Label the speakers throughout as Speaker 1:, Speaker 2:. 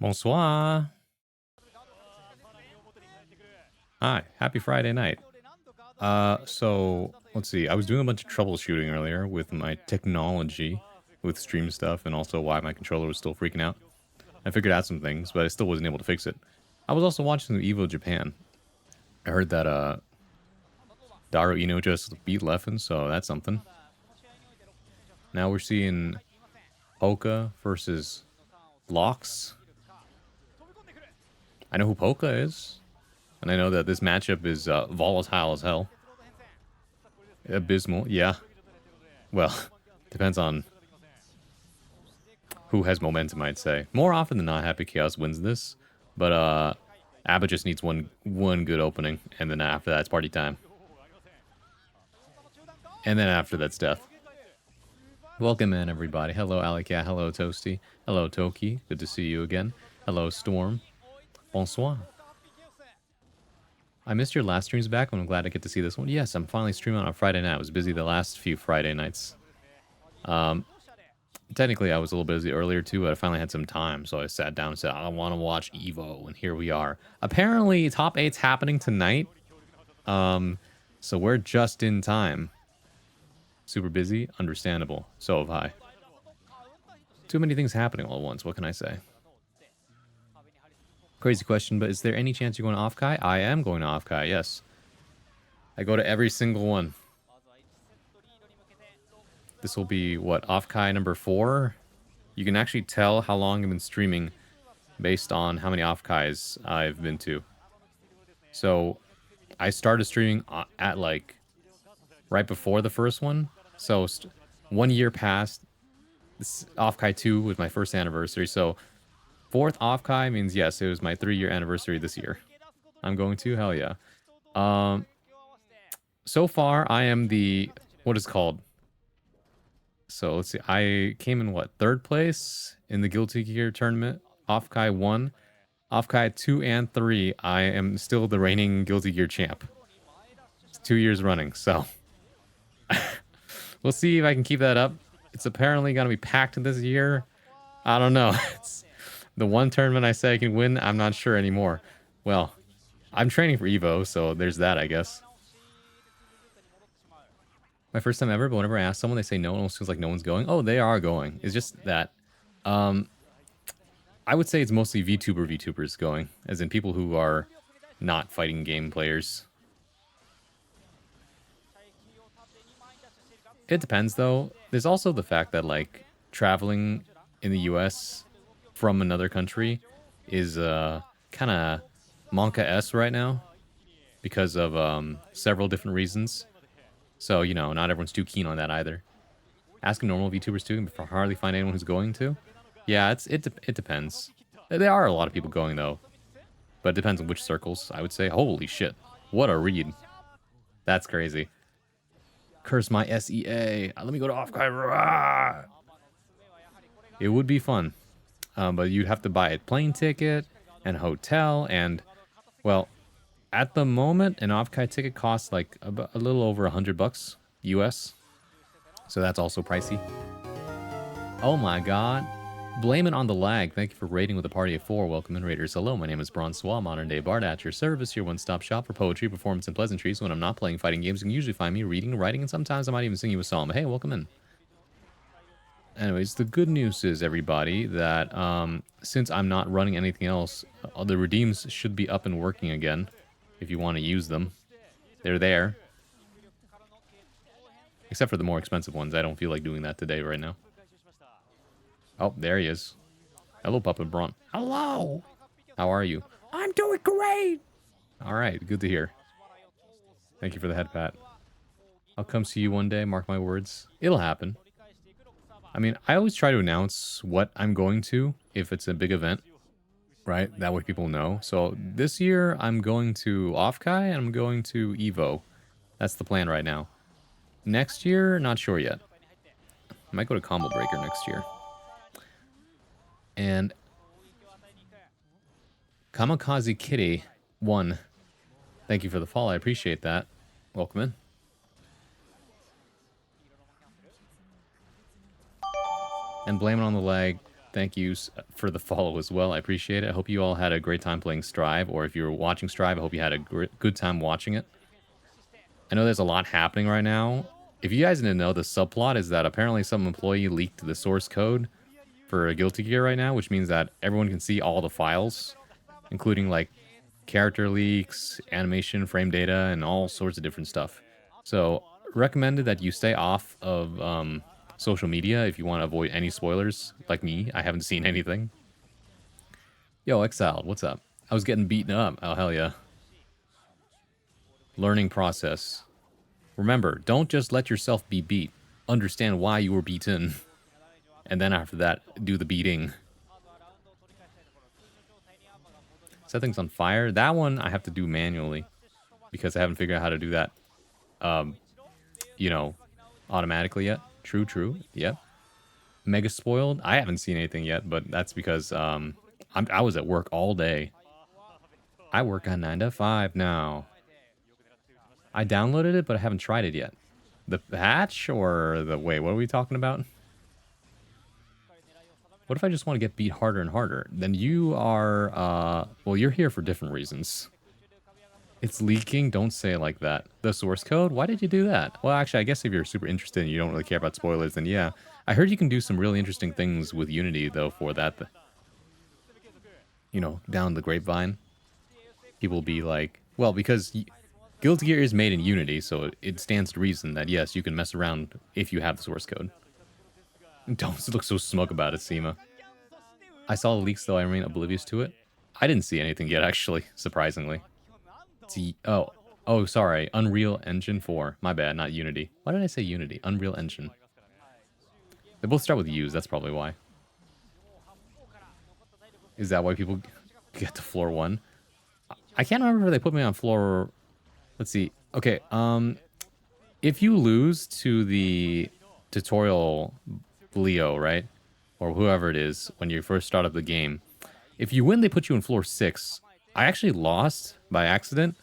Speaker 1: Bonsoir. Hi, happy Friday night. So let's see. I was doing a bunch of troubleshooting earlier with my technology, with stream stuff, and also why my controller was still freaking out. I figured out some things, but I still wasn't able to fix it. I was also watching the Evo Japan. I heard that Daru Ino just beat Leffen, so that's something. Now we're seeing Polka versus Locks. I know who Polka is, and I know that this matchup is volatile as hell. Abysmal, yeah. Well, depends on who has momentum, I'd say. More often than not, Happy Chaos wins this, but Abba just needs one good opening, and then after that, it's party time. And then after that's death. Welcome in, everybody. Hello, Alicat. Hello, Toasty. Hello, Toki. Good to see you again. Hello, Storm. Bonsoir. I missed your last streams back, and I'm glad I get to see this one. Yes, I'm finally streaming on a Friday night. I was busy the last few Friday nights. Technically, I was a little busy earlier, too, but I finally had some time, so I sat down and said, I want to watch Evo, and here we are. Apparently, Top 8's happening tonight, so we're just in time. Super busy? Understandable. So have I. Too many things happening all at once, what can I say? Crazy question, but is there any chance you're going to Off-Kai? I am going to Off-Kai, yes. I go to every single one. This will be, what, Off-Kai number 4? You can actually tell how long I've been streaming based on how many Off-Kais I've been to. So, I started streaming at, like, right before the first one. So, 1 year passed. This Off-Kai 2 was my first anniversary. So, 4th Off-Kai means, yes, it was my 3-year anniversary this year. I'm going to? Hell yeah. So far, I am the... What is it called? So let's see. I came in what, 3rd place in the Guilty Gear tournament. Off-Kai 1, Off-Kai 2 and 3. I am still the reigning Guilty Gear champ. It's 2 years running, so we'll see if I can keep that up. It's apparently gonna be packed this year. I don't know. It's the one tournament I say I can win. I'm not sure anymore. Well, I'm training for Evo, so there's that, I guess. My first time ever, but whenever I ask someone, they say no. It almost feels like no one's going. Oh, they are going. It's just that, I would say it's mostly VTubers going, as in people who are not fighting game players. It depends, though. There's also the fact that, like, traveling in the US from another country is kind of Monka-esque right now because of several different reasons. So, you know, not everyone's too keen on that either. Asking normal VTubers too, but hardly find anyone who's going to. Yeah, it depends. There are a lot of people going, though. But it depends on which circles, I would say. Holy shit. What a read. That's crazy. Curse my SEA. Let me go to Off-Kai. It would be fun. But you'd have to buy a plane ticket and hotel and, well, at the moment, an Off-Kai ticket costs like a little over $100 US. So that's also pricey. Oh my god. Blame it on the lag. Thank you for raiding with a party of 4. Welcome in, raiders. Hello, my name is Bronsois, modern day bard at your service. Your one-stop shop for poetry, performance, and pleasantries. When I'm not playing fighting games, you can usually find me reading, writing, and sometimes I might even sing you a song. But hey, welcome in. Anyways, the good news is, everybody, that since I'm not running anything else, the redeems should be up and working again. If you want to use them, they're there. Except for the more expensive ones. I don't feel like doing that today right now. Oh, there he is. Hello, Puppet Braun. Hello! How are you? I'm doing great! Alright, good to hear. Thank you for the head pat. I'll come see you one day, mark my words. It'll happen. I mean, I always try to announce what I'm going to if it's a big event. Right? That way people know. So this year, I'm going to Off-Kai and I'm going to Evo. That's the plan right now. Next year, not sure yet. I might go to Combo Breaker next year. And Kamikaze Kitty 1. Thank you for the follow. I appreciate that. Welcome in. And blame it on the lag. Thank you for the follow as well. I appreciate it. I hope you all had a great time playing Strive, or if you're watching Strive, I hope you had a good time watching it. I know there's a lot happening right now. If you guys didn't know, the subplot is that apparently some employee leaked the source code for Guilty Gear right now, which means that everyone can see all the files, including like character leaks, animation, frame data, and all sorts of different stuff. So recommended that you stay off of social media if you want to avoid any spoilers. Like me, I haven't seen anything. Yo, Exiled, what's up? I was getting beaten up. Oh, hell yeah. Learning process. Remember, don't just let yourself be beat. Understand why you were beaten. And then after that, do the beating. Set things on fire. That one I have to do manually because I haven't figured out how to do that, you know, automatically yet. True. Yep. Mega spoiled. I haven't seen anything yet, but that's because I was at work all day. I work on 9 to 5 now. I downloaded it, but I haven't tried it yet. The patch or the... Wait, what are we talking about? What if I just want to get beat harder and harder? Then you are... well, you're here for different reasons. It's leaking? Don't say it like that. The source code? Why did you do that? Well, actually, I guess if you're super interested and you don't really care about spoilers, then yeah. I heard you can do some really interesting things with Unity, though, for that. You know, down the grapevine. People be like... Well, because... Guilty Gear is made in Unity, so it stands to reason that, yes, you can mess around if you have the source code. Don't look so smug about it, Seema. I saw the leaks, though I remain oblivious to it. I didn't see anything yet, actually, surprisingly. Oh, sorry. Unreal Engine 4. My bad, not Unity. Why did I say Unity? Unreal Engine. They both start with U's, that's probably why. Is that why people get to floor 1? I can't remember if they put me on floor... Let's see. Okay, if you lose to the tutorial Leo, right? Or whoever it is, when you first start up the game. If you win, they put you on floor 6. I actually lost by accident.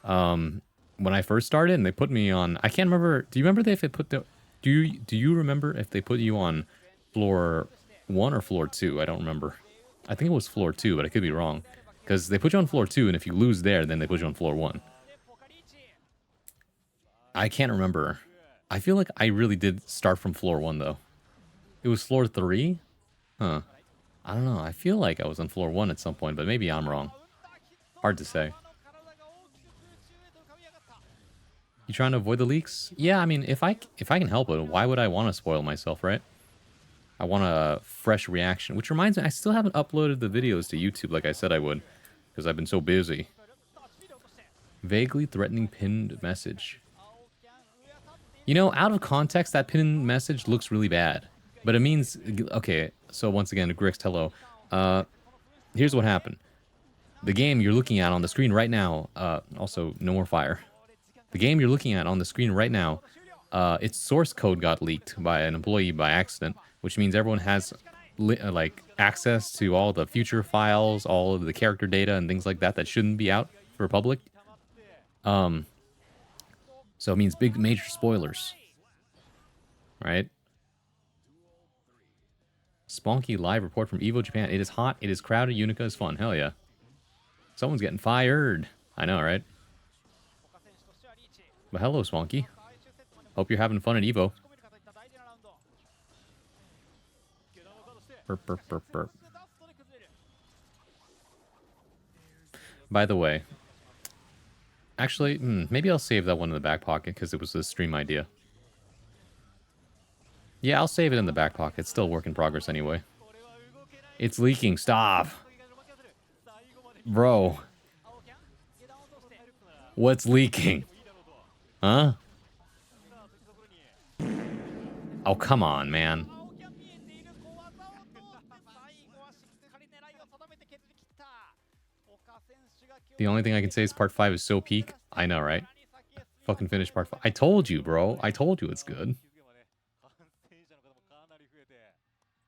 Speaker 1: When I first started, and they put me on... I can't remember... Do you remember if they put the... Do you remember if they put you on floor 1 or floor 2? I don't remember. I think it was floor 2, but I could be wrong. Because they put you on floor 2, and if you lose there, then they put you on floor 1. I can't remember. I feel like I really did start from floor 1, though. It was floor 3? Huh. I don't know. I feel like I was on floor 1 at some point, but maybe I'm wrong. Hard to say. You trying to avoid the leaks? Yeah, I mean, if I can help it, why would I want to spoil myself, right? I want a fresh reaction. Which reminds me, I still haven't uploaded the videos to YouTube like I said I would. Because I've been so busy. Vaguely threatening pinned message. You know, out of context, that pinned message looks really bad. But it means... Okay, so once again, Grix, hello. Here's what happened. The game you're looking at on the screen right now... also, no more fire. The game you're looking at on the screen right now... its source code got leaked by an employee by accident. Which means everyone has, like, access to all the future files, all of the character data and things like that that shouldn't be out for public. So it means big major spoilers. Right? Spunky live report from Evo Japan. It is hot, it is crowded, Unica is fun. Hell yeah. Someone's getting fired. I know, right? But hello, Spunky. Hope you're having fun at Evo. Burp, burp, burp, burp. By the way, actually, maybe I'll save that one in the back pocket because it was a stream idea. Yeah, I'll save it in the back pocket. It's still a work in progress anyway. It's leaking. Stop. Bro. What's leaking? Huh? Oh, come on, man. The only thing I can say is part 5 is so peak. I know, right? Fucking finish part 5. I told you, bro. I told you it's good.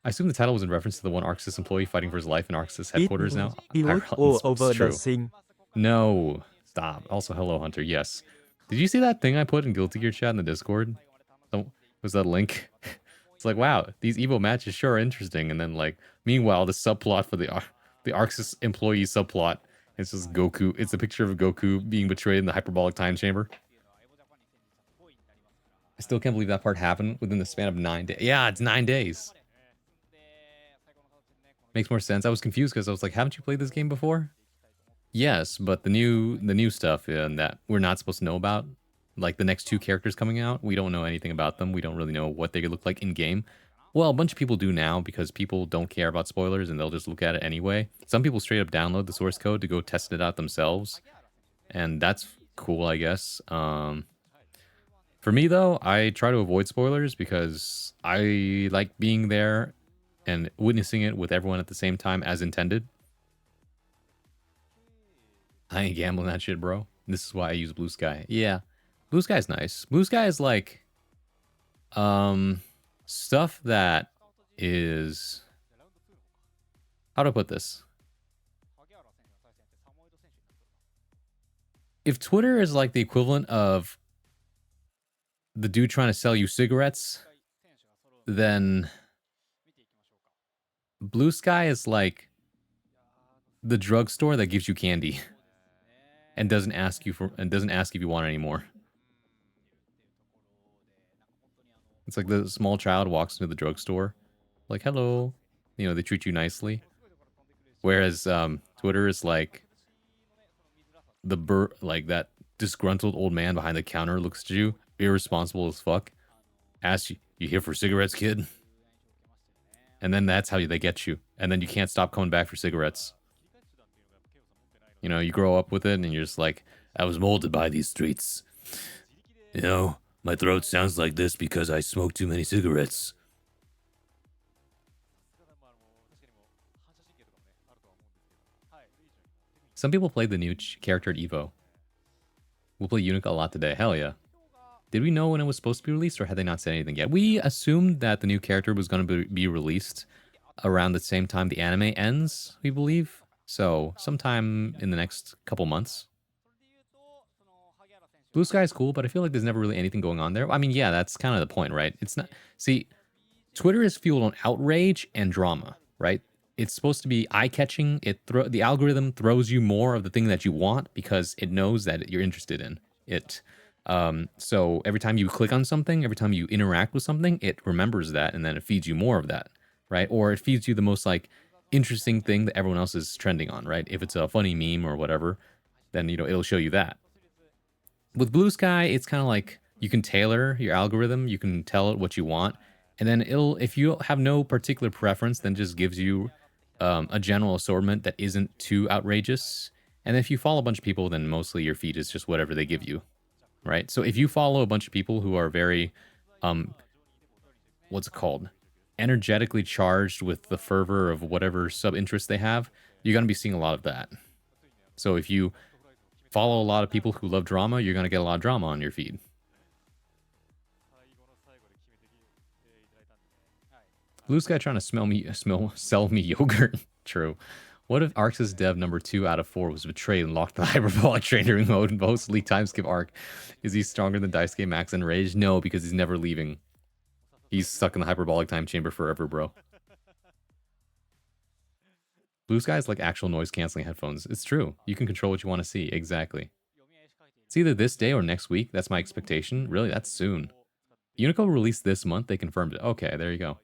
Speaker 1: I assume the title was in reference to the one ArcSys employee fighting for his life in ArcSys headquarters now.
Speaker 2: All over the scene.
Speaker 1: No. Stop. Also, hello, Hunter. Yes. Did you see that thing I put in Guilty Gear chat in the Discord? Was that link? It's like, wow, these Evo matches sure are interesting. And then like, meanwhile, the subplot for the Arxis employee subplot, it's just Goku. It's a picture of Goku being betrayed in the hyperbolic time chamber. I still can't believe that part happened within the span of 9 days. Yeah, it's 9 days. Makes more sense. I was confused because I was like, haven't you played this game before? Yes, but the new stuff that we're not supposed to know about, like the next two characters coming out, we don't know anything about them. We don't really know what they could look like in game. Well, a bunch of people do now because people don't care about spoilers and they'll just look at it anyway. Some people straight up download the source code to go test it out themselves, and that's cool, I guess. For me though, I try to avoid spoilers because I like being there and witnessing it with everyone at the same time as intended. I ain't gambling that shit, bro. This is why I use Blue Sky. Yeah. Blue Sky's nice. Blue Sky is like stuff that is, how to put this? If Twitter is like the equivalent of the dude trying to sell you cigarettes, then Blue Sky is like the drugstore that gives you candy and doesn't ask if you want any more. It's like the small child walks into the drugstore, like, hello. You know, they treat you nicely. Whereas Twitter is like like that disgruntled old man behind the counter looks at you, irresponsible as fuck, asks you here for cigarettes, kid? And then that's how they get you. And then you can't stop coming back for cigarettes. You know, you grow up with it and you're just like, I was molded by these streets. You know, my throat sounds like this because I smoke too many cigarettes. Some people played the new character at Evo. We'll play Unica a lot today. Hell yeah. Did we know when it was supposed to be released, or had they not said anything yet? We assumed that the new character was going to be released around the same time the anime ends, we believe. So, sometime in the next couple months. Blue Sky is cool, but I feel like there's never really anything going on there. I mean, yeah, that's kind of the point, right? It's not... See, Twitter is fueled on outrage and drama, right? It's supposed to be eye-catching. The algorithm throws you more of the thing that you want because it knows that you're interested in it. So every time you click on something, every time you interact with something, it remembers that, and then it feeds you more of that, right? Or it feeds you the most like interesting thing that everyone else is trending on, right? If it's a funny meme or whatever, then it'll show you that. With Blue Sky, it's kind of like you can tailor your algorithm, you can tell it what you want, and then if you have no particular preference, then just gives you a general assortment that isn't too outrageous. And if you follow a bunch of people, then mostly your feed is just whatever they give you. Right? So if you follow a bunch of people who are very, what's it called? Energetically charged with the fervor of whatever sub-interest they have, you're going to be seeing a lot of that. So if you follow a lot of people who love drama, you're going to get a lot of drama on your feed. Blue Sky trying to sell me yogurt. True. What if Arxis dev number 2 out of 4 was betrayed and locked in the hyperbolic training mode in mostly time skip arc? Is he stronger than Daisuke Max and Rage? No, because he's never leaving. He's stuck in the hyperbolic time chamber forever, bro. Blue Sky is like actual noise canceling headphones. It's true. You can control what you want to see. Exactly. It's either this day or next week. That's my expectation. Really, that's soon. Unico released this month. They confirmed it. Okay, there you go.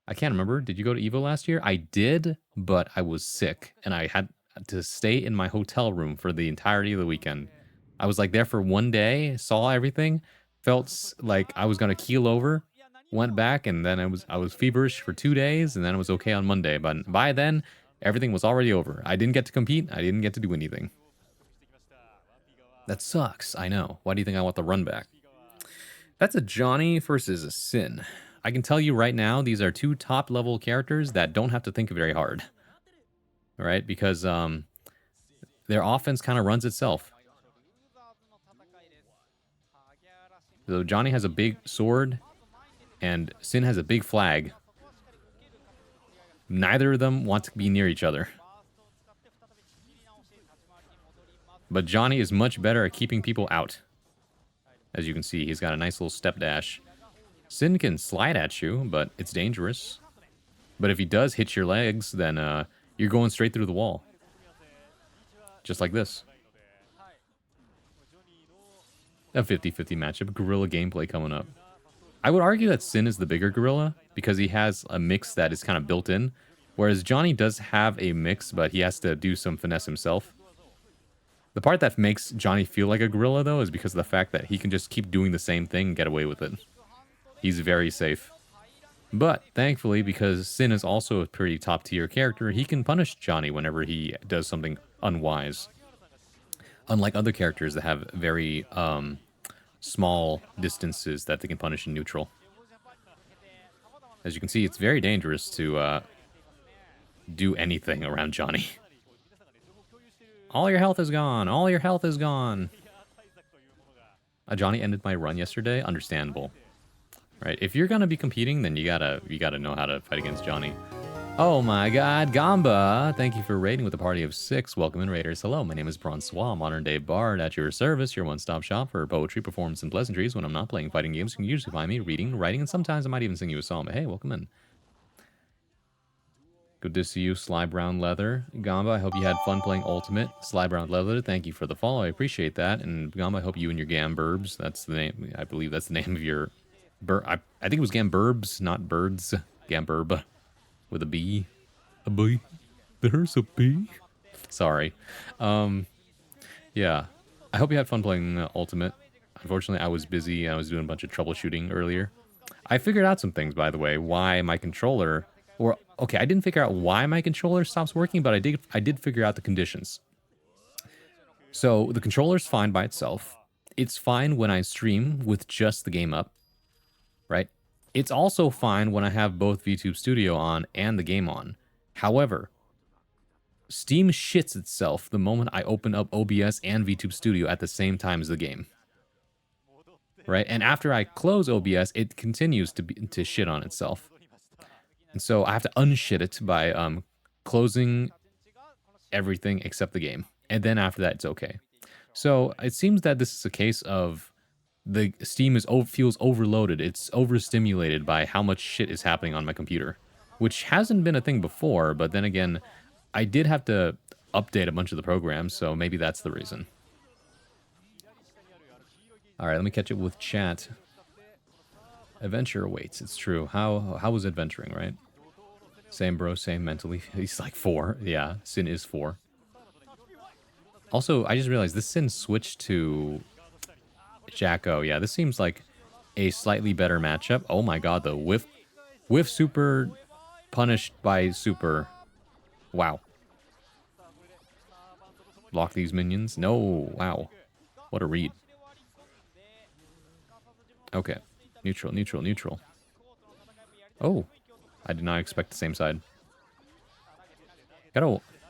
Speaker 1: I can't remember. Did you go to Evo last year? I did, but I was sick and I had to stay in my hotel room for the entirety of the weekend. I was like there for one day, saw everything, felt like I was gonna keel over, went back, and then I was feverish for 2 days, and then it was okay on Monday. But by then, everything was already over. I didn't get to compete. I didn't get to do anything. That sucks. I know. Why do you think I want the run back? That's a Johnny versus a Sin. I can tell you right now, these are two top-level characters that don't have to think very hard. All right? Because their offense kind of runs itself. So Johnny has a big sword, and Sin has a big flag. Neither of them want to be near each other. But Johnny is much better at keeping people out. As you can see, he's got a nice little step dash. Sin can slide at you, but it's dangerous. But if he does hit your legs, then you're going straight through the wall. Just like this. A 50-50 matchup. Gorilla gameplay coming up. I would argue that Sin is the bigger gorilla because he has a mix that is kind of built in. Whereas Johnny does have a mix, but he has to do some finesse himself. The part that makes Johnny feel like a gorilla, though, is because of the fact that he can just keep doing the same thing and get away with it. He's very safe. But, thankfully, because Sin is also a pretty top-tier character, he can punish Johnny whenever he does something unwise. Unlike other characters that have very small distances that they can punish in neutral. As you can see, it's very dangerous to do anything around Johnny. All your health is gone. All your health is gone. Johnny ended my run yesterday. Understandable. Right? If you're gonna be competing, then you gotta know how to fight against Johnny. Oh my god, Gamba! Thank you for raiding with a party of 6. Welcome in, Raiders. Hello, my name is Bronsois, modern-day bard at your service, your one-stop shop for poetry, performance, and pleasantries. When I'm not playing fighting games, you can usually find me reading, writing, and sometimes I might even sing you a song. But hey, welcome in. Good to see you, Sly Brown Leather. Gamba, I hope you had fun playing Ultimate. Sly Brown Leather, thank you for the follow. I appreciate that. And Gamba, I hope you and your Gamburbs, that's the name, I believe that's the name of your... I think it was Gamburbs, not birds. Gamburb. With a B. A B. There's a B. Sorry. Yeah. I hope you had fun playing Ultimate. Unfortunately, I was busy. I was doing a bunch of troubleshooting earlier. I figured out some things, by the way, why my controller... Or, okay, I didn't figure out why my controller stops working, but I did figure out the conditions. So, the controller's fine by itself. It's fine when I stream with just the game up. Right? It's also fine when I have both VTube Studio on and the game on. However, Steam shits itself the moment I open up OBS and VTube Studio at the same time as the game. Right? And after I close OBS, it continues to shit on itself. And so I have to unshit it by closing everything except the game. And then after that, it's okay. So it seems that this is a case of the Steam feels overloaded. It's overstimulated by how much shit is happening on my computer, which hasn't been a thing before. But then again, I did have to update a bunch of the programs, so maybe that's the reason. All right, let me catch up with chat. Adventure awaits. It's true. How was adventuring, right? Same bro, same mentally. He's like 4. Yeah, Sin is 4. Also, I just realized this Sin switched to Jacko. Yeah, this seems like a slightly better matchup. Oh my god, the whiff super punished by super. Wow. Block these minions. No, wow. What a read. Okay. Neutral, neutral, neutral. Oh, I did not expect the same side.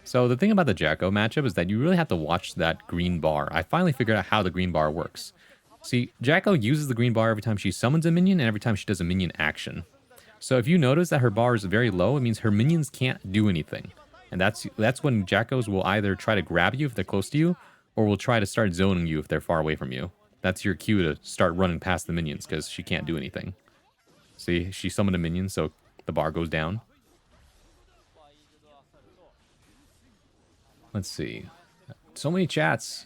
Speaker 1: So the thing about the Jacko matchup is that you really have to watch that green bar. I finally figured out how the green bar works. See, Jacko uses the green bar every time she summons a minion and every time she does a minion action. So if you notice that her bar is very low, it means her minions can't do anything. And that's when Jackos will either try to grab you if they're close to you, or will try to start zoning you if they're far away from you. That's your cue to start running past the minions, because she can't do anything. See, she summoned a minion, so the bar goes down. Let's see. So many chats.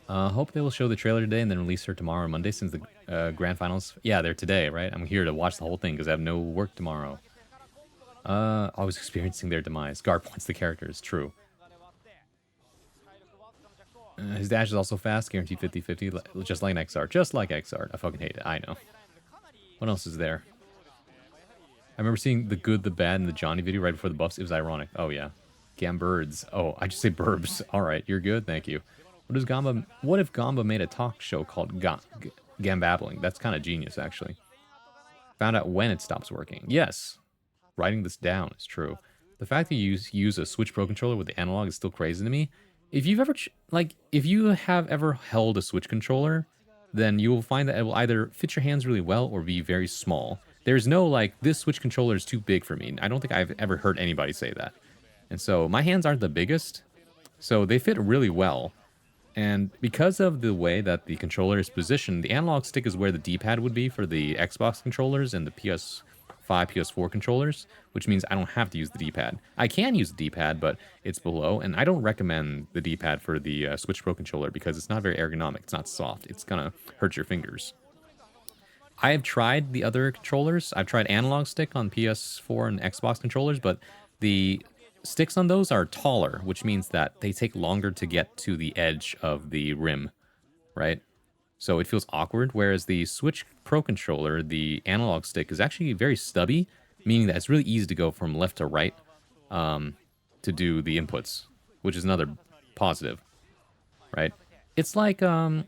Speaker 1: Hope they will show the trailer today and then release her tomorrow or Monday, since the grand finals... Yeah, they're today, right? I'm here to watch the whole thing because I have no work tomorrow. I was experiencing their demise. Gar points the characters. True. His dash is also fast, guaranteed 50-50, just like XR. Just like XR. I fucking hate it. I know. What else is there? I remember seeing the good, the bad, and the Johnny video right before the buffs. It was ironic. Oh, yeah. Gambirds. Oh, I just say burbs. All right, you're good. Thank you. What if Gamba made a talk show called Gambabbling? That's kind of genius, actually. Found out when it stops working. Yes. Writing this down is true. The fact that you use a Switch Pro controller with the analog is still crazy to me. If you've ever, if you have ever held a Switch controller, then you will find that it will either fit your hands really well or be very small. There's no, this Switch controller is too big for me. I don't think I've ever heard anybody say that. And so, my hands aren't the biggest, so they fit really well. And because of the way that the controller is positioned, the analog stick is where the D-pad would be for the Xbox controllers and the PS5, PS4 controllers, which means I don't have to use the D-pad. I can use the D-pad, but it's below, and I don't recommend the D-pad for the Switch Pro controller because it's not very ergonomic. It's not soft. It's gonna hurt your fingers. I have tried the other controllers. I've tried analog stick on PS4 and Xbox controllers, but the sticks on those are taller, which means that they take longer to get to the edge of the rim, right? So it feels awkward, whereas the Switch Pro controller, the analog stick, is actually very stubby, meaning that it's really easy to go from left to right to do the inputs, which is another positive, right? It's like, I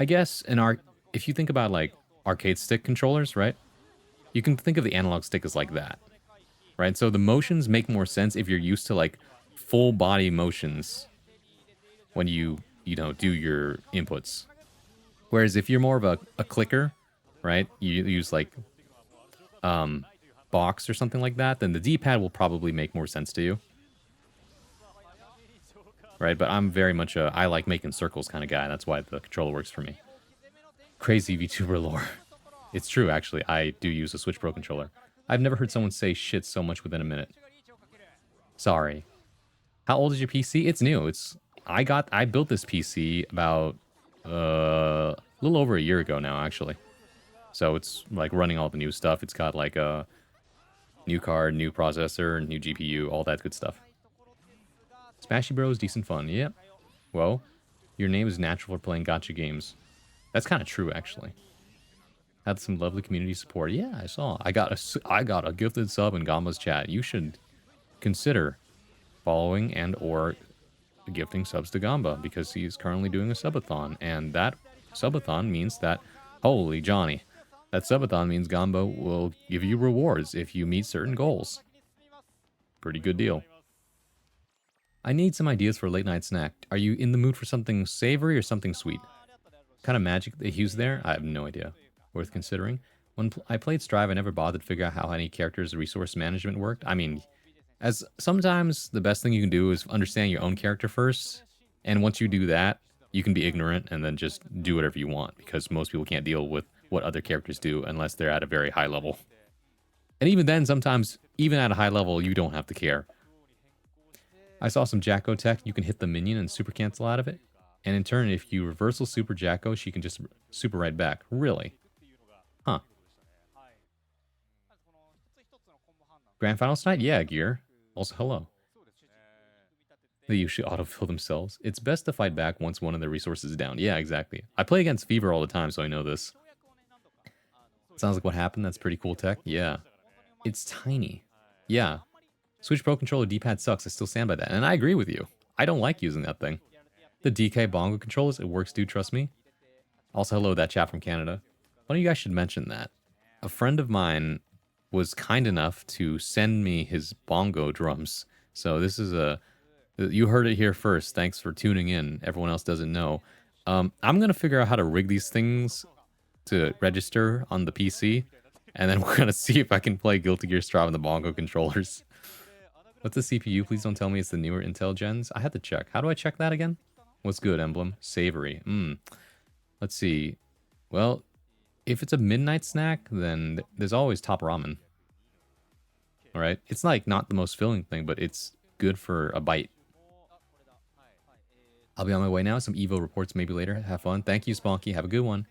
Speaker 1: guess, if you think about like arcade stick controllers, right? You can think of the analog stick as like that, right? So the motions make more sense if you're used to like full body motions when you do your inputs. Whereas if you're more of a clicker, right? You use like box or something like that, then the D-pad will probably make more sense to you. Right? But I'm very much I like making circles kind of guy. That's why the controller works for me. Crazy VTuber lore. It's true, actually. I do use a Switch Pro controller. I've never heard someone say shit so much within a minute. Sorry. How old is your PC? It's new. I built this PC about a little over a year ago now, actually. So it's like running all the new stuff. It's got like a new card, new processor, new GPU, all that good stuff. Smashy Bros, decent fun. Yep. Well, your name is natural for playing gacha games. That's kind of true, actually. Had some lovely community support. Yeah, I saw. I got a gifted sub in Gamba's chat. You should consider following and or gifting subs to Gamba because he's currently doing a subathon, and that subathon means that, holy Johnny, that subathon means Gamba will give you rewards if you meet certain goals. Pretty good deal. I need some ideas for a late night snack. Are you in the mood for something savory or something sweet? What kind of magic they use there? I have no idea. Worth considering. When I played Strive, I never bothered to figure out how any character's resource management worked. I mean, as sometimes the best thing you can do is understand your own character first, and once you do that, you can be ignorant and then just do whatever you want, because most people can't deal with what other characters do unless they're at a very high level. And even then, sometimes, even at a high level, you don't have to care. I saw some Jacko tech. You can hit the minion and super cancel out of it. And in turn, if you reversal super Jacko, she can just super right back. Really? Huh. Grand Finals tonight? Yeah, Gear. Also, hello. They usually autofill themselves. It's best to fight back once one of their resources is down. Yeah, exactly. I play against Fever all the time, so I know this. Sounds like what happened. That's pretty cool tech. Yeah. It's tiny. Yeah. Switch Pro Controller D-pad sucks. I still stand by that. And I agree with you. I don't like using that thing. The DK bongo controllers, it works, dude. Trust me. Also, hello, that chat from Canada. One of you guys should mention that. A friend of mine was kind enough to send me his bongo drums. So this is you heard it here first. Thanks for tuning in. Everyone else doesn't know. I'm going to figure out how to rig these things to register on the PC. And then we're going to see if I can play Guilty Gear Strive on the bongo controllers. What's the CPU? Please don't tell me it's the newer Intel gens. I had to check. How do I check that again? What's good, Emblem? Savory. Let's see. Well, if it's a midnight snack, then there's always Top Ramen. Alright? It's like not the most filling thing, but it's good for a bite. I'll be on my way now. Some Evo reports maybe later. Have fun. Thank you, Sponky. Have a good one.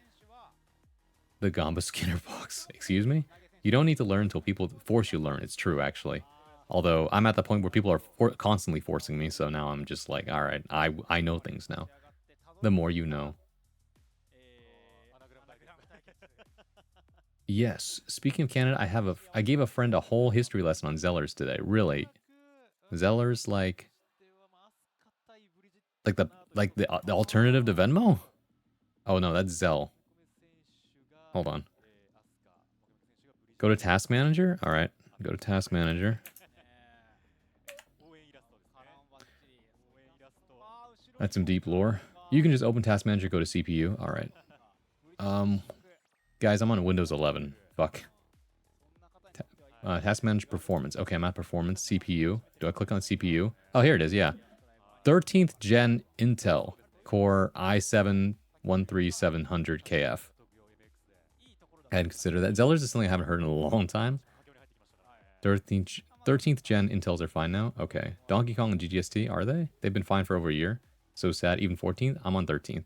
Speaker 1: The Gamba Skinner box. Excuse me? You don't need to learn until people force you to learn. It's true, actually. Although I'm at the point where people are constantly forcing me, so now I'm just like, all right, I know things now. The more you know. Yes. Speaking of Canada, I gave a friend a whole history lesson on Zellers today. Really, Zellers like the alternative to Venmo? Oh no, that's Zelle. Hold on. Go to Task Manager. All right, go to Task Manager. That's some deep lore. You can just open Task Manager, go to CPU. All right. Guys, I'm on Windows 11. Fuck. Task Manager Performance. Okay, I'm at Performance. CPU. Do I click on CPU? Oh, here it is, yeah. 13th Gen Intel Core i7-13700KF. I hadn't considered that. Zellers is something I haven't heard in a long time. 13th gen Intels are fine now. Okay. Donkey Kong and GGST, are they? They've been fine for over a year. So sad. Even 14th? I'm on 13th.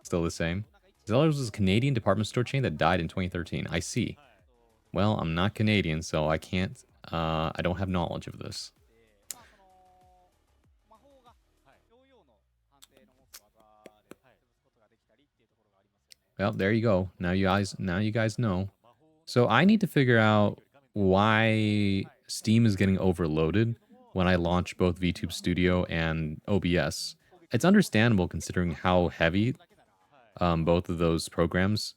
Speaker 1: Still the same. Zellers was a Canadian department store chain that died in 2013. I see. Well, I'm not Canadian, so I can't... I don't have knowledge of this. Well, there you go. Now you guys know. So I need to figure out why Steam is getting overloaded when I launch both VTube Studio and OBS. It's understandable considering how heavy both of those programs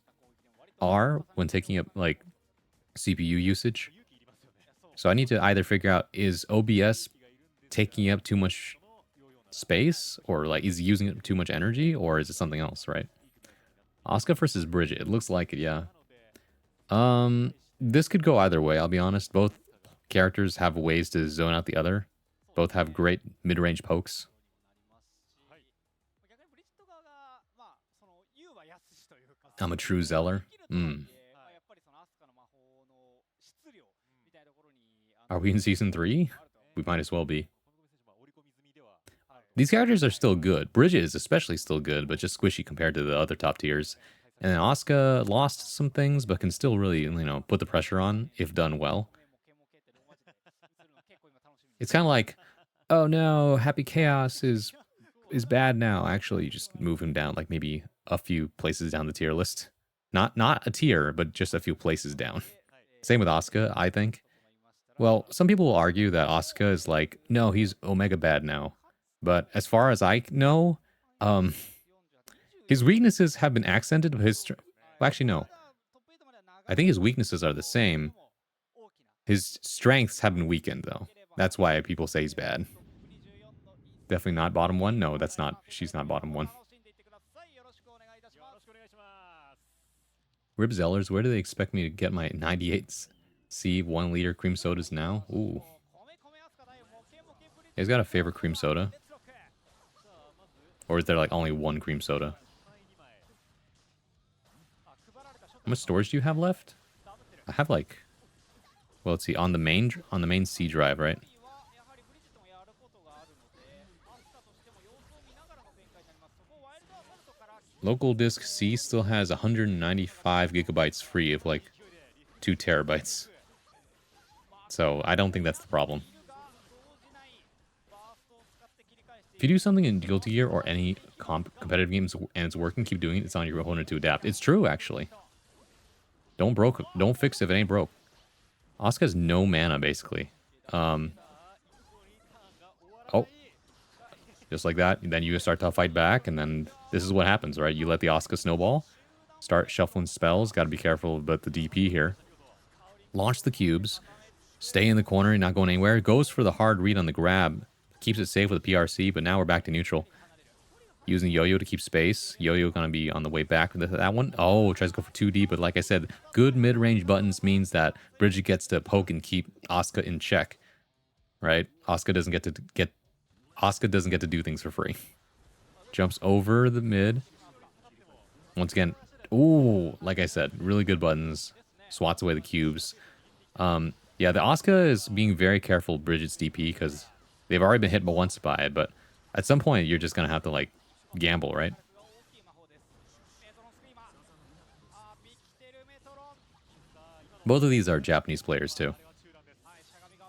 Speaker 1: are when taking up like CPU usage. So I need to either figure out, is OBS taking up too much space, or like is it using up too much energy, or is it something else, right? Asuka versus Bridget. It looks like it, yeah. This could go either way, I'll be honest. Both characters have ways to zone out the other. Both have great mid-range pokes. I'm a true Zeller. Are we in Season 3? We might as well be. These characters are still good. Bridget is especially still good, but just squishy compared to the other top tiers. And then Asuka lost some things, but can still really, you know, put the pressure on if done well. It's kind of like, oh no, Happy Chaos is bad now. Actually, you just move him down like maybe a few places down the tier list. Not a tier, but just a few places down. Same with Asuka, I think. Well, some people will argue that Asuka is like, no, he's Omega bad now. But as far as I know, his weaknesses have been accented, but his... Well, actually, no. I think his weaknesses are the same. His strengths have been weakened, though. That's why people say he's bad. Definitely not bottom one? No, that's not... She's not bottom one. Rib Zellers, where do they expect me to get my 98C 1 liter cream sodas now? Ooh. He's got a favorite cream soda? Or is there like only one cream soda? How much storage do you have left? I have like... Well, let's see. On the main C drive, right? Local disk C still has 195 gigabytes free of like 2 terabytes. So I don't think that's the problem. If you do something in Guilty Gear or any competitive games and it's working, keep doing it. It's on your opponent to adapt. It's true, actually. Don't fix it if it ain't broke. Asuka has no mana, basically. Oh. Just like that. And then you start to fight back, and then this is what happens, right? You let the Asuka snowball. Start shuffling spells. Got to be careful about the DP here. Launch the cubes. Stay in the corner and not going anywhere. Goes for the hard read on the grab. Keeps it safe with a PRC, but now we're back to neutral. Using Yo-Yo to keep space. Yo-Yo gonna be on the way back with that one. Oh, tries to go for 2D, but like I said, good mid-range buttons means that Bridget gets to poke and keep Asuka in check. Right? Asuka doesn't get to do things for free. Jumps over the mid. Once again, ooh, like I said, really good buttons. Swats away the cubes. Yeah, the Asuka is being very careful with Bridget's DP because they've already been hit once by it, but at some point you're just gonna have to like gamble, right? Both of these are Japanese players too.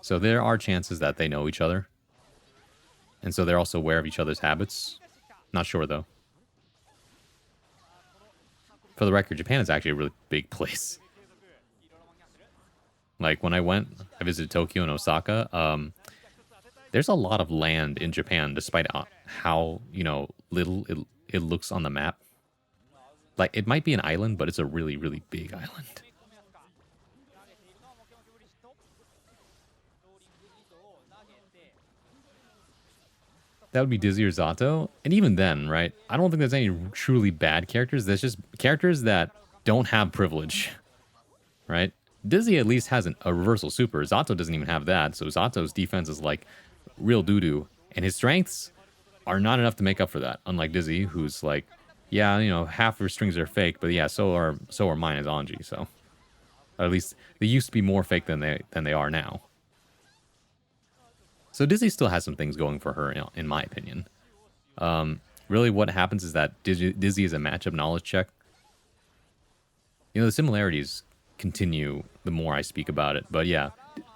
Speaker 1: So there are chances that they know each other. And so they're also aware of each other's habits. Not sure though. For the record, Japan is actually a really big place. Like when I visited Tokyo and Osaka, there's a lot of land in Japan, despite how, you know, little it looks on the map. Like, it might be an island, but it's a really, really big island. That would be Dizzy or Zato. And even then, right, I don't think there's any truly bad characters. There's just characters that don't have privilege, right? Dizzy at least has a reversal super. Zato doesn't even have that, so Zato's defense is like real doo-doo. And his strengths, are not enough to make up for that. Unlike Dizzy, who's like, yeah, you know, half her strings are fake, but yeah, so are mine as Anji. So, or at least they used to be more fake than they are now. So Dizzy still has some things going for her, in my opinion. Really, what happens is that Dizzy is a matchup knowledge check. You know, the similarities continue the more I speak about it. But yeah,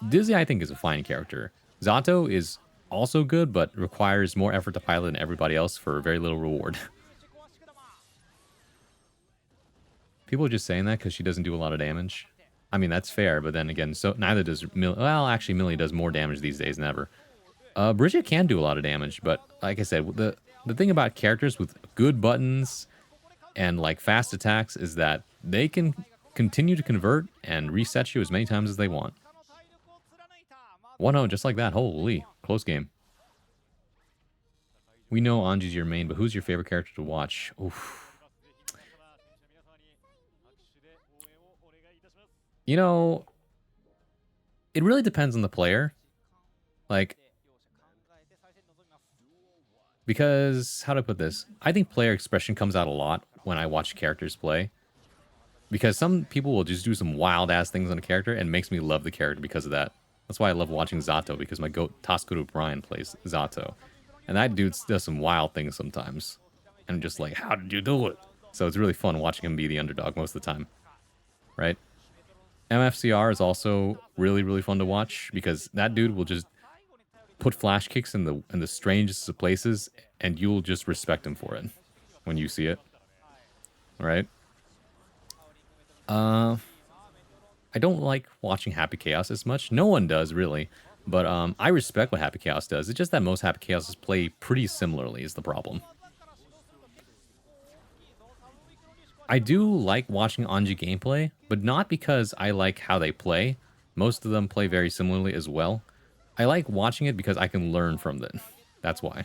Speaker 1: Dizzy, I think, is a fine character. Zato is also good, but requires more effort to pilot than everybody else for very little reward. People are just saying that because she doesn't do a lot of damage. I mean, that's fair, but then again, so neither does Millie. Well, actually, Millie does more damage these days than ever. Bridget can do a lot of damage, but like I said, the thing about characters with good buttons and like fast attacks is that they can continue to convert and reset you as many times as they want. 1-0 just like that. Holy, close game. We know Anji's your main, but who's your favorite character to watch? Oof. You know, it really depends on the player. Like, because, how do I put this? I think player expression comes out a lot when I watch characters play. Because some people will just do some wild-ass things on a character and makes me love the character because of that. That's why I love watching Zato, because my goat, Taskuru Brian, plays Zato. And that dude does some wild things sometimes. And I'm just like, how did you do it? So it's really fun watching him be the underdog most of the time. Right? MFCR is also really, really fun to watch because that dude will just put flash kicks in the strangest of places, and you'll just respect him for it when you see it. Right? I don't like watching Happy Chaos as much. No one does, really. But I respect what Happy Chaos does. It's just that most Happy Chaoses play pretty similarly is the problem. I do like watching Anji gameplay, but not because I like how they play. Most of them play very similarly as well. I like watching it because I can learn from it. That's why.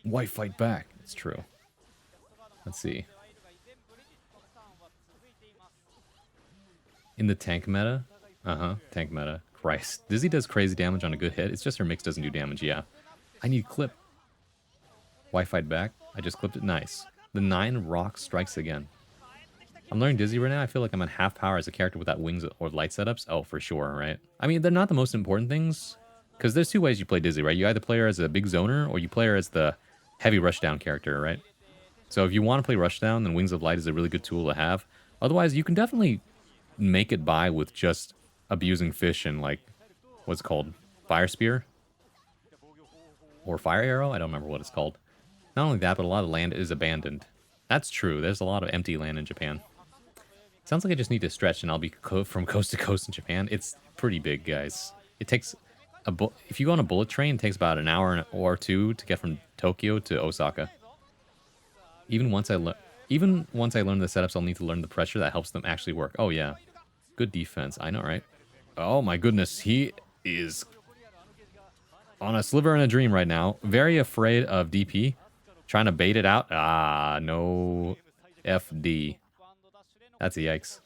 Speaker 1: Why fight back? It's true. Let's see. In the tank meta? Tank meta. Christ. Dizzy does crazy damage on a good hit. It's just her mix doesn't do damage, yeah. I need clip. Why fight back? I just clipped it. Nice. The 9 rock strikes again. I'm learning Dizzy right now. I feel like I'm at half power as a character without wings or light setups. Oh, for sure, right? I mean, they're not the most important things. Because there's two ways you play Dizzy, right? You either play her as a big zoner, or you play her as the heavy rushdown character, right? So if you want to play rushdown, then Wings of Light is a really good tool to have. Otherwise, you can definitely make it by with just abusing fish and, like, what's it called? Fire Spear? Or Fire Arrow? I don't remember what it's called. Not only that, but a lot of land is abandoned. That's true. There's a lot of empty land in Japan. Sounds like I just need to stretch and I'll be from coast to coast in Japan. It's pretty big, guys. It takes if you go on a bullet train, it takes about an hour or two to get from Tokyo to Osaka. Even once I learn the setups, I'll need to learn the pressure that helps them actually work. Oh yeah, good defense. I know, right? Oh my goodness, he is on a sliver in a dream right now. Very afraid of DP. Trying to bait it out. Ah, no FD. That's a yikes.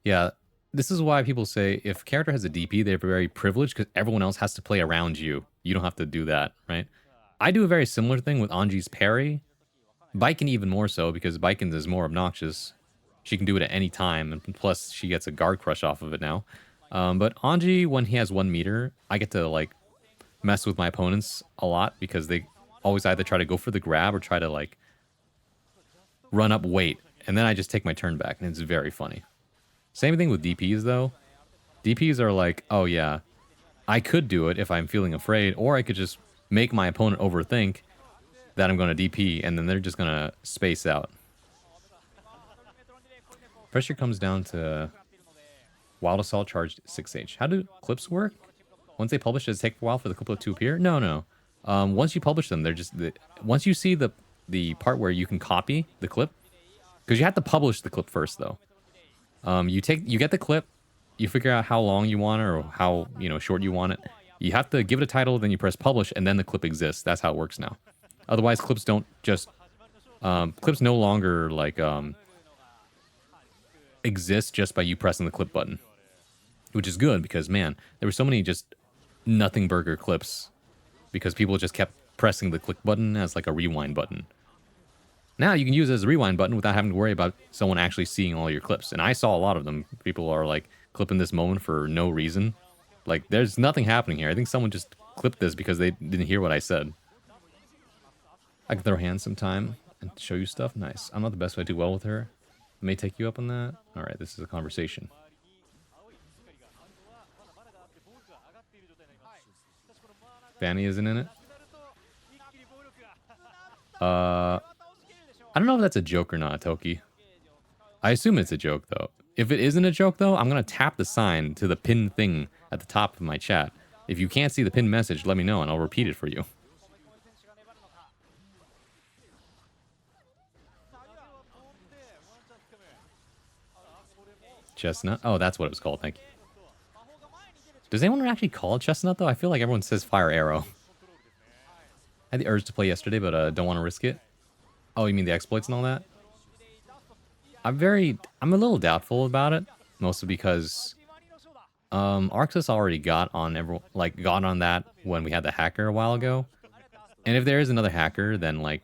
Speaker 1: Yeah, this is why people say if a character has a DP, they're very privileged because everyone else has to play around you. You don't have to do that, right? I do a very similar thing with Anji's parry. Baiken even more so because Baiken is more obnoxious. She can do it at any time, and plus she gets a guard crush off of it now. But Anji, when he has 1 meter, I get to like mess with my opponents a lot because they always either try to go for the grab or try to like run up weight, and then I just take my turn back, and it's very funny. Same thing with DPs though. DPs are like, oh yeah, I could do it if I'm feeling afraid, or I could just make my opponent overthink that I'm going to DP, and then they're just going to space out. Pressure comes down to Wild Assault charged 6H. How do clips work? Once they publish, does it take a while for the clip to appear? No. Once you publish them, they're just... once you see the part where you can copy the clip, because you have to publish the clip first, though. You get the clip, you figure out how long you want it or how short you want it. You have to give it a title, then you press publish, and then the clip exists. That's how it works now. Otherwise, clips don't just... clips no longer, like, exist just by you pressing the clip button. which is good because, man, there were so many just nothing burger clips because people just kept pressing the click button as like a rewind button. Now you can use it as a rewind button without having to worry about someone actually seeing all your clips. And I saw a lot of them. People are like clipping this moment for no reason. Like, there's nothing happening here. I think someone just clipped this because they didn't hear what I said. I can throw hands sometime and show you stuff. Nice. I'm not the best, but I do well with her. I may take you up on that. All right, this is a conversation. Fanny isn't in it. I don't know if that's a joke or not, Toki. I assume it's a joke, though. If it isn't a joke, though, I'm going to tap the sign to the pinned thing at the top of my chat. If you can't see the pinned message, let me know, and I'll repeat it for you. Chestnut? Oh, that's what it was called, thank you. Does anyone actually call it chestnut, though? I feel like everyone says fire arrow. I had the urge to play yesterday, but don't want to risk it. Oh, you mean the exploits and all that? I'm a little doubtful about it, mostly because Arxis already got on that when we had the hacker a while ago. And if there is another hacker, then like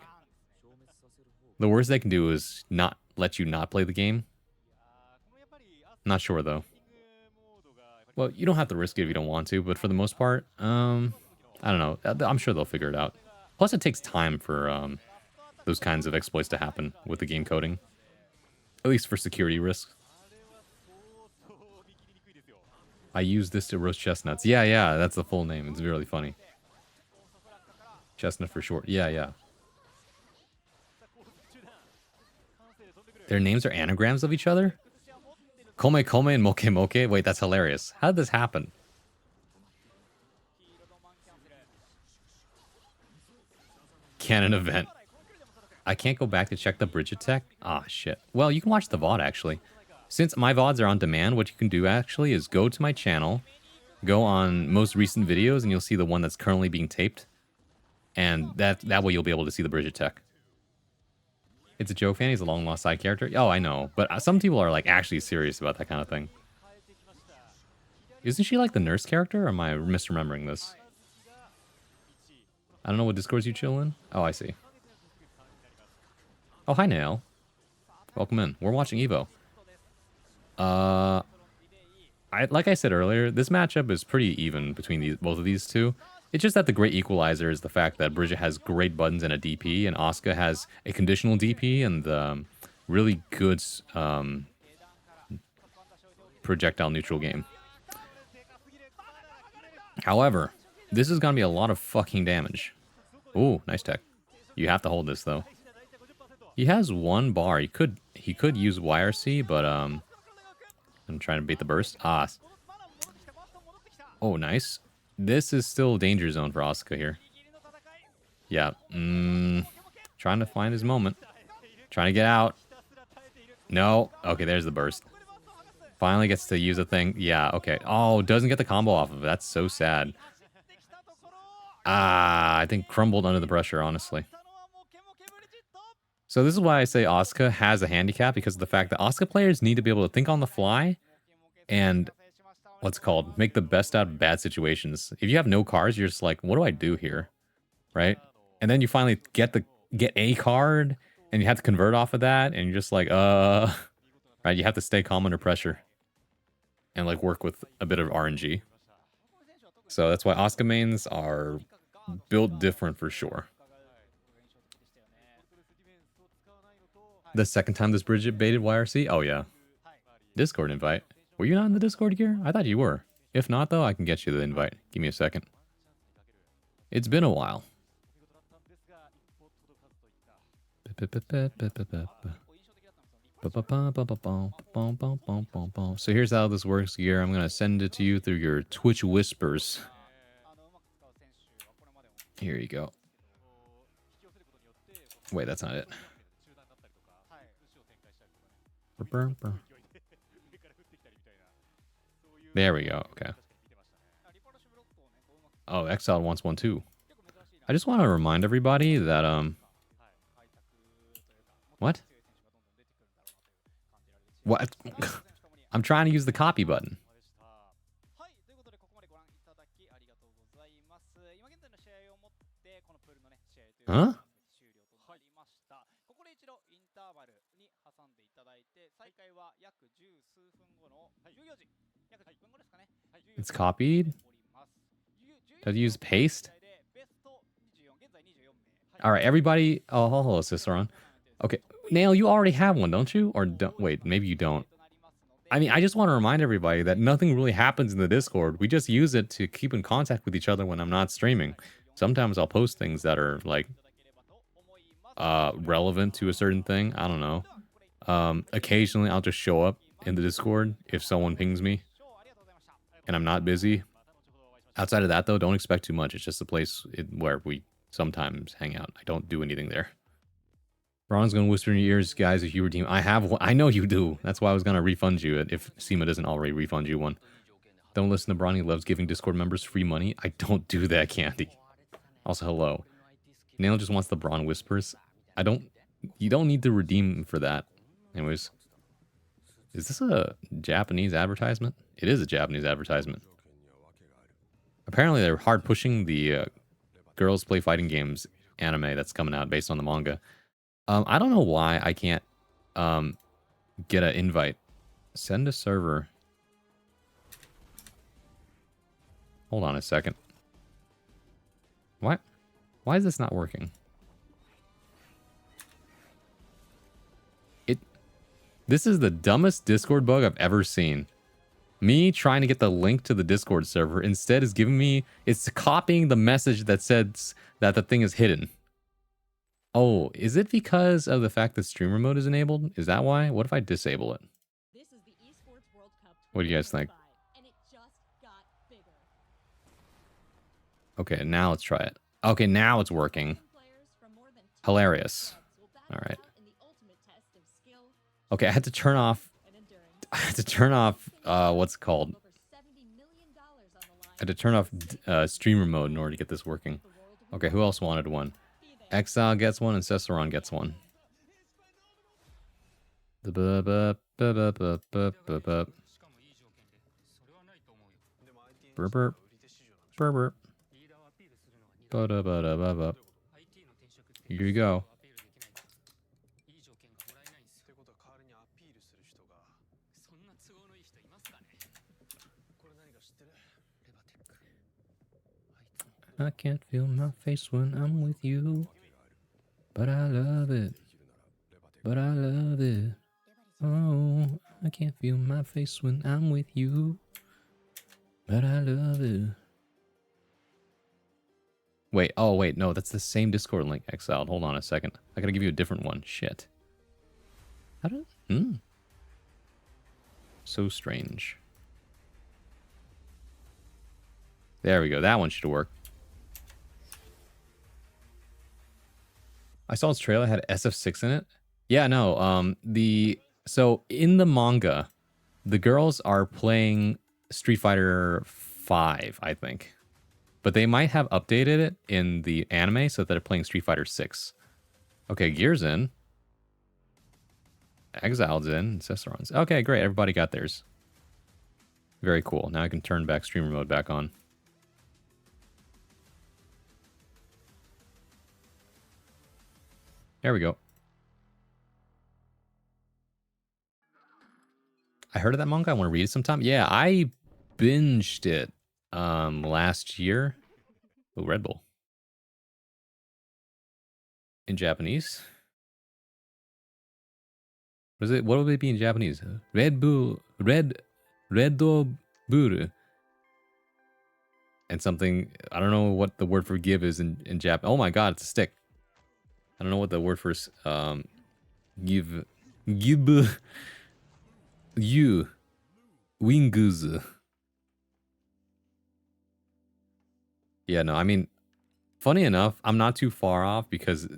Speaker 1: the worst they can do is not let you not play the game. Not sure though. Well, you don't have to risk it if you don't want to, but for the most part, I don't know. I'm sure they'll figure it out. Plus, it takes time for those kinds of exploits to happen with the game coding. At least for security risks. I use this to roast chestnuts. Yeah, that's the full name. It's really funny. Chestnut for short. Yeah. Their names are anagrams of each other? Kome and Moke. Wait, that's hilarious. How did this happen? Canon event. I can't go back to check the Bridget tech? Ah, shit. Well, you can watch the VOD, actually. Since my VODs are on demand, what you can do, actually, is go to my channel, go on most recent videos, and you'll see the one that's currently being taped. And that way you'll be able to see the Bridget tech. It's a joke, Fanny's a long-lost side character. Oh, I know. But some people are, like, actually serious about that kind of thing. Isn't she, like, the nurse character, or am I misremembering this? I don't know what Discords you chill in. Oh, I see. Oh, hi, Nail. Welcome in. We're watching Evo. Like I said earlier, this matchup is pretty even between both of these two. It's just that the great equalizer is the fact that Bridget has great buttons and a DP, and Asuka has a conditional DP and really good projectile neutral game. However, this is going to be a lot of fucking damage. Ooh, nice tech. You have to hold this, though. He has one bar. He could use YRC, but I'm trying to beat the burst. Ah. Oh, nice. This is still danger zone for Asuka here. Yeah. Trying to find his moment. Trying to get out. No. Okay, there's the burst. Finally gets to use a thing. Yeah, okay. Oh, doesn't get the combo off of it. That's so sad. Ah, I think crumbled under the pressure, honestly. So this is why I say Asuka has a handicap, because of the fact that Asuka players need to be able to think on the fly and make the best out of bad situations. If you have no cards, you're just like, what do I do here? Right? And then you finally get a card and you have to convert off of that, and you're just like, right? You have to stay calm under pressure and like work with a bit of RNG. So that's why Asuka mains are built different for sure. The second time this Bridget baited YRC? Oh, yeah. Discord invite. Were you not in the Discord gear? I thought you were. If not, though, I can get you the invite. Give me a second. It's been a while. So here's how this works, gear. I'm going to send it to you through your Twitch whispers. Here you go. Wait, that's not it. There we go. Okay. Oh, Exile wants one too. I just want to remind everybody that what? What? I'm trying to use the copy button. Huh? It's copied? Did you use paste? All right, everybody. Oh, hello, Ciceron. Okay, Nail, you already have one, don't you? Or don't? Wait, maybe you don't. I mean, I just want to remind everybody that nothing really happens in the Discord. We just use it to keep in contact with each other when I'm not streaming. Sometimes I'll post things that are like relevant to a certain thing. I don't know. Occasionally I'll just show up in the Discord if someone pings me and I'm not busy. Outside of that, though, don't expect too much. It's just a place where we sometimes hang out. I don't do anything there. Ron's gonna whisper in your ears, guys, if you redeem. I have one. I know you do. That's why I was gonna refund you it if SEMA doesn't already refund you one. Don't listen to Bronny. Loves giving Discord members free money. I don't do that, Candy. Also, hello. Nail just wants the Braun whispers. I don't. You don't need to redeem for that. Anyways, is this a Japanese advertisement? It is a Japanese advertisement. Apparently, they're hard pushing the girls play fighting games anime that's coming out based on the manga. I don't know why I can't get an invite. Send a server. Hold on a second. What? Why is this not working? This is the dumbest Discord bug I've ever seen. Me trying to get the link to the Discord server instead is giving me... It's copying the message that says that the thing is hidden. Oh, is it because of the fact that streamer mode is enabled? Is that why? What if I disable it? What do you guys think? Okay, now let's try it. Okay, now it's working. Hilarious. All right. Okay, I had to turn off... what's it called? I had to turn off streamer mode in order to get this working. Okay, who else wanted one? Exile gets one and Ciceron gets one. Here you go. I can't feel my face when I'm with you, but I love it. But I love it. Oh, I can't feel my face when I'm with you, but I love it. Wait, oh wait, no, that's the same Discord link, Exiled. Hold on a second. I gotta give you a different one. Shit. How do... So strange. There we go. That one should work. I saw its trailer had SF6 in it. Yeah, no. So in the manga, the girls are playing Street Fighter 5, I think. But they might have updated it in the anime so that they're playing Street Fighter 6. Okay, Gear's in. Exiled's in. Ciceron's. Okay, great. Everybody got theirs. Very cool. Now I can turn back streamer mode back on. There we go. I heard of that manga. I want to read it sometime. Yeah, I binged it last year. Oh, Red Bull. In Japanese. What is it? What would it be in Japanese? Red Bull. Red Bull. And something. I don't know what the word for give is in Jap. Oh my god, it's a stick. I don't know what the word for give. You. Winguzu. Yeah, no, I mean, funny enough, I'm not too far off because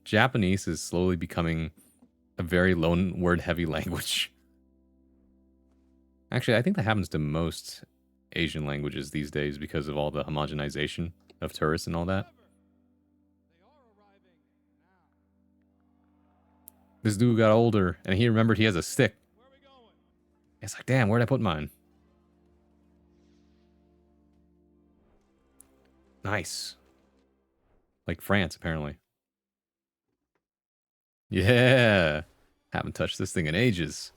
Speaker 1: Japanese is slowly becoming a very loan word heavy language. Actually, I think that happens to most Asian languages these days because of all the homogenization of tourists and all that. This dude got older and he remembered he has a stick. It's like, damn, where'd I put mine? Nice. Like France, apparently. Yeah. Haven't touched this thing in ages.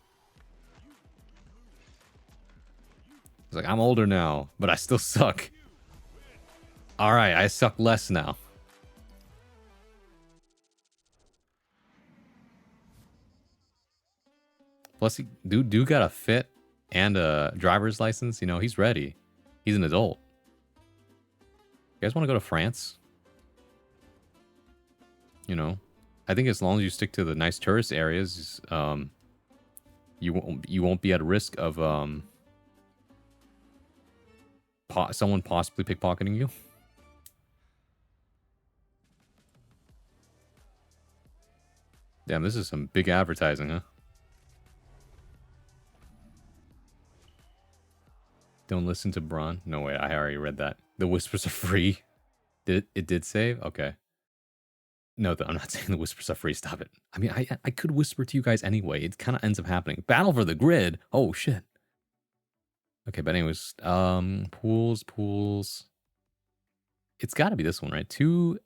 Speaker 1: It's like, I'm older now, but I still suck. Alright, I suck less now. Plus, dude got a fit and a driver's license. You know, he's ready. He's an adult. You guys want to go to France? You know, I think as long as you stick to the nice tourist areas, you won't be at risk of someone possibly pickpocketing you. Damn, this is some big advertising, huh? Don't listen to Braun. No way, I already read that. The whispers are free. It did save? Okay. No, I'm not saying the whispers are free. Stop it. I mean, I could whisper to you guys anyway. It kind of ends up happening. Battle for the grid. Oh shit. Okay, but anyways, pools. It's got to be this one, right?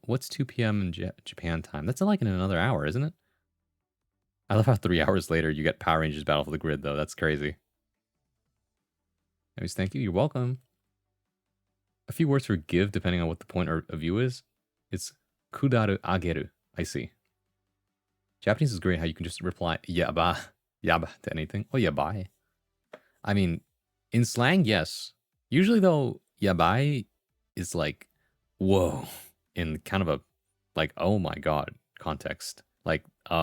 Speaker 1: What's 2 p.m. in Japan time? That's like in another hour, isn't it? I love how 3 hours later you get Power Rangers Battle for the Grid, though. That's crazy. Anyways, thank you. You're welcome. A few words for give, depending on what the point of view is. It's kudaru ageru. I see. Japanese is great how you can just reply yaba to anything. Oh, yabai. I mean, in slang, yes. Usually, though, yabai is like, whoa, in kind of a, like, oh my god context. Like, you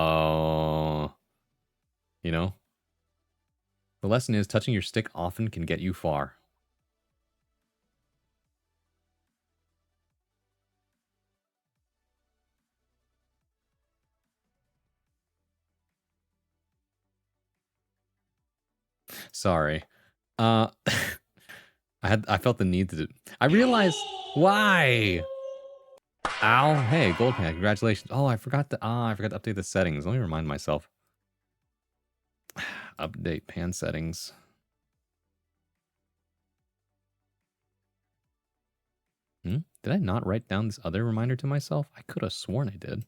Speaker 1: know? The lesson is touching your stick often can get you far. Sorry. I felt the need to I realized why. Ow. Hey, gold pan, congratulations. Oh, I forgot to update the settings. Let me remind myself. Update pan settings. Did I not write down this other reminder to myself? I could have sworn I did.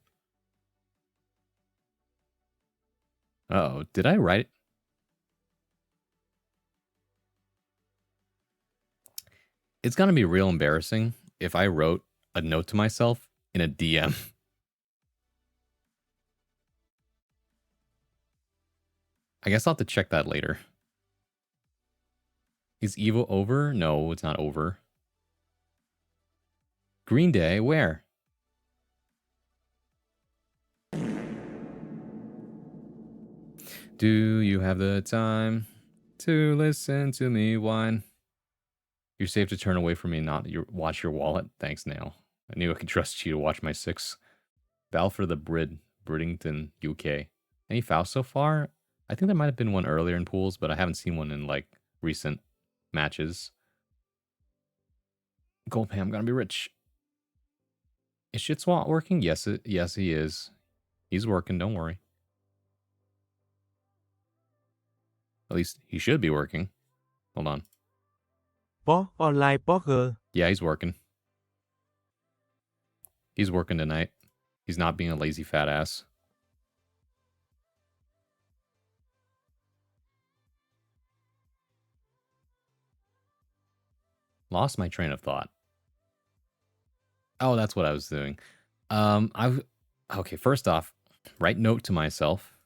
Speaker 1: Oh, did I write? It's gonna be real embarrassing if I wrote a note to myself in a DM. I guess I'll have to check that later. Is Evo over? No, it's not over. Green Day, where? Do you have the time to listen to me whine? You're safe to turn away from me, not watch your wallet. Thanks, Nail. I knew I could trust you to watch my 6. Balfour the Bridington, UK. Any fouls so far? I think there might have been one earlier in pools, but I haven't seen one in like recent matches. Goldpam gonna be rich. Is Shitswat working? Yes, he is. He's working, don't worry. At least he should be working. Hold on.
Speaker 2: Online poker.
Speaker 1: Yeah, he's working. He's working tonight. He's not being a lazy fat ass. Lost my train of thought. Oh, that's what I was doing. Okay, first off, write note to myself.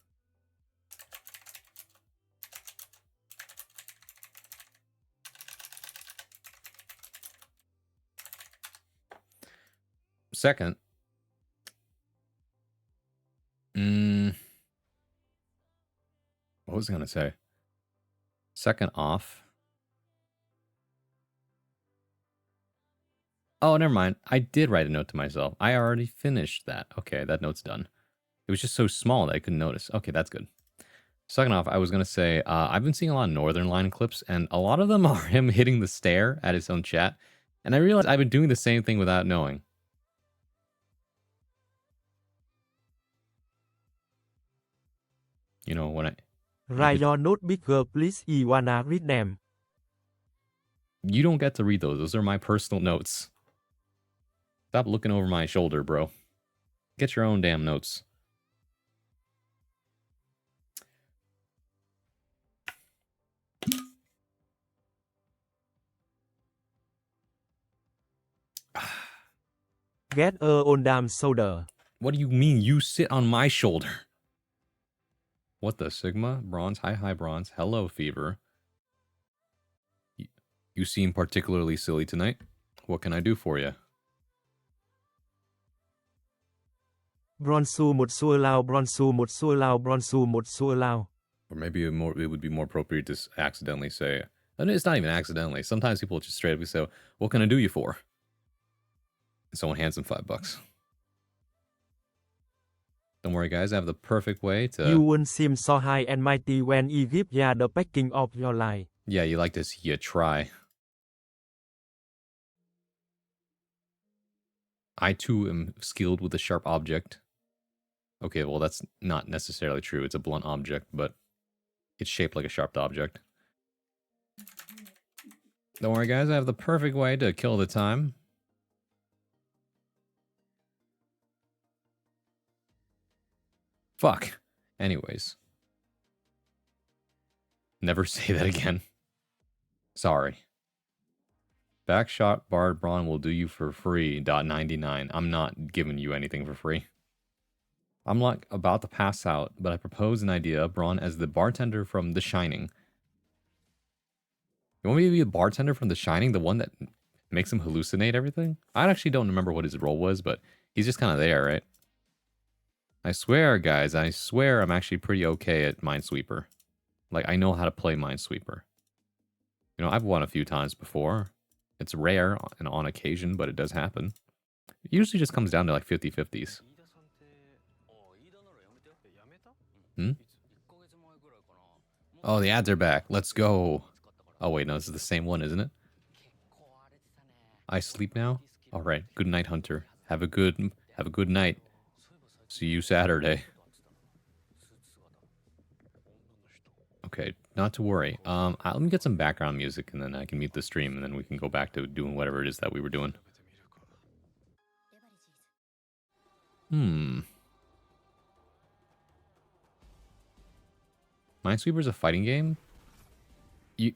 Speaker 1: Second, what was I gonna say? Second off. Oh, never mind. I did write a note to myself. I already finished that. Okay, that note's done. It was just so small that I couldn't notice. Okay, that's good. Second off, I was going to say, I've been seeing a lot of Northern Line clips, and a lot of them are him hitting the stair at his own chat. And I realized I've been doing the same thing without knowing. You know, when I...
Speaker 2: Write your note bigger, please. I wanna read them.
Speaker 1: You don't get to read those. Those are my personal notes. Stop looking over my shoulder, bro. Get your own damn notes.
Speaker 2: Get on damn shoulder.
Speaker 1: What do you mean you sit on my shoulder? What the Sigma? Bronze? Hi, Bronze. Hello, Fever. You seem particularly silly tonight. What can I do for you?
Speaker 2: Bronsu một xua lao, bronsu một xua lao, bronsu một xua lao.
Speaker 1: Or maybe it would be more appropriate to accidentally say, and it's not even accidentally. Sometimes people just straight up say, what can I do you for? And someone hands them $5. Don't worry, guys. I have the perfect way to...
Speaker 2: You won't seem so high and mighty when you give ya the packing of your life.
Speaker 1: Yeah, you like to see you try. I, too, am skilled with a sharp object. Okay, well, that's not necessarily true. It's a blunt object, but it's shaped like a sharp object. Don't worry, guys. I have the perfect way to kill the time. Fuck. Anyways. Never say that again. Sorry. Backshot Bard Braun will do you for free. .99. I'm not giving you anything for free. I'm like about to pass out, but I propose an idea. Braun as the bartender from The Shining. You want me to be a bartender from The Shining? The one that makes him hallucinate everything? I actually don't remember what his role was, but he's just kind of there, right? I swear, guys, I swear I'm actually pretty okay at Minesweeper. Like, I know how to play Minesweeper. You know, I've won a few times before. It's rare and on occasion, but it does happen. It usually just comes down to like 50-50s. Hmm? Oh, the ads are back. Let's go. Oh, wait, no, this is the same one, isn't it? I sleep now? All right. Good night, Hunter. Have a good night. See you Saturday. Okay, not to worry. Let me get some background music and then I can mute the stream and then we can go back to doing whatever it is that we were doing. Minesweeper's a fighting game?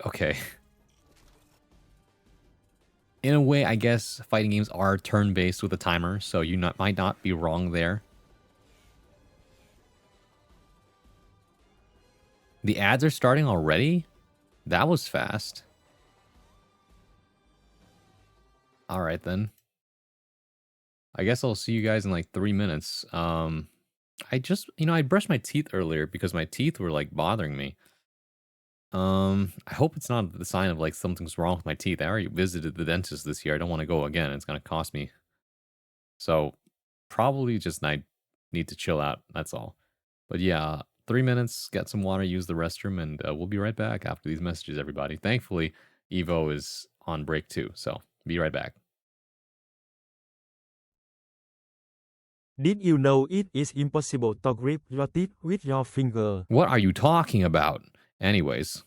Speaker 1: Okay. In a way, I guess fighting games are turn-based with a timer, so you might not be wrong there. The ads are starting already? That was fast. Alright then. I guess I'll see you guys in like 3 minutes. I just, I brushed my teeth earlier because my teeth were like bothering me. I hope it's not the sign of like something's wrong with my teeth. I already visited the dentist this year. I don't want to go again. It's going to cost me. So probably just I need to chill out. That's all. But yeah, 3 minutes, get some water, use the restroom, and we'll be right back after these messages, everybody. Thankfully, Evo is on break too. So be right back.
Speaker 2: Did you know it is impossible to grip your teeth with your finger?
Speaker 1: What are you talking about? Anyways.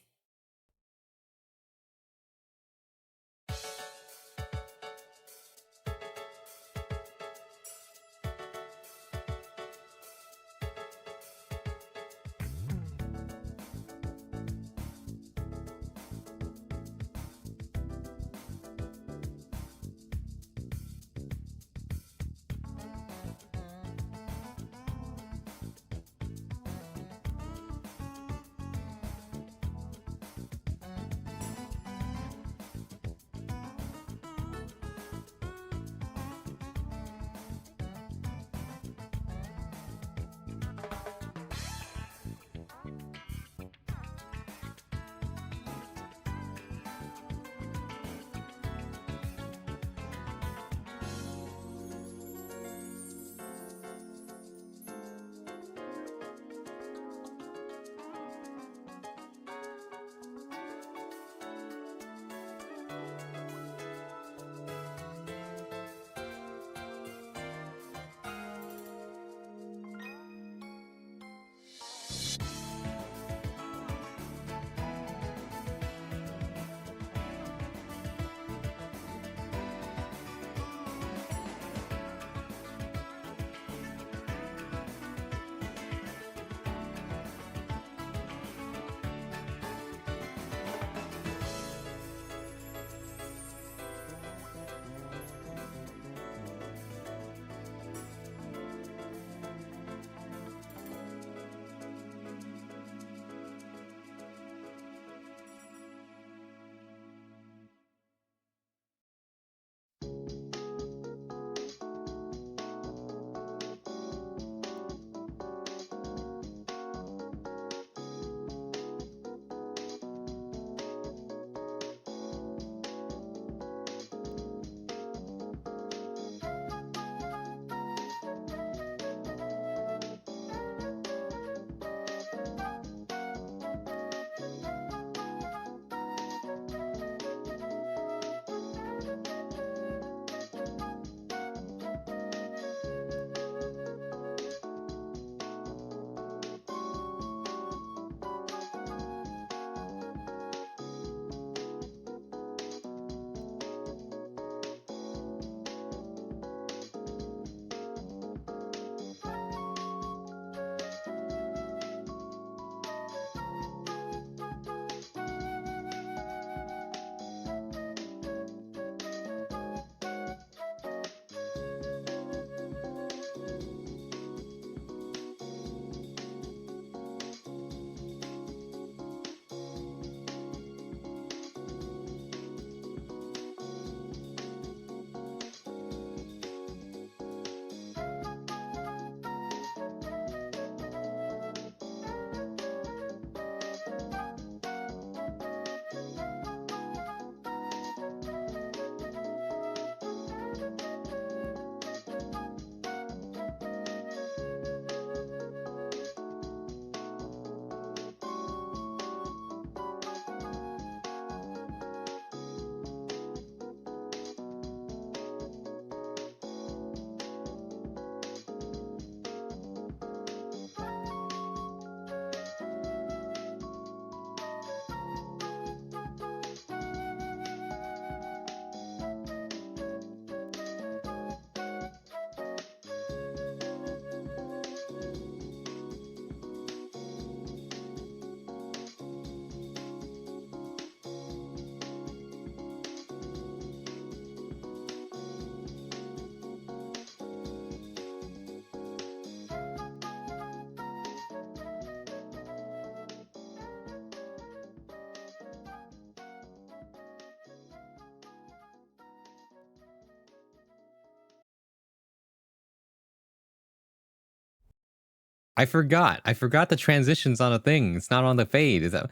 Speaker 1: I forgot. I forgot the transitions on a thing. It's not on the fade. Is that?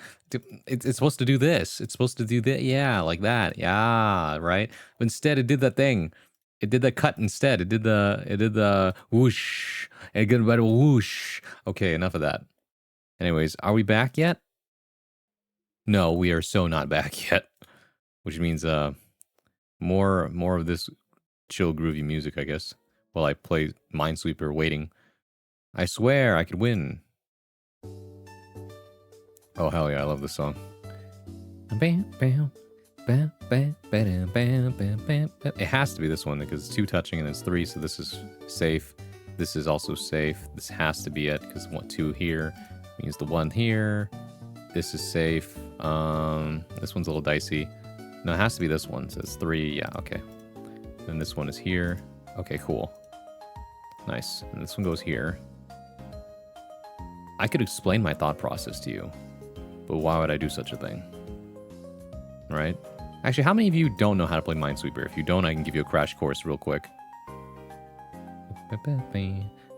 Speaker 1: It's supposed to do this. It's supposed to do that. Yeah, like that. Yeah, right. But instead, it did that thing. It did the cut instead. It did the whoosh. And it did a whoosh. Okay, enough of that. Anyways, are we back yet? No, we are so not back yet. Which means more of this chill groovy music, I guess. While I play Minesweeper waiting. I swear I could win. Oh hell yeah, I love this song. It has to be this one because it's 2 touching and it's 3, so this is safe. This is also safe. This has to be it because 2 here means the 1 here. This is safe. This one's a little dicey. No, it has to be this one. So it's 3. Yeah, okay. Then this one is here. Okay, cool. Nice. And this one goes here. I could explain my thought process to you, but why would I do such a thing? Right? Actually, how many of you don't know how to play Minesweeper? If you don't, I can give you a crash course real quick.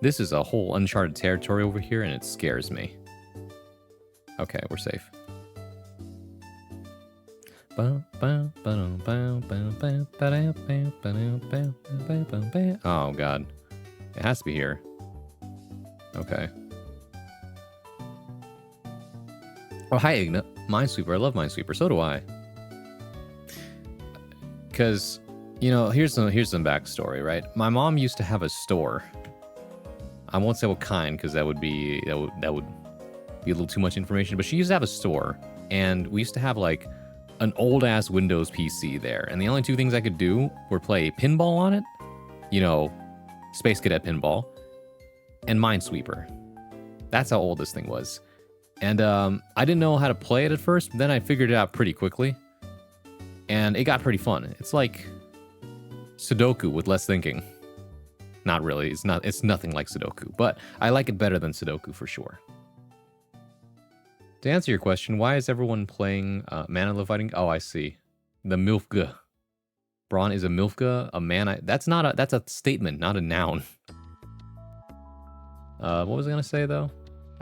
Speaker 1: This is a whole uncharted territory over here, and it scares me. Okay, we're safe. Oh, God. It has to be here. Okay. Oh, hi, Igna. Minesweeper. I love Minesweeper. So do I. Because, you know, here's some backstory, right? My mom used to have a store. I won't say what kind, because that would be a little too much information. But she used to have a store, and we used to have like an old ass Windows PC there, and the only 2 things I could do were play pinball on it, you know, Space Cadet pinball, and Minesweeper. That's how old this thing was. And I didn't know how to play it at first, but then I figured it out pretty quickly. And it got pretty fun. It's like Sudoku with less thinking. Not really. It's nothing like Sudoku, but I like it better than Sudoku for sure. To answer your question, why is everyone playing Mana fighting? Oh, I see. The Milfga. Braun is a Milfga, a mana. That's a statement, not a noun. What was I gonna say though?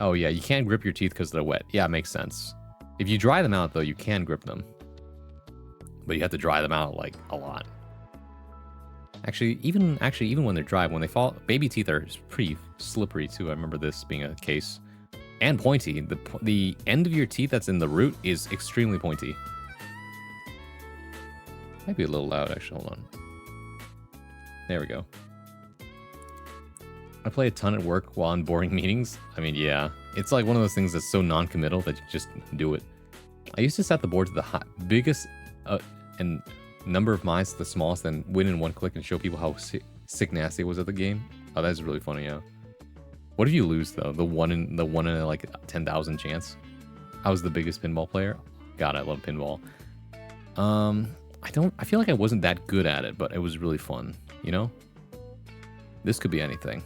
Speaker 1: Oh yeah, you can't grip your teeth because they're wet. Yeah, it makes sense. If you dry them out though, you can grip them. But you have to dry them out like a lot. Actually, even when they're dry, when they fall, baby teeth are pretty slippery too. I remember this being a case. And pointy. The end of your teeth that's in the root is extremely pointy. Might be a little loud actually, hold on. There we go. I play a ton at work while on boring meetings. I mean, yeah. It's like one of those things that's so non-committal that you just do it. I used to set the board to the biggest and number of mines to the smallest, then win in 1 click and show people how sick nasty it was at the game. Oh, that's really funny, yeah. What if you lose though? The one in like 10,000 chance. I was the biggest pinball player. God, I love pinball. I feel like I wasn't that good at it, but it was really fun, you know? This could be anything.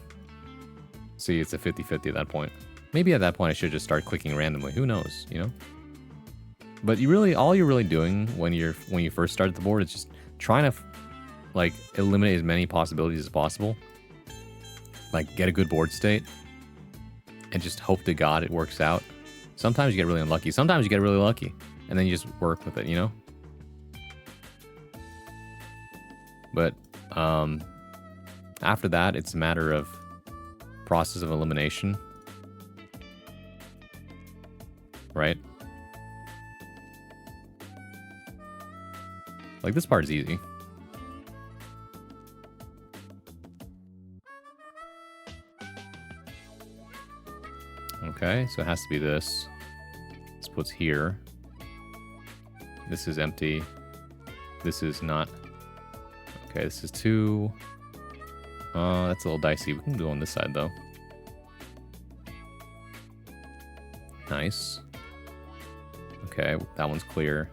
Speaker 1: See, it's a 50-50 at that point. Maybe at that point I should just start clicking randomly. Who knows, you know? But all you're really doing when you first start at the board is just trying to like eliminate as many possibilities as possible. Like get a good board state and just hope to God it works out. Sometimes you get really unlucky. Sometimes you get really lucky and then you just work with it, you know? But after that, it's a matter of process of elimination. Right? Like this part is easy. Okay, so it has to be this. This puts here. This is empty. This is not. Okay, this is 2. That's a little dicey. We can go on this side though. Nice. Okay, that one's clear.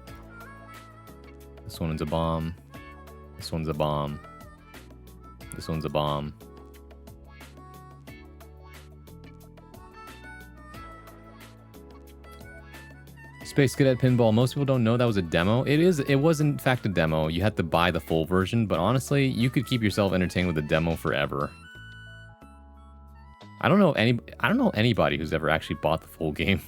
Speaker 1: This one's a bomb. This one's a bomb. This one's a bomb. Space Cadet Pinball. Most people don't know that was a demo. It was in fact a demo. You had to buy the full version, but honestly, you could keep yourself entertained with a demo forever. I don't know anybody who's ever actually bought the full game.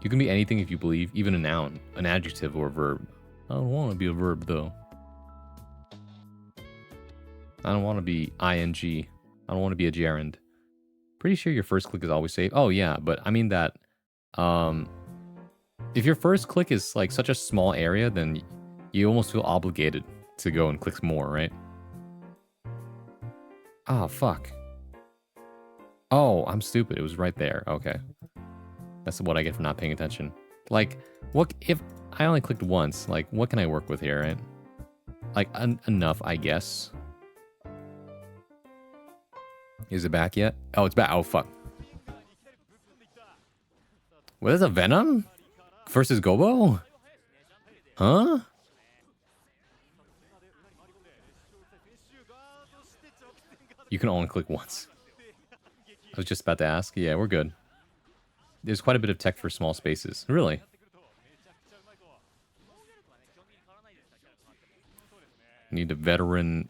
Speaker 1: You can be anything if you believe, even a noun, an adjective, or a verb. I don't want to be a verb, though. I don't want to be ing. I don't want to be a gerund. Pretty sure your first click is always safe. Oh, yeah, but I mean that... if your first click is, like, such a small area, then you almost feel obligated to go and click more, right? Oh, fuck. Oh, I'm stupid. It was right there. Okay. That's what I get for not paying attention. Like, what if I only clicked once? Like, what can I work with here, right? Like, enough, I guess. Is it back yet? Oh, it's back. Oh, fuck. What is a Venom? Versus Gobo? Huh? You can only click once. I was just about to ask. Yeah, we're good. There's quite a bit of tech for small spaces. Really? Need a veteran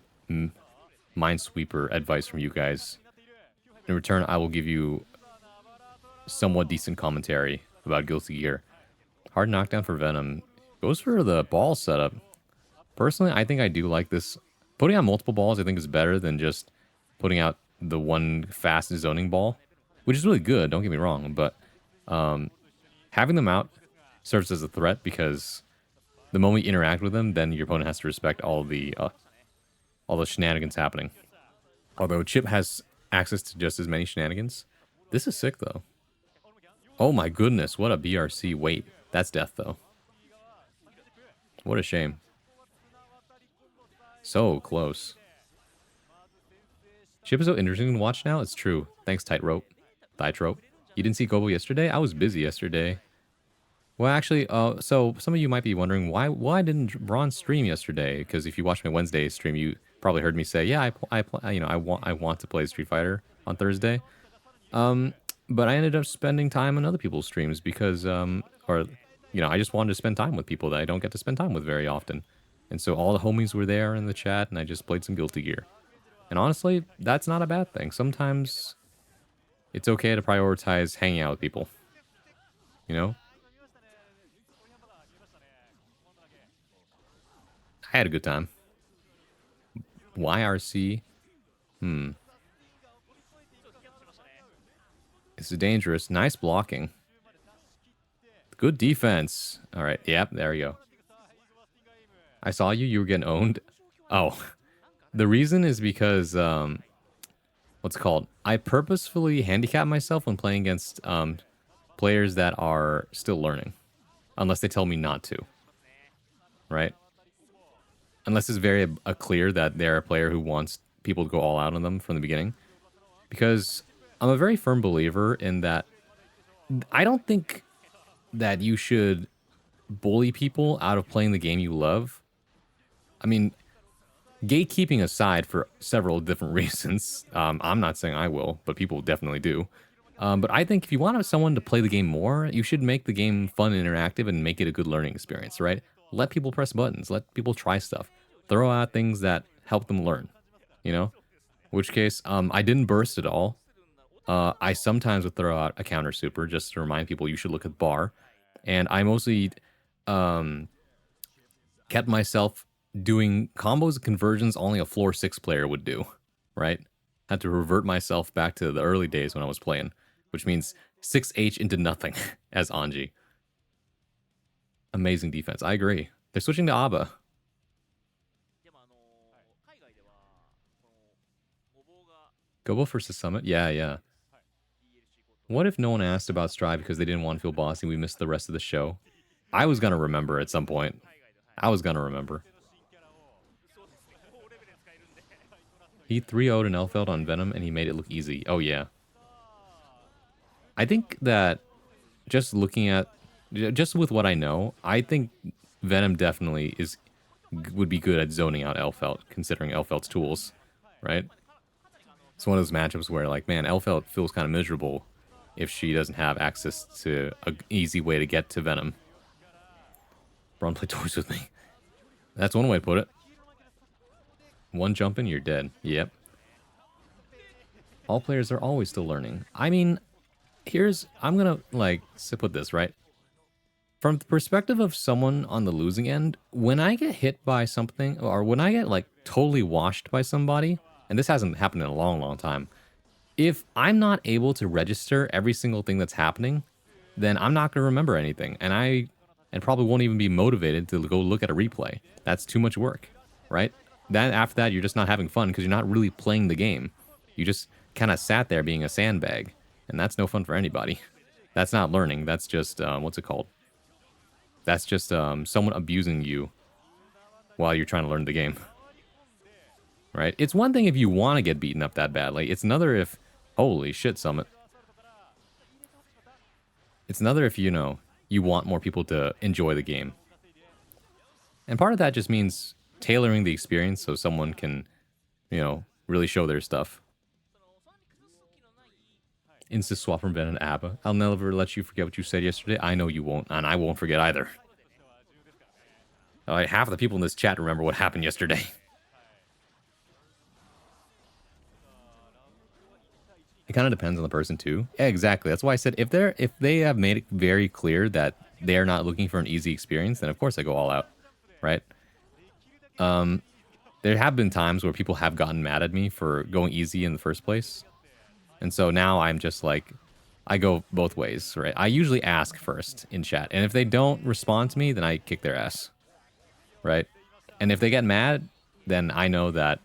Speaker 1: minesweeper advice from you guys. In return, I will give you somewhat decent commentary about Guilty Gear. Hard knockdown for Venom. Goes for the ball setup. Personally, I think I do like this. Putting out multiple balls, I think, is better than just putting out the one fast zoning ball, which is really good, don't get me wrong, but having them out serves as a threat because the moment you interact with them, then your opponent has to respect all the shenanigans happening. Although Chip has access to just as many shenanigans. This is sick, though. Oh my goodness, what a BRC. Wait, that's death, though. What a shame. So close. Chip is so interesting to watch now. It's true. Thanks, Tightrope. You didn't see Gobo yesterday? I was busy yesterday. Well, actually, so some of you might be wondering why didn't Braun stream yesterday? Because if you watched my Wednesday stream, you probably heard me say, yeah, I want to play Street Fighter on Thursday. But I ended up spending time on other people's streams because I just wanted to spend time with people that I don't get to spend time with very often. And so all the homies were there in the chat, and I just played some Guilty Gear. And honestly, that's not a bad thing. Sometimes it's okay to prioritize hanging out with people. You know? I had a good time. YRC? This is dangerous. Nice blocking. Good defense. All right. Yep, there you go. I saw you. You were getting owned. Oh. The reason is because, what's it called? I purposefully handicap myself when playing against players that are still learning. Unless they tell me not to. Right? Unless it's very clear that they're a player who wants people to go all out on them from the beginning. Because I'm a very firm believer in that I don't think that you should bully people out of playing the game you love. I mean, gatekeeping aside for several different reasons. I'm not saying I will, but people definitely do. But I think if you want someone to play the game more, you should make the game fun and interactive and make it a good learning experience, right? Let people press buttons. Let people try stuff. Throw out things that help them learn, you know? In which case, I didn't burst at all. I sometimes would throw out a counter super just to remind people you should look at bar. And I mostly kept myself doing combos and conversions only a floor 6 player would do, right? Had to revert myself back to the early days when I was playing, which means 6H into nothing as Anji. Amazing defense. I agree. They're switching to ABBA. Gobo versus Summit? Yeah. What if no one asked about Strive because they didn't want to feel bossy and we missed the rest of the show? I was going to remember at some point. I was going to remember. He 3-0'd an Elfeld on Venom and he made it look easy. Oh, yeah. I think that just looking at... Just with what I know, I think Venom definitely would be good at zoning out Elfeld, considering Elfeld's tools, right? It's one of those matchups where, like, man, Elfeld feels kind of miserable if she doesn't have access to an easy way to get to Venom. Braun, play toys with me. That's one way to put it. One jump in, you're dead. Yep. All players are always still learning. I mean, I'm gonna, like, sit with this, right? From the perspective of someone on the losing end, when I get hit by something, or when I get, like, totally washed by somebody, and this hasn't happened in a long, long time, if I'm not able to register every single thing that's happening, then I'm not gonna remember anything, and probably won't even be motivated to go look at a replay. That's too much work, right? Then after that, you're just not having fun because you're not really playing the game. You just kind of sat there being a sandbag, and that's no fun for anybody. That's not learning. That's just what's it called? That's just someone abusing you while you're trying to learn the game, right? It's one thing if you want to get beaten up that badly. It's another if, holy shit, Summit. It's another if, you know, you want more people to enjoy the game. And part of that just means tailoring the experience so someone can, you know, really show their stuff. Insta swap from Ben and Abba. I'll never let you forget what you said yesterday. I know you won't, and I won't forget either. Half of the people in this chat remember what happened yesterday. It kind of depends on the person too. Yeah, exactly. That's why I said if they have made it very clear that they're not looking for an easy experience, then of course I go all out, right? There have been times where people have gotten mad at me for going easy in the first place. And so now I'm just like, I go both ways, right? I usually ask first in chat. And if they don't respond to me, then I kick their ass, right? And if they get mad, then I know that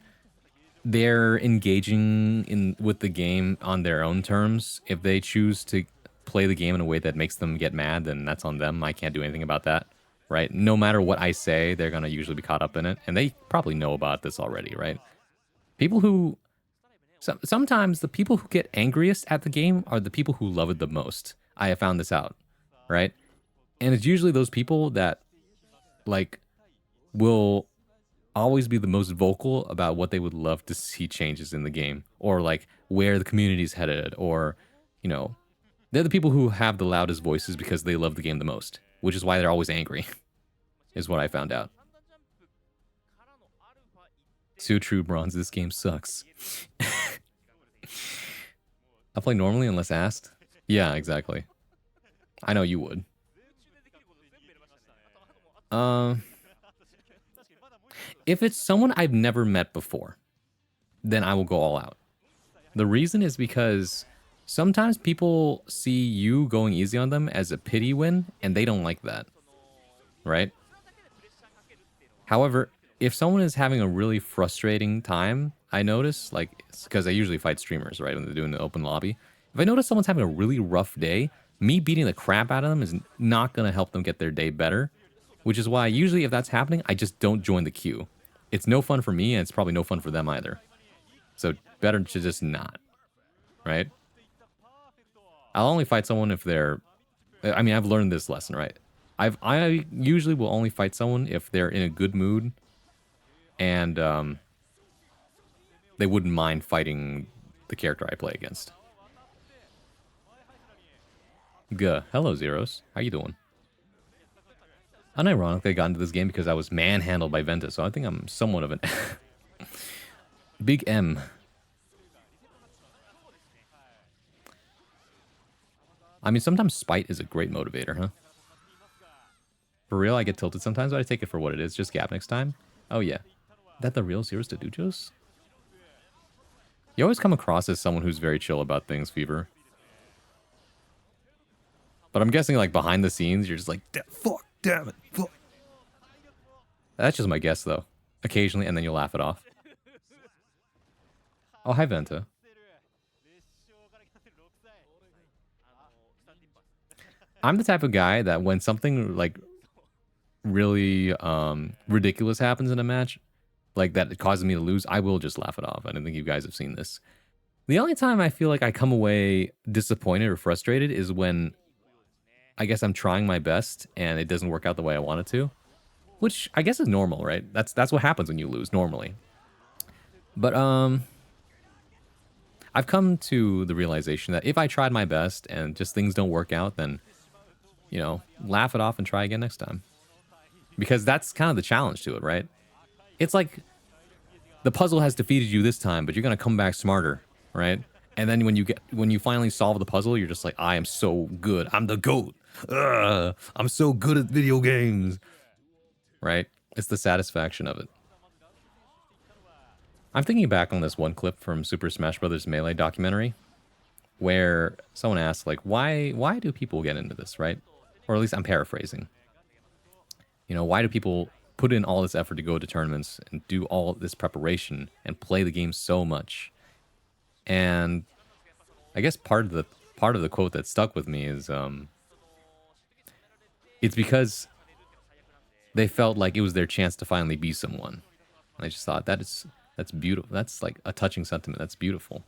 Speaker 1: they're engaging with the game on their own terms. If they choose to play the game in a way that makes them get mad, then that's on them. I can't do anything about that, right? No matter what I say, they're going to usually be caught up in it. And they probably know about this already, right? People who... sometimes the people who get angriest at the game are the people who love it the most. I have found this out, right? And it's usually those people that, like, will always be the most vocal about what they would love to see changes in the game, or like where the community's headed, or, you know, they're the people who have the loudest voices because they love the game the most, which is why they're always angry, is what I found out. Too true, Bronze. This game sucks. I play normally unless asked. Yeah, exactly. I know you would. If it's someone I've never met before, then I will go all out. The reason is because sometimes people see you going easy on them as a pity win, and they don't like that, right? However, if someone is having a really frustrating time, I notice, like, because I usually fight streamers, right, when they're doing the open lobby. If I notice someone's having a really rough day, me beating the crap out of them is not going to help them get their day better, which is why usually if that's happening, I just don't join the queue. It's no fun for me, and it's probably no fun for them either. So better to just not, right? I'll only fight someone if they're... I mean, I've learned this lesson, right? I usually will only fight someone if they're in a good mood and they wouldn't mind fighting the character I play against. Guh. Hello, Zeros. How you doing? Unironically, I got into this game because I was manhandled by Venta, so I think I'm somewhat of an... Big M. I mean, sometimes spite is a great motivator, huh? For real, I get tilted sometimes, but I take it for what it is. Just gap next time. Oh, yeah. That the real Zeros to Dujos? You always come across as someone who's very chill about things, Fever. But I'm guessing, like, behind the scenes, you're just like, fuck, damn it, fuck. That's just my guess, though. Occasionally, and then you'll laugh it off. Oh, hi, Venta. I'm the type of guy that when something, like, really ridiculous happens in a match, like that it causes me to lose, I will just laugh it off. I don't think you guys have seen this. The only time I feel like I come away disappointed or frustrated is when I guess I'm trying my best and it doesn't work out the way I want it to, which I guess is normal, right? That's what happens when you lose normally. But I've come to the realization that if I tried my best and just things don't work out, then, you know, laugh it off and try again next time. Because that's kind of the challenge to it, right? It's like the puzzle has defeated you this time, but you're gonna come back smarter, right? And then when you finally solve the puzzle, you're just like, I am so good. I'm the GOAT. I'm so good at video games. Right? It's the satisfaction of it. I'm thinking back on this one clip from Super Smash Bros. Melee documentary where someone asked, like, why do people get into this, right? Or at least I'm paraphrasing. You know, why do people put in all this effort to go to tournaments and do all this preparation and play the game so much? And I guess part of the quote that stuck with me is it's because they felt like it was their chance to finally be someone. And I just thought that's beautiful. That's like a touching sentiment. That's beautiful.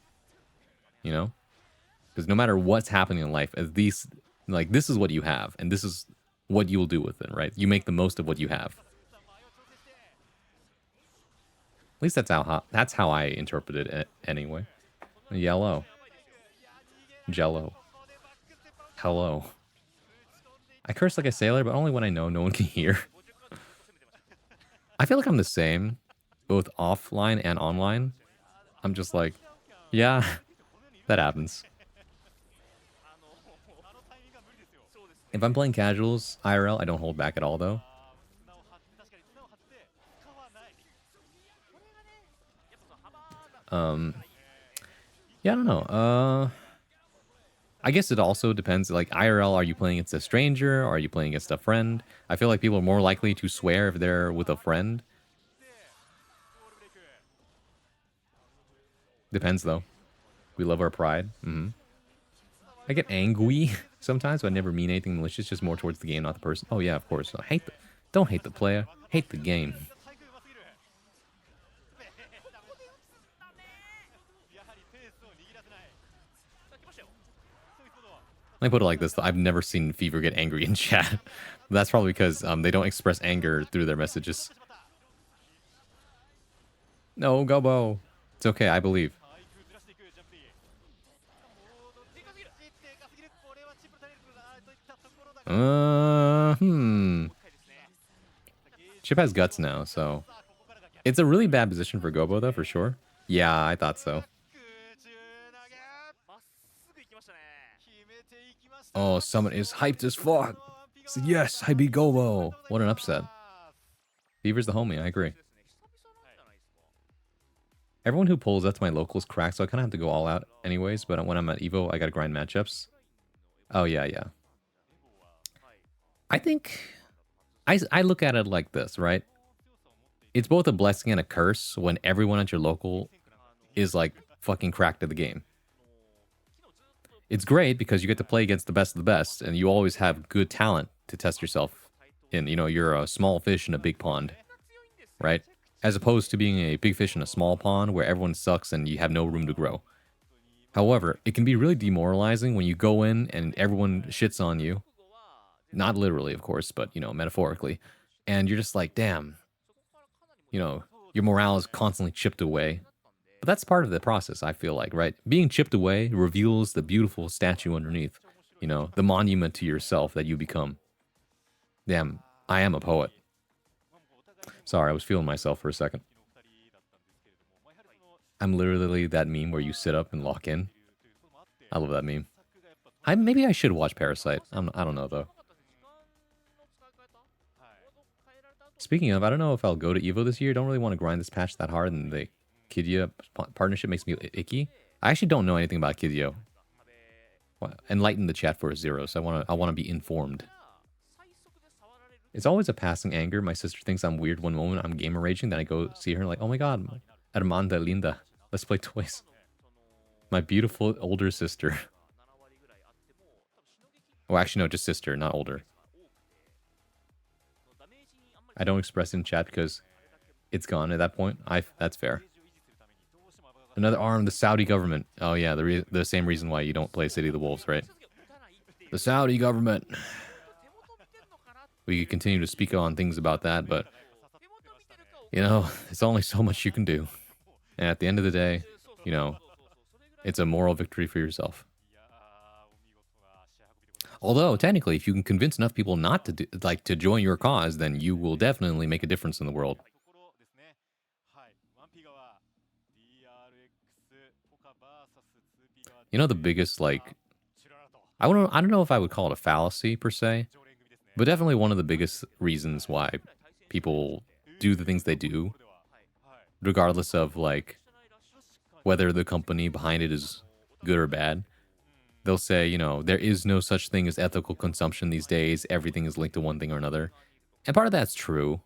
Speaker 1: You know? Because no matter what's happening in life, as these, like, this is what you have, and this is what you will do with it, right? You make the most of what you have. At least that's how I interpreted it anyway. Yellow. Jello. Hello. I curse like a sailor, but only when I know no one can hear. I feel like I'm the same, both offline and online. I'm just like, yeah, that happens. If I'm playing casuals, IRL, I don't hold back at all, though. Yeah, I don't know. I guess it also depends. Like, IRL, are you playing against a stranger? Or are you playing against a friend? I feel like people are more likely to swear if they're with a friend. Depends, though. We love our pride. I get angry sometimes, but I never mean anything malicious. Just more towards the game, not the person. Oh, yeah, of course. Don't hate the player. Hate the game. Let me put it like this, though. I've never seen Fever get angry in chat. That's probably because they don't express anger through their messages. No, Gobo. It's okay, I believe. Chip has guts now, so... It's a really bad position for Gobo, though, for sure. Yeah, I thought so. Oh, someone is hyped as fuck. So yes, I beat Gobo. What an upset. Fever's the homie, I agree. Everyone who pulls up to my local is cracked, so I kind of have to go all out anyways, but when I'm at Evo, I gotta grind matchups. Oh, yeah. I think... I look at it like this, right? It's both a blessing and a curse when everyone at your local is, like, fucking cracked at the game. It's great because you get to play against the best of the best, and you always have good talent to test yourself in. You know, you're a small fish in a big pond, right? As opposed to being a big fish in a small pond where everyone sucks and you have no room to grow. However, it can be really demoralizing when you go in and everyone shits on you. Not literally, of course, but, you know, metaphorically. And you're just like, damn, you know, your morale is constantly chipped away. But that's part of the process, I feel like, right? Being chipped away reveals the beautiful statue underneath. You know, the monument to yourself that you become. Damn, I am a poet. Sorry, I was feeling myself for a second. I'm literally that meme where you sit up and lock in. I love that meme. Maybe I should watch Parasite. I don't know, though. Speaking of, I don't know if I'll go to Evo this year. Don't really want to grind this patch that hard, and the Kidya partnership makes me icky. I actually don't know anything about Kidyo. Enlighten the chat for a 0, so I want to be informed. It's always a passing anger. My sister thinks I'm weird one moment. I'm gamer raging. Then I go see her like, oh my god, Hermanda Linda. Let's play toys. My beautiful older sister. Oh, actually, no, just sister, not older. I don't express in chat because it's gone at that point. That's fair. Another arm, the Saudi government. Oh yeah, the same reason why you don't play City of the Wolves, right? The Saudi government. We could continue to speak on things about that, but you know, it's only so much you can do. And at the end of the day, you know, it's a moral victory for yourself. Although, technically, if you can convince enough people not to to join your cause, then you will definitely make a difference in the world. You know the biggest like I don't know if I would call it a fallacy per se, but definitely one of the biggest reasons why people do the things they do, regardless of like whether the company behind it is good or bad. They'll say, you know, there is no such thing as ethical consumption these days. Everything is linked to one thing or another. And part of that's true.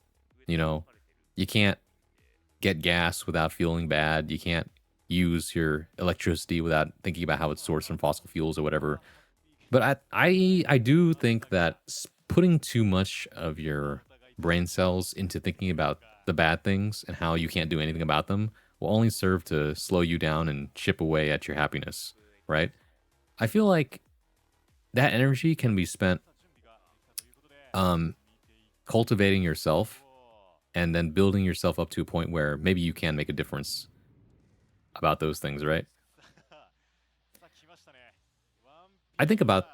Speaker 1: You know, you can't get gas without feeling bad. You can't use your electricity without thinking about how it's sourced from fossil fuels or whatever. But I do think that putting too much of your brain cells into thinking about the bad things and how you can't do anything about them will only serve to slow you down and chip away at your happiness, right? I feel like that energy can be spent um cultivating yourself and then building yourself up to a point where maybe you can make a difference about those things, right? I think about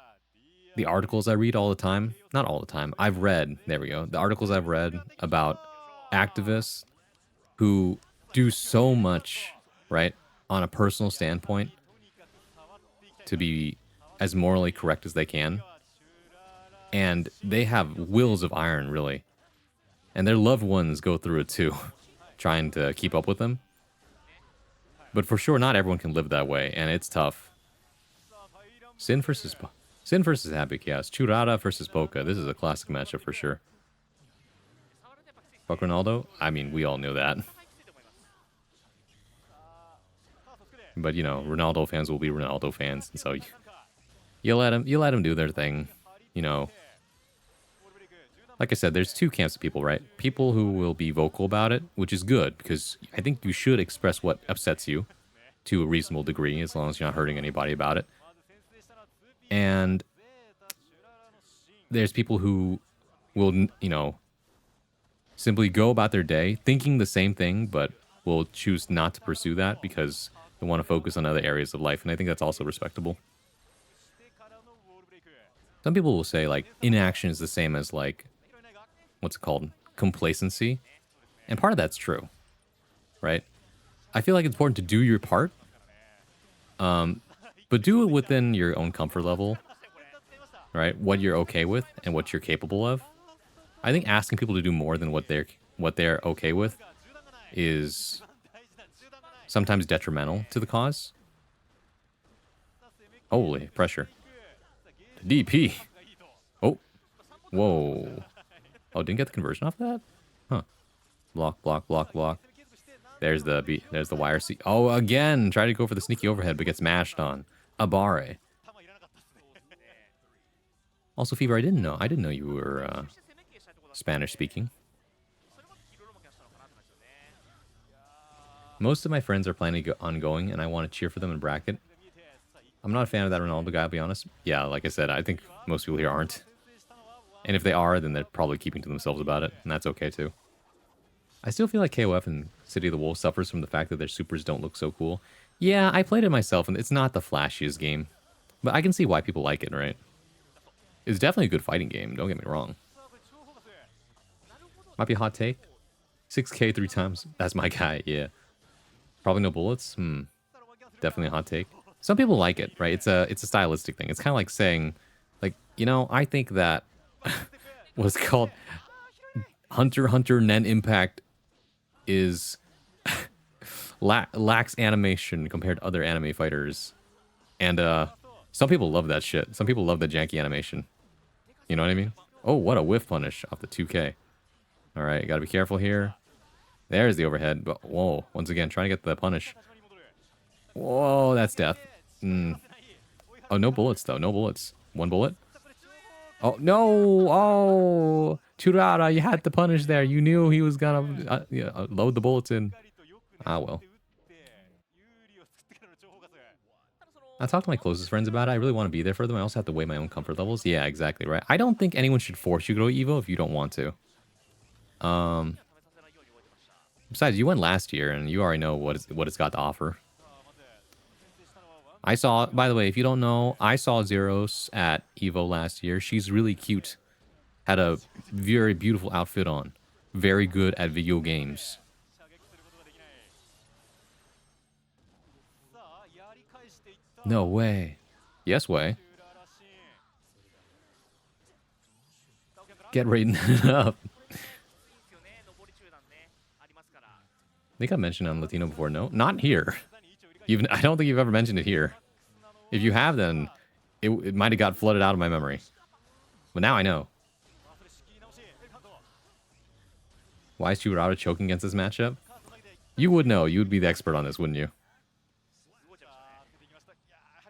Speaker 1: the articles I read all the time. Not all the time. I've read, there we go. The articles I've read about activists who do so much, right, on a personal standpoint to be as morally correct as they can. And they have wills of iron, really. And their loved ones go through it too, trying to keep up with them. But for sure, not everyone can live that way, and it's tough. Sin versus Sin versus Happy Chaos. Churara versus Poca. This is a classic matchup for sure. Fuck Ronaldo? I mean, we all knew that. But you know, Ronaldo fans will be Ronaldo fans, and so you let them do their thing. You know, like I said, there's two camps of people, right? People who will be vocal about it, which is good because I think you should express what upsets you to a reasonable degree, as long as you're not hurting anybody about it. And there's people who will, you know, simply go about their day thinking the same thing, but will choose not to pursue that because they want to focus on other areas of life. And I think that's also respectable. Some people will say like inaction is the same as like, what's it called? Complacency. And part of that's true, right? I feel like it's important to do your part, but do it within your own comfort level, right? What you're okay with and what you're capable of. I think asking people to do more than what they're okay with is sometimes detrimental to the cause. Holy pressure. DP. Oh. Whoa. Oh, didn't get the conversion off that? Huh. Block, block, block, block. There's the wire C. Oh, again. Try to go for the sneaky overhead, but gets mashed on. Abare. Also, Fever, I didn't know you were Spanish speaking. Most of my friends are planning on going, and I want to cheer for them in bracket. I'm not a fan of that Ronaldo guy, I'll be honest. Yeah, like I said, I think most people here aren't. And if they are, then they're probably keeping to themselves about it, and that's okay too. I still feel like KOF and City of the Wolves suffers from the fact that their supers don't look so cool. Yeah, I played it myself, and it's not the flashiest game. But I can see why people like it, right? It's definitely a good fighting game, don't get me wrong. Might be a hot take. 6K 3 times. That's my guy, yeah. Probably no bullets? Definitely a hot take. Some people like it, right? It's a stylistic thing. It's kind of like saying, like, you know, I think that what's called Hunter x Hunter Nen Impact is lacks animation compared to other anime fighters. And some people love that shit. Some people love the janky animation. You know what I mean? Oh, what a whiff punish off the 2K. All right, gotta be careful here. There's the overhead. But whoa, once again, trying to get the punish. Whoa, that's death. Oh, no bullets, though. No bullets. One bullet. Oh, no. Oh, Churara, you had to punish there. You knew he was gonna load the bullets in. Ah, well. I talked to my closest friends about it. I really want to be there for them. I also have to weigh my own comfort levels. Yeah, exactly, right? I don't think anyone should force you to go Evo if you don't want to. Besides, you went last year, and you already know what it's got to offer. I saw, by the way, if you don't know, I saw Zeros at Evo last year. She's really cute. Had a very beautiful outfit on. Very good at video games. No way. Yes way. Get Raiden up. I think I mentioned on Latino before. No, not here. I don't think you've ever mentioned it here. If you have, then it might have got flooded out of my memory. But now I know. Why is Churata choking against this matchup? You would know. You would be the expert on this, wouldn't you?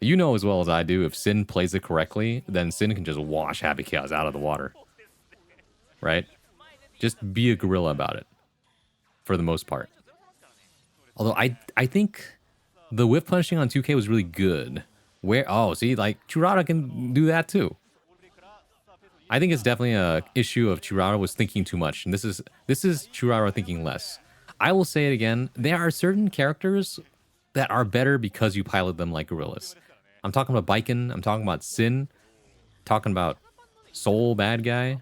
Speaker 1: You know as well as I do, if Sin plays it correctly, then Sin can just wash Happy Chaos out of the water. Right? Just be a gorilla about it. For the most part. Although I think the whiff punishing on 2K was really good. See, like, Churata can do that too. I think it's definitely a issue of Churata was thinking too much. And this is Churata thinking less. I will say it again. There are certain characters that are better because you pilot them like gorillas. I'm talking about Baiken. I'm talking about Sin. Talking about Soul Bad Guy.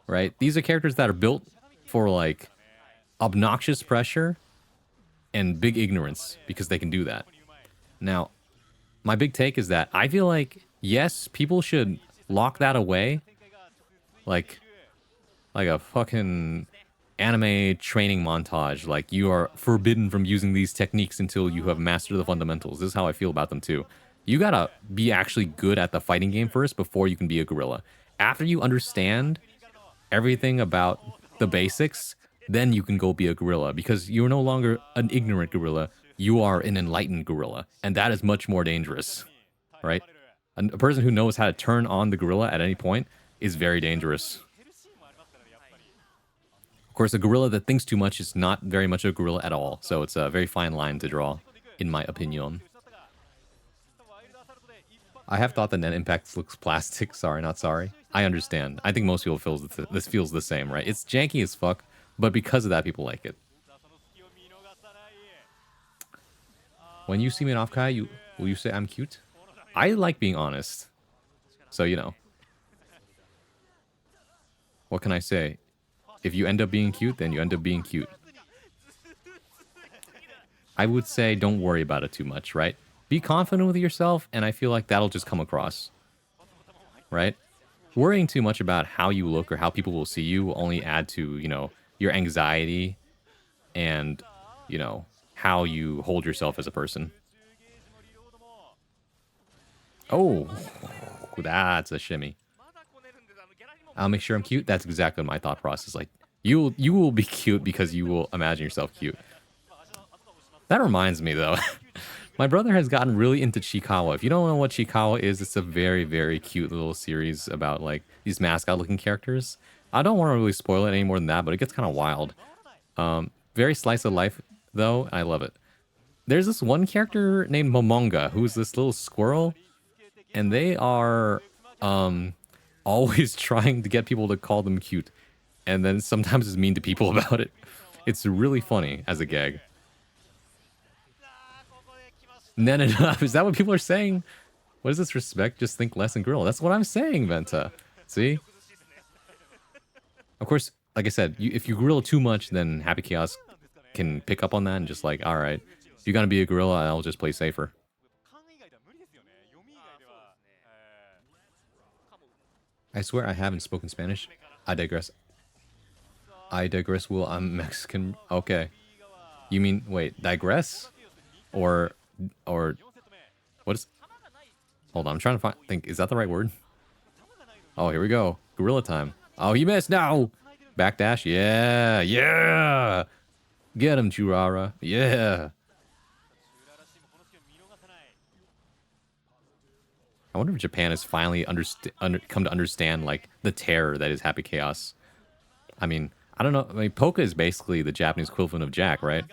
Speaker 1: Right? These are characters that are built for, like, obnoxious pressure and big ignorance because they can do that. Now, my big take is that I feel like, yes, people should lock that away like a fucking anime training montage. Like, you are forbidden from using these techniques until you have mastered the fundamentals. This is how I feel about them too. You gotta be actually good at the fighting game first before you can be a gorilla. After you understand everything about the basics, then you can go be a gorilla, because you're no longer an ignorant gorilla. You are an enlightened gorilla, and that is much more dangerous, right? A person who knows how to turn on the gorilla at any point is very dangerous. Of course, a gorilla that thinks too much is not very much a gorilla at all, so it's a very fine line to draw, in my opinion. I have thought that Net Impact looks plastic. Sorry, not sorry. I understand. I think most people this feels the same, right? It's janky as fuck, but because of that, people like it. When you see me in Offkai, will you say I'm cute? I like being honest. So, you know. What can I say? If you end up being cute, then you end up being cute. I would say don't worry about it too much, right? Be confident with yourself, and I feel like that'll just come across. Right? Worrying too much about how you look or how people will see you will only add to, you know, your anxiety and, you know, how you hold yourself as a person. Oh, that's a shimmy. I'll make sure I'm cute. That's exactly my thought process. Like, you will be cute because you will imagine yourself cute. That reminds me, though. My brother has gotten really into Chikawa. If you don't know what Chikawa is, it's a very, very cute little series about, like, these mascot-looking characters. I don't want to really spoil it any more than that, but it gets kind of wild. Very slice of life, though. I love it. There's this one character named Momonga, who's this little squirrel, and they are always trying to get people to call them cute, and then sometimes is mean to people about it. It's really funny as a gag. Net it up. Is that what people are saying? What is this respect? Just think less and grill. That's what I'm saying, Venta. See? Of course, like I said, if you grill too much, then Happy Chaos can pick up on that and just like, all right, if you're gonna be a gorilla, I'll just play safer. I swear I haven't spoken Spanish. I digress. Well, I'm Mexican. Okay. You mean, wait, digress? Or what is... Hold on, I'm trying to think, is that the right word? Oh, here we go. Gorilla time. Oh, you missed. No! Backdash. Yeah. Yeah! Get him, Churara. Yeah! I wonder if Japan has finally come to understand, like, the terror that is Happy Chaos. I mean, I don't know. I mean, Poka is basically the Japanese equivalent of Jack, right?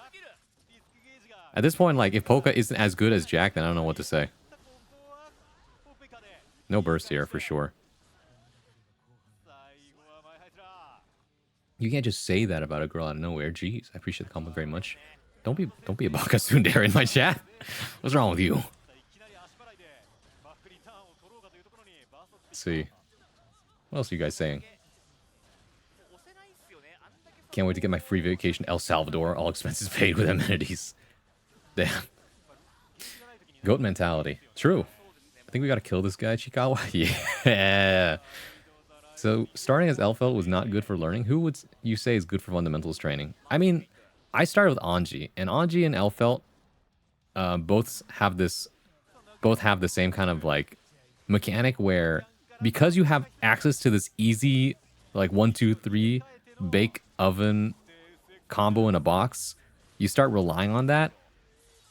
Speaker 1: At this point, like, if Poka isn't as good as Jack, then I don't know what to say. No burst here, for sure. You can't just say that about a girl out of nowhere. Jeez, I appreciate the compliment very much. Don't be a baka tsundere in my chat. What's wrong with you? Let's see. What else are you guys saying? Can't wait to get my free vacation El Salvador, all expenses paid with amenities. Damn. Goat mentality. True. I think we gotta kill this guy, Chikawa. Yeah. So starting as Elfelt was not good for learning. Who would you say is good for fundamentals training? I mean, I started with Anji, and Anji and Elfelt both have the same kind of like mechanic where because you have access to this easy like 1, 2, 3 bake oven combo in a box, you start relying on that.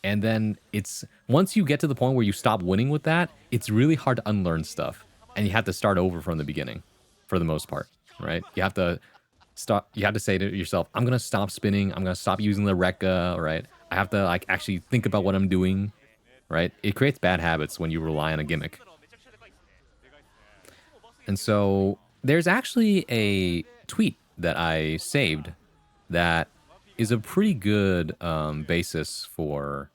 Speaker 1: And then it's once you get to the point where you stop winning with that, it's really hard to unlearn stuff. And you have to start over from the beginning for the most part, right? You have to say to yourself, I'm gonna stop spinning, I'm gonna stop using the Rekka, right? I have to like actually think about what I'm doing, right? It creates bad habits when you rely on a gimmick. And so there's actually a tweet that I saved that is a pretty good basis for,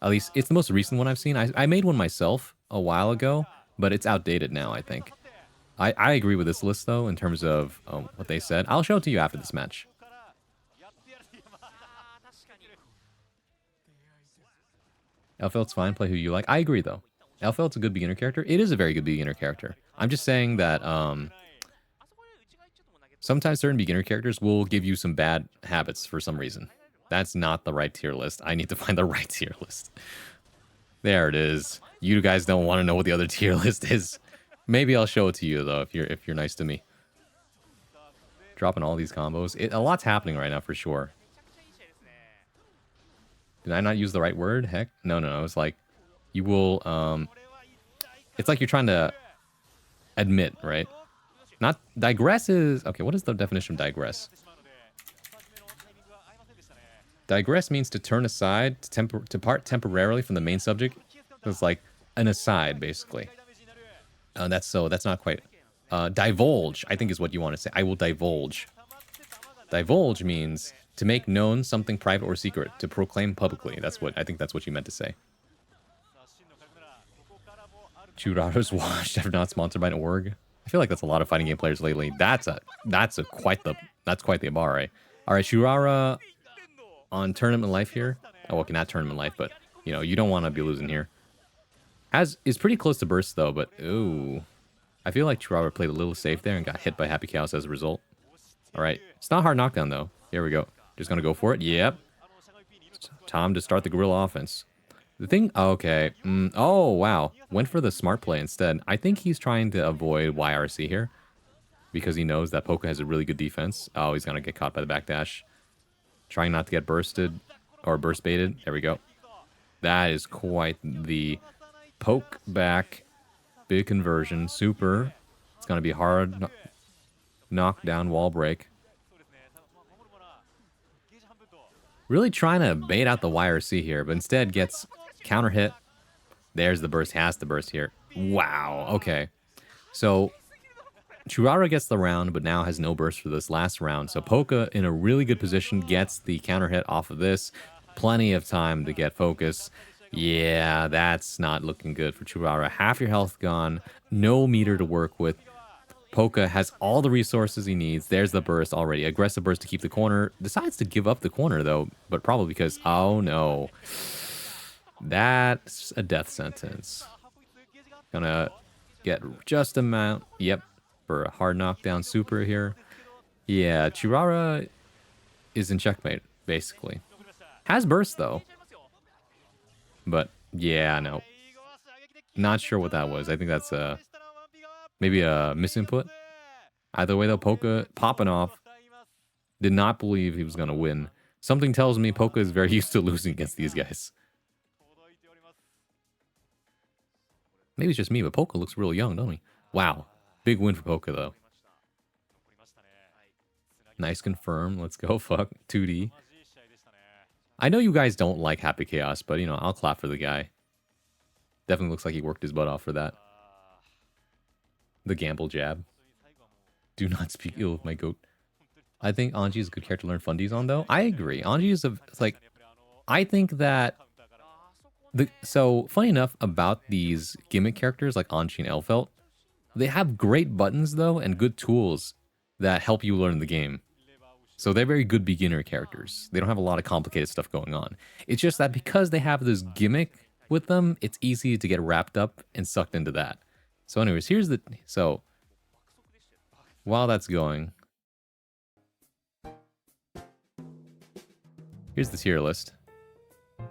Speaker 1: at least it's the most recent one I've seen. I made one myself a while ago, but it's outdated now, I think. I agree with this list, though, in terms of what they said. I'll show it to you after this match. Elfelt's fine, play who you like. I agree, though. Elfelt's a good beginner character. It is a very good beginner character. I'm just saying that sometimes certain beginner characters will give you some bad habits for some reason. That's not the right tier list. I need to find the right tier list. There it is. You guys don't want to know what the other tier list is. Maybe I'll show it to you, though, if you're nice to me. Dropping all these combos. A lot's happening right now, for sure. Did I not use the right word? Heck? No. It's like, you will, it's like you're trying to admit, right? Not, digress is, okay, what is the definition of digress? Digress means to turn aside, to part temporarily from the main subject. So it's like an aside, basically. That's not quite. Divulge, I think is what you want to say. I will divulge. Divulge means to make known something private or secret, to proclaim publicly. I think that's what you meant to say. Churara's Watch, ever not sponsored by an org. I feel like that's a lot of fighting game players lately. That's quite the bar, right? All right, Churara on tournament life here. Oh, okay, not tournament life, but you don't want to be losing here. Is pretty close to burst though, but ooh, I feel like Churara played a little safe there and got hit by Happy Chaos as a result. All right, it's not hard knockdown though. Here we go. Just gonna go for it. Yep. Time to start the guerrilla offense. The thing, okay. Oh wow, went for the smart play instead. I think he's trying to avoid YRC here because he knows that Poke has a really good defense. Oh, he's gonna get caught by the backdash. Trying not to get bursted or burst baited. There we go. That is quite the poke back. Big conversion. Super. It's going to be hard. Knockdown wall break. Really trying to bait out the YRC here, but instead gets counter hit. There's the burst. Has the burst here. Wow. Okay. So Churara gets the round, but now has no burst for this last round. So Poke in a really good position gets the counter hit off of this. Plenty of time to get focus. Yeah, that's not looking good for Churara. Half your health gone. No meter to work with. Poke has all the resources he needs. There's the burst already. Aggressive burst to keep the corner. Decides to give up the corner, though, but probably because, oh no. That's a death sentence. Gonna get just amount. Yep. For a hard knockdown super here. Yeah, Churara is in checkmate, basically. Has burst, though. But, yeah, no. Not sure what that was. I think that's maybe a misinput. Either way, though, Poke popping off. Did not believe he was going to win. Something tells me Poke is very used to losing against these guys. Maybe it's just me, but Poke looks real young, don't he? Wow. Big win for Poke, though. Nice confirm. Let's go. Fuck. 2D. I know you guys don't like Happy Chaos, but, I'll clap for the guy. Definitely looks like he worked his butt off for that. The gamble jab. Do not speak ill of my goat. I think Anji is a good character to learn fundies on, though. I agree. Anji is I think that... So, funny enough about these gimmick characters like Anji and Elfelt, they have great buttons, though, and good tools that help you learn the game. So they're very good beginner characters. They don't have a lot of complicated stuff going on. It's just that because they have this gimmick with them, it's easy to get wrapped up and sucked into that. So anyways, while that's going, here's the tier list.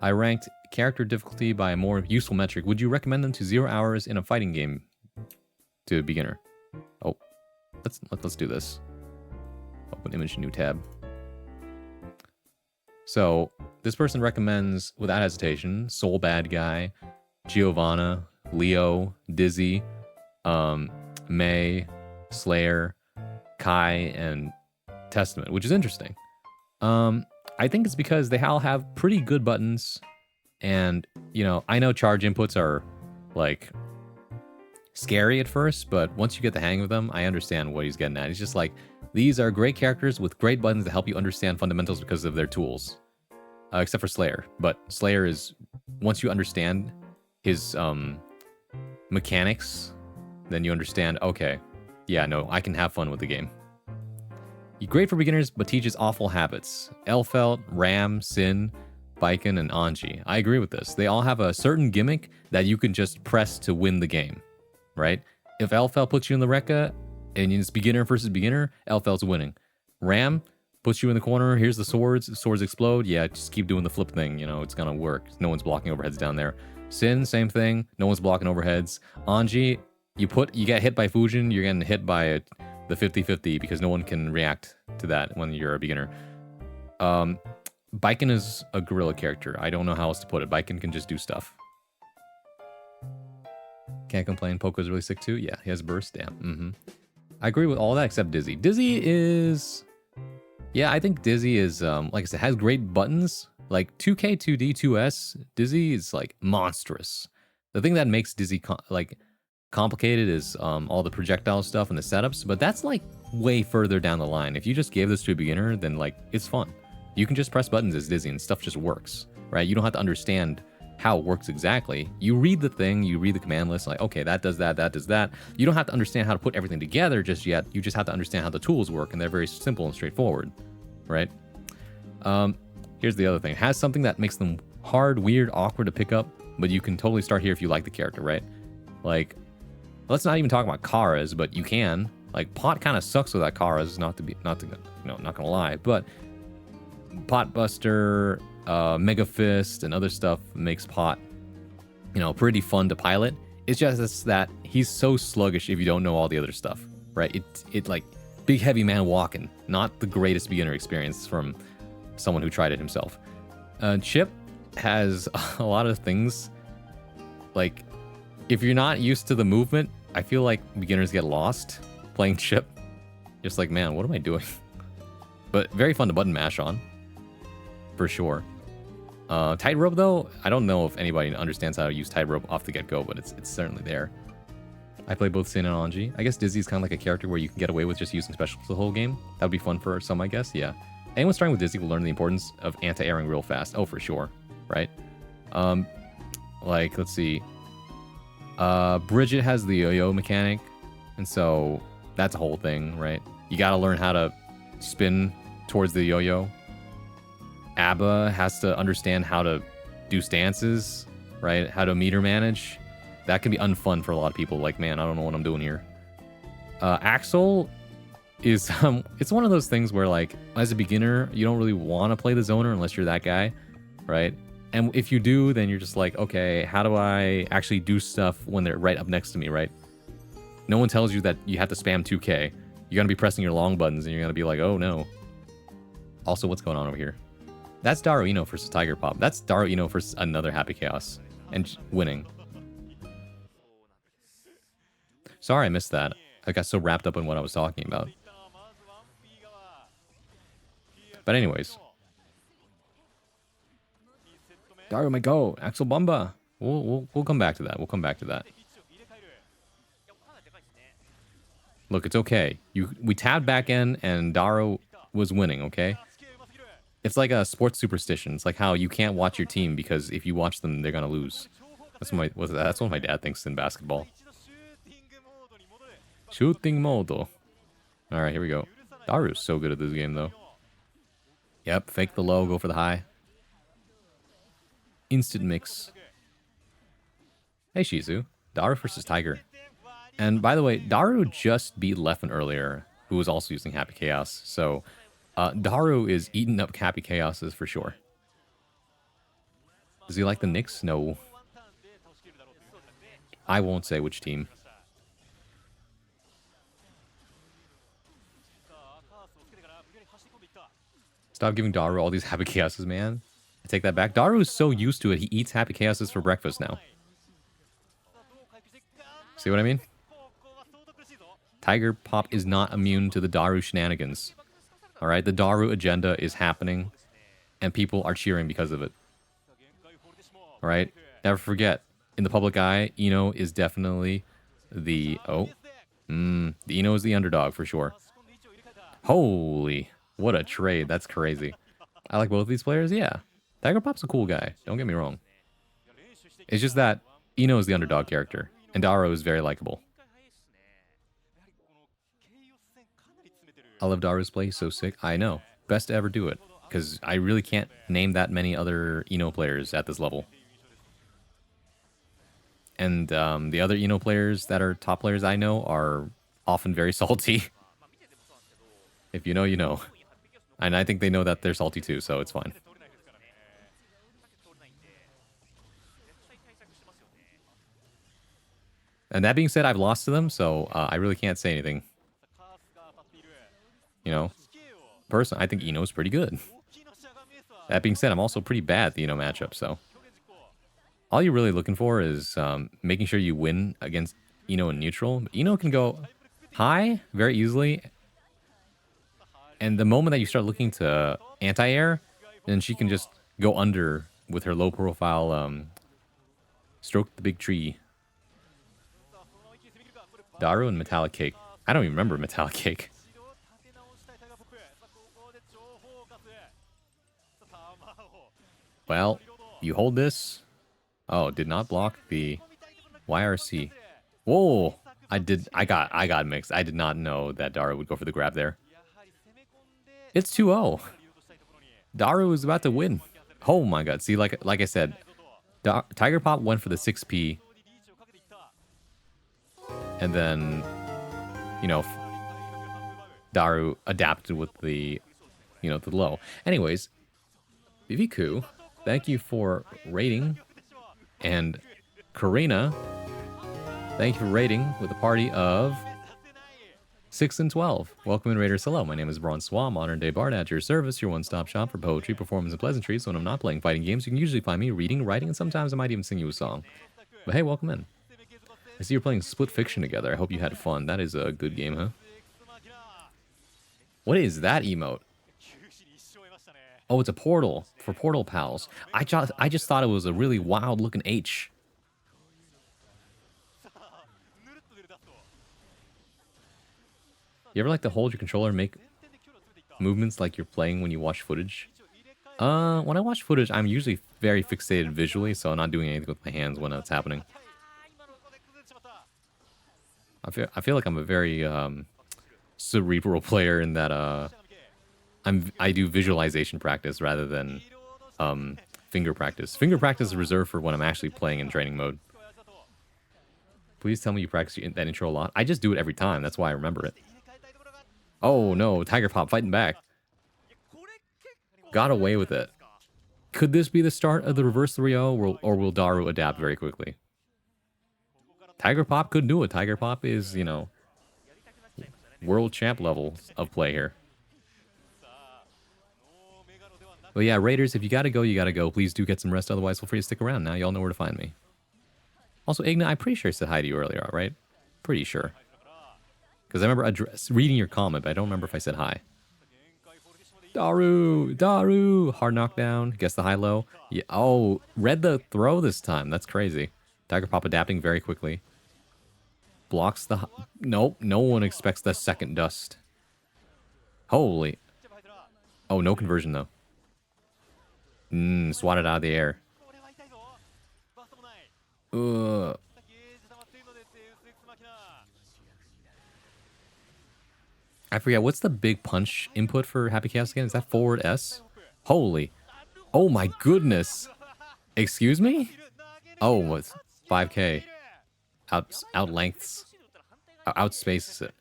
Speaker 1: I ranked character difficulty by a more useful metric. Would you recommend them to 0 hours in a fighting game to a beginner? Oh, let's do this. Open image, new tab. So this person recommends, without hesitation, Soul Bad Guy, Giovanna, Leo, Dizzy, May, Slayer, Kai, and Testament, which is interesting. I think it's because they all have pretty good buttons, and you know, I know charge inputs are like scary at first, but once you get the hang of them, I understand what he's getting at. He's just like, these are great characters with great buttons to help you understand fundamentals because of their tools. Except for Slayer. But Slayer is, once you understand his mechanics, then you understand, okay, yeah, no, I can have fun with the game. Great for beginners, but teaches awful habits. Elfelt, Ram, Sin, Baiken, and Anji. I agree with this. They all have a certain gimmick that you can just press to win the game, right? If Elfelt puts you in the Rekka, and it's beginner versus beginner, Elfelt's winning. Ram puts you in the corner, here's the swords explode, yeah, just keep doing the flip thing, you know, it's gonna work. No one's blocking overheads down there. Sin, same thing, no one's blocking overheads. Anji, you get hit by Fujin, you're getting hit by the 50-50 because no one can react to that when you're a beginner. Baiken is a gorilla character. I don't know how else to put it. Baiken can just do stuff. Can't complain. Poco's really sick too. Yeah, he has burst. Damn. I agree with all that except Dizzy. Dizzy is... Yeah, I think Dizzy is, like I said, has great buttons. Like 2K, 2D, 2S, Dizzy is like monstrous. The thing that makes Dizzy complicated is all the projectile stuff and the setups, but that's like way further down the line. If you just gave this to a beginner, then like it's fun. You can just press buttons as Dizzy and stuff just works, right? You don't have to understand how it works exactly. You read the thing, you read the command list, like, okay, that does that, that does that. You don't have to understand how to put everything together just yet. You just have to understand how the tools work, and they're very simple and straightforward, right? Here's the other thing. It has something that makes them hard, weird, awkward to pick up, but you can totally start here if you like the character, right? Like, let's not even talk about Kara's, but you can. Like, Pot kind of sucks without Kara's, not gonna lie, but Potbuster, Mega Fist, and other stuff makes Pot, you know, pretty fun to pilot. It's just that he's so sluggish if you don't know all the other stuff, right? It like big heavy man walking, not the greatest beginner experience from someone who tried it himself. Chip has a lot of things. Like, if you're not used to the movement, I feel like beginners get lost playing Chip. Just like, man, what am I doing? But very fun to button mash on, for sure. Tightrope, though, I don't know if anybody understands how to use Tightrope off the get-go, but it's certainly there. I play both Sin and Anji. I guess Dizzy's kind of like a character where you can get away with just using specials the whole game. That would be fun for some, I guess, yeah. Anyone starting with Dizzy will learn the importance of anti-airing real fast. Oh, for sure, right? Like, let's see. Bridget has the yo-yo mechanic, and so that's a whole thing, right? You gotta learn how to spin towards the yo-yo. Abba has to understand how to do stances, right? How to meter manage. That can be unfun for a lot of people. Like, man, I don't know what I'm doing here. Axel is, it's one of those things where, like, as a beginner, you don't really want to play the zoner unless you're that guy, right? And if you do, then you're just like, okay, how do I actually do stuff when they're right up next to me, right? No one tells you that you have to spam 2K. You're going to be pressing your long buttons, and you're going to be like, oh, no. Also, what's going on over here? That's Daru Ino versus Tiger Pop. That's Daru Ino versus another Happy Chaos. And winning. Sorry I missed that. I got so wrapped up in what I was talking about. But anyways. Daru may go. Axel Bamba. We'll come back to that. We'll come back to that. Look, it's okay. We tabbed back in and Daru was winning, okay? It's like a sports superstition. It's like how you can't watch your team because if you watch them, they're gonna lose. That's what my dad thinks in basketball. Shooting mode. All right, here we go. Daru's so good at this game, though. Yep, fake the low, go for the high. Instant mix. Hey, Shizu. Daru versus Tiger. And by the way, Daru just beat Leffen earlier, who was also using Happy Chaos. So Daru is eating up Happy Chaoses for sure. Does he like the Knicks? No. I won't say which team. Stop giving Daru all these Happy Chaoses, man. I take that back. Daru is so used to it, he eats Happy Chaoses for breakfast now. See what I mean? Tiger Pop is not immune to the Daru shenanigans. Alright, the Daru agenda is happening, and people are cheering because of it. Alright, never forget, in the public eye, Ino is definitely the... the Ino is the underdog for sure. Holy, what a trade, that's crazy. I like both of these players, yeah. Tiger Pop's a cool guy, don't get me wrong. It's just that Ino is the underdog character, and Daru is very likable. I love Daru's play, so sick. I know. Best to ever do it. Because I really can't name that many other Ino players at this level. And the other Ino players that are top players I know are often very salty. If you know, you know. And I think they know that they're salty too, so it's fine. And that being said, I've lost to them, so I really can't say anything. You know, personally, I think Ino's pretty good. That being said, I'm also pretty bad at the Ino matchup, so... all you're really looking for is making sure you win against Ino in neutral. But Ino can go high very easily. And the moment that you start looking to anti-air, then she can just go under with her low-profile stroke the big tree. Daru and Metallic Cake. I don't even remember Metallic Cake. Well, you hold this. Oh, did not block the YRC. Whoa! I got mixed. I did not know that Daru would go for the grab there. It's 2-0. Daru is about to win. Oh my god. See, like I said, Tiger Pop went for the 6P. And then, you know, Daru adapted with the, you know, the low. Anyways, BBQ, thank you for rating. And Karina, thank you for rating with a party of 6 and 12. Welcome in, Raiders. Hello, my name is Bronsois, modern day bard at your service, your one-stop shop for poetry, performance, and pleasantries. So when I'm not playing fighting games, you can usually find me reading, writing, and sometimes I might even sing you a song. But hey, welcome in. I see you're playing Split Fiction together. I hope you had fun. That is a good game, huh? What is that emote? Oh, it's a portal for Portal Pals. I just thought it was a really wild-looking H. You ever like to hold your controller and make movements like you're playing when you watch footage? When I watch footage, I'm usually very fixated visually, so I'm not doing anything with my hands when it's happening. I feel like I'm a very cerebral player in that I do visualization practice rather than finger practice. Finger practice is reserved for when I'm actually playing in training mode. Please tell me you practice that intro a lot. I just do it every time. That's why I remember it. Oh no, Tiger Pop fighting back. Got away with it. Could this be the start of the reverse 3-0 or will Daru adapt very quickly? Tiger Pop could do it. Tiger Pop is, you know, world champ level of play here. But yeah, Raiders, if you gotta go, you gotta go. Please do get some rest, otherwise feel free to stick around. Now y'all know where to find me. Also, Igna, I'm pretty sure I said hi to you earlier, right? Pretty sure. Because I remember reading your comment, but I don't remember if I said hi. Daru! Hard knockdown. Guess the high-low. Yeah. Oh, read the throw this time. That's crazy. Tiger Pop adapting very quickly. Blocks the... Nope, no one expects the second dust. Holy... Oh, no conversion, though. Swatted out of the air. Ugh. I forget, what's the big punch input for Happy Chaos again? Is that forward S? Holy. Oh my goodness. Excuse me? Oh, what? 5K. Outspaces it.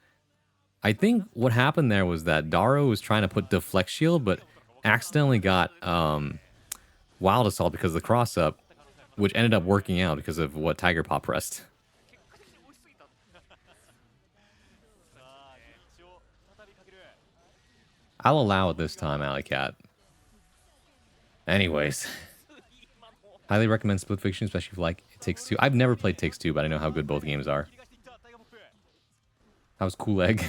Speaker 1: I think what happened there was that Daru was trying to put Deflect Shield, but accidentally got Wild Assault because of the cross up, which ended up working out because of what Tiger Paw pressed. I'll allow it this time, Alley Cat. Anyways, highly recommend Split Fiction, especially if you like It Takes Two. I've never played Takes Two, but I know how good both games are. How's Cool Egg?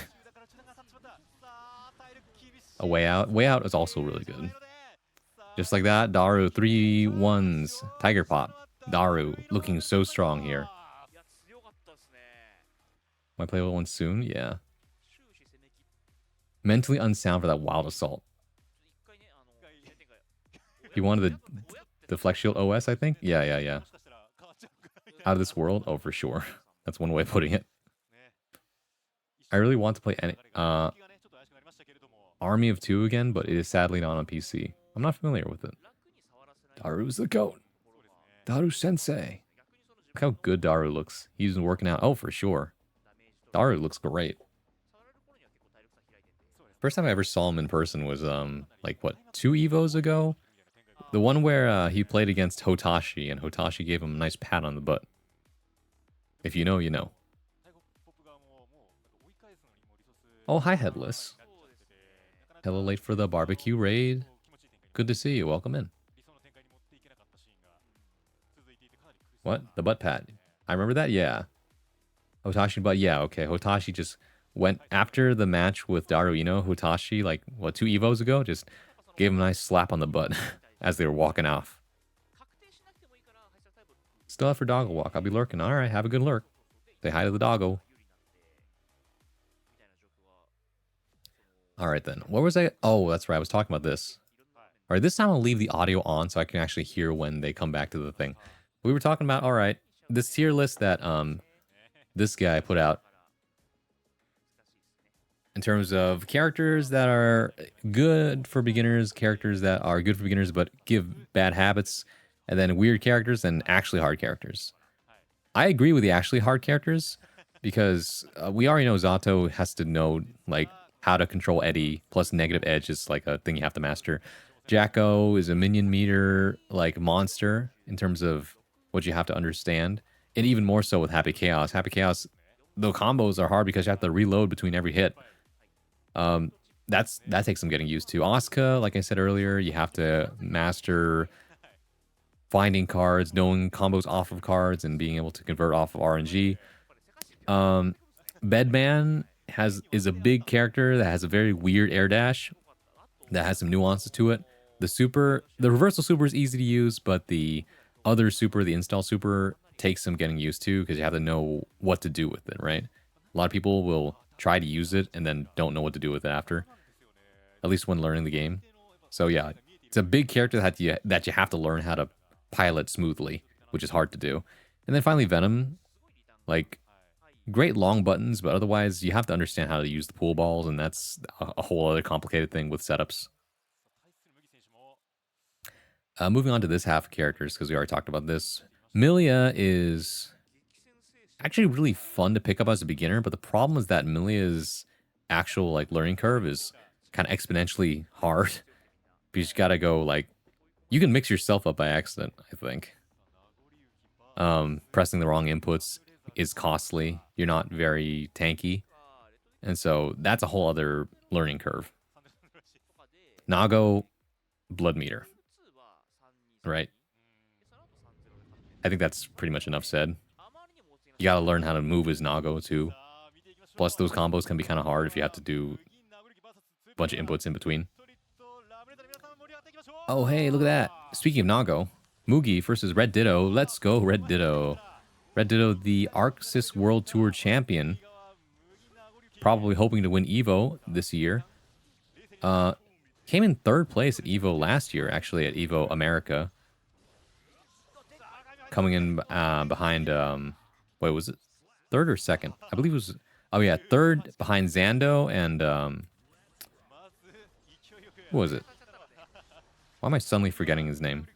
Speaker 1: A Way Out. Way Out is also really good. Just like that, Daru 3 1s. Tiger Pop. Daru looking so strong here. Might play one soon? Yeah. Mentally unsound for that Wild Assault. He wanted the Flex Shield OS, I think? Yeah. Out of this world? Oh, for sure. That's one way of putting it. I really want to play Army of Two again, but it is sadly not on PC. I'm not familiar with it. Daru's the goat. Daru Sensei. Look how good Daru looks. He's been working out. Oh, for sure. Daru looks great. First time I ever saw him in person was, like, what, 2 Evos ago? The one where he played against Hotashi, and Hotashi gave him a nice pat on the butt. If you know, you know. Oh, hi, Headless. Hello, late for the barbecue raid. Good to see you. Welcome in. What? The butt pat. I remember that? Yeah. Hotashi butt? Yeah, okay. Hotashi just went after the match with Daru Ino. Hotashi, like, what, 2 Evos ago? Just gave him a nice slap on the butt as they were walking off. Still up for Doggle Walk. I'll be lurking. Alright, have a good lurk. Say hi to the doggo. Alright then. What was I? Oh, that's right. I was talking about this. Alright, this time I'll leave the audio on so I can actually hear when they come back to the thing. We were talking about, alright, this tier list that this guy put out in terms of characters that are good for beginners, characters that are good for beginners but give bad habits, and then weird characters and actually hard characters. I agree with the actually hard characters because we already know Zato has to know like how to control Eddie, plus negative edge is like a thing you have to master. Jacko is a minion meter like monster in terms of what you have to understand, and even more so with Happy Chaos. Happy Chaos, the combos are hard because you have to reload between every hit. That takes some getting used to. Asuka, like I said earlier, you have to master finding cards, knowing combos off of cards, and being able to convert off of RNG. Bedman is a big character that has a very weird air dash that has some nuances to it. The reversal super is easy to use, but the other super, the install super, takes some getting used to because you have to know what to do with it, right? A lot of people will try to use it and then don't know what to do with it after, at least when learning the game. So yeah, it's a big character that you have to learn how to pilot smoothly, which is hard to do. And then finally Venom, like, great long buttons, but otherwise you have to understand how to use the pool balls, and that's a whole other complicated thing with setups. Moving on to this half of characters, because we already talked about this. Milia is actually really fun to pick up as a beginner, but the problem is that Milia's actual like learning curve is kind of exponentially hard. You just gotta go like, you can mix yourself up by accident, I think. Pressing the wrong inputs is costly. You're not very tanky. And so that's a whole other learning curve. Nago, blood meter. Right? I think that's pretty much enough said. You gotta learn how to move as Nago too. Plus those combos can be kind of hard if you have to do a bunch of inputs in between. Oh, hey, look at that. Speaking of Nago, Mugi versus Red Ditto. Let's go, Red Ditto. Red Ditto, the Arxis World Tour champion. Probably hoping to win Evo this year. Came in 3rd place at Evo last year, actually, at Evo America. Coming in behind, wait, was it 3rd or 2nd? I believe it was, oh yeah, 3rd behind Zando and, who was it? Why am I suddenly forgetting his name?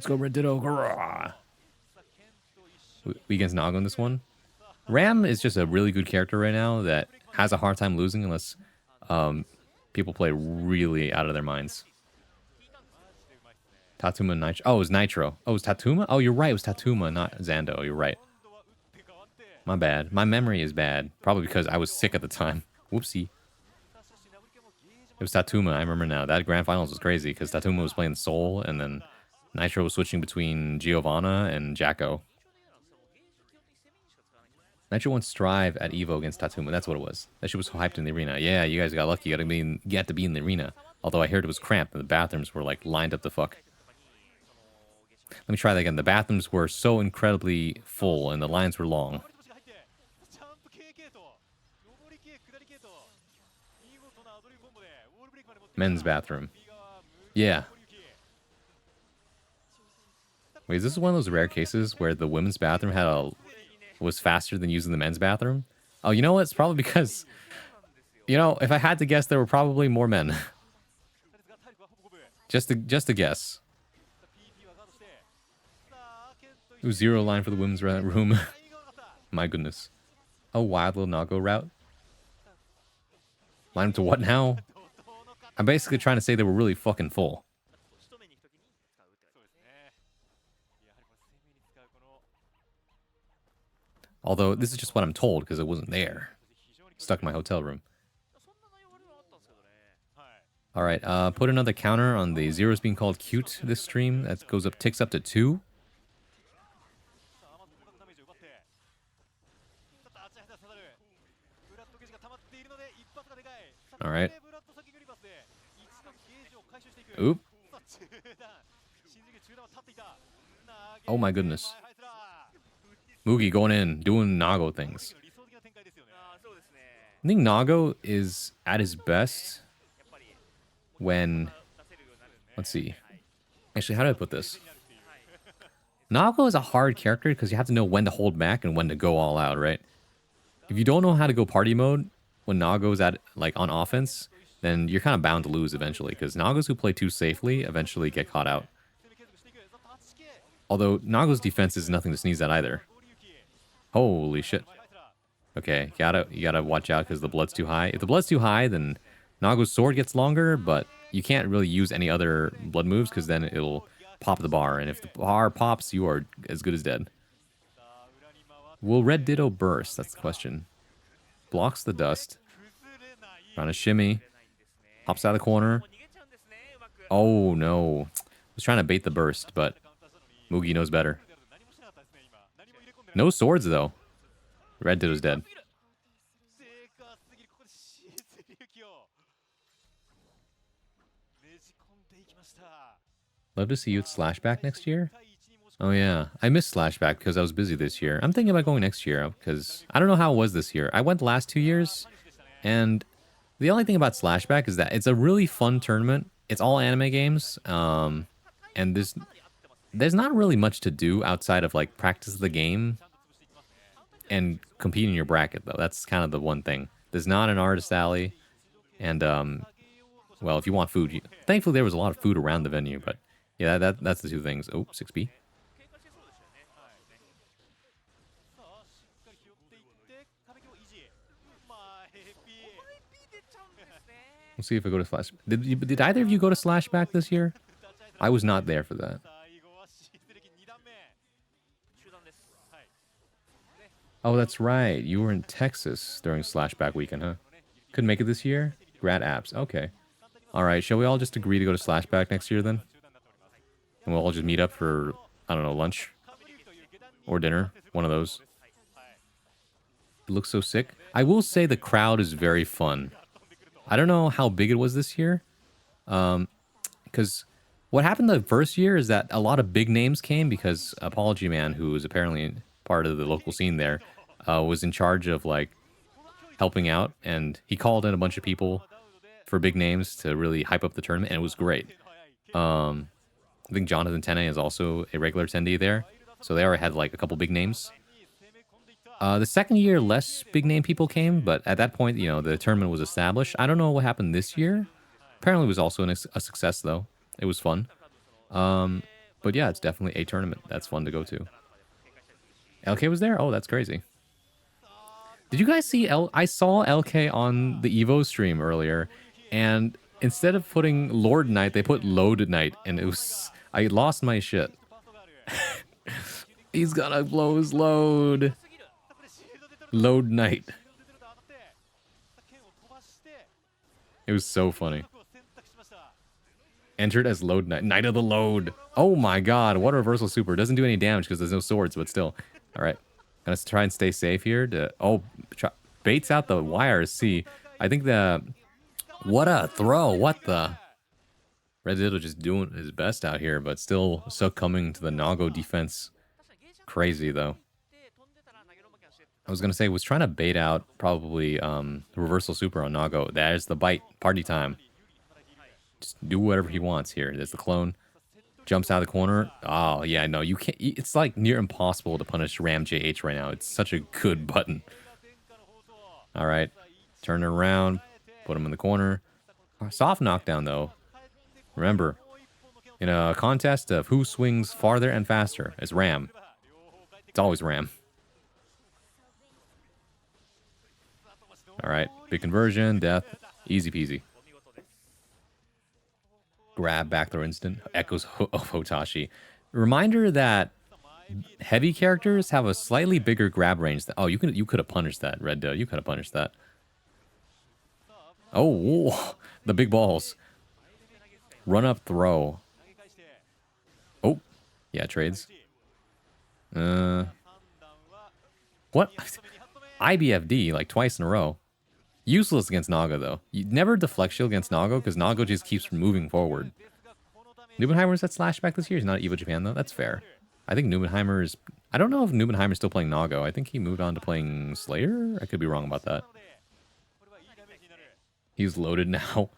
Speaker 1: Let's go Red Ditto. We against Nago in this one. Ram is just a really good character right now that has a hard time losing unless people play really out of their minds. Tatuma Nitro. Oh, it was Nitro. Oh, it was Tatuma? Oh, you're right. It was Tatuma, not Zando. You're right. My bad. My memory is bad. Probably because I was sick at the time. Whoopsie. It was Tatuma. I remember now. That grand finals was crazy because Tatuma was playing Soul and then Nitro was switching between Giovanna and Jacko. Nitro won Strive at Evo against Tatuma. That's what it was. That shit was so hyped in the arena. Yeah, you guys got lucky. You had to be in the arena. Although I heard it was cramped and the bathrooms were like lined up the fuck. Let me try that again. The bathrooms were so incredibly full and the lines were long. Men's bathroom. Yeah. Wait, is this one of those rare cases where the women's bathroom was faster than using the men's bathroom? Oh, you know what? It's probably because, you know, if I had to guess, there were probably more men. just a guess. It was 0 line for the women's room. My goodness. Oh, wild little Nago route. Line up to what now? I'm basically trying to say they were really fucking full. Although, this is just what I'm told, because it wasn't there. Stuck in my hotel room. Alright, put another counter on the zeros being called cute this stream. That ticks up to 2. Alright. Oop. Oh my goodness. Mugi going in, doing Nago things. I think Nago is at his best when... Let's see. Actually, how do I put this? Nago is a hard character because you have to know when to hold back and when to go all out, right? If you don't know how to go party mode when Nago's on offense, then you're kind of bound to lose eventually because Nagos who play too safely eventually get caught out. Although Nago's defense is nothing to sneeze at either. Holy shit. Okay, you gotta watch out because the blood's too high. If the blood's too high, then Nago's sword gets longer, but you can't really use any other blood moves because then it'll pop the bar. And if the bar pops, you are as good as dead. Will Red Ditto burst? That's the question. Blocks the dust. Trying to shimmy. Hops out of the corner. Oh, no. Was trying to bait the burst, but Mugi knows better. No swords, though. Red Ditto's dead. Love to see you at Slashback next year. Oh, yeah. I missed Slashback because I was busy this year. I'm thinking about going next year because I don't know how it was this year. I went the last 2 years, and the only thing about Slashback is that it's a really fun tournament. It's all anime games, and there's not really much to do outside of, like, practice the game and compete in your bracket, though. That's kind of the one thing. There's not an artist alley, and, well, if you want food... Thankfully, there was a lot of food around the venue, but, yeah, that's the two things. Oh, 6B. We'll see if I go to Slash... Did either of you go to Slashback this year? I was not there for that. Oh, that's right. You were in Texas during Slashback weekend, huh? Couldn't make it this year? Grad apps. Okay. Alright, shall we all just agree to go to Slashback next year, then? And we'll all just meet up for, I don't know, lunch? Or dinner? One of those. It looks so sick. I will say the crowd is very fun. I don't know how big it was this year. Because what happened the first year is that a lot of big names came because Apology Man, who was apparently part of the local scene there, was in charge of, like, helping out. And he called in a bunch of people for big names to really hype up the tournament, and it was great. I think Jonathan Tene is also a regular attendee there. So they already had, like, a couple big names. The second year, less big name people came, but at that point, you know, the tournament was established. I don't know what happened this year. Apparently it was also a success, though. It was fun. But yeah, it's definitely a tournament. That's fun to go to. LK was there? Oh, that's crazy. Did you guys see I saw LK on the Evo stream earlier, and instead of putting Lord Knight, they put Load Knight, and it was... I lost my shit. He's gonna blow his load. Load Knight. It was so funny. Entered as Load Knight. Knight of the Load. Oh my god, what a reversal super. Doesn't do any damage because there's no swords, but still. Alright. Gonna try and stay safe here. Baits out the wires. See, I think the... What a throw. What the... Red Ditto just doing his best out here, but still succumbing to the Nago defense. Crazy, though. I was gonna say, was trying to bait out probably the reversal super on Nago. There's the bite. Party time. Just do whatever he wants here. There's the clone. Jumps out of the corner. Oh, yeah, no, you can't. It's like near impossible to punish Ram JH right now. It's such a good button. All right. Turn it around. Put him in the corner. Soft knockdown, though. Remember, in a contest of who swings farther and faster, it's Ram. It's always Ram. All right. Big conversion. Death. Easy peasy. Grab, back throw instant. Echoes of Hotashi. Reminder that heavy characters have a slightly bigger grab range. Oh, you could have punished that, Red Doe. You could have punished that. Oh, whoa. The big balls. Run up throw. Oh, yeah, trades. What? IBFD like twice in a row. Useless against Naga, though. You never deflect shield against Nago, because Nago just keeps moving forward. Nubenheimer's at Slashback this year. He's not at Evo Japan, though. That's fair. I think Nubenheimer is... I don't know if Nubenheimer's still playing Nago. I think he moved on to playing Slayer? I could be wrong about that. He's loaded now.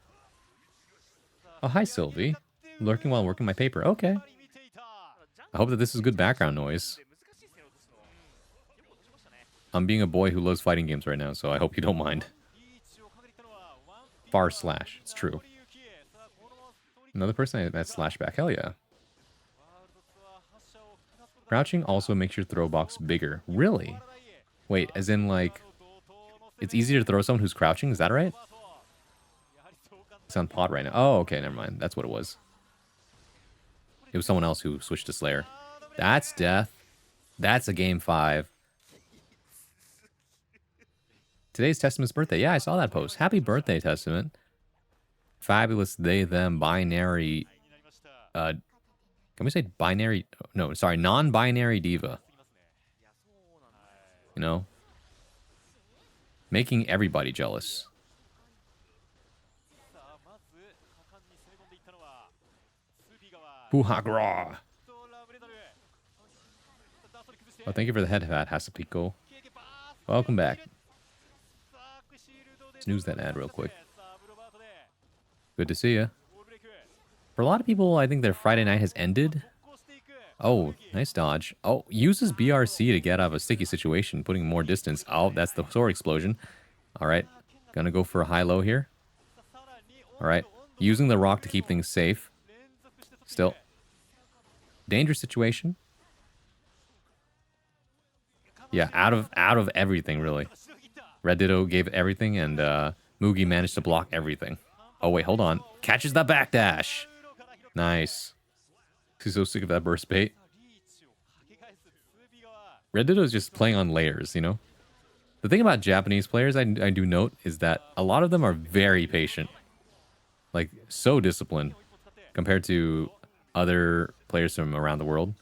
Speaker 1: Oh, hi, Sylvie. Lurking while working my paper. Okay. I hope that this is good background noise. I'm being a boy who loves fighting games right now, so I hope you don't mind. Far slash. It's true. Another person at Slashback. Hell yeah. Crouching also makes your throw box bigger. Really? Wait, as in like... It's easier to throw someone who's crouching? Is that right? It's on pot right now. Oh, okay, never mind. That's what it was. It was someone else who switched to Slayer. That's death. That's a game 5. Today's Testament's birthday. Yeah, I saw that post. Happy birthday, Testament. Fabulous they, them, binary... can we say binary... No, sorry, non-binary diva. You know? Making everybody jealous. Puhagra. Oh, thank you for the head hat, Hasapiko. Welcome back. Snooze that ad real quick. Good to see you. For a lot of people, I think their Friday night has ended. Oh, nice dodge. Oh, uses BRC to get out of a sticky situation, putting more distance. Oh, that's the sword explosion. All right. Gonna go for a high-low here. All right. Using the rock to keep things safe. Still. Dangerous situation. Yeah, out of everything, really. Red Ditto gave it everything, and Mugi managed to block everything. Oh, wait, hold on. Catches the backdash. Nice. He's so sick of that burst bait. Red Ditto is just playing on layers, you know? The thing about Japanese players I do note is that a lot of them are very patient. Like, so disciplined compared to other players from around the world.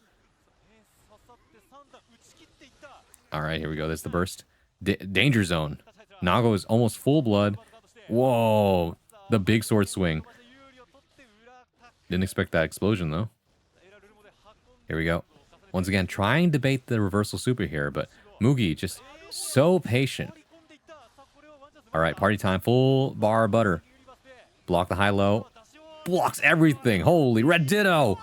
Speaker 1: All right, here we go. There's the burst. Danger zone. Nago is almost full blood. Whoa. The big sword swing. Didn't expect that explosion, though. Here we go. Once again, trying to bait the reversal super here, but Mugi just so patient. All right, party time. Full bar butter. Block the high-low. Blocks everything. Holy, Red Ditto.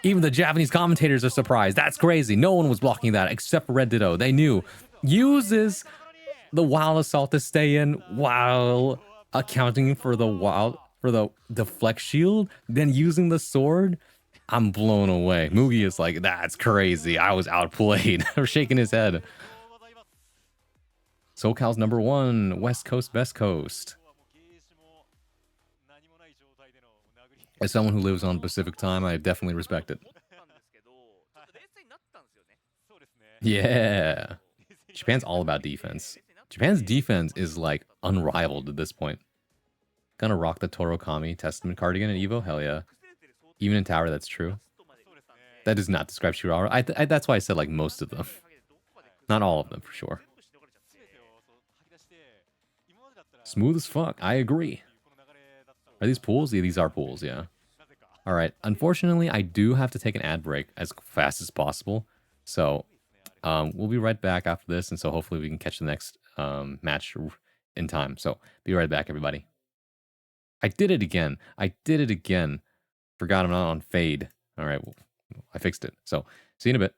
Speaker 1: Even the Japanese commentators are surprised. That's crazy. No one was blocking that except for Red Ditto. They knew. Uses the Wild Assault to stay in while accounting for the deflect shield. Then using the sword. I'm blown away. Mugi is like, that's crazy. I was outplayed. I'm shaking his head. SoCal's #1, West Coast, Best Coast. As someone who lives on Pacific time, I definitely respect it. Yeah. Japan's all about defense. Japan's defense is like unrivaled at this point. Gonna rock the Toro Kami Testament cardigan in Evo? Hell yeah. Even in Tower, that's true. That does not describe Shiraura. That's why I said like most of them. Not all of them for sure. Smooth as fuck. I agree. Are these pools? Yeah, these are pools, yeah. All right. Unfortunately, I do have to take an ad break as fast as possible. So we'll be right back after this. And so hopefully we can catch the next match in time. So be right back, everybody. I did it again. I did it again. Forgot I'm not on fade. All right. Well, I fixed it. So see you in a bit.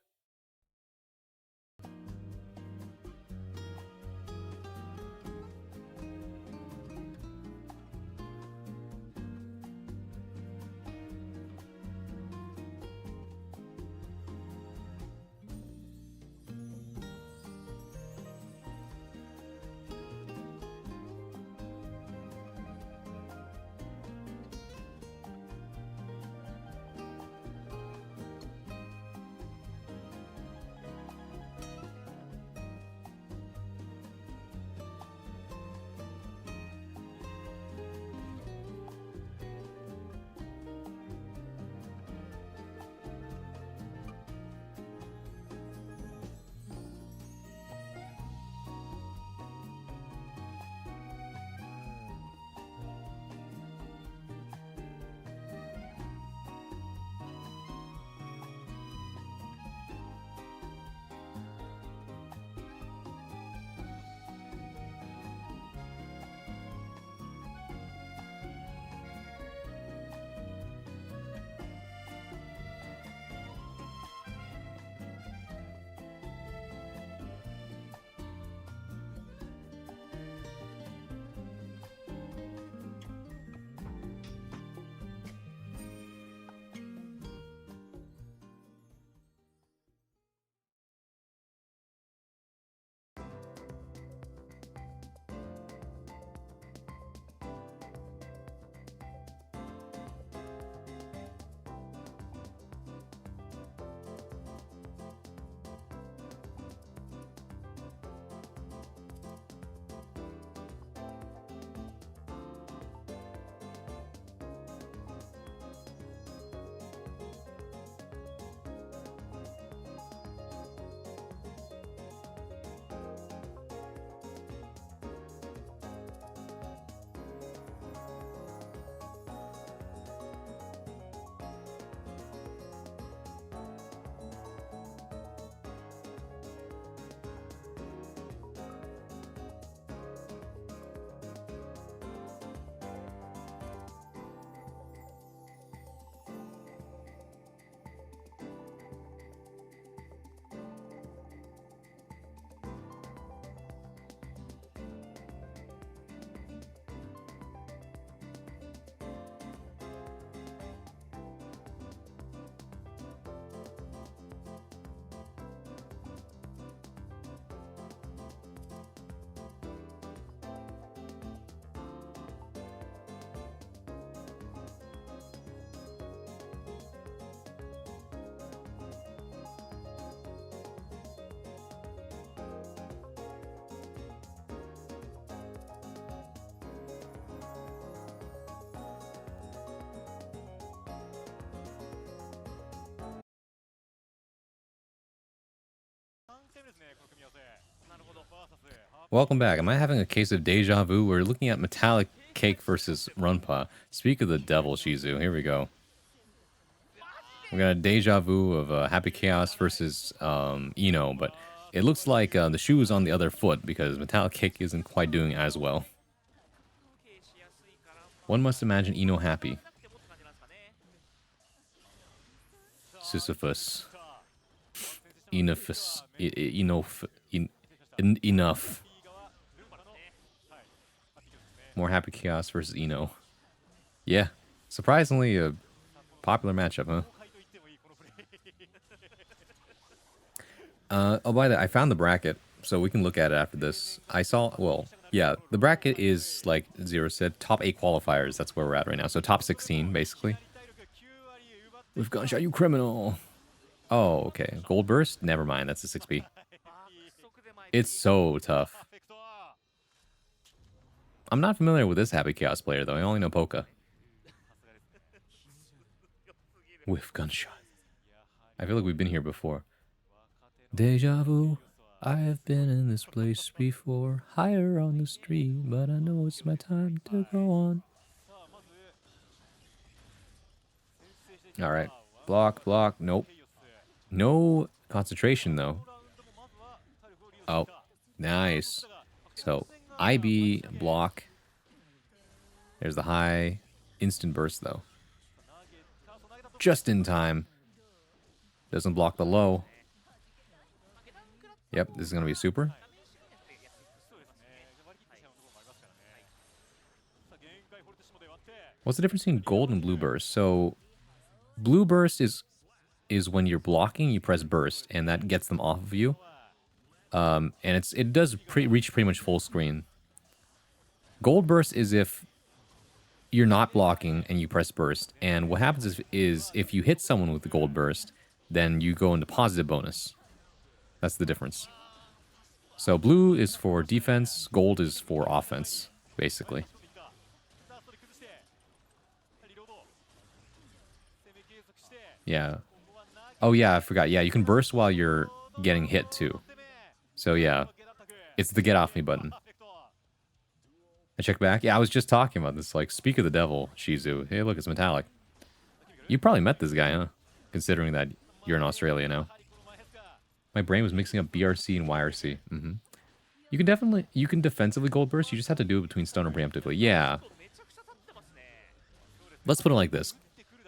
Speaker 1: Welcome back. Am I having a case of deja vu? We're looking at Metallic Cake versus Runpa. Speak of the devil, Shizu. Here we go. We got a deja vu of Happy Chaos versus Eno, but it looks like the shoe is on the other foot because Metallic Cake isn't quite doing as well. One must imagine Eno happy. Sisyphus. Enough. Enough. More Happy Chaos versus Eno. Yeah. Surprisingly a popular matchup, huh? Oh, by the way, I found the bracket, so we can look at it after this. I saw, well, yeah, the bracket is, like Zero said, top 8 qualifiers. That's where we're at right now. So top 16, basically. With gunshot, you criminal. Oh, okay. Gold burst? Never mind, that's a 6B. It's so tough. I'm not familiar with this Happy Chaos player, though. I only know Polka. With gunshot. I feel like we've been here before. Deja vu. I have been in this place before. Higher on the street, but I know it's my time to go on. Alright. Block, block. Nope. No concentration, though. Oh, nice. So, IB, block. There's the high. Instant burst, though. Just in time. Doesn't block the low. Yep, this is going to be super. What's the difference between gold and blue burst? So, blue burst is when you're blocking, you press burst, and that gets them off of you. And it does reach pretty much full screen. Gold burst is if you're not blocking and you press burst, and what happens is if you hit someone with the gold burst, then you go into positive bonus. That's the difference. So blue is for defense, gold is for offense, basically. Yeah. Oh yeah, I forgot. Yeah, you can burst while you're getting hit too. So yeah, it's the get off me button. I check back. Yeah, I was just talking about this. Like, speak of the devil, Shizu. Hey, look, it's metallic. You probably met this guy, huh? Considering that you're in Australia now. My brain was mixing up BRC and YRC. You can defensively gold burst. You just have to do it between stun or preemptively. Yeah. Let's put it like this.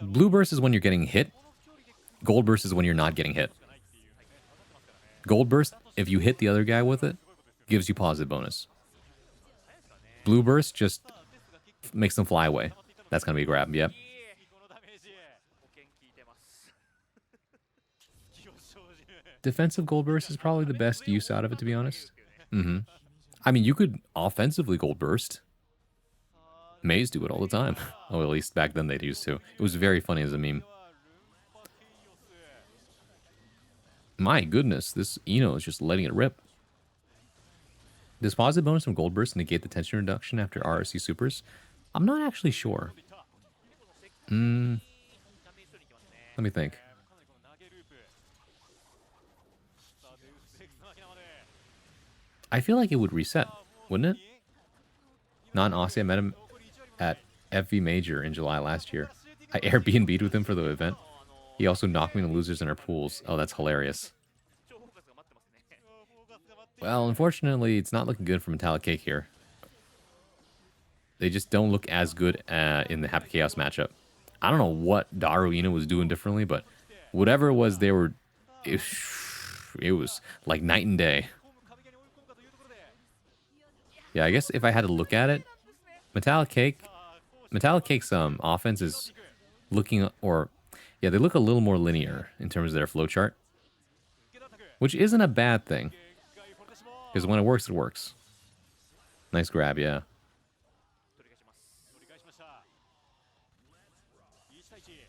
Speaker 1: Blue burst is when you're getting hit. Gold burst is when you're not getting hit. Gold burst, if you hit the other guy with it, gives you positive bonus. Blue burst just makes them fly away. That's going to be a grab, yep. Defensive gold burst is probably the best use out of it, to be honest. I mean, you could offensively gold burst. Maze do it all the time. Oh, at least back then they'd used to. It was very funny as a meme. My goodness, this Eno is just letting it rip. Does positive bonus from gold burst negate the tension reduction after RRC supers? I'm not actually sure. Let me think. I feel like it would reset, wouldn't it? Non-Aussie, I met him at FV Major in July last year. I Airbnb'd with him for the event. He also knocked me in the losers in our pools. Oh, that's hilarious. Well, unfortunately, it's not looking good for Metallic Cake here. They just don't look as good in the Happy Chaos matchup. I don't know what Daru Ina was doing differently, but whatever it was, it was like night and day. Yeah, I guess if I had to look at it, Metallic Cake's offense is looking, yeah, they look a little more linear in terms of their flowchart, which isn't a bad thing, because when it works, it works. Nice grab, yeah.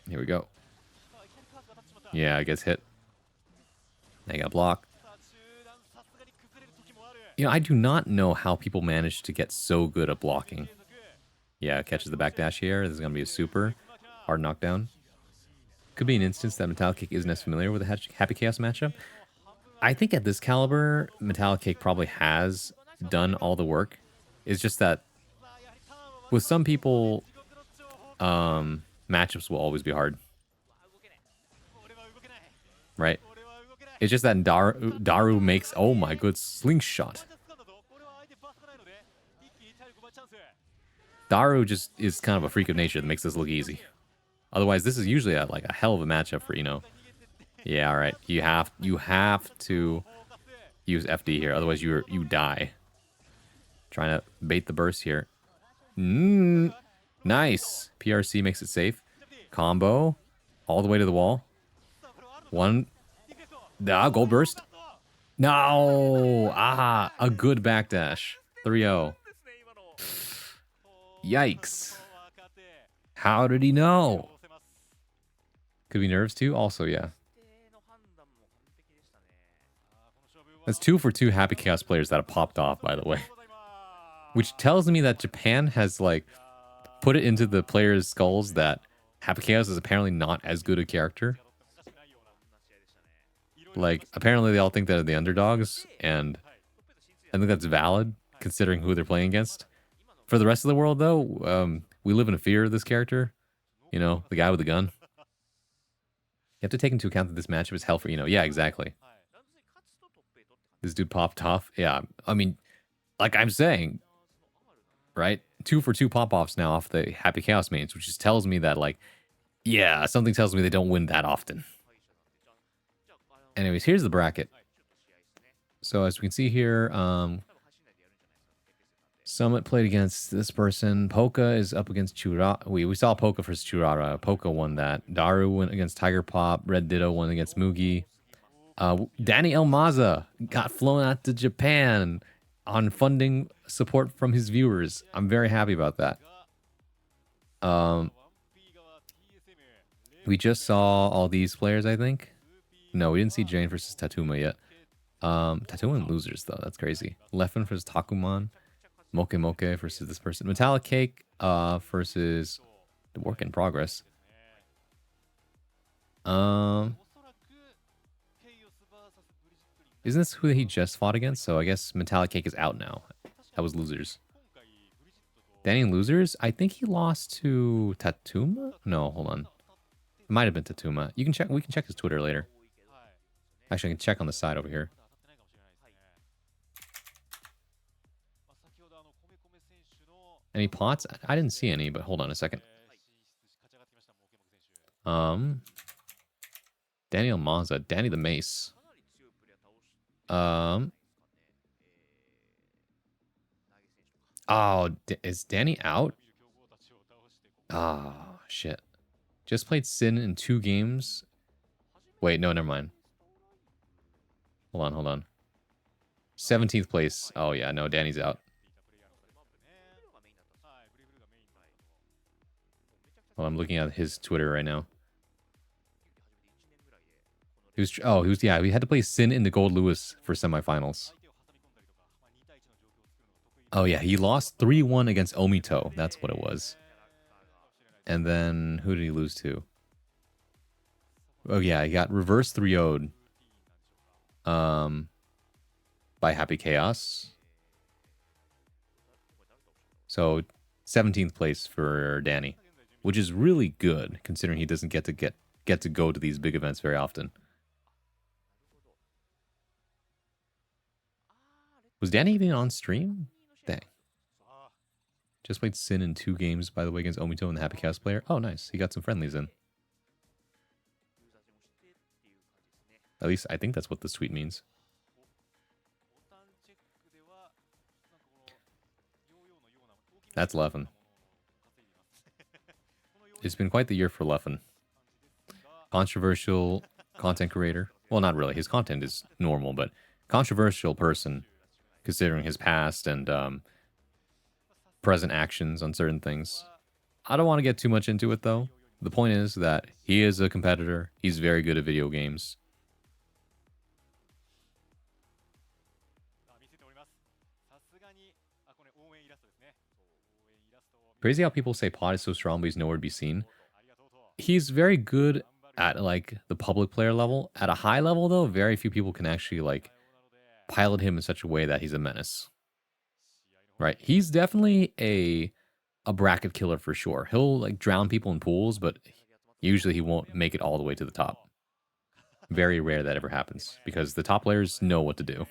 Speaker 1: Here we go. Yeah, I guess hit. I got blocked. You know, I do not know how people manage to get so good at blocking. Yeah, catches the backdash here. This is going to be a super hard knockdown. Could be an instance that Metallic Cake isn't as familiar with the Happy Chaos matchup. I think at this caliber, Metallic Cake probably has done all the work. It's just that with some people, matchups will always be hard. Right? It's just that Daru makes, oh my good, slingshot. Daru just is kind of a freak of nature that makes this look easy. Otherwise, this is usually like a hell of a matchup for Eno. Yeah, all right. You have to use FD here, otherwise you die. Trying to bait the burst here. Nice. PRC makes it safe. Combo all the way to the wall. One. Gold burst. No! Ah, a good backdash. 3-0. Yikes. How did he know? Could be nerves too? Also, yeah. That's 2 for 2 Happy Chaos players that have popped off, by the way. Which tells me that Japan has, like, put it into the players' skulls that Happy Chaos is apparently not as good a character. Like, apparently they all think that they're the underdogs, and I think that's valid, considering who they're playing against. For the rest of the world, though, we live in a fear of this character. You know, the guy with the gun. You have to take into account that this matchup is hell for Eno. Yeah, exactly. This dude popped off. Yeah, I mean, like I'm saying, right? 2 for 2 pop-offs now off the Happy Chaos mains, which just tells me that, like, yeah, something tells me they don't win that often. Anyways, here's the bracket. So as we can see here, Summit played against this person. Poka is up against Churara. We saw Poka versus Churara. Poka won that. Daru went against Tiger Pop. Red Ditto won against Mugi. Danny Elmaza got flown out to Japan on funding support from his viewers. I'm very happy about that. We just saw all these players, I think. No, we didn't see Jane versus Tatuma yet. Tatuma losers, though. That's crazy. Leffen versus Takuman. Moke Moke versus this person. Metallic Cake versus the Work in Progress. Isn't this who he just fought against? So I guess Metallic Cake is out now. That was losers. Danny and losers? I think he lost to Tatuma? No, hold on. It might have been Tatuma. You can check. We can check his Twitter later. Actually, I can check on the side over here. Any pots? I didn't see any, but hold on a second. Daniel Mazza, Danny the Mace. Oh, is Danny out? Oh, shit. Just played Sin in 2 games. Wait, no, never mind. Hold on. 17th place. Oh, yeah, no, Danny's out. Well, I'm looking at his Twitter right now. He was, yeah, we had to play Sin in the Gold Lewis for semifinals. Oh, yeah, he lost 3-1 against Omito. That's what it was. And then, who did he lose to? Oh, yeah, he got reverse 3-0'd. By Happy Chaos. So, 17th place for Danny, which is really good, considering he doesn't get to go to these big events very often. Was Danny even on stream? Dang. Just played Sin in 2 games, by the way, against Omito and the Happy Chaos player. Oh, nice. He got some friendlies in. At least I think that's what this tweet means. That's Leffen. It's been quite the year for Leffen. Controversial content creator. Well, not really. His content is normal, but controversial person, considering his past and present actions on certain things. I don't want to get too much into it, though. The point is that he is a competitor. He's very good at video games. Crazy how people say Pod is so strong, but he's nowhere to be seen. He's very good at, like, the public player level. At a high level, though, very few people can actually, like, pilot him in such a way that he's a menace. Right? He's definitely a bracket killer for sure. He'll, like, drown people in pools, but usually he won't make it all the way to the top. Very rare that ever happens, because the top players know what to do.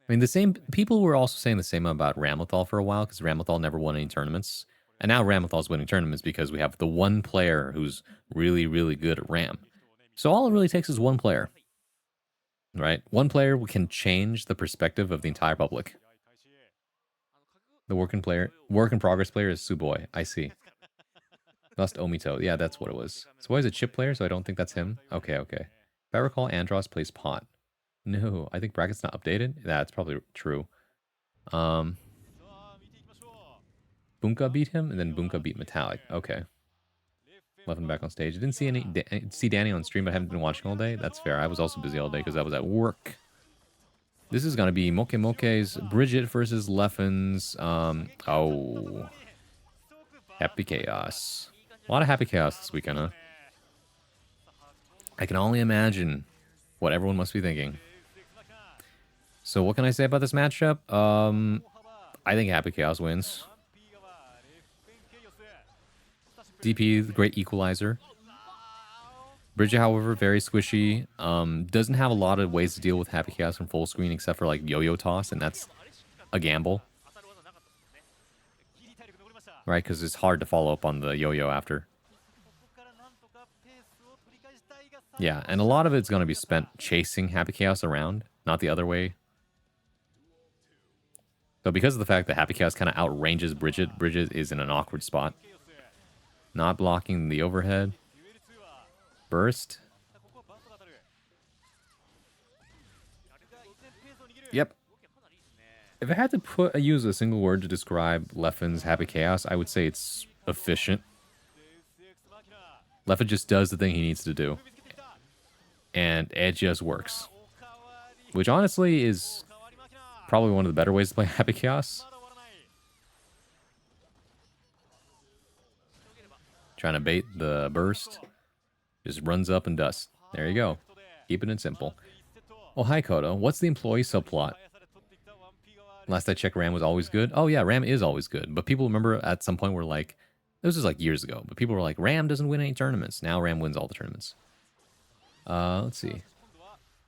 Speaker 1: I mean, the same people were also saying the same about Ramlethal for a while, because Ramlethal never won any tournaments. And now Ramlethal's winning tournaments because we have the one player who's really, really good at Ram. So all it really takes is one player. Right? One player can change the perspective of the entire public. The work in progress player is Suboi. I see. Lost Omito. Yeah, that's what it was. So why is it chip player? So I don't think that's him. Okay, okay. If I recall, Andros plays pot. No, I think bracket's not updated. That's probably true. Um, Bunka beat him, and then Bunka beat Metallic. Okay. Left him back on stage. I didn't see Danny on stream, but I haven't been watching all day. That's fair. I was also busy all day because I was at work. This is gonna be Moke Moke's Bridget versus Leffen's. Oh, Happy Chaos. A lot of Happy Chaos this weekend, huh? I can only imagine what everyone must be thinking. So what can I say about this matchup? I think Happy Chaos wins. DP, the great equalizer. Bridget, however, very squishy. Doesn't have a lot of ways to deal with Happy Chaos from full screen except for like yo-yo toss, and that's a gamble. Right, because it's hard to follow up on the yo-yo after. Yeah, and a lot of it's going to be spent chasing Happy Chaos around, not the other way. So because of the fact that Happy Chaos kind of outranges Bridget, Bridget is in an awkward spot. Not blocking the overhead. Burst. Yep. If I had to use a single word to describe Leffen's Happy Chaos, I would say it's efficient. Leffen just does the thing he needs to do. And it just works. Which honestly is probably one of the better ways to play Happy Chaos. Trying to bait the burst. Just runs up and dusts. There you go. Keeping it simple. Oh, hi, Kodo. What's the employee subplot? Last I checked, Ram was always good. Oh, yeah, Ram is always good. But people remember at some point were like, this was like years ago, but people were like, Ram doesn't win any tournaments. Now Ram wins all the tournaments. Let's see.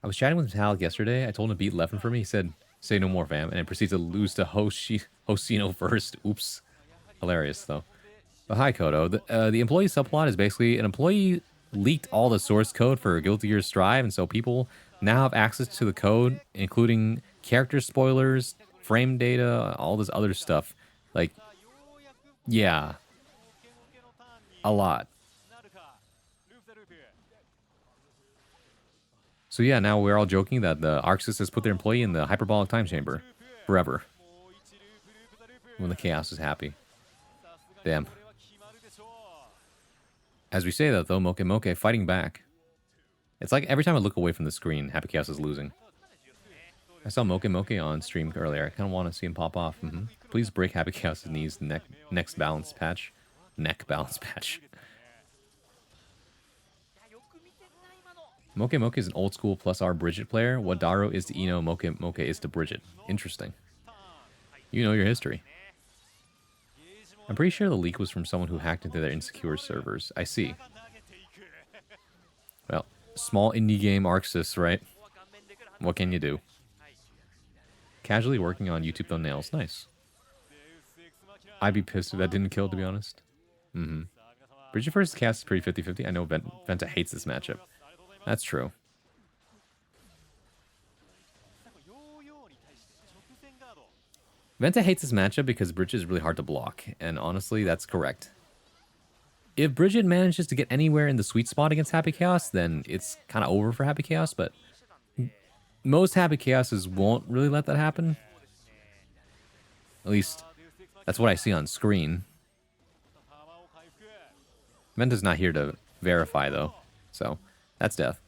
Speaker 1: I was chatting with Metallic yesterday. I told him to beat Leffen for me. He said, say no more, fam. And then proceeds to lose to Hosino first. Oops. Hilarious, though. But hi, Kodo. The employee subplot is basically an employee leaked all the source code for Guilty Gear Strive, and so people now have access to the code, including character spoilers, frame data, all this other stuff. Like, yeah. A lot. So yeah, now we're all joking that the Arxis has put their employee in the hyperbolic time chamber. Forever. When the chaos is happy. Damn. As we say that though, Moke Moke fighting back. It's like every time I look away from the screen, Happy Chaos is losing. I saw Moke Moke on stream earlier. I kind of want to see him pop off. Please break Happy Chaos' knees next balance patch. Neck balance patch. Moke Moke is an old school plus R Bridget player. What Daro is to Ino, Moke Moke is to Bridget. Interesting. You know your history. I'm pretty sure the leak was from someone who hacked into their insecure servers. I see. Well, small indie game Arxis, right? What can you do? Casually working on YouTube thumbnails. Nice. I'd be pissed if that didn't kill, to be honest. Bridget versus Cass is pretty 50-50. I know Venta hates this matchup. That's true. Venta hates this matchup because Bridget is really hard to block, and honestly, that's correct. If Bridget manages to get anywhere in the sweet spot against Happy Chaos, then it's kind of over for Happy Chaos, but most Happy Chaoses won't really let that happen. At least, that's what I see on screen. Venta's not here to verify, though, so that's death.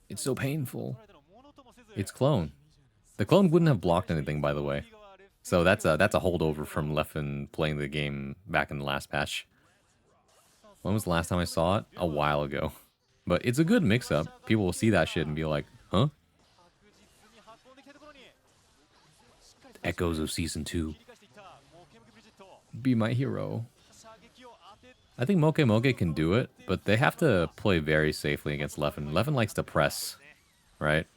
Speaker 1: It's so painful. It's clone. The clone wouldn't have blocked anything, by the way. So that's a holdover from Leffen playing the game back in the last patch. When was the last time I saw it? A while ago. But it's a good mix-up. People will see that shit and be like, huh? Echoes of Season 2. Be my hero. I think Moke Moke can do it, but they have to play very safely against Leffen. Leffen likes to press, right?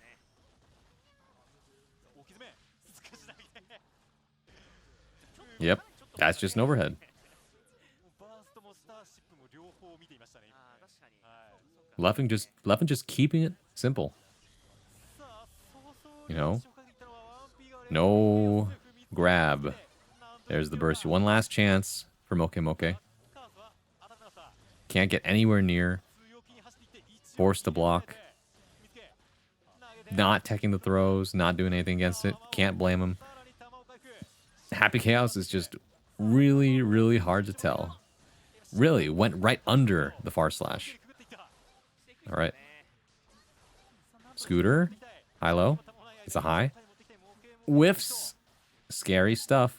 Speaker 1: Yep, that's just an overhead. Leffen just keeping it simple. You know? No grab. There's the burst. One last chance for Moke Moke. Can't get anywhere near. Forced to block. Not teching the throws, not doing anything against it. Can't blame him. Happy Chaos is just really, really hard to tell. Really, went right under the far slash. All right. Scooter. High-low. It's a high. Whiffs. Scary stuff.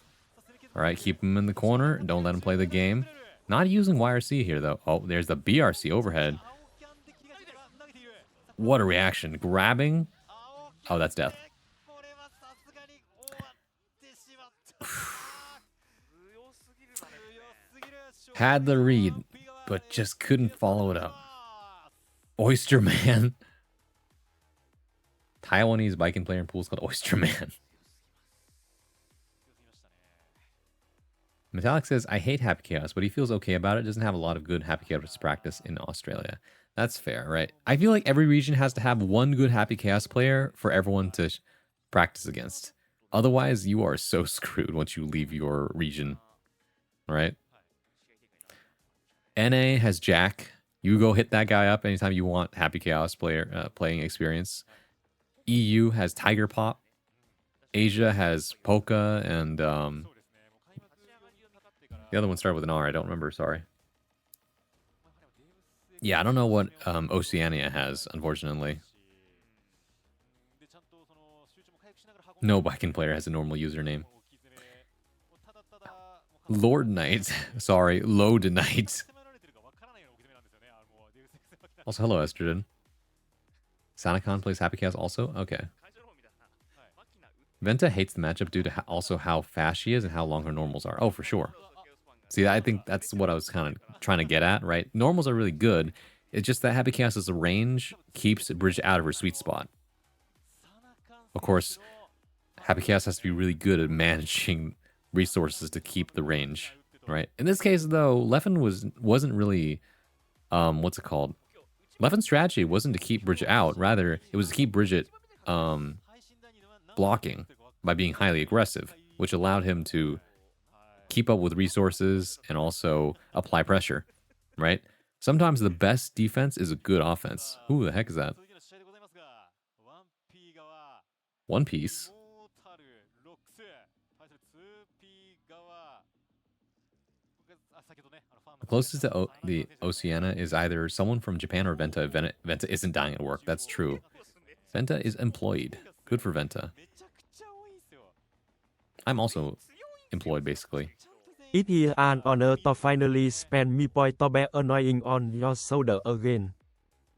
Speaker 1: All right, keep him in the corner. Don't let him play the game. Not using YRC here, though. Oh, there's the BRC overhead. What a reaction. Grabbing. Oh, that's death. Had the read, but just couldn't follow it up. Oyster Man. Taiwanese Viking player in pools called Oyster Man. Metallic says, I hate Happy Chaos, but he feels okay about it. Doesn't have a lot of good Happy Chaos practice in Australia. That's fair, right? I feel like every region has to have one good Happy Chaos player for everyone to practice against. Otherwise, you are so screwed once you leave your region, right? NA has Jack. You go hit that guy up anytime you want Happy Chaos player playing experience. EU has Tiger Pop. Asia has Polka, and the other one started with an R. I don't remember. Sorry. Yeah, I don't know what Oceania has, unfortunately. No Viking player has a normal username. Lord Knight. Sorry, Load Knight. Also, hello, Estrogen. Sonicon plays Happy Chaos also? Okay. Venta hates the matchup due to also how fast she is and how long her normals are. Oh, for sure. See, I think that's what I was kind of trying to get at, right? Normals are really good. It's just that Happy Chaos's range keeps Bridget out of her sweet spot. Of course, Happy Chaos has to be really good at managing resources to keep the range, right? In this case, though, Leffen wasn't really, what's it called? Leffen's strategy wasn't to keep Bridget out. Rather, it was to keep Bridget blocking by being highly aggressive, which allowed him to keep up with resources and also apply pressure, right? Sometimes the best defense is a good offense. Who the heck is that? One Piece. The closest to the Oceania is either someone from Japan or Venta. Venta isn't dying at work. That's true. Venta is employed. Good for Venta. I'm also employed, basically.
Speaker 2: It is an honor to finally spend me point to be annoying on your shoulder again.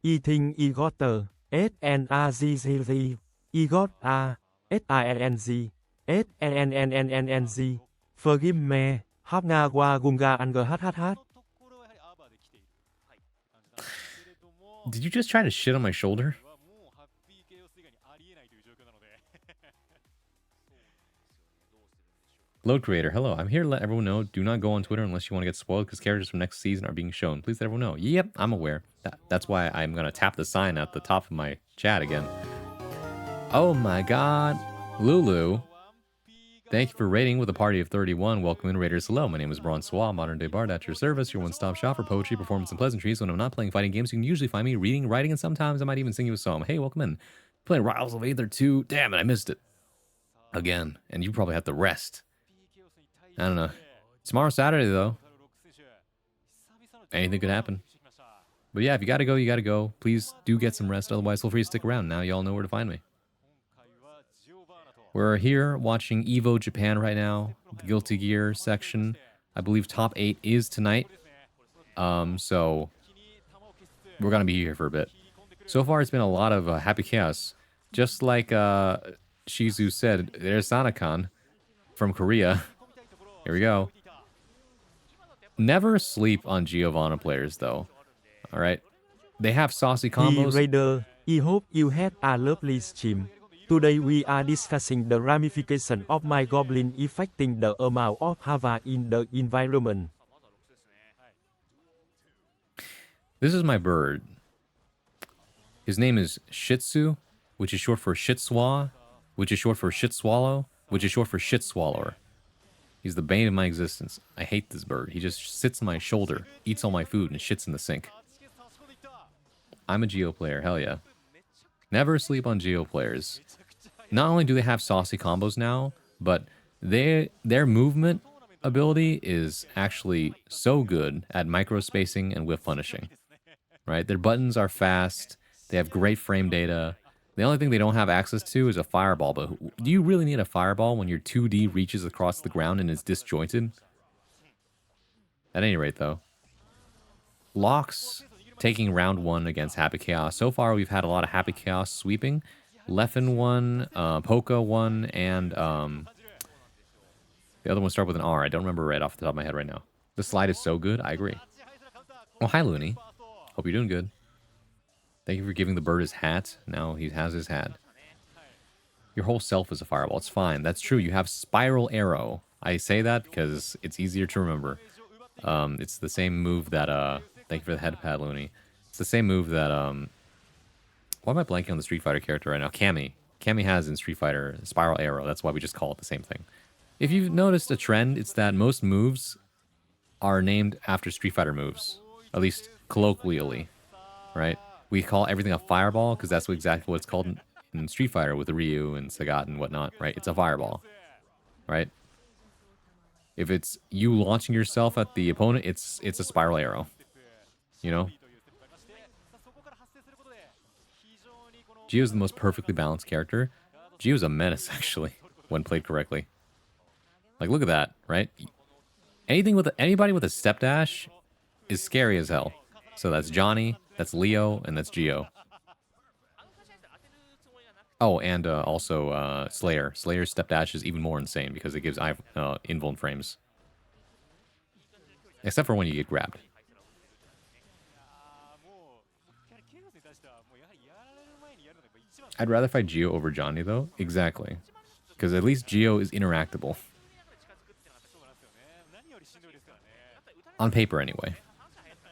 Speaker 2: I think I got the SNRGCG. I got a SING. SNNNNNNG. Forgive me. Hop nga qua gunga and GHHH.
Speaker 1: Did you just try to shit on my shoulder? Load Creator, hello. I'm here to let everyone know, do not go on Twitter unless you want to get spoiled because characters from next season are being shown. Please let everyone know. Yep, I'm aware. That's why I'm going to tap the sign at the top of my chat again. Oh my god. Lulu. Thank you for raiding with a party of 31. Welcome in, Raiders. Hello, my name is Bronsois, modern day bard at your service, your one-stop shop for poetry, performance, and pleasantries. When I'm not playing fighting games, you can usually find me reading, writing, and sometimes I might even sing you a song. Hey, welcome in. Playing Riles of Aether 2. Damn it, I missed it. Again. And you probably have to rest. I don't know. Tomorrow's Saturday, though. Anything could happen. But yeah, if you gotta go, you gotta go. Please do get some rest. Otherwise, feel free to stick around. Now y'all know where to find me. We're here watching Evo Japan right now. The Guilty Gear section. I believe top 8 is tonight. So we're gonna be here for a bit. So far, it's been a lot of Happy Chaos. Just like Shizu said, there's Sanakon from Korea. Here we go. Never sleep on Giovanna players, though. All right, they have saucy combos.
Speaker 2: Raider, I hope you had a lovely stream. Today we are discussing the ramification of my goblin affecting the amount of lava in the environment.
Speaker 1: This is my bird. His name is Shih Tzu, which is short for Shitswa, which is short for Shit Swallow, which is short for shit swallower. He's the bane of my existence. I hate this bird. He just sits on my shoulder, eats all my food, and shits in the sink. I'm a Geo player, hell yeah. Never sleep on Geo players. Not only do they have saucy combos now, but their movement ability is actually so good at microspacing and whiff punishing. Right? Their buttons are fast. They have great frame data. The only thing they don't have access to is a fireball. But do you really need a fireball when your 2D reaches across the ground and is disjointed? At any rate, though, Locks taking round 1 against Happy Chaos. So far, we've had a lot of Happy Chaos sweeping. Leffen won, Poka won, and the other one started with an R. I don't remember right off the top of my head right now. The slide is so good. I agree. Oh, hi, Looney. Hope you're doing good. Thank you for giving the bird his hat. Now he has his hat. Your whole self is a fireball. It's fine. That's true. You have Spiral Arrow. I say that because it's easier to remember. It's the same move that, thank you for the head pad, Looney. It's the same move that, why am I blanking on the Street Fighter character right now? Cammy. Cammy has in Street Fighter Spiral Arrow. That's why we just call it the same thing. If you've noticed a trend, it's that most moves are named after Street Fighter moves. At least colloquially, right? We call everything a fireball because that's exactly what it's called in Street Fighter with Ryu and Sagat and whatnot, right? It's a fireball, right? If it's you launching yourself at the opponent, it's a spiral arrow, you know? Gio's the most perfectly balanced character. Gio's a menace, actually, when played correctly. Like, look at that, right? Anybody with a step dash is scary as hell. So that's Johnny, that's Leo, and that's Gio. Oh, and also Slayer. Slayer's step dash is even more insane because it gives invuln frames. Except for when you get grabbed. I'd rather fight Gio over Johnny, though. Exactly. Because at least Gio is interactable. On paper, anyway.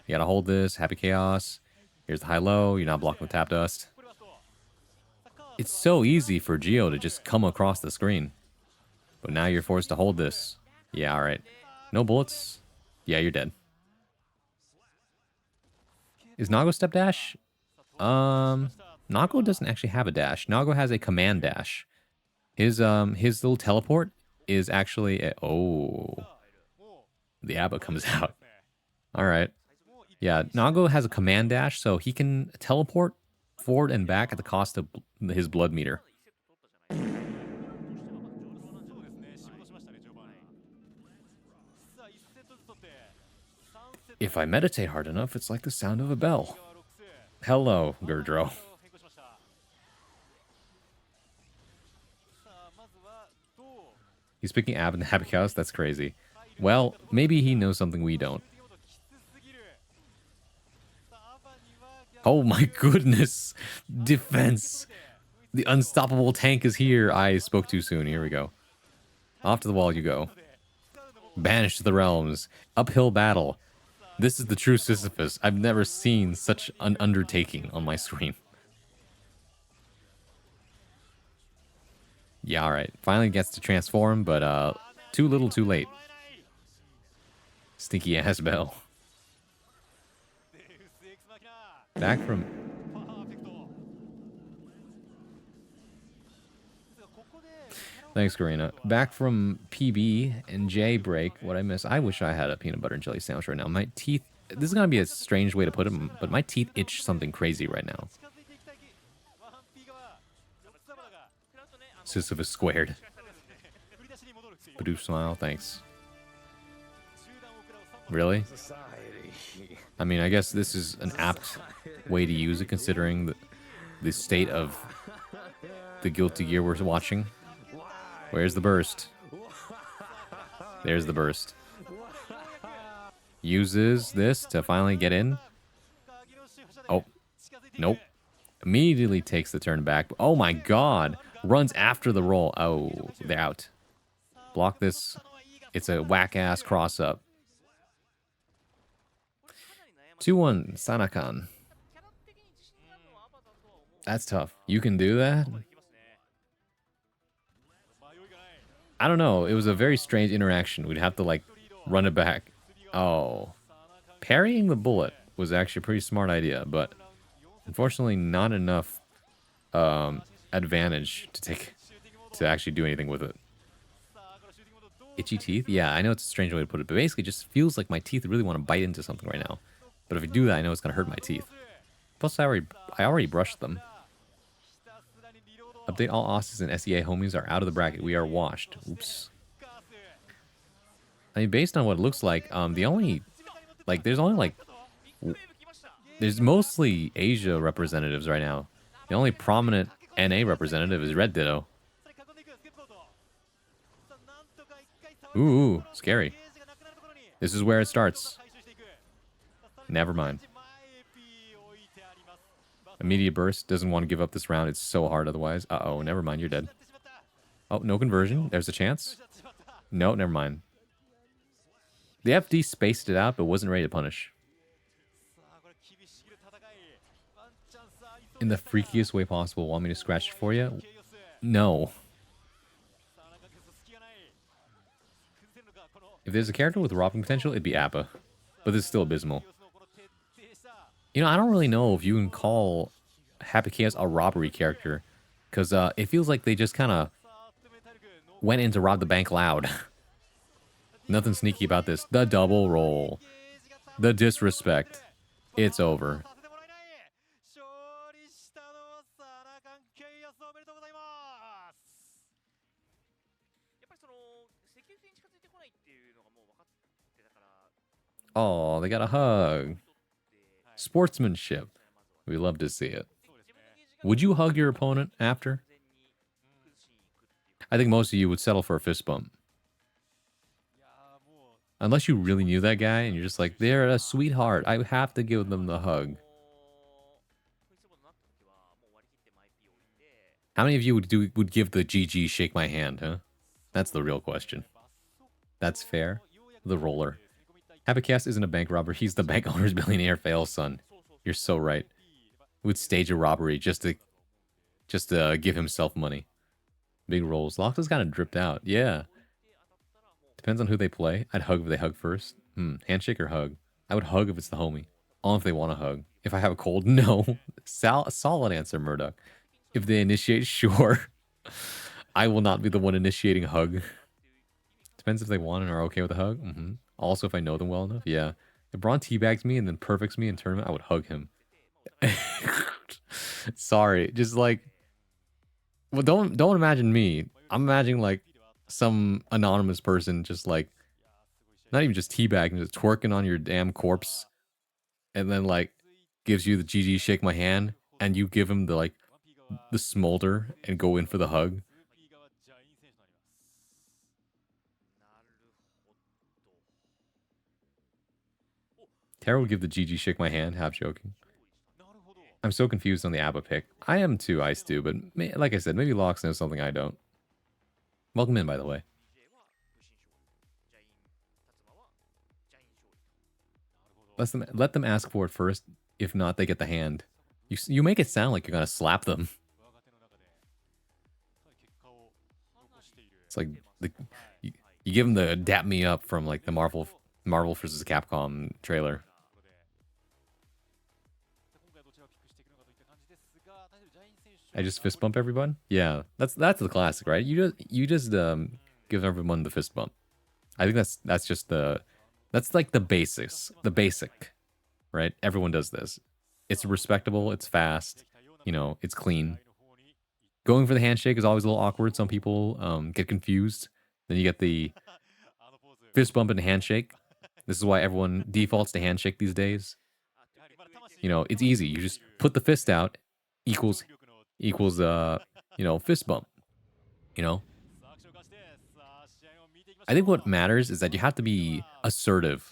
Speaker 1: You gotta hold this. Happy Chaos. Here's the high-low. You're not blocking the tap dust. It's so easy for Gio to just come across the screen. But now you're forced to hold this. Yeah, alright. No bullets. Yeah, you're dead. Is Nago step dash? Nago doesn't actually have a dash. Nago has a command dash. His little teleport is actually oh. The ABBA comes out. Alright. Yeah, Nago has a command dash, so he can teleport forward and back at the cost of his blood meter. If I meditate hard enough, it's like the sound of a bell. Hello, Gurdro. He's picking Ab in the Happy Chaos? That's crazy. Well, maybe he knows something we don't. Oh my goodness! Defense! The unstoppable tank is here. I spoke too soon. Here we go. Off to the wall you go. Banished to the realms. Uphill battle. This is the true Sisyphus. I've never seen such an undertaking on my screen. Yeah, alright. Finally gets to transform, but too little too late. Stinky ass bell. Back from... Thanks, Karina. Back from PB and J break. What I miss? I wish I had a peanut butter and jelly sandwich right now. My teeth... This is going to be a strange way to put it, but my teeth itch something crazy right now. Sisyphus squared. Badoof smile, thanks. Really? I mean, I guess this is an apt way to use it, considering the state of the Guilty Gear we're watching. Where's the burst? There's the burst. Uses this to finally get in. Oh, nope. Immediately takes the turn back. Oh my god. Runs after the roll. Oh, they're out. Block this. It's a whack-ass cross-up. 2-1, Sanakan. That's tough. You can do that? I don't know. It was a very strange interaction. We'd have to like run it back. Oh, parrying the bullet was actually a pretty smart idea, but unfortunately not enough advantage to actually do anything with it. Itchy teeth? Yeah, I know it's a strange way to put it, but basically it just feels like my teeth really want to bite into something right now. But if I do that, I know it's gonna hurt my teeth. Plus, I already brushed them. Update all Aussies and SEA homies are out of the bracket. We are washed. Oops. I mean, based on what it looks like, there's mostly Asia representatives right now. The only prominent NA representative is Red Ditto. Ooh, scary. This is where it starts. Never mind. Immediate burst. Doesn't want to give up this round. It's so hard otherwise. Uh-oh, never mind. You're dead. Oh, no conversion. There's a chance. No, never mind. The FD spaced it out, but wasn't ready to punish. In the freakiest way possible. Want me to scratch it for you? No. If there's a character with robbing potential, it'd be Appa. But this is still abysmal. You know, I don't really know if you can call Happy Chaos a robbery character. Because it feels like they just kind of went in to rob the bank loud. Nothing sneaky about this. The double roll. The disrespect. It's over. Oh, they got a hug. Sportsmanship. We love to see it. Would you hug your opponent after? I think most of you would settle for a fist bump. Unless you really knew that guy and you're just like, they're a sweetheart. I have to give them the hug. How many of you would give the GG shake my hand, huh? That's the real question. That's fair. The roller. Happycast isn't a bank robber. He's the bank owner's billionaire fail son. You're so right. Would stage a robbery just to give himself money. Big rolls. Loxa's kind of dripped out. Yeah. Depends on who they play. I'd hug if they hug first. Handshake or hug? I would hug if it's the homie. Only if they want to hug. If I have a cold, no. Solid answer, Murdoch. If they initiate, sure. I will not be the one initiating a hug. Depends if they want and are okay with a hug. Also, if I know them well enough, yeah. If Braun teabags me and then perfects me in tournament, I would hug him. Sorry, just like, well, don't imagine me. I'm imagining like some anonymous person just like, not even just teabagging, just twerking on your damn corpse, and then like gives you the GG shake my hand, and you give him the smolder and go in for the hug. Tara would give the GG shake my hand, half joking. I'm so confused on the ABBA pick. I am too, Ice do, but like I said, maybe Lox knows something I don't. Welcome in, by the way. Let them ask for it first. If not, they get the hand. You make it sound like you're gonna slap them. It's like you give them the dap me up from like the Marvel vs. Capcom trailer. I just fist bump everyone. Yeah, that's the classic, right? You just give everyone the fist bump. I think that's like the basics, the basic, right? Everyone does this. It's respectable. It's fast. You know, it's clean. Going for the handshake is always a little awkward. Some people get confused. Then you get the fist bump and handshake. This is why everyone defaults to handshake these days. You know, it's easy. You just put the fist out, equals fist bump. You know? I think what matters is that you have to be assertive.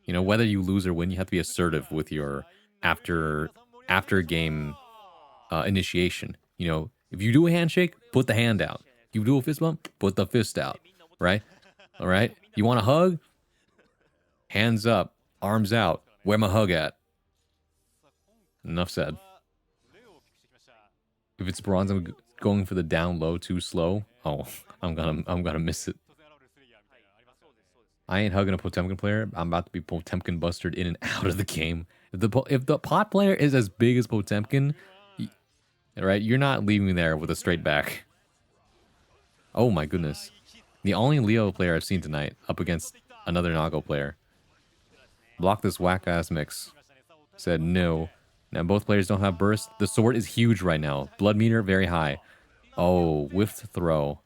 Speaker 1: You know, whether you lose or win, you have to be assertive with your after game initiation. You know, if you do a handshake, put the hand out. You do a fist bump, put the fist out. Right? All right? You want a hug? Hands up, arms out. Where my hug at? Enough said. If it's bronze, going for the down low too slow. Oh, I'm gonna miss it. I ain't hugging a Potemkin player. I'm about to be Potemkin busted in and out of the game. If the pot player is as big as Potemkin, right, you're not leaving me there with a straight back. Oh my goodness. The only Leo player I've seen tonight up against another Nago player. Block this whack-ass mix. Said no. Now both players don't have burst. The sword is huge right now. Blood meter very high. Oh, whiffed throw.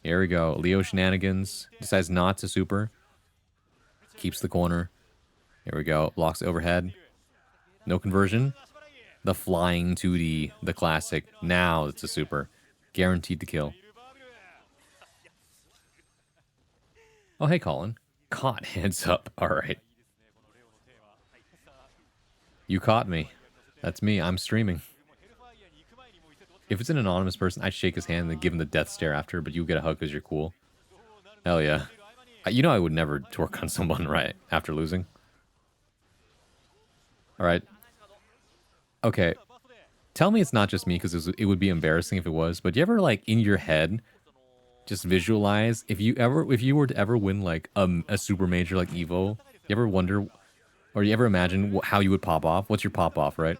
Speaker 1: Here we go. Leo shenanigans. Decides not to super. Keeps the corner. Here we go. Blocks overhead. No conversion. The flying 2D. The classic. Now it's a super. Guaranteed to kill. Oh, hey, Colin. Caught. Hands up. All right. You caught me. That's me. I'm streaming. If it's an anonymous person, I'd shake his hand and then give him the death stare after, but you get a hug because you're cool. Hell yeah. You know I would never twerk on someone right after losing. All right. Okay. Tell me it's not just me because it would be embarrassing if it was, but do you ever, like, in your head, just visualize if you were to ever win, like, a super major like Evo, you ever wonder, or you ever imagine how you would pop off? What's your pop off, right?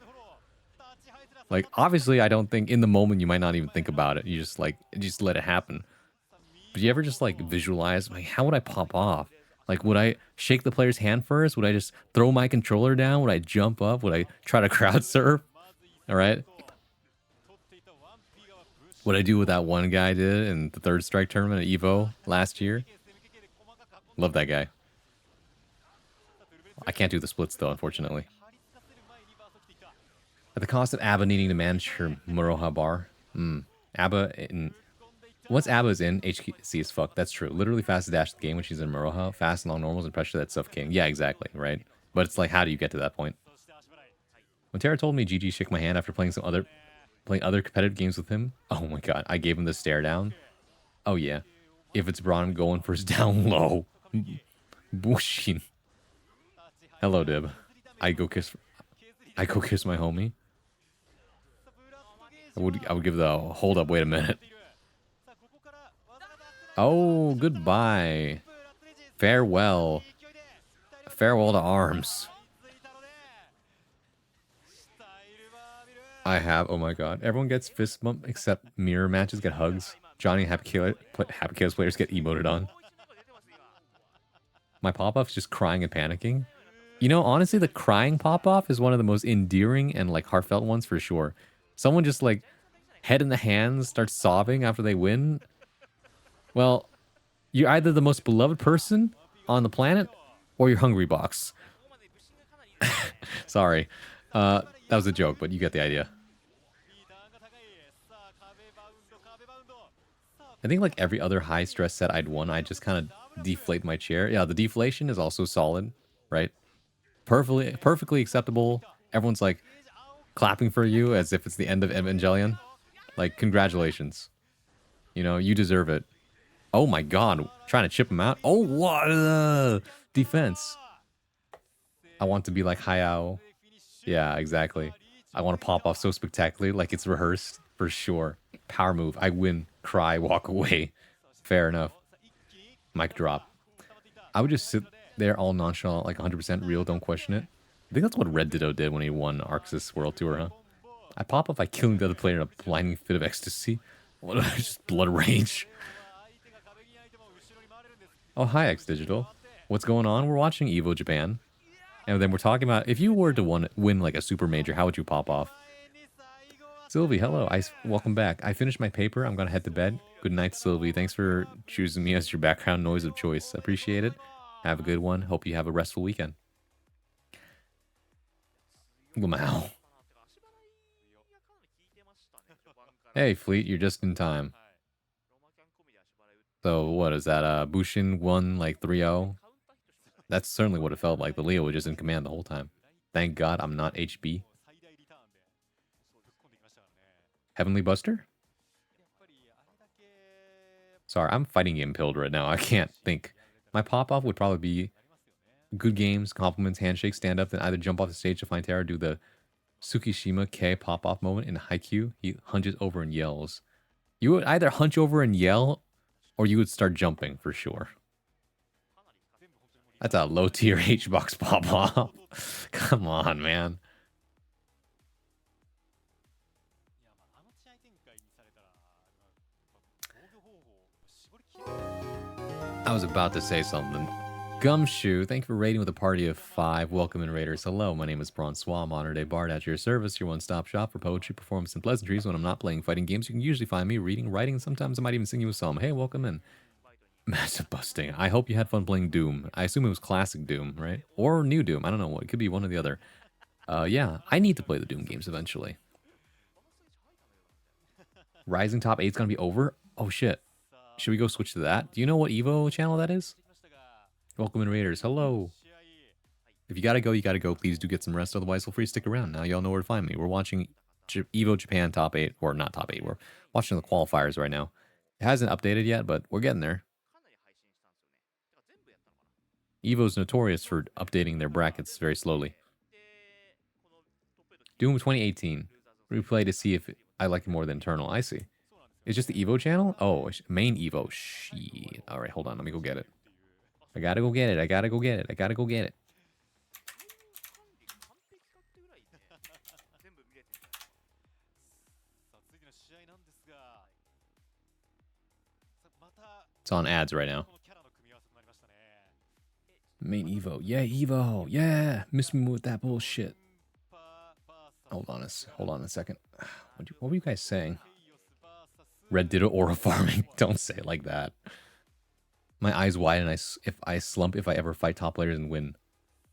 Speaker 1: Like, obviously, I don't think in the moment you might not even think about it. You just, like, just let it happen. But you ever just, like, visualize, like, how would I pop off? Like, would I shake the player's hand first? Would I just throw my controller down? Would I jump up? Would I try to crowd surf? All right. What I do what that one guy did in the third strike tournament at Evo last year. Love that guy. I can't do the splits though, unfortunately. At the cost of ABBA needing to manage her Muroha bar. ABBA in... Once ABBA is in, HC is fucked. That's true. Literally fastest dash the game when she's in Muroha. Fast and long normals and pressure that stuff king. Yeah, exactly, right? But it's like, how do you get to that point? When Tara told me GG shook my hand after playing other competitive games with him. Oh my god, I gave him the stare down. Oh yeah. If it's Braun, I'm going for his down low. Bushin. Hello, Dib. I go kiss my homie. I would give the hold up, wait a minute. Oh, goodbye. Farewell. Farewell to arms. I have, oh my god. Everyone gets fist bump except mirror matches get hugs. Johnny and Happy Chaos players get emoted on. My pop-off's just crying and panicking. You know, honestly, the crying pop-off is one of the most endearing and, like, heartfelt ones for sure. Someone just, like, head in the hands, starts sobbing after they win. Well, you're either the most beloved person on the planet or you're Hungry Box. Sorry. That was a joke, but you get the idea. I think like every other high stress set I'd won, I just kind of deflate my chair. Yeah, the deflation is also solid, right? Perfectly acceptable. Everyone's like clapping for you as if it's the end of Evangelion. Like, congratulations. You know, you deserve it. Oh my god, trying to chip him out. Oh, what? Defense. I want to be like Hayao. Yeah, exactly. I want to pop off so spectacularly, like it's rehearsed, for sure. Power move. I win, cry, walk away. Fair enough. Mic drop. I would just sit there all nonchalant, like 100% real, don't question it. I think that's what Red Ditto did when he won Arxis World Tour, huh? I pop off by killing the other player in a blinding fit of ecstasy. What? Just blood rage. Oh, hi, X Digital. What's going on? We're watching Evo Japan. And then we're talking about, if you were to win like a super major, how would you pop off? Sylvie, hello. Welcome back. I finished my paper. I'm going to head to bed. Good night, Sylvie. Thanks for choosing me as your background noise of choice. Appreciate it. Have a good one. Hope you have a restful weekend. Wow. Hey, Fleet, you're just in time. So, what is that? Bushin won like 3-0? That's certainly what it felt like. The Leo was just in command the whole time. Thank God I'm not HB. Heavenly Buster? Sorry, I'm fighting impilled right now. I can't think. My pop-off would probably be good games, compliments, handshake, stand up, then either jump off the stage to find Terra, do the Tsukishima K pop-off moment in Haikyuu. He hunches over and yells. You would either hunch over and yell, or you would start jumping for sure. That's a low-tier H-box pop-off. Come on, man. I was about to say something. Gumshoe, thank you for raiding with a party of 5. Welcome in, Raiders. Hello, my name is Francois, modern day bard at your service, your one-stop shop for poetry, performance, and pleasantries. When I'm not playing fighting games, you can usually find me reading, writing, and sometimes I might even sing you a psalm. Hey, welcome in. Massive busting. I hope you had fun playing Doom. I assume it was classic Doom, right? Or new Doom. I don't know. It could be one or the other. Yeah, I need to play the Doom games eventually. Rising Top 8 is going to be over? Oh, shit. Should we go switch to that? Do you know what Evo channel that is? Welcome in, Raiders. Hello. If you gotta go, you gotta go. Please do get some rest. Otherwise, feel free to stick around. Now y'all know where to find me. We're watching Evo Japan Top 8. Or not Top 8. We're watching the qualifiers right now. It hasn't updated yet, but we're getting there. Evo's notorious for updating their brackets very slowly. Doom 2018. Replay to see if I like it more than Eternal. I see. It's just the Evo channel? Oh, main Evo. Shit. Alright, hold on. Let me go get it. I gotta go get it. I gotta go get it. I gotta go get it. It's on ads right now. Main Evo. Yeah, Evo. Yeah. Miss me with that bullshit. Hold on a second. What were you guys saying? Red Ditto aura farming. Don't say it like that. My eyes wide and if I slump if I ever fight top players and win.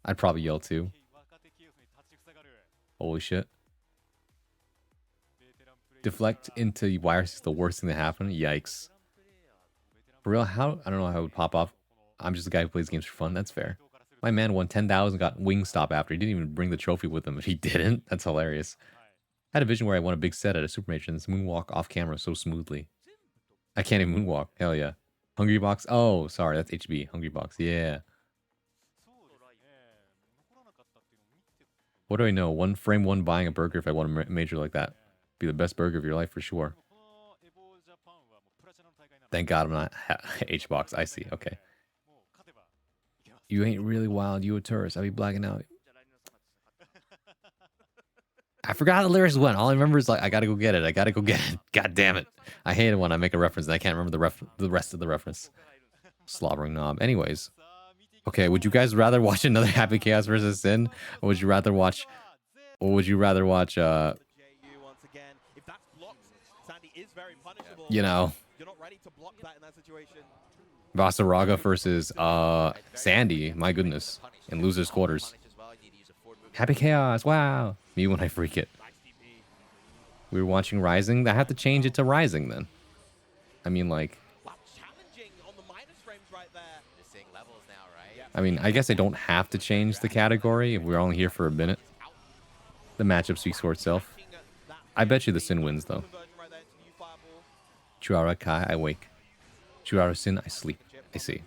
Speaker 1: I'd probably yell too. Holy shit. Deflect into wires is the worst thing that happened. Yikes. For real, I don't know how it would pop off. I'm just a guy who plays games for fun. That's fair. My man won 10,000, got Wingstop after. He didn't even bring the trophy with him. If he didn't, that's hilarious. I had a vision where I won a big set at a super major and this moonwalk off camera so smoothly. I can't even moonwalk. Hell yeah. Hungry Box? Oh, sorry. That's HB. Hungry Box. Yeah. What do I know? One frame one buying a burger if I want a major like that. Be the best burger of your life for sure. Thank God I'm not H-Box. I see. Okay. You ain't really wild. You a tourist. I'll be blacking out. I forgot how the lyrics went. All I remember is like, I gotta go get it. I gotta go get it. God damn it. I hate it when I make a reference and I can't remember the rest of the reference. Slobbering knob. Anyways. Okay, would you guys rather watch another Happy Chaos versus Sin? Or would you rather watch you know, Vasaraga versus Sandy, my goodness, in losers quarters. Happy Chaos, wow. Me when I freak it. We were watching Rising. I have to change it to Rising then. I mean, like, I guess I don't have to change the category if we're only here for a minute. The matchup speaks for itself. I bet you the Sin wins, though. Chuara Kai, I wake. Chuara Sin, I sleep. I see.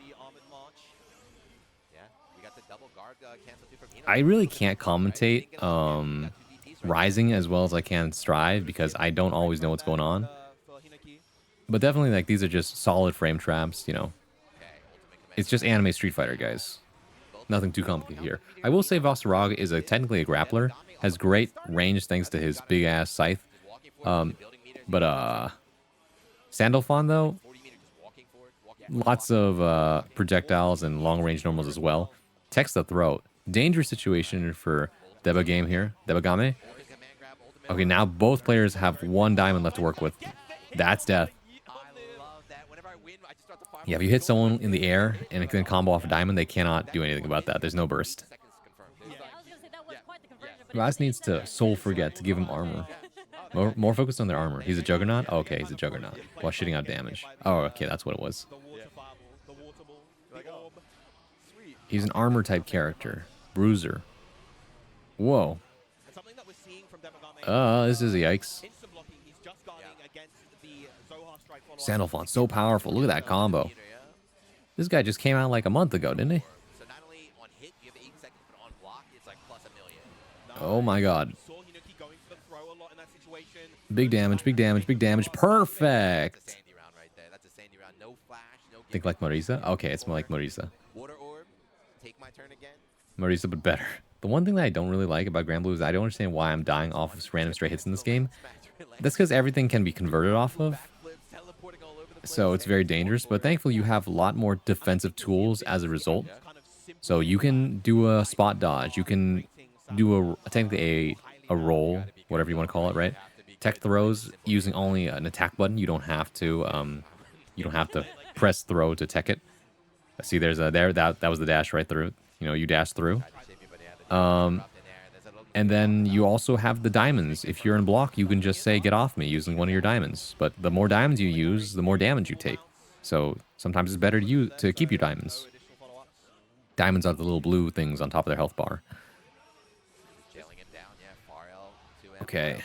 Speaker 1: I really can't commentate Rising as well as I can Strive because I don't always know what's going on. But definitely, like, these are just solid frame traps, you know. It's just anime Street Fighter, guys. Nothing too complicated here. I will say Vasaraga is technically a grappler. Has great range thanks to his big-ass scythe. But Sandalphon, though, lots of projectiles and long-range normals as well. Text the throat. Dangerous situation for Debagame here. Debagame. Okay, now both players have one diamond left to work with. That's death. Yeah, if you hit someone in the air and it can combo off a diamond, they cannot do anything about that. There's no burst. Raz needs to soul forget to give him armor. More focused on their armor. He's a Juggernaut? Oh, okay, he's a Juggernaut. While shitting out damage. Oh, okay, that's what it was. He's an armor type character. Bruiser. Whoa. This is yikes. Sandalphon, so powerful. Look at that combo. This guy just came out like a month ago, didn't he? Oh my god. Big damage, big damage, big damage. Perfect. Think like Marisa? Okay, it's more like Marisa. Marisa, but better. The one thing that I don't really like about Granblue is I don't understand why I'm dying off of random stray hits in this game. That's because everything can be converted off of. So it's very dangerous, but thankfully you have a lot more defensive tools as a result. So you can do a spot dodge. You can do technically a roll, whatever you want to call it, right? Tech throws using only an attack button. You don't have to press throw to tech it. See, there's a that was the dash right through. You know, you dash through. And then you also have the diamonds. If you're in block, you can just say, get off me using one of your diamonds. But the more diamonds you use, the more damage you take. So sometimes it's better to keep your diamonds. Diamonds are the little blue things on top of their health bar. Okay.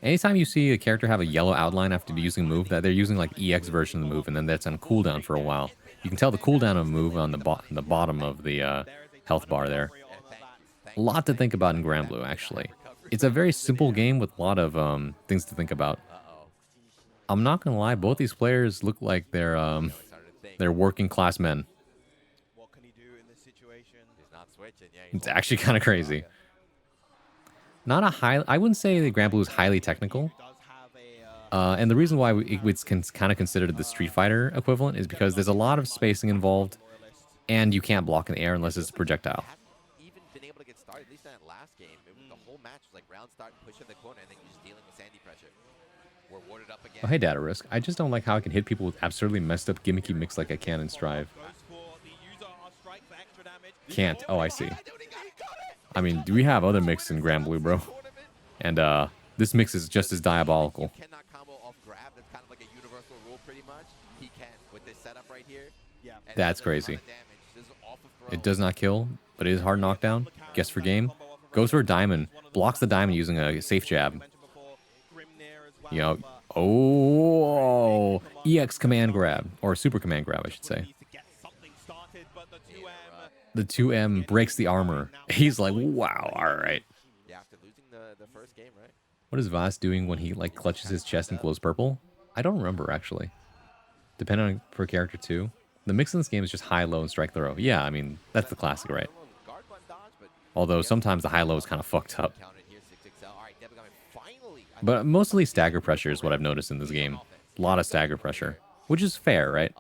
Speaker 1: Anytime you see a character have a yellow outline after using a move, that they're using like EX version of the move, and then that's on cooldown for a while. You can tell the cooldown of a move on the bottom of the health bar there. A lot to think about in Granblue, actually. It's a very simple game with a lot of things to think about. I'm not gonna lie, both these players look like they're working class men. It's actually kind of crazy. Not a high. I wouldn't say that Granblue is highly technical. And the reason why it's kind of considered the Street Fighter equivalent is because there's a lot of spacing involved, and you can't block in the air unless it's a projectile. Oh, hey, Data Risk. I just don't like how I can hit people with absurdly messed up gimmicky mix like I can in Strive. Can't. Oh, I see. I mean, do we have other mix in Granblue, bro? And this mix is just as diabolical. That's crazy. It does not kill, but it is hard knockdown. Guess for game. Goes for a diamond. Blocks the diamond using a safe jab. You know, oh, EX command grab, or super command grab, I should say. The 2M breaks the armor. He's like, wow, all right. What is Vas doing when he like clutches his chest and glows purple? I don't remember, actually. Depending on per character, too. The mix in this game is just high, low, and strike throw. Yeah, I mean, that's the classic, right? Although sometimes the high-low is kind of fucked up. But mostly stagger pressure is what I've noticed in this game. A lot of stagger pressure, which is fair, right?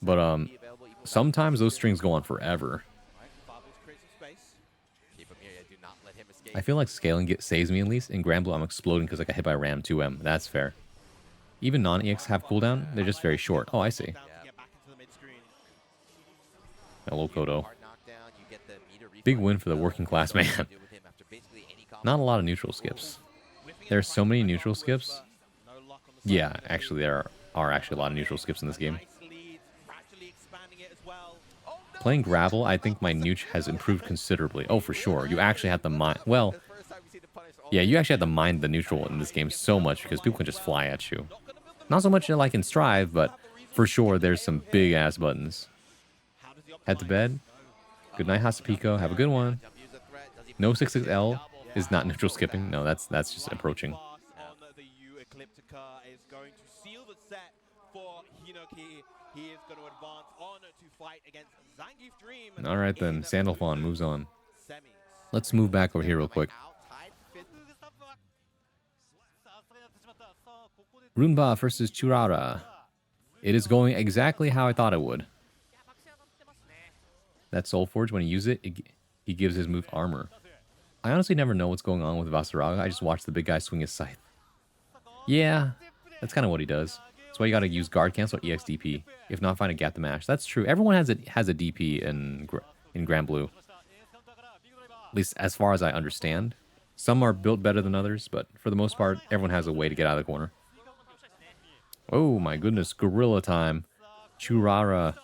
Speaker 1: But sometimes those strings go on forever. I feel like scaling saves me at least. In Granblue, I'm exploding because I got hit by Ram 2M. That's fair. Even non-EX have cooldown. They're just very short. Oh, I see. Hello, Kodo. Big win for the working class man. Not a lot of neutral skips. There are so many neutral skips. Yeah, actually, there are actually a lot of neutral skips in this game. Playing Gravel, I think my neutral has improved considerably. Oh, for sure. You actually have to mind... Well, yeah, you actually have to mind the neutral in this game so much because people can just fly at you. Not so much like in Strive, but for sure there's some big-ass buttons. Head to bed. Good night, Hasapiko. Have a good one. No 66L is not neutral skipping. No, that's just approaching. All right, then. Sandalphon moves on. Let's move back over here real quick. Runba versus Churara. It is going exactly how I thought it would. That Soulforge, when you use it, he gives his move armor. I honestly never know what's going on with Vasaraga. I just watch the big guy swing his scythe. Yeah, that's kind of what he does. That's why you got to use guard cancel or EXDP. If not, find a gap to mash. That's true. Everyone has a DP in Granblue. At least as far as I understand. Some are built better than others, but for the most part, everyone has a way to get out of the corner. Oh my goodness, gorilla time. Churara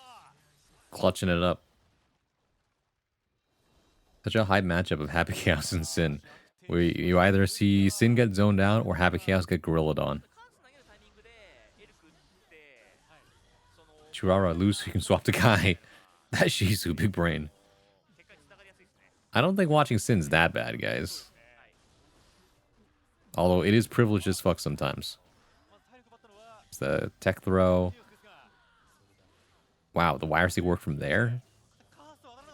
Speaker 1: clutching it up. Such a hype matchup of Happy Chaos and Sin. Where you either see Sin get zoned out or Happy Chaos get gorillaed on. Churara lose so you can swap the guy. That Shizu, big brain. I don't think watching Sin's that bad, guys. Although it is privileged as fuck sometimes. It's the tech throw. Wow, the YRC worked from there?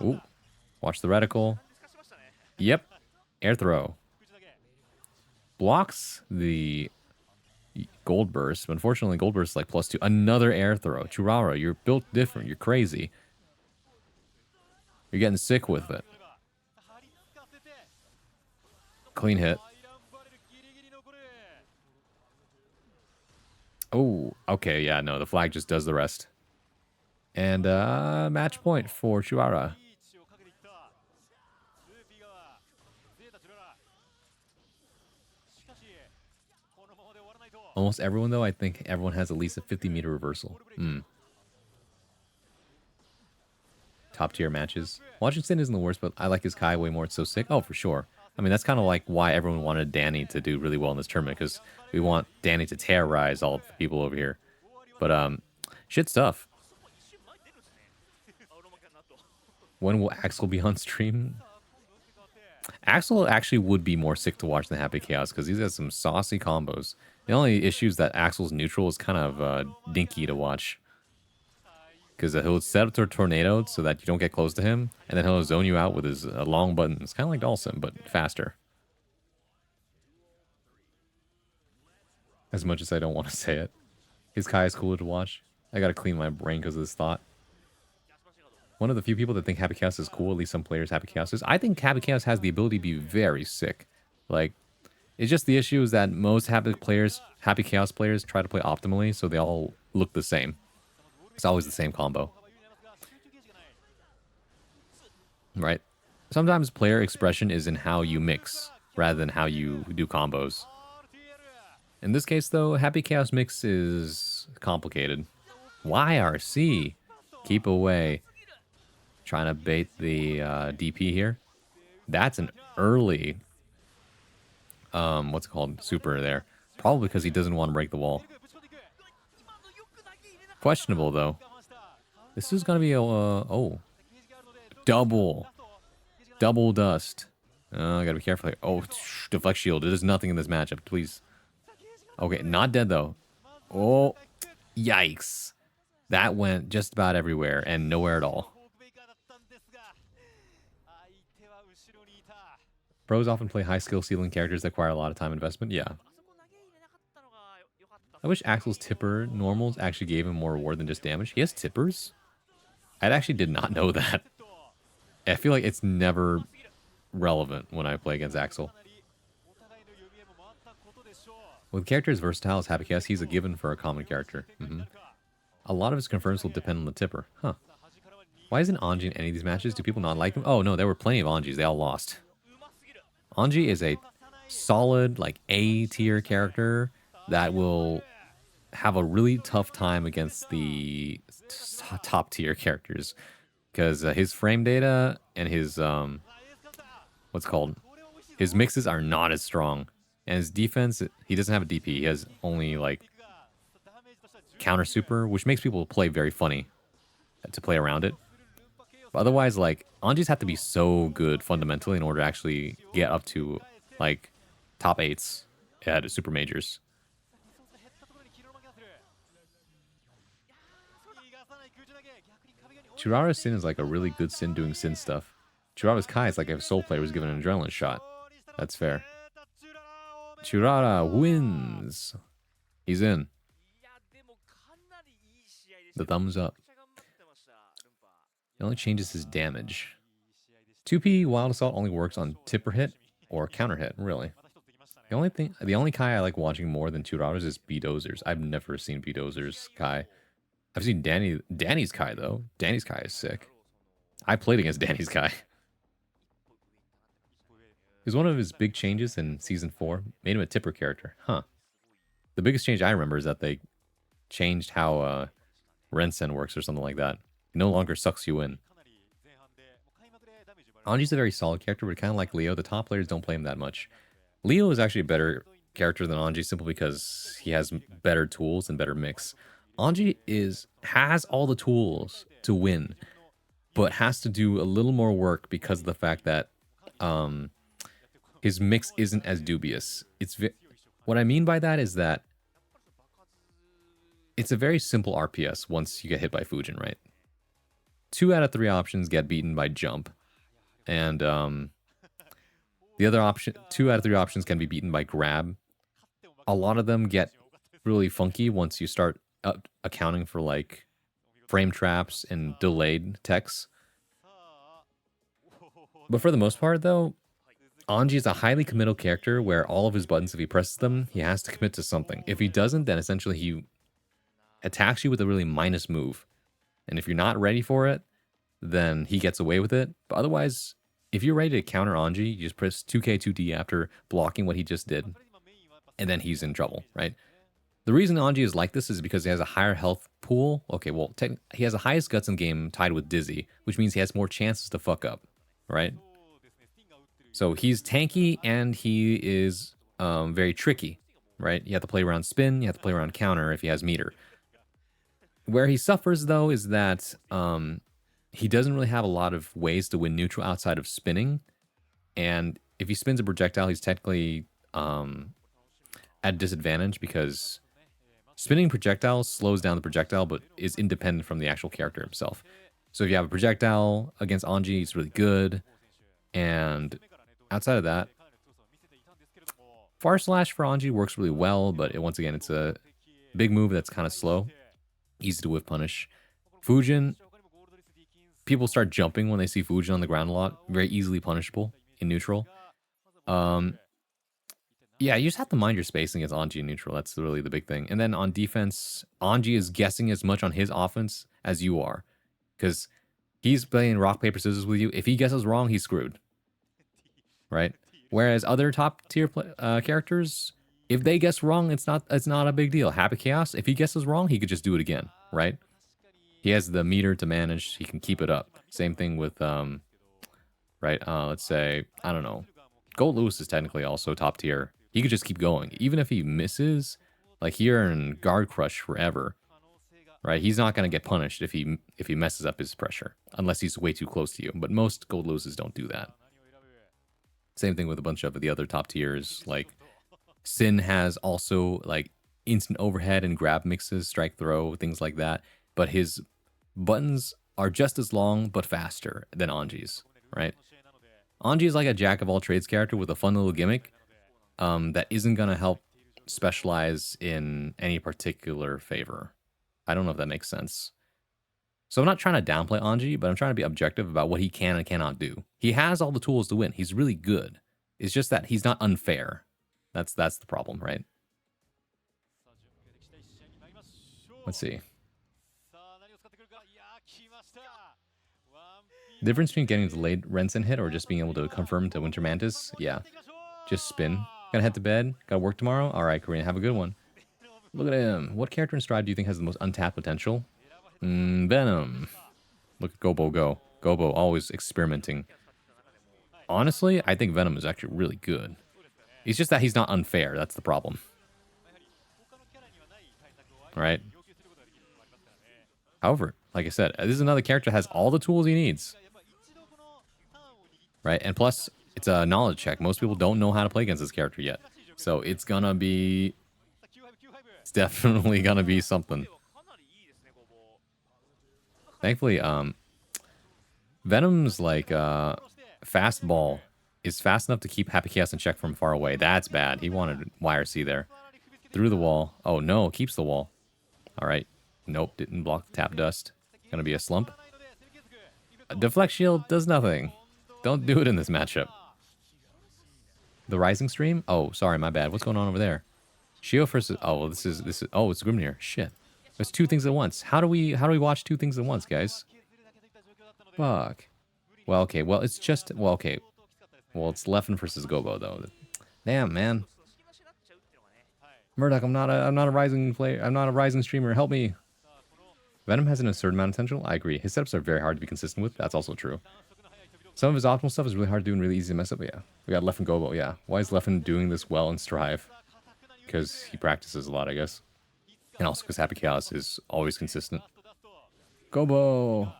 Speaker 1: Ooh. Watch the reticle. Yep. Air throw. Blocks the gold burst. But unfortunately, gold burst is like +2. Another air throw. Churara, you're built different. You're crazy. You're getting sick with it. Clean hit. Oh, okay. Yeah, no, the flag just does the rest. And match point for Churara. Almost everyone, though, I think everyone has at least a 50-meter reversal. Top tier matches. Washington isn't the worst, but I like his Kai way more. It's so sick. Oh, for sure. I mean, that's kind of like why everyone wanted Danny to do really well in this tournament, because we want Danny to terrorize all the people over here. But, shit stuff. When will Axel be on stream? Axel actually would be more sick to watch than Happy Chaos, because he's got some saucy combos. The only issue is that Axel's neutral is kind of dinky to watch. Because he'll set up to a tornado so that you don't get close to him, and then he'll zone you out with his long button. It's kind of like Dawson, but faster. As much as I don't want to say it. His Kai is cooler to watch. I gotta clean my brain because of this thought. One of the few people that think Happy Chaos is cool, at least some players Happy Chaos is. I think Happy Chaos has the ability to be very sick. Like, it's just the issue is that most Happy Chaos players try to play optimally, so they all look the same. It's always the same combo. Right? Sometimes player expression is in how you mix, rather than how you do combos. In this case, though, Happy Chaos mix is complicated. YRC. Keep away. Trying to bait the DP here. That's an early, what's it called? Super there. Probably because he doesn't want to break the wall. Questionable, though. This is going to be a, oh. Double dust. I gotta be careful here. Oh, deflect shield. There's nothing in this matchup, please. Okay, not dead, though. Oh, yikes. That went just about everywhere and nowhere at all. Pros often play high skill ceiling characters that require a lot of time investment. Yeah. I wish Axel's tipper normals actually gave him more reward than just damage. He has tippers? I actually did not know that. I feel like it's never relevant when I play against Axel. With characters versatile as Happy Chaos, he's a given for a common character. A lot of his confirms will depend on the tipper. Huh. Why isn't Anji in any of these matches? Do people not like him? Oh, no, there were plenty of Anjis. They all lost. Anji is a solid, like, A-tier character that will have a really tough time against the top-tier characters. Because his frame data and his, what's it called? His mixes are not as strong. And his defense, he doesn't have a DP. He has only, like, counter super, which makes people play very funny to play around it. But otherwise, like, Anjis have to be so good fundamentally in order to actually get up to, like, top 8s at super majors. Churara's Sin is like a really good Sin doing Sin stuff. Churara's Kai is like if a Soul player was given an adrenaline shot. That's fair. Churara wins. He's in. The thumbs up. It only changes his damage. 2P Wild Assault only works on tipper hit or counter hit, really. The only Kai I like watching more than Churara's is B-Dozers. I've never seen B-Dozers Kai. I've seen Danny's Kai, though. Danny's Kai is sick. I played against Danny's Kai. It was one of his big changes in Season 4. Made him a tipper character. Huh. The biggest change I remember is that they changed how Rensen works or something like that. It no longer sucks you in. Anji's a very solid character, but kind of like Leo, the top players don't play him that much. Leo is actually a better character than Anji simply because he has better tools and better mix. Anji has all the tools to win, but has to do a little more work because of the fact that his mix isn't as dubious. What I mean by that is that it's a very simple RPS once you get hit by Fujin, right? 2 out of 3 options get beaten by jump. And the other option, 2 out of 3 options can be beaten by grab. A lot of them get really funky once you start accounting for like frame traps and delayed techs. But for the most part, though, Anji is a highly committal character where all of his buttons, if he presses them, he has to commit to something. If he doesn't, then essentially he attacks you with a really minus move. And if you're not ready for it, then he gets away with it. But otherwise, if you're ready to counter Anji, you just press 2K, 2D after blocking what he just did, and then he's in trouble, right? The reason Anji is like this is because he has a higher health pool. Okay, well, he has the highest guts in game tied with Dizzy, which means he has more chances to fuck up, right? So he's tanky and he is very tricky, right? You have to play around spin, you have to play around counter if he has meter. Where he suffers, though, is that he doesn't really have a lot of ways to win neutral outside of spinning. And if he spins a projectile, he's technically at a disadvantage because spinning projectiles slows down the projectile, but is independent from the actual character himself. So if you have a projectile against Anji, it's really good. And outside of that, Far Slash for Anji works really well, but once again, it's a big move that's kind of slow. Easy to whiff punish. Fujin, people start jumping when they see Fujin on the ground a lot. Very easily punishable in neutral. Yeah, you just have to mind your spacing as Anji in neutral. That's really the big thing. And then on defense, Anji is guessing as much on his offense as you are. Because he's playing rock, paper, scissors with you. If he guesses wrong, he's screwed. Right? Whereas other top tier characters, if they guess wrong, it's not a big deal. Happy Chaos, if he guesses wrong, he could just do it again, right? He has the meter to manage. He can keep it up. Same thing with, let's say, I don't know. Gold Lewis is technically also top tier. He could just keep going. Even if he misses, like here in Guard Crush forever, right? He's not going to get punished if he messes up his pressure, unless he's way too close to you. But most Gold Lewises don't do that. Same thing with a bunch of the other top tiers. Like Sin has also like instant overhead and grab mixes, strike throw, things like that. But his buttons are just as long but faster than Anji's, right? Anji is like a jack of all trades character with a fun little gimmick that isn't going to help specialize in any particular favor. I don't know if that makes sense. So I'm not trying to downplay Anji, but I'm trying to be objective about what he can and cannot do. He has all the tools to win. He's really good. It's just that he's not unfair. That's the problem, right? Let's see. The difference between getting a delayed Rensen hit or just being able to confirm to Winter Mantis? Yeah. Just spin. Gotta head to bed. Gotta work tomorrow? Alright, Korean, have a good one. Look at him. What character in Stride do you think has the most untapped potential? Venom. Look at Gobo go. Gobo always experimenting. Honestly, I think Venom is actually really good. It's just that he's not unfair. That's the problem. Right? However, like I said, this is another character that has all the tools he needs. Right? And plus, it's a knowledge check. Most people don't know how to play against this character yet. So it's gonna be... It's definitely gonna be something. Thankfully, Venom's like fastball is fast enough to keep Happy Chaos in check from far away. That's bad. He wanted YRC there. Through the wall. Oh no, keeps the wall. Alright. Nope, didn't block the tap dust. Gonna be a slump. A deflect shield does nothing. Don't do it in this matchup. The Rising Stream? Oh, sorry, my bad. What's going on over there? Shio versus... Oh, this is... Oh, it's Grimnir. Shit. There's two things at once. How do we watch two things at once, guys? Fuck. Well, okay. Well, it's just... Well, okay. Well, it's Leffen versus Gobo, though. Damn, man. Murdoch, I'm not a rising player. I'm not a rising streamer. Help me. Venom has an absurd amount of potential. I agree. His setups are very hard to be consistent with. That's also true. Some of his optimal stuff is really hard to do and really easy to mess up. But yeah, we got Leffen Gobo. Yeah. Why is Leffen doing this well in Strive? Because he practices a lot, I guess. And also because Happy Chaos is always consistent. Gobo!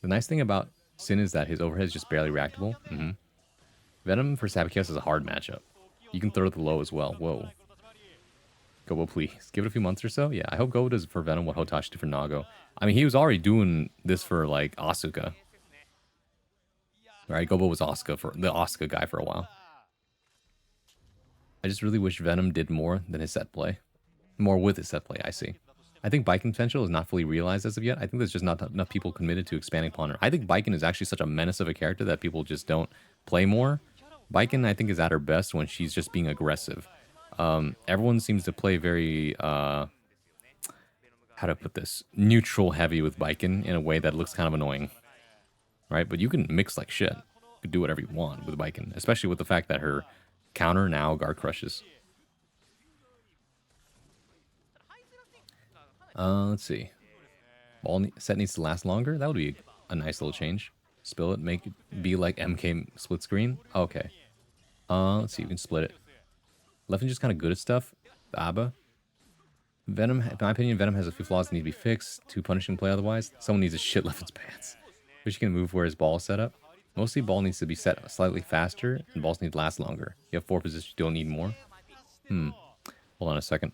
Speaker 1: The nice thing about Sin is that his overhead is just barely reactable. Venom versus Happy Chaos is a hard matchup. You can throw the low as well. Whoa. Gobo, please. Give it a few months or so. Yeah, I hope Gobo does for Venom what Hotashi did for Nago. I mean, he was already doing this for, like, Asuka. Right? Gobo was the Asuka guy for a while. I just really wish Venom did more than his set play. More with his set play, I see. I think Baiken potential is not fully realized as of yet. I think there's just not enough people committed to expanding upon her. I think Baiken is actually such a menace of a character that people just don't play more. Baiken, I think, is at her best when she's just being aggressive. Everyone seems to play very, how to put this, neutral heavy with Baiken in a way that looks kind of annoying. Right? But you can mix like shit. You can do whatever you want with Baiken, especially with the fact that her counter now guard crushes. Let's see. Ball set needs to last longer. That would be a nice little change. Spill it, make it be like MK split screen. Okay. Let's see. We can split it. Leffen just kind of good at stuff. The ABBA. Venom, in my opinion, Venom has a few flaws that need to be fixed. Too punishing play otherwise. Someone needs to shit Leffen's pants. Wish he can move where his ball is set up. Mostly ball needs to be set slightly faster, and balls need to last longer. You have 4 positions, you don't need more. Hold on a second.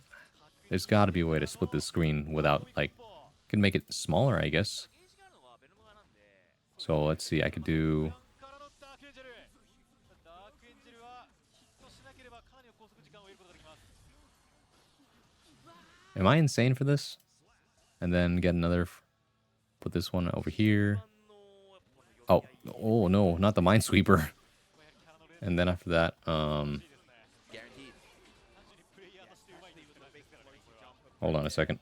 Speaker 1: There's got to be a way to split this screen without, like, can make it smaller, I guess. So let's see, I could do... Am I insane for this? And then get another... Put this one over here. Oh no, not the Minesweeper. And then after that, hold on a second.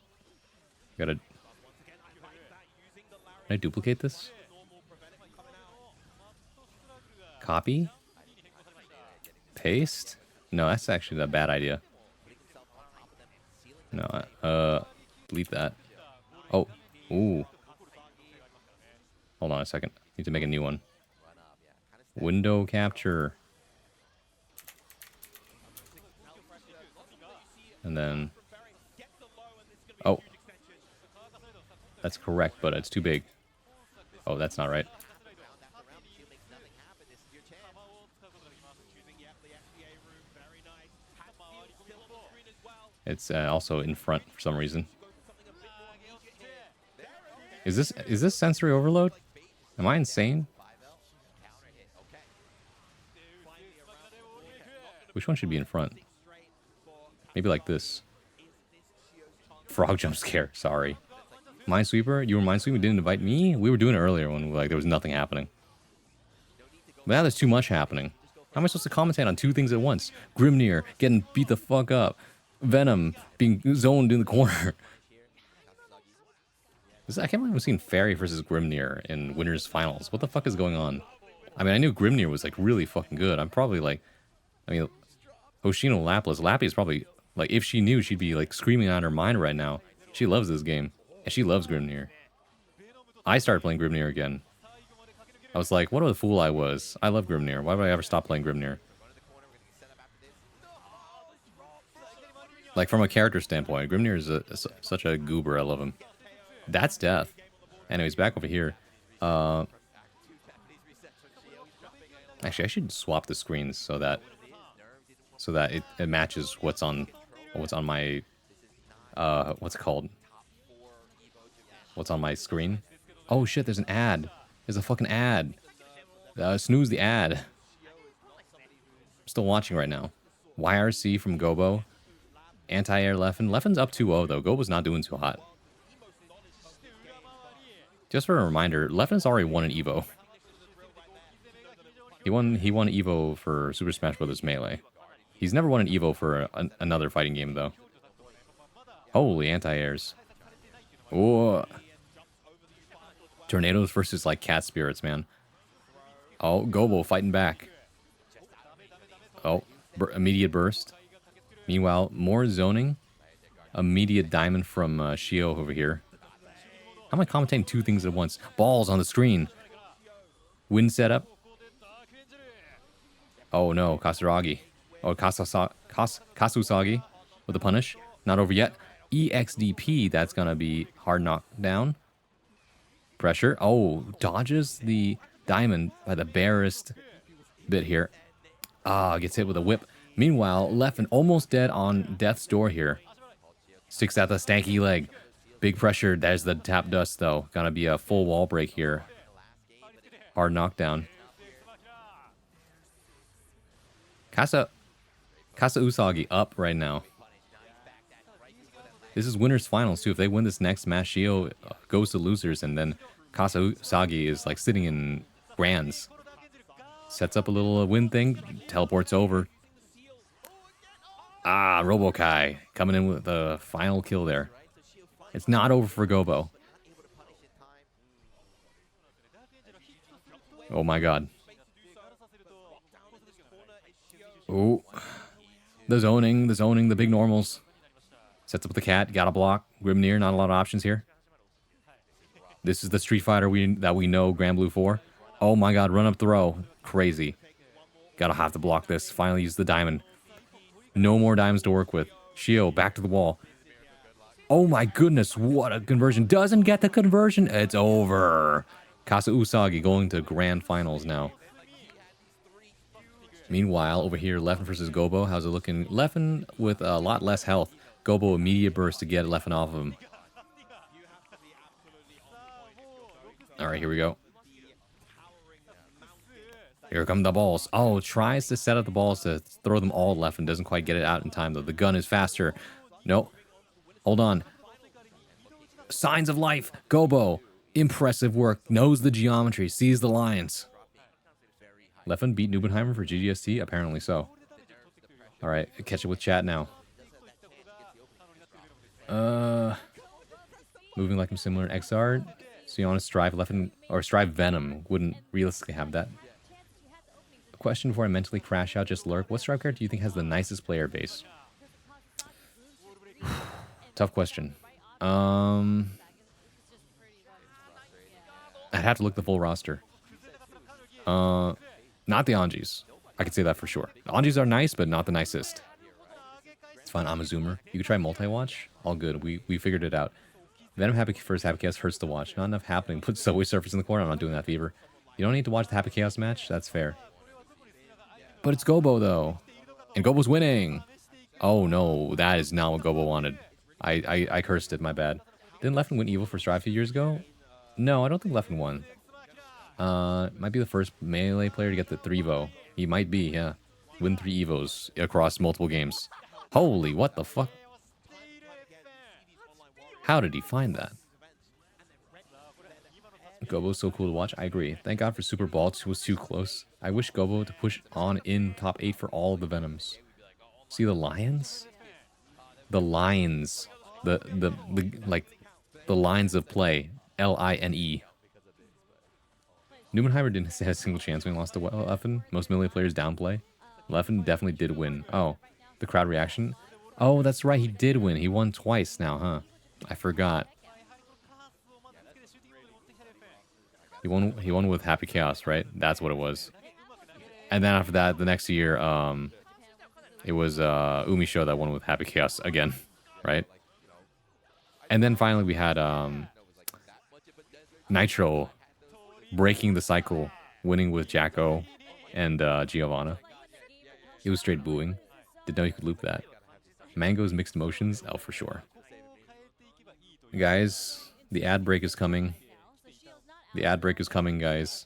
Speaker 1: Gotta... Can I duplicate this? Copy? Paste? No, that's actually a bad idea. No, delete that. Oh, ooh. Hold on a second. Need to make a new one. Window capture. And then... Oh. That's correct, but it's too big. Oh, that's not right. It's also in front for some reason. Is this sensory overload? Am I insane? Which one should be in front? Maybe like this. Frog jump scare, sorry. Minesweeper? You were Minesweeper? Didn't invite me? We were doing it earlier when like there was nothing happening. But now there's too much happening. How am I supposed to commentate on 2 things at once? Grimnir getting beat the fuck up. Venom being zoned in the corner. I can't believe I'm seeing Fairy versus Grimnir in Winners Finals. What the fuck is going on? I mean, I knew Grimnir was like really fucking good. I'm probably like, I mean, Hoshino Lapis. Lappy is probably like, if she knew, she'd be like screaming out her mind right now. She loves this game, and she loves Grimnir. I started playing Grimnir again. I was like, what a fool I was. I love Grimnir. Why would I ever stop playing Grimnir? Like, from a character standpoint, Grimnir is such a goober. I love him. That's death. Anyways, back over here. Actually, I should swap the screens so that it matches what's on my what's it called? What's on my screen? Oh shit, there's an ad. There's a fucking ad. Snooze the ad. I'm still watching right now. YRC from Gobo. Anti-air Leffen. Leffen's up 2-0 though. Gobo's not doing too hot. Just for a reminder, Leffen's already won an Evo. He won Evo for Super Smash Bros. Melee. He's never won an Evo for another fighting game though. Holy anti-airs. Oh. Tornadoes versus like cat spirits, man. Oh, Gobo fighting back. Oh, immediate burst. Meanwhile, more zoning. Immediate diamond from Shio over here. How am I commentating 2 things at once? Balls on the screen. Wind setup. Oh no, Kasaragi. Oh, Kasusagi with the punish. Not over yet. EXDP, that's gonna be hard knockdown. Pressure. Oh, dodges the diamond by the barest bit here. Ah, gets hit with a whip. Meanwhile, Leffen almost dead on death's door here. Sticks at the stanky leg. Big pressure. There's the tap dust, though. Gonna be a full wall break here. Hard knockdown. Kasa Usagi up right now. This is winners finals, too. If they win this next match, Shio goes to losers, and then Kasa Usagi is like sitting in grands. Sets up a little win thing. Teleports over. Ah, Robokai coming in with the final kill there. It's not over for Gobo. Oh my god. Oh. The zoning, the big normals. Sets up the cat, gotta block. Grimnir, not a lot of options here. This is the Street Fighter that we know Grand Blue for. Oh my god, run up throw. Crazy. Gotta have to block this. Finally use the diamond. No more diamonds to work with. Shio, back to the wall. Oh my goodness, what a conversion. Doesn't get the conversion. It's over. Kasa Usagi going to grand finals now. Meanwhile, over here, Leffen versus Gobo. How's it looking? Leffen with a lot less health. Gobo immediate burst to get Leffen off of him. Alright, here we go. Here come the balls. Oh, tries to set up the balls to throw them all left and doesn't quite get it out in time, though. The gun is faster. Nope. Hold on. Signs of life. Gobo. Impressive work. Knows the geometry. Sees the lines. Leffen beat Nubenheimer for GGST? Apparently so. Alright, catch it with chat now. Moving like I'm similar to XR. So you want to Strive Leffen or Strive Venom. Wouldn't realistically have that. A question before I mentally crash out, just lurk. What Strive character do you think has the nicest player base? Tough question. I'd have to look the full roster. Not the Anjis. I could say that for sure. The Anjis are nice, but not the nicest. It's fine, I'm a zoomer. You could try multi-watch. All good. We figured it out. Venom Happy first Happy Chaos hurts to watch. Not enough happening. Put Subway Surfers in the corner. I'm not doing that, Fever. You don't need to watch the Happy Chaos match. That's fair. But it's Gobo, though. And Gobo's winning. Oh, no. That is not what Gobo wanted. I cursed it. My bad. Didn't Leffen win Evo for Strive a few years ago? No, I don't think Leffen won. Might be the first melee player to get the 3-Evo. He might be, yeah. Win 3 Evos across multiple games. Holy, what the fuck? How did he find that? Gobo's so cool to watch. I agree. Thank God for Super Ball. It was too close. I wish Gobo to push on in top 8 for all of the Venoms. See the lions? The lines. The lines of play. L-I-N-E. Numenheimer didn't have a single chance when he lost to Leffen. Most melee players downplay. Leffen definitely did win. Oh, the crowd reaction. Oh, that's right. He did win. He won twice now, huh? I forgot. He won with Happy Chaos, right? That's what it was. And then after that, the next year, it was Umisho that won with Happy Chaos again, right? And then finally we had Nitro breaking the cycle, winning with Jacko and Giovanna. It was straight booing. Didn't know you could loop that. Mango's mixed emotions? Oh, for sure. Guys, the ad break is coming. The ad break is coming, guys.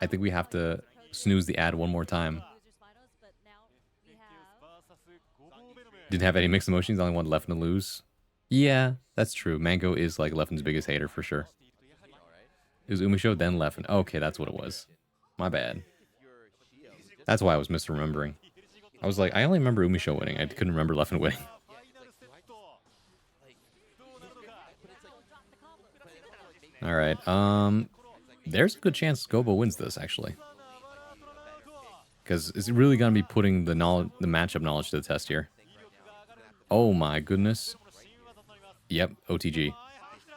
Speaker 1: I think we have to snooze the ad one more time. Didn't have any mixed emotions, only one Leffen to lose. Yeah, that's true. Mango is like Leffen's biggest hater for sure. It was Umisho, then Leffen. Okay, that's what it was. My bad. That's why I was misremembering. I was like, I only remember Umisho winning. I couldn't remember Leffen winning. Alright, there's a good chance Gobo wins this, actually. Because it's really going to be putting the matchup knowledge to the test here. Oh my goodness. Yep, OTG.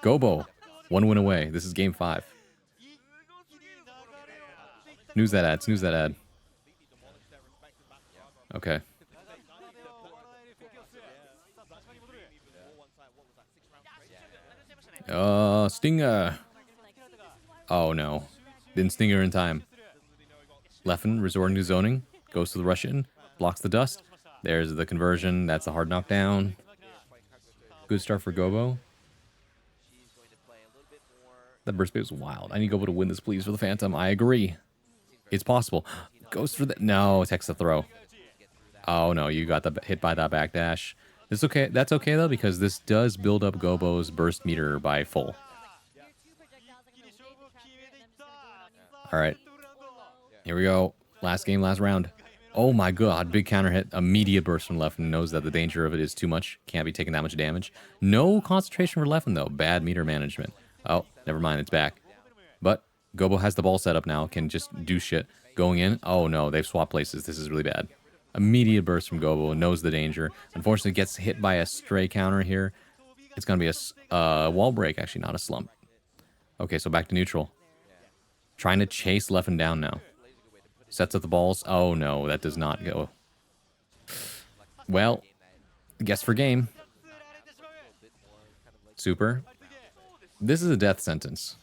Speaker 1: Gobo, 1 win away. This is game 5. Snooze that ad, snooze that ad. Okay. Stinger. Oh no. Didn't Stinger in time. Leffen resorting to zoning. Goes to the Russian. Blocks the dust. There's the conversion. That's a hard knockdown. Good start for Gobo. That burst bait was wild. I need Gobo to win this, please, for the Phantom. I agree. It's possible. Goes for the... No, takes the throw. Oh, no, you got hit by that backdash. It's okay. That's okay, though, because this does build up Gobo's burst meter by full. All right. Here we go. Last game, last round. Oh my god, big counter hit. Immediate burst from Leffen. Knows that the danger of it is too much. Can't be taking that much damage. No concentration for Leffen, though. Bad meter management. Oh, never mind. It's back. But Gobo has the ball set up now. Can just do shit. Going in. Oh no, they've swapped places. This is really bad. Immediate burst from Gobo. Knows the danger. Unfortunately, gets hit by a stray counter here. It's going to be a wall break, actually, not a slump. Okay, so back to neutral. Trying to chase Leffen down now. Sets up the balls. Oh no, that does not go. Well, guess for game. Super. This is a death sentence.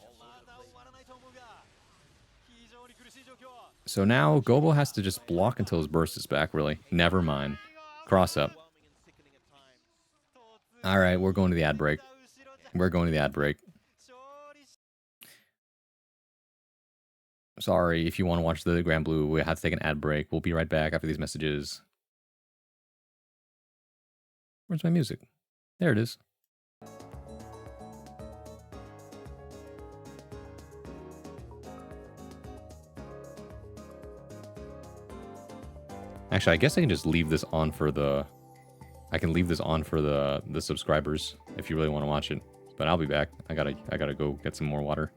Speaker 1: So now Gobo has to just block until his burst is back, really. Never mind. Cross up. Alright, we're going to the ad break. We're going to the ad break. Sorry, if you want to watch the Grand Blue, we have to take an ad break. We'll be right back after these messages. Where's my music? There it is. Actually, I guess I can just leave this on for the... I can leave this on for the subscribers if you really want to watch it. But I'll be back. I gotta go get some more water.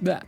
Speaker 1: That.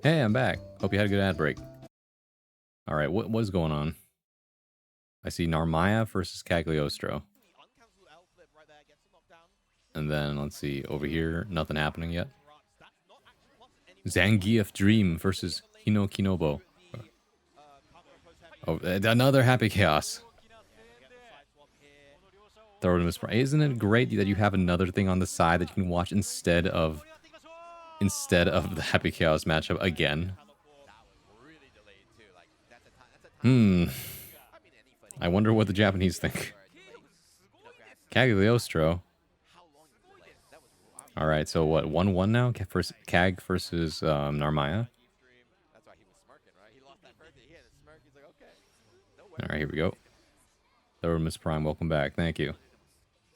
Speaker 1: Hey, I'm back. Hope you had a good ad break. All right, what is going on? I see Narmaya versus Cagliostro. And then, let's see, over here, nothing happening yet. Zangief Dream versus Hino Kinobo. Oh, another Happy Chaos. Isn't it great that you have another thing on the side that you can watch instead of the Happy Chaos matchup again? I wonder what the Japanese think. Cagliostro. All right, so what? 1-1 now. Cag versus Narmaya. All right, here we go. Miss Prime, welcome back. Thank you.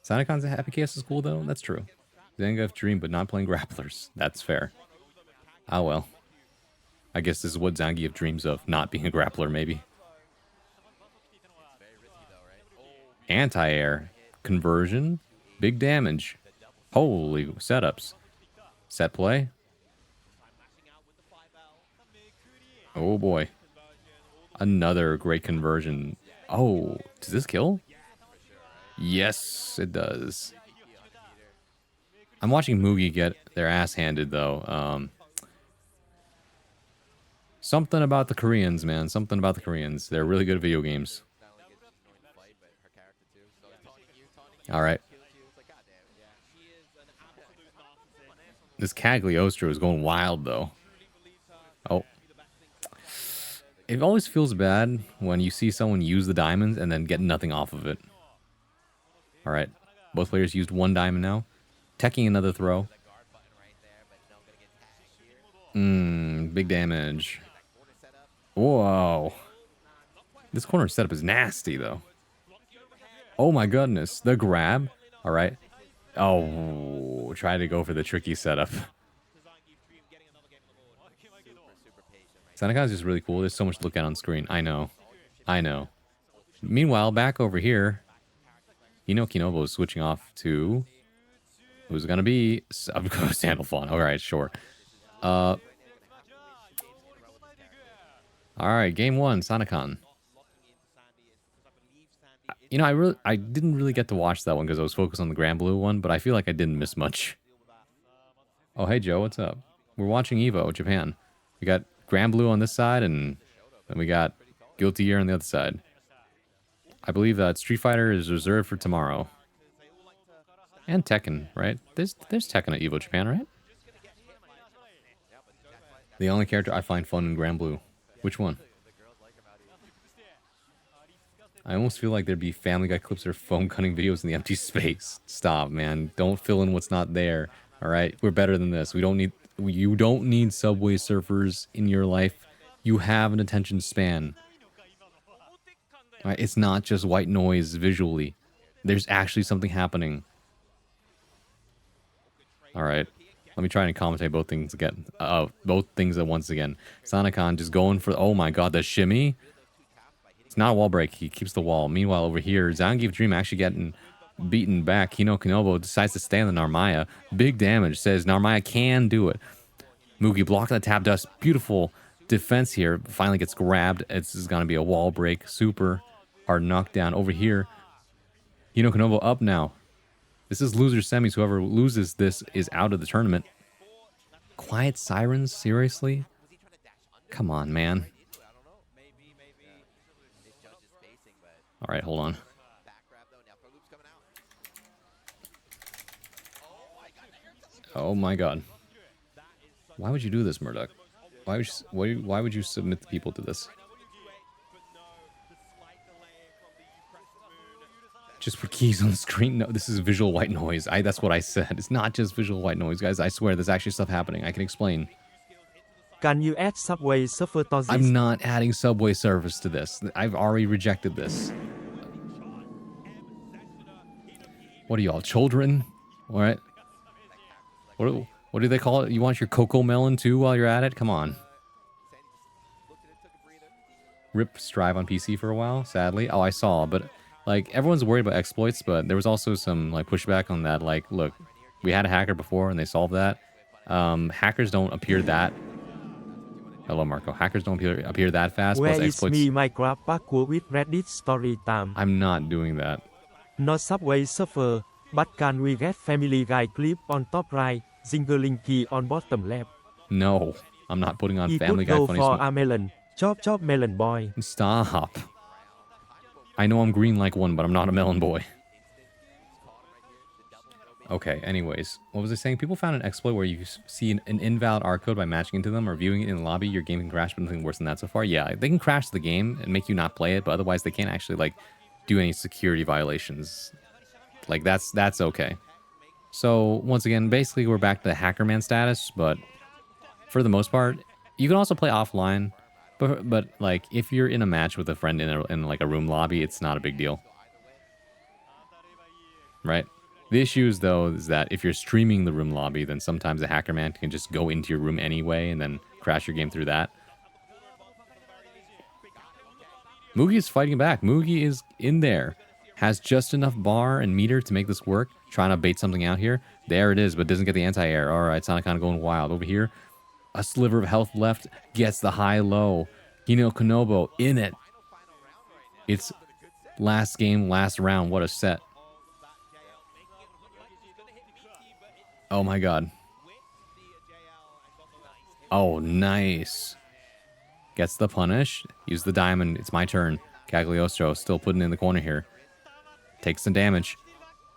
Speaker 1: Sonicon's a Happy Chaos is cool though. That's true. Zangief Dream, but not playing grapplers. That's fair. Ah well. I guess this is what Zangief dreams of, not being a grappler, maybe. Anti-air. Conversion. Big damage. Holy setups. Set play. Oh boy. Another great conversion. Oh, does this kill? Yes, it does. I'm watching Mugi get their ass handed, though. Something about the Koreans, man. Something about the Koreans. They're really good at video games. All right. This Cagliostro is going wild, though. Oh. It always feels bad when you see someone use the diamonds and then get nothing off of it. All right. Both players used one diamond now. Teching another throw. Big damage. Whoa. This corner setup is nasty, though. Oh my goodness. The grab. All right. Oh, try to go for the tricky setup. Seneca is just really cool. There's so much to look at on screen. I know. I know. Meanwhile, back over here, Kinobo is switching off to... Who's it going to be? Sandalfawn. All right, sure. All right, game one, Sanacon. You know, I didn't really get to watch that one because I was focused on the Grand Blue one, but I feel like I didn't miss much. Oh, hey, Joe, what's up? We're watching Evo, Japan. We got Grand Blue on this side, and then we got Guilty Gear on the other side. I believe that Street Fighter is reserved for tomorrow. And Tekken, right? There's Tekken at Evo Japan, right? The only character I find fun in Grand Blue. Which one? I almost feel like there'd be Family Guy clips or foam cutting videos in the empty space. Stop, man. Don't fill in what's not there. All right? We're better than this. You don't need Subway Surfers in your life. You have an attention span. All right? It's not just white noise visually. There's actually something happening. All right. Let me try and commentate both things again. Both things at once again. Sanacon just going for... Oh my god, the shimmy. It's not a wall break. He keeps the wall. Meanwhile, over here, Zangief Dream actually getting beaten back. Hino Kinobo decides to stay on the Narmaya. Big damage. Says Narmaya can do it. Mugi blocking the tap dust. Beautiful defense here. Finally gets grabbed. This is going to be a wall break. Super hard knockdown. Over here, Hino Kinobo up now. This is loser semis. Whoever loses this is out of the tournament. Quiet Sirens? Seriously? Come on, man. All right, hold on. Oh my god. Why would you do this, Murdoch? Why would you submit the people to this? Just put keys on the screen. No, this is visual white noise. That's what I said. It's not just visual white noise, guys. I swear there's actually stuff happening. I can explain.
Speaker 2: Can you add Subway Surfer to this?
Speaker 1: I'm not adding Subway Surfers to this. I've already rejected this. What are y'all, children? All right. What do they call it? You want your cocoa melon too while you're at it? Come on. Rip Strive on PC for a while, sadly. Oh, I saw, but like everyone's worried about exploits, but there was also some like pushback on that. Like, look, we had a hacker before and they solved that. Hackers don't appear that Hello, Marco. Hackers don't appear that fast,
Speaker 2: Where
Speaker 1: plus
Speaker 2: is
Speaker 1: exploits.
Speaker 2: me Minecraft parkour with Reddit story time?
Speaker 1: I'm not doing that.
Speaker 2: Not Subway Surfer, but can we get Family Guy clip on top right, jingling key on bottom left?
Speaker 1: No, I'm not putting on
Speaker 2: He
Speaker 1: Family
Speaker 2: could
Speaker 1: Guy
Speaker 2: go
Speaker 1: funny
Speaker 2: for a melon. Chop chop melon boy.
Speaker 1: Stop. I know I'm green like one, but I'm not a melon boy. Okay, anyways, what was I saying? People found an exploit where you see an invalid R code by matching into them or viewing it in the lobby. Your game can crash, but nothing worse than that so far. Yeah, they can crash the game and make you not play it, but otherwise they can't actually like do any security violations. Like that's okay. So once again, basically we're back to the hackerman status, but for the most part, you can also play offline. But like if you're in a match with a friend in like a room lobby, it's not a big deal, right? The issue is, though, is that if you're streaming the room lobby, then sometimes a hacker man can just go into your room anyway and then crash your game through that. Mugi is fighting back. Mugi is in there. Has just enough bar and meter to make this work. Trying to bait something out here. There it is, but doesn't get the anti-air. All right, Sonic kind of going wild. Over here, a sliver of health left. Gets the high-low. Hino Konobo in it. It's last game, last round. What a set. Oh my god. Oh, nice. Gets the punish. Use the diamond. It's my turn. Cagliostro still putting in the corner here. Takes some damage.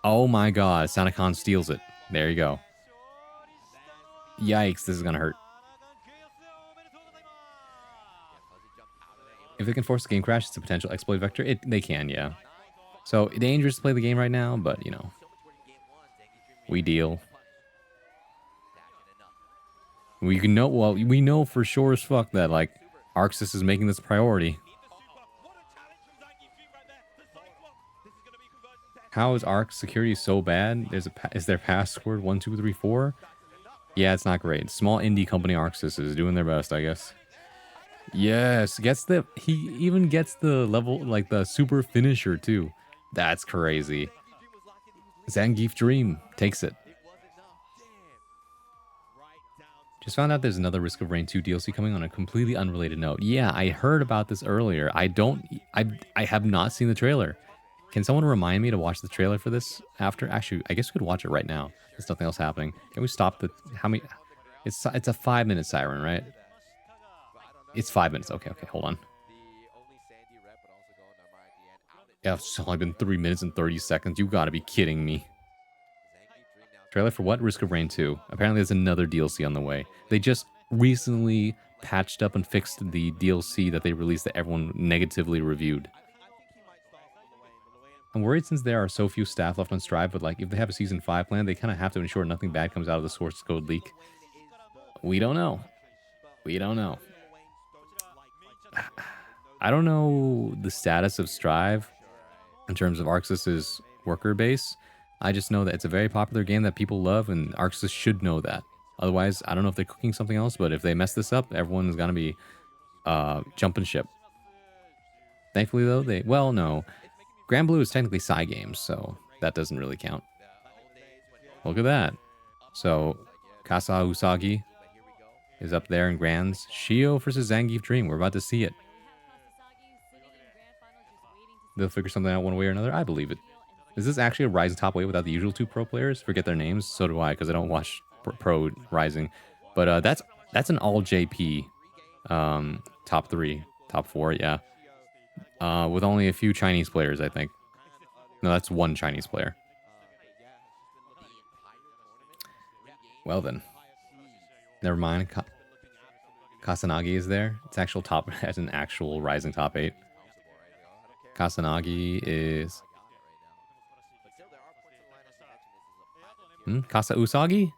Speaker 1: Oh my god. Sanakon steals it. There you go. Yikes. This is going to hurt. If they can force the game crash, it's a potential exploit vector. They can, yeah. So, dangerous to play the game right now, but, you know. We deal. We know for sure as fuck that, like, Arxis is making this a priority. How is Arc security so bad? Is their password 1234? Yeah, it's not great. Small indie company Arxis is doing their best, I guess. Yes, he even gets the level, like the super finisher too. That's crazy. Zangief Dream takes it. Just found out there's another Risk of Rain 2 DLC coming on a completely unrelated note. Yeah, I heard about this earlier. I have not seen the trailer. Can someone remind me to watch the trailer for this after? Actually, I guess we could watch it right now. There's nothing else happening. Can we stop the... How many... It's a 5-minute siren, right? It's 5 minutes. Okay, hold on. Yeah, it's only been 3 minutes and 30 seconds. You gotta be kidding me. Trailer for what? Risk of Rain 2. Apparently there's another DLC on the way. They just recently patched up and fixed the DLC that they released that everyone negatively reviewed. I'm worried since there are so few staff left on Strive, but like if they have a Season 5 plan, they kind of have to ensure nothing bad comes out of the source code leak. We don't know. I don't know the status of Strive in terms of Arxis' worker base. I just know that it's a very popular game that people love, and Arxis should know that. Otherwise, I don't know if they're cooking something else, but if they mess this up, everyone's gonna be jumping ship. Thankfully, though, well, no. Grand Blue is technically Psy Games, so that doesn't really count. Look at that. So, Kasa Usagi is up there in Grands. Shio versus Zangief Dream. We're about to see it. They'll figure something out one way or another. I believe it. Is this actually a Rising top 8 without the usual 2 pro players? Forget their names. So do I, because I don't watch pro Rising. But that's an all JP top 3, top 4, yeah. With only a few Chinese players, I think. No, that's one Chinese player. Well then. Never mind. Kasanagi is there. It's actual top as an actual Rising top 8. Kasanagi is... Kasa Usagi?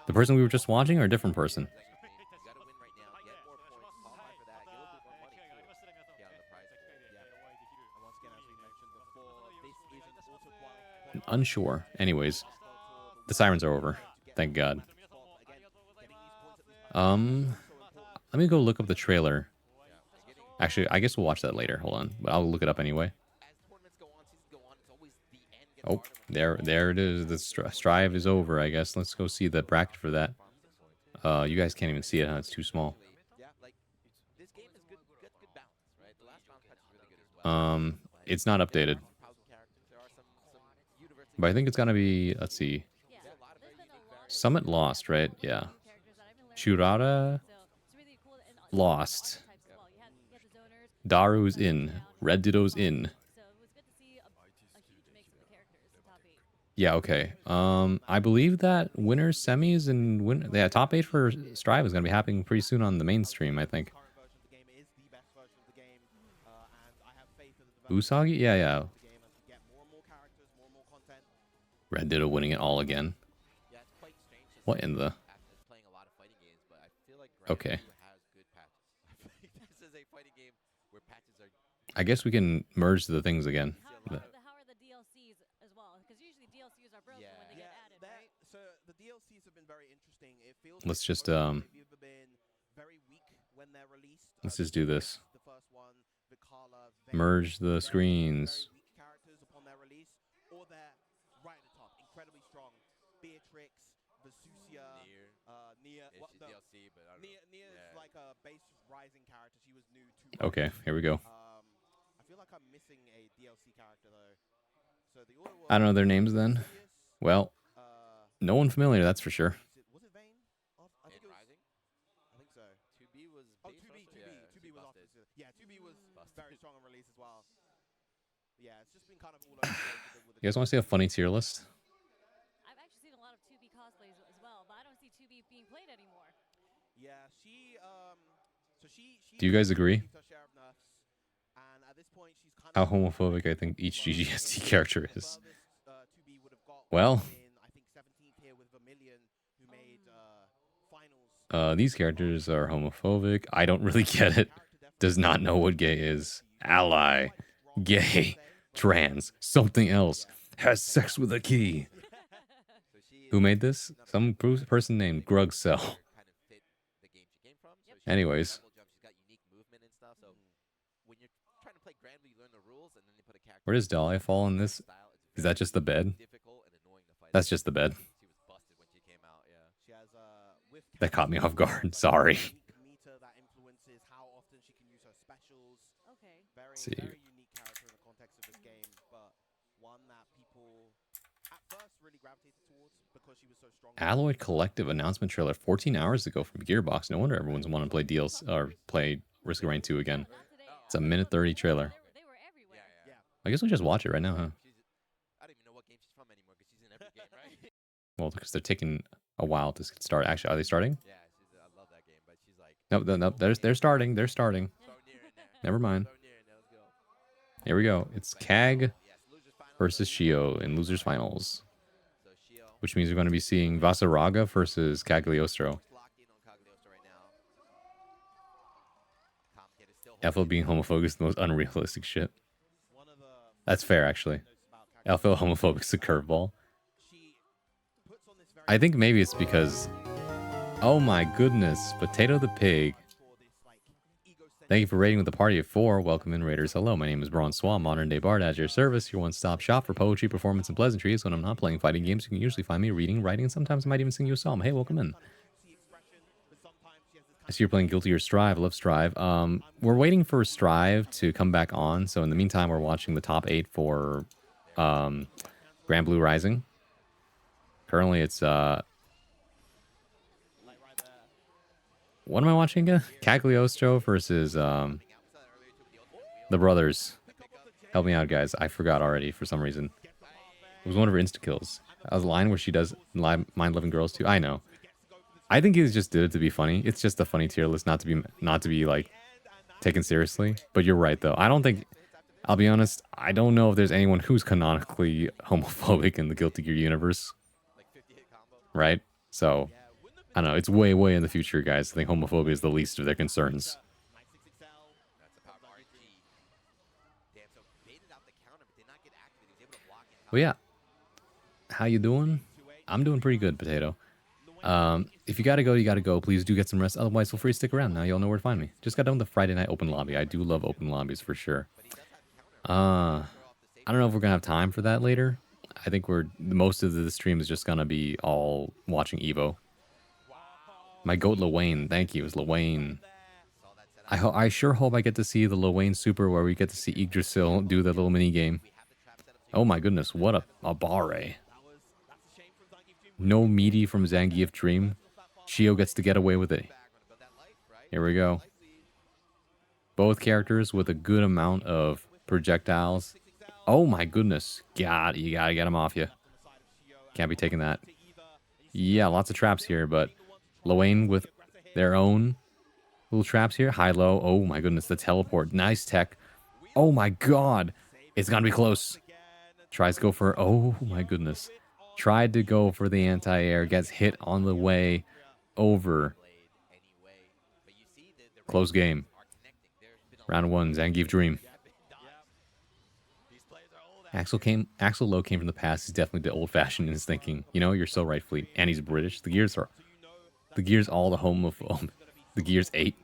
Speaker 1: The person we were just watching, or a different person? Unsure. Anyways, the sirens are over. Thank God. Let me go look up the trailer. Actually, I guess we'll watch that later. Hold on, but I'll look it up anyway. Oh, there it is. The Strive is over, I guess. Let's go see the bracket for that. You guys can't even see it, huh? It's too small. It's not updated. But I think it's gonna be, let's see. Summit lost, right? Yeah. Shurata lost. Daru's in. Red Ditto's in. Yeah, okay. I believe that winners, semis, and top 8 for Strive is gonna be happening pretty soon on the mainstream, I think. Usagi? Yeah, yeah. Red Ditto winning it all again. What in the... Okay. I guess we can merge the things again.
Speaker 3: How are the DLCs as well? Because usually DLCs are broken when they get added, right?
Speaker 4: So the DLCs have been very interesting. It feels
Speaker 1: Let's
Speaker 4: like
Speaker 1: just
Speaker 4: they've either been very weak when they're released.
Speaker 1: let's just do this.
Speaker 4: The first one, Vikala,
Speaker 1: Merge the screens.
Speaker 4: very weak characters upon their release, or they're right at the top, incredibly strong. Beatrix, Vesusia, Nia.
Speaker 5: DLC, but I don't know.
Speaker 4: Nia is like a base rising character. She was new to.
Speaker 1: Okay, here we go.
Speaker 4: I feel like I'm missing a DLC character though. So the order
Speaker 1: I don't know their names then. Well, no one familiar, that's for sure.
Speaker 4: Was it Vayne? I think it was.
Speaker 5: Rising?
Speaker 4: I think so.
Speaker 5: 2B was.
Speaker 4: Oh,
Speaker 5: base
Speaker 4: 2B,
Speaker 5: also?
Speaker 4: 2B,
Speaker 5: Yeah,
Speaker 4: 2B
Speaker 5: she
Speaker 4: was
Speaker 5: busted.
Speaker 4: after. Yeah, 2B was
Speaker 5: Busted.
Speaker 4: very strong on release as well. Yeah, it's just been kind of all over the place with the
Speaker 1: You guys want to see a funny tier list?
Speaker 3: I've actually seen a lot of 2B cosplays as well, but I don't see 2B being played anymore.
Speaker 4: Yeah, she so she
Speaker 1: Do you guys agree?
Speaker 4: received her share of nerfs, and at this point she's kind
Speaker 1: How
Speaker 4: of
Speaker 1: homophobic I think each GGST character is.
Speaker 4: 2B would have got
Speaker 1: Well,
Speaker 4: in, I think 17th here with Vermilion, who made finals.
Speaker 1: these characters are homophobic. I don't really get it. Does not know what gay is. Ally. Gay. Trans. Something else. Has sex with a key. Who made this? Some person named Grugcell. Anyways. Where does Dahlia fall in this? Is that just the bed? That's just the bed. That caught me off guard. Sorry.
Speaker 4: That influences how often she can use her specials.
Speaker 3: Okay.
Speaker 1: See.
Speaker 4: Very unique character in the context of this game, but one that people at first really gravitated towards because she was so strong.
Speaker 1: Alloy Collective announcement trailer 14 hours ago from Gearbox. No wonder everyone's wanting to play DLC or play Risk of Rain 2 again.
Speaker 3: Not today.
Speaker 1: It's a minute 30 trailer.
Speaker 3: They were everywhere.
Speaker 1: I guess we just watch it right now, huh?
Speaker 5: I don't even know what game she's from anymore because she's in every game, right?
Speaker 1: Well, because they're taking a while to start. Actually, are they starting?
Speaker 5: Yeah, I love that game, but she's like.
Speaker 1: No, they're starting. They're starting.
Speaker 5: So near in there.
Speaker 1: Never mind.
Speaker 5: So near in there. Let's go.
Speaker 1: Here we go. It's CAG
Speaker 5: Yes, losers finals.
Speaker 1: versus Shio in losers finals,
Speaker 5: So Shio.
Speaker 1: which means we're going to be seeing Vasaraga versus Cagliostro.
Speaker 5: Locked in on Cagliostro right now. Tomcat is still
Speaker 1: Alpha being homophobic is the most unrealistic shit.
Speaker 4: One of the
Speaker 1: That's fair, actually.
Speaker 4: notes about
Speaker 1: Alpha homophobic is a curveball.
Speaker 4: she puts on this very
Speaker 1: I think maybe it's because... Oh my goodness. Potato the Pig.
Speaker 4: for this like egocentric.
Speaker 1: Thank you for raiding with the party of 4. Welcome in, Raiders. Hello, my name is Braun Swan, modern day bard at your service, your one-stop shop for poetry, performance, and pleasantries. When I'm not playing fighting games, you can usually find me reading, writing, and sometimes I might even sing you a psalm. Hey, welcome in. I see you're playing Guilty or Strive. I love Strive. We're waiting for Strive to come back on, so in the meantime, we're watching the top 8 for Grand Blue Rising. Currently, it's... What am I watching again? Cagliostro versus the brothers. Help me out, guys. I forgot already for some reason. It was one of her insta-kills. That was a line where she does mind-loving girls too. I know. I think he just did it to be funny. It's just a funny tier list, not to be like taken seriously. But you're right, though. I don't think... I'll be honest. I don't know if there's anyone who's canonically homophobic in the Guilty Gear universe. Right? So... I don't know, it's way, way in the future, guys. I think homophobia is the least of their concerns.
Speaker 5: That's the power of RNG. Damn, so baited out the counter, but did not get activated. He was able to block it.
Speaker 1: But yeah, how you doing? I'm doing pretty good, Potato. If you gotta go, you gotta go. Please do get some rest. Otherwise, feel free to stick around. Now y'all know where to find me. Just got done with the Friday night open lobby. I do love open lobbies for sure. I don't know if we're gonna have time for that later. I think most of the stream is just gonna be all watching Evo. My goat, Lewayne. Thank you. It was Lewayne. I sure hope I get to see the Lil Wayne Super where we get to see Yggdrasil do the little mini game. Oh my goodness, what a barre. No meaty from Zangief Dream. Shio gets to get away with it. Here we go. Both characters with a good amount of projectiles. Oh my goodness. God, you gotta get them off you. Can't be taking that. Yeah, lots of traps here, but Lil Wayne with their own little traps here. High-low. Oh my goodness, the teleport. Nice tech. Oh my god. It's gonna be close. Tries to go for... Oh my goodness. Tried to go for the anti-air. Gets hit on the way over. Close game. Round 1, Zangief Dream. Axel Low came from the past. He's definitely the old-fashioned in his thinking. You know, you're so right, Fleet. And he's British. The Gears all the homophobe. The Gears 8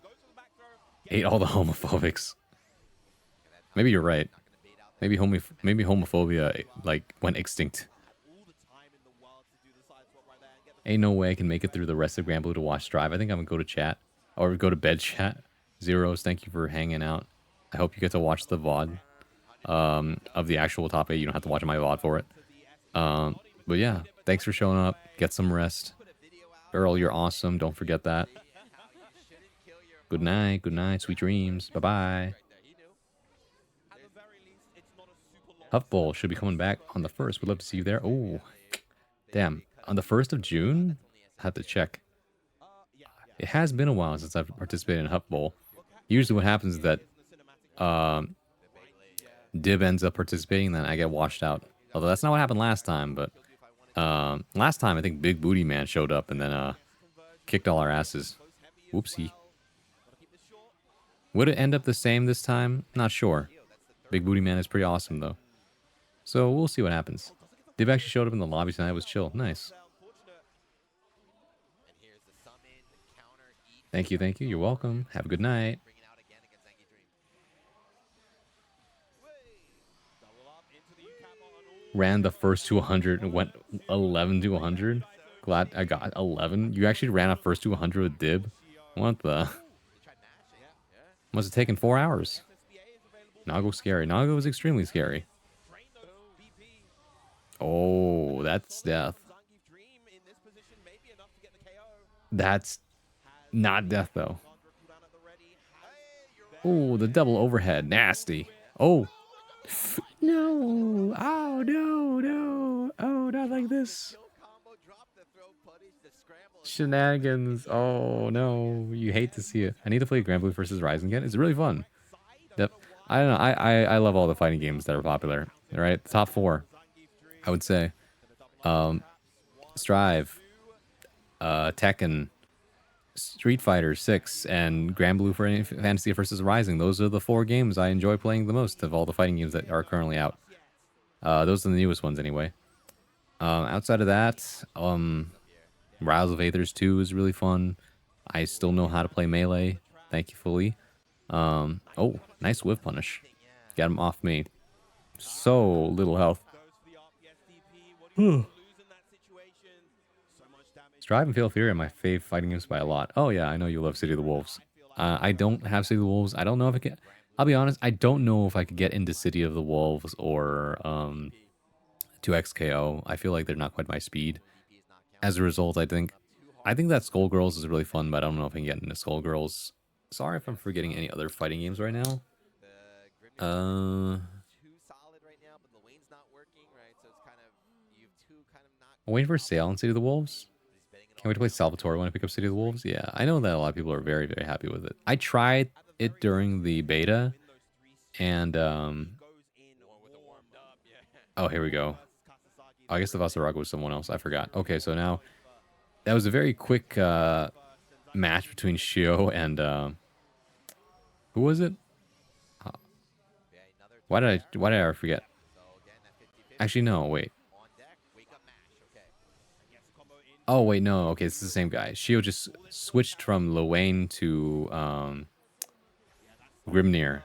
Speaker 1: all the homophobics. Maybe you're right. Maybe homophobia like went extinct. Ain't no way I can make it through the rest of Grand Blue to watch Strive. I think I'm gonna go to chat or go to bed chat. Zeros, thank you for hanging out. I hope you get to watch the VOD of the actual top 8. You don't have to watch my VOD for it. But yeah, thanks for showing up. Get some rest. Earl, you're awesome. Don't forget that. Good night. Good night. Sweet dreams. Bye-bye. Huffbowl should be coming back on the 1st. We'd love to see you there. Oh, damn. On the 1st of June? I have to check. It has been a while since I've participated in Huffbowl. Usually what happens is that Dib ends up participating, then I get washed out. Although that's not what happened last time, but last time I think Big Booty Man showed up and then kicked all our asses. Whoopsie. Would it end up the same this time? Not sure. Big Booty Man is pretty awesome though. So we'll see what happens. Dib actually showed up in the lobby tonight. It was chill. Nice. Thank you, thank you. You're welcome. Have a good night. Ran the first to 100 and went 11 to 100. Glad I got 11. You actually ran up first to 100 with Dib? What the? Must have taken 4 hours. Nago's scary. Nago is extremely scary. Oh, that's death. That's not death, though. Oh, the double overhead. Nasty. Oh. No. Oh, no, no. Oh, not like this. Shenanigans. Oh, no. You hate to see it. I need to play Grand Blue vs. Rising again. It's really fun. Yep. I don't know. I love all the fighting games that are popular. All right. Top 4, I would say. Strive. Tekken. Street Fighter 6 and Grand Blue Fantasy vs. Rising. Those are the 4 games I enjoy playing the most of all the fighting games that are currently out. Those are the newest ones anyway. Outside of that, Rise of Aethers 2 is really fun. I still know how to play Melee, thankfully. Oh, nice whiff punish. Get him off me. So little health. Strive and Fatal Fury are my fave fighting games by a lot. Oh yeah, I know you love City of the Wolves. I don't have City of the Wolves. I don't know if I can... I'll be honest, I don't know if I could get into City of the Wolves or 2XKO. I feel like they're not quite my speed. As a result, I think that Skullgirls is really fun, but I don't know if I can get into Skullgirls. Sorry if I'm forgetting any other fighting games right now. I'm waiting for a sale on City of the Wolves. Can't wait to play Salvatore when I pick up City of the Wolves. Yeah, I know that a lot of people are very, very happy with it. I tried it during the beta, and oh, here we go. Oh, I guess the Vasaraga was someone else. I forgot. Okay, so now that was a very quick match between Shio and who was it? Why did I forget? Actually, no. Wait. Oh, wait, no. Okay, it's the same guy. Shio just switched from Lil Wayne to Grimnir.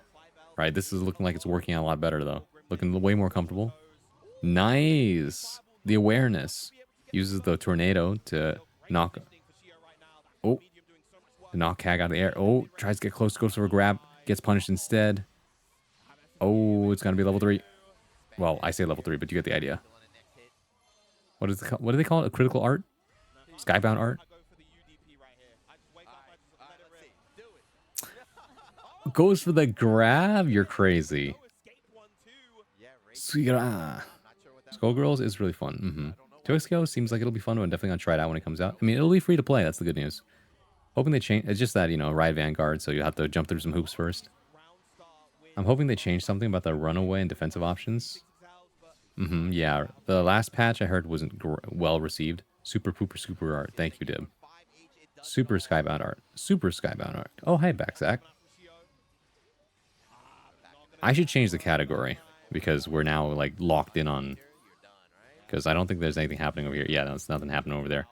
Speaker 1: Right, this is looking like it's working out a lot better, though. Looking way more comfortable. Nice! The awareness. Uses the tornado to knock... Oh. The knock Kag out of the air. Oh, tries to get close, goes for a grab, gets punished instead. Oh, it's gonna be level 3. Well, I say level 3, but you get the idea. What do they call it? A critical art? Skybound art? Goes for the grab? You're crazy. Skullgirls is really fun. Toxio seems like it'll be fun. I'm definitely gonna try it out when it comes out. I mean, it'll be free to play. That's the good news. Hoping they change. It's just that, you know, Ride Vanguard, so you have to jump through some hoops first. I'm hoping they change something about the runaway and defensive options. Yeah. The last patch I heard wasn't well received. Super pooper super art. Thank you, Dib. Super skybound art. Super skybound art. Oh, hey, back, Zach. I should change the category because we're now like locked in on. Because I don't think there's anything happening over here. Yeah, there's nothing happening over there.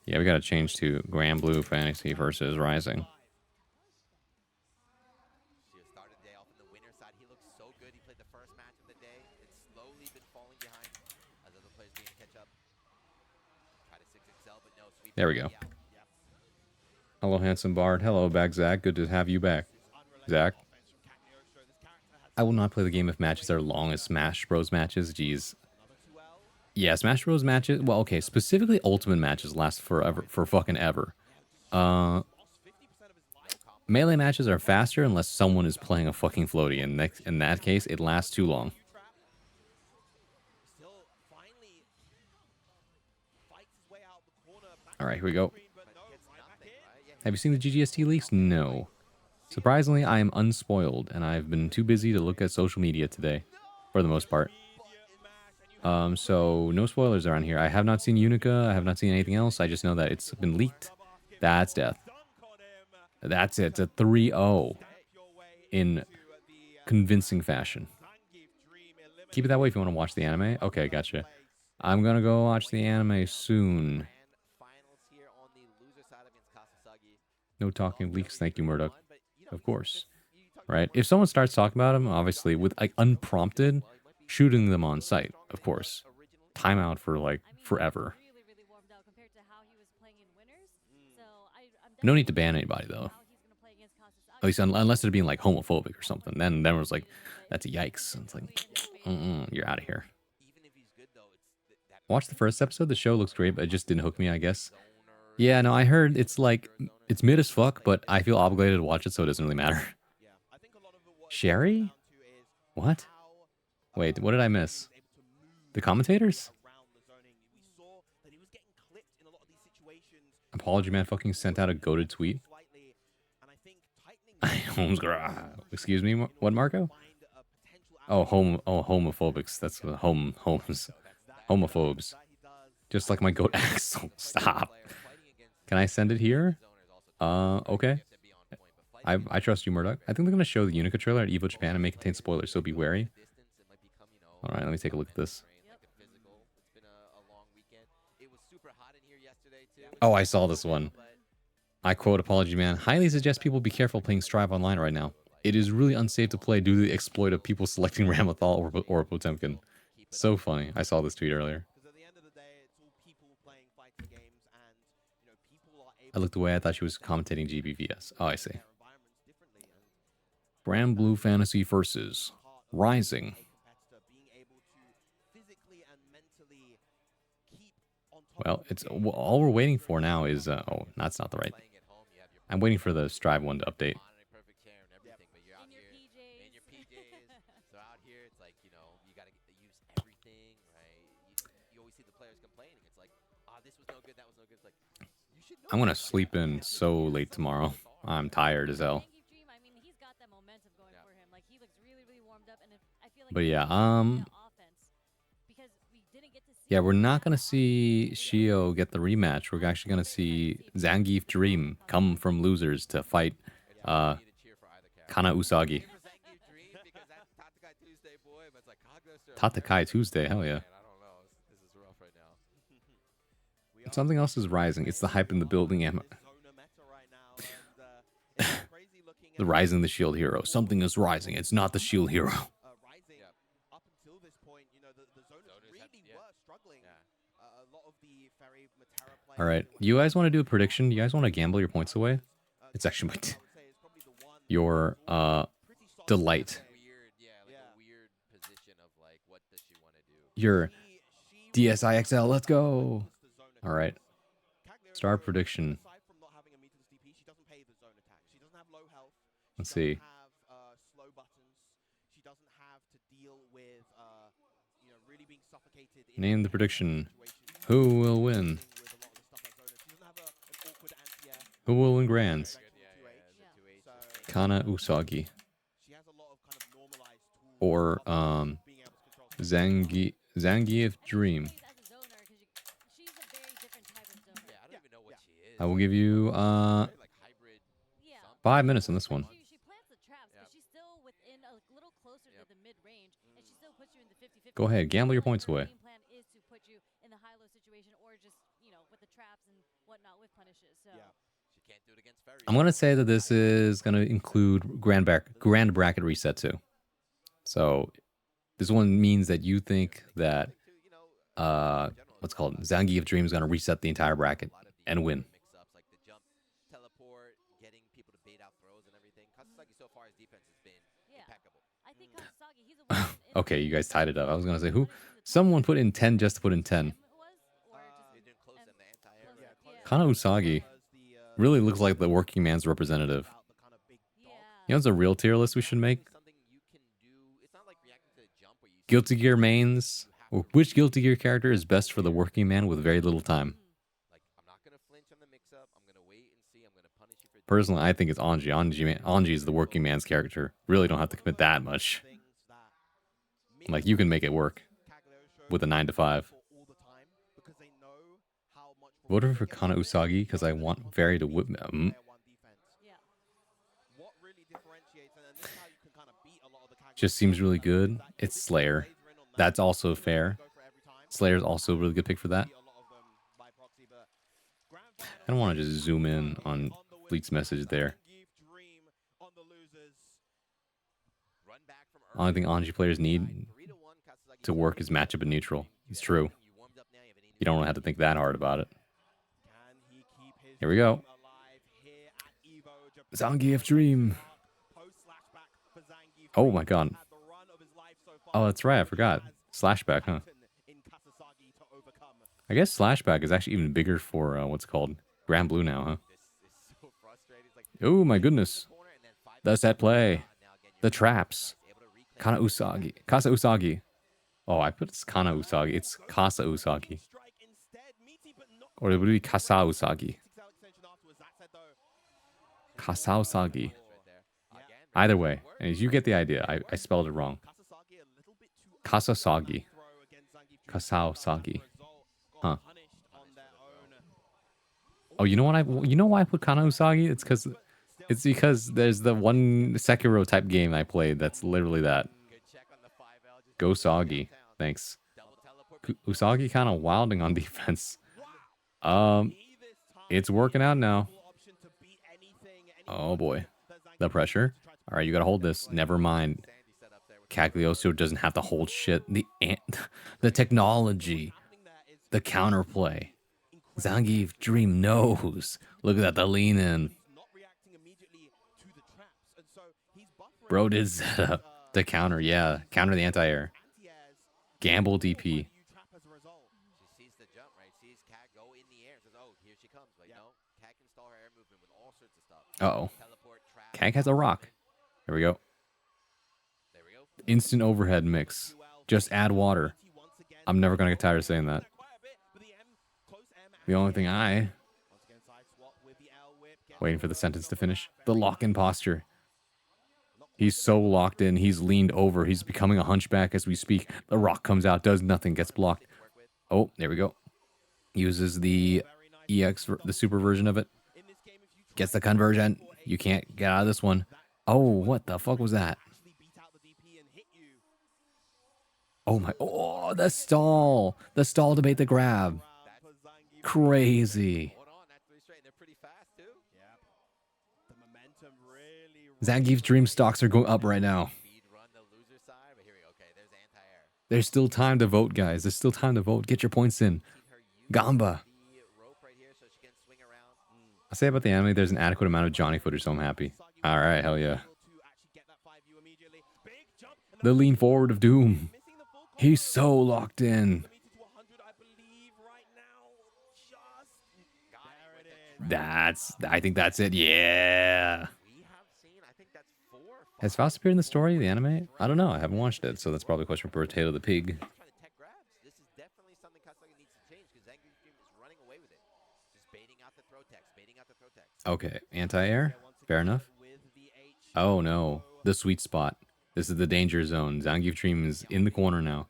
Speaker 1: Yeah, we gotta change to Grand Blue Fantasy versus Rising.
Speaker 5: Started the day off in the winner side. He looked so good. He played the first match of the day. It's slowly been falling behind as other players begin to catch up. Try to 6XL, but no sweep.
Speaker 1: There we go. Hello, handsome Bard. Hello, back, Zach. Good to have you back, Zach. I will not play the game if matches are long as Smash Bros matches. Jeez. Yeah, Smash Bros matches. Well, okay, specifically Ultimate matches last forever, for fucking ever. Melee matches are faster unless someone is playing a fucking floaty, and in that case, it lasts too long. All right, here we go. Have you seen the GGST leaks? No. Surprisingly, I am unspoiled, and I've been too busy to look at social media today, for the most part. So no spoilers around here. I have not seen Unica. I have not seen anything else. I just know that it's been leaked. That's death. That's it. It's a 3-0 in convincing fashion. Keep it that way if you want to watch the anime. Okay, gotcha. I'm gonna go watch the anime soon. No talking leaks. Thank you, Murdoch. Of course. Right? If someone starts talking about them, obviously, with like unprompted, shooting them on sight, of course. Timeout for like forever. No need to ban anybody though. At least unless they're being like homophobic or something. Then it was like, that's a yikes. And it's like, you're out of here. Watch the first episode. The show looks great, but it just didn't hook me, I guess. Yeah, no, I heard it's like, it's mid as fuck, but I feel obligated to watch it, so it doesn't really matter. Sherry? What? Wait, what did I miss? The commentators? Apology Man fucking sent out a goated tweet. Holmes, excuse me, what, Marco? Oh, homophobics. That's what homophobes. Just like my goat Axel. Stop. Can I send it here? Okay. I trust you, Murdoch. I think they're gonna show the Unica trailer at Evo Japan and may contain spoilers, so be wary. All right, let me take a look at this. Oh, I saw this one. I quote Apology Man. Highly suggest people be careful playing Strive Online right now. It is really unsafe to play due to the exploit of people selecting Ramathal or Potemkin. So funny. I saw this tweet earlier. I looked away. I thought she was commentating GBVS. Oh, I see. Grand Blue Fantasy versus Rising. Well, it's all we're waiting for now is oh, that's not the right. I'm waiting for the Strive one to update. I'm gonna sleep in so late tomorrow. I'm tired as hell. But yeah, yeah, we're not gonna see Shio get the rematch. We're actually gonna see Zangief Dream come from losers to fight Kana Usagi. Tatakai Tuesday, hell yeah. Something else is rising. It's the hype in the building. The rising the shield hero. Something is rising. It's not the shield hero. All right. You guys want to do a prediction? You guys want to gamble your points away? It's actually your delight.
Speaker 5: Weird, yeah, like a weird position of like, what does she want to do?
Speaker 1: Your DSIXL. Let's go. All right. Star prediction.
Speaker 4: Aside from not having a meterless DP, she doesn't pay the zone attack. She doesn't have low health.
Speaker 1: Let's
Speaker 4: She
Speaker 1: see.
Speaker 4: doesn't have slow buttons. She doesn't have to deal with really being suffocated. In
Speaker 1: Name the prediction.
Speaker 4: situations.
Speaker 1: Who will win?
Speaker 4: With a lot of the stuff that Zona. She doesn't have an awkward anti-air.
Speaker 1: Who will win grands?
Speaker 4: So
Speaker 1: Kana Usagi
Speaker 4: she has a lot of kind of normalized tools
Speaker 1: or
Speaker 4: being able to control.
Speaker 1: Zangief Dream.
Speaker 3: As a zoner, because she's a very different type of zoner.
Speaker 5: Yeah, I don't even know what she is.
Speaker 1: I will give you
Speaker 5: Very, like hybrid.
Speaker 3: Yeah.
Speaker 1: 5 minutes on this one.
Speaker 3: She plants the traps, but she's still within a little closer to the mid range, and she still puts you in the 50-50.
Speaker 1: Go ahead, gamble your
Speaker 3: Her
Speaker 1: points away.
Speaker 3: Game plan is to put you in the high-low situation, or just with the traps and whatnot with punishes. So
Speaker 5: She can't do it against Ferry.
Speaker 1: I'm gonna say that this is gonna include grand bracket reset too. So this one means that you think that what's it called Zangief Dream is gonna reset the entire bracket and win.
Speaker 5: Mix-ups like the jump, teleport, getting people to bait out throws and everything. Kasasagi so far his defense has been impeccable.
Speaker 3: I think Kasasagi, he's a one
Speaker 1: Okay, you guys tied it up. I was gonna say who? Someone put in 10 just to put in 10.
Speaker 5: They're doing close in the anti-air.
Speaker 1: Kana Usagi really looks like the working man's representative. You know, it's a real tier list we should make.
Speaker 5: Something you can do. It's not like reacting to the jump where you
Speaker 1: Guilty Gear mains. Or which Guilty Gear character is best for the working man with very little time?
Speaker 5: like, I'm not gonna flinch on the mix-up. I'm gonna wait and see. I'm gonna punish you for
Speaker 1: Personally, I think it's Anji. Anji is the working man's character. Really don't have to commit that much. Like, you can make it work with a 9 to 5. Voted for Kana Usagi because I want Fairy to whip.
Speaker 3: Yeah.
Speaker 1: Just seems really good. It's Slayer. That's also fair. Slayer's also a really good pick for that. I don't want to just zoom in on Fleet's message there. Only thing Anji players need to work is matchup and neutral. It's true. You don't have to think that hard about it. Here we go. Zangief Dream. Oh my god. Oh, that's right. I forgot. Slashback, huh? I guess Slashback is actually even bigger for what's called Grand Blue now, huh? Oh my goodness. The set play. The traps. Kana Usagi. Kasa Usagi. Oh, I put it's Kana Usagi. It's Kasa Usagi. Or it would be Kasa Usagi. Kasa Usagi. Either way, and you get the idea. I spelled it wrong. Kasasagi. Kasasagi. Huh. Oh, you know what you know why I put Kana Usagi? It's because there's the one Sekiro type game I played that's literally that. Go Soggy. Thanks. Usagi kind of wilding on defense. It's working out now. Oh boy. The pressure. All right, you got to hold this. Never mind. Cagliostro doesn't have to hold shit. The technology. The counterplay. Zangief Dream knows. Look at that, the lean in. Bro did set up the counter, yeah. Counter the anti-air. Gamble DP.
Speaker 5: She sees the jump, right? Sees Cat go in the air. Says, oh, here she comes. But no, Cat can stall her air movement with all sorts of stuff.
Speaker 1: Uh-oh.
Speaker 5: Teleport, trap.
Speaker 1: Kag has a rock. There we go.
Speaker 5: There we go.
Speaker 1: Instant overhead mix. Just add water. I'm never going to get tired of saying that. The only thing waiting for the sentence to finish. The lock-in posture. He's so locked in. He's leaned over. He's becoming a hunchback as we speak. The rock comes out, does nothing, gets blocked. Oh, there we go. Uses the EX, the super version of it. Gets the conversion. You can't get out of this one. Oh, what the fuck was that? Oh my, oh, the stall. The stall to bait the grab. Crazy.
Speaker 5: Hold on, that's 3 straight. They're pretty fast, too.
Speaker 1: Zangief's dream stocks are going up right now.
Speaker 5: Speed run the loser side, but here we go. Okay, there's anti-air.
Speaker 1: There's still time to vote, guys. There's still time to vote. Get your points in. Gamba.
Speaker 5: The rope
Speaker 1: I'll say about the anime, there's an adequate amount of Johnny footage, so I'm happy. All right, hell yeah. The lean forward of Doom. He's so locked in. I think that's it. Yeah. Has Faust appeared in the story, the anime? I don't know. I haven't watched it, so that's probably a question for Potato the Pig.
Speaker 5: Tech grabs. This is definitely something Kasagi needs to change because Angry Stream is running away with it. Just baiting out the throw text, baiting out the throw text.
Speaker 1: Okay, anti-air. Fair enough. Oh no, the sweet spot. This is the danger zone. Zangief Dream is in the corner now.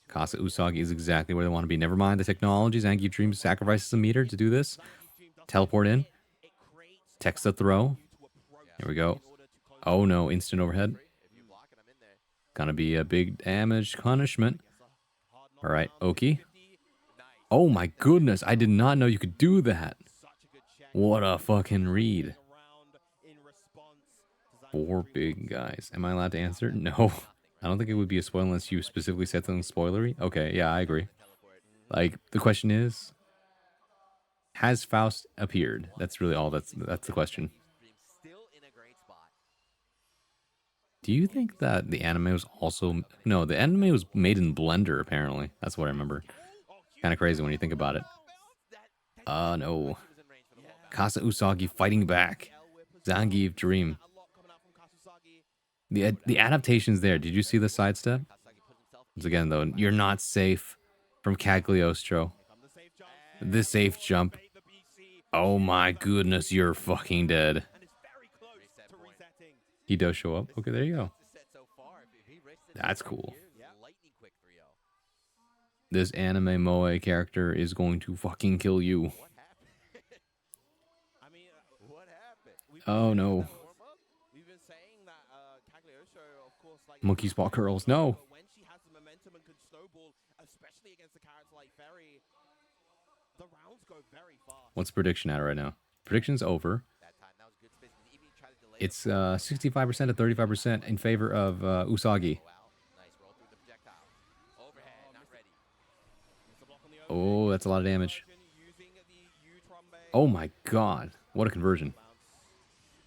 Speaker 1: Kasa Usagi is exactly where they want to be. Never mind the technology. Zangief Dream sacrifices a meter to do this. Teleport in. Text the throw. Here we go. Oh no, instant overhead. Gonna be a big damage punishment. All right, Oki. Oh my goodness, I did not know you could do that. What a fucking read. 4 big guys. Am I allowed to answer? No. I don't think it would be a spoiler unless you specifically said something spoilery. Okay, yeah, I agree. Like, the question is, has Faust appeared? That's really all that's the question. Do you think that the anime was also... No, the anime was made in Blender, apparently. That's what I remember. Kind of crazy when you think about it. No. Kasa Usagi fighting back. Zangief Dream. The adaptations there. Did you see the sidestep? Once again, though, you're not safe from Cagliostro. The safe jump. Oh my goodness, you're fucking dead. He does show up. Okay, there you go. That's cool. This anime moe character is going to fucking kill you. Oh no. Monkey spot curls. No. What's the prediction at right now? Prediction's over. It's 65% to 35% in favor of Usagi. Oh, that's a lot of damage. Oh my god. What a conversion.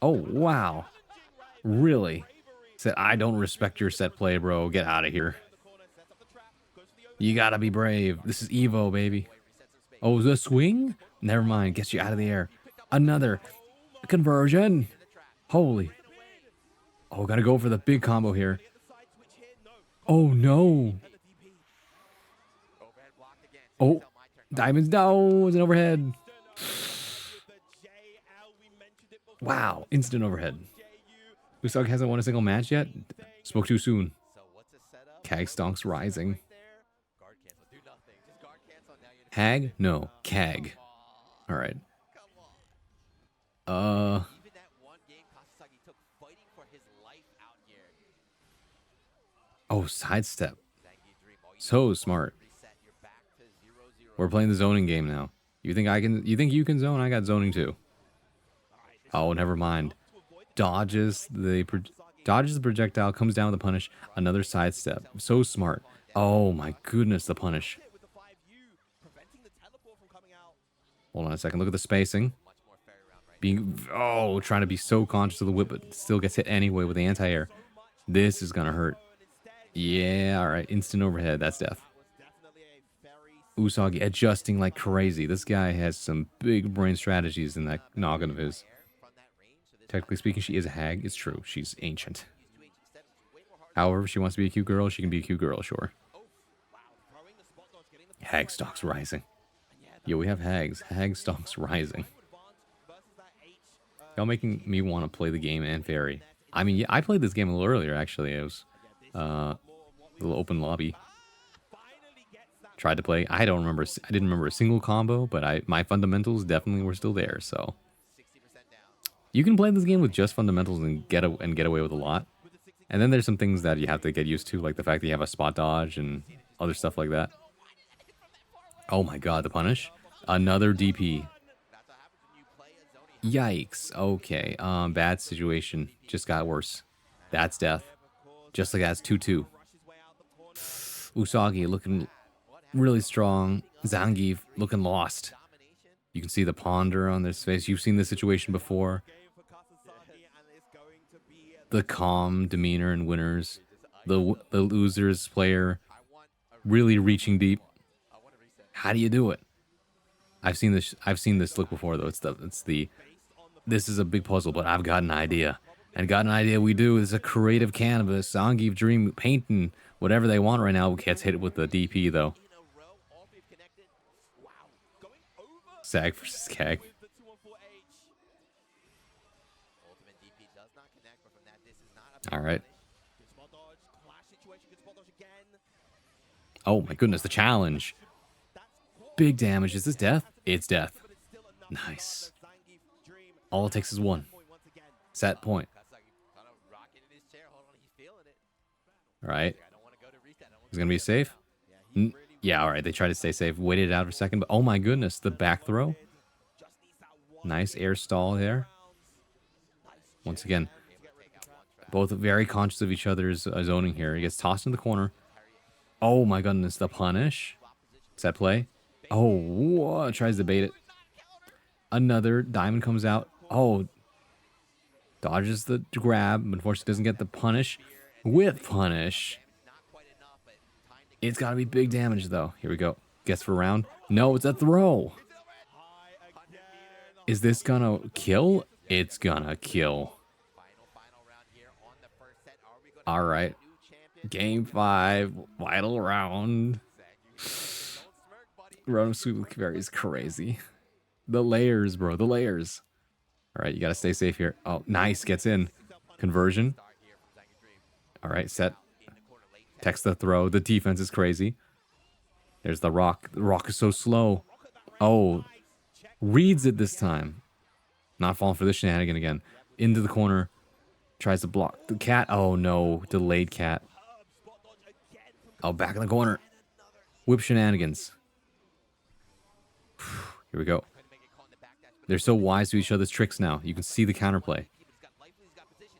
Speaker 1: Oh, wow. Really? Said, I don't respect your set play, bro. Get out of here. You gotta be brave. This is Evo, baby. Oh, the swing? Never mind. Gets you out of the air. Another conversion. Holy. Oh, gotta go for the big combo here. Oh, no. Oh, diamonds. No, it's an overhead. Wow, instant overhead. Usagi hasn't won a single match yet? Spoke too soon. Kag stonks rising. Hag? No, Kag. Alright. Oh, sidestep. So smart. We're playing the zoning game now. You think you can zone? I got zoning too. Oh, never mind. Dodges the projectile, comes down with the punish. Another sidestep. So smart. Oh my goodness, the punish. Hold on a second. Look at the spacing. Trying to be so conscious of the whip, but still gets hit anyway with the anti-air. This is gonna hurt. Yeah, alright. Instant overhead. That's death. Usagi adjusting like crazy. This guy has some big brain strategies in that noggin of his. Technically speaking, she is a hag. It's true. She's ancient. However, if she wants to be a cute girl, she can be a cute girl, sure. Hag stocks rising. Yo, we have hags. Hag stocks rising. Y'all making me want to play the game and Fairy. I mean, yeah, I played this game a little earlier, actually. It was a little open lobby. Tried to play. I didn't remember a single combo, but my fundamentals definitely were still there, so. You can play this game with just fundamentals and get away with a lot. And then there's some things that you have to get used to, like the fact that you have a spot dodge and other stuff like that. Oh my god, the punish. Another DP. Yikes. Okay, bad situation. Just got worse. That's death. Just like that's 2-2. Usagi looking really strong. Zangief looking lost. You can see the ponder on their face. You've seen this situation before. The calm demeanor in winners. The losers player really reaching deep. How do you do it? I've seen this look before though. This is a big puzzle, but I've got an idea. And got an idea we do is a creative canvas. Zangief Dream painting whatever they want right now. Gets hit with the DP though. Sag versus Kag. All right. Oh my goodness, the challenge. Big damage. Is this death? It's death. Nice. All it takes is one. Set point. All right. He's going to be safe? Yeah, all right. They tried to stay safe. Waited it out for a second, but oh my goodness, the back throw. Nice air stall there. Once again, both very conscious of each other's zoning here. He gets tossed in the corner. Oh my goodness, the punish. Set play. Oh, whoa, tries to bait it. Another diamond comes out. Oh, dodges the grab. Unfortunately, doesn't get the punish. With punish. It's got to be big damage, though. Here we go. Gets for round. No, it's a throw. Is this gonna kill? It's gonna kill. All right. Game 5. Final round. Run of Sweet Berry is crazy. The layers, bro. The layers. All right, you got to stay safe here. Oh, nice. Gets in. Conversion. All right, set. Text the throw. The defense is crazy. There's the rock. The rock is so slow. Oh, reads it this time. Not falling for this shenanigan again. Into the corner. Tries to block the cat. Oh, no. Delayed cat. Oh, back in the corner. Whip shenanigans. Here we go. They're so wise to each other's tricks now. You can see the counterplay.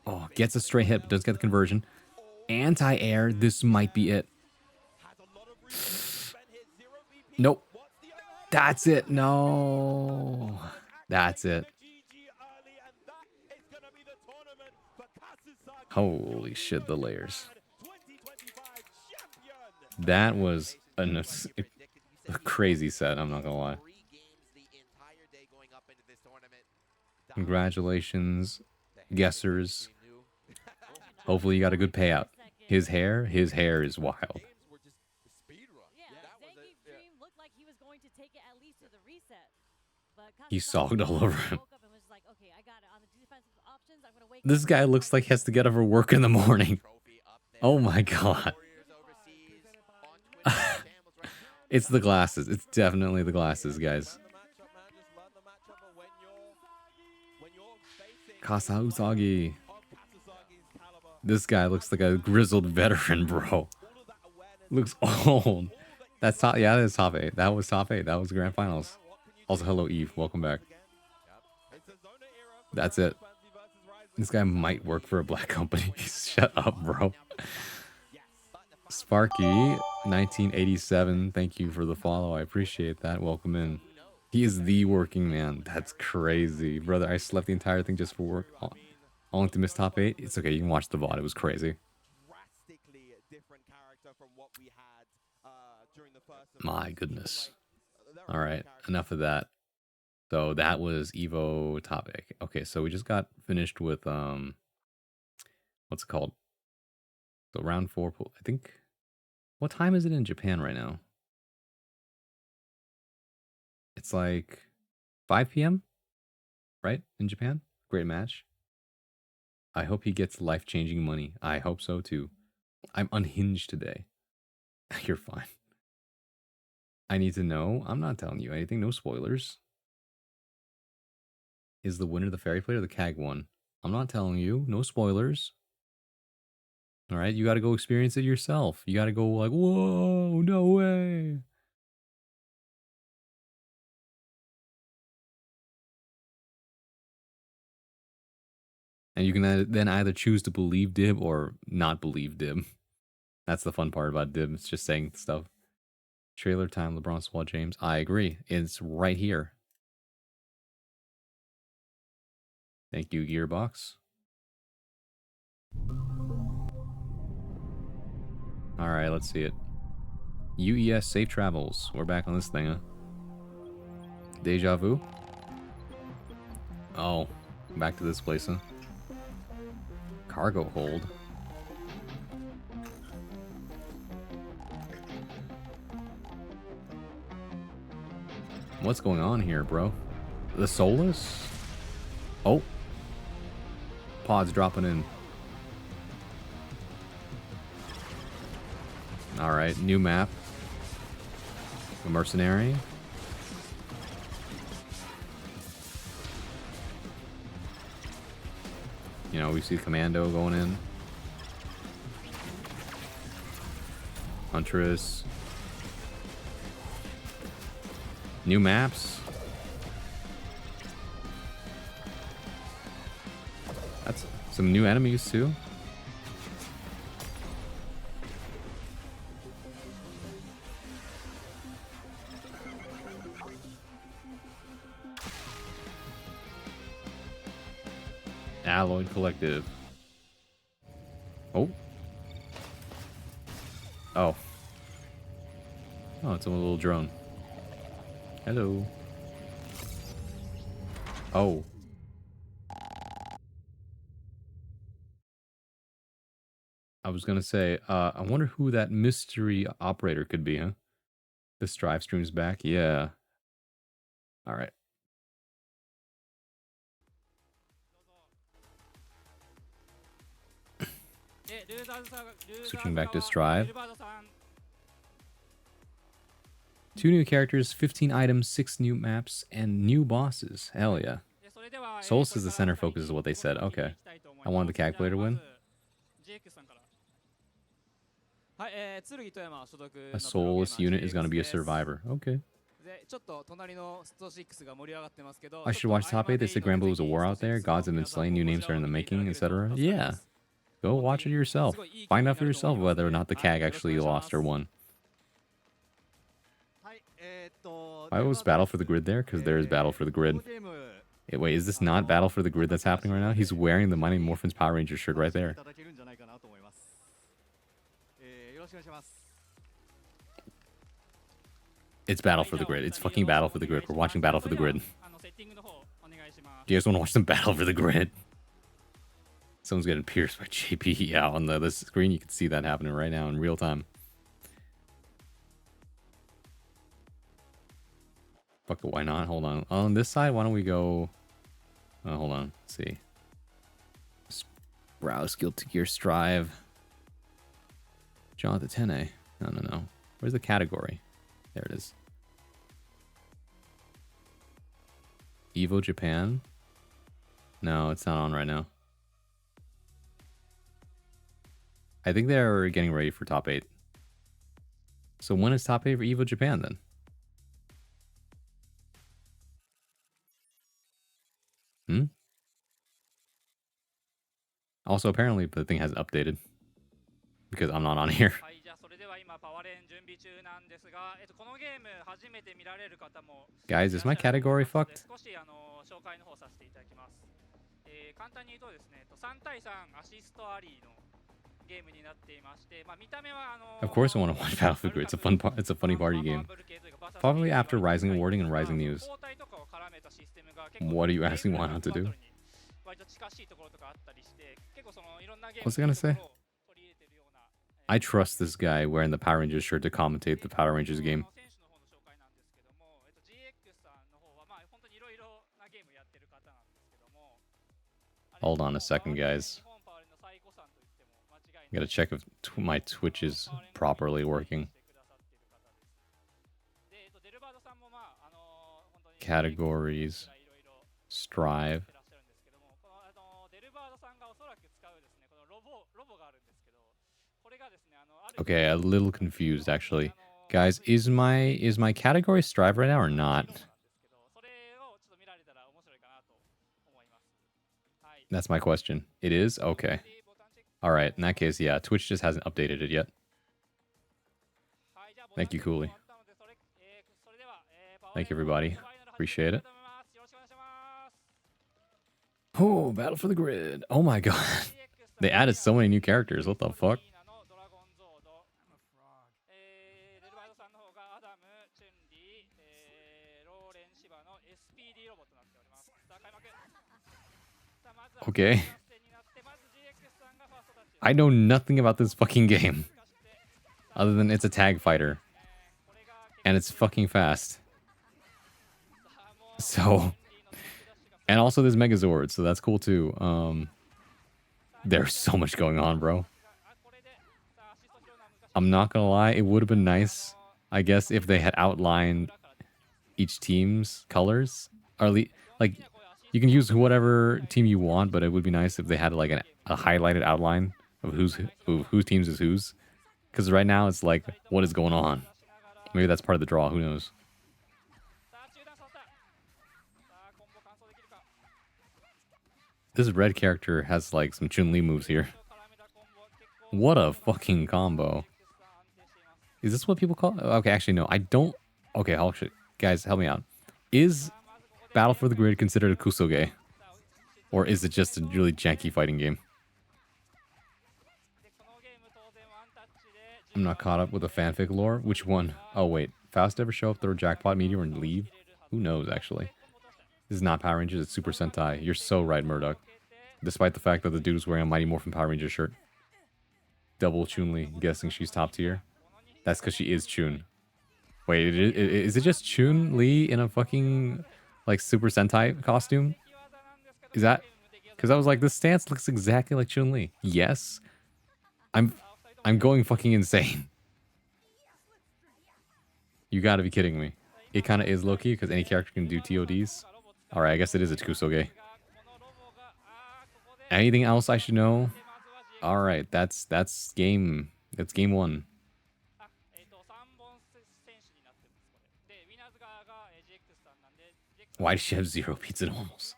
Speaker 1: Oh, gets a straight hit, but doesn't get the conversion. Anti-air. This might be it. Nope. That's it. No. That's it. Holy shit, the layers. That was a crazy set, I'm not gonna lie. Congratulations, guessers. Hopefully you got a good payout. His hair is wild. He sogged all over him. This guy looks like he has to get up for work in the morning. Oh my god. It's the glasses. It's definitely the glasses, guys. Kasa Usagi. This guy looks like a grizzled veteran, bro. Looks old. That's top. Yeah, that is top 8. That was top 8. That was the grand finals. Also, hello, Eve. Welcome back. That's it. This guy might work for a black company. Shut up, bro. Sparky, 1987. Thank you for the follow. I appreciate that. Welcome in. He is the working man. That's crazy. Brother, I slept the entire thing just for work. Only to miss top 8. It's okay. You can watch the VOD. It was crazy. My goodness. All right. Enough of that. So that was Evo topic. Okay, so we just got finished with what's it called? So round 4. I think. What time is it in Japan right now? It's like 5 p.m. right in Japan. Great match. I hope he gets life-changing money. I hope so too. I'm unhinged today. You're fine. I need to know. I'm not telling you anything. No spoilers. Is the winner the fairy player or the CAG one? I'm not telling you. No spoilers. All right, you got to go experience it yourself. You got to go like, whoa, no way. And you can then either choose to believe Dib or not believe Dib. That's the fun part about Dib. It's just saying stuff. Trailer time, LeBron Swall James. I agree. It's right here. Thank you, Gearbox. All right, let's see it. UES Safe Travels. We're back on this thing, huh? Deja vu? Oh, back to this place, huh? Cargo hold. What's going on here, bro? The Solus? Oh. Pods dropping in. Alright, new map. A mercenary. You know, we see Commando going in. Huntress. New maps. That's some new enemies too. Alloyed Collective. Oh. Oh. Oh, it's a little drone. Hello. Oh. I was gonna say, I wonder who that mystery operator could be, huh? The Strive stream's back? Yeah. Alright. Switching back to Strive. 2 new characters, 15 items, 6 new maps, and new bosses. Hell yeah. Solus is the center focus is what they said. Okay. I wanted the calculator win. A Solus unit is going to be a survivor. Okay. I should watch top 8. They said Granblue was a war out there. Gods have been slain. New names are in the making, etc. Yeah. Go watch it yourself. Find out for yourself whether or not the CAG actually lost or won. Why was Battle for the Grid there? Because there is Battle for the Grid. Wait, is this not Battle for the Grid that's happening right now? He's wearing the Mighty Morphin's Power Ranger shirt right there. It's Battle for the Grid. It's fucking Battle for the Grid. We're watching Battle for the Grid. Do you guys want to watch some Battle for the Grid? Someone's getting pierced by JP. Yeah, on the screen you can see that happening right now in real time. Fuck it, why not? Hold on. On this side, why don't we go... hold on. Let's see. Browse Guilty Gear Strive. Jonathan Tene. No. Where's the category? There it is. Evo Japan? No, it's not on right now. I think they're getting ready for top 8. So when is top 8 for Evo Japan then? Also, apparently the thing hasn't updated. Because I'm not on here. Guys, is my category fucked? Of course I want to watch Battlefield Grid. It's a fun part. It's a funny party game. Probably after Rising Awarding and Rising News. What are you asking why not to do? What's I gonna say? I trust this guy wearing the Power Rangers shirt to commentate the Power Rangers game. Hold on a second, guys. I gotta check if my Twitch is properly working. Categories. Strive. Okay, a little confused actually. Guys, is my category Strive right now or not? That's my question. It is? Okay. Alright, in that case, yeah, Twitch just hasn't updated it yet. Thank you, Cooley. Thank you, everybody. Appreciate it. Oh, Battle for the Grid. Oh my god. They added so many new characters. What the fuck? Okay. I know nothing about this fucking game. Other than it's a tag fighter. And it's fucking fast. So... And also there's Megazord, so that's cool too. There's so much going on, bro. I'm not gonna lie, it would have been nice, I guess, if they had outlined each team's colors. Or like, you can use whatever team you want, but it would be nice if they had like a highlighted outline of whose teams is whose. Because right now it's like, what is going on? Maybe that's part of the draw, who knows? This red character has like some Chun-Li moves here. What a fucking combo. Is this what people call it? Okay, actually, no. I don't... Okay, guys, help me out. Is Battle for the Grid considered a kusoge? Or is it just a really janky fighting game? I'm not caught up with the fanfic lore. Which one? Oh, wait. Faust ever show up, throw a jackpot meteor, and leave? Who knows, actually? This is not Power Rangers, it's Super Sentai. You're so right, Murdoch. Despite the fact that the dude is wearing a Mighty Morphin Power Rangers shirt. Double Chun-Li, guessing she's top tier. That's because she is Chun. Wait, is it just Chun-Li in a fucking, like, Super Sentai costume? Is that... Because I was like, this stance looks exactly like Chun-Li. Yes. I'm going fucking insane. You gotta be kidding me. It kind of is low-key, because any character can do TODs. Alright, I guess it is a kusoge. Anything else I should know? Alright, that's game 1. Why does she have 0 pizza normals?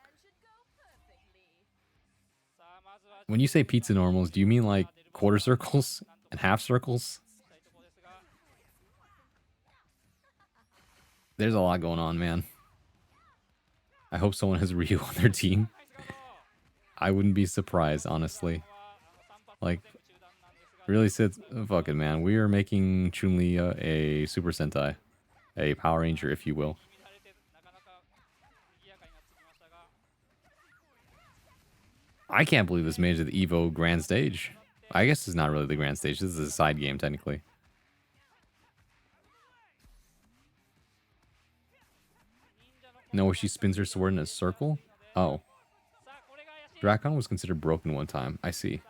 Speaker 1: When you say pizza normals, do you mean like quarter circles and half circles? There's a lot going on, man. I hope someone has Ryu on their team. I wouldn't be surprised, honestly. Like, really sits... Fuck it, man. We are making Chun-Li a Super Sentai. A Power Ranger, if you will. I can't believe this made it to the Evo Grand Stage. I guess it's not really the Grand Stage. This is a side game, technically. No, she spins her sword in a circle? Oh. Drakon was considered broken one time. I see.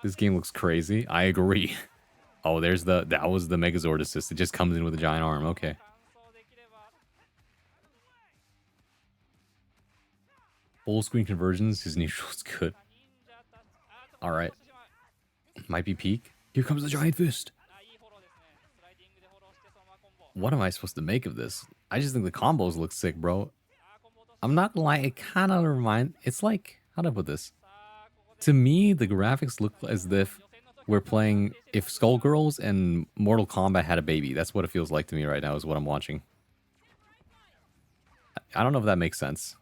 Speaker 1: This game looks crazy. I agree. Oh, there's that was the Megazord assist. It just comes in with a giant arm. Okay. Full screen conversions. His neutral is good. Alright. Might be peak. Here comes the giant fist. What am I supposed to make of this? I just think the combos look sick, bro. I'm not gonna lie, it kind of reminds... It's like... How do I put this? To me, the graphics look as if we're playing... If Skullgirls and Mortal Kombat had a baby. That's what it feels like to me right now, is what I'm watching. I don't know if that makes sense.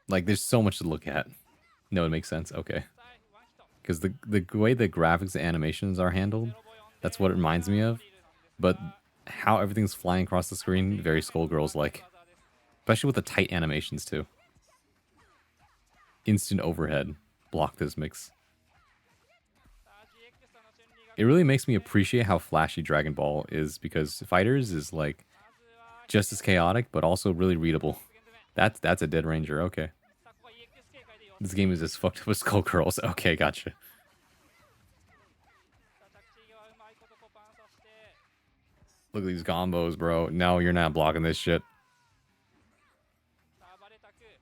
Speaker 1: Like, there's so much to look at. No, it makes sense. Okay. Because the way the graphics and animations are handled, that's what it reminds me of. But how everything's flying across the screen, very Skullgirls-like. Especially with the tight animations, too. Instant overhead. Block this mix. It really makes me appreciate how flashy Dragon Ball is, because Fighters is, like, just as chaotic, but also really readable. That's a Dead Ranger, okay. This game is just fucked up with Skullgirls. Okay, gotcha. Look at these combos, bro. No, you're not blocking this shit.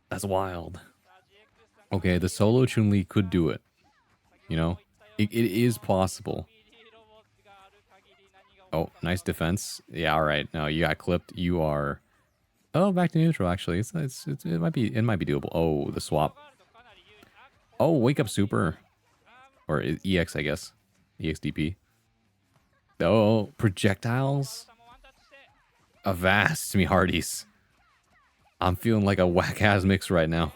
Speaker 1: That's wild. Okay, the solo Chun-Li could do it. You know? It is possible. Oh, nice defense. Yeah, alright. No, you got clipped. You are... Oh, back to neutral, actually. It might be doable. Oh, the swap. Oh, wake up super. Or EX, I guess. EXDP. Oh, projectiles? Avast me, hearties. I'm feeling like a whack-ass mix right now.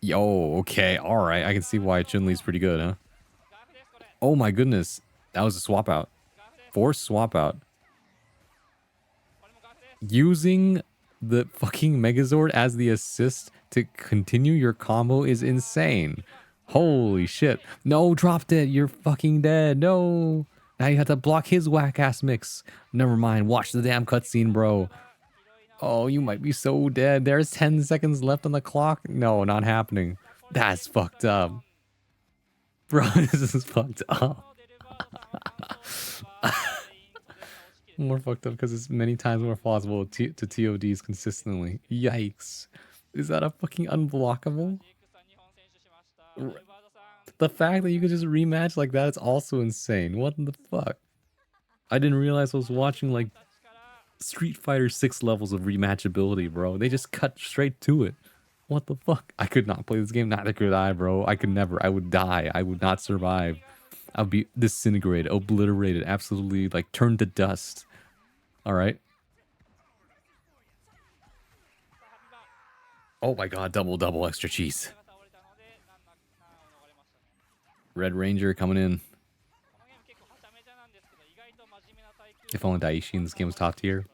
Speaker 1: Yo, okay, alright. I can see why Chun-Li's pretty good, huh? Oh my goodness. That was a swap out. Forced swap out. Using the fucking Megazord as the assist to continue your combo is insane. Holy shit. No, dropped it. You're fucking dead. No. Now you have to block his whack-ass mix. Never mind. Watch the damn cutscene, bro. Oh, you might be so dead. There's 10 seconds left on the clock. No, not happening. That's fucked up. Bro, this is fucked up. More fucked up because it's many times more plausible to TODs consistently. Yikes. Is that a fucking unblockable? The fact that you could just rematch like that is also insane. What the fuck? I didn't realize I was watching like Street Fighter 6 levels of rematchability, bro. They just cut straight to it. What the fuck? I could not play this game. Neither could I, bro. I could never. I would die. I would not survive. I would be disintegrated, obliterated, absolutely like turned to dust. All right. Oh my god, double extra cheese. Red Ranger coming in. If only Daiichi in this game was top tier.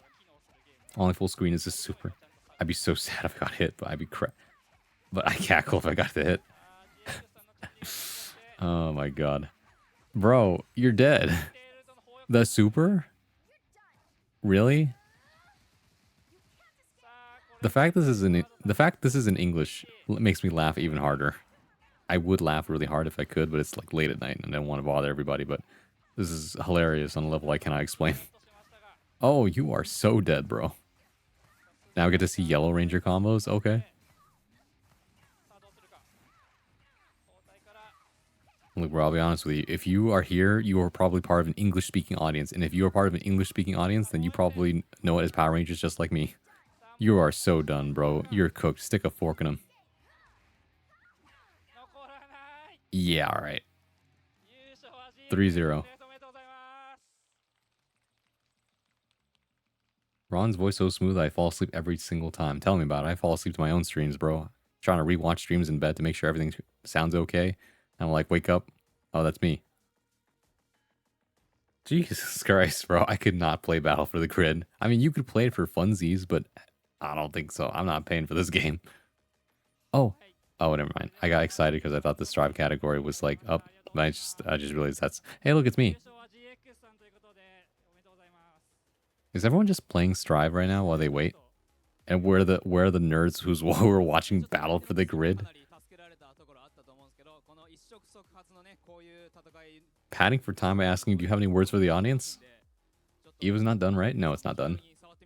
Speaker 1: Only full screen is a super. I'd be so sad if I got hit, but I'd be crap. But I cackle if I got the hit. Oh my god. Bro, you're dead. The super? Really? The fact this is in English makes me laugh even harder. I would laugh really hard if I could, but it's like late at night and I don't want to bother everybody, but this is hilarious on a level I cannot explain. Oh, you are so dead, bro. Now I get to see Yellow Ranger combos? Okay. Look, bro, I'll be honest with you. If you are here, you are probably part of an English-speaking audience. And if you are part of an English-speaking audience, then you probably know it as Power Rangers just like me. You are so done, bro. You're cooked. Stick a fork in them. Yeah, alright. 3-0. Ron's voice so smooth I fall asleep every single time. Tell me about it. I fall asleep to my own streams, bro. Trying to rewatch streams in bed to make sure everything sounds okay. And I'm like, wake up. Oh, that's me. Jesus Christ, bro. I could not play Battle for the Grid. I mean, you could play it for funsies, but I don't think so. I'm not paying for this game. Oh. Oh, never mind. I got excited because I thought the Strive category was like up. But I just realized that's... Hey, look, it's me. Is everyone just playing Strive right now while they wait? And where are the nerds who are watching Battle for the Grid? Padding for time by asking, do you have any words for the audience? Eva's not done, right? No, it's not done.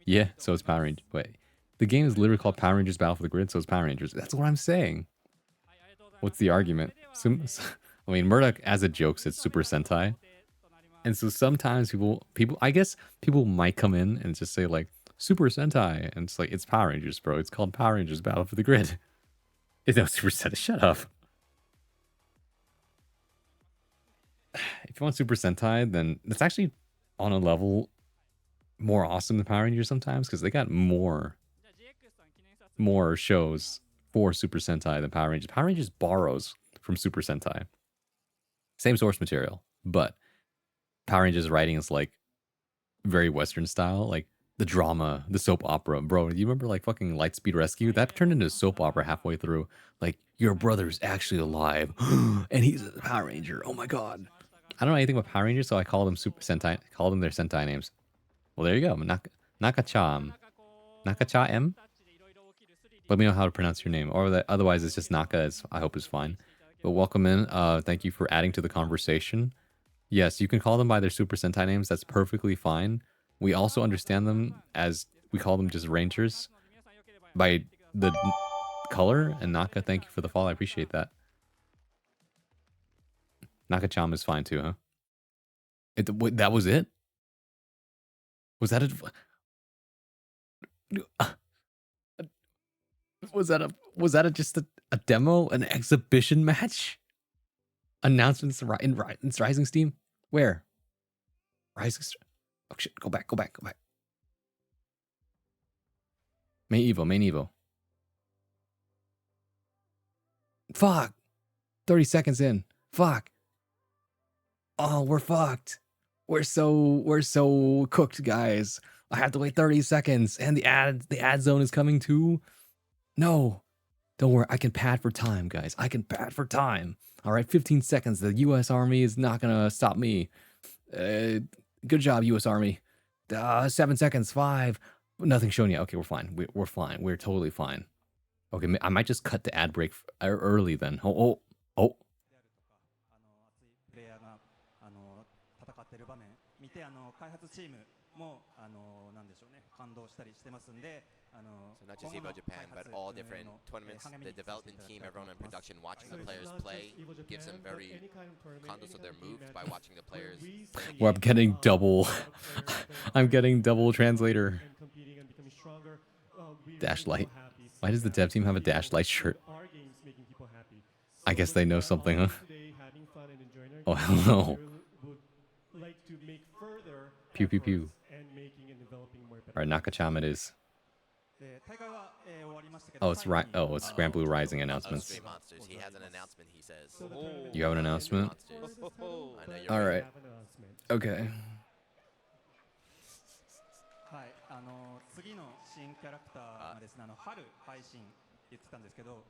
Speaker 1: Yeah, so it's Power Rangers. Wait. The game is literally called Power Rangers Battle for the Grid, so it's Power Rangers. That's what I'm saying. What's the argument? I mean, Murdoch, as a joke, said Super Sentai. And so sometimes people, I guess people might come in and just say like, Super Sentai. And it's like, it's Power Rangers, bro. It's called Power Rangers Battle for the Grid. It's no Super Sentai. Shut up. If you want Super Sentai, then it's actually on a level more awesome than Power Rangers sometimes because they got more shows for Super Sentai than Power Rangers. Power Rangers borrows from Super Sentai. Same source material, but Power Rangers writing is like very Western style, like the drama, the soap opera. Bro, you remember like fucking Lightspeed Rescue? That turned into a soap opera halfway through. Like, your brother's actually alive and he's a Power Ranger. Oh my god. I don't know anything about Power Rangers, so I call them Super Sentai. Call them their Sentai names. Well, there you go. Naka-chan. Naka-cha M? Let me know how to pronounce your name. Or that otherwise it's just Naka, I hope is fine. But welcome in. Thank you for adding to the conversation. Yes, you can call them by their Super Sentai names. That's perfectly fine. We also understand them as we call them just Rangers by the color. And Naka, thank you for the follow. I appreciate that. Naka-chan is fine too, huh? That was it? Was that it? Was that just a demo, an exhibition match? Announcements in Rising Steam? Where? Rising. Oh shit! Go back. Main Evo. Fuck. 30 seconds in. Fuck. Oh, we're fucked. We're so cooked, guys. I have to wait 30 seconds, and the ad zone is coming too. No. Don't worry, I can pad for time, guys. I can pad for time. All right, 15 seconds. The U.S. Army is not gonna stop me. Good job, U.S. Army. 7 seconds. 5. Nothing shown yet. Okay, we're fine. We're fine. We're totally fine. Okay, I might just cut the ad break early then. Oh.
Speaker 6: プレイヤーが戦っている場面見て開発チームもなんでしょうね感動したりしてますんで
Speaker 5: So not just Evo Japan, but all different tournaments, the development team, everyone in production watching the players play gives them very condos of their moves by watching the players.
Speaker 1: Well, I'm getting double translator. Dash light. Why does the dev team have a dash light shirt? I guess they know something, huh? Oh, hell no. Pew. Alright, Nakachama it is. Oh, it's right. Oh, it's Grand Blue Rising announcements.
Speaker 5: Street Monsters, he has an announcement, he says.
Speaker 1: You have an announcement? All right. Okay.
Speaker 6: はい次の新キャラクターがですね春配信言ってたんですけど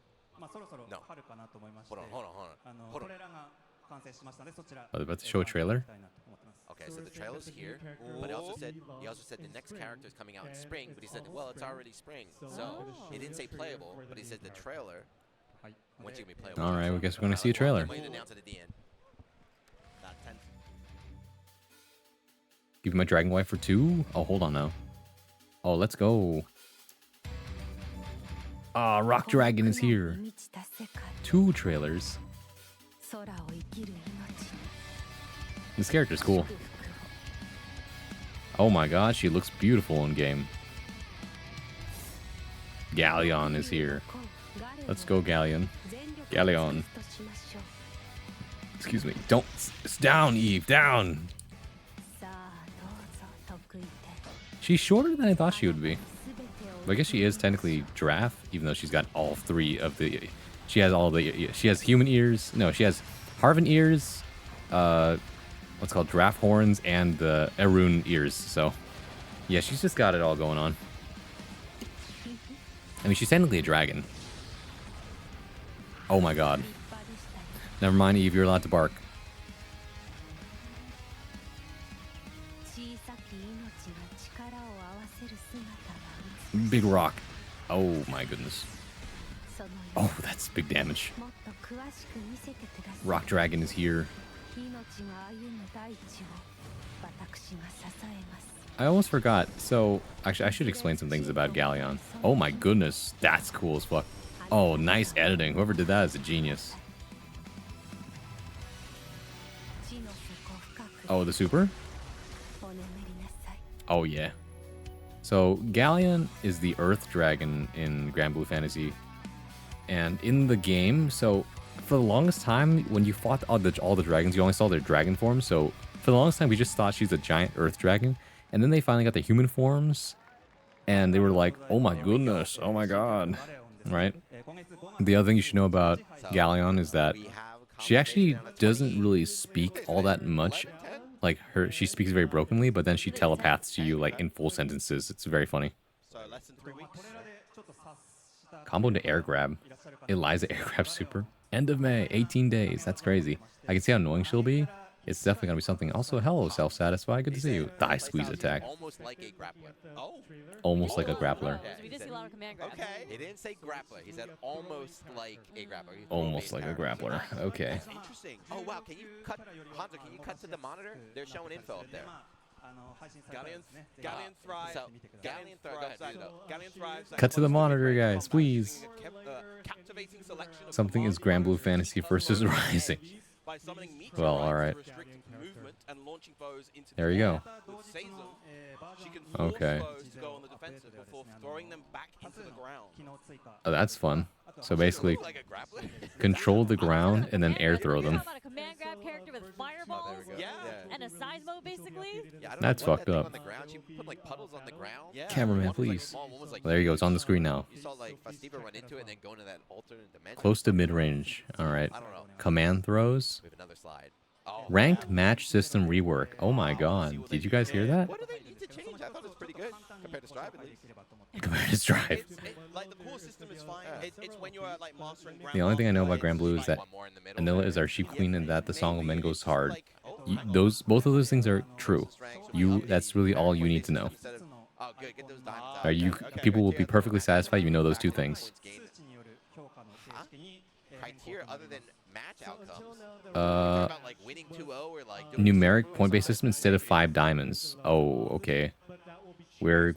Speaker 6: そろそろ春かなと思いまして
Speaker 5: Hold on.
Speaker 6: トレーラーが完成しましたのでそちら
Speaker 1: Are they about to show a trailer?
Speaker 5: Okay, so the trailer's here, but he also said the next character is coming out in spring, but he said, well, it's already spring. So he didn't say playable, but he said the trailer. When's it gonna be playable?
Speaker 1: All right, I guess we're gonna see a trailer.
Speaker 5: He might announce it at the end.
Speaker 1: Give me my Dragon Wife for 2? Oh, hold on now. Oh, let's go. Ah, Rock Dragon is here. 2 trailers. This character's cool. Oh my god, she looks beautiful in game. Galleon is here. Let's go, Galleon. Galleon. Excuse me. Don't. It's down, Eve. Down. She's shorter than I thought she would be. But I guess she is technically giraffe, even though she's got all 3 of the... She has all the... She has human ears. No, she has Harvan ears. What's called giraffe horns and the Erun ears. So, yeah, she's just got it all going on. I mean, she's technically a dragon. Oh my god. Never mind, Eve, you're allowed to bark. Big rock. Oh my goodness. Oh, that's big damage. Rock Dragon is here. I almost forgot. So, actually, I should explain some things about Galleon. Oh my goodness, that's cool as fuck. Oh, nice editing. Whoever did that is a genius. Oh, the super? Oh, yeah. So, Galleon is the Earth Dragon in Grand Blue Fantasy. And in the game, so for the longest time, when you fought all the dragons, you only saw their dragon forms. So for the longest time, we just thought she's a giant Earth Dragon. And then they finally got the human forms. And they were like, oh my goodness, oh my god. Right? The other thing you should know about Galleon is that she actually doesn't really speak all that much. Like, she speaks very brokenly, but then she telepaths to you, like, in full sentences. It's very funny.
Speaker 4: So less than 3 weeks.
Speaker 1: Combo into air grab. Eliza air grab super. End of May, 18 days. That's crazy. I can see how annoying she'll be. It's definitely gonna be something. Also, hello, self-satisfied. Good to see you. Thigh squeeze attack.
Speaker 5: Almost like a grappler. Oh.
Speaker 1: Almost like a grappler.
Speaker 3: We did see a lot of command grabs.
Speaker 5: Okay. He didn't say grappler. He said almost like a grappler.
Speaker 1: Almost like a grappler. Okay.
Speaker 5: Interesting. Oh wow. Can you cut, Hanzo? Can you cut to the monitor? They're showing info up there.
Speaker 4: Galleon thrives.
Speaker 5: So, Galleon thrives. Go ahead, read it up.
Speaker 4: Galleon thrives.
Speaker 1: Cut to the monitor, guys, please.
Speaker 4: Captivating selection of
Speaker 1: Something is Grand Blue Fantasy versus Rising.
Speaker 4: by summoning meteorites
Speaker 1: Well, all right.
Speaker 4: to restrict movement and launching foes into
Speaker 1: There you go.
Speaker 4: With Seizo, she can force
Speaker 1: Okay.
Speaker 4: foes to go on the defensive defensive before throwing them back into the ground.
Speaker 1: Oh, that's fun. So basically,
Speaker 5: Like a grappler.
Speaker 1: control the ground and then air throw them.
Speaker 3: About a command grab character with fireballs
Speaker 4: Yeah.
Speaker 3: and a seismo, basically.
Speaker 5: Yeah, I don't
Speaker 1: That's
Speaker 5: know what
Speaker 1: fucked
Speaker 5: that thing
Speaker 1: up.
Speaker 5: on the ground. She put like puddles on the ground.
Speaker 4: Yeah.
Speaker 1: Cameraman,
Speaker 5: One was, like,
Speaker 1: please.
Speaker 5: small, one was, like,
Speaker 1: There you go. It's on the
Speaker 5: huge.
Speaker 1: screen now.
Speaker 5: You saw like Fastiva run into it and then go into that alternate dimension.
Speaker 1: Close to mid-range. All right.
Speaker 5: I don't know.
Speaker 1: Command throws.
Speaker 5: We have another slide. Oh,
Speaker 1: Ranked match system rework. Oh my god. Did you guys hear that?
Speaker 5: what do they need to change? I thought it was pretty good compared to Strive at least.
Speaker 1: Compared to Strive.
Speaker 4: Like the core system is fine. It's when you're like mastering
Speaker 1: The only thing I know about
Speaker 4: Grandmaster,
Speaker 1: Grand Blue is that
Speaker 5: One more in the middle.
Speaker 1: Anilla is our sheep queen and that the song of men goes hard.
Speaker 4: like, oh,
Speaker 1: Both of those things are true. That's really all you need to know.
Speaker 5: Oh, good. Get those diamonds
Speaker 1: Are you people will be perfectly satisfied you know those two things.
Speaker 5: Criteria other than match outcomes.
Speaker 1: Uh,
Speaker 5: About like winning 2-0 or like doing
Speaker 1: numeric point-based system instead of 5 diamonds. Oh, okay. They're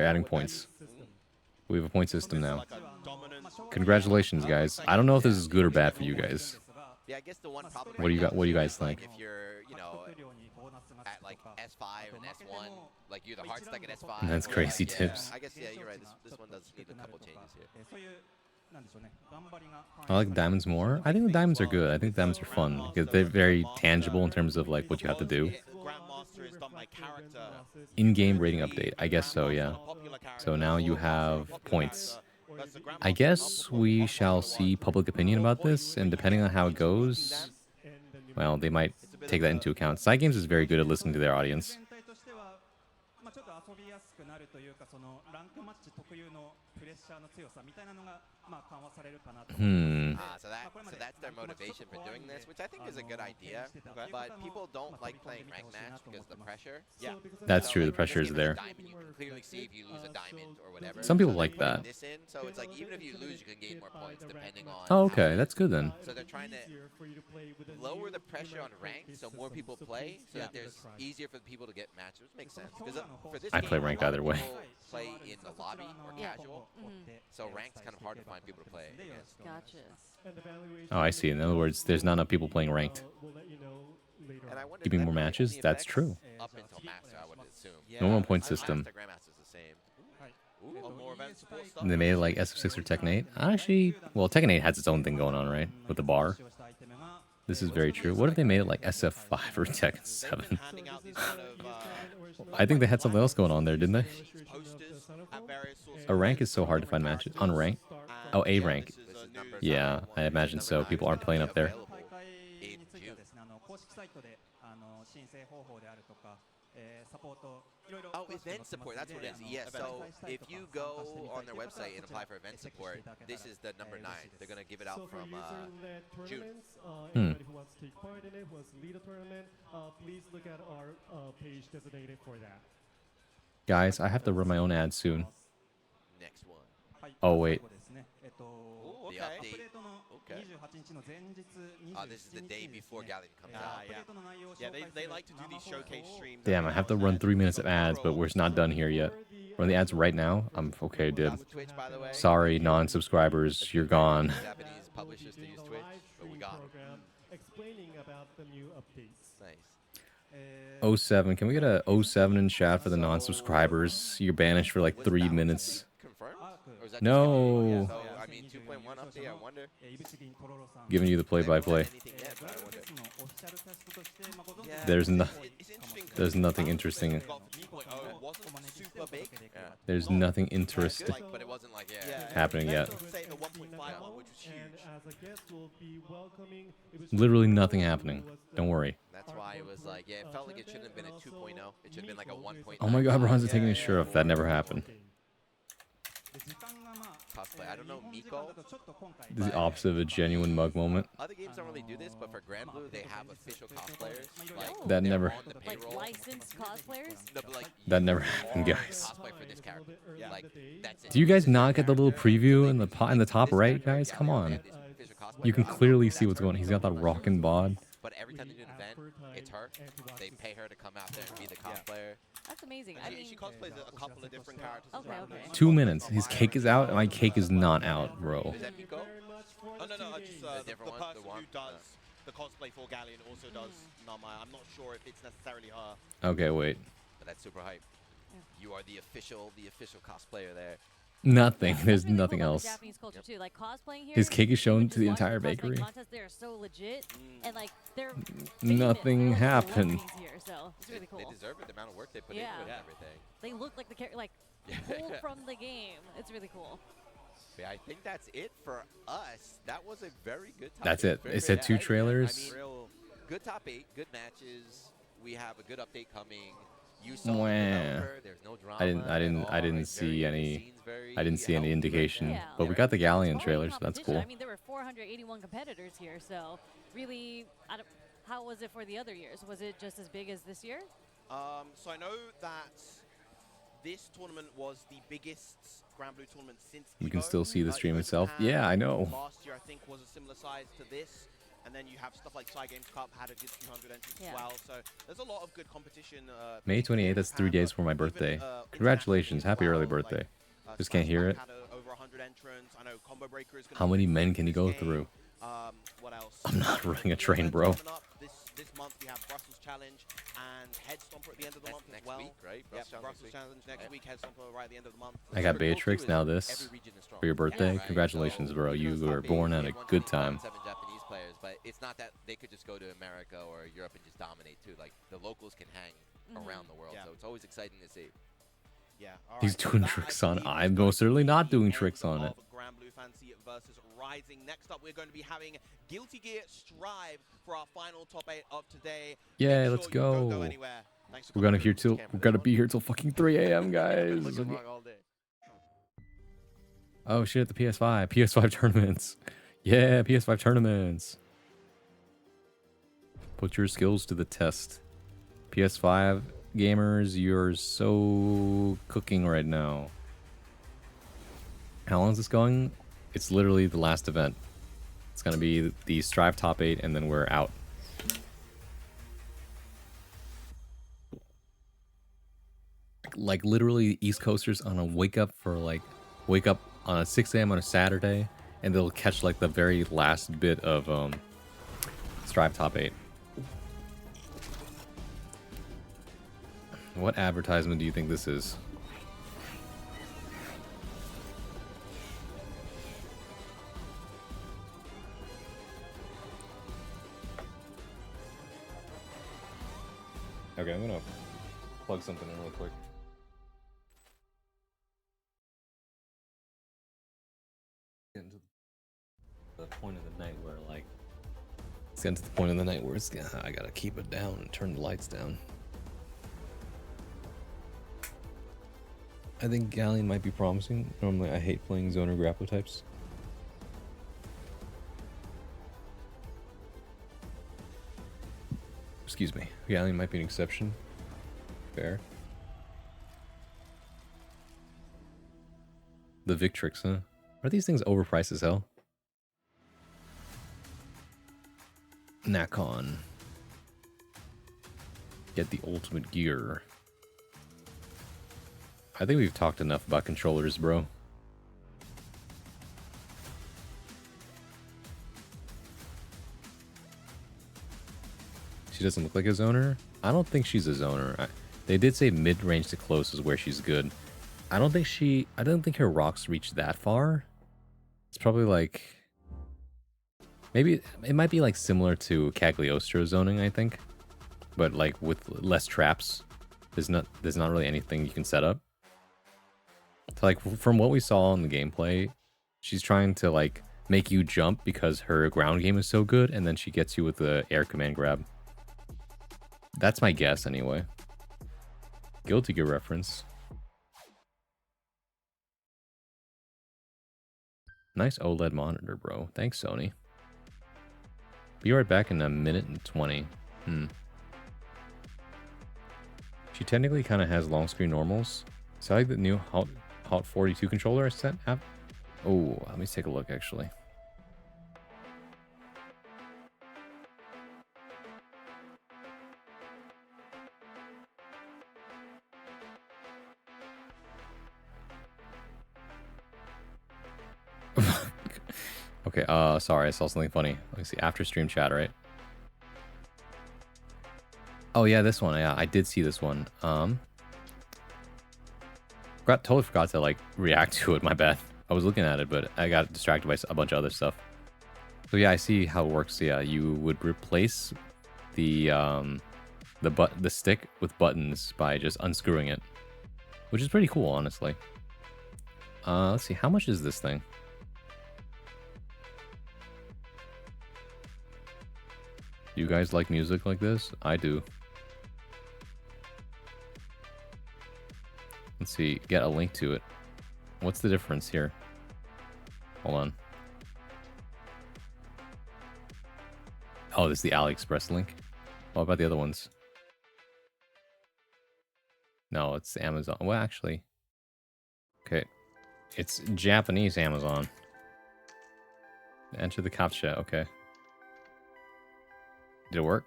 Speaker 1: adding points. We have a point system now.
Speaker 4: like a dominance.
Speaker 1: Congratulations, guys. I don't know if this is good or bad for you guys.
Speaker 5: Yeah, I guess the one problem.
Speaker 1: What do you
Speaker 5: right
Speaker 1: got-
Speaker 5: now
Speaker 1: what do you
Speaker 5: is,
Speaker 1: guys
Speaker 5: like,
Speaker 1: think?
Speaker 5: If you're, at like S5 and S1, like you're the hard stack at S5.
Speaker 1: That's
Speaker 5: or,
Speaker 1: crazy
Speaker 5: like,
Speaker 1: tips.
Speaker 5: I guess yeah, you're right. This one does need a couple changes here.
Speaker 1: I like diamonds more. I think the diamonds are good. I think diamonds are fun because they're very tangible in terms of like what you have to do.
Speaker 4: Grandmaster is done by character.
Speaker 1: In-game rating update. I guess so, yeah.
Speaker 4: Popular character.
Speaker 1: So now you have
Speaker 4: Popular
Speaker 1: points.
Speaker 4: character versus the
Speaker 1: I
Speaker 4: Grandmaster
Speaker 1: guess we shall see public opinion about this, and depending on how it goes, well, they might take that into account. Side Games is very good at listening to their audience.
Speaker 6: まあちょっと遊びやすくなるというか、そのランクマッチ特有のプレッシャーの強さみたいなのがまあ緩和されるかなと。
Speaker 5: So that's their motivation for doing this, which I think is a good idea. But people don't like playing ranked match because of the pressure.
Speaker 4: Yeah.
Speaker 1: That's
Speaker 5: So,
Speaker 1: true, the
Speaker 5: like,
Speaker 1: pressure is
Speaker 5: even a
Speaker 1: there.
Speaker 5: diamond, you can clearly see if you lose a diamond or whatever.
Speaker 1: Some people
Speaker 5: So
Speaker 1: like
Speaker 5: they're putting
Speaker 1: that.
Speaker 5: This in, so it's like even if you lose, you can gain more points depending on.
Speaker 1: Oh,
Speaker 5: how
Speaker 1: okay,
Speaker 5: it
Speaker 1: that's good then.
Speaker 5: So they're trying to lower the pressure on ranked so more people play, so that there's easier for people to get matches, which makes sense. Because for this
Speaker 1: I
Speaker 5: game,
Speaker 1: play ranked
Speaker 5: a lot
Speaker 1: either
Speaker 5: of
Speaker 1: way.
Speaker 5: people Play in the lobby or casual, so ranked is kind of hard to find people to play against.
Speaker 3: Gotcha.
Speaker 1: Oh, I see. In other words, there's not enough people playing ranked.
Speaker 5: And I wonder if
Speaker 1: Keeping
Speaker 5: that
Speaker 1: more
Speaker 5: might have
Speaker 1: matches?
Speaker 5: any
Speaker 1: That's
Speaker 5: effects
Speaker 1: true.
Speaker 5: Up until master, I would assume.
Speaker 1: Normal point
Speaker 5: I-
Speaker 1: system.
Speaker 5: Master, Grandmaster's the same.
Speaker 4: Oh, more event support stuff.
Speaker 1: And they made it like SF6 or Tekken 8. Actually, well, Tekken 8 has its own thing going on, right? With the bar. This is very true. What if they made it like SF5 or Tekken 7?
Speaker 4: Handing out these kind of
Speaker 1: I think they had something else going on there, didn't they?
Speaker 4: posters at various sorts
Speaker 1: A rank is so hard to find matches. On rank? Oh, A rank.
Speaker 4: This is a new
Speaker 1: Yeah, I imagine so. People aren't playing up there.
Speaker 6: 大会についてはですね、公式サイトで申請方法であるとか、サポートいろいろ
Speaker 5: Oh, event support. That's what it is. Yeah. So if you go on their website and apply for event support, this is the number 9. They're gonna give it out from June.
Speaker 1: Hmm.
Speaker 7: Anybody who wants to take part in it, who wants to lead a tournament, please look at our page designated for that.
Speaker 1: Guys, I have to run my own ad soon.
Speaker 5: Next one.
Speaker 1: Oh, wait.
Speaker 4: Oh,
Speaker 5: The
Speaker 4: okay.
Speaker 5: update. Okay. This is the day before Galleon comes out.
Speaker 4: Yeah, they like to do these showcase streams.
Speaker 1: Damn, I have to run 3 minutes of ads, but we're not done here yet. Run the ads right now? I'm okay, dude.
Speaker 5: That's Twitch, by the way.
Speaker 1: Sorry, non-subscribers, you're gone.
Speaker 5: Japanese publishers to use Twitch, but we got 'em.
Speaker 7: Program explaining about the new updates.
Speaker 5: Nice.
Speaker 1: 07, can we get a 07 in chat for the non-subscribers? You're banished for like 3 minutes.
Speaker 5: Confirmed? Or is that
Speaker 1: No.
Speaker 5: just so, I mean, 2.1 update, I wonder.
Speaker 1: Giving you the play-by-play.
Speaker 5: Anything yet, but I wonder. Yeah,
Speaker 1: There's no,
Speaker 4: It's interesting 'cause
Speaker 1: there's nothing interesting.
Speaker 4: we got 3.0 wasn't super big.
Speaker 5: Yeah.
Speaker 1: There's nothing interesting
Speaker 5: Like, but it wasn't like, yeah.
Speaker 1: happening yet.
Speaker 4: Say the 1.5 one, which was huge.
Speaker 7: And as a guest, we'll be welcoming. It was
Speaker 1: Literally nothing happening. Don't worry.
Speaker 5: That's why it was like, yeah, it felt like it shouldn't have been a 2.0. It should have been like a 1.0.
Speaker 1: Oh my god, Bronze taking his shirt off. That never happened.
Speaker 5: Cosplay. I don't know, Miko.
Speaker 1: This is the opposite of a genuine mug moment.
Speaker 5: Other games don't really do this, but for Grand Blue, they have official cosplayers. Like,
Speaker 1: That
Speaker 5: they're
Speaker 1: never-
Speaker 5: on the
Speaker 3: Like
Speaker 5: payroll.
Speaker 3: licensed cosplayers?
Speaker 5: No, but, like,
Speaker 1: That never
Speaker 5: you
Speaker 1: happened,
Speaker 5: are
Speaker 1: guys.
Speaker 5: Cosplay for this character.
Speaker 4: Yeah.
Speaker 5: Like, that's it.
Speaker 1: Do you guys not get the little preview in the top right, guys? Come on. You can clearly see what's going on. He's got that rockin' bod.
Speaker 5: But every time they do an event, it's her. They pay her to come out there and be the cosplayer.
Speaker 3: That's amazing. I mean,
Speaker 4: She cosplays a couple of different characters. as
Speaker 3: Okay,
Speaker 4: well.
Speaker 3: okay.
Speaker 1: 2 minutes. His cake is out, and my cake is not out, bro.
Speaker 5: Is that Miko?
Speaker 4: Oh, no, I just, the
Speaker 5: different one?
Speaker 4: person
Speaker 5: The one?
Speaker 4: who does the cosplay for Galleon also does Namai. I'm not sure if it's necessarily her.
Speaker 1: Okay, wait.
Speaker 5: But that's super hype. You are the official cosplayer there.
Speaker 1: Nothing.
Speaker 3: That's
Speaker 1: There's
Speaker 3: really
Speaker 1: nothing
Speaker 3: cool about
Speaker 1: else.
Speaker 3: the Japanese culture too. Like cosplaying here.
Speaker 1: His cake is
Speaker 3: you
Speaker 1: shown
Speaker 3: would
Speaker 1: to the
Speaker 3: just watch
Speaker 1: entire
Speaker 3: the cosplaying
Speaker 1: bakery.
Speaker 3: Contests, they are so legit, and like they're
Speaker 1: Nothing
Speaker 3: famous. They're like
Speaker 1: happened.
Speaker 3: celebrities here, so it's really cool.
Speaker 5: They deserve it. The amount of work they put into it and everything.
Speaker 3: They look like the like pulled from the game. It's really cool.
Speaker 5: Yeah, I think that's it for us. That was a very good top
Speaker 1: That's
Speaker 5: 8.
Speaker 1: it.
Speaker 5: Very,
Speaker 1: They
Speaker 5: very
Speaker 1: said 2
Speaker 5: exciting.
Speaker 1: trailers.
Speaker 5: I mean, real good top 8, good matches. We have a good update coming. You saw the
Speaker 1: Mwah.
Speaker 5: developer. There's no drama.
Speaker 1: I didn't
Speaker 5: at all, right?
Speaker 1: see
Speaker 5: Very-
Speaker 1: any.
Speaker 5: it seems very
Speaker 1: I didn't see any
Speaker 5: healthy right
Speaker 1: indication.
Speaker 5: now.
Speaker 1: But we got the Galleon
Speaker 3: Quality
Speaker 1: trailer, so that's
Speaker 3: competition.
Speaker 1: cool.
Speaker 3: I mean, there were 481 competitors here, so really, how was it for the other years? Was it just as big as this year?
Speaker 4: So I know that this tournament was the biggest Grand Blue tournament since
Speaker 1: We can
Speaker 4: Evo.
Speaker 1: still see the stream
Speaker 4: Evo
Speaker 1: itself.
Speaker 4: Japan
Speaker 1: Yeah, I know.
Speaker 4: Last year, I think, was a similar size to this. And then you have stuff like Psy Games Cup had a good 200 entrants as well. So there's a lot of good competition.
Speaker 1: May 28th, that's 3 days before my birthday. Congratulations. Happy early birthday. Just can't hear it.
Speaker 4: Had over 100 entrants. I know Combo Breaker is gonna
Speaker 1: How
Speaker 4: be
Speaker 1: many
Speaker 4: big
Speaker 1: men
Speaker 4: in
Speaker 1: can you
Speaker 4: this
Speaker 1: go
Speaker 4: game.
Speaker 1: through?
Speaker 4: What else?
Speaker 1: I'm not running a
Speaker 4: More
Speaker 1: train,
Speaker 4: events
Speaker 1: bro.
Speaker 4: coming up. This month we have Brussels Challenge and Head Stomper at the end of the
Speaker 5: That's
Speaker 4: month
Speaker 5: next
Speaker 4: as well.
Speaker 5: week, right?
Speaker 4: Yep,
Speaker 5: Challenge
Speaker 4: Brussels Challenge next week, Head Stomper right at the end of the month.
Speaker 1: I got
Speaker 5: What's really cool,
Speaker 1: Beatrix,
Speaker 5: too,
Speaker 1: now
Speaker 5: is
Speaker 1: this.
Speaker 5: every region is strong.
Speaker 1: For your birthday.
Speaker 5: Right?
Speaker 1: Congratulations,
Speaker 5: So
Speaker 1: bro.
Speaker 5: even
Speaker 1: You
Speaker 5: those
Speaker 1: were
Speaker 5: top
Speaker 1: born
Speaker 5: eight,
Speaker 1: at a
Speaker 5: we have
Speaker 1: good
Speaker 5: 1
Speaker 1: time.
Speaker 5: 7 Japanese players, but it's not that they could just go to America or Europe and just dominate too. Like the locals can hang around the world,
Speaker 4: Yeah.
Speaker 5: so it's always exciting to see.
Speaker 4: Yeah. all
Speaker 1: He's
Speaker 4: right, so
Speaker 1: doing
Speaker 4: that, I
Speaker 1: tricks on it.
Speaker 4: believe, is
Speaker 1: I'm
Speaker 4: going
Speaker 1: most
Speaker 4: to
Speaker 1: certainly
Speaker 4: be
Speaker 1: not
Speaker 4: the
Speaker 1: doing
Speaker 4: end
Speaker 1: tricks on it.
Speaker 4: of Grand Blue Fantasy versus Rising. Next up, we're going to be having Guilty Gear Strive for our final top 8 of today.
Speaker 1: Yeah,
Speaker 4: Make
Speaker 1: let's
Speaker 4: sure you don't
Speaker 1: go.
Speaker 4: go anywhere. Thanks for
Speaker 1: We're gonna
Speaker 4: coming
Speaker 1: be
Speaker 4: through
Speaker 1: here
Speaker 4: this
Speaker 1: till
Speaker 4: camera,
Speaker 1: we're gonna
Speaker 4: this
Speaker 1: be
Speaker 4: one.
Speaker 1: here till fucking 3 a.m. guys.
Speaker 5: Looking long all day.
Speaker 1: Oh shit, the PS5. PS5 tournaments. Yeah, PS5 tournaments. Put your skills to the test. PS5 gamers, you're so cooking right now. How long is this going? It's literally the last event. It's gonna be the Strive top 8 and then we're out. Like literally East Coasters on a wake up on a 6 a.m. on a Saturday, and they'll catch like the very last bit of Strive top 8. What advertisement do you think this is? Okay, I'm gonna plug something in real quick. Getting to the point of the night where it's getting to the point of the night where I gotta keep it down and turn the lights down. I think Galleon might be promising. Normally I hate playing zoner grappler types. Excuse me. Galleon might be an exception. Fair. The Victrix, huh? Are these things overpriced as hell? Nakon. Get the ultimate gear. I think we've talked enough about controllers, bro. She doesn't look like a zoner? I don't think she's a zoner. They did say mid-range to close is where she's good. I don't think her rocks reach that far. It's probably like... Maybe it might be like similar to Cagliostro zoning, I think. But like with less traps. There's not really anything you can set up. So like from what we saw in the gameplay, she's trying to like make you jump because her ground game is so good, and then she gets you with the air command grab. That's my guess anyway. Guilty Gear reference. Nice OLED monitor, bro. Thanks, Sony. Be right back in a minute and 20. She technically kind of has long screen normals. So I like the new Hot 42 controller I set up. Oh, let me take a look actually. Okay, sorry, I saw something funny. Let me see, after stream chat, right? Oh yeah, this one, yeah, I did see this one. Totally forgot to like react to it. My bad. I was looking at it, but I got distracted by a bunch of other stuff. So yeah, I see how it works. Yeah, you would replace the stick with buttons by just unscrewing it, which is pretty cool, honestly. Let's see, how much is this thing? You guys like music like this? I do. Let's see, get a link to it. What's the difference here? Hold on. Oh, this is the AliExpress link. What about the other ones? No, it's Amazon. Well, actually. Okay. It's Japanese Amazon. Enter the CAPTCHA. Okay. Did it work?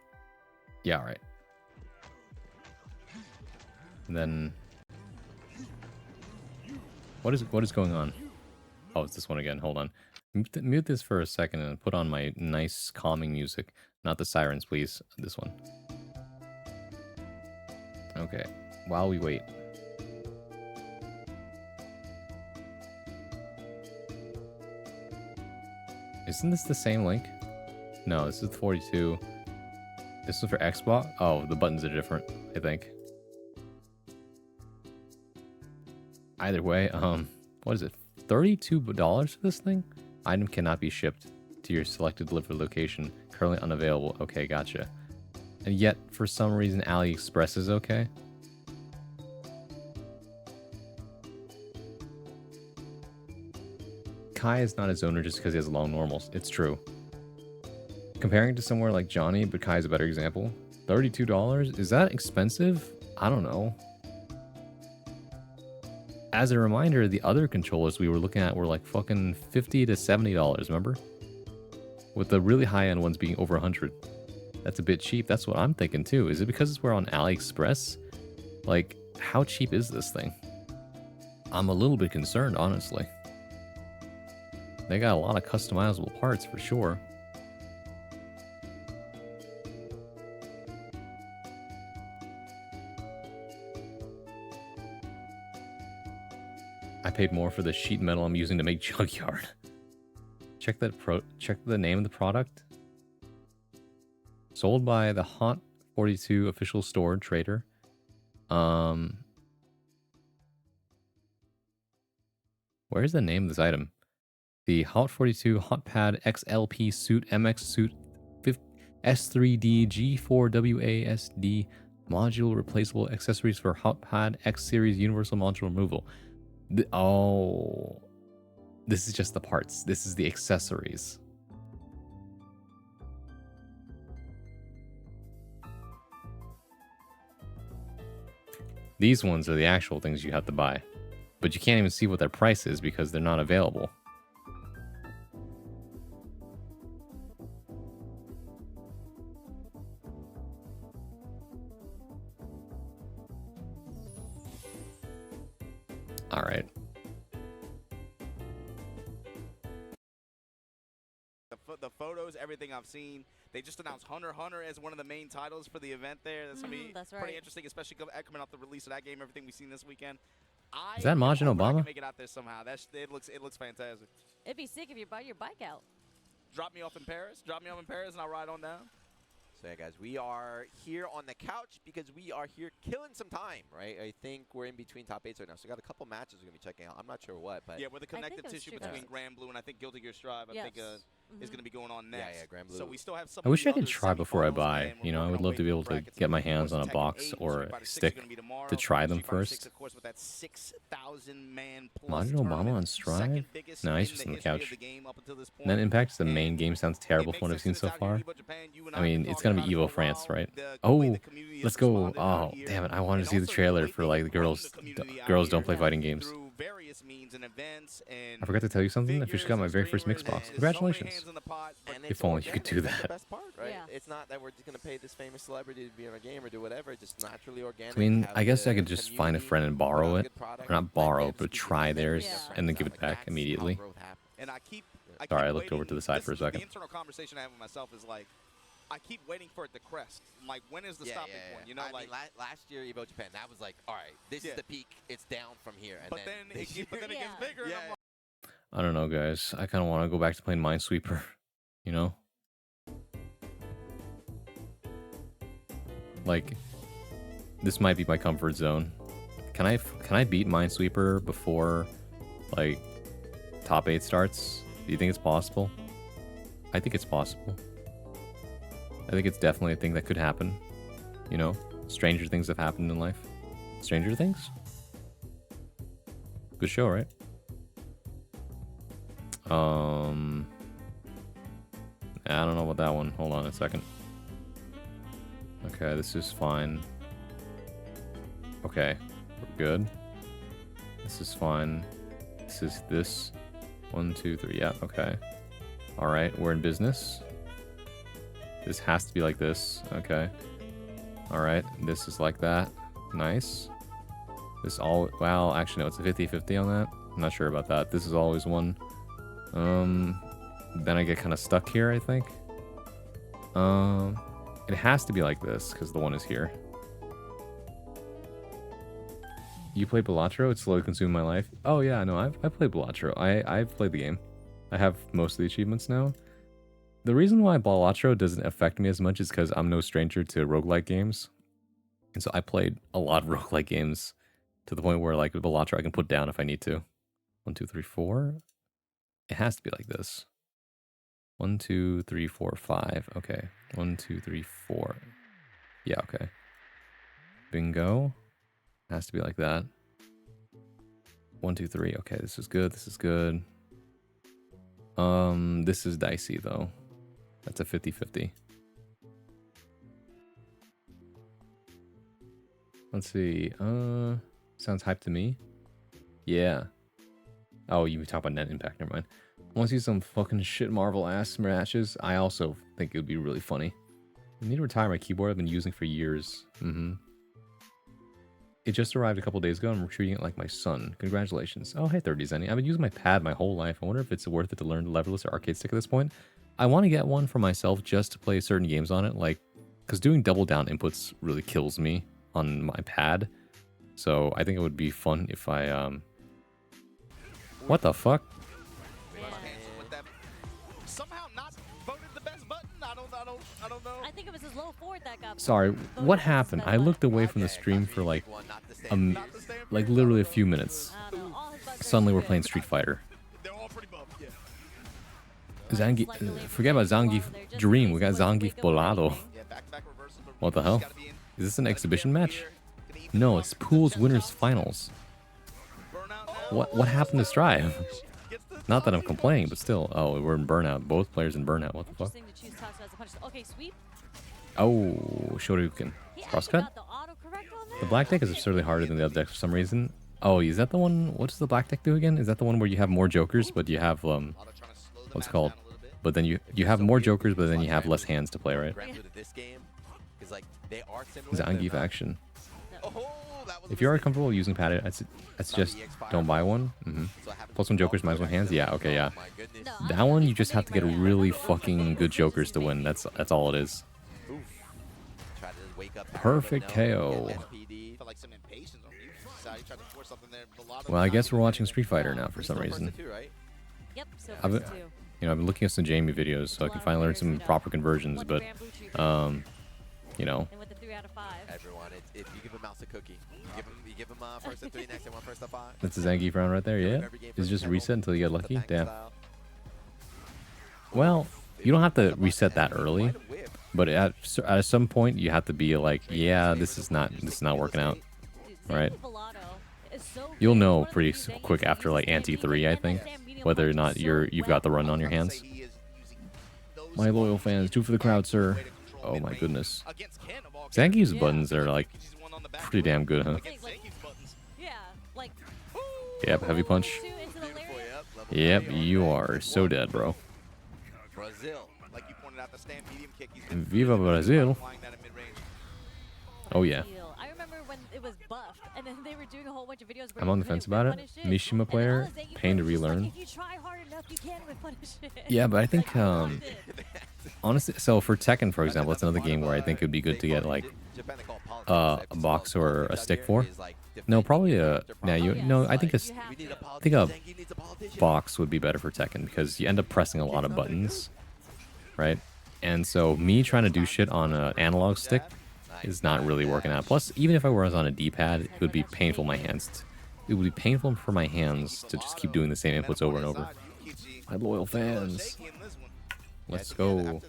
Speaker 1: Yeah, alright. And then... What is going on? Oh, it's this one again. Hold on. Mute this for a second and put on my nice calming music. Not the sirens, please. This one. Okay. While we wait. Isn't this the same link? No, this is 42. This is for Xbox? Oh, the buttons are different, I think. Either way, what is it? $32 for this thing? Item cannot be shipped to your selected delivery location. Currently unavailable. Okay, gotcha. And yet, for some reason, AliExpress is okay. Kai is not his owner just because he has long normals. It's true. Comparing to somewhere like Johnny, but Kai is a better example. $32? Is that expensive? I don't know. As a reminder, the other controllers we were looking at were like fucking $50 to $70, remember? With the really high-end ones being over 100. That's a bit cheap. That's what I'm thinking too. Is it because we're on AliExpress? Like, how cheap is this thing? I'm a little bit concerned, honestly. They got a lot of customizable parts for sure. I paid more for the sheet metal I'm using to make Junkyard. Check the name of the product. Sold by the Hot 42 official store trader. Where's the name of this item? The Hot 42 Hot Pad XLP Suit MX Suit S3D G4WASD Module Replaceable Accessories for Hot Pad X Series Universal Module Removal. Oh, this is just the parts. This is the accessories. These ones are the actual things you have to buy, but you can't even see what their price is because they're not available. All right.
Speaker 4: The photos, everything I've seen, they just announced Hunter x Hunter as one of the main titles for the event there. That's going to be pretty interesting, especially coming off the release of that game, everything we've seen this weekend.
Speaker 1: Is that Majin Obama?
Speaker 4: I can make it out there somehow. It looks fantastic.
Speaker 3: It'd be sick if you brought your bike out.
Speaker 4: Drop me off in Paris, and I'll ride on down.
Speaker 5: So yeah, guys, we are here on the couch because we are here killing some time, right? I think we're in between top 8s right now, so we got a couple matches we're going to be checking out. I'm not sure what, but...
Speaker 4: Yeah, we're the connective tissue between Grand Blue and I think Guilty Gear Strive, I think is going to be going on next.
Speaker 5: Yeah, Grand Blue.
Speaker 4: So we still have some
Speaker 1: I wish I could try before I buy. You know, I would love to be able to get my hands on a box or a stick to try them first. Majin Obama on Strive? No, he's just on the couch. And then Impact, the main game, sounds terrible from what I've seen so far. I mean, it's going to be Evo France, right? Oh, let's go. Oh, damn it. I wanted to see the trailer for, like, the girls don't play fighting games. I forgot to tell you something. I just got my very first mix box. Congratulations. If only you could do that.
Speaker 5: Best part, right? It's not that we're just going to pay this famous celebrity to be in our game or do whatever. It's just naturally organic.
Speaker 1: I mean, I guess I could just find a friend and borrow it. Or not borrow, but try theirs and then give it back immediately.
Speaker 4: And
Speaker 1: Sorry, I looked over to the side for a second.
Speaker 4: The internal conversation I have with myself is like, I keep waiting for it to crest. I'm like, when is the stopping point? You know,
Speaker 5: I mean, last year Evo Japan, that was like, all right, this is the peak. It's down from here. And
Speaker 4: but then it gets bigger. And I'm like,
Speaker 1: I don't know, guys. I kind of want to go back to playing Minesweeper. You know, like this might be my comfort zone. Can I beat Minesweeper before like top 8 starts? Do you think it's possible? I think it's possible. I think it's definitely a thing that could happen. You know, stranger things have happened in life. Stranger Things? Good show, right? I don't know about that one. Hold on a second. Okay, this is fine. Okay, we're good. This is fine. This is this. 1, 2, 3. Yeah, okay. Alright, we're in business. This has to be like this. Okay. Alright, this is like that. Nice. This all... Well, actually, no, it's a 50-50 on that. I'm not sure about that. This is always one. Then I get kind of stuck here, I think. It has to be like this, because the one is here. You play Balatro? It's slowly consuming my life. Oh yeah, no, I've played Balatro. I've played the game. I have most of the achievements now. The reason why Balatro doesn't affect me as much is because I'm no stranger to roguelike games. And so I played a lot of roguelike games to the point where like with Balatro I can put down if I need to. 1, 2, 3, 4. It has to be like this. 1, 2, 3, 4, 5. Okay. 1, 2, 3, 4. Yeah, okay. Bingo. Has to be like that. 1, 2, 3. Okay, this is good. This is good. This is dicey though. That's a 50-50. Let's see. Sounds hype to me. Yeah. Oh, you talk about net impact. Never mind. I want to see some fucking shit Marvel ass matches. I also think it would be really funny. I need to retire my keyboard I've been using for years. It just arrived a couple days ago and I'm treating it like my son. Congratulations. Oh, hey 30 Zenny. I've been using my pad my whole life. I wonder if it's worth it to learn leverless or arcade stick at this point. I want to get one for myself just to play certain games on it. Like, because doing double down inputs really kills me on my pad. So I think it would be fun if I, What the fuck?
Speaker 4: somehow not voted the best button. I don't know.
Speaker 3: I think it was his low forward that got.
Speaker 1: Sorry, what happened? I looked away from the stream for like, literally a few minutes. Suddenly we're playing Street Fighter.
Speaker 4: They're all pretty bumped, yeah.
Speaker 1: Zangief, forget about Zangief Dream. We got Zangief Bolado. What the hell? Is this an exhibition match? No, it's Pool's Winners Finals. What happened to Strive? Not that I'm complaining, but still. Oh, we're in Burnout. Both players in Burnout. What the fuck?
Speaker 3: Okay, sweep.
Speaker 1: Oh, Shoryuken. Crosscut? The black deck is absurdly harder than the other decks for some reason. Oh, is that the one? What does the black deck do again? Is that the one where you have more jokers, but you have, what's it called? But then you have more jokers, but then you have less hands to play, right? Zangief action. If you are comfortable using padded, I suggest don't buy one. Plus one jokers, minus one hands. Yeah, okay, yeah. That one you just have to get really fucking good jokers to win. That's all it is. Perfect KO. Well, I guess we're watching Street Fighter now for some reason.
Speaker 3: Yep, so
Speaker 1: I've been looking at some Jamie videos so I can finally learn some proper conversions, but you know.
Speaker 3: And with the 3 out of 5.
Speaker 5: Everyone, if you give a mouse a cookie, you give him first to 3, next and one first to 5.
Speaker 1: That's a Zangief round right there, yeah? Is it just reset until you get lucky? Damn. Well, you don't have to reset that early, but at some point you have to be like, yeah, this is not working out, right? You'll know pretty quick after like Ante 3, I think, whether or not you've got the run on your hands. My loyal fans, do for the crowd, sir. Oh my goodness. Zangief's buttons are like pretty damn good, huh? Yep, heavy punch. Yep, you are so dead, bro. Viva Brazil. Oh yeah.
Speaker 3: it was buffed, and then they were doing a whole bunch of videos. Where
Speaker 1: I'm on the fence about it. Mishima player, pain to relearn.
Speaker 3: Like, if you try hard enough, you can whip punish it.
Speaker 1: Yeah, but I think honestly, so for Tekken, for example, it's another game where I think it'd be good to get like a box or a stick for. No, probably a I think a box would be better for Tekken because you end up pressing a lot of buttons, right? And so me trying to do shit on an analog stick is not really working out. Plus, even if I was on a D-pad, it would be painful my hands. It would be painful for my hands to just keep doing the same inputs over and over. My loyal fans. Let's go.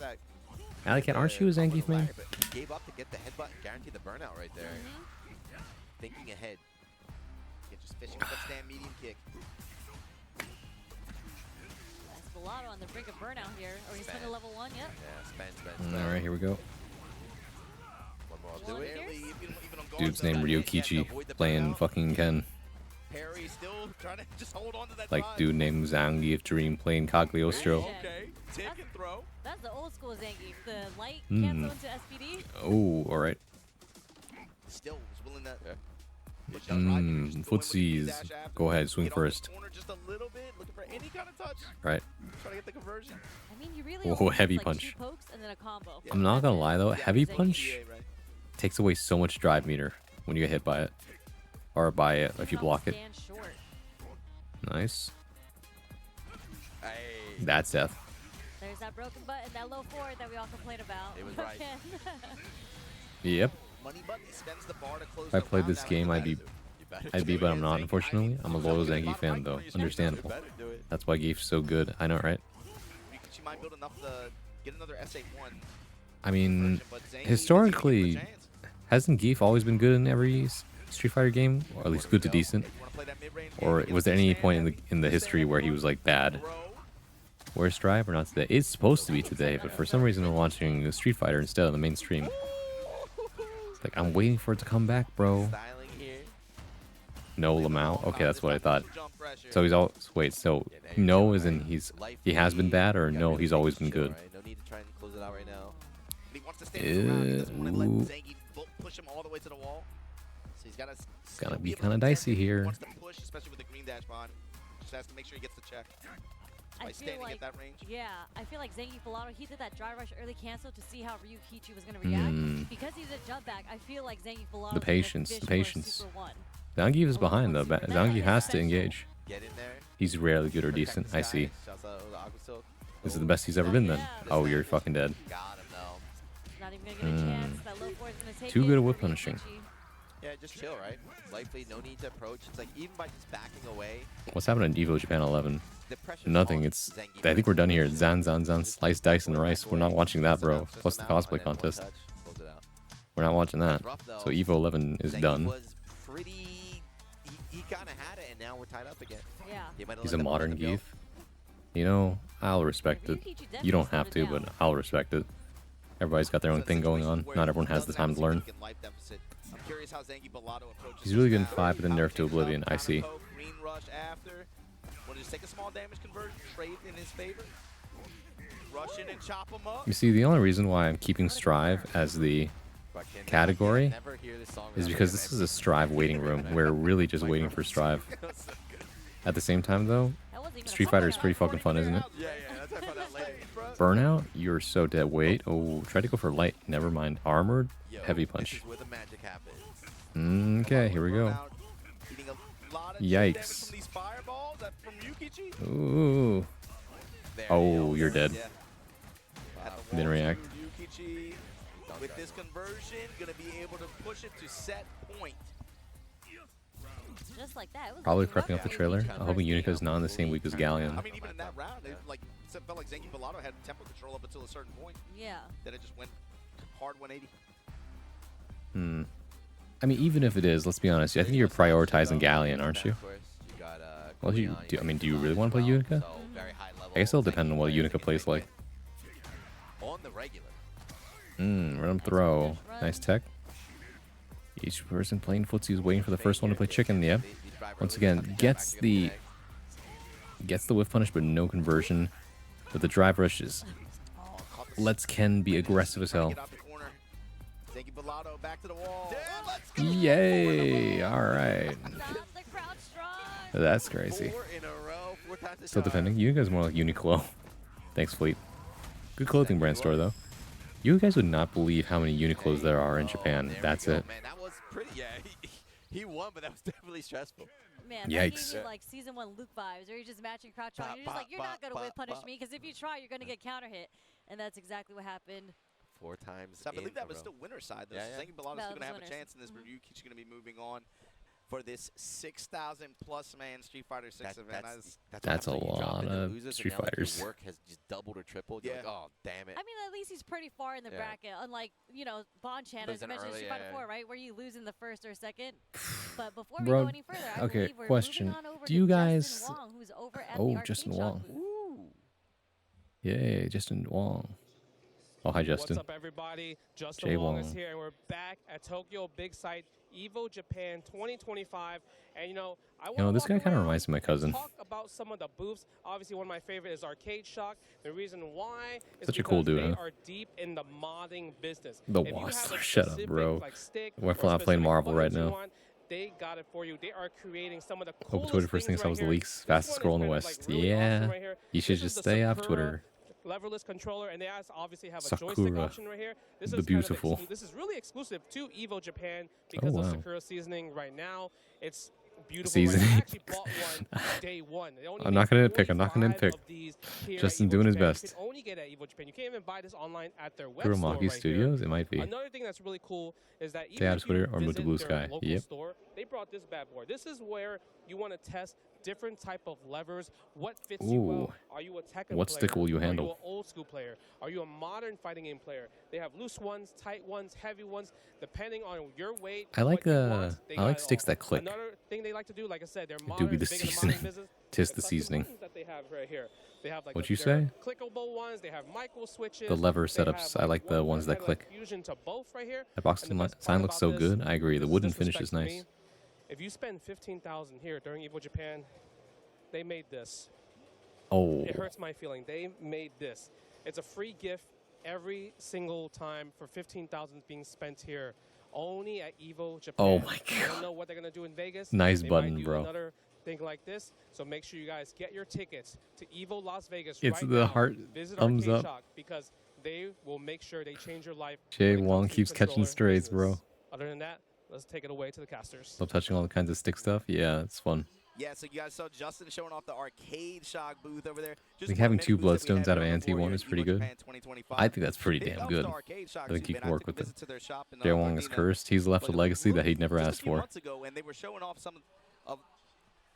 Speaker 1: Alicat, aren't you a Zangief main?
Speaker 5: He gave up to get the headbutt and guarantee the burnout right there. Thinking ahead.
Speaker 4: Just fishing with that stand medium kick.
Speaker 3: Bellato on the brink of burnout here. Or he's playing a level 1, yep.
Speaker 5: Yeah, spend.
Speaker 1: Alright, here we go.
Speaker 5: One more, I'll do it.
Speaker 1: Dude's named Ryokichi, playing fucking Ken.
Speaker 4: Perry still trying to just hold on to that
Speaker 1: Like dude named Zangief Dream playing Cagliostro.
Speaker 4: Okay, take and throw.
Speaker 3: That's the old school Zangief. The light cancel into SPD.
Speaker 1: Oh, alright.
Speaker 4: Still was willing to...
Speaker 1: Footsies. Go ahead, swing first.
Speaker 4: Just a little bit, looking for any kind of touch.
Speaker 1: Right.
Speaker 4: Trying to get the conversion.
Speaker 3: I mean, you really
Speaker 1: oh, heavy
Speaker 3: like
Speaker 1: punch.
Speaker 3: 2 pokes and then a combo.
Speaker 1: I'm not gonna lie though, heavy punch takes away so much drive meter when you get hit by it. Or by it if you block it. Nice. That's death.
Speaker 3: There's that broken button, that low forward that we all complain about.
Speaker 5: It was right.
Speaker 1: Yep. If I played this game, I'd be, but I'm not, unfortunately. I'm a loyal Zangief fan, though. Understandable. That's why Geef's so good. I know, right? I mean, historically, hasn't Geef always been good in every Street Fighter game? Or at least good to decent? Or was there any point in the history where he was, like, bad? Where's Strive or not today? It's supposed to be today, but for some reason I'm watching the Street Fighter instead of the mainstream. Like, I'm waiting for it to come back, bro. No, Lamau. Okay, that's what I thought. So he's all... Wait, so no as in he has been bad, or no, he's always been good? It's gonna be kind of dicey here.
Speaker 3: I feel like, yeah, I feel like Zangief Bellato, he did that dry rush early cancel to see how Ryokichi was going to react. Because he's a jump back, I feel like Zangief Bellato
Speaker 1: the patience. Zangief is behind though. Zangief has to engage. He's rarely good or decent. I see. This is the best he's ever been then. Oh, you're fucking dead. Too good at whip punishing.
Speaker 5: Yeah, just chill, right? Likely, no need to approach. It's like even by just backing away.
Speaker 1: What's happening in Evo Japan 11? Nothing. It's. I think we're done here. Zan, slice, dice, and rice. We're not watching that, bro. Plus the cosplay contest. We're not watching that. So Evo 11 is done.
Speaker 5: He kind of had it, and now we're tied up again.
Speaker 3: Yeah.
Speaker 1: He's a modern Geef. You know, I'll respect it. You don't have to, but I'll respect it. Everybody's got their own thing going on. Not everyone has the time to learn. He's really good in 5, but then nerfed to Oblivion. I see. You see, the only reason why I'm keeping Strive as the category is because this is a Strive waiting room. We're really just waiting for Strive. At the same time, though, Street Fighter is pretty fucking fun, isn't it? Burnout? You're so dead. Wait. Oh, try to go for light. Never mind. Armored? Heavy punch. Okay, here we go. Yikes. Ooh. Oh, you're dead. Didn't react.
Speaker 4: With this conversion, gonna be able to push it to set point.
Speaker 3: Just like that.
Speaker 1: Probably prepping up the trailer. I'm hoping Unica's not in the same week as Galleon.
Speaker 4: I mean, even in that round, it felt like Zangief Bellato had tempo control up until a certain point.
Speaker 3: Yeah.
Speaker 4: Then it just went hard 180.
Speaker 1: I mean, even if it is, let's be honest. I think you're prioritizing Galleon, aren't you? Well, do you really want to play Unica? I guess it'll depend on what Unica plays like. Run throw. Nice tech. Each person playing footsie is waiting for the first one to play chicken. Yep. Once again, gets the whiff punish, but no conversion. But the drive rushes lets Ken be aggressive as hell.
Speaker 4: Lotto back to the wall.
Speaker 1: Yay! All right. That's crazy.
Speaker 5: 4 in a row, 4 times the
Speaker 1: Still
Speaker 5: charm.
Speaker 1: defending. You guys are more like Uniqlo. Thanks, Fleet. Good clothing brand store, though. You guys would not believe how many Uniqlos there are in Japan. That's it.
Speaker 5: Man, that was pretty. Yeah, he won, but that was definitely stressful.
Speaker 3: Man,
Speaker 1: Yikes.
Speaker 3: that gave me like season 1 Luke vibes, where you're just matching crouch on. You're just like, you're not gonna whip punish me, because if you try, you're gonna get counter hit, and that's exactly what happened.
Speaker 5: 4 times.
Speaker 4: So I believe that was still winner's side, though.
Speaker 5: Yeah,
Speaker 4: So Zengi Bellato's still gonna have
Speaker 3: winners.
Speaker 4: a chance in this. Ryuki's gonna be moving on for this 6,000+ man Street Fighter 6 event.
Speaker 1: That's a lot of Street Fighters.
Speaker 5: Your work has just doubled or tripled. You're like, oh, damn it.
Speaker 3: I mean, at least he's pretty far in the bracket, unlike, you know, Bond Chan, as you mentioned, Street Fighter 4, right, where you lose in the first or second. But before we go any further, I believe we're
Speaker 1: question.
Speaker 3: moving on over
Speaker 1: Do you
Speaker 3: to
Speaker 1: guys...
Speaker 3: Justin Wong, who's over at
Speaker 1: Oh,
Speaker 3: the
Speaker 1: Justin
Speaker 3: arcade shop.
Speaker 1: Wong. Yay, Justin Wong. Oh, hi, Justin.
Speaker 8: What's up, everybody? Justin
Speaker 1: Jay
Speaker 8: Wong is
Speaker 1: Wong.
Speaker 8: here, and we're back at Tokyo Big Sight Evo Japan 2025. And you know,
Speaker 1: This guy kind of reminds me of my cousin.
Speaker 8: Talk about some of the booths. Obviously, one of my favorite is Arcade Shock. The reason why is
Speaker 1: Such a cool
Speaker 8: because
Speaker 1: dude,
Speaker 8: they
Speaker 1: huh?
Speaker 8: are deep in the modding business.
Speaker 1: The
Speaker 8: If you have a
Speaker 1: Wassler, shut up,
Speaker 8: specific,
Speaker 1: bro.
Speaker 8: like, stick
Speaker 1: We're
Speaker 8: or
Speaker 1: playing
Speaker 8: specific
Speaker 1: Marvel right
Speaker 8: buttons you
Speaker 1: now.
Speaker 8: want, they got it for you. They are creating some of the
Speaker 1: Open
Speaker 8: coolest
Speaker 1: Twitter first
Speaker 8: things
Speaker 1: things. How was the
Speaker 8: right here.
Speaker 1: leaks?
Speaker 8: This
Speaker 1: Fastest
Speaker 8: one
Speaker 1: scroll in
Speaker 8: is
Speaker 1: the
Speaker 8: kind of,
Speaker 1: West.
Speaker 8: like, really
Speaker 1: Yeah.
Speaker 8: awesome right here.
Speaker 1: You should
Speaker 8: This is
Speaker 1: just
Speaker 8: the
Speaker 1: stay off
Speaker 8: Sakura
Speaker 1: Twitter.
Speaker 8: leverless controller, and they obviously have a
Speaker 1: Sakura,
Speaker 8: joystick option right here. This
Speaker 1: the
Speaker 8: is kind of
Speaker 1: beautiful.
Speaker 8: this is really exclusive to Evo Japan because
Speaker 1: wow.
Speaker 8: of Sakura seasoning right now. It's beautiful.
Speaker 1: Seasoning.
Speaker 8: Right? I actually bought one day one. They only
Speaker 1: I'm not
Speaker 8: make
Speaker 1: gonna nitpick, I'm not gonna
Speaker 8: 45
Speaker 1: nitpick.
Speaker 8: of these here at
Speaker 1: Justin
Speaker 8: Evo
Speaker 1: doing his
Speaker 8: Japan.
Speaker 1: best.
Speaker 8: You can only get it at Evo Japan. You can't even buy this online at their web store
Speaker 1: Kuromaki
Speaker 8: right
Speaker 1: Studios?
Speaker 8: here.
Speaker 1: It might be.
Speaker 8: Another thing that's really cool is that
Speaker 1: Stay
Speaker 8: even
Speaker 1: out
Speaker 8: if
Speaker 1: of Twitter
Speaker 8: you
Speaker 1: or move to
Speaker 8: visit
Speaker 1: Blue
Speaker 8: their
Speaker 1: Sky.
Speaker 8: local
Speaker 1: Yep.
Speaker 8: store, they brought this bad boy. This is where you want to test different type of levers. What fits you well?
Speaker 1: Ooh.
Speaker 8: Are you a Tekken
Speaker 1: What
Speaker 8: player?
Speaker 1: stick will you
Speaker 8: Are you
Speaker 1: handle?
Speaker 8: an old school player? Are you a modern fighting game player? They have loose ones, tight ones, heavy ones, depending on your weight.
Speaker 1: I like
Speaker 8: what you want, they
Speaker 1: I
Speaker 8: got
Speaker 1: like
Speaker 8: it
Speaker 1: sticks
Speaker 8: all.
Speaker 1: that click.
Speaker 8: Another thing they like to do, like I said, they're
Speaker 1: do
Speaker 8: modern,
Speaker 1: be the
Speaker 8: big in the
Speaker 1: seasoning.
Speaker 8: modern business.
Speaker 1: Tis
Speaker 8: The
Speaker 1: the
Speaker 8: custom
Speaker 1: seasoning.
Speaker 8: buttons that they have right here. They have like
Speaker 1: What'd
Speaker 8: the-
Speaker 1: you say?
Speaker 8: they're clickable ones. They have micro switches.
Speaker 1: The lever
Speaker 8: They
Speaker 1: setups.
Speaker 8: have,
Speaker 1: I like the ones that
Speaker 8: kind of like
Speaker 1: click.
Speaker 8: fusion to both right here.
Speaker 1: That box
Speaker 8: And the best
Speaker 1: sign
Speaker 8: part
Speaker 1: looks so
Speaker 8: about this,
Speaker 1: good. I agree. The
Speaker 8: this
Speaker 1: wooden finish is
Speaker 8: disrespect to
Speaker 1: nice.
Speaker 8: me. If you spend 15,000 here during Evo Japan, they made this.
Speaker 1: Oh.
Speaker 8: It hurts my feeling. They made this. It's a free gift every single time for 15,000 being spent here. Only at Evo Japan.
Speaker 1: Oh my
Speaker 8: I don't
Speaker 1: God.
Speaker 8: know what they're gonna do in Vegas.
Speaker 1: Nice
Speaker 8: They
Speaker 1: button,
Speaker 8: might do
Speaker 1: bro.
Speaker 8: Another thing like this. So make sure you guys get your tickets to Evo Las Vegas
Speaker 1: It's
Speaker 8: right
Speaker 1: the
Speaker 8: now.
Speaker 1: heart
Speaker 8: Visit
Speaker 1: thumbs
Speaker 8: Arcade
Speaker 1: up.
Speaker 8: Shock because they will make sure they change your life.
Speaker 1: Jay
Speaker 8: when it
Speaker 1: Wong
Speaker 8: comes to
Speaker 1: keeps catching
Speaker 8: controller
Speaker 1: strays, bro.
Speaker 8: business. Other than that, let's take it away to the casters.
Speaker 1: Love touching all kinds of stick stuff. Yeah, it's fun.
Speaker 4: Yeah, so you guys saw Justin showing off the Arcade Shock booth over there.
Speaker 1: I think having 2 Bloodstones out of NT1 is pretty good. I think that's pretty
Speaker 4: Big
Speaker 1: damn
Speaker 4: ups to
Speaker 1: good.
Speaker 4: Arcade Shock
Speaker 1: I think
Speaker 4: too,
Speaker 1: you
Speaker 4: man.
Speaker 1: can
Speaker 4: I
Speaker 1: work
Speaker 4: took a
Speaker 1: with it.
Speaker 4: visit to their shop in,
Speaker 1: Jay Wong is
Speaker 4: Gardena,
Speaker 1: cursed. He's left a legacy that he'd never
Speaker 4: just a
Speaker 1: asked
Speaker 4: few
Speaker 1: for.
Speaker 4: months ago, and they were showing off some of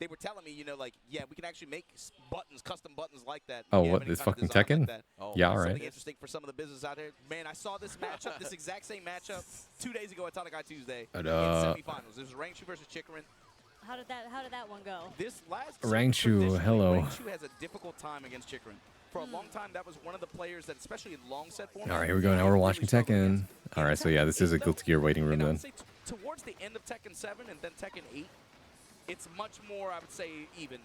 Speaker 4: they were telling me, you know, like, yeah, we can actually make buttons, custom buttons like that.
Speaker 1: Oh,
Speaker 4: Yeah,
Speaker 1: what,
Speaker 4: any
Speaker 1: this
Speaker 4: kind of
Speaker 1: fucking
Speaker 4: design
Speaker 1: Tekken?
Speaker 4: like that.
Speaker 1: Yeah, all
Speaker 4: Something
Speaker 1: right.
Speaker 4: interesting for some of the business out there. Man, I saw this matchup, this exact same matchup, 2 days ago at Tanakai Tuesday in semifinals. It was Rangshu versus Chikrin.
Speaker 3: How did that one go?
Speaker 4: This last
Speaker 1: Rangshu,
Speaker 4: traditionally,
Speaker 1: hello.
Speaker 4: Rangshu has a difficult time against Chikrin. For a long time, that was one of the players that, especially in long set format.
Speaker 1: All right, here we go. Now we're watching Tekken. All right, so yeah, this is a Guilty Gear waiting room
Speaker 4: and I
Speaker 1: then.
Speaker 4: would say towards the end of Tekken 7 and then Tekken 8, it's much more, I would say, even.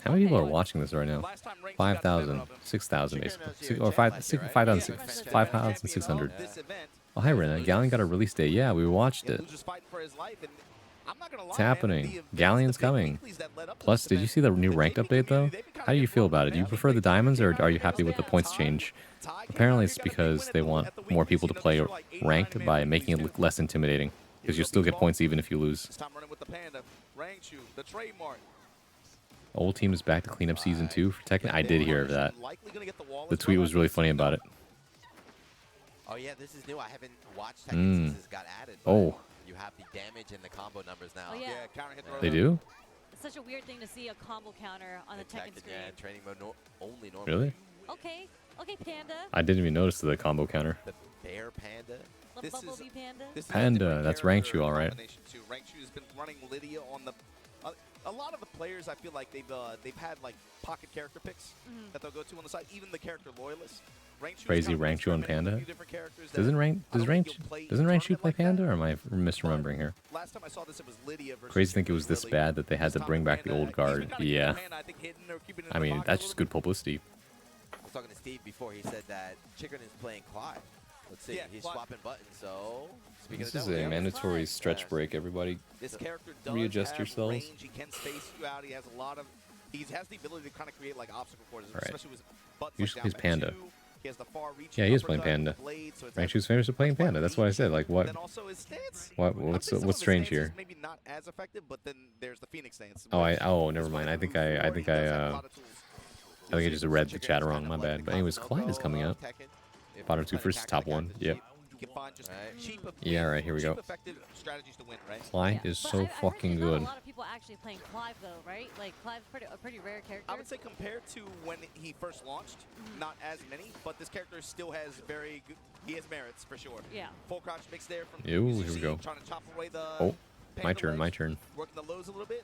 Speaker 1: How many people are watching this right now?
Speaker 4: Last time Rangshu got the better
Speaker 1: 5,000,
Speaker 4: of him.
Speaker 1: 6,000 basically.
Speaker 5: Chicken
Speaker 1: Six,
Speaker 5: knows
Speaker 1: or
Speaker 5: your
Speaker 1: 5,
Speaker 5: jet last
Speaker 1: 5,000,
Speaker 5: year, right?
Speaker 1: 5,600.
Speaker 4: This event,
Speaker 1: Oh, hi, Rena. Galleon got a release date. Yeah, we watched
Speaker 4: and
Speaker 1: it.
Speaker 4: Lucha's fighting for his life, and I'm not gonna lie,
Speaker 1: It's
Speaker 4: man,
Speaker 1: happening.
Speaker 4: the events,
Speaker 1: Galleon's
Speaker 4: the big
Speaker 1: coming.
Speaker 4: weeklies that led up to
Speaker 1: Plus,
Speaker 4: this
Speaker 1: did you
Speaker 4: event,
Speaker 1: see the new
Speaker 4: the
Speaker 1: ranked
Speaker 4: JP
Speaker 1: update, though?
Speaker 4: community, they've been
Speaker 1: How do you
Speaker 4: kinda
Speaker 1: feel
Speaker 4: getting
Speaker 1: about it? Do you
Speaker 4: involved,
Speaker 1: prefer the
Speaker 4: man.
Speaker 1: diamonds, or
Speaker 4: They
Speaker 1: are you
Speaker 4: got
Speaker 1: happy with the
Speaker 4: Ty.
Speaker 1: points change?
Speaker 4: Ty came
Speaker 1: Apparently,
Speaker 4: out
Speaker 1: it's
Speaker 4: here, got a big
Speaker 1: because
Speaker 4: win
Speaker 1: they
Speaker 4: at the
Speaker 1: want more people to
Speaker 4: weeklies.
Speaker 1: play
Speaker 4: You know, those are like 89
Speaker 1: ranked
Speaker 4: man
Speaker 1: by
Speaker 4: weeklies
Speaker 1: making it
Speaker 4: too.
Speaker 1: look less intimidating. Because
Speaker 4: Here's
Speaker 1: you
Speaker 4: up
Speaker 1: still
Speaker 4: these
Speaker 1: get
Speaker 4: balls.
Speaker 1: points even if you lose.
Speaker 4: This time running with the Panda. Rangshu, the trademark.
Speaker 1: Old team is back to clean up season 2 for Tekken. I did hear of that.
Speaker 4: Likely gonna get the wall
Speaker 1: The
Speaker 4: as
Speaker 1: tweet
Speaker 4: well.
Speaker 1: was really funny about it.
Speaker 5: Oh, yeah, this is new. I haven't watched Tekken since this got added. but
Speaker 1: Oh.
Speaker 5: You have the damage and the combo numbers now.
Speaker 3: Oh, yeah.
Speaker 4: Yeah, counter hit throw.
Speaker 1: They do?
Speaker 3: It's such a weird thing to see a combo counter on the Tekken screen.
Speaker 5: Yeah, training mode only normally.
Speaker 1: Really?
Speaker 3: Okay, Panda.
Speaker 1: I didn't even notice the combo counter.
Speaker 5: The bear panda.
Speaker 3: The
Speaker 4: This is-
Speaker 3: Bumblebee Panda.
Speaker 4: This is a
Speaker 1: Panda,
Speaker 4: different
Speaker 1: that's
Speaker 4: character
Speaker 1: Rangshu, all right.
Speaker 4: combination, too. Rangshu has been running Lydia on the. A lot of the players, I feel like they've had like pocket character picks that they'll go to on the side. Even the character loyalists. Rangshu's
Speaker 1: Crazy
Speaker 4: kind of
Speaker 1: Rangshu on
Speaker 4: experimented with a
Speaker 1: Panda?
Speaker 4: few different characters that
Speaker 1: Doesn't
Speaker 4: I
Speaker 1: Rangshu
Speaker 4: don't think you'll play in
Speaker 1: play
Speaker 4: tournament like
Speaker 1: Panda,
Speaker 4: that.
Speaker 1: or am I misremembering here?
Speaker 4: Last time I saw this, it was Lydia versus.
Speaker 1: Crazy to think it
Speaker 4: Chikrin,
Speaker 1: was this
Speaker 4: really.
Speaker 1: bad that they had
Speaker 4: This
Speaker 1: to
Speaker 4: time
Speaker 1: bring back the
Speaker 4: Panda,
Speaker 1: old
Speaker 4: he's
Speaker 1: guard.
Speaker 4: been kinda keeping
Speaker 1: Yeah.
Speaker 4: Panda, I think, hidden or keeping it in
Speaker 1: I
Speaker 4: the
Speaker 1: mean,
Speaker 4: pocket a
Speaker 1: that's
Speaker 4: little
Speaker 1: just good publicity.
Speaker 5: I was talking to Steve before. He said that Chicken is playing Clive. Let's see. He's swapping buttons. So
Speaker 1: this is a mandatory stretch break. Everybody,
Speaker 4: this character does
Speaker 1: readjust
Speaker 4: have
Speaker 1: yourselves.
Speaker 4: Range. He can space you out. He has a lot of. He has the ability to kind of create like obstacle courses, especially with buttons.
Speaker 1: Usually
Speaker 4: like
Speaker 1: he's
Speaker 4: down
Speaker 1: Panda.
Speaker 4: two. He has the far reach.
Speaker 1: Yeah, he is playing Panda. Ranchu's famous for playing Panda. That's why I said, like, what?
Speaker 4: Then also his stance.
Speaker 1: What's strange here?
Speaker 4: Maybe not as effective, but then there's the Phoenix stance.
Speaker 1: Oh, never mind. I think I just read the chat wrong. My bad. But anyways, Clyde is coming up. Bottom 2 versus top 1. Yep. Yeah, all right, here we go. Clyde is so fucking good.
Speaker 3: A lot of people actually playing Clive though, right? Like Clive's a pretty rare character.
Speaker 4: I would say compared to when he first launched, not as many, but this character still has very good. He has merits for sure.
Speaker 3: Yeah.
Speaker 4: Full crouch mix there from.
Speaker 1: Ew, here we go.
Speaker 4: Trying to chop away the.
Speaker 1: Oh, my turn. Working
Speaker 4: the lows a little bit.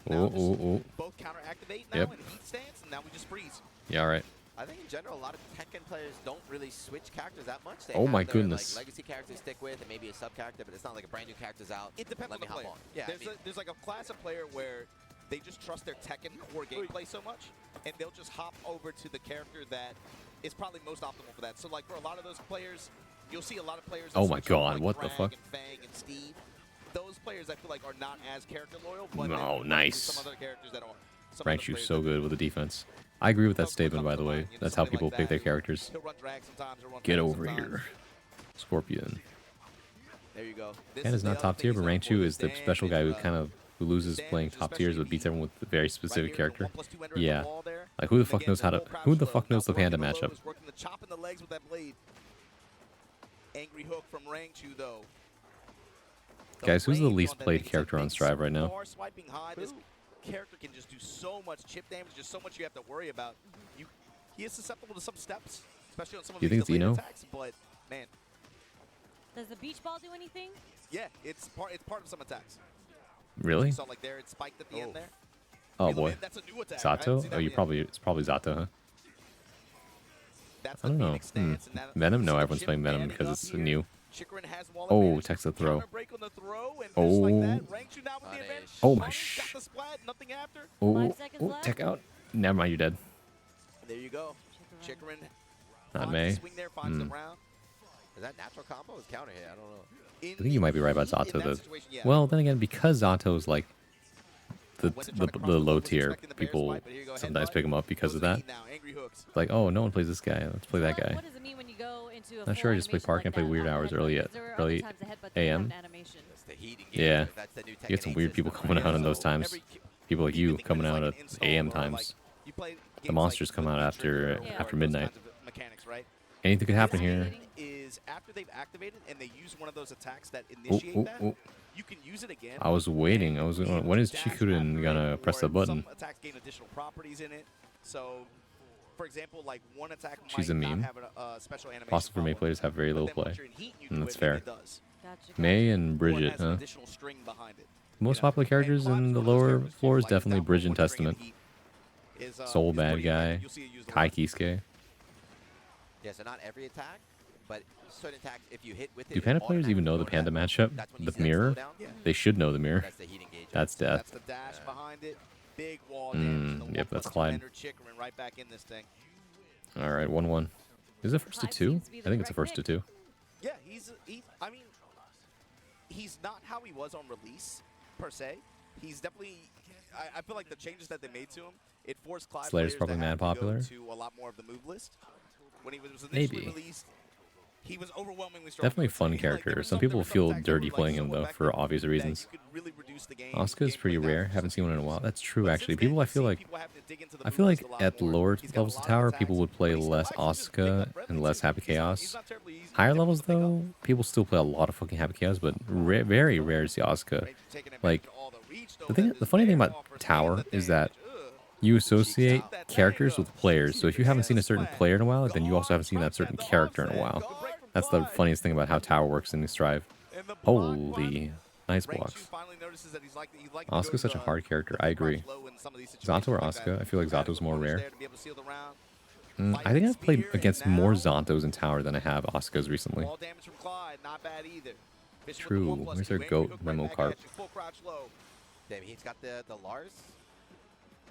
Speaker 4: Both counter activate now in heat stance, and now we just freeze.
Speaker 1: Yeah, all right.
Speaker 5: I think in general, a lot of Tekken players don't really switch characters that much. They
Speaker 1: oh
Speaker 5: have
Speaker 1: my
Speaker 5: their,
Speaker 1: goodness.
Speaker 5: Like, legacy characters stick with, and maybe a sub character, but it's not like a brand new character's out.
Speaker 4: It depends on the player.
Speaker 5: Yeah,
Speaker 4: there's like a class of player where they just trust their Tekken core gameplay so much, and they'll just hop over to the character that is probably most optimal for that. So like for a lot of those players, you'll see a lot of players.
Speaker 1: Oh my god,
Speaker 4: like
Speaker 1: what the fuck?
Speaker 4: And Fang and Steve. Those players I feel like are not as character loyal, but
Speaker 1: oh, nice.
Speaker 4: Some other characters that are.
Speaker 1: Ranchu's so good with the defense. I agree with that statement, by the way. That's how people pick their characters. Get over here, Scorpion.
Speaker 4: There you go.
Speaker 1: Panda's not top tier, but Ranchu is the special guy who loses playing top tiers but beats everyone with a very specific character. Yeah. Like who the fuck knows the Panda matchup?
Speaker 4: Angry hook from Ranchu though.
Speaker 1: Guys, who's the least played character on Strive right now?
Speaker 4: This character can just do so much chip damage, just so much you have to worry about. He is susceptible to some steps, especially on some of these attacks, but man.
Speaker 3: Does the beach ball do anything?
Speaker 4: Yeah, it's part of some attacks.
Speaker 1: Really?
Speaker 4: So like there, it spiked at the end there.
Speaker 1: Oh boy.
Speaker 4: That's a new attack,
Speaker 1: Zato?
Speaker 4: right?
Speaker 1: Oh, it's probably Zato, huh? I don't know. Venom? No, everyone's playing Venom because it's new. Oh, text the throw. Oh. Oh my sh. Oh, tech out. Never mind, you're dead.
Speaker 4: There you go. Chikrin.
Speaker 1: Not May.
Speaker 5: Is that natural combo? Is counter hit? I don't know.
Speaker 1: I think you might be right about Zato though. Well, then again, because Zato's like the low tier, people sometimes pick him up because of that. Like, oh, no one plays this guy. Let's play that guy. Not sure. I just play Park and play weird hours early AM. Yeah, you get some weird people coming out in those times. People like you coming out at AM times. The monsters come out after midnight. Anything could happen here.
Speaker 4: After they've activated and they use one of those attacks that initiate that, you can use it again.
Speaker 1: I was waiting. When is Chikurin gonna press the button?
Speaker 4: Some attacks gain additional properties in it. So, for example, like one attack
Speaker 1: She's a meme.
Speaker 4: Special animation.
Speaker 1: Possible for May players have very little play. And that's fair. May and Bridget, huh? The most popular characters in the lower floor is definitely Bridget and Testament. Soul Bad Guy, Kai Kisuke.
Speaker 5: Yeah, so not every attack, but certain attacks, if you hit with it.
Speaker 1: Do Panda players even know the Panda matchup? The mirror? They should know the mirror. That's death.
Speaker 4: That's the dash behind it. Big wall damage.
Speaker 1: Yep, that's Clyde.
Speaker 4: Right back in this thing.
Speaker 1: All right, 1-1. Is it first to 2? I think it's a first to 2.
Speaker 4: Yeah, I mean, he's not how he was on release, per se. He's definitely, I feel like the changes that they made to him, it forced Clyde
Speaker 1: Slayer's probably mad popular.
Speaker 4: To a lot more of the move list. When he was initially released, he was overwhelmingly strong.
Speaker 1: Definitely a fun character. Some people feel dirty playing him though for obvious reasons. Asuka is pretty rare. Haven't seen one in a while. That's true actually. I feel like at the lower levels of tower, people would play less Asuka and less Happy Chaos. Higher levels though, people still play a lot of fucking Happy Chaos, but very rare to see Asuka. Like the funny thing about tower is that you associate characters with players. So if you haven't seen a certain player in a while, then you also haven't seen that certain character in a while. That's the funniest thing about how tower works in this Strive. Holy, nice blocks. Asuka's such a hard character. I agree. Zato or Asuka? I feel like Zato's more rare. I think I've played against more Zantos in tower than I have Asukas recently. True. Where's their goat, Remo Carp?
Speaker 5: Damn, he's got the Lars.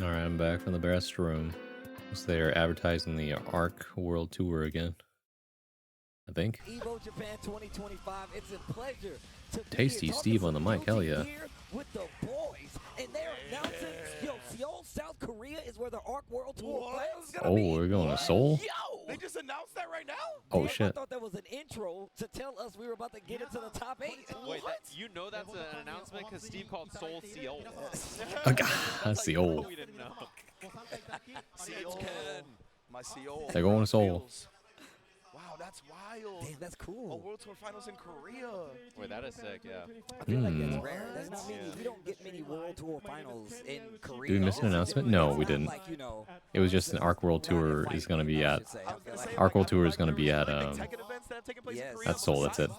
Speaker 1: All right, I'm back from the restroom. So they're advertising the Arc World Tour again. I think.
Speaker 9: Evo Japan 2025. It's a pleasure to
Speaker 1: Tasty
Speaker 9: be
Speaker 1: Steve on the mic. Hell yeah.
Speaker 9: here with the boys, and they're announcing, Seoul, South Korea is where the Arc World Tour plays.
Speaker 1: Oh, we're going to Seoul?
Speaker 9: Yo!
Speaker 5: They just announced that right now?
Speaker 1: Oh,
Speaker 9: Damn,
Speaker 1: shit.
Speaker 9: I thought that was an intro to tell us we were about to get into the top 8.
Speaker 10: Wait, you know that's an announcement because Steve called Seoul Seoul.
Speaker 1: Seoul.
Speaker 10: We didn't know.
Speaker 5: Seoul. My Seoul.
Speaker 1: They're going to Seoul.
Speaker 5: Wow, that's wild.
Speaker 9: Damn, that's cool.
Speaker 5: A World Tour Finals in Korea.
Speaker 10: Wait, that is sick, yeah.
Speaker 9: I feel like that's rare. That's not many. We don't get many World Tour Finals in Korea.
Speaker 1: Did we miss an announcement? No, we didn't.
Speaker 9: Like,
Speaker 1: It was just an Arc World Tour is going to be at... Arc World Tour is going to be at... That's Seoul, that's it.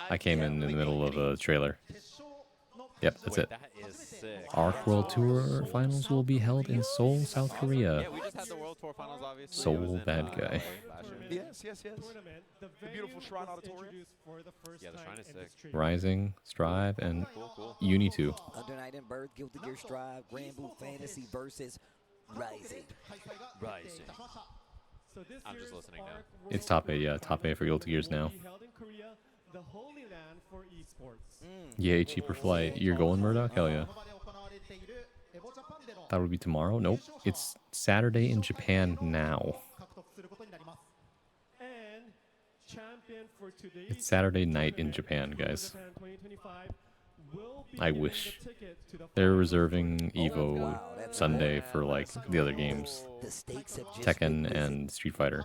Speaker 1: I came in the middle of a trailer. Yep, that's it.
Speaker 10: That is sick.
Speaker 1: Arc World Tour finals will be held in Seoul, South Korea.
Speaker 10: Yeah, we just had the World Tour Finals, obviously.
Speaker 1: Seoul
Speaker 10: It was in,
Speaker 1: bad guy.
Speaker 10: last year.
Speaker 5: Yes. The beautiful Shrine Auditorium.
Speaker 10: Yeah, the Shrine is sick.
Speaker 1: Rising, Strive, and
Speaker 10: Cool.
Speaker 1: Uni 2.
Speaker 9: Under Night and Birth, Guilty Gear Strive, Grand Blue Fantasy versus Rising.
Speaker 10: I'm just listening now.
Speaker 1: It's top 8, yeah. Top 8 for Guilty Gears now.
Speaker 7: The Holy Land for esports.
Speaker 1: Yay, cheaper flight. You're going, Murdoch? Hell yeah. That would be tomorrow? Nope. It's Saturday in Japan now.
Speaker 7: And champion for today's
Speaker 1: It's Saturday night in Japan, guys.
Speaker 7: Japan 2025 will be
Speaker 1: I
Speaker 7: giving
Speaker 1: wish.
Speaker 7: the ticket to the
Speaker 1: They're
Speaker 7: final
Speaker 1: reserving Evo Sunday for like the other games.
Speaker 9: The stakes have just
Speaker 1: Tekken
Speaker 9: been
Speaker 1: and Street Fighter.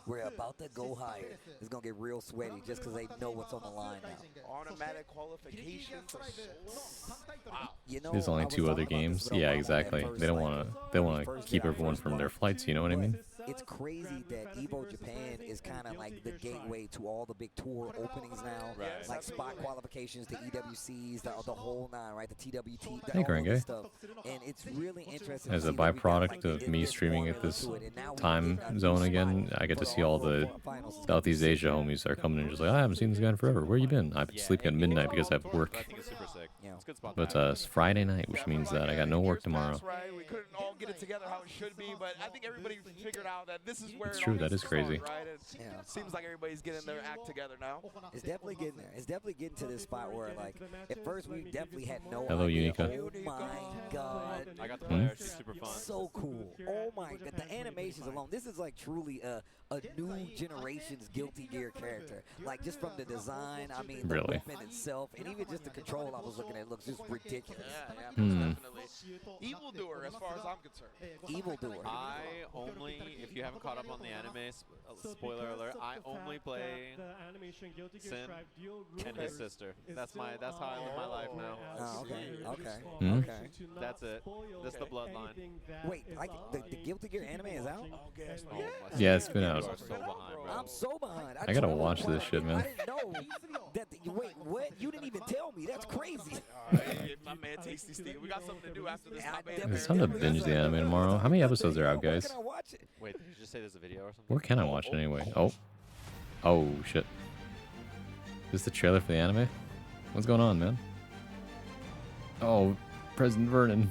Speaker 9: We're about to go higher. It's going to get real sweaty just because they know what's on the line now.
Speaker 5: Automatic qualification for Seoul. Wow.
Speaker 9: You know,
Speaker 1: There's only
Speaker 9: I was
Speaker 1: 2
Speaker 9: talking
Speaker 1: other
Speaker 9: about this
Speaker 1: games.
Speaker 9: with
Speaker 1: Yeah,
Speaker 9: Obama
Speaker 1: exactly.
Speaker 9: at first,
Speaker 1: They don't
Speaker 9: like,
Speaker 1: want to keep everyone from their flights, you know what I mean?
Speaker 9: It's crazy that Evo Japan is kind of like the gateway to all the big tour openings now.
Speaker 10: Right.
Speaker 9: Like spot qualifications, the EWCs, the whole nine, right? The TWT,
Speaker 1: Hey,
Speaker 9: all
Speaker 1: Grande.
Speaker 9: this stuff. And it's really interesting.
Speaker 1: As
Speaker 9: to
Speaker 1: a
Speaker 9: see that we got,
Speaker 1: byproduct
Speaker 9: like,
Speaker 1: of me
Speaker 9: this
Speaker 1: streaming at
Speaker 9: formula
Speaker 1: this
Speaker 9: to it, and now we
Speaker 1: time
Speaker 9: get a new
Speaker 1: zone again,
Speaker 9: spot
Speaker 1: I get to
Speaker 9: for
Speaker 1: see all
Speaker 9: World
Speaker 1: the
Speaker 9: Tour Finals. It's
Speaker 1: Southeast Asia homies are coming in just like, I haven't seen this guy in forever. Where you been? I've been sleeping at midnight because I have
Speaker 10: I
Speaker 1: work.
Speaker 10: think it's super sick.
Speaker 9: Yeah.
Speaker 10: It's a good spot.
Speaker 1: But it's Friday night, which means that I got no work tomorrow.
Speaker 5: That's right. We couldn't all get it together how it should be, but I think everybody figured out that this is where
Speaker 1: It's
Speaker 5: it
Speaker 1: true,
Speaker 5: all
Speaker 1: that
Speaker 5: needs
Speaker 1: is
Speaker 5: to start,
Speaker 1: crazy.
Speaker 5: right? It
Speaker 9: Yeah.
Speaker 5: seems like everybody's getting their act together now.
Speaker 9: It's definitely getting there. It's definitely getting to this spot where, like, at first we definitely had no
Speaker 1: Hello,
Speaker 9: idea.
Speaker 1: Unica.
Speaker 9: Oh my god.
Speaker 10: I got to play her. She's super fun.
Speaker 9: So cool. Oh my god. The animations alone. This is like truly a new generation's Guilty Gear character. Like just from the design, I mean, the
Speaker 1: Really?
Speaker 9: weapon itself, and even just the control I was looking at looks just ridiculous.
Speaker 5: Yeah, most definitely. Evildoer, as far as I'm concerned.
Speaker 9: Evildoer.
Speaker 10: I only, if you haven't caught up on the anime, spoiler alert, I only play Sin and his sister. That's how I live my life now.
Speaker 9: Oh, okay.
Speaker 1: Hmm?
Speaker 9: Okay.
Speaker 10: That's it. That's the bloodline.
Speaker 9: Wait, the Guilty Gear anime is out?
Speaker 10: Oh, my
Speaker 1: Yeah, it's been out.
Speaker 10: You are so behind, bro.
Speaker 9: I'm so behind.
Speaker 1: I gotta
Speaker 9: totally
Speaker 1: watch this
Speaker 9: watched
Speaker 1: shit,
Speaker 9: it.
Speaker 1: man.
Speaker 9: I didn't know that. Wait, what? You didn't even tell me. That's crazy.
Speaker 5: My man Tasty Steve. We got something to do after this.
Speaker 9: I
Speaker 5: top eight.
Speaker 9: definitely-
Speaker 1: It's time to binge the anime tomorrow. How many episodes are out,
Speaker 9: Where
Speaker 1: guys?
Speaker 9: can I watch it?
Speaker 10: Wait, did you just say there's a video or something?
Speaker 1: Where can I watch it anyway? Oh. Oh, shit. Is this the trailer for the anime? What's going on, man? Oh, President Vernon.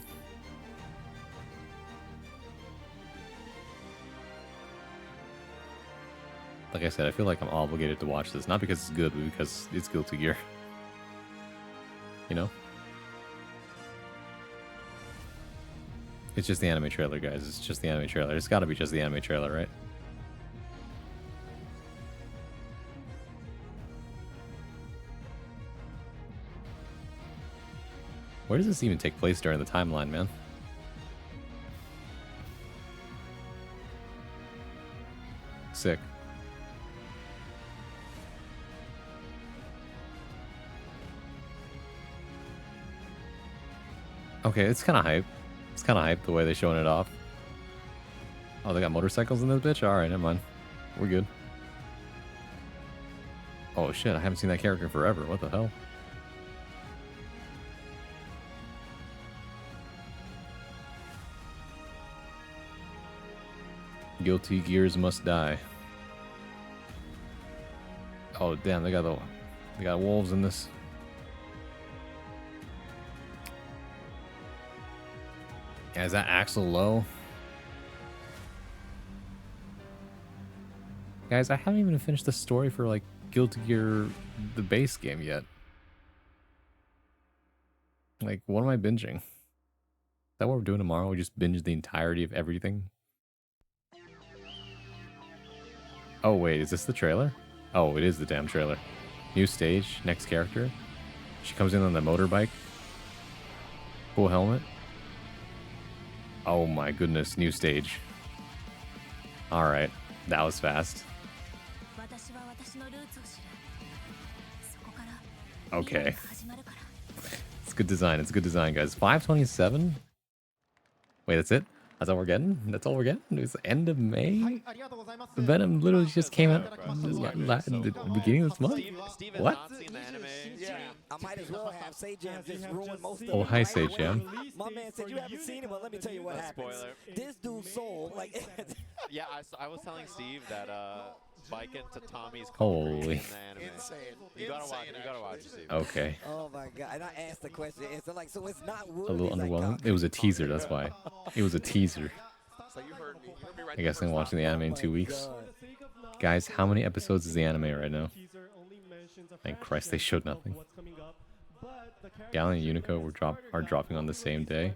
Speaker 1: Like I said, I feel like I'm obligated to watch this. Not because it's good, but because it's Guilty Gear. You know? It's just the anime trailer, guys. It's just the anime trailer. It's gotta be just the anime trailer, right? Where does this even take place during the timeline, man? Sick. Okay, it's kind of hype. It's kind of hype the way they're showing it off. Oh, they got motorcycles in this bitch? Alright, never mind. We're good. Oh shit, I haven't seen that character in forever. What the hell? Guilty Gears must die. Oh damn, they got wolves in this. Yeah, is that Axel low? Guys, I haven't even finished the story for like Guilty Gear, the base game yet. Like, what am I binging? Is that what we're doing tomorrow? We just binge the entirety of everything? Oh, wait, is this the trailer? Oh, it is the damn trailer. New stage, next character. She comes in on the motorbike. Full helmet. Oh my goodness, new stage. Alright, that was fast. Okay. It's good design, it's good design, guys. 527? Wait, that's it? That's all we're getting? That's all we're getting? It's the end of May? Venom literally just came out at the beginning of this month? What?
Speaker 9: I might as well have Sajam just ruin most of it.
Speaker 1: Oh, hi, Sajam.
Speaker 9: My man said you haven't seen it, but let me tell you what happened. This dude's soul, like...
Speaker 10: Yeah, I was telling Steve that bike into Tommy's
Speaker 1: Holy.
Speaker 10: insane. You gotta watch it, Steve.
Speaker 1: Okay.
Speaker 9: Oh my god! And I asked the question, and so like, so it's not
Speaker 1: A
Speaker 9: Wood.
Speaker 1: little underwhelming. It was a teaser, that's why. It was a teaser. I guess I'm watching the anime in 2 weeks. Guys, how many episodes is the anime right now? Thank Christ, they showed nothing. Gallon and Unico are dropping on the same day.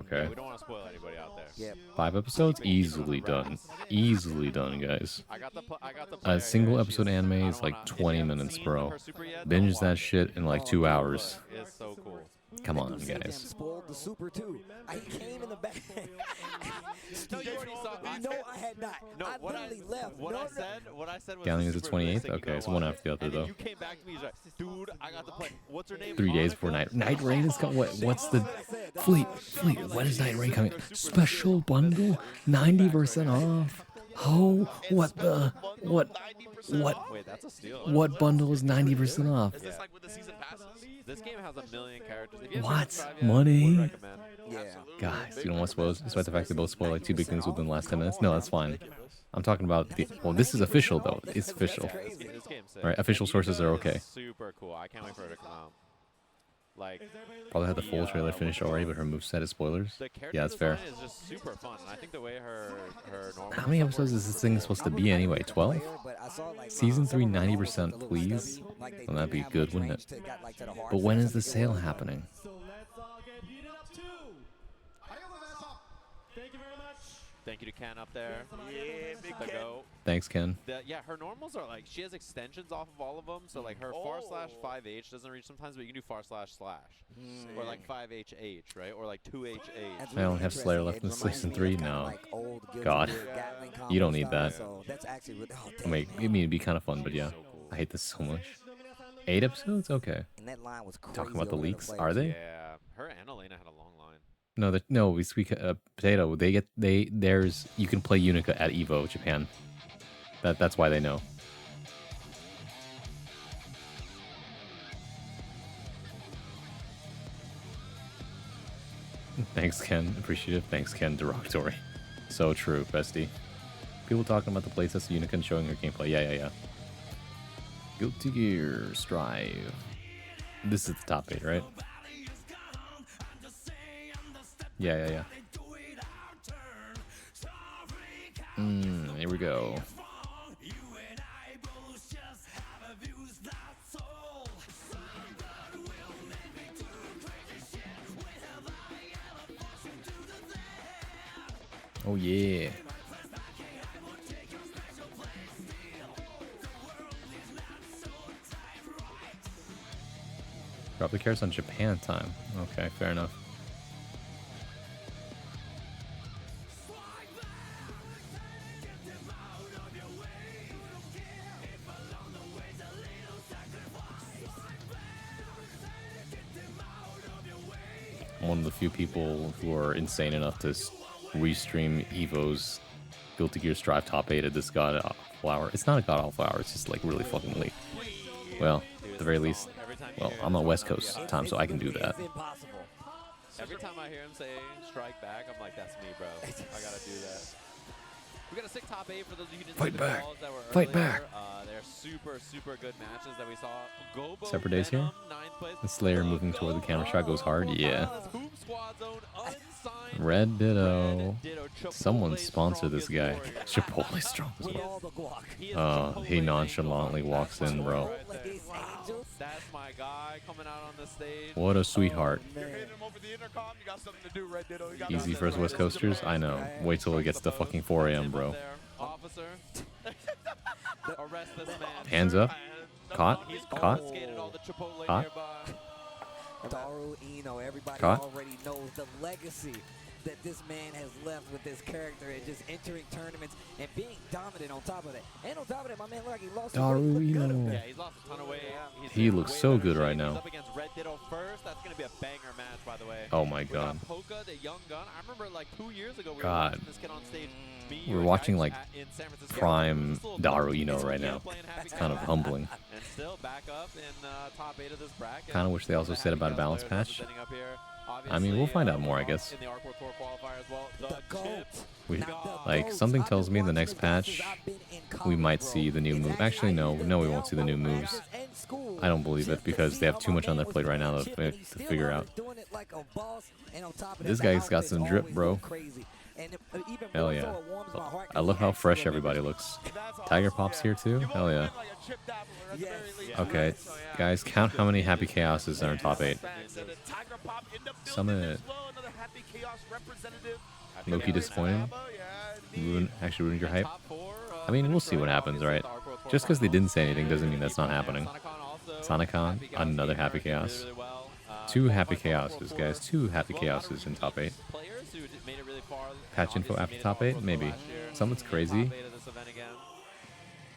Speaker 1: Okay.
Speaker 10: Yeah, we don't want to spoil anybody out there.
Speaker 9: Yep.
Speaker 1: 5 episodes? Easily done. Easily done, guys.
Speaker 10: I got the
Speaker 1: A single episode anime is like 20 minutes, bro. Binge that shit in like 2 hours.
Speaker 10: It's so cool.
Speaker 1: Come on,
Speaker 9: Sajam
Speaker 1: guys.
Speaker 9: spoiled the super too. I came in the back.
Speaker 10: No, you already saw.
Speaker 9: No, I had not.
Speaker 10: No,
Speaker 9: I literally left.
Speaker 10: What I said was.
Speaker 1: Gallon is the
Speaker 10: super
Speaker 1: 28th?
Speaker 10: thing,
Speaker 1: Okay,
Speaker 10: you
Speaker 1: so
Speaker 10: gotta
Speaker 1: one
Speaker 10: watch
Speaker 1: after the other,
Speaker 10: and then
Speaker 1: though.
Speaker 10: You came back to me, he's like, dude, I got to play. What's her name?
Speaker 1: 3 days before Night Rain is coming. What's the Fleet? When is Night Rain coming? Special bundle, 90% off. Oh, what?
Speaker 10: Wait, that's a steal.
Speaker 1: What bundle is 90% off?
Speaker 10: Is this like with the season passes? This game has a million characters. If you haven't
Speaker 1: What?
Speaker 10: tried yet,
Speaker 1: Money?
Speaker 10: would recommend.
Speaker 9: Yeah.
Speaker 1: Guys, you don't want to spoil, despite the fact they both spoil like 2 big things within the last 10 minutes? No, that's fine. I'm talking about the. Well, this is official though. It's official.
Speaker 10: This game's sick.
Speaker 1: Right, official sources are okay.
Speaker 10: Super cool. I can't wait for it to come out. Like,
Speaker 1: Probably had the full trailer finished already, but her moveset is spoilers.
Speaker 10: the character
Speaker 1: Yeah, that's fair.
Speaker 10: design is just super fun. And I think the way her normal
Speaker 1: How many episodes is this thing supposed to be anyway? 12? Season 3, 90%, please. Well, that'd be good, wouldn't it? But when is the sale happening?
Speaker 7: So let's all get heated up too. Thank you very much.
Speaker 10: Thank you to Ken up there.
Speaker 4: Yeah, big
Speaker 10: The
Speaker 4: Ken.
Speaker 10: goat.
Speaker 1: Thanks, Ken.
Speaker 10: Yeah, her normals are like, she has extensions off of all of them. So like her /5H doesn't reach sometimes, but you can do //. Or like 5HH, right? Or like 2HH.
Speaker 1: I don't have Slayer left in the season 3 now. God. You don't need that. I mean, it'd be kind of fun, but yeah. I hate this so much. 8 episodes? Okay.
Speaker 9: And that line was crazy.
Speaker 1: Talking about the
Speaker 9: over
Speaker 1: leaks,
Speaker 9: place.
Speaker 1: are they?
Speaker 10: Yeah, her and Elena had a long line.
Speaker 1: No, we speak Potato. There's you can play Unica at Evo Japan. That's why they know. Thanks, Ken. Appreciative. Thanks, Ken. Derogatory. So true, bestie. People talking about the playtest of Unica and showing her gameplay. Yeah. Guilty Gear Strive. This is the top 8, right? Yeah. Here we go. Oh yeah. Probably cares on Japan time. Okay, fair enough. I'm one of the few people who are insane enough to restream Evo's Guilty Gear Strive top 8 at this god awful hour. It's not a god awful hour, it's just like really fucking late. Well, at the very least, well, I'm on West Coast time, so I can do that.
Speaker 10: Every time I hear him say strike back, I'm like, that's me, bro. I gotta do that. We got a sick top 8 for those of you who didn't
Speaker 1: Fight
Speaker 10: see the
Speaker 1: back.
Speaker 10: calls that were
Speaker 1: Fight
Speaker 10: earlier.
Speaker 1: back.
Speaker 10: They're super good matches that we saw. Gobo,
Speaker 1: Separate days here.
Speaker 10: Venom, 9th place.
Speaker 1: The Slayer moving toward the camera shot goes hard. Yeah.
Speaker 10: Hoop Squad's own unsigned
Speaker 1: Red Ditto.
Speaker 10: Ditto.
Speaker 1: Someone
Speaker 10: Chipotle's
Speaker 1: sponsor this guy.
Speaker 10: strongest
Speaker 1: Chipotle strong.
Speaker 9: With all the guac.
Speaker 10: He is
Speaker 1: He
Speaker 10: Chipotle
Speaker 1: nonchalantly
Speaker 10: Angel.
Speaker 1: walks in, bro.
Speaker 10: Right there. Wow. That's my guy coming out on the stage.
Speaker 1: What a sweetheart.
Speaker 9: Man.
Speaker 1: Easy for us West Coasters? I know. Wait till it gets to fucking 4 a.m., bro.
Speaker 10: Officer, arrest this man.
Speaker 1: Hands up. Caught.
Speaker 10: He's
Speaker 1: Caught.
Speaker 10: confiscated all the Chipotle
Speaker 1: Caught.
Speaker 10: nearby.
Speaker 9: Daru Eno, everybody
Speaker 1: Caught.
Speaker 9: already knows the legacy that this man has left with this character and just entering tournaments and being dominant on top of that. And on top of that, my man looked like he lost some weight. Looked good.
Speaker 1: Daru
Speaker 10: Yeah, he's lost a ton of weight. He's
Speaker 1: He
Speaker 10: in
Speaker 1: looks
Speaker 10: way
Speaker 1: so
Speaker 10: better
Speaker 1: good
Speaker 10: shape.
Speaker 1: right
Speaker 10: He's
Speaker 1: now.
Speaker 10: up against Red Ditto first. That's going to be a banger match, by the way.
Speaker 1: Oh my
Speaker 10: We got
Speaker 1: god.
Speaker 10: Polka, the young gun. I remember like 2 years ago we were
Speaker 1: God.
Speaker 10: watching this kid on stage. Me,
Speaker 1: We're
Speaker 10: you, and
Speaker 1: watching,
Speaker 10: Yikes
Speaker 1: like,
Speaker 10: in San Francisco.
Speaker 1: prime
Speaker 10: This little
Speaker 1: Daru
Speaker 10: kid
Speaker 1: Eno
Speaker 10: is
Speaker 1: right
Speaker 10: here
Speaker 1: now.
Speaker 10: playing Happy
Speaker 1: It's kind of
Speaker 10: Cow.
Speaker 1: humbling.
Speaker 10: And still back up in top 8 of this bracket.
Speaker 1: Kind of wish they also
Speaker 10: The
Speaker 1: said about a
Speaker 10: Happy Cows
Speaker 1: balance
Speaker 10: players
Speaker 1: patch.
Speaker 10: representing up here.
Speaker 1: I mean, we'll find out
Speaker 10: Obviously,
Speaker 1: more, I guess.
Speaker 10: In the Arc World Tour qualifier as well.
Speaker 9: The GOAT.
Speaker 1: We,
Speaker 9: Not the
Speaker 1: like,
Speaker 9: GOAT.
Speaker 1: something
Speaker 9: I've
Speaker 1: tells
Speaker 9: been
Speaker 1: me in the
Speaker 9: watching
Speaker 1: next
Speaker 9: this guy
Speaker 1: patch,
Speaker 9: since I've been in
Speaker 1: we
Speaker 9: college,
Speaker 1: might
Speaker 9: bro.
Speaker 1: see the new
Speaker 9: It's
Speaker 1: move. Actually, no,
Speaker 9: either
Speaker 1: we
Speaker 9: down
Speaker 1: won't see the new
Speaker 9: one
Speaker 1: moves.
Speaker 9: practice and school
Speaker 1: I don't believe it
Speaker 9: just to
Speaker 1: because
Speaker 9: see
Speaker 1: they have
Speaker 9: how
Speaker 1: too
Speaker 9: my
Speaker 1: much on
Speaker 9: man
Speaker 1: their
Speaker 9: was
Speaker 1: plate right now
Speaker 9: doing
Speaker 1: to,
Speaker 9: chip, and
Speaker 1: to
Speaker 9: he's still
Speaker 1: figure
Speaker 9: out
Speaker 1: out.
Speaker 9: doing it like a boss, and on top of
Speaker 1: This
Speaker 9: that, the
Speaker 1: guy's got
Speaker 9: outfits
Speaker 1: some drip,
Speaker 9: always
Speaker 1: bro.
Speaker 9: look crazy. And even
Speaker 1: Hell
Speaker 9: more
Speaker 1: yeah.
Speaker 9: so, it warms my heart
Speaker 1: I
Speaker 9: 'cause
Speaker 1: love
Speaker 9: he
Speaker 1: how
Speaker 9: actually
Speaker 1: fresh
Speaker 9: remembers
Speaker 1: everybody
Speaker 9: me.
Speaker 1: looks. Tiger Pop's here too? Hell yeah.
Speaker 9: Yes.
Speaker 1: Okay, guys, count how many Happy Chaoses are in top 8. Summit. Low-key disappointed. Actually ruined your hype. I mean, we'll see what happens, right? Just because they didn't say anything doesn't mean that's not happening. Sonicon, another Happy Chaos. 2 Happy Chaoses, guys. 2 Happy Chaoses in top 8. Patch info after top 8? Maybe. Summit's crazy.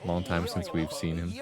Speaker 1: Long time since we've seen him.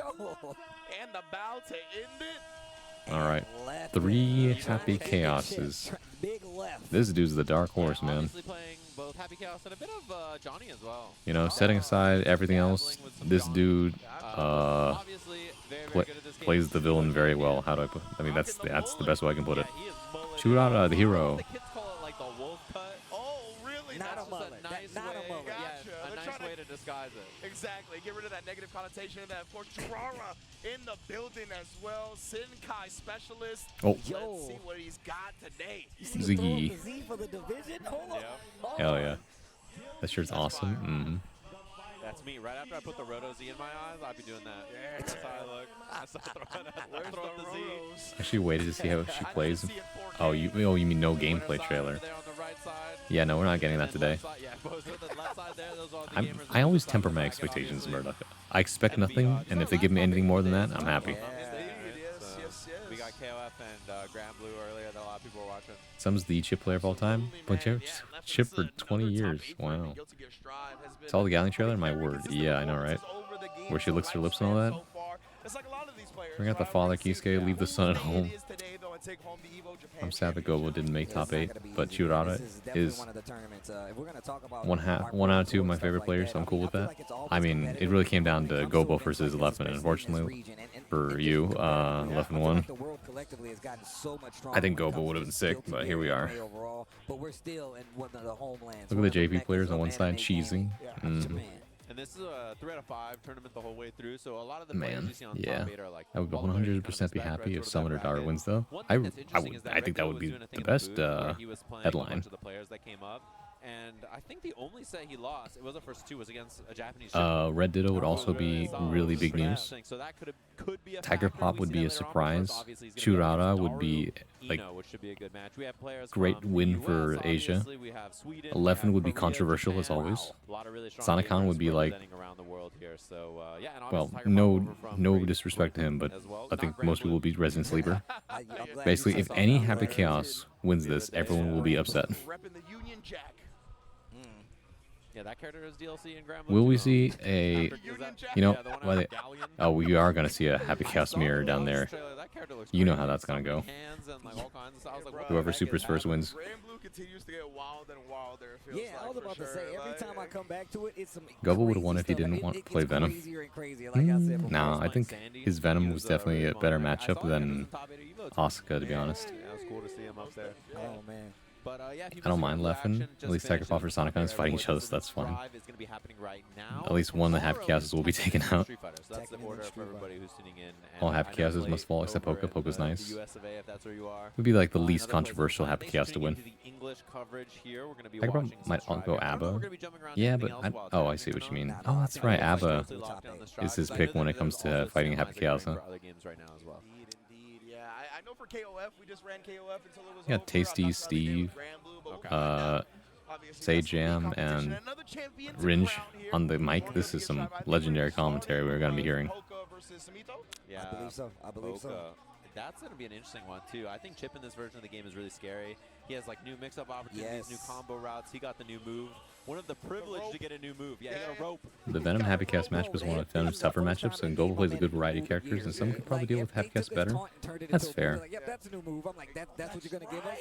Speaker 1: Alright. 3 Happy Chaoses.
Speaker 9: Big left.
Speaker 1: This dude's the dark horse, man.
Speaker 10: Obviously playing both Happy Chaos and a bit of Johnny as well.
Speaker 1: You know, setting aside everything else, this dude
Speaker 10: Obviously, very good at this game.
Speaker 1: plays the villain very well. How do I put? I mean, that's the best way I can put it.
Speaker 10: Yeah, he is mullet.
Speaker 1: Shoot out the hero.
Speaker 10: The kids call it like the wolf cut.
Speaker 4: Oh, really?
Speaker 9: Not
Speaker 10: That's
Speaker 9: a
Speaker 10: just
Speaker 9: mullet.
Speaker 10: a nice
Speaker 9: Not a
Speaker 10: way,
Speaker 9: mullet.
Speaker 4: Gotcha.
Speaker 10: yeah, a
Speaker 4: They're
Speaker 10: nice
Speaker 4: trying to-
Speaker 10: way to disguise it.
Speaker 4: Exactly. Get rid of that negative connotation of that. Of course, Churara in the building as well. Sinkai specialist.
Speaker 1: Oh,
Speaker 4: Let's see what he's got today.
Speaker 1: Ziggy.
Speaker 9: The Z for the division. Hold on.
Speaker 10: Yep.
Speaker 9: Hold
Speaker 1: Hell
Speaker 9: on.
Speaker 1: yeah. That shirt's awesome.
Speaker 10: That's me. Right after I put the Roto Z in my eyes, I'd be doing that. That's how I look. I start throwing up the Z.
Speaker 1: Actually waited to see how she plays. Oh, you mean no gameplay trailer?
Speaker 10: There on the right side.
Speaker 1: Yeah, no, we're not getting that today.
Speaker 10: Yeah, both of the left side there, those are the gamers.
Speaker 1: I always temper my expectations, Murdoch. I expect nothing, and if they give me anything more than that, I'm happy.
Speaker 10: We got KOF and Grand Blue earlier that a lot of people were watching.
Speaker 1: Sum's the chip player of all time. Playing chip for 20 years. Wow. Saw the Galleon trailer? My word. Yeah, I know, right? Where she licks her lips and all that. Bring out the father, Kisuke, leave the son at home. I'm sad that Gobo didn't make top 8, but Churara is one out of 2 of my favorite players, so I'm cool with that. I mean, it really came down to Gobo versus Leffen, and unfortunately for you, Leffen won. I think Gobo would have been sick, but here we are. Look at the JP players on one side cheesing.
Speaker 10: And this is a 3 out of 5 tournament the whole way through, so a lot of the
Speaker 1: Man,
Speaker 10: players you see on
Speaker 1: yeah.
Speaker 10: top 8 are like
Speaker 1: I would
Speaker 10: all the way to
Speaker 1: 100% be
Speaker 10: back
Speaker 1: happy
Speaker 10: retro
Speaker 1: if
Speaker 10: to
Speaker 1: Summoner
Speaker 10: that
Speaker 1: Dar
Speaker 10: bracket.
Speaker 1: wins, though.
Speaker 10: One thing that's interesting is that
Speaker 1: I think that
Speaker 10: Recto
Speaker 1: would
Speaker 10: was
Speaker 1: be
Speaker 10: doing a thing
Speaker 1: the
Speaker 10: in
Speaker 1: best
Speaker 10: booth where he was playing with a
Speaker 1: headline.
Speaker 10: bunch of the players that came up. And I think the only set he lost, it was the first 2, was against a Japanese.
Speaker 1: Red Ditto would also be really big news.
Speaker 10: So that could be a
Speaker 1: Tiger
Speaker 10: factor.
Speaker 1: Pop
Speaker 10: We
Speaker 1: would
Speaker 10: see
Speaker 1: be a
Speaker 10: that later on, but first,
Speaker 1: surprise.
Speaker 10: obviously, he's gonna go
Speaker 1: Churara
Speaker 10: against
Speaker 1: would be
Speaker 10: Daru
Speaker 1: like
Speaker 10: Eno, which should be a good match. We have players
Speaker 1: great
Speaker 10: from the
Speaker 1: win
Speaker 10: US,
Speaker 1: for Asia.
Speaker 10: obviously. We have Sweden, we
Speaker 1: 11
Speaker 10: have
Speaker 1: would be
Speaker 10: Korea,
Speaker 1: controversial as
Speaker 10: Japan.
Speaker 1: always.
Speaker 10: A lot of really strong
Speaker 1: Sonicon
Speaker 10: gamers
Speaker 1: would be like,
Speaker 10: representing around the world here. So, yeah, and
Speaker 1: well,
Speaker 10: obviously Tiger Pop
Speaker 1: no
Speaker 10: over from
Speaker 1: no
Speaker 10: Great
Speaker 1: disrespect to him, but
Speaker 10: as well.
Speaker 1: I
Speaker 10: Not
Speaker 1: think
Speaker 10: Grand
Speaker 1: most people
Speaker 10: Blue.
Speaker 1: will be Resident Sleeper.
Speaker 9: I'm glad you
Speaker 1: Basically,
Speaker 9: said
Speaker 1: if
Speaker 9: something.
Speaker 1: any
Speaker 9: I'm
Speaker 1: Happy
Speaker 9: glad.
Speaker 1: Chaos wins this, everyone will be upset.
Speaker 4: Repping the Union Jack.
Speaker 10: Yeah, that character is DLC in Grand Blue.
Speaker 1: Will we
Speaker 10: too,
Speaker 1: see
Speaker 10: huh?
Speaker 1: a,
Speaker 10: Is that-
Speaker 1: you know,
Speaker 10: yeah, the one
Speaker 1: why
Speaker 10: on
Speaker 1: they,
Speaker 10: Galleon?
Speaker 1: oh, we are going to see a Happy Chaos mirror down there.
Speaker 10: That character looks
Speaker 1: You know
Speaker 10: crazy.
Speaker 1: how that's gonna go.
Speaker 10: Hands and, like, all kinds of stuff. I was like, what the
Speaker 1: Whoever
Speaker 10: heck is
Speaker 1: supers first
Speaker 10: happening?
Speaker 1: wins.
Speaker 4: Grand Blue continues to get wilder and wilder. It feels
Speaker 9: Yeah, I
Speaker 4: like,
Speaker 9: was about
Speaker 4: for
Speaker 9: to say,
Speaker 4: sure.
Speaker 9: every time I come back to it, it's some
Speaker 1: Gobo would've
Speaker 9: crazy
Speaker 1: won if he
Speaker 9: stuff.
Speaker 1: didn't want to play
Speaker 9: It's
Speaker 1: Venom.
Speaker 9: crazier and crazier, like I said before.
Speaker 1: Nah, I think his Venom was
Speaker 10: He
Speaker 1: definitely a
Speaker 10: really
Speaker 1: better
Speaker 10: fun. I
Speaker 1: matchup
Speaker 10: saw him in
Speaker 1: than
Speaker 10: the top 8 of Evo too.
Speaker 1: Asuka, to be honest.
Speaker 10: Yeah, it was cool to see him up there.
Speaker 9: Oh, man.
Speaker 10: But yeah, if you
Speaker 1: I don't
Speaker 10: missed
Speaker 1: mind
Speaker 10: the
Speaker 1: Leffen.
Speaker 10: action,
Speaker 1: At
Speaker 10: just
Speaker 1: least
Speaker 10: finishes
Speaker 1: Sacrifice or
Speaker 10: the top
Speaker 1: Sonicons
Speaker 10: there.
Speaker 1: fighting
Speaker 10: What
Speaker 1: each other,
Speaker 10: this
Speaker 1: so that's fine.
Speaker 10: drive is gonna be happening right now.
Speaker 1: At least one of the happy chaoses will be taken out.
Speaker 10: Street Fighter. So that's the order for everybody who's tuning in.
Speaker 1: All happy chaoses must fall except Poke. Poke's nice.
Speaker 10: The US of A, if that's where you are.
Speaker 1: Would be like the least
Speaker 10: Another place
Speaker 1: controversial
Speaker 10: on
Speaker 1: happy
Speaker 10: Sunday,
Speaker 1: chaos to
Speaker 10: streaming
Speaker 1: win.
Speaker 10: into the English coverage here. We're gonna be
Speaker 1: Sacrifice
Speaker 10: watching
Speaker 1: might
Speaker 10: Subscribe
Speaker 1: go
Speaker 10: here. I don't know if we're
Speaker 1: ABBA.
Speaker 10: gonna be jumping around
Speaker 1: Yeah,
Speaker 10: anything
Speaker 1: but
Speaker 10: else while
Speaker 1: oh, I
Speaker 10: it's
Speaker 1: see what you
Speaker 10: happening
Speaker 1: mean.
Speaker 10: or
Speaker 1: Oh,
Speaker 10: not.
Speaker 1: that's
Speaker 10: I
Speaker 1: right.
Speaker 10: think we're
Speaker 1: ABBA
Speaker 10: mostly locked down the strides,
Speaker 1: is his
Speaker 10: but I
Speaker 1: pick
Speaker 10: know
Speaker 1: when
Speaker 10: that
Speaker 1: it comes
Speaker 10: there's
Speaker 1: to
Speaker 10: also
Speaker 1: fighting
Speaker 10: semis
Speaker 1: happy
Speaker 10: that are
Speaker 1: chaos.
Speaker 10: going
Speaker 1: Huh?
Speaker 10: for other games right now as well.
Speaker 4: Indeed. Yeah, I know for KOF, we just ran KOF until it was
Speaker 1: Yeah,
Speaker 4: over.
Speaker 1: Tasty,
Speaker 4: I'm not sure how they did
Speaker 1: Steve,
Speaker 4: with Grand Blue, but we'll find out. Obviously,
Speaker 1: Say
Speaker 4: that's the league
Speaker 1: Jam,
Speaker 4: competition.
Speaker 1: and
Speaker 4: Another champion to
Speaker 1: Ringe
Speaker 4: crown here.
Speaker 1: on the mic.
Speaker 4: One
Speaker 1: This
Speaker 4: of the
Speaker 1: is some
Speaker 4: biggest, I think
Speaker 1: legendary
Speaker 4: we're starting
Speaker 1: commentary we're going to be hearing.
Speaker 4: Poca versus Samito.
Speaker 10: Yeah,
Speaker 9: I believe so. I believe so.
Speaker 10: Boca. That's going to be an interesting one, too. I think Chip in this version of the game is really scary. He has, like, new mix-up opportunities, new combo routes. He got the new move. One of the privilege to get a new move. Yeah, he got a rope.
Speaker 1: The Venom Happy Chaos matchup is one of Venom's tougher matchups, and Global plays a good variety of characters, and some could probably deal with Happy Chaos better. That's fair.
Speaker 9: Like, yep, that's a new move. I'm like, that's what you're gonna give us.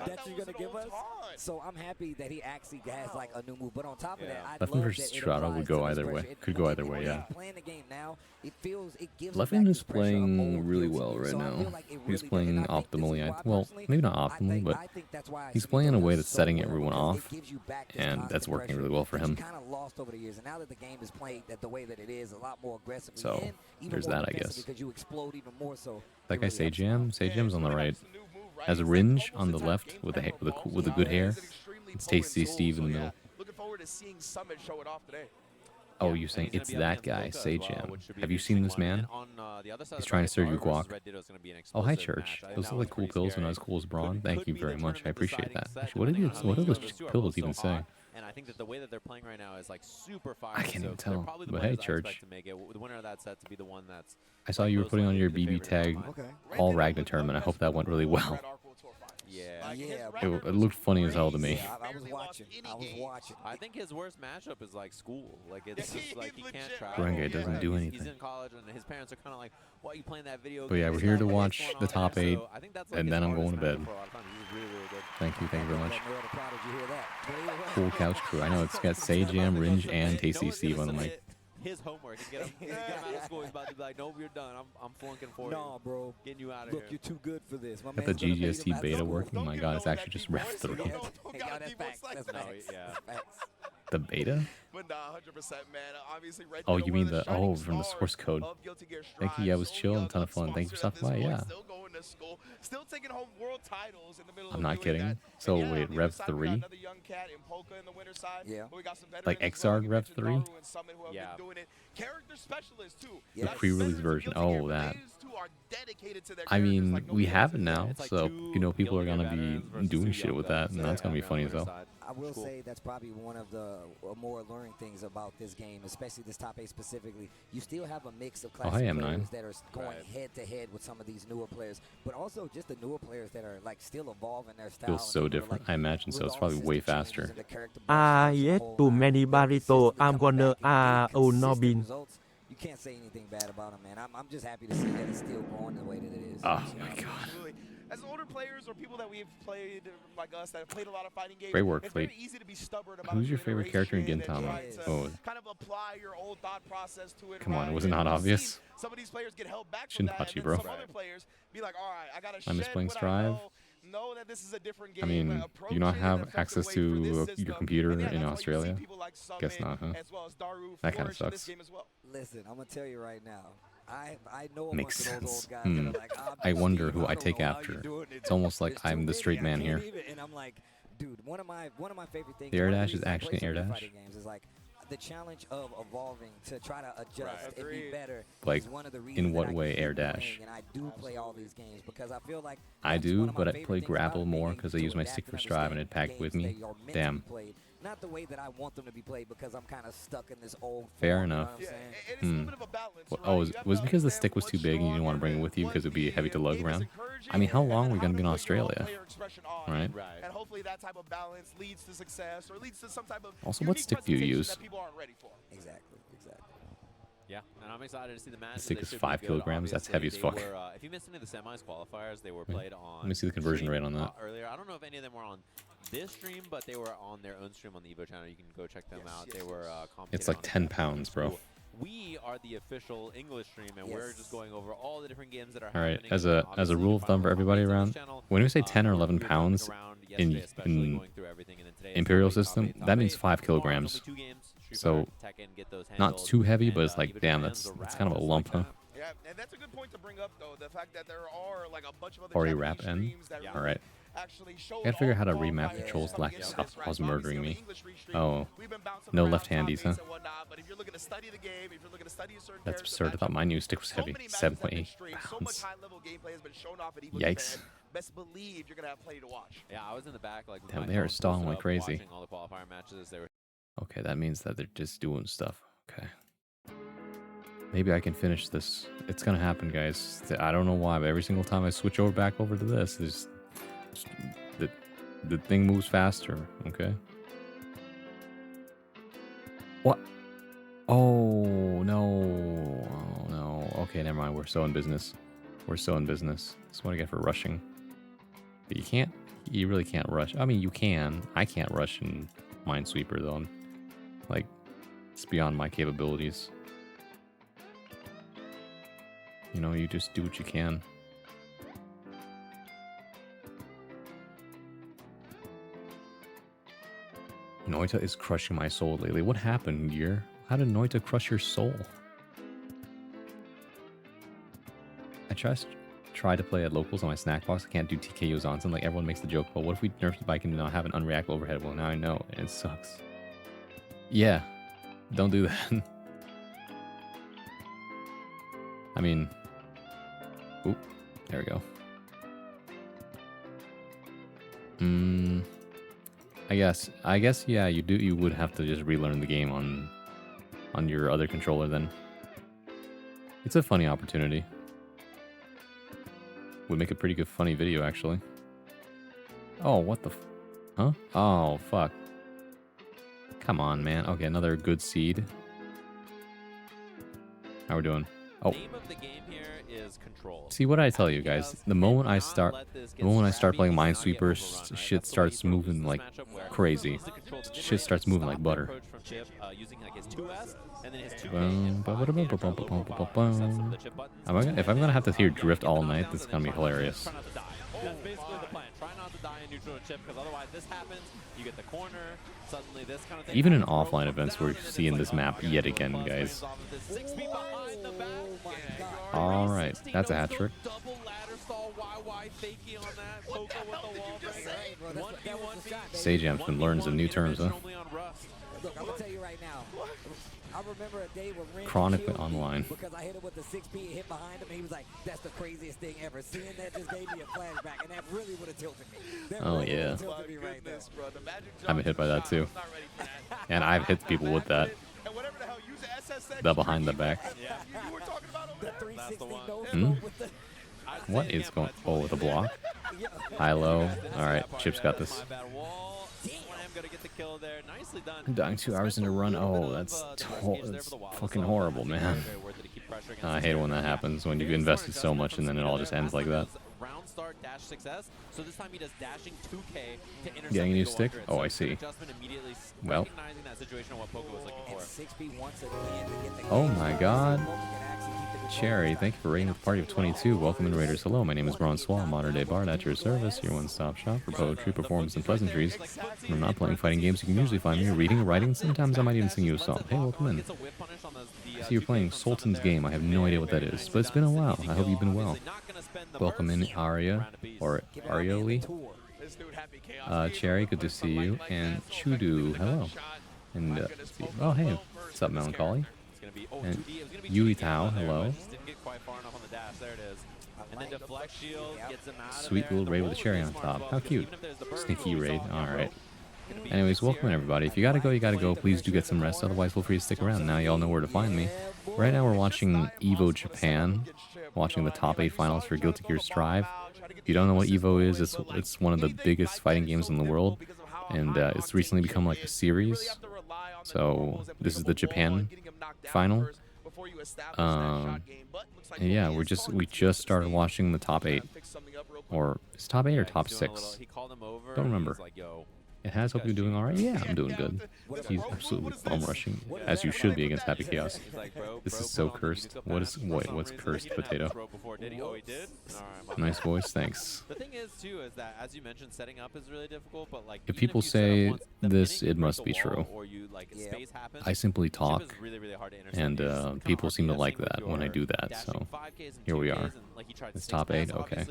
Speaker 9: That's what you're gonna give us. So I'm happy that he actually has like a new move. But on top of that, I
Speaker 1: Leffen versus Strata would go either way. Could go either way, yeah.
Speaker 9: Playing the game now, it gives
Speaker 1: Leffen is playing really well right now. He's playing optimally. Well, maybe not optimally, but he's playing in a way that's setting everyone off, and that's working really well for him.
Speaker 9: Kind of lost over the years, and now that the game is played the way that it is, a lot more aggressively.
Speaker 1: So, there's that, I guess.
Speaker 9: Because you explode even more. So
Speaker 1: That guy Say Jam's on the right. Has a Ringe on the left with a good hair. It's Tasty Steve in the middle.
Speaker 4: Looking forward to seeing Summit show it off today.
Speaker 1: Oh, you're saying it's that guy, Say Jam. Have you seen this man? He's trying to serve you guac. Oh, hi, Church. Those look like cool pills and not as cool as Braun. Thank you very much. I appreciate that. Actually, what do those pills even say?
Speaker 10: And I think that the way that they're playing right now is like super fire.
Speaker 1: I can't even
Speaker 10: so they're
Speaker 1: tell.
Speaker 10: probably the
Speaker 1: But
Speaker 10: winners
Speaker 1: hey,
Speaker 10: I
Speaker 1: Church.
Speaker 10: expect to make it. The winner of that set to be the one that's.
Speaker 1: I saw you were putting on your BB tag all Ragnar tournament. I hope that went really well.
Speaker 10: Yeah.
Speaker 1: It looked funny as hell to me.
Speaker 9: I was watching.
Speaker 10: I think his worst matchup is like school. Like it's just like he can't travel.
Speaker 1: Renge doesn't do
Speaker 10: He's
Speaker 1: anything.
Speaker 10: in college and his parents are kind of like, "Why are you playing that video?"
Speaker 1: But yeah,
Speaker 10: game
Speaker 1: we're here to
Speaker 10: stuff? Like,
Speaker 1: watch
Speaker 10: what's going
Speaker 1: the
Speaker 10: on
Speaker 1: top
Speaker 10: there?"
Speaker 1: 8,
Speaker 10: So I think that's, like,
Speaker 1: and
Speaker 10: his
Speaker 1: then I'm
Speaker 10: hardest
Speaker 1: going to bed.
Speaker 10: matchup for a lot of times. He's really, really good.
Speaker 1: Thank you very much.
Speaker 9: Did you hear that?
Speaker 1: Cool couch crew. I know it's got Say Jam, Ringe, and Tasty Steve on the mic.
Speaker 10: His homework and get him out of school. He's about to be like, "Nope, you're done. I'm flunking for you.
Speaker 9: No, bro.
Speaker 10: Getting you out of
Speaker 9: Look,
Speaker 10: here."
Speaker 9: you're too good for this. My
Speaker 1: Got the
Speaker 9: man's gonna beat him
Speaker 1: GGST
Speaker 9: at
Speaker 1: beta
Speaker 9: school.
Speaker 1: working. Oh my god, it's actually just Rev 3.
Speaker 9: Yeah, that's facts. That's
Speaker 10: No,
Speaker 9: facts.
Speaker 10: yeah.
Speaker 9: Facts.
Speaker 1: The beta?
Speaker 4: But nah, 100%, man. Obviously, Red
Speaker 1: Oh,
Speaker 4: Dead
Speaker 1: you
Speaker 4: one
Speaker 1: mean
Speaker 4: of the
Speaker 1: the
Speaker 4: shining
Speaker 1: from the source
Speaker 4: stars
Speaker 1: code?
Speaker 4: of Guilty Gear
Speaker 1: Thank you. Yeah, it was
Speaker 4: Strive.
Speaker 1: chill
Speaker 4: So
Speaker 1: and a ton of fun. Thank you for
Speaker 4: sponsor at
Speaker 1: stopping by.
Speaker 4: this point,
Speaker 1: Yeah.
Speaker 4: Still going to school, still taking home world titles in the middle
Speaker 1: I'm
Speaker 4: of
Speaker 1: not
Speaker 4: doing
Speaker 1: kidding.
Speaker 4: that.
Speaker 1: So
Speaker 4: And yeah,
Speaker 1: wait,
Speaker 4: on the
Speaker 1: Rev
Speaker 4: other side, we got
Speaker 1: 3?
Speaker 4: another young cat in Polka in the winter side.
Speaker 9: Yeah.
Speaker 4: But we got some
Speaker 1: Like
Speaker 4: veterans as well.
Speaker 1: Xrd
Speaker 4: You
Speaker 1: Rev
Speaker 4: mentioned
Speaker 1: 3?
Speaker 4: Daru and Summit who have
Speaker 10: Yeah.
Speaker 4: been doing it. Character specialists too.
Speaker 9: Yeah.
Speaker 1: The
Speaker 4: That's
Speaker 1: pre-release
Speaker 4: veterans of
Speaker 1: version.
Speaker 4: Guilty Gear,
Speaker 1: Oh,
Speaker 4: but
Speaker 1: that.
Speaker 4: these two are dedicated to their
Speaker 1: I
Speaker 4: characters
Speaker 1: mean,
Speaker 4: like
Speaker 1: we
Speaker 4: nobody
Speaker 1: have
Speaker 4: else
Speaker 1: it
Speaker 4: is.
Speaker 1: now,
Speaker 10: It's like
Speaker 1: so
Speaker 10: two
Speaker 1: you know people are
Speaker 10: Guilty Gear
Speaker 1: gonna be
Speaker 10: veterans versus
Speaker 1: doing
Speaker 10: two
Speaker 1: shit
Speaker 10: young
Speaker 1: with that,
Speaker 10: vets.
Speaker 1: and that's gonna be
Speaker 10: Yeah,
Speaker 1: funny
Speaker 10: on
Speaker 1: as
Speaker 10: the other
Speaker 1: hell.
Speaker 10: side.
Speaker 9: I will
Speaker 10: Cool.
Speaker 9: say that's probably one of the more alluring things about this game, especially this top 8 specifically. You still have a mix of classic
Speaker 1: hi, M9.
Speaker 9: players that are going
Speaker 10: Right.
Speaker 9: head to head with some of these newer players, but also just the newer players that are like still evolving their style.
Speaker 1: Feels so
Speaker 9: and who are,
Speaker 1: different.
Speaker 9: like,
Speaker 1: I imagine so.
Speaker 9: with
Speaker 1: It's
Speaker 9: all
Speaker 1: probably
Speaker 9: the
Speaker 1: way
Speaker 9: system changes
Speaker 1: faster.
Speaker 9: and the character
Speaker 2: Ah,
Speaker 9: buffs,
Speaker 2: yes,
Speaker 9: the whole
Speaker 2: too many
Speaker 9: they're
Speaker 2: barito.
Speaker 9: consistently
Speaker 2: I'm
Speaker 9: coming
Speaker 2: gonna
Speaker 9: back and getting
Speaker 2: oh
Speaker 9: consistent
Speaker 2: no bin.
Speaker 9: results. You can't say anything bad about him, man. I'm just happy to see that it's still going the way that it is.
Speaker 1: Oh my god.
Speaker 4: Absolutely. As older players or people that we've played, like us, that have played a lot of fighting games,
Speaker 1: Great work,
Speaker 4: it's
Speaker 1: Fleet.
Speaker 4: very easy to be stubborn about
Speaker 1: Who's your favorite character in
Speaker 4: iteration and
Speaker 1: Gintama?
Speaker 4: try to
Speaker 1: Oh,
Speaker 4: kind of apply your old thought process to it.
Speaker 1: come on,
Speaker 4: right?
Speaker 1: was it not
Speaker 4: And we've
Speaker 1: obvious?
Speaker 4: seen some of these players get held back from that,
Speaker 1: Shinpachi,
Speaker 4: and
Speaker 1: bro.
Speaker 4: then some other players be like, all right, I gotta
Speaker 1: I miss
Speaker 4: shed
Speaker 1: playing
Speaker 4: what
Speaker 1: Strive.
Speaker 4: know that this is a different game.
Speaker 1: I mean,
Speaker 4: approach
Speaker 1: do you not
Speaker 4: it in an
Speaker 1: have
Speaker 4: effective
Speaker 1: access
Speaker 4: way for
Speaker 1: to
Speaker 4: this
Speaker 1: your
Speaker 4: system.
Speaker 1: computer
Speaker 4: And yeah,
Speaker 1: in
Speaker 4: that's why you see
Speaker 1: Australia?
Speaker 4: people like
Speaker 1: Guess
Speaker 4: Summit
Speaker 1: not, huh?
Speaker 4: as well as Daru
Speaker 1: That kinda
Speaker 4: flourish in this
Speaker 1: sucks.
Speaker 4: game as well.
Speaker 9: Listen, I'm gonna tell you right now. I know a
Speaker 1: Makes
Speaker 9: bunch of those
Speaker 1: sense.
Speaker 9: old guys that are like,
Speaker 1: I wonder
Speaker 9: Steve,
Speaker 1: who I
Speaker 9: don't
Speaker 1: take
Speaker 9: know how
Speaker 1: after.
Speaker 9: you're doing it.
Speaker 1: It's almost like
Speaker 9: It's
Speaker 1: I'm
Speaker 9: too
Speaker 1: the
Speaker 9: big,
Speaker 1: straight
Speaker 9: I
Speaker 1: man
Speaker 9: can't
Speaker 1: here.
Speaker 9: believe it. And I'm like, dude, one of my favorite things.
Speaker 1: The air
Speaker 9: one of
Speaker 1: dash is
Speaker 9: reasons I
Speaker 1: actually
Speaker 9: play
Speaker 1: an air
Speaker 9: so many
Speaker 1: dash?
Speaker 9: fighting games is like the challenge of evolving to try to adjust and be
Speaker 4: Agreed.
Speaker 9: better.
Speaker 1: Like,
Speaker 9: is one of the
Speaker 1: in
Speaker 9: reasons
Speaker 1: what
Speaker 9: that I
Speaker 1: way
Speaker 9: keep
Speaker 1: air
Speaker 9: playing,
Speaker 1: dash?
Speaker 9: And I do play all these games because I feel like
Speaker 1: I
Speaker 9: that's
Speaker 1: do,
Speaker 9: one of my
Speaker 1: but I
Speaker 9: favorite
Speaker 1: play
Speaker 9: things about
Speaker 1: grapple
Speaker 9: it,
Speaker 1: more
Speaker 9: being
Speaker 1: because I
Speaker 9: able
Speaker 1: use
Speaker 9: to
Speaker 1: my
Speaker 9: adapt
Speaker 1: stick
Speaker 9: and
Speaker 1: for Strive and
Speaker 9: understand
Speaker 1: it packed with
Speaker 9: games
Speaker 1: me.
Speaker 9: that are meant to
Speaker 1: Damn.
Speaker 9: be played. Not the way that I want them to be played because I'm kind of stuck in this old.
Speaker 1: Fair
Speaker 9: form, you know
Speaker 1: enough.
Speaker 9: what I'm
Speaker 4: Yeah,
Speaker 9: saying?
Speaker 4: and it's a little bit of a balance,
Speaker 1: Well,
Speaker 4: right?
Speaker 1: oh,
Speaker 4: You have
Speaker 1: was
Speaker 4: to
Speaker 1: because the
Speaker 4: understand
Speaker 1: stick was
Speaker 4: what's
Speaker 1: too big and you didn't want to
Speaker 4: strong
Speaker 1: bring it
Speaker 4: and
Speaker 1: with you
Speaker 4: what
Speaker 1: because it'd be heavy to
Speaker 4: the
Speaker 1: lug
Speaker 4: game is
Speaker 1: around?
Speaker 4: encouraging,
Speaker 1: I mean, how
Speaker 4: and
Speaker 1: long
Speaker 4: then
Speaker 1: are we
Speaker 4: how
Speaker 1: gonna
Speaker 4: to
Speaker 1: be in
Speaker 4: put your own
Speaker 1: Australia?
Speaker 4: player expression on
Speaker 1: Right?
Speaker 4: it. And hopefully that type of balance leads to success or leads to some type of
Speaker 1: Also, what
Speaker 4: unique
Speaker 1: stick do you
Speaker 4: presentation
Speaker 1: use?
Speaker 4: that people aren't ready for.
Speaker 9: Exactly.
Speaker 10: Yeah, and I'm excited to see the match.
Speaker 1: stick is 5 kilograms. That's heavy as fuck.
Speaker 10: If you missed any of the semis qualifiers, they were played on.
Speaker 1: Let me see the conversion rate on that.
Speaker 10: Earlier, I don't know if any of them were on this stream, but they were on their own stream on the Evo channel. You can go check them out. They were.
Speaker 1: It's like
Speaker 10: commentated on
Speaker 1: 10
Speaker 10: it.
Speaker 1: pounds, bro.
Speaker 10: we are the official English stream, and we're just going over all the different games that are
Speaker 1: All right,
Speaker 10: happening.
Speaker 1: as a rule of thumb for everybody around, when we say 10 or 11 pounds in Imperial system, that means 5 kilograms. So not too heavy, but it's like, damn, that's kind of a lump, huh?
Speaker 11: Yeah, and that's a good point to bring up, though, the fact that there are like a bunch of other
Speaker 1: Already
Speaker 11: Japanese
Speaker 1: wrap in.
Speaker 11: streams that
Speaker 1: All right.
Speaker 11: actually show
Speaker 1: Gotta figure out how to remap controls like Southpaw's murdering me. Oh, no left handies, huh? That's absurd. I thought my new stick was heavy. 7.8 pounds. Yikes.
Speaker 11: Best believe you're gonna have plenty to watch.
Speaker 10: Yeah, I was in the back like
Speaker 1: damn, they are stalling like crazy.
Speaker 10: All the qualifier matches. They were
Speaker 1: okay, that means that they're just doing stuff. Okay. Maybe I can finish this. It's gonna happen, guys. I don't know why, but every single time I switch back over to this, the thing moves faster. Okay. What? Oh no! Oh no! Okay, never mind. We're so in business. We're so in business. That's what I get for rushing. But you can't. You really can't rush. I mean, you can. I can't rush in Minesweeper though. Like, it's beyond my capabilities. You know, you just do what you can. Noita is crushing my soul lately. What happened, Gear? How did Noita crush your soul? I try to play at locals on my snack box. I can't do TKOs on some. Like, everyone makes the joke, but what if we nerf the bike and not have an unreactable overhead? Well, now I know, and it sucks. Yeah, don't do that. I mean... Oop, there we go. I guess, yeah, you would have to just relearn the game on your other controller then. It's a funny opportunity. Would make a pretty good funny video, actually. Oh, what the huh? Oh, fuck. Come on, man. Okay, another good seed. How we doing? Oh.
Speaker 10: name of the game here is Control.
Speaker 1: See what I tell you guys. The moment I start playing Minesweeper, shit starts moving like crazy. Shit starts moving like butter. If I'm gonna have to hear drift all night, this is gonna be hilarious.
Speaker 10: That's basically the plan. Try not to die in neutral chip, because otherwise this happens, you get the corner, suddenly this kind of thing.
Speaker 1: Even in offline events, we're seeing this map yet again, guys. Alright, that's a hat trick. Sajam's been learning some new terms, huh?
Speaker 9: Look, I'm gonna tell you right now. I remember a day when Ren
Speaker 1: Chronically online.
Speaker 9: because I hit him with the 6P hit behind him, and he was like, "That's the craziest thing ever." Seeing that just gave me a flashback, and that really would have tilted me.
Speaker 1: Oh yeah.
Speaker 9: Tilted me right there.
Speaker 1: I've been hit by that too. And I've hit people with that. The behind the back. Hmm? What is going? Oh, with a block? High low. Alright, Chip's got this. I'm dying 2 hours into a run. Oh, that's fucking horrible, man. I hate it when that happens, when you've invested so much and then it all just ends like that. Getting a new stick? Oh, I see. Well. Oh my god. Cherry, thank you for raiding with a party of 22. Welcome in, Raiders. Hello, my name is Bronsois, modern day bard at your service, your one-stop shop for poetry, performance, and pleasantries. When I'm not playing fighting games, you can usually find me reading or writing, and sometimes I might even sing you a song. Hey, welcome in. I see you're playing Sultan's Game. I have no idea what that is, but it's been a while. I hope you've been well. Welcome in, Aria, or Arioli. Cherry, good to see you. And Chudu, hello. And, oh, hey, what's up, Melancholy? And Yui Tao, hello. Sweet little raid with a cherry on top. How cute. Sneaky raid. Alright. Anyways, welcome in, everybody. If you gotta go, you gotta go. Please do get some rest. Otherwise, feel free to stick around. Now y'all know where to find me. Right now, we're watching Evo Japan. Watching the top 8 finals for Guilty Gear Strive. If you don't know what Evo is, it's one of the biggest fighting games in the world. And it's recently become like a series. So, this is the Japan final. And yeah, we just started watching the top 8. Or, is top 8 or top 6? Don't remember. It has. Hope you're doing all right. Yeah, I'm doing good. He's absolutely bum rushing, as you should be against Happy Chaos. This is so cursed. What's cursed potato? Nice voice, thanks.
Speaker 10: The thing is too is that as you mentioned, setting up is really difficult. But like
Speaker 1: If people say this, it must be true. I simply talk, and people seem to like that when I do that. So here we are. It's top 8. Okay.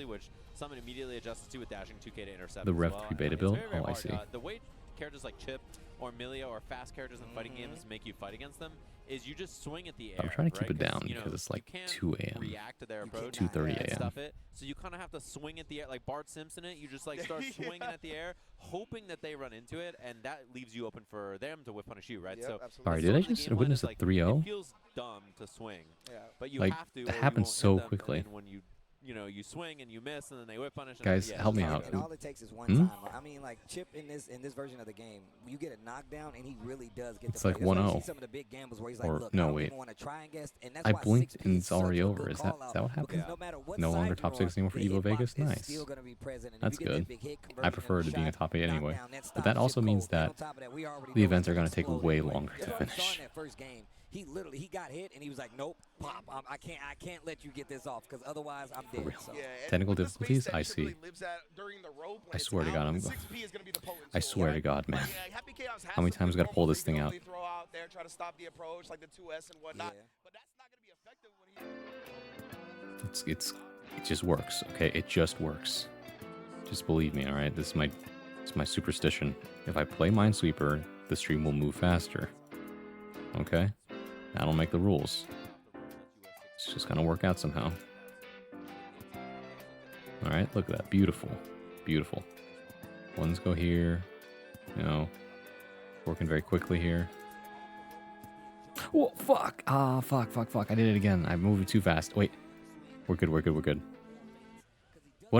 Speaker 5: Someone immediately adjusted to with dashing 2K to intercept.
Speaker 1: The Rev 3 beta build? Oh, I see.
Speaker 5: The way characters like Chip or Milia or fast characters in fighting games make you fight against them is you just swing at the air.
Speaker 1: I'm trying to keep
Speaker 5: right?
Speaker 1: it down
Speaker 5: you know,
Speaker 1: because it's like
Speaker 5: you can't
Speaker 1: 2 a.m.
Speaker 5: react to their approach.
Speaker 1: 2:30 a.m.
Speaker 5: Stuff it. So you kind of have to swing at the air like Bart Simpson. You just like start swinging at the air, hoping that they run into it, and that leaves you open for them to whip punish you, right?
Speaker 11: Yep,
Speaker 5: so
Speaker 11: absolutely.
Speaker 1: All right, did I just witness a 3-0?
Speaker 5: It feels dumb to swing, but you
Speaker 1: Like,
Speaker 5: have to.
Speaker 1: that
Speaker 5: or you
Speaker 1: happens
Speaker 5: won't
Speaker 1: so
Speaker 5: hit them,
Speaker 1: quickly.
Speaker 5: And then when you swing and you miss, and then they whip punish.
Speaker 1: Guys,
Speaker 5: and
Speaker 1: help me out.
Speaker 9: And all it takes is one time. I mean, like Chip in this version of the game, you get a knockdown and he really does get.
Speaker 1: It's like 1-0.
Speaker 9: Some of the big gambles where he's like,
Speaker 1: Or
Speaker 9: look,
Speaker 1: no,
Speaker 9: I don't
Speaker 1: wait.
Speaker 9: even want to try and guess, and that's
Speaker 1: I
Speaker 9: why
Speaker 1: blinked
Speaker 9: 6P
Speaker 1: and
Speaker 9: is
Speaker 1: it's
Speaker 9: such
Speaker 1: already
Speaker 9: a
Speaker 1: over.
Speaker 9: good
Speaker 1: Is that
Speaker 9: call-out
Speaker 1: what happened?
Speaker 9: because no matter what
Speaker 1: No
Speaker 9: side
Speaker 1: longer
Speaker 9: you're
Speaker 1: top
Speaker 9: on,
Speaker 1: 6 anymore for
Speaker 9: the
Speaker 1: Evo
Speaker 9: hitbox
Speaker 1: Vegas?
Speaker 9: is
Speaker 1: Nice.
Speaker 9: still gonna be present, and
Speaker 1: That's
Speaker 9: if you get
Speaker 1: good.
Speaker 9: that big hit
Speaker 1: I
Speaker 9: conversion
Speaker 1: prefer
Speaker 9: and
Speaker 1: to being a
Speaker 9: shot,
Speaker 1: top 8 anyway.
Speaker 9: knockdown, that
Speaker 1: But
Speaker 9: stops
Speaker 1: that also
Speaker 9: Chip
Speaker 1: means
Speaker 9: cold. And
Speaker 1: that
Speaker 9: on top of that, we already
Speaker 1: the
Speaker 9: know
Speaker 1: events
Speaker 9: it's
Speaker 1: are going to take
Speaker 9: explode
Speaker 1: way
Speaker 9: anyway.
Speaker 1: longer to
Speaker 9: That's what we saw
Speaker 1: finish.
Speaker 9: in that first game. He got hit and he was like, nope, pop. I can't let you get this off because otherwise I'm dead.
Speaker 1: real.
Speaker 9: So.
Speaker 1: Technical difficulties? I see. I swear to God, I swear to God, man. How many times I got to pull this thing out? It just works, okay? It just works. Just believe me, all right? It's my superstition. If I play Minesweeper, the stream will move faster. Okay? I don't make the rules. It's just gonna work out somehow. All right, look at that. Beautiful. Beautiful. Ones go here. You know, working very quickly here. Oh, fuck. Ah, fuck. I did it again. I'm moving too fast. Wait. We're good. What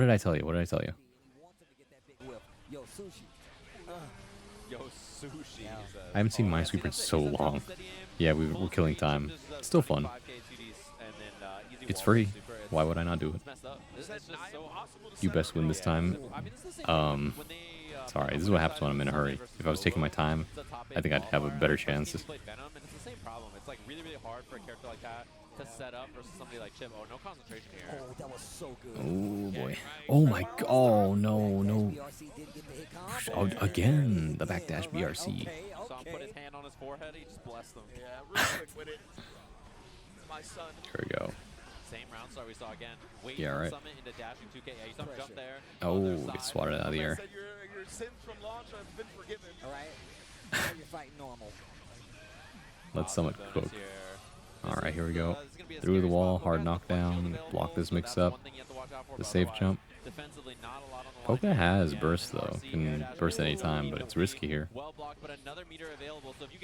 Speaker 1: did I tell you?
Speaker 9: Yo, sushi.
Speaker 5: Yo, sushi.
Speaker 1: I haven't seen Minesweeper in so long. Yeah, we're killing time. It's still fun. It's free. Why would I not do it? You best win this time. Sorry, this is what happens when I'm in a hurry. If I was taking my time, I think I'd have a better chance.
Speaker 5: It's the same problem. It's like really hard for a character like that to set up versus somebody like Chip. Oh, no concentration here.
Speaker 9: Oh, that was so good.
Speaker 1: Oh boy. Oh my god. Oh no. Oh, again, the backdash BRC.
Speaker 5: Saw him put his hand on his forehead. He just blessed them.
Speaker 11: Yeah, real quick with it. My son.
Speaker 1: Here we go.
Speaker 5: Same round start we saw again. Wait
Speaker 1: Yeah, right.
Speaker 5: Summit into dashing 2K. Yeah, you saw him jump there.
Speaker 1: Oh, get swatted out of the air.
Speaker 11: Your sins from launch have been forgiven.
Speaker 9: All right. Now you're fighting normal.
Speaker 1: Let Summit cook. Alright, here we go. Through the wall, hard knockdown. Block this mix up. The safe jump. Poka has burst though. Can burst at any time, but it's risky here.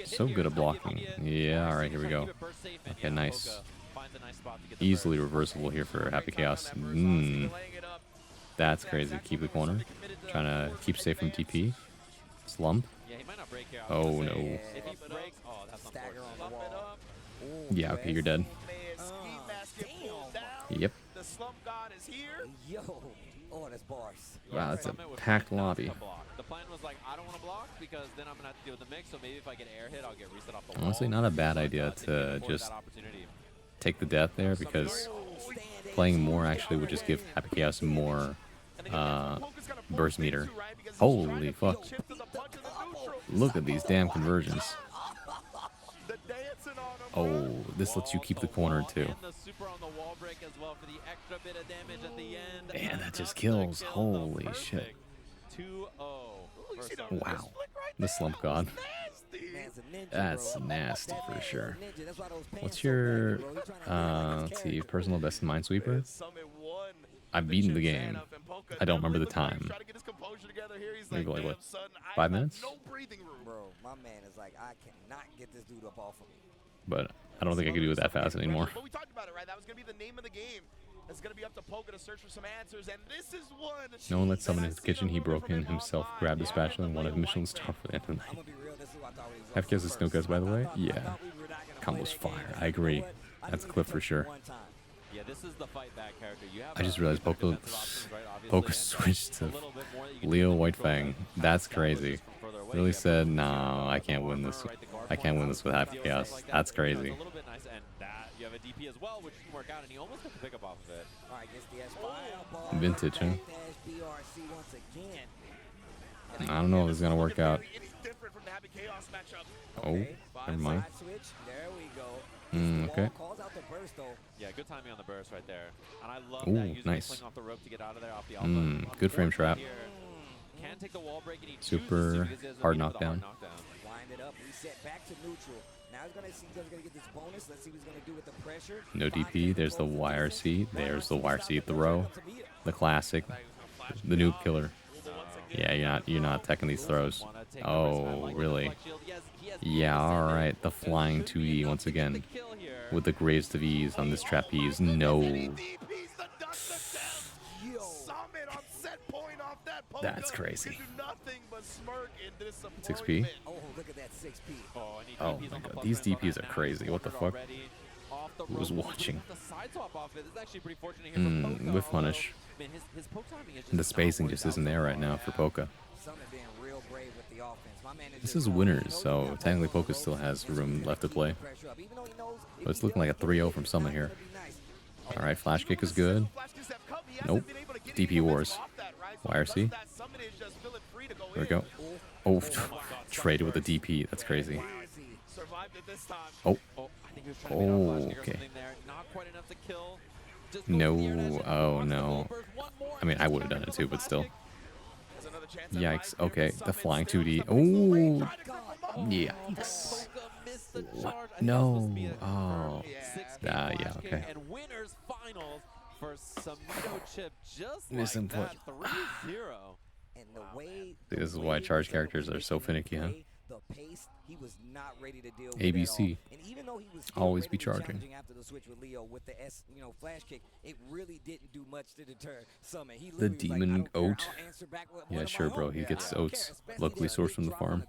Speaker 1: So good at blocking. Yeah, alright, here we go. Okay, nice. Easily reversible here for Happy Chaos. That's crazy. Keep the corner. Trying to keep safe from TP. Slump. Oh no. Yeah, okay, you're dead. Yep.
Speaker 11: The slump god is here.
Speaker 9: Yo. Oh, that's bars.
Speaker 1: Wow, it's a packed lobby.
Speaker 5: The plan was like, I don't want to block because then I'm going to have to deal with the mix, so maybe if I get air hit, I'll get reset off the wall.
Speaker 1: Honestly, not a bad idea to just take the death there because playing more actually would just give Happy Chaos more burst meter. Holy fuck. Look at these damn conversions. Oh, this lets you keep the corner too. Man, that just kills. Holy shit. Wow. The slump god. That's nasty for sure. What's your, let's see, personal best in Minesweeper? I've beaten the game. I don't remember the time. Maybe like, what, 5 minutes?
Speaker 9: Bro, my man is like, I cannot get this dude up off of me.
Speaker 1: But I don't think I can do it that fast anymore.
Speaker 11: But we talked about it, right? That was going to be the name of the game. It's going to be up to Poka to search for some answers, and this is one.
Speaker 1: No one let someone in his kitchen. He broke in himself, grabbed the spatula, and wanted Michelin star for the end of the night. Have kills the snow guys, by the way? Yeah. Combo's fire. I agree. That's a clip for sure.
Speaker 10: Yeah, this is the fight back character. You have
Speaker 1: I just realized Poco
Speaker 10: Poco
Speaker 1: switched to Leo Whitefang. That's crazy. Really said, no, I can't win this. I can't win this with Happy Chaos. That's crazy.
Speaker 10: A little bit nice, and that you have a DP as well, which didn't work out, and he almost got the pickup off of it.
Speaker 1: Vintage, huh? I don't know if this is gonna work out. Oh, never mind. Okay.
Speaker 10: Yeah, good timing on the burst right there. And I love
Speaker 1: Ooh,
Speaker 10: that using
Speaker 1: nice.
Speaker 10: the cling off the rope to get out of there off the alpha.
Speaker 1: Good frame trap.
Speaker 10: Can take the wall break, and he
Speaker 1: Super hard knockdown.
Speaker 9: Wind it up, reset back to neutral. Now he's gonna see he's gonna get this bonus. Let's see what he's gonna do with the pressure.
Speaker 1: No DP. There's the YRC. There's the YRC throw. The classic. The noob killer. Yeah, you're not teching these throws. Oh, really? Yeah, alright. The flying 2E once again. With the greatest of ease on this trapeze. No. That's crazy. 6P?
Speaker 9: Oh, look at that 6P.
Speaker 1: Oh my god, these DPs are crazy. What the fuck? Who was watching? Whiff punish. The spacing just isn't there right now for Poca. This is winners, so technically Poca still has room left to play. But it's looking like a 3-0 from Summit here. Alright, flash kick is good. Nope. DP Wars. YRC. There we go. Oh, traded with a DP. That's crazy. Oh. Oh, okay. No. Oh, no. I mean, I would have done it too, but still. Yikes. Okay, the flying 2D. Oh. Yikes. What? No. Oh. Yeah, okay. Misinput. This is why charge characters are so finicky, huh? ABC. Always be charging.
Speaker 9: After the switch with Leo with the flash kick, it really didn't do much to deter Summit.
Speaker 1: The demon oat. Yeah, sure, bro. He gets oats locally sourced from the farm.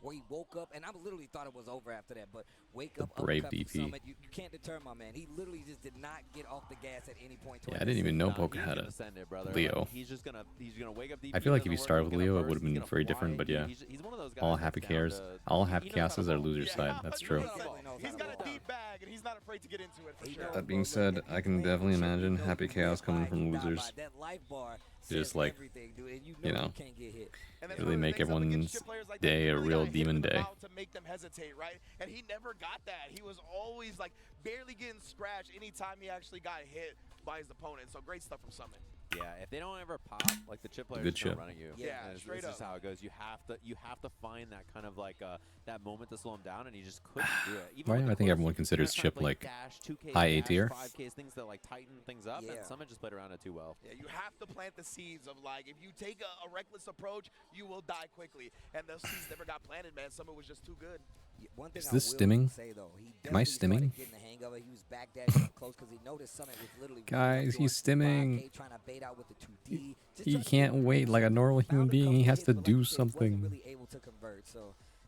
Speaker 9: Where he woke up, and I literally thought it was over after that, but wake
Speaker 1: up, brave DP.
Speaker 9: Summit, you can't deter my man. He literally just did not get off the gas at any point.
Speaker 1: Yeah, I didn't even know Poca had a Leo.
Speaker 10: He's gonna wake up DP.
Speaker 1: I feel like if you started with Leo, it would have been very different, but yeah. All happy chaos. All happy chaoses are loser side. That's true.
Speaker 11: He's got a deep bag, and he's not afraid to get into it for sure.
Speaker 1: That being said, I can definitely imagine happy chaos coming from losers. Just like, you know, really make everyone's day a real demon day.
Speaker 11: To make them hesitate, right? And he never got that. He was always like barely getting scratched anytime he actually got hit by his opponent. So great stuff from Summit.
Speaker 10: Yeah, if they don't ever pop, like the chip players
Speaker 1: Good
Speaker 10: are gonna
Speaker 1: chip.
Speaker 10: run at you.
Speaker 11: Yeah, straight
Speaker 10: this
Speaker 11: up.
Speaker 10: is how it goes. You have to find that kind of like that moment to slow him down, and he just couldn't do it. Even
Speaker 1: Right
Speaker 10: with
Speaker 1: now,
Speaker 10: the
Speaker 1: I think
Speaker 10: close,
Speaker 1: everyone considers
Speaker 10: he was trying to
Speaker 1: Chip
Speaker 10: play
Speaker 1: like
Speaker 10: dash, 2K
Speaker 1: high A
Speaker 10: dash,
Speaker 1: tier.
Speaker 10: 5Ks, things that like tighten things up, and Summit just played around it too well.
Speaker 11: Yeah, you have to plant the seeds of like, if you take a reckless approach, you will die quickly. And those seeds never got planted, man. Summit was just too good.
Speaker 1: Is this stimming? Am I stimming? Guys, he's stimming. He can't wait like a normal human being. He has to do something.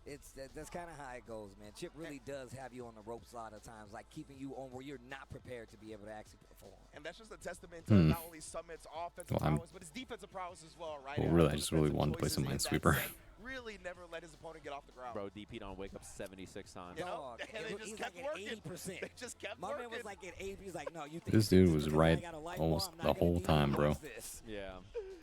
Speaker 9: That's kind of how it goes, man. Chip really does have you on the ropes a lot of times, like keeping you on where you're not prepared to be able to actually perform.
Speaker 11: And that's just a testament to not only Summit's offensive prowess, but his defensive prowess as well, right?
Speaker 1: Well, really, I just really wanted to play some Minesweeper.
Speaker 11: Really never let his opponent get off the ground.
Speaker 10: Bro, DP'd on wake up 76 times.
Speaker 11: You know? And they just kept working.
Speaker 9: 80%.
Speaker 11: They just kept
Speaker 9: My
Speaker 11: working.
Speaker 9: man was like at 80. He's like, no, you think
Speaker 1: This dude was right almost the whole time, bro.
Speaker 10: Yeah.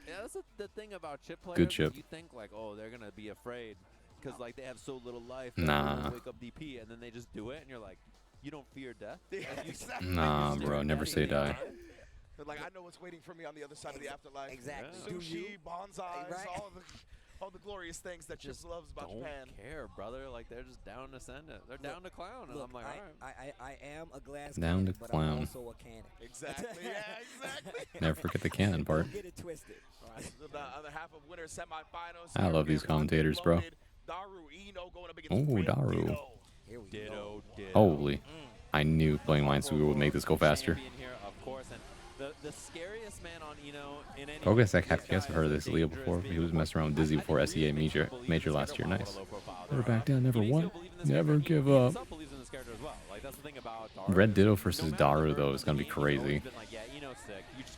Speaker 10: Yeah, that's the thing about chip players.
Speaker 1: Good chip.
Speaker 10: You think like, oh, they're gonna be afraid because like they have so little life.
Speaker 1: Nah.
Speaker 10: Wake up DP, and then they just do it, and you're like, you don't fear death.
Speaker 11: Yeah, exactly.
Speaker 1: Nah, bro, never say die.
Speaker 11: But like, I know what's waiting for me on the other side of the afterlife.
Speaker 9: Exactly.
Speaker 11: Sushi, bonsais,
Speaker 9: Right.
Speaker 11: all the glorious things that Chip loves about Japan.
Speaker 10: Don't care, brother. Like they're just down to send it. They're down to clown, and I'm like, all right.
Speaker 9: I am a glass
Speaker 1: Down
Speaker 9: cannon,
Speaker 1: to
Speaker 9: but
Speaker 1: clown.
Speaker 9: I'm also a cannon.
Speaker 11: Exactly. Yeah, exactly.
Speaker 1: Never forget the cannon part.
Speaker 9: Don't get it twisted.
Speaker 11: All right, so the other half of winter semifinals.
Speaker 1: I love these commentators, bro.
Speaker 11: Daru Ino going up against
Speaker 1: Oh,
Speaker 11: Rio
Speaker 1: Daru.
Speaker 11: Ditto.
Speaker 9: Here we
Speaker 10: Ditto, ditto.
Speaker 1: Holy. I knew playing Minesweeper would make this go faster.
Speaker 10: Champion here, of course, and the scariest man on Ino in any
Speaker 1: Focus, I have guessed I've heard of this Leo before. He was messing around with Dizzy before SEA major last year. Nice. Never back down, never won. Never give up.
Speaker 10: Sup believes in this character as well. Like Like that's the thing about Daru.
Speaker 1: Red Ditto versus Daru though is gonna be crazy.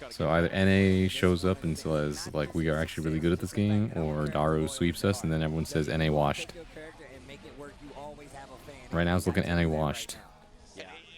Speaker 1: So either NA shows up and says like we are actually really good at this game, or Daru sweeps us and then everyone says NA washed. Right now it's looking NA washed.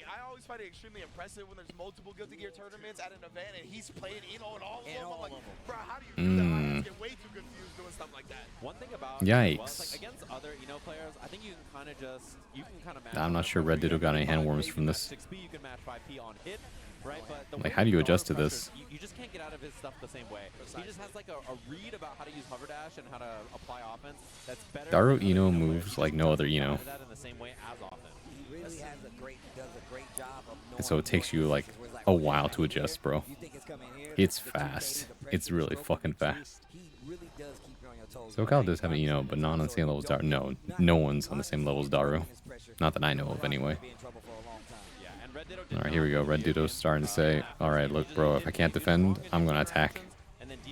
Speaker 11: I always find it extremely impressive when there's multiple Guilty Gear tournaments at an event and he's playing Eno and all of them. I'm like, bro, how do you do that? I get way too confused doing stuff like that.
Speaker 10: One thing about
Speaker 1: Yikes.
Speaker 10: like against other players, I think you can kind of match.
Speaker 1: I'm not sure Red Ditto got any handworms from this.
Speaker 10: 6P, you can match 5P on hit, right? But
Speaker 1: Like, how do you adjust to this?
Speaker 10: You just can't get out of his stuff the same way. He just has like a read about how to use hover dash and how to apply offense. That's better.
Speaker 1: Daru Eno moves like no other Eno.
Speaker 10: That in the same way as often.
Speaker 9: He really does a great job of knowing
Speaker 1: And so it takes you like a while to adjust, bro. It's fast. It's really fucking fast. SoCal does have an Eno, but not on the same level as Daru. No, no one's on the same level as Daru. Not that I know of, anyway. Alright, here we go. Red Ditto's starting to say, alright, look, bro, if I can't defend, I'm gonna attack.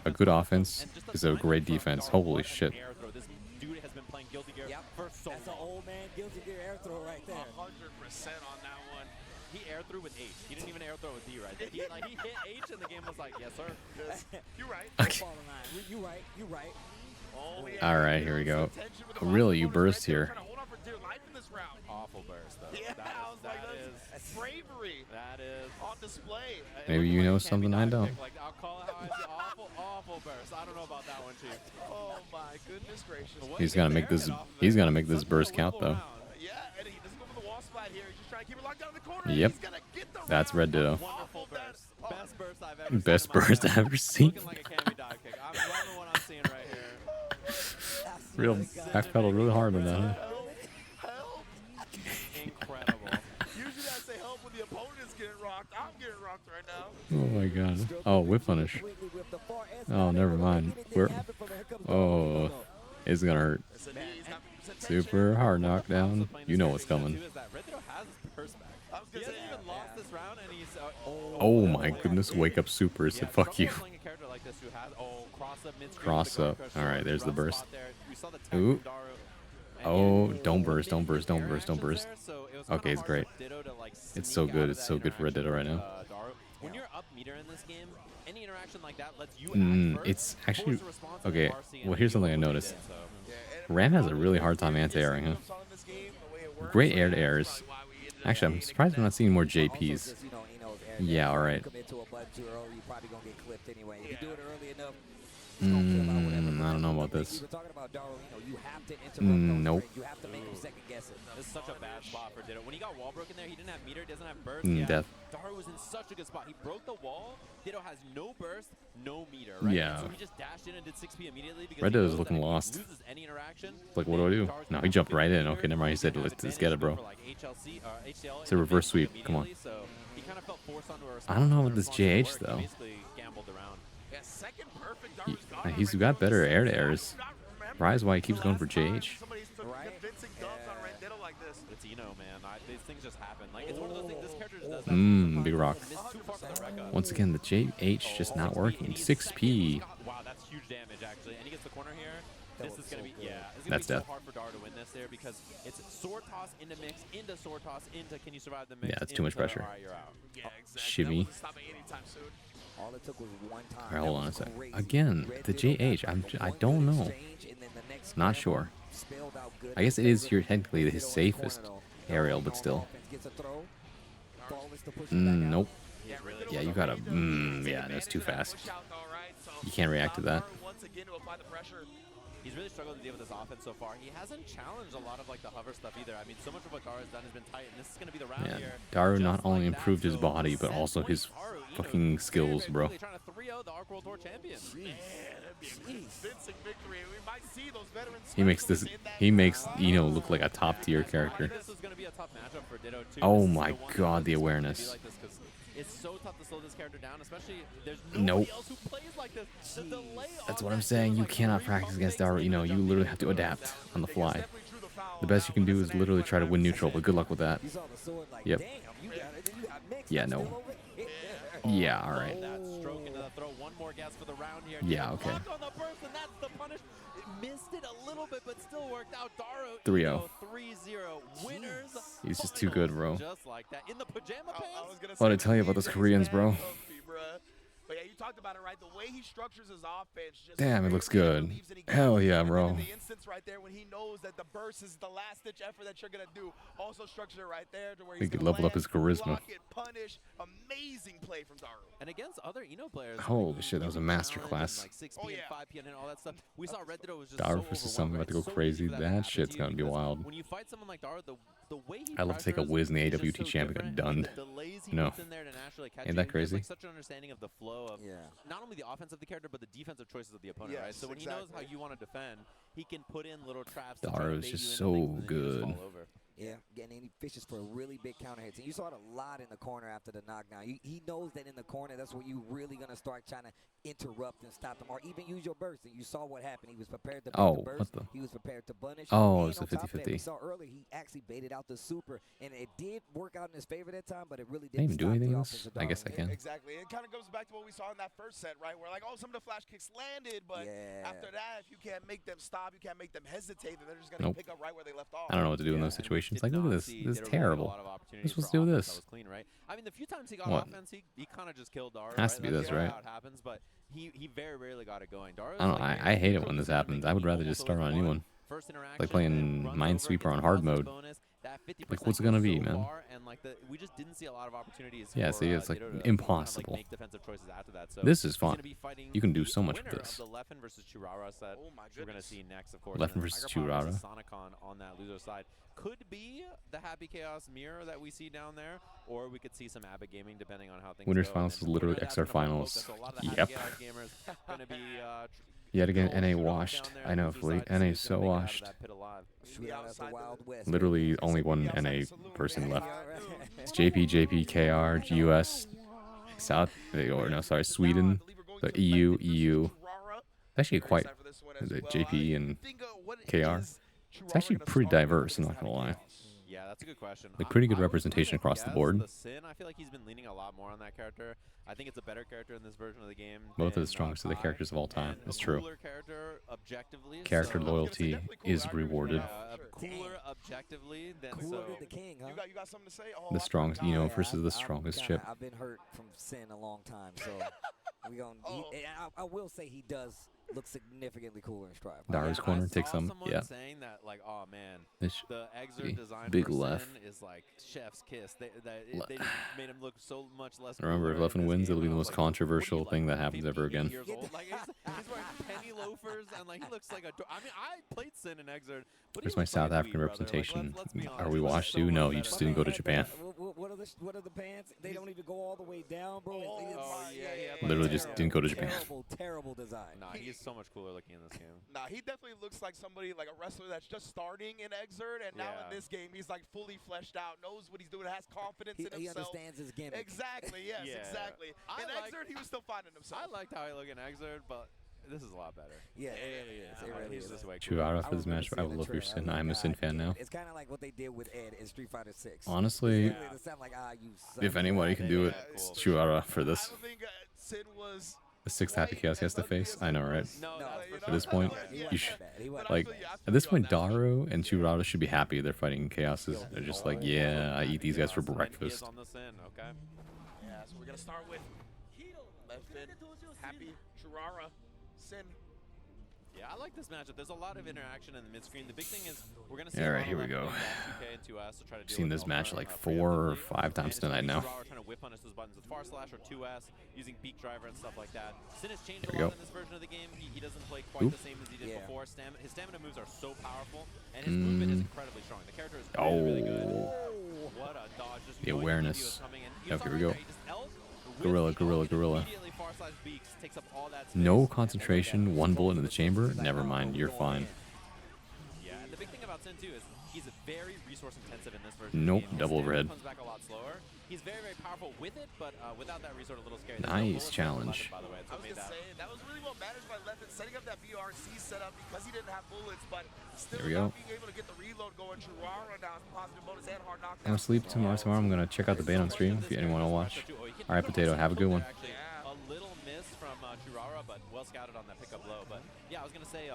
Speaker 1: A good offense is a great defense. Holy shit.
Speaker 10: This dude has been playing Guilty Gear for so long.
Speaker 9: That's an old man Guilty Gear air throw right there.
Speaker 10: 100% on that one. He air threw with H. He didn't even air throw with D right there. He hit H and the game was like, yes, sir.
Speaker 11: You're right.
Speaker 1: Okay.
Speaker 9: You right.
Speaker 1: Alright, here we go. Oh, really, you burst here.
Speaker 10: Awful burst, though.
Speaker 11: Yeah, I was like, that's bravery.
Speaker 10: That is
Speaker 11: on display.
Speaker 1: Maybe you know something I don't.
Speaker 10: Like, I'll call it how I see. Awful burst. I don't know about that one, Chief.
Speaker 11: Oh my goodness gracious.
Speaker 1: He's gonna make this. He's gonna make this burst count, though.
Speaker 11: Yeah, and he doesn't go for the wall splat here. He's just trying to keep it locked down in the corner.
Speaker 1: Yep.
Speaker 11: He's gonna get the
Speaker 1: That's Red Ditto.
Speaker 10: Wonderful burst. Best burst I've ever seen.
Speaker 1: Best burst I've ever seen.
Speaker 10: Looking like a Kami dive kick. I'm loving what I'm seeing right here.
Speaker 1: Real backpedal really hard on that, huh?
Speaker 10: Incredible.
Speaker 11: Usually I say help when the opponent's getting rocked. I'm getting rocked right now.
Speaker 1: Oh my god. Oh, whip punish. Oh, never mind. Oh, it's gonna hurt. Super hard knockdown. You know what's coming. Oh my goodness. Wake up super said fuck you. Cross up. Alright, there's the burst. Ooh. Oh, don't burst, don't burst, don't burst, don't burst. Okay, it's great. It's so good. It's so good for Red Ditto right now.
Speaker 10: When you're up meter in this game, any interaction like that lets you act first.
Speaker 1: It's actually... Okay, well, here's something I noticed. Ram has a really hard time anti-airing, huh? Great air-to-airs. Actually, I'm surprised we're not seeing more JPs. Yeah, alright. I don't know about this. Nope.
Speaker 10: This is such a bad spot for Ditto. When he got wall broken there, he didn't have meter, doesn't have burst.
Speaker 1: Death.
Speaker 10: Daru was in such a good spot. He broke the wall. Ditto has no burst, no meter, right?
Speaker 1: Yeah.
Speaker 10: So he just dashed in and did 6P immediately because
Speaker 1: Red Ditto's looking lost.
Speaker 10: any interaction.
Speaker 1: Like, what do I do? No, he jumped right in. Okay, never mind. He said, let's get it, bro. It's a reverse sweep. Come on. I don't know about this JH, though. He's got better air-to-airs. Surprised why he keeps going for JH.
Speaker 10: It's Eno, man. These things just happen. Like, it's one of those things this character just does.
Speaker 1: Big rock. Once again, the JH just not working. 6P.
Speaker 10: Wow, that's huge damage, actually. And he gets the corner here. This is going to be,
Speaker 1: That's
Speaker 10: so
Speaker 1: death.
Speaker 10: hard for Daru to win this there because it's sword toss into mix, into sword toss, into can you survive the mix?
Speaker 1: Yeah, it's too much pressure.
Speaker 10: Alright, you're out.
Speaker 11: Yeah, exactly.
Speaker 1: Shimmy.
Speaker 9: All it took was one time.
Speaker 1: Alright, hold on a sec. Again, the JH, I don't know. Not sure. I guess it is here technically his safest aerial, but still. Nope. Yeah, you gotta. Yeah, that's too fast. You can't react to that.
Speaker 10: He's really struggled to deal with this offense so far. He hasn't challenged a lot of like the hover stuff either. I mean, so much of what Daru's done has been tight, and this is going to be the round
Speaker 1: Yeah,
Speaker 10: here.
Speaker 1: Daru not only improved his body, but also his fucking skills, bro.
Speaker 10: Trying to 3-0 the Arc World Tour champion.
Speaker 1: He makes this. He makes Eno look like a top tier character.
Speaker 10: This is going to be a tough matchup for Ditto too.
Speaker 1: Oh my god, the awareness.
Speaker 10: It's so tough to slow this character down, especially there's
Speaker 1: Nope.
Speaker 10: nobody else who plays like this. The delay
Speaker 1: That's
Speaker 10: on
Speaker 1: what I'm
Speaker 10: that
Speaker 1: saying.
Speaker 10: is
Speaker 1: You
Speaker 10: like
Speaker 1: cannot
Speaker 10: 3
Speaker 1: practice
Speaker 10: more
Speaker 1: against
Speaker 10: mistakes
Speaker 1: Daru.
Speaker 10: per
Speaker 1: You know, you
Speaker 10: second.
Speaker 1: literally have to adapt on the fly. The best you can do is literally try to win neutral, but good luck with that. Yep. Yeah, no. Yeah, alright.
Speaker 10: That stroke into the throw. One more guess for the round here.
Speaker 1: Yeah, okay.
Speaker 10: Block on the burst, and that's the punish. It missed it a little bit, but still worked out. Daru
Speaker 1: 3-0.
Speaker 10: 3-0. Winners
Speaker 1: He's just too good, bro.
Speaker 10: Just like that. In the pajama pants.
Speaker 1: What did I tell you about those Koreans, bro?
Speaker 11: But yeah, you talked about it, right? The way he structures his offense just
Speaker 1: Damn, it looks good. Hell yeah, bro.
Speaker 11: And then the instance right there when he knows that the burst is the last ditch effort that you're gonna do, also structure it right there to where
Speaker 1: He
Speaker 11: he's
Speaker 1: could
Speaker 11: gonna
Speaker 1: level up his charisma.
Speaker 11: block it, punish. Amazing play from Daru.
Speaker 10: And against other Eno players.
Speaker 1: Holy shit, that was a masterclass.
Speaker 10: Like 6 p.m., 5 p.m. and all that stuff. We saw Red Ditto was just
Speaker 1: Daru
Speaker 10: so
Speaker 1: versus something about to go
Speaker 10: so
Speaker 1: crazy.
Speaker 10: easy for
Speaker 1: That
Speaker 10: to
Speaker 1: shit's
Speaker 10: happen
Speaker 1: gonna be
Speaker 10: because
Speaker 1: wild.
Speaker 10: When you fight someone like Daru, the way he
Speaker 1: I'd love to take a
Speaker 10: pressures
Speaker 1: whiz in the
Speaker 10: is just
Speaker 1: AWT
Speaker 10: so
Speaker 1: champ and got
Speaker 10: different,
Speaker 1: dunned.
Speaker 10: and the delays he
Speaker 1: No.
Speaker 10: puts in there to naturally catch
Speaker 1: Ain't
Speaker 10: you,
Speaker 1: that
Speaker 10: he has,
Speaker 1: crazy?
Speaker 10: like, such an understanding of the flow of not only the offense of the character, but the defensive choices of the opponent, right?
Speaker 11: Yes,
Speaker 10: So when he knows how you want to defend, he can put in little traps.
Speaker 1: Daru is just so good.
Speaker 9: Yeah, and he fishes for really big counter hits. And you saw it a lot in the corner after the knockdown. He knows that in the corner, that's where you really going to start trying to interrupt and stop them, or even use your burst. And you saw what happened. He was prepared to
Speaker 1: Oh,
Speaker 9: the burst.
Speaker 1: what the?
Speaker 9: He was prepared to punish.
Speaker 1: Oh,
Speaker 9: and
Speaker 1: it's a
Speaker 9: on top of that,
Speaker 1: 50-50.
Speaker 9: we saw earlier he actually baited out the super, and it did work out in his favor that time, but it really
Speaker 1: Can I
Speaker 9: didn't
Speaker 1: even do
Speaker 9: stop
Speaker 1: anything
Speaker 9: the
Speaker 1: with this?
Speaker 9: offense of
Speaker 1: I guess I
Speaker 9: Daru.
Speaker 1: can.
Speaker 11: Exactly. It kind of goes back to what we saw in that first set, right? Where like, oh, some of the flash kicks landed, but after that, if you can't make them stop, you can't make them hesitate, then they're just going to pick up right where they left off.
Speaker 1: I don't know what to do in those situations. Like, look at this. This is terrible. We're supposed to do this.
Speaker 10: Clean, right? I mean, the few times he got
Speaker 1: What?
Speaker 10: offense, he kind of just killed Daru.
Speaker 1: Has to be this, right?
Speaker 10: How it happens, but he very rarely got it going. Daru,
Speaker 1: I don't know. I hate it when this happens. I would rather just start on a new one. Like playing Minesweeper on hard mode. Like, what's it gonna be, man?
Speaker 10: And like we just didn't see a lot of opportunities.
Speaker 1: Yeah,
Speaker 10: for,
Speaker 1: see, it's like
Speaker 10: Ditto to
Speaker 1: impossible.
Speaker 10: Kind of, like, make defensive choices after that. So
Speaker 1: This is
Speaker 10: he's gonna
Speaker 1: fun.
Speaker 10: be fighting
Speaker 1: You can do
Speaker 10: the
Speaker 1: so much with
Speaker 10: winner
Speaker 1: this.
Speaker 10: of the Leffen versus Churara set.
Speaker 11: Oh my
Speaker 10: We're gonna
Speaker 11: goodness.
Speaker 10: see next, of course.
Speaker 1: Leffen
Speaker 10: and
Speaker 1: versus
Speaker 10: Tiger Power versus
Speaker 1: Churara.
Speaker 10: Sonicon on that loser side could be the Happy Chaos mirror that we see down there, or we could see some Abbott Gaming depending on how things
Speaker 1: Winners
Speaker 10: go.
Speaker 1: finals
Speaker 10: And
Speaker 1: is literally
Speaker 10: we're gonna
Speaker 1: XR
Speaker 10: have to know about
Speaker 1: finals.
Speaker 10: focus. So a lot of the
Speaker 1: Yep.
Speaker 10: Happy Chaos gamers gonna be
Speaker 1: Yet again,
Speaker 10: going
Speaker 1: NA
Speaker 10: shooting off
Speaker 1: washed.
Speaker 10: down there,
Speaker 1: I know,
Speaker 10: loser
Speaker 1: Fleet.
Speaker 10: side to see
Speaker 1: NA
Speaker 10: who's
Speaker 1: so
Speaker 10: gonna make it out of
Speaker 1: washed.
Speaker 10: that pit alive.
Speaker 9: Shoot out at the Wild West.
Speaker 1: Literally only one NA person left. It's JP, JP, KR, US, South, or no, sorry, Sweden, the EU. Actually quite, the JP and KR. It's actually pretty diverse, I'm not gonna lie.
Speaker 10: Yeah, that's a good question.
Speaker 1: Like, pretty good
Speaker 10: I would
Speaker 1: representation across the
Speaker 10: guess
Speaker 1: board.
Speaker 10: The Sin, I feel like he's been leaning a lot more on that character. I think it's a better character in this version of the game.
Speaker 1: Both are
Speaker 10: than,
Speaker 1: the strongest of the
Speaker 10: Kai,
Speaker 1: characters of all time.
Speaker 10: and
Speaker 1: It's
Speaker 10: a
Speaker 1: true.
Speaker 10: cooler character objectively.
Speaker 1: Character
Speaker 10: so,
Speaker 1: loyalty is rewarded.
Speaker 10: Cooler objectively than
Speaker 9: Cooler
Speaker 10: so.
Speaker 9: than the king, huh?
Speaker 11: You got something to say? Oh,
Speaker 1: The
Speaker 11: I
Speaker 1: strongest,
Speaker 11: forgot.
Speaker 1: you know, versus the strongest chip.
Speaker 9: I've been hurt from Sin a long time, so we gonna. I will say he does look significantly cooler in Strive.
Speaker 1: Daru's
Speaker 10: I
Speaker 1: corner
Speaker 10: saw
Speaker 1: takes some.
Speaker 10: someone
Speaker 1: Yeah.
Speaker 10: saying that, like, oh man,
Speaker 1: This
Speaker 10: the Exer design
Speaker 1: big
Speaker 10: for
Speaker 1: left.
Speaker 10: Sin is like chef's kiss. They just made him look so much less.
Speaker 1: Remember, if
Speaker 10: cooler
Speaker 1: Leffen
Speaker 10: in this
Speaker 1: wins,
Speaker 10: game,
Speaker 1: it'll be the
Speaker 10: and I was
Speaker 1: most
Speaker 10: like,
Speaker 1: controversial
Speaker 10: what are you,
Speaker 1: thing
Speaker 10: like,
Speaker 1: that happens ever
Speaker 10: 58
Speaker 1: again.
Speaker 10: years old? Like, he's wearing penny loafers and like he looks like a. I mean, I played Sin and Exer. But
Speaker 1: Where's
Speaker 10: he
Speaker 1: my
Speaker 10: looks like
Speaker 1: South
Speaker 10: a
Speaker 1: African
Speaker 10: dweeb, brother.
Speaker 1: representation?
Speaker 10: Let's be
Speaker 1: Are
Speaker 10: honest,
Speaker 1: we
Speaker 10: he looks
Speaker 1: washed
Speaker 10: so
Speaker 1: too?
Speaker 10: much
Speaker 1: No,
Speaker 10: better
Speaker 1: you just
Speaker 10: than
Speaker 1: didn't go to
Speaker 10: that.
Speaker 1: Japan.
Speaker 9: What are the pants? They don't even go all the way down, bro.
Speaker 1: Literally just didn't go to Japan.
Speaker 9: Terrible design.
Speaker 10: Nah, he's so much cooler looking in this game.
Speaker 11: Nah, he definitely looks like somebody, like a wrestler that's just starting in Exert, and now in this game, he's like fully fleshed out, knows what he's doing, has confidence in himself.
Speaker 9: He understands his gimmick.
Speaker 11: Exactly, yes,
Speaker 10: Yeah.
Speaker 11: exactly. In Exert, he was still finding himself.
Speaker 10: I liked how he looked in Exert, but this is a lot better.
Speaker 9: Yeah, it really is. It really
Speaker 10: he's
Speaker 9: is.
Speaker 10: just way cooler.
Speaker 1: Churara for this match. I would love your Sin. I'm a Sin fan now.
Speaker 9: It's kind of like what they did with Ed in Street Fighter 6.
Speaker 1: Honestly,
Speaker 9: It sound like, you suck.
Speaker 1: if anybody can do it, it's Churara for this.
Speaker 11: I don't think Sid was
Speaker 1: The sixth Happy Chaos he has to face. I know, right?
Speaker 11: No,
Speaker 1: At this point, you should,
Speaker 9: wasn't
Speaker 1: like, at this point, Daru and Churara should be happy they're fighting Chaoses. They're just like, yeah, I eat these guys for breakfast.
Speaker 10: On the Sin, okay.
Speaker 11: Yeah, so we're gonna start with Leffen, Happy, Churara, Sin.
Speaker 10: Yeah, I like this matchup. There's a lot of interaction in the mid-screen. The big thing is we're going to see
Speaker 1: All right, here we go. I've seen this match like 4 or 5 times tonight now.
Speaker 10: Trying to whip punish those buttons with far slash or 2S, using beak driver and stuff like that. Sin has changed
Speaker 1: There we
Speaker 10: a lot
Speaker 1: go.
Speaker 10: in this version of the game. He doesn't play quite the same as he did before. His stamina moves are so powerful, and his movement is incredibly strong. The character is really, really good. What a dodge! Just
Speaker 1: The
Speaker 10: knowing
Speaker 1: awareness.
Speaker 10: he was coming in. You
Speaker 1: Okay,
Speaker 10: saw
Speaker 1: here we
Speaker 10: right
Speaker 1: go.
Speaker 10: there, he just L with
Speaker 1: Gorilla,
Speaker 10: the
Speaker 1: gorilla,
Speaker 10: L,
Speaker 1: gorilla.
Speaker 10: immediately far slash beaks, takes up all that space.
Speaker 1: No concentration, 1 bullet in the chamber. Never mind, you're fine.
Speaker 10: Yeah, and the big thing about Sin too is he's very resource intensive in this version.
Speaker 1: Nope,
Speaker 10: of the game.
Speaker 1: double
Speaker 10: His stamina
Speaker 1: overhead.
Speaker 10: comes back a lot slower. He's very, very powerful with it, but without that resource, a little scary. There's
Speaker 1: Nice
Speaker 10: no bullets
Speaker 1: challenge.
Speaker 10: by the way.
Speaker 11: I was gonna say that was really well managed by Leffen, setting up that BRC setup because he didn't have bullets, but still
Speaker 1: There we
Speaker 11: not
Speaker 1: go.
Speaker 11: being able to get the reload going. Churara now has positive bonus and hard knockdown.
Speaker 1: I'm gonna sleep tomorrow. I'm gonna check out the bait on stream if anyone will watch. All right, Potato, have a good one.
Speaker 10: Actually, a little miss from Churara, but well scouted on that pickup low. But yeah, I was gonna say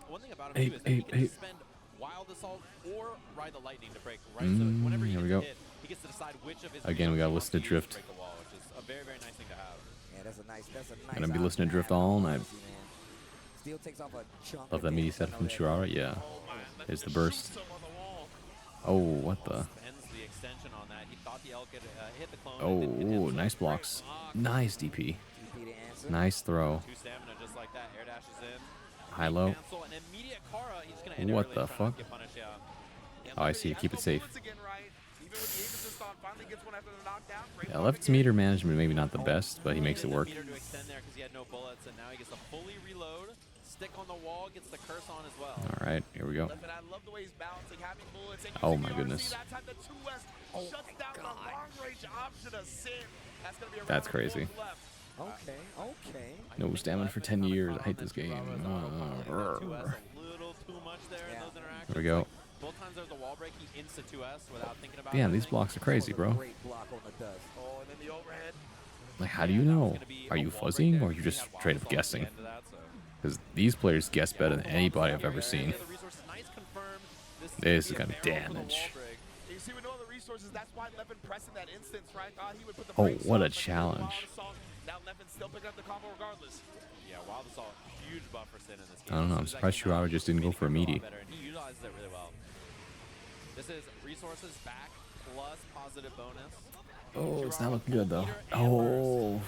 Speaker 10: one thing about him too is that he can spend Wild Assault or Ride the Lightning to break. Right, so whenever he
Speaker 1: Here we
Speaker 10: gets a
Speaker 1: go.
Speaker 10: hit, he gets to decide which of his
Speaker 1: Again, we gotta
Speaker 10: wants
Speaker 1: listen to
Speaker 10: use
Speaker 1: Drift.
Speaker 10: break a wall, which is a very, very nice thing to have.
Speaker 9: Yeah, that's a nice.
Speaker 1: Gonna be listening to Drift all night.
Speaker 9: Steel takes off a chunk
Speaker 1: Love
Speaker 9: of
Speaker 1: that MIDI
Speaker 9: damage.
Speaker 1: set from Churara. Yeah. There's the burst.
Speaker 11: Shoots him on the wall.
Speaker 1: Oh, what the?
Speaker 10: Spends the extension on that. He thought the L could hit the clone.
Speaker 1: Oh,
Speaker 10: it didn't,
Speaker 1: ooh,
Speaker 10: so
Speaker 1: nice blocks. Nice DP.
Speaker 9: DP to answer.
Speaker 1: Nice throw.
Speaker 10: 2 stamina just like that. Air dashes in.
Speaker 1: High low.
Speaker 10: Cancel, an immediate Kara. He's gonna end it
Speaker 1: What
Speaker 10: early,
Speaker 1: the
Speaker 10: trying not
Speaker 1: fuck?
Speaker 10: to get punished, yeah.
Speaker 1: Oh, I see. Keep it safe.
Speaker 11: Again, right? Even with the assist on, finally gets one after the knockdown. Great
Speaker 1: Yeah, Left's meter management maybe not the best, but he makes it work.
Speaker 10: Meter to extend there because he had no bullets, and now he gets to fully reload. Stick on the wall, gets the curse on as well.
Speaker 1: All right, here we go.
Speaker 11: Left, and I love the way he's balancing, having bullets, and
Speaker 1: Oh
Speaker 11: using
Speaker 1: my
Speaker 11: the
Speaker 1: goodness.
Speaker 11: RC. That time the 2S shuts down the long-range option of Sin. That's gonna be a
Speaker 1: That's
Speaker 11: round of
Speaker 1: crazy.
Speaker 11: four left.
Speaker 9: Okay.
Speaker 1: No stamina for 10 years. I hate this game.
Speaker 10: A little too much there in those interactions.
Speaker 1: Here we go.
Speaker 10: Both times there's a wall break, he insta 2S without thinking about
Speaker 1: Damn, these
Speaker 10: anything.
Speaker 1: blocks are crazy, bro.
Speaker 9: Great block on the dust.
Speaker 11: Oh, and then the overhead.
Speaker 1: Like, how do you know? Are you fuzzing or are you just straight up guessing? Because these players guess better than anybody I've ever seen. This is gonna damage.
Speaker 11: You see, with no other resources, that's why Levin pressing that instance, right? Thought he would put the
Speaker 1: Oh,
Speaker 11: brakes
Speaker 1: what
Speaker 11: on,
Speaker 1: a
Speaker 11: but he
Speaker 1: challenge.
Speaker 11: Wild Assault. Now Levin still picking up the combo regardless.
Speaker 10: Yeah, Wild Assault, huge buffer Sin in this game.
Speaker 1: I don't know. I'm surprised Churara just didn't go for a meaty.
Speaker 10: He utilizes it really well. This is resources back plus positive bonus.
Speaker 1: Oh, it's not looking good though. Oh.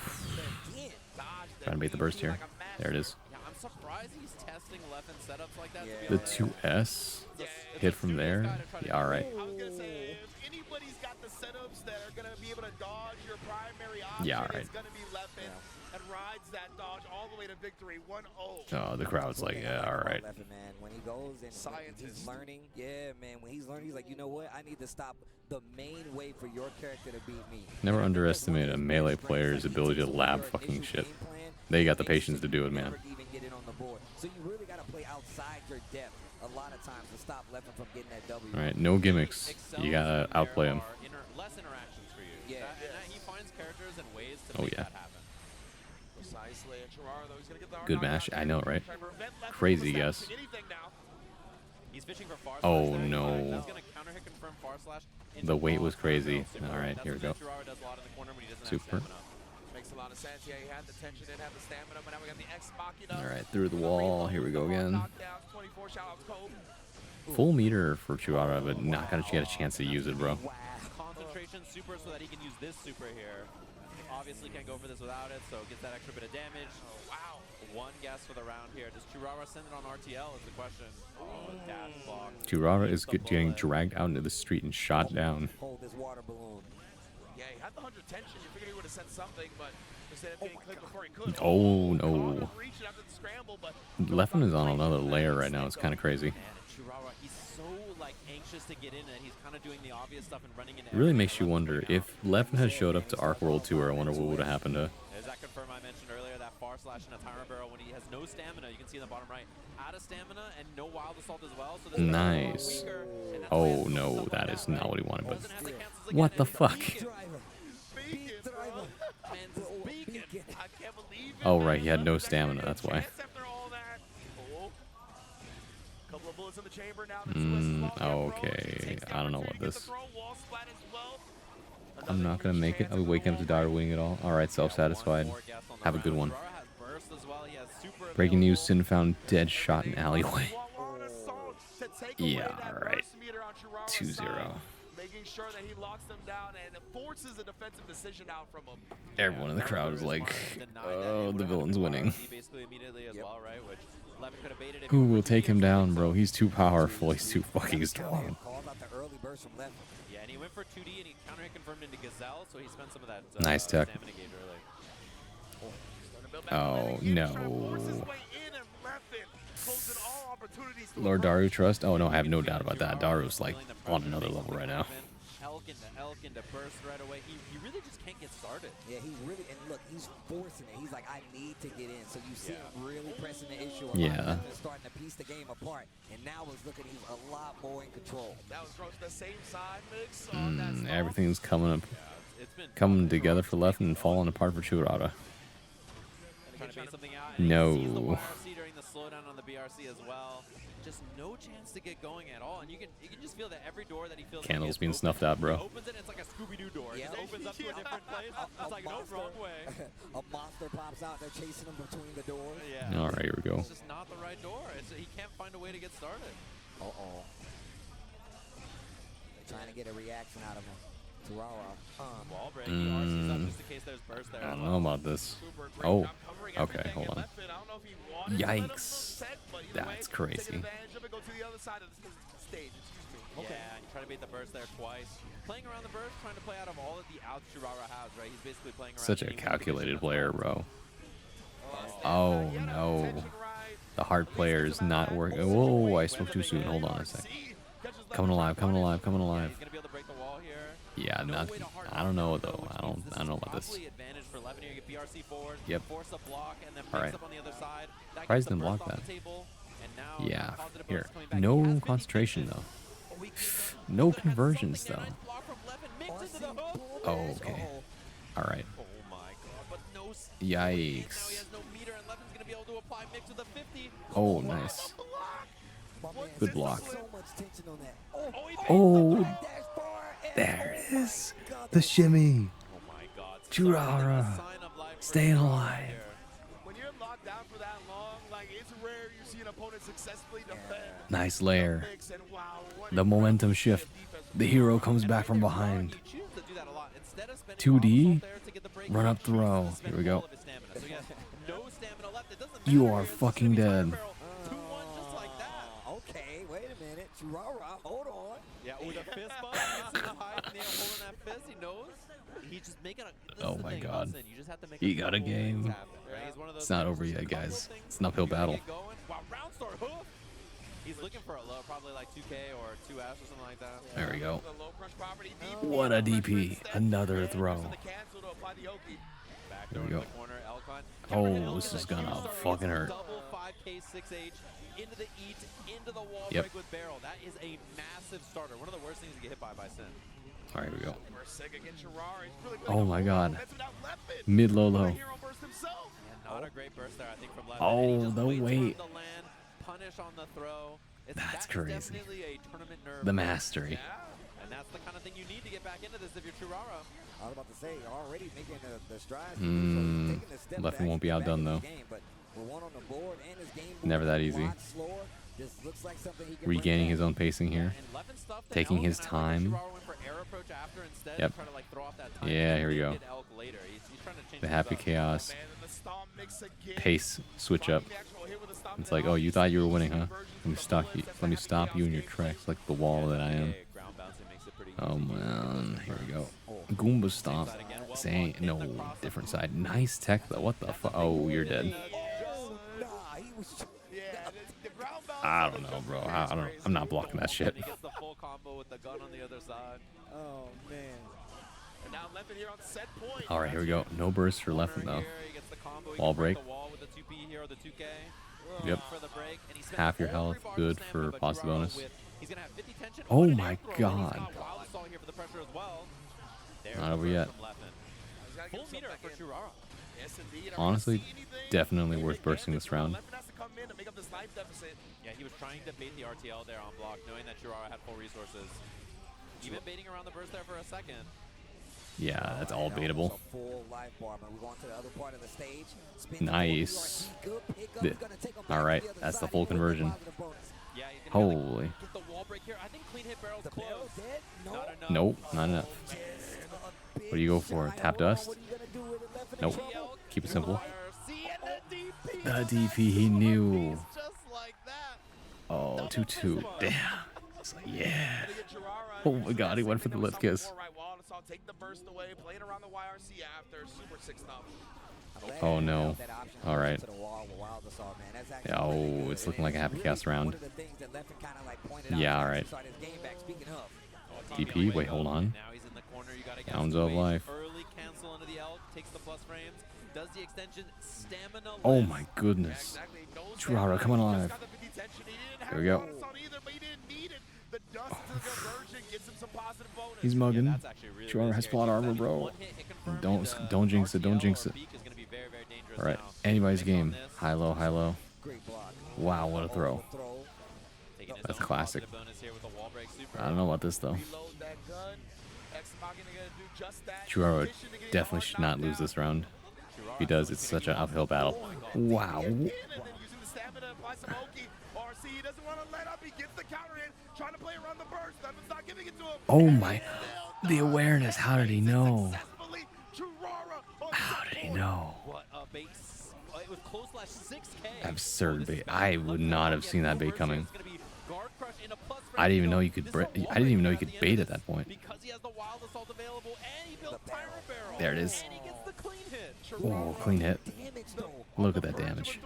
Speaker 1: Trying to bait the burst here. There it is.
Speaker 10: Yeah, I'm surprised he's testing left and setups like that.
Speaker 1: The 2S hit from there. Yeah, all right.
Speaker 11: I was gonna say, if anybody's got the setups that are gonna be able to dodge your primary option,
Speaker 1: Yeah, all right.
Speaker 11: it's gonna be Levin, and rides that dodge all the way to victory. 1-0.
Speaker 1: Oh, the crowd's like, yeah, all right.
Speaker 9: Levin, man, when he goes and when he's learning, yeah, man, when he's learning, he's like, you know what? I need to stop the main way for your character to beat me.
Speaker 1: Never underestimate a melee player's ability to lab fucking shit. They got the patience to do it, man.
Speaker 9: Even get in on the board. So you really got to play outside your depth a lot of times to stop Levin from getting that W.
Speaker 1: All right, no gimmicks. You gotta outplay him.
Speaker 10: Less interactions for you.
Speaker 9: Yeah.
Speaker 10: And he finds characters and ways to
Speaker 1: Oh,
Speaker 10: make
Speaker 1: yeah.
Speaker 10: that happen.
Speaker 11: Precisely, and Churara, though, he's gonna get the hard
Speaker 1: Good
Speaker 11: knockdown.
Speaker 1: match. I know, right?
Speaker 11: Try to prevent Levin
Speaker 1: Crazy
Speaker 11: from
Speaker 1: guess.
Speaker 11: establishing anything now.
Speaker 10: He's fishing for far
Speaker 1: Oh,
Speaker 10: slash there.
Speaker 1: no.
Speaker 10: That's gonna counter hit confirm far slash into
Speaker 1: The weight
Speaker 10: wall.
Speaker 1: was crazy.
Speaker 10: Super.
Speaker 1: All right,
Speaker 10: That's
Speaker 1: here we go.
Speaker 10: something Churara does a lot in the corner when he doesn't
Speaker 1: Super.
Speaker 10: have stamina.
Speaker 11: Makes a lot of sense. Yeah, he had the tension, didn't have the stamina, but now we got the X Machina.
Speaker 1: All right, through the wall. Here we go again.
Speaker 11: Knockdowns, 24 shout outs, Cole.
Speaker 1: Full meter for Churara, but not gonna get a chance to use it, bro.
Speaker 10: Concentration super so that he can use this super here. Obviously can't go for this without it, so gets that extra bit of damage.
Speaker 11: Oh, wow.
Speaker 10: One guess for the round here. Does Churara send it on RTL is the question. Oh, dash block.
Speaker 1: Churara is getting dragged out into the street and shot down.
Speaker 9: Hold this water balloon.
Speaker 11: Yeah, he had the 100 tension. You figured he would have sent something, but instead of getting clicked before he could.
Speaker 1: Oh, no.
Speaker 11: Reaching after the scramble, but
Speaker 1: Leffen is on another layer right now. It's kind of crazy.
Speaker 10: Man, and Churara, he's so like anxious to get in it. He's kind of doing the obvious stuff and running into
Speaker 1: It really
Speaker 10: everything
Speaker 1: makes you
Speaker 10: that
Speaker 1: wonder
Speaker 10: runs
Speaker 1: if Leffen had showed up to Arc World Tour. I wonder what would have happened to.
Speaker 10: There's that confirm I mentioned earlier, that far slash and a tyrant barrel when he has no stamina. You can see in the bottom right, out of stamina and no wild assault as well. So this is
Speaker 1: Nice.
Speaker 10: weaker, and that's why
Speaker 1: Oh
Speaker 10: he has
Speaker 1: no,
Speaker 10: stuff
Speaker 1: that
Speaker 10: like
Speaker 1: is not what he wanted. But
Speaker 10: Holden has the cancels again,
Speaker 1: what
Speaker 10: and
Speaker 1: the
Speaker 10: he's
Speaker 1: fuck?
Speaker 10: Beacon.
Speaker 11: Beacon, bro.
Speaker 10: Man's Beacon.
Speaker 11: I can't believe it.
Speaker 1: Oh right, he had no stamina. That's why.
Speaker 11: Chance after all that. Oh. Couple of bullets in the chamber now. The 2S is locked in, bro.
Speaker 1: Okay,
Speaker 11: Takes the
Speaker 1: I don't know
Speaker 11: opportunity
Speaker 1: what
Speaker 11: to
Speaker 1: this.
Speaker 11: throw, wall splat as well.
Speaker 1: I'm not gonna make it. I'll be waking up to Dara winning it all. All right, self-satisfied. Have a good one.
Speaker 10: Churara has burst as well. He has super
Speaker 1: Breaking news:
Speaker 10: available.
Speaker 1: Sin found dead, shot in alleyway.
Speaker 11: One assault to take away
Speaker 1: Yeah,
Speaker 11: that
Speaker 1: all right.
Speaker 11: burst meter on Churara's
Speaker 1: 2-0.
Speaker 11: side, making sure that he locks them down and forces a defensive decision out from him.
Speaker 1: Everyone in the crowd is like,
Speaker 10: Denied that.
Speaker 1: "Oh,
Speaker 10: He
Speaker 1: the
Speaker 10: would've
Speaker 1: villain's
Speaker 10: had to
Speaker 1: winning."
Speaker 10: RC basically immediately as well, right? Which Levin could have baited if
Speaker 1: Who
Speaker 10: he
Speaker 1: will
Speaker 10: would
Speaker 1: take him
Speaker 10: use
Speaker 1: down,
Speaker 10: it.
Speaker 1: bro? He's too powerful. He's too fucking strong.
Speaker 9: Called out the early burst from Levin.
Speaker 10: Yeah, and he went for 2D and he counter hit confirmed into Gazelle, so he spent some of that
Speaker 1: Nice tech.
Speaker 10: stamina gauge early.
Speaker 11: Starting to build back
Speaker 1: Oh,
Speaker 11: momentum again, trying to force his
Speaker 1: no.
Speaker 11: way in and left it, closing all opportunities to
Speaker 1: Lord
Speaker 11: approach.
Speaker 1: Daru trust? Oh no, I have no doubt about that. Daru's like on another level right now.
Speaker 10: Elk into burst right away. He really just can't get started.
Speaker 9: Yeah, he's really, and look, he's forcing it. He's like, I need to get in. So you see him really pressing the issue.
Speaker 1: Yeah.
Speaker 9: And starting to piece the game apart. And now it's looking, he's a lot more in control.
Speaker 11: That was Gross, the same side mix on that stall.
Speaker 1: Everything's coming up,
Speaker 10: It's been
Speaker 1: coming together for Leffen and falling apart for Churara.
Speaker 11: And
Speaker 5: trying to bait something out. And
Speaker 1: No.
Speaker 5: he sees the YRC during the slowdown on the BRC as well. Just no chance to get going at all. And you can just feel that every door that he feels
Speaker 1: Candles
Speaker 5: like
Speaker 1: being
Speaker 5: open,
Speaker 1: snuffed out, bro.
Speaker 5: He opens it, it's like a Scooby-Doo door. It just opens up to a different place. It's like, no, wrong way.
Speaker 9: A monster pops out. They're chasing him between the doors.
Speaker 5: Yeah.
Speaker 1: All right, here we go.
Speaker 5: It's just not the right door. He can't find a way to get started.
Speaker 9: Uh-oh. They're trying to get a reaction out of him. Turara.
Speaker 5: Wall break. RC's up just in case there's burst there.
Speaker 1: I don't know about this. Oh, okay, hold on. Yikes. That's crazy.
Speaker 5: Yeah, and trying to beat the burst there twice. Playing around the burst, trying to play out of all of the outs Turara has, right? He's basically playing around.
Speaker 1: Such a calculated player, bro. Oh, no. The hard player is not working. Whoa, I spoke too soon. Hold on a sec. Coming alive, coming alive, coming alive.
Speaker 5: He's gonna be able to break the wall here.
Speaker 1: Yeah, not. I don't know though. I don't know about this.
Speaker 5: Advantage for Levin here. Get BRC forward.
Speaker 1: Yep.
Speaker 5: Force a block and then
Speaker 1: All right.
Speaker 5: up on the other side.
Speaker 1: Surprised didn't block that. Yeah. Here. No concentration though. No conversions though. Oh, okay. All right.
Speaker 5: Oh my god! But no.
Speaker 1: Yikes.
Speaker 5: Now he has no meter, and Levin's gonna be able to apply mix with a 50.
Speaker 1: Oh, nice. Good block.
Speaker 9: So much tension on that.
Speaker 1: Oh, there it is. The shimmy.
Speaker 5: Oh my god.
Speaker 1: Jurara. Staying alive.
Speaker 11: When you're locked down for that long, like it's rare you see an opponent successfully defend.
Speaker 1: Nice layer. The momentum shift. The hero comes back from behind. 2D. Run up throw. Here we go. You are fucking dead.
Speaker 9: Okay, wait a minute. Turara, hold on.
Speaker 5: Yeah, with a fist bump, he's in the high near holding that fist. He knows. He's just making a.
Speaker 1: Oh my god.
Speaker 5: Listen, you just have to make
Speaker 1: He got a game.
Speaker 5: happen, right? He's one of those
Speaker 1: It's not
Speaker 5: guys
Speaker 1: over
Speaker 5: who's
Speaker 1: yet,
Speaker 5: just a couple
Speaker 1: guys.
Speaker 5: things,
Speaker 1: It's an uphill
Speaker 5: you
Speaker 1: battle.
Speaker 5: get going. Wow, round start hoof. He's looking for a low, probably like 2K or 2S or something like that.
Speaker 1: There we go. What a DP. Another throw. There we go. Oh, this is gonna fucking hurt.
Speaker 5: Double 5K 6H into the eat, into the wall
Speaker 1: Yep.
Speaker 5: break with barrel. That is a massive starter. One of the worst things to get hit by Sin.
Speaker 1: All right, here we go.
Speaker 11: Oh
Speaker 1: Oh my god. Mid low low.
Speaker 5: And not a great burst there, I think, from Levin.
Speaker 1: Oh,
Speaker 5: And he just
Speaker 1: the
Speaker 5: waits
Speaker 1: weight.
Speaker 5: for him to land, punish on the throw.
Speaker 1: That's
Speaker 5: that is
Speaker 1: crazy.
Speaker 5: definitely a tournament nerve.
Speaker 1: The mastery.
Speaker 5: And that's the kind of thing you need to get back into this if you're Turara.
Speaker 9: I was about to say, already making the strides.
Speaker 1: Mm,
Speaker 9: taking the step
Speaker 1: Lefty
Speaker 9: back,
Speaker 1: won't be
Speaker 9: back
Speaker 1: outdone
Speaker 9: into the
Speaker 1: though.
Speaker 9: game, but we're one on the board and his game
Speaker 1: Never that
Speaker 9: moving a
Speaker 1: easy.
Speaker 9: lot slower. This looks like something he can
Speaker 1: Regaining
Speaker 9: bring
Speaker 1: his own pacing here.
Speaker 5: And Levin stuffed the
Speaker 1: Taking
Speaker 5: elk,
Speaker 1: his
Speaker 5: and I like that
Speaker 1: time.
Speaker 5: Turara went for air approach after instead
Speaker 1: Yep.
Speaker 5: to try to, like, throw off that time.
Speaker 1: Yeah,
Speaker 5: And
Speaker 1: here we
Speaker 5: then
Speaker 1: go.
Speaker 5: get elk later. He's trying to change
Speaker 1: The
Speaker 5: things
Speaker 1: happy
Speaker 5: up.
Speaker 1: chaos. Pace switch up. It's like, oh, you thought you were winning, huh? Let me stop you in your tracks like the wall that I am.
Speaker 5: Ground bouncing makes it pretty
Speaker 1: Oh
Speaker 5: easy.
Speaker 1: man, here we go. Goomba stomp. Saying no, different side. Nice tech though. What the fuck? Oh, you're dead. I don't know, bro. I don't. I'm not blocking that shit.
Speaker 5: He gets the full combo with the gun on the other side.
Speaker 9: Oh man.
Speaker 11: And now Levin here on set point.
Speaker 1: All right, here we go. No burst for Leffen though.
Speaker 5: Here, he gets the combo. He
Speaker 1: Wall
Speaker 5: can break
Speaker 1: break.
Speaker 5: the wall with the 2P here or the 2K.
Speaker 1: Yep.
Speaker 5: For the break, and he spent
Speaker 1: Half your
Speaker 5: all
Speaker 1: health,
Speaker 5: 3 bars of
Speaker 1: good
Speaker 5: stamina,
Speaker 1: for
Speaker 5: but
Speaker 1: positive
Speaker 5: Turara
Speaker 1: bonus.
Speaker 5: he's gonna have 50 tension.
Speaker 1: Oh
Speaker 5: and an
Speaker 1: my
Speaker 5: air throw, and
Speaker 1: god.
Speaker 5: he's got Wild Assault here for the pressure as well. There's
Speaker 1: Not
Speaker 5: the
Speaker 1: over
Speaker 5: burst
Speaker 1: yet.
Speaker 5: from Leffen. Full meter for Turara.
Speaker 1: Honestly, definitely worth bursting this round.
Speaker 5: Yeah, he was trying to bait the RTL there on block, knowing that Turara had full resources. Even baiting around the burst there for a second.
Speaker 1: Yeah, that's all baitable.
Speaker 9: Full life bar, man. We're going to the other part of the stage.
Speaker 1: Nice. All right, that's the full conversion.
Speaker 5: Yeah, he's gonna
Speaker 1: Holy.
Speaker 5: get the wall break here. I think clean hit barrel's close. Not enough.
Speaker 1: Nope, not enough. What do you go for? Tap dust? Nope. Keep it simple. The DP he knew. Oh, 2-2. Damn. It's like, yeah. Oh my god, he went for the lip kiss.
Speaker 11: Take the burst away, playing around the YRC after, super 6-0.
Speaker 1: Oh no. All right. Yeah, oh, it's looking like a happy cast round. Yeah, all right. DP, wait, hold on.
Speaker 5: Now he's in the corner. You gotta
Speaker 1: Sounds of life.
Speaker 5: early cancel into the elk, takes the plus frames, does the extension, stamina.
Speaker 1: Oh
Speaker 5: left.
Speaker 1: my goodness. Churara, come on alive. There we go. He's mugging. Churara has plot armor, bro. Don't jinx it. Don't jinx it. All right, anybody's game. High low, high low. Wow, what a throw. That's a classic. I don't know about this though. Churaro definitely should not lose this round. If he does, it's such an uphill battle. Wow. Oh my. The awareness. How did he know? How did he know? Absurd bait. I would not have seen that bait coming. I didn't even know you could. I didn't even know you could bait at that point. There it is. Oh, clean hit. Look at that damage.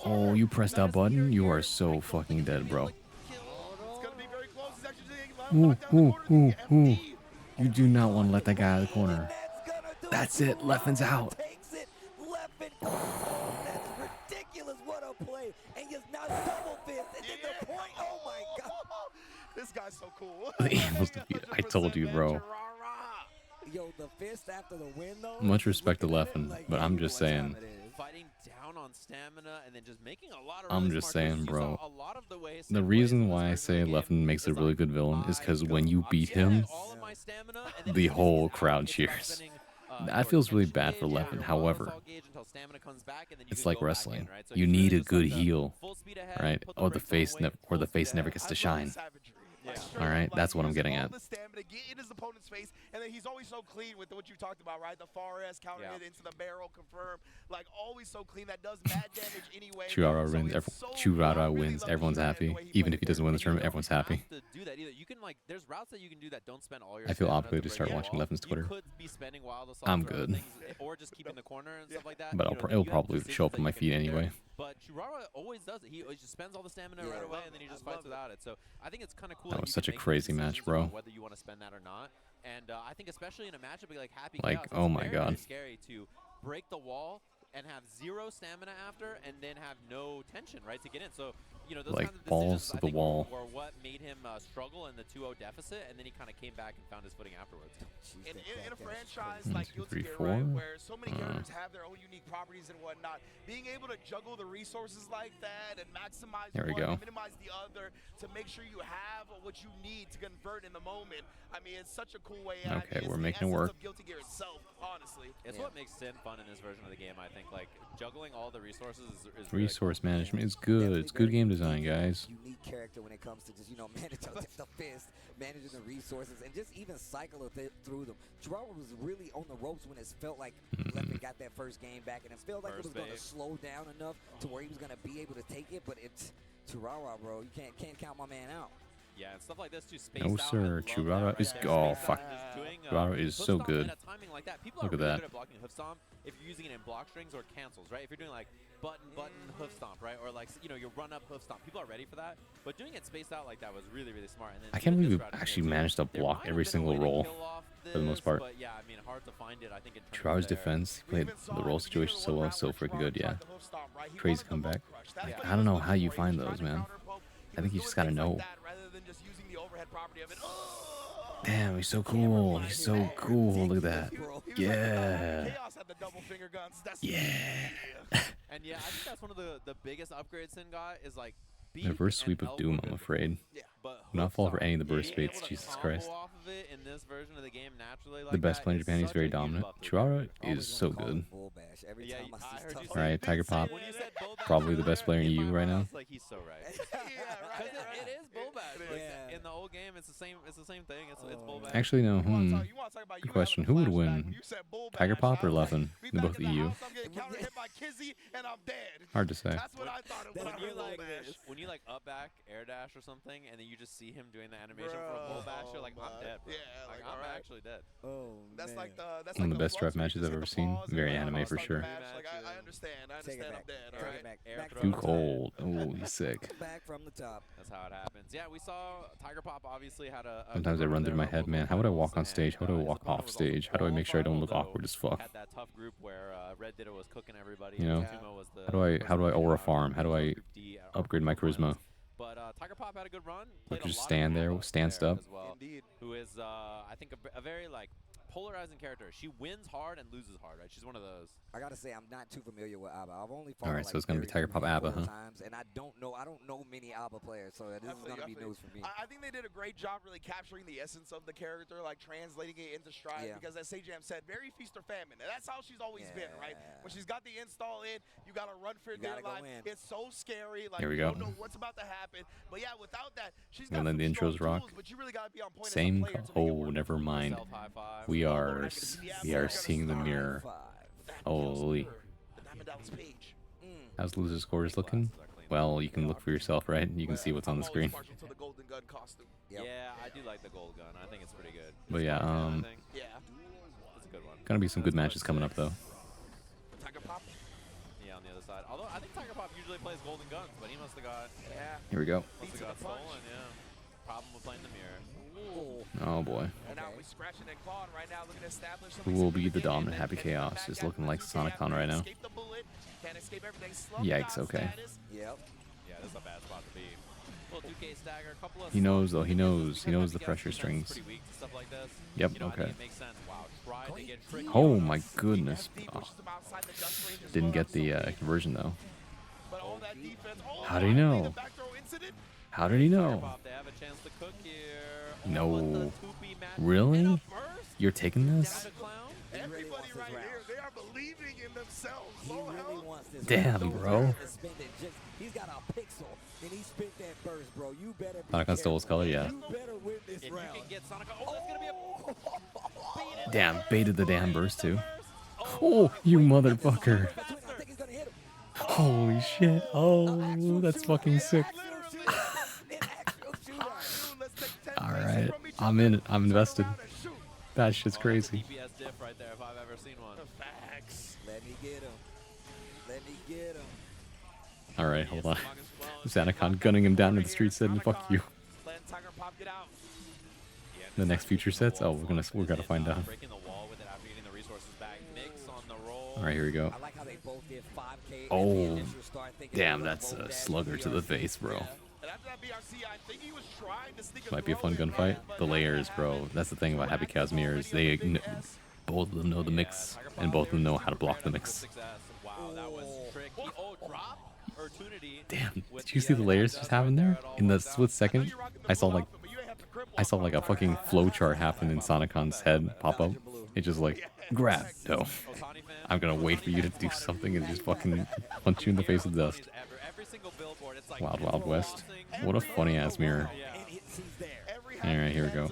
Speaker 1: Oh, you pressed that button? You are so fucking dead, bro. Ooh, ooh, ooh, ooh. You do not want to let that guy out of the corner. That's it. Leffen's out.
Speaker 11: This guy's so cool.
Speaker 1: The Evil's defeated. I told you, bro.
Speaker 9: Yo, the fist after the win, though.
Speaker 1: Much respect to Leffen, but I'm just saying.
Speaker 5: Fighting down on stamina and then just making a lot of
Speaker 1: I'm just saying, bro. The reason why I say Leffen makes a really good villain is because when you beat him, the whole crowd cheers. That feels really bad for Leffen. However, it's like wrestling. You need a good heel, right? Or the face never gets to shine. All right, that's what I'm getting at.
Speaker 11: The stamina, get in his opponent's face, and then he's always so clean with what you talked about, right? The far S counter hit into the barrel, confirm, like always so clean. That does mad damage anyway.
Speaker 1: Churaro wins. Churaro wins. Everyone's happy. Even if he doesn't win the tournament, everyone's happy. I feel obligated to start watching Leffen's Twitter. I'm good. But it'll probably show up on my feed anyway.
Speaker 5: But Churaro always does it. He just spends all the stamina right away, and then he just fights without it. So I think it's kind of cool.
Speaker 1: That was such a crazy match, bro.
Speaker 5: Whether you want to spend that or not, and I think especially in a matchup like Happy
Speaker 1: Chaos,
Speaker 5: it's
Speaker 1: oh my
Speaker 5: very,
Speaker 1: god,
Speaker 5: very scary to break the wall and have 0 stamina after, and then have no tension, right, to get in. So, you know, those
Speaker 1: like
Speaker 5: kinds of
Speaker 1: balls to the wall.
Speaker 5: were what made him struggle in the 2-0 deficit, and then he kind of came back and found his footing afterwards.
Speaker 11: In a franchise like Guilty Gear,
Speaker 1: 4.
Speaker 11: right, where so many characters have their own unique properties and whatnot, being able to juggle the resources like that and maximize
Speaker 1: there we
Speaker 11: one
Speaker 1: go.
Speaker 11: and minimize the other to make sure you have what you need to convert in the moment. I mean, it's such a cool way out.
Speaker 1: Okay, we're making it work.
Speaker 11: Of Guilty Gear itself, honestly.
Speaker 5: It's what makes Sin fun in this version of the game, I think. Like, juggling all the resources is
Speaker 1: Resource management is good. It's good game design, guys.
Speaker 9: Unique character when it comes to just, you know, managing the fist, managing the resources, and just even cycle through them. Churaro was really on the ropes when it felt like Leffen got that first game back, and it felt like it was going to slow down enough to where he was going to be able to take it, but it's Churaro, bro. You can't count my man out.
Speaker 5: Yeah, and stuff like this too. Spaced
Speaker 1: No, sir. Churaro is fuck. Churaro is so good. Look at that.
Speaker 5: Good at blocking hoof stomp if you're using it in block strings or cancels, right? If you're doing like button hoof stomp, right, or like your run up hoof stomp, people are ready for that. But doing it spaced out like that was really smart. And then
Speaker 1: I can't believe we actually managed to block every single roll for the most part.
Speaker 5: But yeah, I mean, hard to find it. I think
Speaker 1: Churaro's defense played the roll situation so well, so freaking good. Yeah, crazy comeback. Like, I don't know how you find those, man. I think you just gotta know. Damn, he's so cool. He's so cool. Look at that. Yeah. Yeah.
Speaker 5: And yeah, I think that's one of the biggest upgrades Sin got is like
Speaker 1: Reverse sweep of Doom, I'm afraid. Do not fall for any of the burst baits, Jesus Christ. The best player in Japan, he's very dominant. Churaro is so good. Alright, Tiger Pop. Probably the best player in EU right now.
Speaker 5: Like, he's so right. It is Bull Bash. In the old game, it's the same thing. It's Bull Bash.
Speaker 1: Actually, no. Good question. Who would win? Tiger Pop or Leffen? They're both EU. Hard to say.
Speaker 5: When you like up back, air dash or something, and then you just see him doing the animation for a Bull Bash, you're like, I'm dead. Bro. Yeah, like I'm actually dead.
Speaker 9: Oh,
Speaker 11: that's like that's
Speaker 1: one of the best draft matches I've ever seen. Very anime for sure.
Speaker 11: Like, I understand. I'm dead. All right.
Speaker 1: Too cold. Oh, he's sick.
Speaker 9: Back from the top.
Speaker 5: That's how it happens. Yeah, we saw Tiger Pop obviously had a
Speaker 1: sometimes I run through my head, man. How would I walk on stage? How do I walk off stage? How do I make sure I don't look awkward as fuck?
Speaker 5: Had that tough group where Red Ditto was cooking everybody.
Speaker 1: You know, how do I aura farm? How do I upgrade my charisma?
Speaker 5: But Tiger Pop had a good run.
Speaker 1: Like just stand there, stand up.
Speaker 5: Well, who is I think a very like
Speaker 10: polarizing character. She wins hard and loses hard, right? She's one of those.
Speaker 9: I gotta say, I'm not too familiar with ABBA. I've only fought
Speaker 1: Alright,
Speaker 9: like
Speaker 1: so it's gonna be Tiger Pop ABBA, huh?
Speaker 9: times, and I don't know many ABBA players, so this is gonna be news for me.
Speaker 11: I think they did a great job really capturing the essence of the character, like translating it into stride. Because as Sajam said, very feast or famine, and that's how she's always been, right? When she's got the install in, you gotta run for dear life. It's so scary. Like,
Speaker 1: Here we
Speaker 11: you
Speaker 1: go.
Speaker 11: don't know what's about to happen. But yeah, without that, she's
Speaker 1: And
Speaker 11: got
Speaker 1: then the
Speaker 11: some
Speaker 1: intros
Speaker 11: strong
Speaker 1: rock.
Speaker 11: tools, but you really gotta be on point as a
Speaker 1: Same.
Speaker 11: player to make it
Speaker 1: Oh,
Speaker 11: work.
Speaker 1: never mind. We are seeing the mirror. Holy. How's loser scores looking? Well, you can look for yourself, right? You can see what's on the screen.
Speaker 10: Yeah, I do like the gold gun. I think it's pretty good.
Speaker 1: But yeah,
Speaker 11: Yeah.
Speaker 10: It's a good one.
Speaker 1: gonna be some good matches coming up though.
Speaker 11: Tiger Pop.
Speaker 10: Yeah, on the other side. Although I think Tiger Pop usually plays golden guns, but he must have got
Speaker 1: Here we go.
Speaker 10: stolen. Yeah. Problem with playing the mirror.
Speaker 1: Oh boy.
Speaker 11: And now we're scratching and clawing right now, looking to establish
Speaker 1: Who will be the dominant Happy Chaos? Is looking like Sonicon right now.
Speaker 11: Escape the bullet, can't escape everything. Slump
Speaker 1: Yikes,
Speaker 11: down
Speaker 1: okay.
Speaker 11: status.
Speaker 9: Yep.
Speaker 10: Yeah, this is a bad spot to be. Little 2K stagger, couple of
Speaker 1: He knows though. He
Speaker 10: slumps.
Speaker 1: knows the pressure strings.
Speaker 10: Pretty weak to stuff like this.
Speaker 1: Yep.
Speaker 10: You know, I think
Speaker 1: Okay.
Speaker 10: it makes sense. Wow, tried to get tricky.
Speaker 1: Oh my goodness. Oh. Didn't get the conversion though.
Speaker 11: But all that defense. Oh,
Speaker 1: How did he know?
Speaker 11: the back throw incident.
Speaker 1: How did he know?
Speaker 10: Pop, they have a chance to cook here.
Speaker 1: No. Really? You're taking this?
Speaker 11: Everybody right here, they are believing in themselves.
Speaker 9: He really wants this.
Speaker 1: Damn, bro.
Speaker 9: He's got a pixel, and he spent that burst, bro. You better be
Speaker 1: Sonicon stole his color, yeah.
Speaker 9: You better win this
Speaker 10: If
Speaker 9: round.
Speaker 10: you can get Sonicon, oh, that's gonna be a
Speaker 1: Damn, baited the damn burst too. Oh, you motherfucker. Holy shit. Oh, that's fucking sick. Alright, I'm in it. I'm invested. That shit's crazy.
Speaker 10: DPS diff right there if I've ever seen one.
Speaker 11: Facts.
Speaker 9: Let me get him. Let me get him.
Speaker 1: Alright, hold on. Sonicon gunning him down in the street said, fuck you.
Speaker 11: Letting Tiger Pop get out.
Speaker 1: The next future sets? Oh, we're gonna find out.
Speaker 10: Breaking the wall with it after getting the resources back. Mix on the roll.
Speaker 1: Alright, here we go.
Speaker 9: I like how they both did 5K.
Speaker 1: Oh, damn, that's a slugger to the face, bro.
Speaker 11: And after that BRC, I think he was trying to sneak
Speaker 1: Might be a fun gunfight. The layers, bro. That's the thing about Happy Casimir's. They both of them know the mix, and both of them know how to block the mix.
Speaker 10: Wow, that was tricky. Oh, drop opportunity.
Speaker 1: Damn, did you see the layers just happen there? In the split second, I saw like a fucking flowchart happen in Sonicon's head pop up. It just like, grab. No. I'm gonna wait for you to do something and just fucking punch you in the face with dust. Wild Wild West. What a funny ass mirror. Alright, here we go.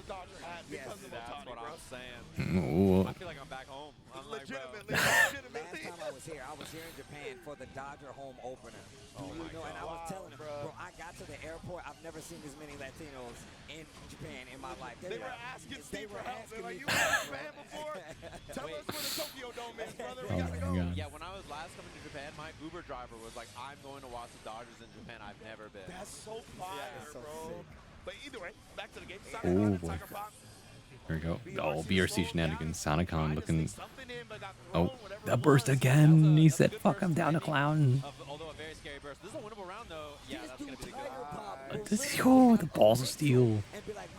Speaker 1: Ooh.
Speaker 10: I feel like I'm back home. I'm like, bro.
Speaker 9: Last time I was here in Japan for the Dodger home opener. And I was telling him, bro, I got to the airport. I've never seen this many Latinos in Japan in my life.
Speaker 11: They were asking Steve for help. They're like, you were in Japan before? Tell us where the Tokyo Dome is, brother. We gotta go.
Speaker 10: Yeah, when I was last coming to Japan, my Uber driver was like, I'm going to watch the Dodgers in Japan. I've never been.
Speaker 11: That's so fire, bro. But either way, back to the game.
Speaker 1: Oh boy. Here we go. Oh, BRC shenanigans. Sonicon looking. Oh, that burst again. He said, fuck, I'm down to clown.
Speaker 10: Although a very scary burst. This is a winnable round, though. Yeah, that's going to be good.
Speaker 1: Oh, the balls of steel.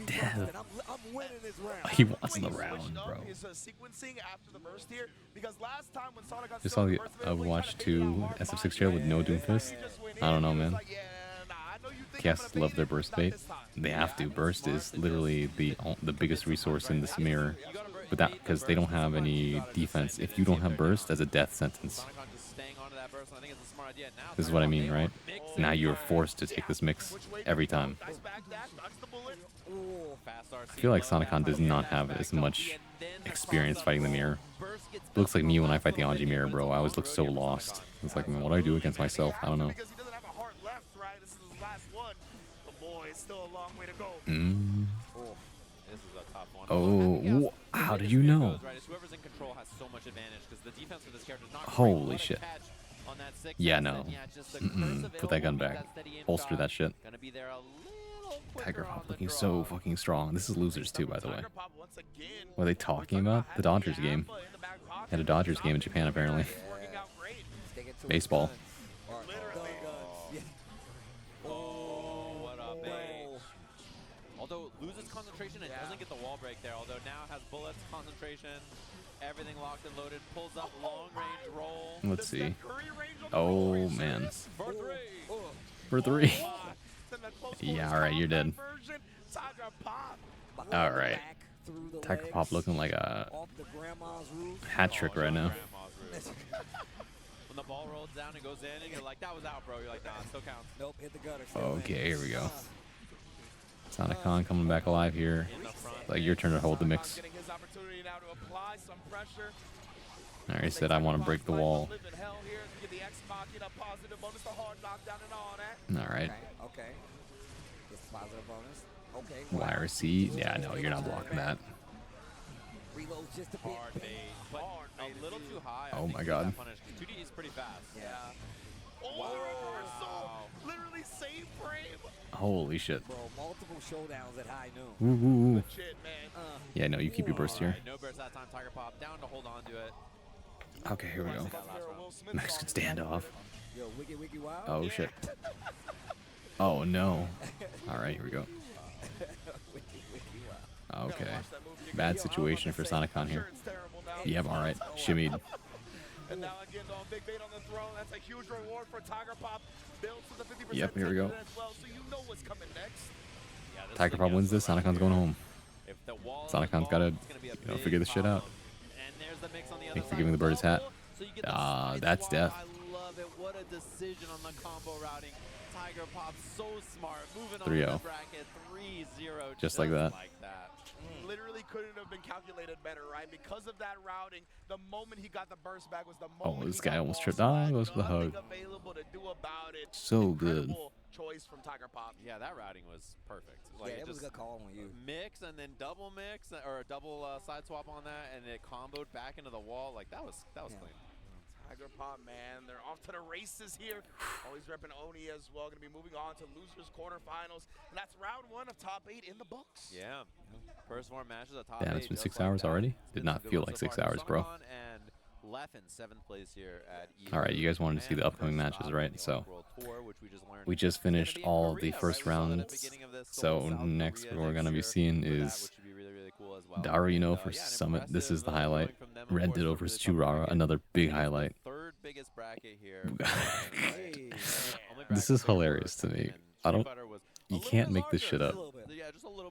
Speaker 1: Damn. He wants the round, bro. Just saw the Overwatch 2 SF6 trailer with no Doomfist. I don't know, man. Casts love their burst bait. They have to. Burst is literally the biggest resource in this mirror. But that because they don't have any defense. If you don't have burst, that's a death sentence. This is what I mean, right? Now you're forced to take this mix every time. I feel like Sonicon does not have as much experience fighting the mirror. It looks like me when I fight the Anji mirror, bro. I always look so lost. It's like, man, what do I do against myself? I don't know. Mm. Oh, how did you know? Holy shit. Yeah, no. Put that gun back. Holster that shit. Tiger Pop looking so fucking strong. This is losers too, by the way. What are they talking about? The Dodgers game. Had a Dodgers game in Japan, apparently. Baseball.
Speaker 10: Although loses concentration Unfortunate doesn't get the wall break there, although now has bullets, concentration, everything locked and loaded, pulls up long range roll.
Speaker 1: Let's see. Oh, man.
Speaker 10: For 3.
Speaker 1: For 3. Yeah, all right, you're dead. All right. Tiger Pop looking like a hat trick right now.
Speaker 10: When the ball rolls down and goes in, and you're like, that was out, bro. You're like, nah, it still counts.
Speaker 9: Nope, hit the gutter.
Speaker 1: Okay, here we go. Sonicon coming back alive here. Like your turn to hold the mix. Alright, he said I want to break the wall. Alright.
Speaker 9: Okay. Positive bonus. Okay.
Speaker 1: YRC. Yeah, no, you're not blocking that.
Speaker 9: Reload just a bit.
Speaker 10: Hard bait, but a little too high.
Speaker 1: Oh my god.
Speaker 10: 2D is pretty fast.
Speaker 9: Yeah.
Speaker 11: Oh, reversal! Literally same frame.
Speaker 1: Holy shit.
Speaker 9: Bro, multiple showdowns at high noon.
Speaker 1: Ooh, ooh, ooh.
Speaker 11: Legit, man.
Speaker 1: Yeah, no, you keep your burst here.
Speaker 10: No burst that time. Tiger Pop down to hold on to it.
Speaker 1: Okay, here we go. Mexican standoff.
Speaker 9: Yo, wiggy, wiggy, wow.
Speaker 1: Oh shit. Oh no. Alright, here we go. Okay. Bad situation for Sonicon here. Yep, alright. Shimmied.
Speaker 11: And now again, big bait on the throne. That's a huge reward for Tiger Pop. Builds to the 50%
Speaker 1: Yep, here we go.
Speaker 11: as well, so you know what's coming next.
Speaker 10: Yeah,
Speaker 1: Tiger Pop wins this, Sonicon's going home.
Speaker 10: If the wall
Speaker 1: Sonicon's gotta, figure this shit out.
Speaker 10: And there's the mix on the other
Speaker 1: Thanks for giving the bird his hat. That's death.
Speaker 10: I love it. What a decision on the combo routing. Tiger Pop so smart. Moving on
Speaker 1: 3-0.
Speaker 10: the bracket. 3-0.
Speaker 1: Just like that.
Speaker 11: Literally couldn't have been calculated better, right? Because of that routing, the moment he got the burst back was the moment.
Speaker 1: Oh, this guy almost tripped. Ah, goes for the hug. So good.
Speaker 11: Choice from Tiger Pop.
Speaker 10: Yeah, that routing was perfect. Like,
Speaker 9: Yeah, it was a good call on you.
Speaker 10: Mix and then double mix or a double side swap on that, and it comboed back into the wall. Like that was clean.
Speaker 11: Tiger Pop, man, they're off to the races here. Always repping Oni as well. Going to be moving on to losers quarterfinals, and that's round 1 of top 8 in the books.
Speaker 10: Yeah, first 4 matches at top
Speaker 1: Damn,
Speaker 10: 8.
Speaker 1: it's been 6 hours already? Did not feel like 6 hours, bro.
Speaker 10: And left in 7th place here at Evo.
Speaker 1: Alright, you guys wanted to see the upcoming matches, right? So, we just finished all of the first rounds. So, next we're going to be seeing is Daruino for Summit. This is the highlight. Red Ditto versus Churara, another big highlight.
Speaker 10: Third biggest bracket here.
Speaker 1: This is hilarious to me. You can't make this shit up.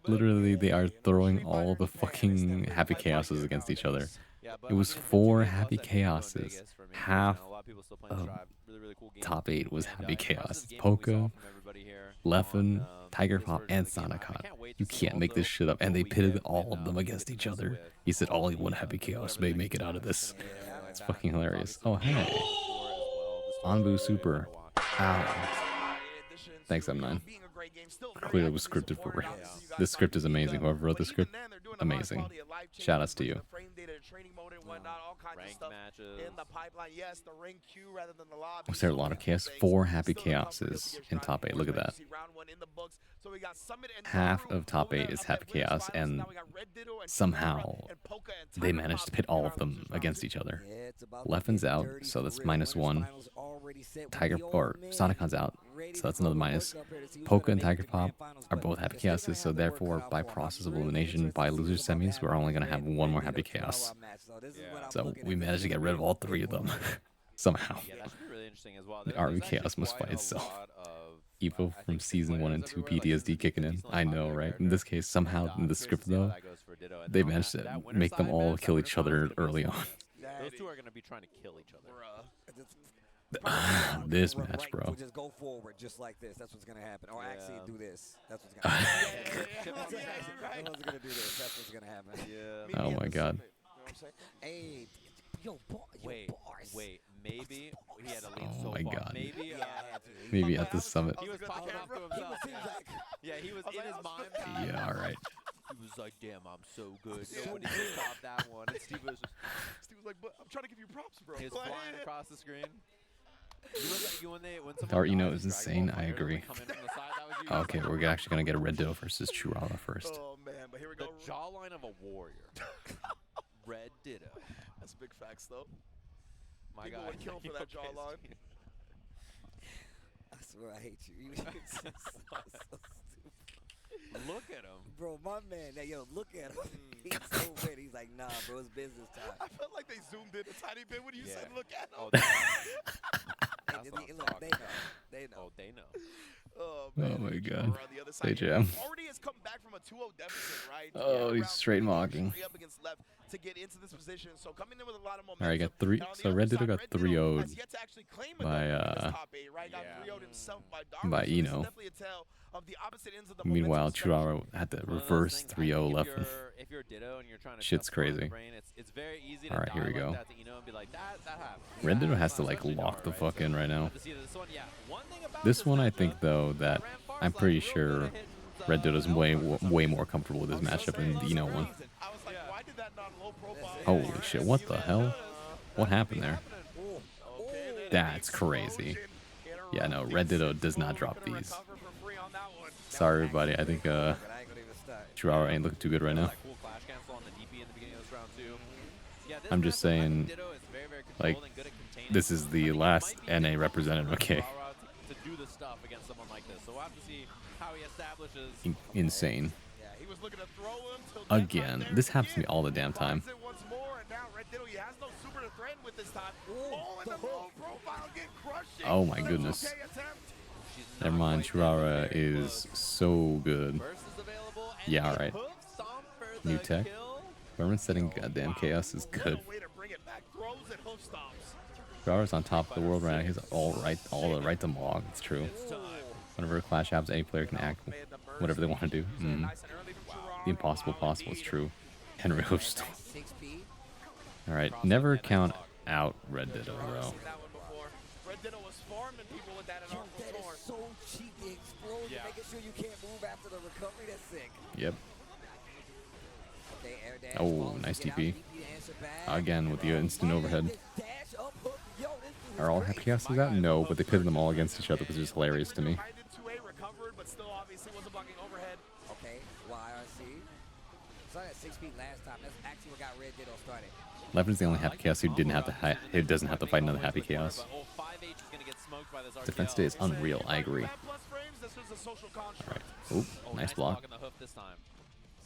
Speaker 1: Literally, they are throwing all the fucking Happy Chaoses against each other. It was 4 Happy Chaoses. Half of top 8 was Happy Chaos. Poca, Leffen, Tiger Pop, and Sonicon. You can't make this shit up. And they pitted all of them against each other. He said only one Happy Chaos may make it out of this. It's fucking hilarious. Oh, hey. Anbu Super. Ow. Thanks, M9. Clearly was scripted for real. This script is amazing. Whoever wrote the script, amazing. Shout outs to you. Was there a lot of chaos? 4 Happy Chaoses in top 8. Look at that. Half of top 8 is Happy Chaos, and somehow they managed to pit all of them against each other. Leffen's out, so that's -1. Sonicon's out, so that's another minus. Poca and Tiger Pop are both Happy Chaoses, so therefore, by process of elimination, by loser semis, we're only going to have 1 more Happy Chaos. So we managed to get rid of all 3 of them, somehow. The RV Chaos must fight itself. Evo from season 1 and 2 PTSD kicking in. I know, right? In this case, somehow in the script though, they managed to make them all kill each other early on.
Speaker 10: Those 2 are going to be trying to kill each other.
Speaker 1: This match, bro.
Speaker 9: We'll just go forward just like this. That's what's gonna happen. Or actually do this. That's what's gonna happen. Everyone's gonna do this. That's what's gonna happen.
Speaker 10: Yeah.
Speaker 1: Oh my god.
Speaker 9: Hey, yo,
Speaker 10: wait. Maybe he had to lean so
Speaker 1: my
Speaker 10: far.
Speaker 1: god.
Speaker 10: Maybe
Speaker 1: at the summit.
Speaker 10: He was talking up to himself. Yeah, he was in his mind.
Speaker 1: Yeah, all right.
Speaker 5: He was like, "Damn, I'm so good. Nobody can stop that one." And Steve was
Speaker 11: like, "But I'm trying to give you props, bro."
Speaker 10: He was flying across the screen.
Speaker 1: Daruino is insane. I agree. Okay, we're actually gonna get a Red Ditto versus Churara first.
Speaker 11: Oh man, but here we go.
Speaker 10: The jawline of a warrior. Red Ditto.
Speaker 11: That's big facts, though.
Speaker 10: My
Speaker 11: People
Speaker 10: God,
Speaker 11: would kill for that jawline.
Speaker 9: I swear I hate you. So stupid.
Speaker 10: Look at him.
Speaker 9: Bro, my man, yo, look at him. He's so red. He's like, nah, bro, it's business time.
Speaker 11: I felt like they zoomed in a tiny bit when you said look at him.
Speaker 10: Oh,
Speaker 9: Look, they know. They know.
Speaker 10: Oh, they know.
Speaker 11: Oh, man.
Speaker 1: Oh my god.
Speaker 11: Around the other side
Speaker 1: They
Speaker 11: here.
Speaker 1: jam.
Speaker 11: Already has come back from a 2-0 deficit, right?
Speaker 1: Oh, he's
Speaker 11: Round
Speaker 1: straight
Speaker 11: three,
Speaker 1: mocking.
Speaker 11: three up against left to get into this position. So coming in with a lot of momentum.
Speaker 1: All right, got three.
Speaker 11: And on the
Speaker 1: So
Speaker 11: other
Speaker 1: Red
Speaker 11: side,
Speaker 1: Ditto got
Speaker 11: Red Ditto
Speaker 1: 3-0'd
Speaker 11: has yet to actually claim a
Speaker 1: by,
Speaker 11: W in this top eight, right? Got 3-0'd himself by Darwin.
Speaker 1: by
Speaker 11: So this is
Speaker 1: Eno.
Speaker 11: definitely a tale of the opposite ends of the
Speaker 1: Meanwhile,
Speaker 11: momentum spectrum.
Speaker 1: Churara had to
Speaker 10: One of those
Speaker 1: reverse
Speaker 10: things, I
Speaker 1: 3-0
Speaker 10: think
Speaker 1: left.
Speaker 10: if you're Ditto and you're trying to
Speaker 1: Shit's
Speaker 10: justify the
Speaker 1: crazy.
Speaker 10: brain, it's very easy to
Speaker 1: All right, here we
Speaker 10: die
Speaker 1: go.
Speaker 10: like that to Eno and be like, that happened.
Speaker 1: Red Ditto has to
Speaker 10: Especially
Speaker 1: like lock
Speaker 10: Dara,
Speaker 1: the
Speaker 10: right?
Speaker 1: fuck in right now.
Speaker 10: But to see this one, yeah. One thing about
Speaker 1: This one, I
Speaker 10: matchup,
Speaker 1: think though that I'm pretty sure Red Ditto's way more comfortable with this matchup than the Eno one.
Speaker 11: I was like, why did that not low profile?
Speaker 1: Holy shit! What the hell? What happened there? That's crazy. Yeah, no, Red Ditto does not drop these. Sorry, everybody. I think Churara ain't looking too good right now. I'm just saying, like, this is the last NA representative, okay?
Speaker 10: To do the stuff against someone like this, so we'll have to see how he establishes.
Speaker 1: Insane.
Speaker 11: Yeah, he was looking to throw him till
Speaker 1: Again, this happens to me all the damn time.
Speaker 11: once more, and now Red Ditto, he has no super to threaten with this time. Oh, and the low profile get crushing.
Speaker 1: Oh my goodness.
Speaker 11: Okay attempt.
Speaker 1: Never mind, Churara is so good. Yeah, alright. New tech. Permanent setting goddamn chaos is good.
Speaker 11: Way to bring it back. Throws and hoof stomps.
Speaker 1: Churara's on top of the world right now. He has all the right to mog. It's true. Whenever a clash happens, any player can act whatever they want to do. The impossible possible is true. Henry Hoofstomp. Alright, never count out Red Ditto, bro.
Speaker 11: Red Ditto was farming people with that in Arc
Speaker 9: That
Speaker 11: Torn.
Speaker 9: is so cheap. The explosion, making sure you can't move after the recovery. That's sick.
Speaker 1: Yep.
Speaker 9: Okay, air dash,
Speaker 1: Oh,
Speaker 9: follows,
Speaker 1: nice
Speaker 9: get out,
Speaker 1: TP.
Speaker 9: DP to answer back.
Speaker 1: Again with the instant overhead.
Speaker 9: This dash up hook. Yo, this dude
Speaker 1: Are all
Speaker 9: is
Speaker 1: happy
Speaker 9: great.
Speaker 1: chaoses out? No, but they pitted them all against each other, which is hilarious to me.
Speaker 11: Grinded 2A, recovered, but still obviously wasn't blocking overhead.
Speaker 9: Okay, YRC. Saw that 6 feet last time. That's actually what got Red Ditto started.
Speaker 1: Levin's the only happy chaos who didn't have to who doesn't have to fight another happy chaos. Defense day is unreal. I agree. Alright. Oop, nice block.
Speaker 11: So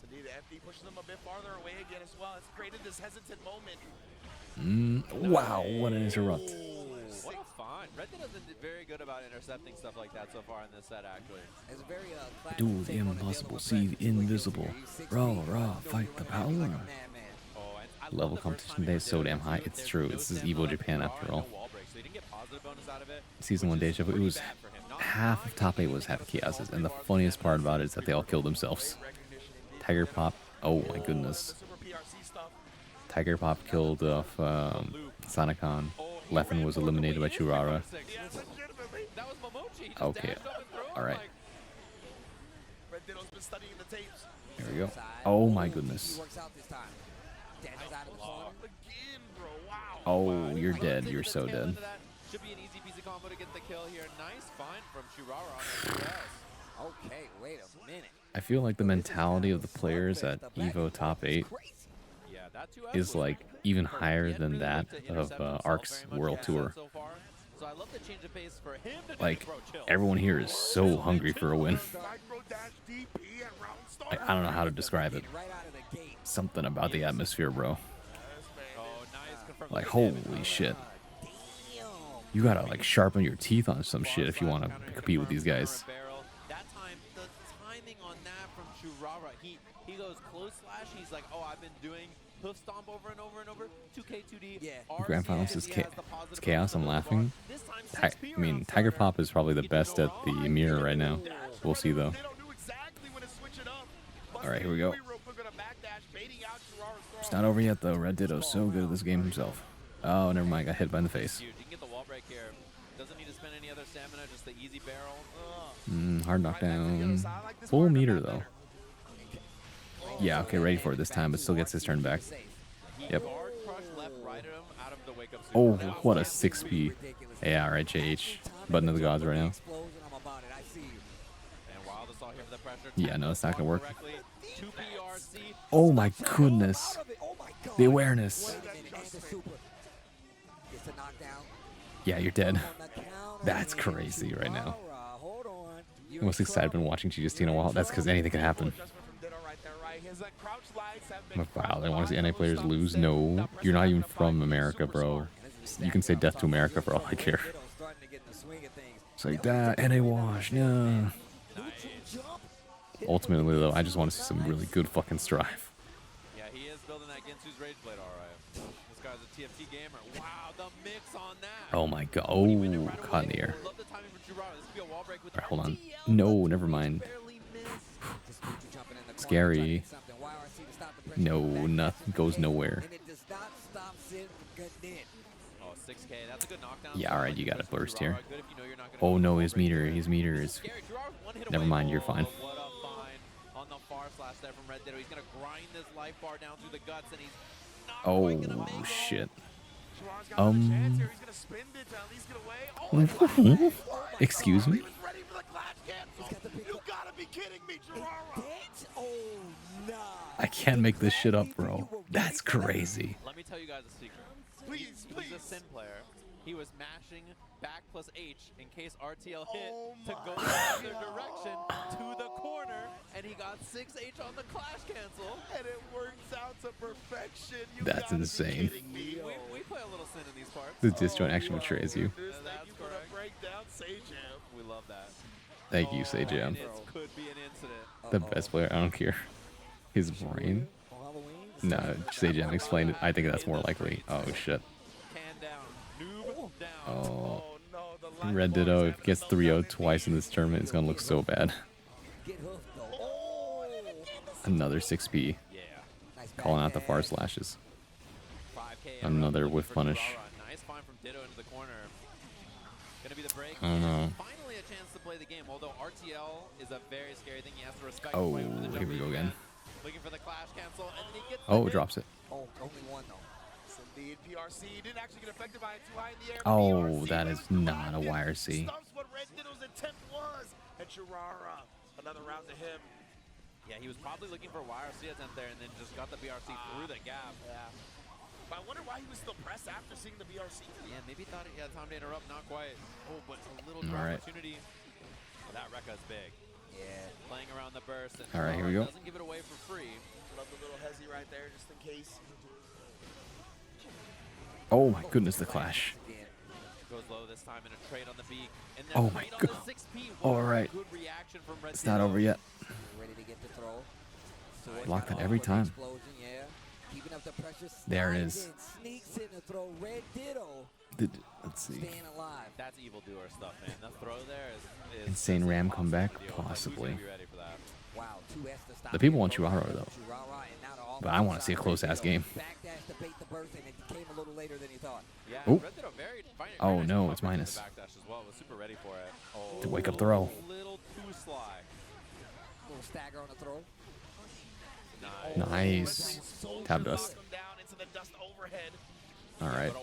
Speaker 11: indeed, FD pushes them a bit farther away again as well. It's created this hesitant moment.
Speaker 1: Wow, what an interrupt.
Speaker 10: What a find. Red Ditto's been very good about intercepting stuff like that so far in this set, actually.
Speaker 9: It's a very
Speaker 1: Do the impossible, see the invisible. Raw, fight the power. Level competition day is so damn high. It's true. This is Evo Japan after all. Season 1 Deja Vu, it was half of top 8 was happy chaoses, and the funniest part about it is that they all killed themselves. Tiger Pop, oh my goodness. Tiger Pop killed off Sonicon. Leffen was eliminated by Churara. Okay, alright. Here we go. Oh my goodness. Oh, you're dead. You're so dead.
Speaker 10: Should be an easy peasy combo to get the kill here. Nice find from Churara on the US.
Speaker 9: Okay, wait a minute.
Speaker 1: I feel like the mentality of the players at Evo Top 8 is like even higher than that of Ark's World Tour. Like, everyone here is so hungry for a win. I don't know how to describe it. Something about the atmosphere, bro. Like, holy shit. You gotta, like, sharpen your teeth on some shit if you want to compete with these guys.
Speaker 10: That time, the timing on that from Churara, he goes close slash, he's like, oh, I've been doing hoof stomp over and over and over, 2K, 2D.
Speaker 9: Yeah.
Speaker 1: Grand Finals is it's chaos. I'm laughing. I mean, Tiger Pop is probably the best at the mirror right now. We'll see, though. Alright, here we go. It's not over yet, though. Red Ditto's so good at this game himself. Oh, never mind. Got hit by in the face.
Speaker 10: You can get the wall break here. Doesn't need to spend any other stamina, just the easy barrel.
Speaker 1: Hard knockdown. Full meter, though. Yeah, okay, ready for it this time, but still gets his turn back. Yep. Oh, what a 6P. Yeah, alright, JH. Button of the gods right now. Yeah, no, it's not gonna work. Oh my goodness. The awareness. Yeah, you're dead. That's crazy right now. most excited I've been watching GST in a while. That's because anything can happen. Wow, I want to see NA players lose. No, you're not even from America, bro. You can say death to America for all I care. It's like that, NA wash, no. Ultimately, though, I just want to see some really good fucking strive.
Speaker 10: Yeah, he is building that Ginsu's Rage Blade, alright. This guy's a TFT gamer. Wow, the mix on that.
Speaker 1: Oh my god. Oh, caught in the air. Alright, hold on. No, never mind. Scary. No, nothing goes nowhere.
Speaker 10: Oh, 6K. That's a good knockdown.
Speaker 1: Yeah, alright, you got a burst here. Oh no, his meter is... Never mind, you're fine.
Speaker 10: What a find on the far slash there from Red Ditto. He's gonna grind this life bar down through the guts, and he's not quite gonna make it.
Speaker 1: Shit. Excuse me? I can't make this shit up, bro. That's crazy.
Speaker 10: Let me tell you guys a secret. He's a Sin player. He was mashing back plus H in case RTL hit to go the other direction to the corner, and he got 6H on the clash cancel.
Speaker 11: And it works out to perfection.
Speaker 1: That's insane.
Speaker 10: We play a little Sin in these parts.
Speaker 1: The disjoint actually betrays you.
Speaker 10: That's correct. We love that.
Speaker 1: Thank you, Sajam.
Speaker 10: It could be an incident.
Speaker 1: The best player, I don't care. His brain? No, Sajam explained it. I think that's more likely. Oh, shit. Oh, Red Ditto, if he gets 3-0 twice in this tournament, it's gonna look so bad. Another 6P. Calling out the far slashes. Another whiff punish. I don't know. Oh, here we go again. Oh, drops it. Oh, that is not a YRC.
Speaker 10: Yeah, he was probably looking for a YRC attempt there and then just got the BRC through the gap. Yeah.
Speaker 11: But I wonder why he was still pressed after seeing the BRC.
Speaker 10: Yeah, maybe thought he had time to interrupt. Not quite. Oh, but a little opportunity. Well, that Rekka is big. Yeah. Playing around the burst. And
Speaker 1: all right, here we go.
Speaker 10: Doesn't give it away for free.
Speaker 11: Love the little hezzy right there, just in case.
Speaker 1: Oh my goodness, the clash.
Speaker 10: Goes low this time in a trade on the beak. And then
Speaker 1: oh my god. All right. It's not over yet. Block that every time. There it is. Let's see.
Speaker 10: That's evildoer stuff, man. The throw there is
Speaker 1: insane ram comeback, possibly. The people want Churaro though, but I want to see a close ass game. Oh, oh no, it's minus. To wake up throw. Nice. Tab dust. All right.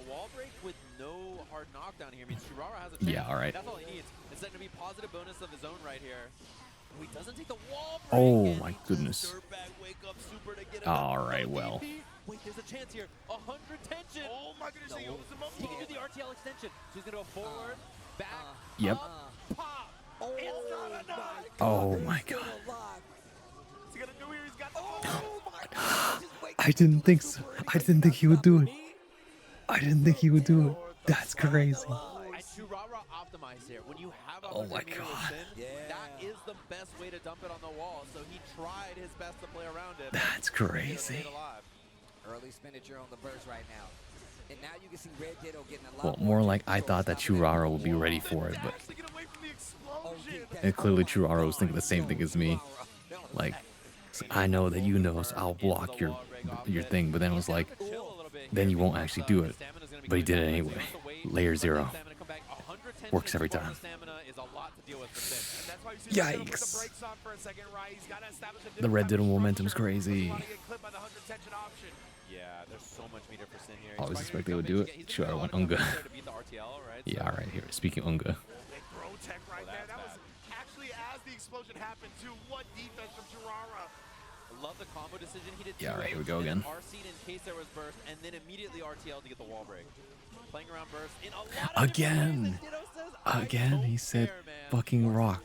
Speaker 1: Yeah, all right.
Speaker 10: That's all he needs. It's going to be positive bonus of his own right here. He doesn't take the wall break.
Speaker 1: Oh my goodness. All right, well.
Speaker 10: Wait, there's a chance here. 100 tension.
Speaker 11: Oh my goodness, he owes him up.
Speaker 10: He can do the RTL extension. So he's going to go forward, back,
Speaker 1: yep.
Speaker 10: Up, pop.
Speaker 1: Oh my god. I didn't think so. I didn't think he would do it. I didn't think he would do it. That's crazy.
Speaker 10: When you have
Speaker 1: oh my god.
Speaker 10: That is the best way to dump it on the wall. So he tried his best to play around it.
Speaker 1: That's crazy.
Speaker 9: Early expenditure on the burst right now. And now you can see Red Ditto getting a lot.
Speaker 1: Well, more like I thought that Churaro would be ready for it, but and clearly Churaro was thinking the same thing as me. Like, I know that you know, so I'll block your thing, but then it was like, then you won't actually do it. But he did it anyway. Layer 0. Works every time. Yikes. The Red Ditto momentum's crazy.
Speaker 10: Yeah, there's so much meter for Sin here.
Speaker 1: I was expecting they would do it. Sure, I went Unga. Yeah, all right, here. Speaking Unga.
Speaker 11: That was actually as the explosion happened too. What defense from Churaro.
Speaker 5: Love the combo decision. He did
Speaker 1: Yeah, all right, here we go
Speaker 5: and
Speaker 1: again.
Speaker 5: RC'd in case there was burst, and then immediately RTL to get the wall break. Playing around burst in a lot of
Speaker 1: Again. Again, he said
Speaker 5: care, man.
Speaker 1: fucking rock.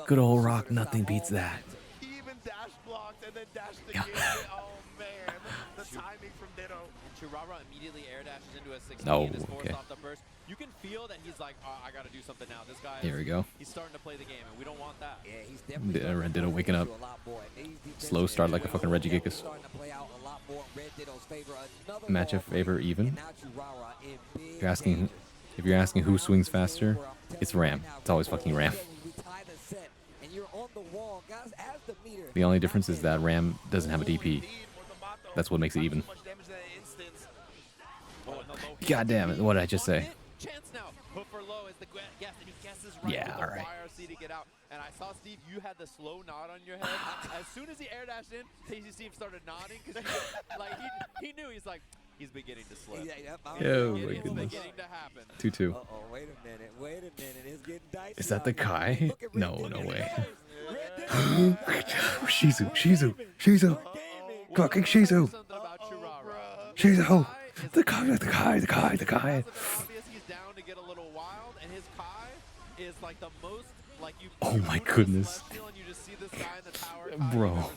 Speaker 1: Good old rock, nothing beats that.
Speaker 11: He even dash blocked and then dashed the
Speaker 1: Yeah.
Speaker 11: game. Oh man, the timing from Ditto.
Speaker 5: And Churara immediately air dashes into a 16
Speaker 1: Oh,
Speaker 5: and is forced
Speaker 1: okay.
Speaker 5: off the burst. You can feel that he's like, oh, I got to do something now. This guy,
Speaker 1: Here we go.
Speaker 5: He's starting to play the game, and we don't want that.
Speaker 9: Yeah, he's definitely
Speaker 1: Red Ditto waking up. Slow start like a fucking Regigigas. Matchup favor even. If you're asking who swings faster, it's Ram. It's always fucking Ram. The only difference is that Ram doesn't have a DP. That's what makes it even. God damn it! What did I just say?
Speaker 5: Chance now. Hook for low is the guess, and he guesses right
Speaker 1: Yeah,
Speaker 5: with the
Speaker 1: alright.
Speaker 5: YRC to get out. And I saw Steve, you had the slow nod on your head. As soon as he air dashed in, Tasty Steve started nodding because like he knew he's like he's beginning to slip.
Speaker 1: Oh my
Speaker 5: It's
Speaker 1: goodness.
Speaker 5: beginning to happen.
Speaker 1: 2-2.
Speaker 9: Wait a minute, it's getting dicey.
Speaker 1: Is that the Kai? No, no way.
Speaker 9: Shizu,
Speaker 1: Shizu. Go kick Shizu.
Speaker 5: Something about Churara.
Speaker 1: Shizu. The Kai.
Speaker 5: Obvious he's down to get a little wild, and his Kai is like the most like you.
Speaker 1: Oh my goodness.
Speaker 5: And you just see this guy in the tower.
Speaker 1: Bro.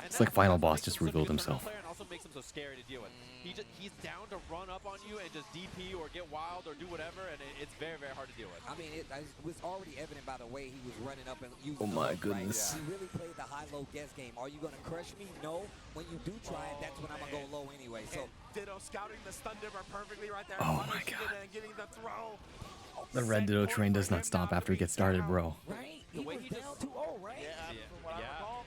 Speaker 1: It's like final boss just revealed himself.
Speaker 5: And also makes him so scary to deal with. He's down to run up on you and just DP or get wild or do whatever, and it's very, very hard to deal with.
Speaker 9: I mean, it was already evident by the way he was running up and using
Speaker 1: Oh my
Speaker 9: the hook, right?
Speaker 1: goodness.
Speaker 9: He really played the high-low guess game. Are you going to crush me? No. When you do try it, that's when I'm going to go low anyway. So
Speaker 11: Ditto scouting the stun dimmer perfectly right there.
Speaker 1: Oh my
Speaker 11: Punishing
Speaker 1: God.
Speaker 11: it and getting the throw.
Speaker 1: The Red Ditto train does not stop after it gets started, bro.
Speaker 9: right?
Speaker 5: The
Speaker 9: He
Speaker 5: way
Speaker 9: was
Speaker 5: he
Speaker 9: down
Speaker 5: just
Speaker 9: 2-0, right?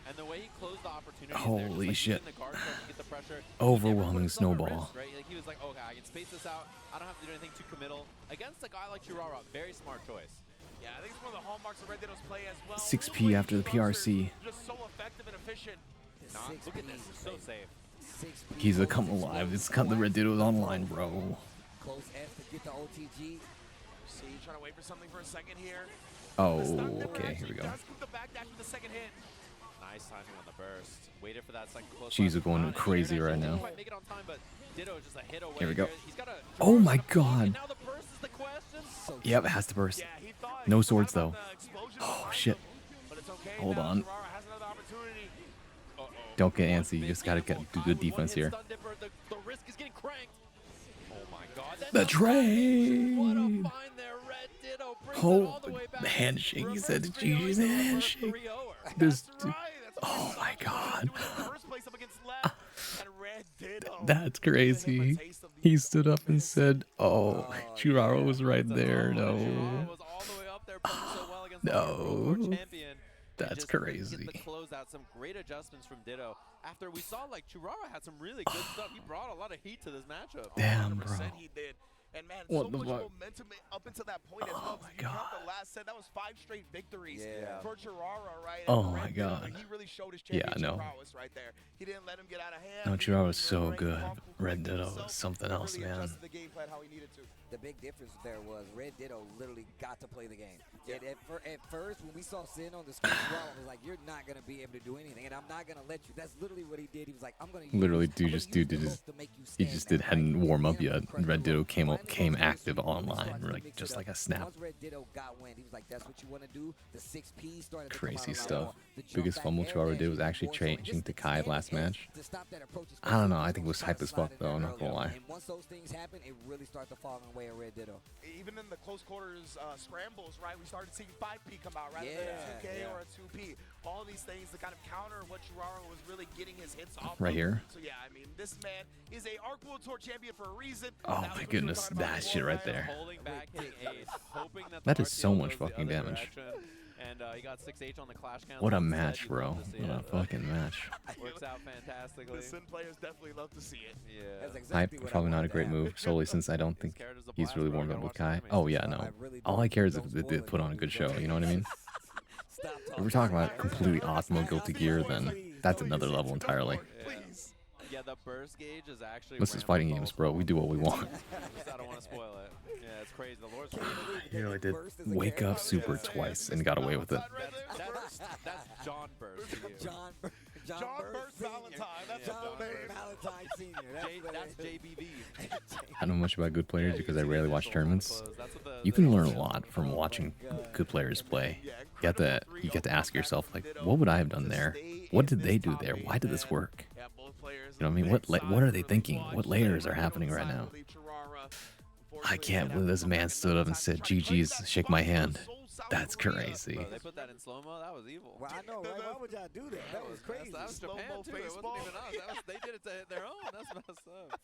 Speaker 5: And the way he closed the opportunity.
Speaker 1: Holy shit.
Speaker 5: The guard to get the pressure.
Speaker 1: Overwhelming
Speaker 5: He never put
Speaker 1: snowball.
Speaker 5: himself at risk, right? Like he was like, okay, I can space this out. I don't have to do anything too committal. Against a guy like Churara, very smart choice.
Speaker 11: Yeah, I think it's one of the hallmarks of Red Ditto's play as well.
Speaker 1: 6P after the PRC.
Speaker 11: Just so effective and efficient.
Speaker 5: Look at this, it's so safe.
Speaker 1: He's a come alive. It's cut the Red Ditto's online, bro.
Speaker 9: Close S to get the OTG.
Speaker 11: See, trying to wait for something for a second here.
Speaker 1: Oh, okay, here we go.
Speaker 11: Does keep the back dash with the second hit.
Speaker 5: Nice timing on the burst. Waited for that second close.
Speaker 1: She's
Speaker 5: line.
Speaker 1: going crazy right now.
Speaker 5: Didn't quite make it on time, but Ditto is just a hit away.
Speaker 1: Here we go.
Speaker 5: He's got a
Speaker 1: Oh my God.
Speaker 5: And now the burst is the question.
Speaker 1: Yep, it has to burst.
Speaker 11: Yeah, he thought
Speaker 1: No
Speaker 11: he
Speaker 1: swords,
Speaker 11: forgot
Speaker 1: though.
Speaker 11: about the explosion
Speaker 1: Oh,
Speaker 11: behind
Speaker 1: shit.
Speaker 11: him, but it's okay.
Speaker 1: Hold
Speaker 11: Now
Speaker 1: on.
Speaker 11: Churara has another opportunity.
Speaker 1: Don't get antsy. You just gotta do good defense here.
Speaker 5: The risk is getting cranked. Oh my God.
Speaker 1: The
Speaker 5: What a
Speaker 1: train.
Speaker 5: find there, Red Ditto. Brings it
Speaker 1: Oh,
Speaker 5: all the way back.
Speaker 1: the handshake. He said
Speaker 5: Reverse
Speaker 1: GG's
Speaker 5: 3-0
Speaker 1: handshake.
Speaker 5: 3-0.
Speaker 1: There's,
Speaker 11: Right, that's
Speaker 1: oh my God.
Speaker 11: first place up against left, and Red Ditto.
Speaker 1: That's crazy. He stood up and said, "Oh, Churara was right there." No,
Speaker 5: Was all the way up there playing so well against the Pro
Speaker 1: no,
Speaker 5: Tour champion.
Speaker 1: that's
Speaker 5: Just couldn't Get
Speaker 1: crazy.
Speaker 5: the closeout, some great adjustments from Ditto. After we saw like Churara had some really good stuff. He brought a lot of heat to this matchup.
Speaker 1: Damn, bro.
Speaker 11: 100% he did. And man,
Speaker 1: What
Speaker 11: so
Speaker 1: the
Speaker 11: much
Speaker 1: fuck?
Speaker 11: momentum up until that point as
Speaker 1: Oh
Speaker 11: well.
Speaker 1: my
Speaker 11: You count
Speaker 1: God.
Speaker 11: the last set, that was 5 straight victories
Speaker 9: Yeah.
Speaker 11: for Churara, right?
Speaker 1: Oh
Speaker 11: And
Speaker 1: my
Speaker 11: Red Ditto,
Speaker 1: God.
Speaker 11: He really showed his
Speaker 1: Yeah,
Speaker 11: championship
Speaker 1: no.
Speaker 11: prowess right there. He didn't let him get out of hand.
Speaker 1: No,
Speaker 11: He
Speaker 1: Churara was
Speaker 11: really
Speaker 1: so
Speaker 11: raised
Speaker 1: good.
Speaker 11: off,
Speaker 1: Red
Speaker 11: corrected
Speaker 1: Ditto
Speaker 11: himself,
Speaker 1: was something
Speaker 11: and
Speaker 1: else,
Speaker 11: really
Speaker 1: man.
Speaker 11: adjusted the game plan how he needed to.
Speaker 9: The big difference there was Red Ditto literally got to play the game. At first, when we saw Sin on the screen, I was like, "You're not gonna be able to do anything, and I'm not gonna let you." That's literally what he did. He was like, "I'm gonna
Speaker 1: Literally,
Speaker 9: use, I'm gonna use the
Speaker 1: did
Speaker 9: hook
Speaker 1: his.
Speaker 9: to make you
Speaker 1: He
Speaker 9: stand
Speaker 1: just
Speaker 9: back,
Speaker 1: did hadn't
Speaker 9: right?
Speaker 1: warm up
Speaker 9: Him
Speaker 1: yet.
Speaker 9: press
Speaker 1: Red
Speaker 9: the
Speaker 1: Ditto
Speaker 9: hook.
Speaker 1: came
Speaker 9: Right
Speaker 1: came
Speaker 9: in the
Speaker 1: active
Speaker 9: first
Speaker 1: online,
Speaker 9: started to
Speaker 1: like
Speaker 9: mix
Speaker 1: just
Speaker 9: it
Speaker 1: like
Speaker 9: up.
Speaker 1: a snap.
Speaker 9: Once Red Ditto got wind, he was like, "That's what you want to do." The 6P started to
Speaker 1: Crazy
Speaker 9: come out a lot
Speaker 1: stuff.
Speaker 9: more. The jump
Speaker 1: Biggest
Speaker 9: back
Speaker 1: fumble
Speaker 9: air
Speaker 1: Churara
Speaker 9: dash
Speaker 1: did was
Speaker 9: even
Speaker 1: actually
Speaker 9: more so, and
Speaker 1: changing
Speaker 9: just
Speaker 1: to Kai
Speaker 9: extended
Speaker 1: last
Speaker 9: edge
Speaker 1: match.
Speaker 9: to stop that approach,
Speaker 1: I don't know.
Speaker 9: especially
Speaker 1: I think it was
Speaker 9: when
Speaker 1: hype as
Speaker 9: slide
Speaker 1: fuck
Speaker 9: in
Speaker 1: though.
Speaker 9: there
Speaker 1: I'm not gonna
Speaker 9: earlier.
Speaker 1: lie.
Speaker 9: And once those things happen, it really starts to fall in the way of Red Ditto.
Speaker 11: Even in the close quarters scrambles, right, we started seeing 5P come out rather than
Speaker 9: Yeah,
Speaker 11: a 2K
Speaker 9: yeah.
Speaker 11: or a 2P. All these things to kind of counter what Churara was really getting his hits off
Speaker 1: Right
Speaker 11: of.
Speaker 1: here.
Speaker 11: So yeah, I mean, this man is a Arc World Tour champion for a reason.
Speaker 1: Oh
Speaker 11: That was
Speaker 1: my
Speaker 11: what we were
Speaker 1: goodness,
Speaker 11: talking about
Speaker 1: that
Speaker 11: before,
Speaker 1: shit right there.
Speaker 5: Holding back hitting ace, hoping that
Speaker 1: That
Speaker 5: the
Speaker 1: is so
Speaker 5: RTL
Speaker 1: much
Speaker 5: goes the
Speaker 1: fucking
Speaker 5: other
Speaker 1: damage.
Speaker 5: direction. And he got 6H on the clash count.
Speaker 1: What a
Speaker 5: Instead,
Speaker 1: match,
Speaker 5: you'd
Speaker 1: bro.
Speaker 5: love to see
Speaker 1: What a
Speaker 5: it.
Speaker 1: fucking match.
Speaker 5: Works out fantastically.
Speaker 11: The Sin players definitely love to see it.
Speaker 5: Yeah.
Speaker 9: That's
Speaker 1: Hype,
Speaker 9: exactly what I
Speaker 1: probably not a
Speaker 9: wanted to
Speaker 1: great
Speaker 9: have.
Speaker 1: move, solely since I don't think
Speaker 5: character's a
Speaker 1: he's
Speaker 5: blast,
Speaker 1: really
Speaker 5: bro.
Speaker 1: warmed
Speaker 5: You
Speaker 1: up
Speaker 5: gotta
Speaker 1: with
Speaker 5: watch the
Speaker 1: Kai.
Speaker 5: animes.
Speaker 1: Oh yeah,
Speaker 9: I
Speaker 1: no.
Speaker 9: really
Speaker 1: All
Speaker 9: don't-
Speaker 1: I care is
Speaker 9: don't
Speaker 1: if they
Speaker 9: spoil
Speaker 1: did put on a
Speaker 9: it.
Speaker 1: good show. You know what I mean?
Speaker 9: Stop
Speaker 1: If we're talking about completely optimal Guilty Gear, then that's another level entirely.
Speaker 5: Yeah, the burst gauge is actually.
Speaker 1: This is fighting games, bro. We do what we want.
Speaker 5: I don't want to spoil it. Yeah, it's crazy. The Lord's
Speaker 1: You know, I did wake up super twice and got away with it.
Speaker 5: That's John burst. To you.
Speaker 9: John,
Speaker 11: John Burst Valentine. That's
Speaker 9: John Burst Valentine Sr.
Speaker 5: That's JBV.
Speaker 1: I don't know much about good players because I rarely watch tournaments. You can learn a lot from watching good players play. You get to ask yourself, like, what would I have done there? What did they do there? Why did this work? You know what I mean? What are they thinking? What layers are happening right now? I can't believe this man stood up and said, GG's, shake my hand. That's crazy.
Speaker 10: Bro, they put that in slow-mo? That was evil.
Speaker 9: Well, I know, right? Why would y'all do that? That was crazy.
Speaker 10: That was Japan, too. It wasn't even us. They did it to their own. That's messed up.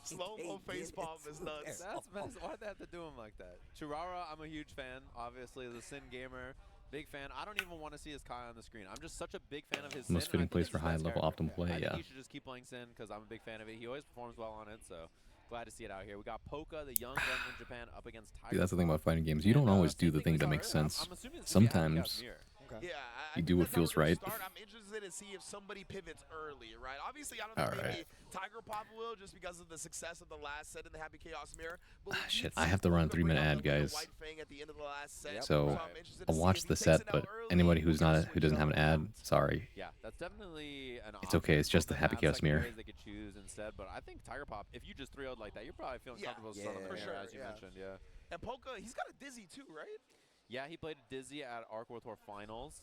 Speaker 11: Slow-mo facepalm is nuts.
Speaker 10: That's messed up. Why'd they have to do him like that? Churara, I'm a huge fan. Obviously, the Sin gamer. Big fan. I don't even want to see his Kai on the screen. I'm just such a big fan of his
Speaker 1: Most fitting place for high-level optimal play,
Speaker 10: I think
Speaker 1: yeah.
Speaker 10: he should just keep playing Sin because I'm a big fan of it. He always performs well on it, so glad to see it out here. We got Poka, the young gun from Japan, up against Tiger.
Speaker 1: Dude, that's the thing about fighting games. You don't always do the thing that makes sense. Sometimes you do what feels right.
Speaker 11: I'm interested to see if somebody pivots early, right? Obviously, I don't think maybe Tiger Pop will just because of the success of the last set in the Happy Chaos Mirror.
Speaker 1: Shit, I have to run a 3-minute ad, guys. So I'll watch the set, but anybody who doesn't have an ad, sorry.
Speaker 10: Yeah, that's definitely an
Speaker 1: It's okay. It's just the Happy Chaos Mirror.
Speaker 10: They could choose instead, but I think Tiger Pop, if you just 3-0'd like that, you're probably feeling comfortable to start on the mirror, as you mentioned. Yeah.
Speaker 11: And Poka, he's got a Dizzy too, right?
Speaker 10: Yeah, he played Dizzy at Arc World Tour Finals.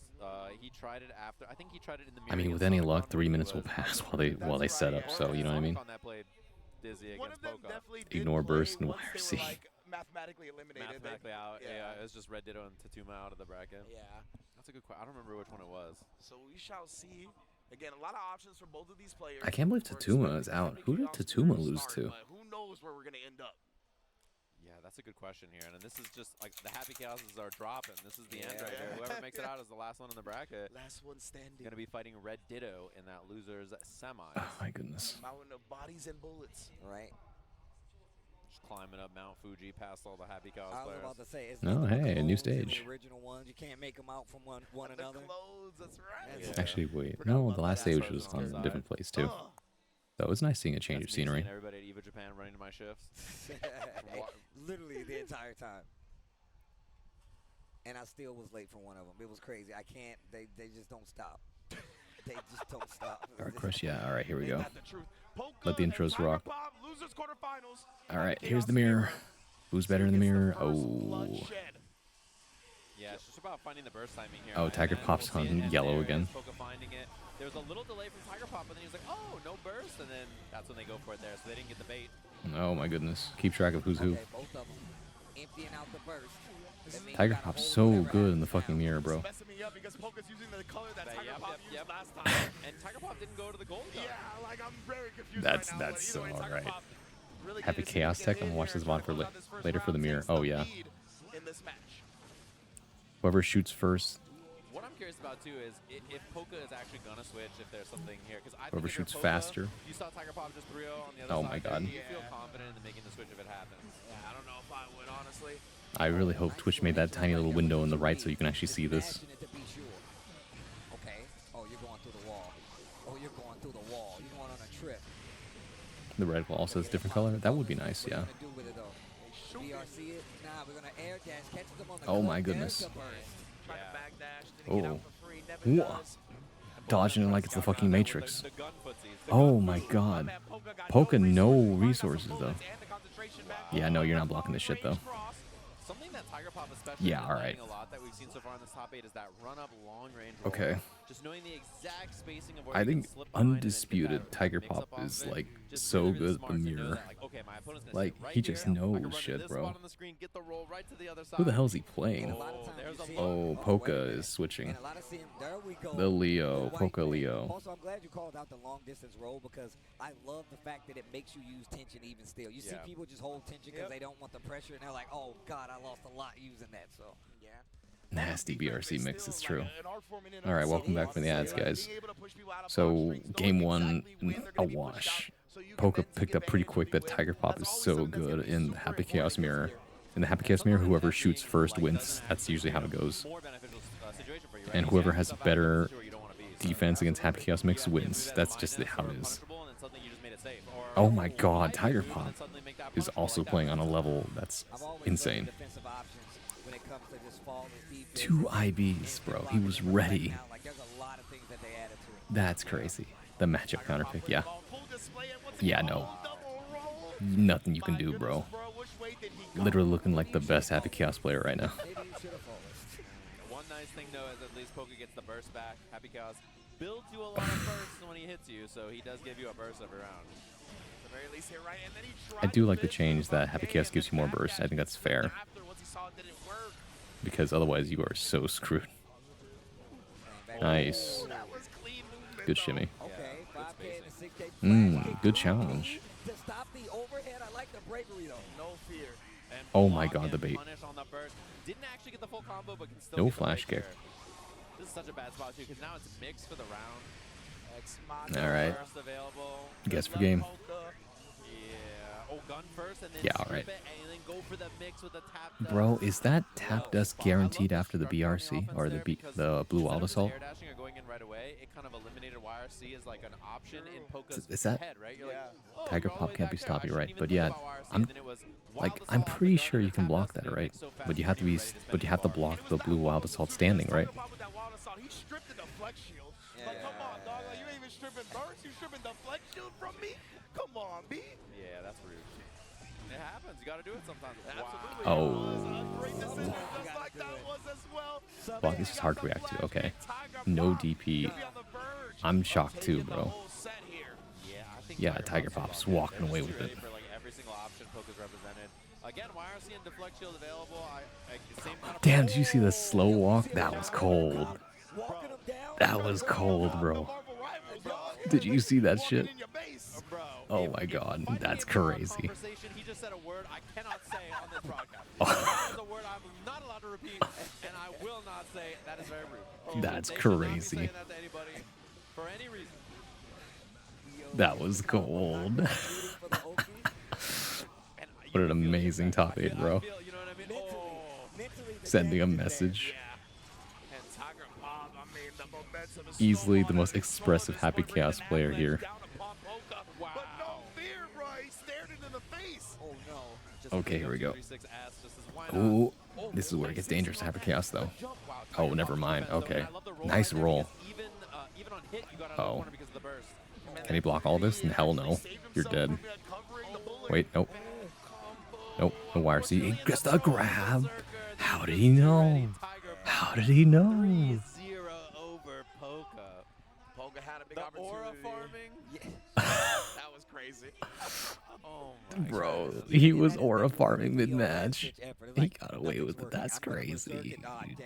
Speaker 10: He tried it after. I think he tried it in the mirror.
Speaker 1: I mean, with any luck, 3 minutes will pass while they set up. So you know what I mean. Ignore burst and YRC.
Speaker 11: Mathematically eliminated.
Speaker 10: Mathematically out. Yeah, it was just Red Ditto and Tatuma out of the bracket.
Speaker 11: Yeah.
Speaker 10: That's a good question. I don't remember which one it was.
Speaker 11: So we shall see. Again, a lot of options for both of these players.
Speaker 1: I can't believe Tatuma is out. Who did Tatuma lose to?
Speaker 11: Who knows where we're going to end up?
Speaker 10: Yeah, that's a good question here. And this is just like the Happy Chaoses are dropping. This is the end right here. Whoever makes it out is the last one in the bracket.
Speaker 11: Last one standing.
Speaker 10: Going to be fighting Red Ditto in that loser's semi.
Speaker 1: Oh my goodness.
Speaker 11: Mountain of bodies and bullets.
Speaker 9: Right.
Speaker 10: Just climbing up Mount Fuji past all the Happy Chaos
Speaker 9: I was
Speaker 10: players.
Speaker 9: about to say, it's
Speaker 1: no, hey, a new stage.
Speaker 9: The original ones, you can't make them out from one another.
Speaker 11: Clothes, that's right.
Speaker 10: Yeah.
Speaker 1: Actually, wait. No, the last stage was on a different place too. So it was nice seeing a change of scenery.
Speaker 10: Everybody at Evo Japan running to my shifts.
Speaker 9: Literally the entire time. And I still was late for one of them. It was crazy. I can't. They just don't stop. They just don't stop.
Speaker 1: Dark Crush, yeah. All right, here we go. Let the intros rock. All right, here's the mirror. Who's better in the mirror? Oh.
Speaker 10: Yeah, it's just about finding the burst timing here.
Speaker 1: Oh, Tiger Pop's on yellow again.
Speaker 10: There was a little delay from Tiger Pop, but then he was like, oh, no burst, and then that's when they go for it there, so they didn't get the bait.
Speaker 1: Oh my goodness. Keep track of who's who.
Speaker 9: Okay, both of them emptying out the burst.
Speaker 1: Tiger Pop's so good in the fucking mirror, bro.
Speaker 11: Messing me up because Poka's using the color that Tiger Pop used last time.
Speaker 10: And Tiger Pop didn't go to the gold card.
Speaker 11: Yeah, like I'm very confused
Speaker 1: That's
Speaker 11: right now.
Speaker 1: so
Speaker 11: But either way,
Speaker 1: alright.
Speaker 11: Pop really
Speaker 1: Happy
Speaker 11: good to see
Speaker 1: Chaos
Speaker 11: him
Speaker 1: Tech.
Speaker 11: get
Speaker 1: I'm gonna
Speaker 11: in
Speaker 1: watch
Speaker 11: here
Speaker 1: this VOD
Speaker 11: and
Speaker 1: for
Speaker 11: close out this first
Speaker 1: later for the
Speaker 11: round,
Speaker 1: mirror.
Speaker 11: takes
Speaker 1: Oh
Speaker 11: the
Speaker 1: yeah.
Speaker 11: lead in this match.
Speaker 1: Whoever shoots first.
Speaker 10: What I'm curious about too is if Poka is actually gonna switch, if there's something here, because I
Speaker 1: Whoever
Speaker 10: think if you're
Speaker 1: shoots
Speaker 10: Poka,
Speaker 1: faster.
Speaker 10: You saw Tiger Pop just 3-0 on the other
Speaker 1: Oh
Speaker 10: side.
Speaker 1: my god.
Speaker 10: Do you feel confident in making the switch if it happens?
Speaker 11: Yeah, I don't know if I would honestly.
Speaker 1: I really hope Twitch made that tiny little window in the right so you can actually see this.
Speaker 9: Okay. Oh, you're going through the wall. Oh, you're going through the wall. You're going on a trip.
Speaker 1: The red wall also has a different color. That would be nice, yeah.
Speaker 9: BRC it. Nah, we're gonna air dash. Catches them on the
Speaker 1: Oh
Speaker 9: clip.
Speaker 1: my
Speaker 9: There's
Speaker 1: goodness.
Speaker 9: the burst.
Speaker 11: Trying to back dash, didn't get
Speaker 1: Oh.
Speaker 11: out for free, never
Speaker 1: Whoa.
Speaker 11: does.
Speaker 1: Dodging it like it's the fucking Matrix.
Speaker 10: The gun footsies.
Speaker 1: Oh my god. Poka no resources though. Yeah, no, you're not blocking this shit though.
Speaker 10: Something that Tiger Pop especially
Speaker 1: Yeah, alright.
Speaker 10: a lot that we've seen so far in this top 8 is that run-up long-range roll.
Speaker 1: Okay.
Speaker 10: Just knowing the exact spacing of where
Speaker 1: I
Speaker 10: you can
Speaker 1: think
Speaker 10: slip behind and then get
Speaker 1: undisputed
Speaker 10: that
Speaker 1: Tiger
Speaker 10: mix-up
Speaker 1: Pop
Speaker 10: off
Speaker 1: is
Speaker 10: of it.
Speaker 1: like
Speaker 10: Just
Speaker 1: so
Speaker 10: really
Speaker 1: good at the
Speaker 10: smart to know
Speaker 1: mirror.
Speaker 10: that, like, okay, my opponent's gonna
Speaker 1: Like
Speaker 10: sit right
Speaker 1: he just
Speaker 10: here. I can
Speaker 1: knows
Speaker 10: run to
Speaker 1: shit,
Speaker 10: this
Speaker 1: bro.
Speaker 10: spot on the screen, get the roll right to the other
Speaker 1: Who the
Speaker 10: side.
Speaker 1: hell is he playing?
Speaker 10: There's a
Speaker 1: Oh, Poka is switching.
Speaker 9: And a lot of seeing, there we go.
Speaker 1: The Leo,
Speaker 9: white
Speaker 1: Poka
Speaker 9: man.
Speaker 1: Leo.
Speaker 9: Also, I'm glad you called out the long distance roll because I love the fact that it makes you use tension even still. You see people just hold tension because they don't want the pressure, and they're like, oh, God, I lost a lot using that. So, yeah.
Speaker 1: Nasty BRC mix, it's true. Alright, welcome back from the ads, guys. So, game one, a wash. Poka picked up pretty quick that Tiger Pop is so good in the Happy Chaos Mirror. In the Happy Chaos Mirror, whoever shoots first wins. That's usually how it goes. And whoever has better defense against Happy Chaos Mix wins. That's just how it is. Oh my god, Tiger Pop is also playing on a level that's insane. 2 IBs, bro. He was ready. That's crazy. The matchup counter pick, yeah. Yeah, no. Nothing you can do, bro. Literally looking like the best Happy Chaos player right now.
Speaker 10: One nice thing, though, is at least Poker gets the burst back. Happy Chaos builds you a lot of bursts when he hits you, so he does give you a burst every round.
Speaker 1: I do like the change that Happy Chaos gives you more burst. I think that's fair. Because otherwise you are so screwed. Nice. Good shimmy. Good challenge. Oh my god, the bait. No flash kick.
Speaker 10: This is such a bad spot too, because now it's mixed for the round.
Speaker 1: Alright. Guess for game.
Speaker 10: Yeah. Oh, gun first and then
Speaker 1: yeah, alright.
Speaker 10: And then go for the mix with the tap dust.
Speaker 1: Bro, is that tap dust guaranteed after the BRC or the Blue Wild Assault?
Speaker 10: Going in right away, it kind of eliminated YRC as like an option in Poke's
Speaker 1: is that
Speaker 10: head, right? You're like, oh,
Speaker 1: Tiger Pop can't be stopped, you're right. But yeah, I'm pretty sure you can block that, right? But you have to block the Blue Wild Assault standing, right?
Speaker 11: He stripped the deflect shield. Like, come on, dog. Like, you ain't even stripping burst. You stripping deflect shield from me? Come on, B.
Speaker 10: Yeah, that's rude. It happens. You got to do it sometimes. Absolutely.
Speaker 1: Oh. Block is just hard to react to. Okay. No DP. I'm shocked too, bro. Yeah, Tiger Pop's walking away with it. Damn, did you see the slow walk? That was cold. That was cold, bro. Did you see that shit? Oh my god, that's crazy.
Speaker 10: He just said a word I cannot say on this broadcast. That's a word I'm not allowed to repeat, and I will not say. That is very rude.
Speaker 1: That's crazy.
Speaker 10: For any reason.
Speaker 1: That was cold. What an amazing top 8, bro. Sending a message. Easily the most expressive Happy Chaos player here. Okay, here we go. Ooh, this is where it gets dangerous, Happy Chaos, though. Oh, never mind. Okay. Nice roll. Oh. Can he block all this? Hell no. You're dead. Wait, nope. Nope, no YRC. He gets the grab. How did he know? How did he know?
Speaker 10: 3-0 over Poka.
Speaker 11: Poka had a big opportunity.
Speaker 10: Aura farming?
Speaker 11: That was crazy.
Speaker 10: Oh
Speaker 1: Bro, he was aura farming mid-match. He got away with it. That's crazy.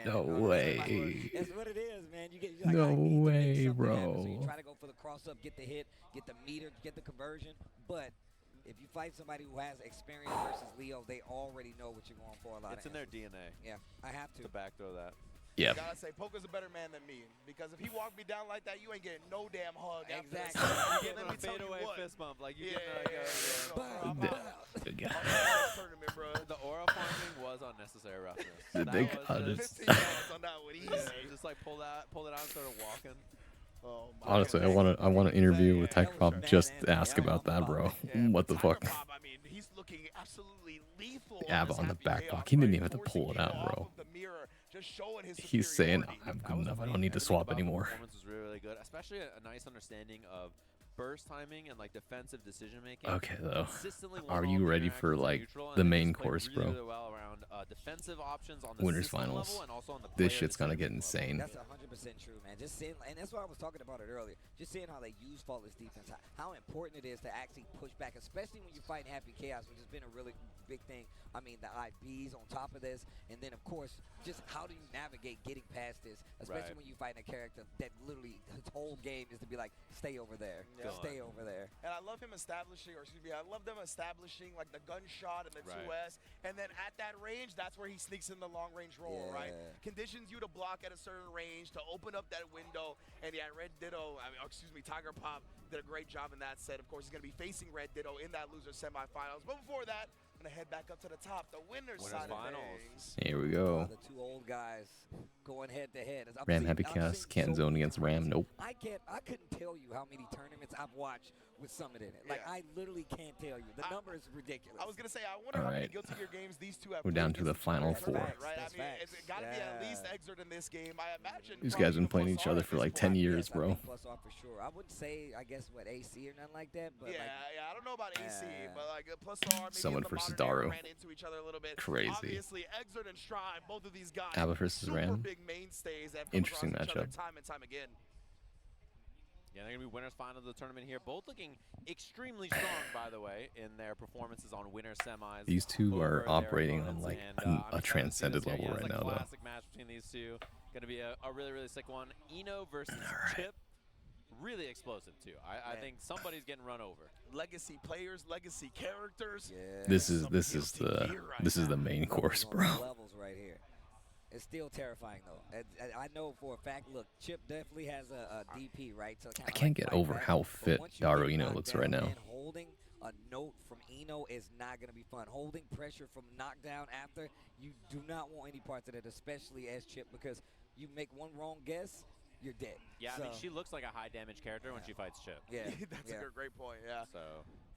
Speaker 1: No way.
Speaker 9: That's what it is, man.
Speaker 1: No way, bro.
Speaker 9: So you try to go for the cross-up, get the hit, get the meter, get the conversion. But if you fight somebody who has experience versus Leo, they already know what you're going for a lot of
Speaker 10: It's in their DNA.
Speaker 9: Yeah, I have to.
Speaker 10: To backthrow that.
Speaker 1: Yeah.
Speaker 11: I gotta say, Poker's a better man than me. Because if he walked me down like that, you ain't getting no damn hug.
Speaker 9: Exactly.
Speaker 10: You get a fadeaway fist bump. Like, you get the aura farming was unnecessary roughness.
Speaker 1: They got it.
Speaker 10: Just like pulled it out and started walking.
Speaker 11: Oh,
Speaker 1: honestly, I want to interview with Tiger Pop. Just ask about that, bro. What the fuck?
Speaker 11: I mean, he's looking absolutely lethal.
Speaker 1: Ab on the back block. He didn't even have to pull it out, bro. He's saying, I'm good enough. I don't need to swap anymore.
Speaker 10: Performance was really good, especially a nice understanding of burst timing and like defensive decision making.
Speaker 1: Okay, though. Are you ready for like the main course, bro?
Speaker 10: Defensive options on the
Speaker 1: Winners finals.
Speaker 10: and also on the
Speaker 1: This shit's gonna get insane.
Speaker 9: That's 100% true, man. Just seeing, and that's why I was talking about it earlier. Just seeing how they use faultless defense, how important it is to actually push back, especially when you're fighting Happy Chaos, which has been a really big thing. I mean, the IBs on top of this, and then of course, just how do you navigate getting past this, especially when you're fighting a character that literally his whole game is to be like, stay over there, stay over there.
Speaker 11: And I love him establishing, or excuse me, I love them establishing like the gunshot and the 2S, and then at that range, that's where he sneaks in the long range roll, right? Conditions you to block at a certain range, to open up that window, and yeah, Red Ditto, Tiger Pop did a great job in that set. Of course, he's going to be facing Red Ditto in that loser semifinals, but before that, I'm going to head back up to the top, the winners side
Speaker 10: finals.
Speaker 11: of things.
Speaker 1: Here we go.
Speaker 9: The two old guys going head to head.
Speaker 1: Ram Happy Chaos can't zone against Ram. Nope.
Speaker 9: I couldn't tell you how many tournaments I've watched with Summit in it. Like, I literally can't tell you. The number is ridiculous.
Speaker 11: I was going to say, I wonder how many Guilty Gear games these two have.
Speaker 1: We're down to the final 4.
Speaker 11: Right? I mean, it's got to be at least Exert in this game. I imagine
Speaker 1: these guys have been playing each other for like 10 years, bro.
Speaker 9: Plus R for sure. I wouldn't say, I guess, what, AC or nothing like that. But
Speaker 11: yeah, I don't know about AC, but like Plus R, maybe
Speaker 1: Summit versus Daru.
Speaker 11: ran into each other a little bit.
Speaker 1: Crazy.
Speaker 11: Obviously, Exert and Shrine, both of these guys.
Speaker 1: Abba versus Ram.
Speaker 11: Big mainstays that
Speaker 1: Interesting matchup.
Speaker 11: Time and time again.
Speaker 10: Yeah, they're going to be winners final of the tournament here. Both looking extremely strong, by the way, in their performances on winner semis.
Speaker 1: These two are operating on like a transcended level right now, though.
Speaker 10: Classic match between these two. Going to be a really, really sick one. Eno versus Chip. Really explosive, too. I think somebody's getting run over.
Speaker 11: Legacy players, legacy characters.
Speaker 1: Yeah. This is the main course, bro.
Speaker 9: Levels right here. It's still terrifying, though. I know for a fact, look, Chip definitely has a DP, right? So
Speaker 1: I can't get over how fit Daru Eno looks right now.
Speaker 9: Holding a note from Eno is not going to be fun. Holding pressure from knockdown after, you do not want any parts of that, especially as Chip, because you make one wrong guess, you're dead.
Speaker 10: Yeah, I mean, she looks like a high damage character when she fights Chip.
Speaker 9: Yeah,
Speaker 11: that's a great point. Yeah.
Speaker 10: So.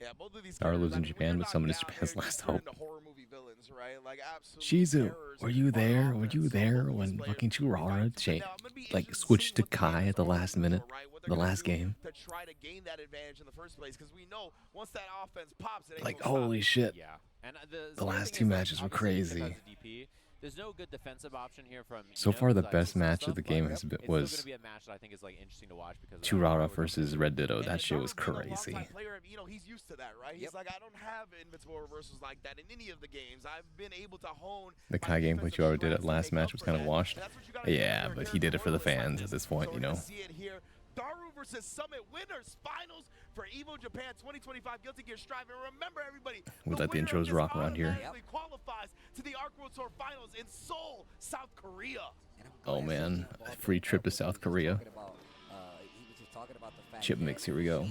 Speaker 11: Yeah, both of these
Speaker 1: Daru lives in Japan, but Summon is Japan's last hope.
Speaker 11: Horror movie villains, right? Like,
Speaker 1: Shizu, were you there? Were you there when fucking Churara like switched to Kai at the last minute, the last game?
Speaker 11: To try to gain that advantage in the first place, because we know once that offense pops, it
Speaker 1: like holy shit.
Speaker 10: Yeah, and
Speaker 1: the last 2 matches were crazy.
Speaker 10: There's no good defensive option here from
Speaker 1: so far the best match of the game was
Speaker 10: be a match that I think is like interesting to watch because
Speaker 1: Churara versus Red Ditto. That shit was crazy.
Speaker 11: He's used to that, right? He's like, I don't have invincible reversals like that in any of the games. I've been able to hone.
Speaker 1: The Kai gameplay Churara did at last match was kind of washed. Yeah, but he did it for the fans at this point, you know.
Speaker 11: Daru versus Summit winners finals for Evo Japan 2025 Guilty Gear Strive. And remember, everybody,
Speaker 1: we let the intros rock around here.
Speaker 11: Qualifies to the Arc World Tour Finals in Seoul, South Korea.
Speaker 1: Oh man, a free trip to South Korea. Chip mix, here we go.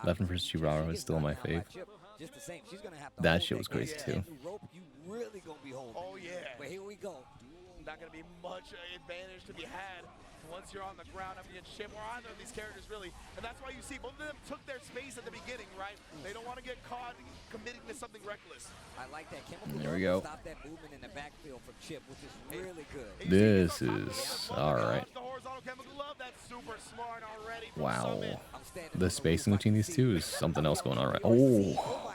Speaker 1: Left versus Churara is still my fave. That shit was crazy too.
Speaker 11: Oh yeah.
Speaker 9: But here we go.
Speaker 11: Not going to be much advantage to be had once you're on the ground up against Chip or either of these characters, really. And that's why you see both of them took their space at the beginning, right? They don't want to get caught committing to something reckless.
Speaker 9: I like that. Chemical
Speaker 1: there we go.
Speaker 9: Stop that movement in the backfield from Chip, which is really good.
Speaker 1: This is all right. Wow. The spacing between these two is something else going on, right? Oh.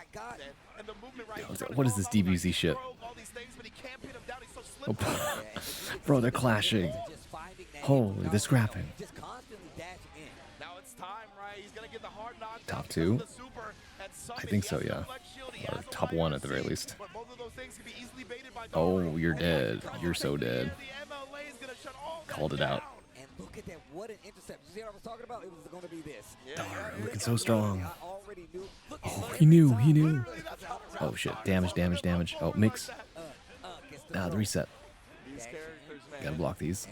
Speaker 1: What is this DBZ shit? Oh, bro, they're clashing. Holy, they're scrapping. Top 2? I think so, yeah. Or top 1 at the very least. Oh, you're dead. You're so dead. Called it out.
Speaker 9: And look at that, what an intercept. You see what I was talking about? It was going to be this.
Speaker 1: Daru looking so strong. Oh, he knew. Oh shit, damage. Oh, mix. The reset. Gotta block these.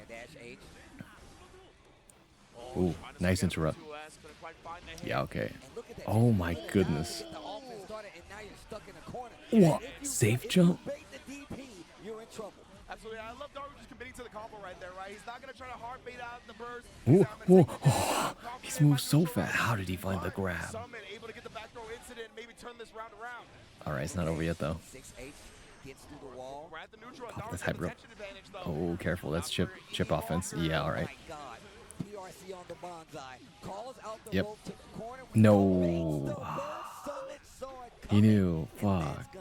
Speaker 1: Ooh, nice interrupt. Yeah, okay. Oh my goodness. What? Safe jump?
Speaker 11: Absolutely. I love Daru just committing to the combo right there, right? He's not going to try to hard bait out the burst.
Speaker 1: Whoa. Oh, he's moved so fast. How did he find the grab?
Speaker 11: Able to get the back throw incident and maybe turn this round around.
Speaker 1: All right, it's not over yet, though. Pop the type rope. Oh, careful. That's chip offense. Yeah, all right. Yep. No. He knew. Fuck.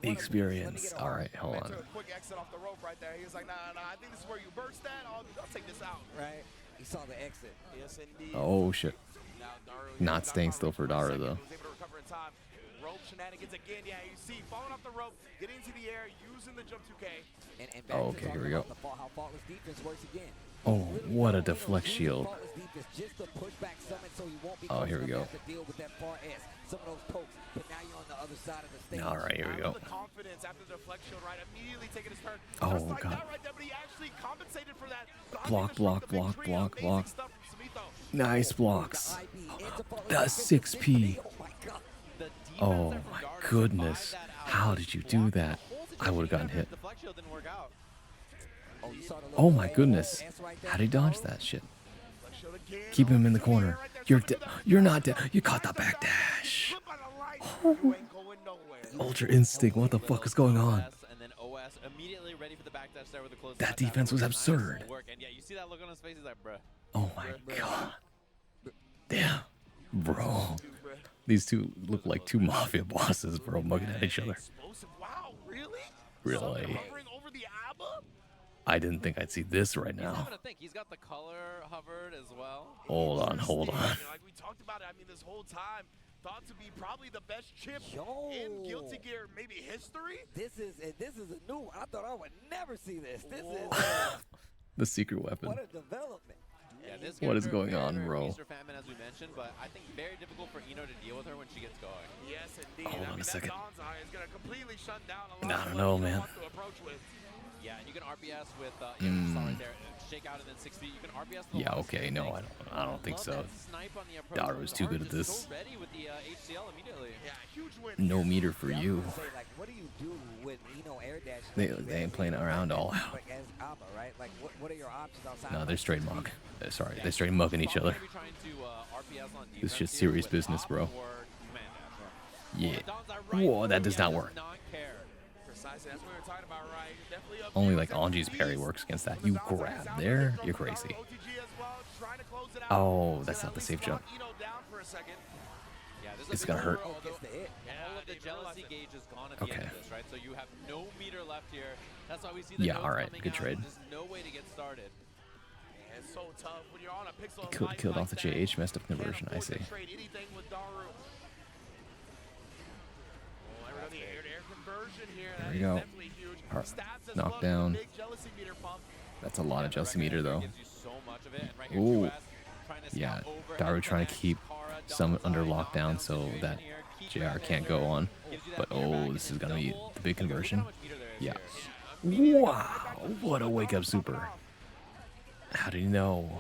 Speaker 1: The experience. All right, hold on.
Speaker 11: Quick exit off the rope right there. He was like, nah, I think this is where you burst that. I'll take this out.
Speaker 9: Right. He saw the exit.
Speaker 11: Yes, indeed.
Speaker 1: Oh, shit. Not staying still for Daru, though.
Speaker 11: Rope shenanigans again. Yeah, you see, falling off the rope, getting into the air, using the jump 2K.
Speaker 1: Oh, okay, here we go.
Speaker 9: How faultless defense works again.
Speaker 1: Oh, what a deflect shield. Oh, here we go. All right, here we go. Oh, God. Block. Nice blocks. That's 6P. Oh, my goodness. How did you do that? I would have gotten hit. Oh, my goodness. How did he dodge that shit? Keep him in the corner. You're not dead. You caught the backdash. Oh. Ultra Instinct. What the fuck is going on?
Speaker 10: And then OS immediately ready for the backdash there with the close.
Speaker 1: That defense was absurd.
Speaker 10: And yeah, you see that look on his face. He's like, bruh.
Speaker 1: Oh my god. Damn. Bro. These two look like two mafia bosses, bro, mugging at each other.
Speaker 11: Wow, really?
Speaker 1: Really? I didn't think I'd see this right now.
Speaker 10: He's got the color hovered as well.
Speaker 1: Hold on.
Speaker 11: Like we talked about it, I mean, this whole time, thought to be probably the best chip in Guilty Gear, maybe history.
Speaker 9: This is a new one. I thought I would never see this. This is
Speaker 1: The secret weapon.
Speaker 9: what a development.
Speaker 10: Yeah, this
Speaker 1: What is
Speaker 10: character,
Speaker 1: going on,
Speaker 10: very
Speaker 1: bro?
Speaker 10: Mr. Famine, as we mentioned, but I think very difficult for Eno to deal with her when she gets going.
Speaker 11: Yes, indeed.
Speaker 1: Hold on a second.
Speaker 11: Is gonna completely shut down a
Speaker 1: I
Speaker 11: lot
Speaker 1: don't know, man.
Speaker 10: Yeah, and you can RPS with right there, shake out and then 6 feet. You can RPS.
Speaker 1: Yeah, okay, no, I don't think so. Daru's too good at this.
Speaker 10: Ready with the HCL immediately.
Speaker 11: Yeah, huge win.
Speaker 1: No meter for you.
Speaker 9: Like, what do you do when Eno air dash?
Speaker 1: They ain't playing around all out.
Speaker 9: Like as Abba, right? Like what are your options outside?
Speaker 1: No, they're straight mug. Sorry, they're straight mugging each other. This shit's serious business, bro. Yeah. Whoa, that does not work. Only like Anji's parry works against that. You grab there, you're crazy. Oh, that's not the safe jump. It's gonna hurt.
Speaker 10: All of the jealousy gauge is gone at the end of this, right? So you have no meter left here. That's why we see the
Speaker 1: Yeah, all right, good trade.
Speaker 10: There's no way to get started.
Speaker 11: It's so tough when you're on a pixel.
Speaker 1: Killed off the JH, messed up conversion. I see. There we go. Knockdown. That's a lot of jealousy meter though. Ooh. Yeah, Daru trying to keep some under lockdown so that JR can't go on. But oh, this is gonna be the big conversion. Yeah. Wow, what a wake up super. How did he know?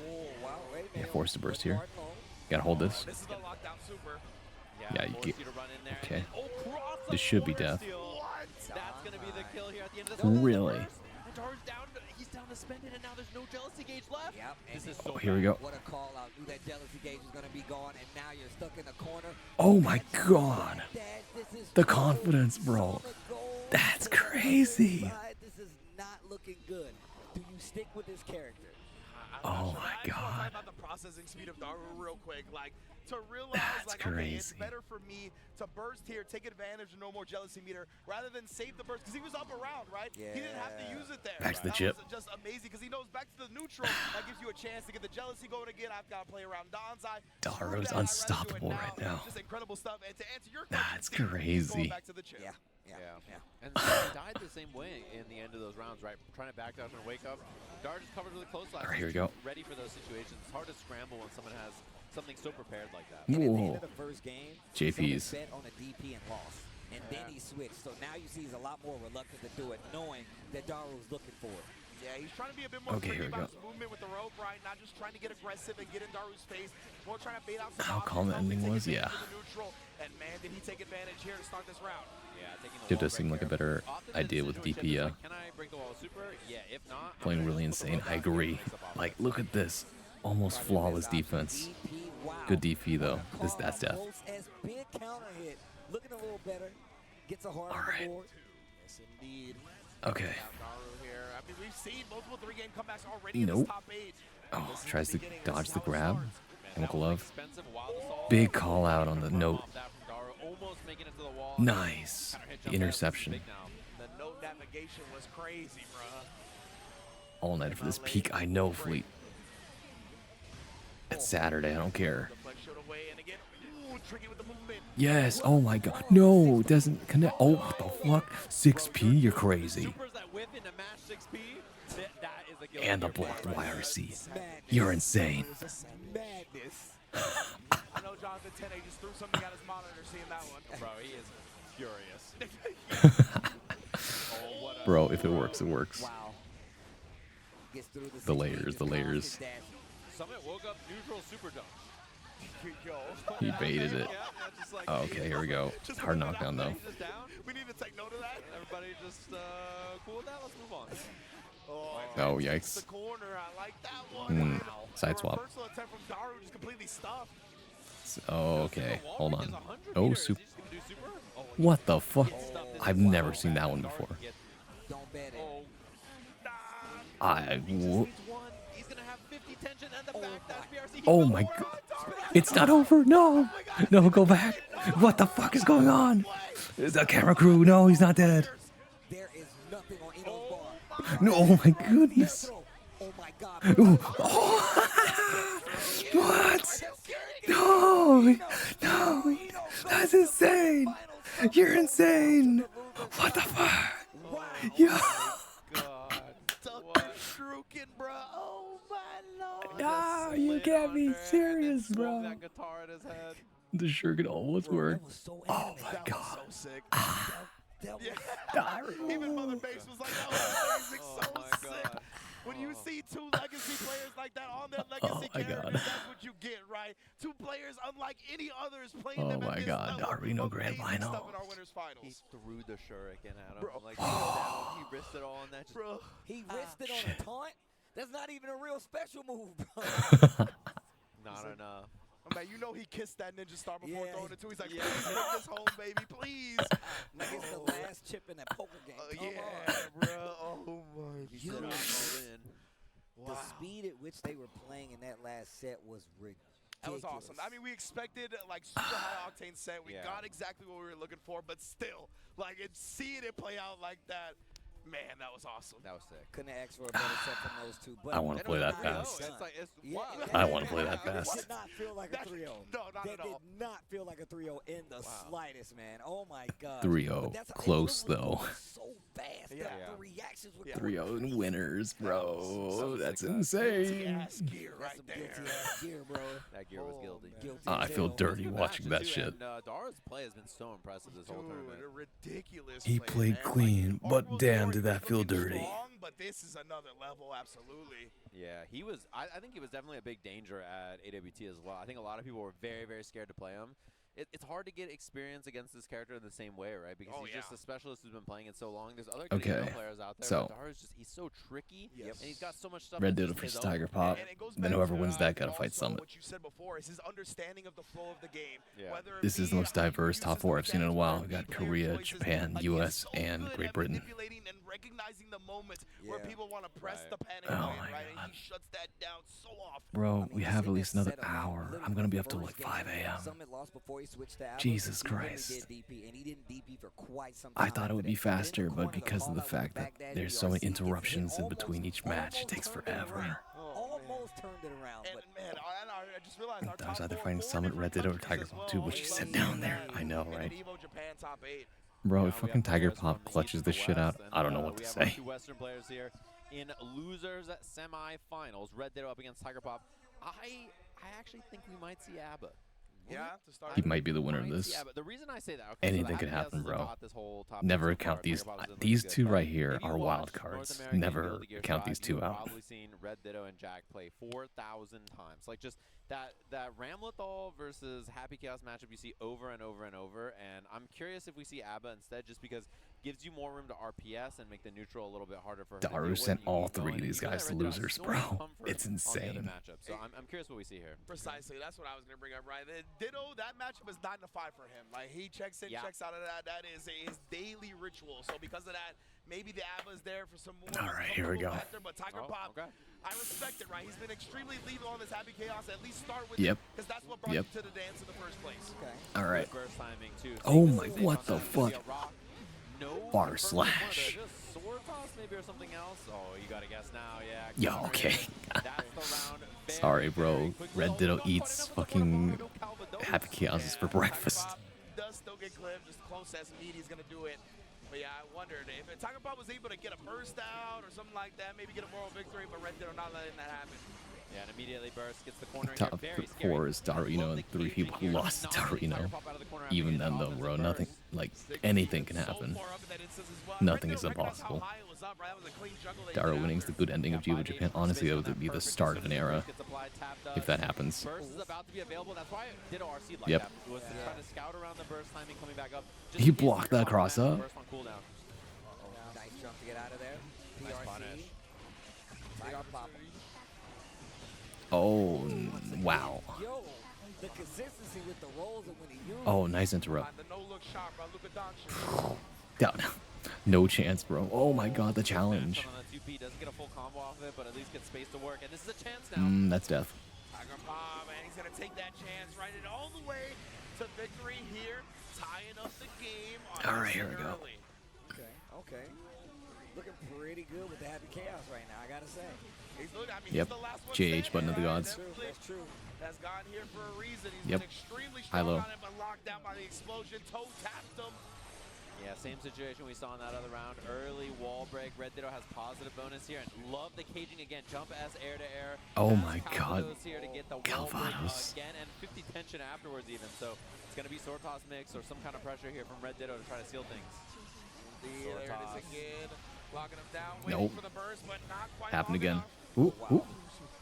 Speaker 1: Yeah, forced to burst here. Gotta hold this. Yeah, you get. Okay. This should be death. Really?
Speaker 10: He's down to spend it, and now there's no jealousy gauge left.
Speaker 1: Oh, here we go.
Speaker 9: What a call out. Knew that jealousy gauge was gonna be gone, and now you're stuck in the corner.
Speaker 1: Oh my god. The confidence, bro. That's crazy.
Speaker 9: This is not looking good. Do you stick with this character?
Speaker 1: Oh my god.
Speaker 11: About the processing speed of Daru real quick, like to realize
Speaker 1: That's
Speaker 11: like okay, it's
Speaker 1: crazy.
Speaker 11: better for me to burst here, take advantage of no more jealousy meter, rather than save the burst because he was up around, right?
Speaker 9: Yeah.
Speaker 11: He didn't have to use it there.
Speaker 1: Back to the
Speaker 11: that
Speaker 1: chip.
Speaker 11: was just amazing because he knows back to the neutral. That gives you a chance to get the jealousy going again. I've got to play around Don's eye.
Speaker 1: Daru's unstoppable right now.
Speaker 11: Just incredible stuff. And to answer your question,
Speaker 1: That's crazy.
Speaker 11: back to the chip.
Speaker 9: Yeah.
Speaker 10: And he died the same way in the end of those rounds, right? Trying to back down and wake up. Dar just covered really close last.
Speaker 1: All right, here we go.
Speaker 10: Ready for those situations. It's hard to scramble when someone has something so prepared like that.
Speaker 9: And at the end
Speaker 1: Whoa.
Speaker 9: of the first game,
Speaker 1: JP's.
Speaker 9: bet on a DP and lost. And then he switched. So now you see he's a lot more reluctant to do it, knowing that Daru's looking for it.
Speaker 11: Yeah, he's trying to be a bit more
Speaker 1: Okay, here we
Speaker 11: about
Speaker 1: go.
Speaker 11: his movement with the rope, right? Not just trying to get aggressive and get in Daru's face. More trying to bait out some
Speaker 1: How
Speaker 11: options,
Speaker 1: calm the
Speaker 11: hopefully
Speaker 1: ending
Speaker 11: take
Speaker 1: was,
Speaker 11: advantage
Speaker 1: yeah.
Speaker 11: of the neutral. And man, did he take advantage here to start this round.
Speaker 10: Yeah, taking the
Speaker 1: It does seem like a better idea with DP.
Speaker 10: Can I break the wall super? Yeah, if not,
Speaker 1: Playing really insane. I agree. Like, look at this. Almost flawless defense. Good DP though. That's death.
Speaker 9: As big counter hit, looking a little better. Gets a heart on the board.
Speaker 11: Yes, indeed.
Speaker 1: Okay.
Speaker 11: Daru here. I mean, we've seen multiple 3-game comebacks already in
Speaker 1: Nope.
Speaker 11: this top 8.
Speaker 1: Oh, tries to dodge the grab. Chemical Love. Big call out on the note. Nice. The interception.
Speaker 11: The note navigation was crazy, bruh.
Speaker 1: All night for this peak. I know, Fleet. It's Saturday. I don't care. Yes. Oh my god. No, it doesn't connect. Oh, what the fuck? 6P? You're crazy. And the blocked YRC. You're insane.
Speaker 9: Madness.
Speaker 11: I know Jonathan Tene just threw something at his monitor seeing that one.
Speaker 10: bro, he is furious.
Speaker 1: Bro, if it works, it works.
Speaker 9: Wow. Gets through
Speaker 1: The layers, the layers.
Speaker 10: Summit woke up neutral super dunk.
Speaker 1: He baited it. Oh, okay, here we go. Hard knockdown though.
Speaker 11: We need to take note of that.
Speaker 10: Everybody just cool with that. Let's move on.
Speaker 1: Oh, yikes.
Speaker 11: The corner, I like that one.
Speaker 1: Side swap.
Speaker 11: Reversal attempt from Daru, just completely stuffed.
Speaker 1: Oh, okay. Hold on. Oh, super. What the fuck? I've never seen that one before.
Speaker 9: Don't bet it.
Speaker 1: Oh my god. It's not over. No. No, go back. What the fuck is going on? The camera crew. No, he's not dead.
Speaker 9: There is nothing on Eno's bar.
Speaker 1: No, oh my goodness.
Speaker 9: Oh my god.
Speaker 1: Ooh. Oh. What? No. No. That's insane. You're insane. What the fuck? Yeah.
Speaker 11: Bro. Oh my lord.
Speaker 1: No, you can't be serious, bro.
Speaker 10: That guitar in his head.
Speaker 1: The shirt could almost work. Oh my god.
Speaker 11: So sick. Even Mother Base was like, that was amazing, so sick. When you see two legacy players like that on their legacy characters, that's what you get, right? Two players unlike any others playing them at this level.
Speaker 1: Reno Grand Final.
Speaker 11: Stuff in our winners finals.
Speaker 10: He threw the shuriken at him.
Speaker 11: Bro.
Speaker 10: Like, he risked it all on that.
Speaker 11: Bro.
Speaker 9: He risked it on a taunt? That's not even a real special move, bro.
Speaker 10: Not enough.
Speaker 11: Oh, man, you know he kissed that ninja star before throwing it too. He's like,
Speaker 10: Yeah.
Speaker 11: please take this home, baby, please.
Speaker 9: Like it's the last chip in that poker game.
Speaker 11: Yeah, bro. Oh my
Speaker 10: You
Speaker 11: god.
Speaker 9: The speed at which they were playing in that last set was ridiculous.
Speaker 11: That was awesome. I mean, we expected like super high octane set. We got exactly what we were looking for, but still, like, seeing it play out like that, man, that was awesome.
Speaker 10: That was sick.
Speaker 9: Couldn't ask for a better set from those two. But
Speaker 1: I want to play that fast.
Speaker 9: Yeah,
Speaker 1: I want to play that fast.
Speaker 9: It did not feel like a 3-0.
Speaker 11: No, not
Speaker 9: that
Speaker 11: at all.
Speaker 9: did not feel like a 3-0 in the slightest, man. Oh my god.
Speaker 1: 3-0. Close, though.
Speaker 9: So fast. The reactions were
Speaker 1: 3-0 winners, bro. That's insane.
Speaker 11: Gear right there.
Speaker 9: Gear, bro.
Speaker 10: That gear was guilty.
Speaker 1: I feel dirty watching that shit.
Speaker 10: And Dara's play has been so impressive this whole tournament.
Speaker 11: Ridiculous.
Speaker 1: He played clean, but damn, did that feel dirty.
Speaker 11: But this is another level, absolutely.
Speaker 10: Yeah, he was. I think he was definitely a big danger at AWT as well. I think a lot of people were very, very scared to play him. It's hard to get experience against this character in the same way, right? Because he's just a specialist who's been playing it so long. There's other good players out there,
Speaker 1: so
Speaker 10: but Dara's just, he's so tricky, and he's got so much stuff.
Speaker 1: Red Ditto versus Tiger Pop. Then whoever wins that gotta fight Summit.
Speaker 11: What you said before is his understanding of the flow of the game.
Speaker 1: This is the most diverse top 4 I've seen in a while. We got Korea, Japan, US, and Great Britain.
Speaker 11: And recognizing the moments where people want to press the panic
Speaker 1: Oh
Speaker 11: button,
Speaker 1: my
Speaker 11: right?
Speaker 1: God.
Speaker 11: And he shuts that down so often.
Speaker 1: Bro, we have at least another hour. I'm gonna be up till like 5 a.m. Jesus Christ. I thought it would be faster, but because of the fact that there's so many interruptions in between each match, it takes forever.
Speaker 9: Almost turned it around.
Speaker 11: And man, I just realized
Speaker 1: I was either fighting Summit, Red Ditto, or Tiger Pop too, but she said down there. I know, right?
Speaker 11: Evo Japan top 8.
Speaker 1: Bro, if fucking Tiger Pop clutches this shit out, I don't know what to say.
Speaker 10: We have 2 Western players here in losers semifinals. Red Ditto up against Tiger Pop. I actually think we might see ABBA.
Speaker 11: Yeah, to start.
Speaker 1: He might be the winner of this.
Speaker 10: Yeah, but the reason I say that,
Speaker 1: Anything could happen, bro. Never count these. These two right here are wild cards. Never count these two out.
Speaker 10: Probably seen Red Ditto and Jack play 4,000 times. Like just that Ramlethal versus Happy Chaos matchup you see over and over and over. And I'm curious if we see ABBA instead, just because gives you more room to RPS and make the neutral a little bit harder for her.
Speaker 1: Daru sent all 3 of these guys to losers, bro. It's insane.
Speaker 10: So I'm curious what we see here.
Speaker 11: Precisely, that's what I was gonna bring up, right? Ditto, that matchup is 9 to 5 for him. Like he checks in, checks out of that. That is his daily ritual. So because of that, maybe the ABBA's there for some more.
Speaker 1: All right, here we go.
Speaker 11: But Tiger Pop, I respect it, right? He's been extremely lethal on this Happy Chaos. At least start with it, because that's what brought you to the dance in the first place.
Speaker 1: All right.
Speaker 10: Burst timing too.
Speaker 1: Oh my, what the fuck?
Speaker 10: No
Speaker 1: Bar slash.
Speaker 10: Sword toss maybe or something else? Oh, you gotta guess now, yeah.
Speaker 1: Yo, okay.
Speaker 10: That's the round.
Speaker 1: Sorry, bro. Red Ditto eats fucking Happy Chaoses for breakfast.
Speaker 11: Does still get clipped, just close as meat. He's gonna do it. But yeah, I wondered if Tiger Pop was able to get a burst out or something like that, maybe get a moral victory, but Red Ditto not letting that happen.
Speaker 10: Yeah, and immediately Burst gets the corner.
Speaker 1: Top 4 is Darino and 3 people who lost to Darino. Even then, though, bro, nothing, like, anything can happen. Nothing is impossible. Daru winning is the good ending of Evo Japan. Honestly, that would be the start of an era, if that happens. Yep. He blocked that cross up.
Speaker 9: Nice jump to get out of there. PRC. Tiger Pop.
Speaker 1: Oh, wow.
Speaker 9: Yo, the consistency with the rolls and when he uses
Speaker 1: Oh, nice interrupt.
Speaker 11: The no-look shot by Luka Doncic.
Speaker 1: Down. No chance, bro. Oh my god, the challenge.
Speaker 10: On the 2P doesn't get a full combo off of it, but at least gets space to work. And this is a chance now.
Speaker 1: That's death.
Speaker 11: Tiger Pop, and he's going to take that chance, ride it all the way to victory here, tying up the game.
Speaker 1: All right, here we go.
Speaker 9: Okay. Looking pretty good with the Happy Chaos right now, I gotta say.
Speaker 1: Yep. JH button of the gods.
Speaker 9: That's true.
Speaker 11: Has gone here for a reason. He's
Speaker 1: Yep.
Speaker 11: been extremely
Speaker 1: High
Speaker 11: strong
Speaker 1: low.
Speaker 11: on it, but locked down by the explosion. Toe tapped him.
Speaker 10: Yeah, same situation we saw in that other round. Early wall break. Red Ditto has positive bonus here, and love the caging again. Jump S air to air.
Speaker 1: Oh
Speaker 10: Fast
Speaker 1: my
Speaker 10: combos
Speaker 1: god.
Speaker 10: here to get the wall break
Speaker 1: Galvados.
Speaker 10: again, and 50 tension afterwards even. So it's going to be sword toss mix or some kind of pressure here from Red Ditto to try to seal things.
Speaker 11: There it is again. Locking him down,
Speaker 1: Nope.
Speaker 11: waiting for the burst, but not quite
Speaker 1: Happened
Speaker 11: long
Speaker 1: again.
Speaker 11: enough.
Speaker 1: Ooh, ooh.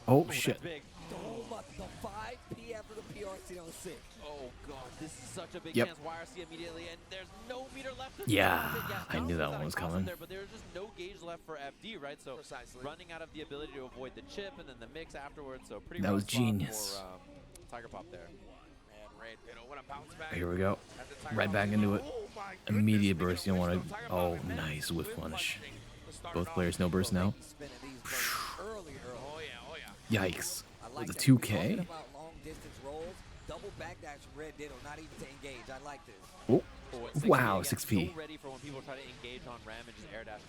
Speaker 1: Oh, shit.
Speaker 10: Big.
Speaker 9: Oh, but the 5P after the PRC on 6.
Speaker 10: Oh god, this is such a big
Speaker 1: Yep.
Speaker 10: chance. YRC immediately, and there's no meter left. To
Speaker 1: Yeah,
Speaker 10: stop it.
Speaker 1: I knew that one was
Speaker 10: awesome
Speaker 1: coming.
Speaker 10: There, but there's just no gauge left for FD, right? So
Speaker 11: Precisely.
Speaker 10: running out of the ability to avoid the chip and then the mix afterwards. So pretty.
Speaker 1: That
Speaker 10: rough
Speaker 1: was
Speaker 10: spot
Speaker 1: genius.
Speaker 10: For, Tiger Pop there.
Speaker 11: Man, Red Ditto, what a bounce back.
Speaker 1: Here we go.
Speaker 11: At the Tiger
Speaker 1: Right
Speaker 11: Pop.
Speaker 1: back into it.
Speaker 11: Oh my goodness,
Speaker 1: Immediate
Speaker 11: speaking
Speaker 1: burst. You don't
Speaker 11: of
Speaker 1: want
Speaker 11: which,
Speaker 1: to.
Speaker 11: though, Tiger
Speaker 1: Oh,
Speaker 11: Pop
Speaker 1: nice whiff
Speaker 11: with
Speaker 1: punish.
Speaker 11: punishing to start
Speaker 1: Both
Speaker 11: off.
Speaker 1: players no burst now.
Speaker 9: Spinning these players early.
Speaker 11: Oh yeah, oh yeah.
Speaker 1: Yikes.
Speaker 9: I like
Speaker 1: With the
Speaker 9: that.
Speaker 1: 2K.
Speaker 9: We're talking about long distance rolls, double backdash from Red Ditto, not even to engage. I like this.
Speaker 1: Oh,
Speaker 10: Oh,
Speaker 1: wow,
Speaker 10: 6P.
Speaker 1: 6P.
Speaker 10: So ready for when people try to engage on Ram and just air dash.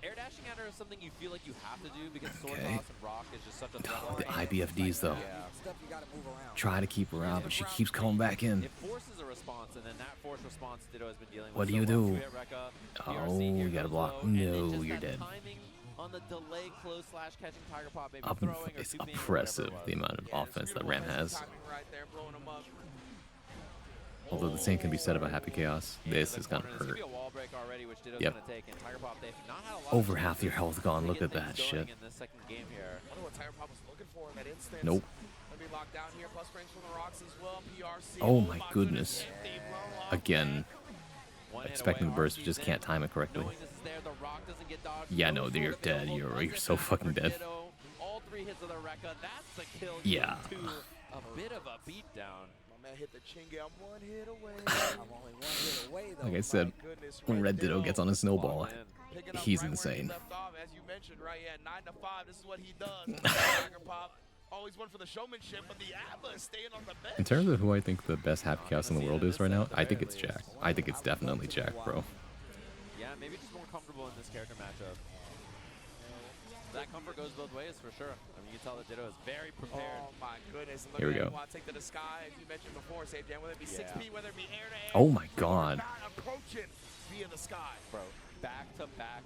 Speaker 10: Air dashing at her is something you feel like you have to do because sword
Speaker 1: Okay.
Speaker 10: toss and rock is just such a threat.
Speaker 1: Oh, the IBFDs, though.
Speaker 10: Yeah.
Speaker 9: Stuff you gotta move around.
Speaker 1: Try to keep her out, but she keeps coming back in.
Speaker 10: It forces a response, and then that forced response Ditto has been dealing with.
Speaker 1: What do you
Speaker 10: so well.
Speaker 1: do?
Speaker 10: Two-hit Rekka,
Speaker 1: Oh,
Speaker 10: PRC, here
Speaker 1: you gotta
Speaker 10: goes
Speaker 1: block.
Speaker 10: low, and then
Speaker 1: No,
Speaker 10: just
Speaker 1: you're
Speaker 10: that
Speaker 1: dead.
Speaker 10: Timing on the delay close slash catching Tiger Pop, maybe
Speaker 1: Up,
Speaker 10: throwing or
Speaker 1: it's
Speaker 10: 2Ping or
Speaker 1: impressive
Speaker 10: whatever
Speaker 1: the
Speaker 10: it was.
Speaker 1: amount of offense that Ram has.
Speaker 11: Timing right there, blowing him up.
Speaker 1: Although the same can be said about Happy Chaos. This is gonna
Speaker 10: There's
Speaker 1: hurt.
Speaker 10: be a wall break already, which Ditto's
Speaker 1: Yep.
Speaker 10: gonna take, and Tiger Pop, they've not had a lot
Speaker 1: Over
Speaker 10: of
Speaker 1: half your health gone. Look at that shit.
Speaker 10: in this second game here.
Speaker 11: I wonder what Tiger Pop was looking for in that instance.
Speaker 1: Nope.
Speaker 11: Gonna be locked down here, plus frames from the rocks as well. PRC.
Speaker 1: Oh my goodness.
Speaker 11: Empty, blown up.
Speaker 1: Again,
Speaker 10: One hit
Speaker 1: expecting the
Speaker 10: away,
Speaker 1: burst, but
Speaker 10: RC's
Speaker 1: just
Speaker 10: in.
Speaker 1: can't time it correctly.
Speaker 10: Knowing this is there, the rock doesn't get dodged.
Speaker 1: Yeah,
Speaker 10: Goes
Speaker 1: no, you're
Speaker 10: for the
Speaker 1: dead.
Speaker 10: kill.
Speaker 1: You're so fucking dead.
Speaker 10: Ditto. All three hits of the Rekka. That's the kill.
Speaker 1: Yeah.
Speaker 10: To a bit of a beatdown.
Speaker 11: My man hit the chingy. I'm one hit away.
Speaker 9: I'm only one hit away, though.
Speaker 1: Like I said,
Speaker 11: My goodness,
Speaker 1: when Red Ditto gets on a snowball,
Speaker 11: Picking up
Speaker 1: he's
Speaker 11: right where he
Speaker 1: insane.
Speaker 11: left off, as you mentioned, right? Yeah, 9 to 5. This is what he does. Tiger Pop always went for the showmanship, but the ABBA is staying on the bench.
Speaker 1: in terms of who I think the best Happy Chaos in the world is right now, I think it's Jack. I think it's definitely Jack, bro.
Speaker 10: Yeah, maybe just more comfortable in this character matchup. That comfort goes both ways for sure. I mean, you can tell that Ditto is very prepared.
Speaker 11: Oh my goodness! Look
Speaker 1: Here we
Speaker 11: at
Speaker 1: go.
Speaker 11: him. Want to take to the sky, as you mentioned before, Save Jam. Whether it be 6P, whether it be air to air.
Speaker 1: Oh my
Speaker 11: we are
Speaker 1: god.
Speaker 11: not approaching via the sky.
Speaker 10: Bro, back to back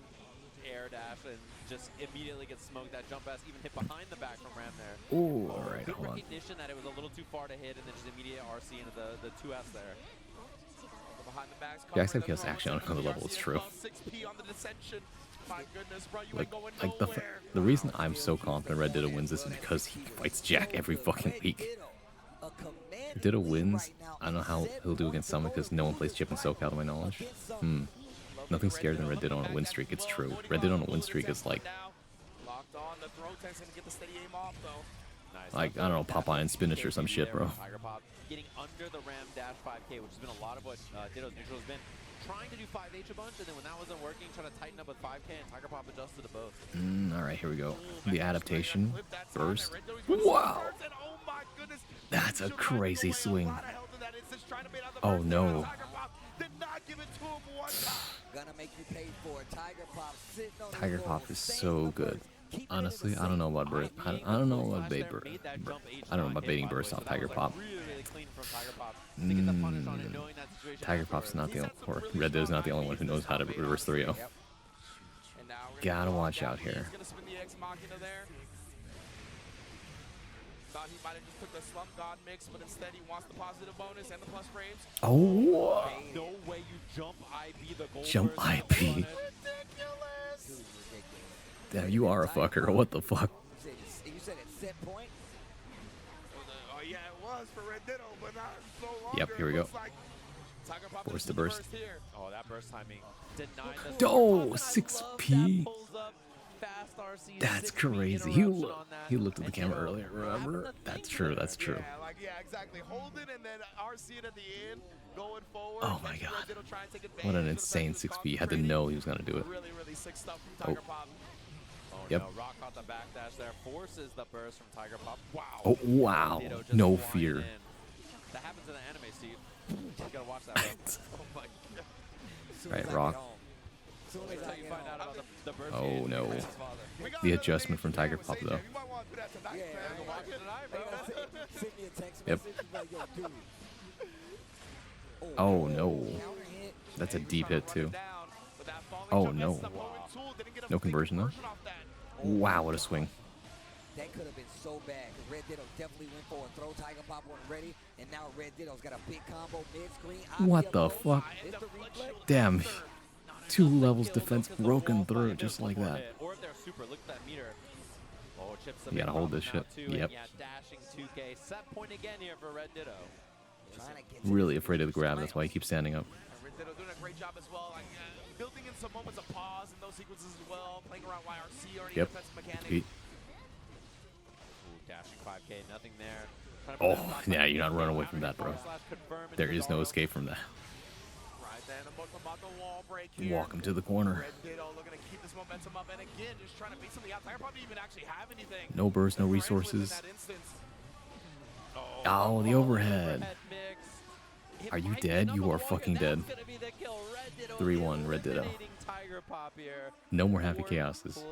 Speaker 10: air dash and just immediately gets smoked. That jump pass even hit behind the back from Ram there.
Speaker 1: Ooh, alright,
Speaker 10: Good
Speaker 1: hold on.
Speaker 10: recognition that it was a little too far to hit, and then just immediate RC into the 2S there.
Speaker 11: Behind the backs,
Speaker 1: Jack's
Speaker 11: covering
Speaker 1: Happy Chaos
Speaker 11: the
Speaker 1: action on
Speaker 11: throw,
Speaker 1: another level is
Speaker 11: PRC
Speaker 1: true.
Speaker 11: above 6P on the dissension. My goodness, bro, you
Speaker 1: Like,
Speaker 11: ain't going
Speaker 1: like
Speaker 11: nowhere.
Speaker 1: the reason I'm so confident Red Ditto wins this is because he fights Jack every fucking week. If Ditto wins, I don't know how he'll do against Summit because no one plays Chip and SoCal to my knowledge. Nothing scarier than Red Ditto on a win streak. It's true. Red Ditto on a win streak is like,
Speaker 11: Locked on, the throw tends to get the steady aim off, though.
Speaker 10: Nice.
Speaker 1: I don't know, Popeye and spinach or some shit, bro.
Speaker 10: Tiger Pop getting under the Ram dash 5K, which has been a lot of what Ditto's neutral has been. Trying to do 5H a bunch, and then when that wasn't working, trying to tighten up with 5K, and Tiger Pop adjusted to both.
Speaker 1: Alright, here we go. The adaptation. Burst. Wow! That's a crazy swing. Oh no.
Speaker 9: Gonna make you pay for it. Tiger Pop sitting on the
Speaker 1: Tiger
Speaker 9: floor,
Speaker 1: Pop is
Speaker 9: staying
Speaker 1: so
Speaker 9: on the
Speaker 1: good.
Speaker 9: keeping it
Speaker 1: Honestly,
Speaker 9: in
Speaker 1: I don't know
Speaker 9: the
Speaker 1: about burst. I don't know about bait burst. I don't know about baiting burst off Tiger Pop. Tiger Pop's not the only, or Red Ditto's not the only one who knows how to reverse 3-0. Gotta watch out here.
Speaker 11: Thought he might have just took the slump god mix, but instead he wants the positive bonus and the plus frames.
Speaker 1: Oh!
Speaker 10: No way you jump IB the gold.
Speaker 1: Jump IP.
Speaker 11: Ridiculous.
Speaker 1: Damn, you are a fucker. What the fuck?
Speaker 9: You said at set point?
Speaker 11: Oh yeah, it was for Red Ditto, but not so long.
Speaker 1: Yep, here we go. Force to burst.
Speaker 10: Oh, that burst timing denied the
Speaker 1: Oh,
Speaker 10: I love
Speaker 1: 6P.
Speaker 10: that pulls up
Speaker 5: fast RC.
Speaker 1: That's
Speaker 5: 6 feet
Speaker 1: crazy.
Speaker 5: interruption on that.
Speaker 1: He looked at the
Speaker 5: And
Speaker 1: camera
Speaker 5: Ditto
Speaker 1: earlier,
Speaker 5: having
Speaker 1: remember?
Speaker 5: the
Speaker 1: That's
Speaker 5: thing
Speaker 1: true,
Speaker 5: there.
Speaker 1: that's true.
Speaker 11: Yeah, exactly. Hold it and then RC it at the end, going forward.
Speaker 1: Oh my god. What an insane 6P. You had to know he was going to do it.
Speaker 11: Really, really sick stuff from Tiger Pop.
Speaker 5: Oh,
Speaker 1: Yep.
Speaker 5: no, Rock caught the backdash there, forces the burst from Tiger Pop. Wow.
Speaker 1: Oh, wow.
Speaker 5: Ditto just
Speaker 1: No
Speaker 5: flying
Speaker 1: fear.
Speaker 5: in. That happens in the anime, Steve. You gotta watch that. Oh my god.
Speaker 1: Right, Rock.
Speaker 5: That's how you find out about the burst.
Speaker 1: Oh, no.
Speaker 5: His father.
Speaker 1: The adjustment from Tiger Pop, though. Yep. Oh, no. That's a deep hit, too. Oh, no. No conversion, though. Wow, what a swing.
Speaker 9: That could have been so bad. Red Ditto definitely went for a throw. Tiger Pop wasn't ready, and now Red Ditto's got a big combo mid-screen.
Speaker 1: What the fuck? Damn. 2 levels defense broken through just like that.
Speaker 5: Or if they're super, look at that meter. Oh, chips the
Speaker 1: You gotta
Speaker 5: big
Speaker 1: hold this
Speaker 5: bomb now
Speaker 1: shit.
Speaker 5: too,
Speaker 1: Yep.
Speaker 5: and yeah, dashing 2K. Set point again here for Red Ditto.
Speaker 1: Really afraid of the grab. That's why he keeps standing up.
Speaker 11: Red Ditto doing a great job as well, like building in some moments of pause in those sequences as well, playing around YRC already
Speaker 1: Yep.
Speaker 11: defensive mechanics.
Speaker 1: Beat.
Speaker 5: Ooh, dashing 5K, nothing there.
Speaker 1: Oh, yeah, you're not running away from that, bro. There is no escape from that.
Speaker 11: Right then, about the wall break here.
Speaker 1: Walk him to the corner.
Speaker 11: Red Ditto looking to keep this momentum up, and again, just trying to beat something out. Tiger Pop didn't even actually have anything.
Speaker 1: No burst, no resources. Oh, the overhead. Are you dead? You are fucking dead. 3-1, Red Ditto. No more happy chaoses.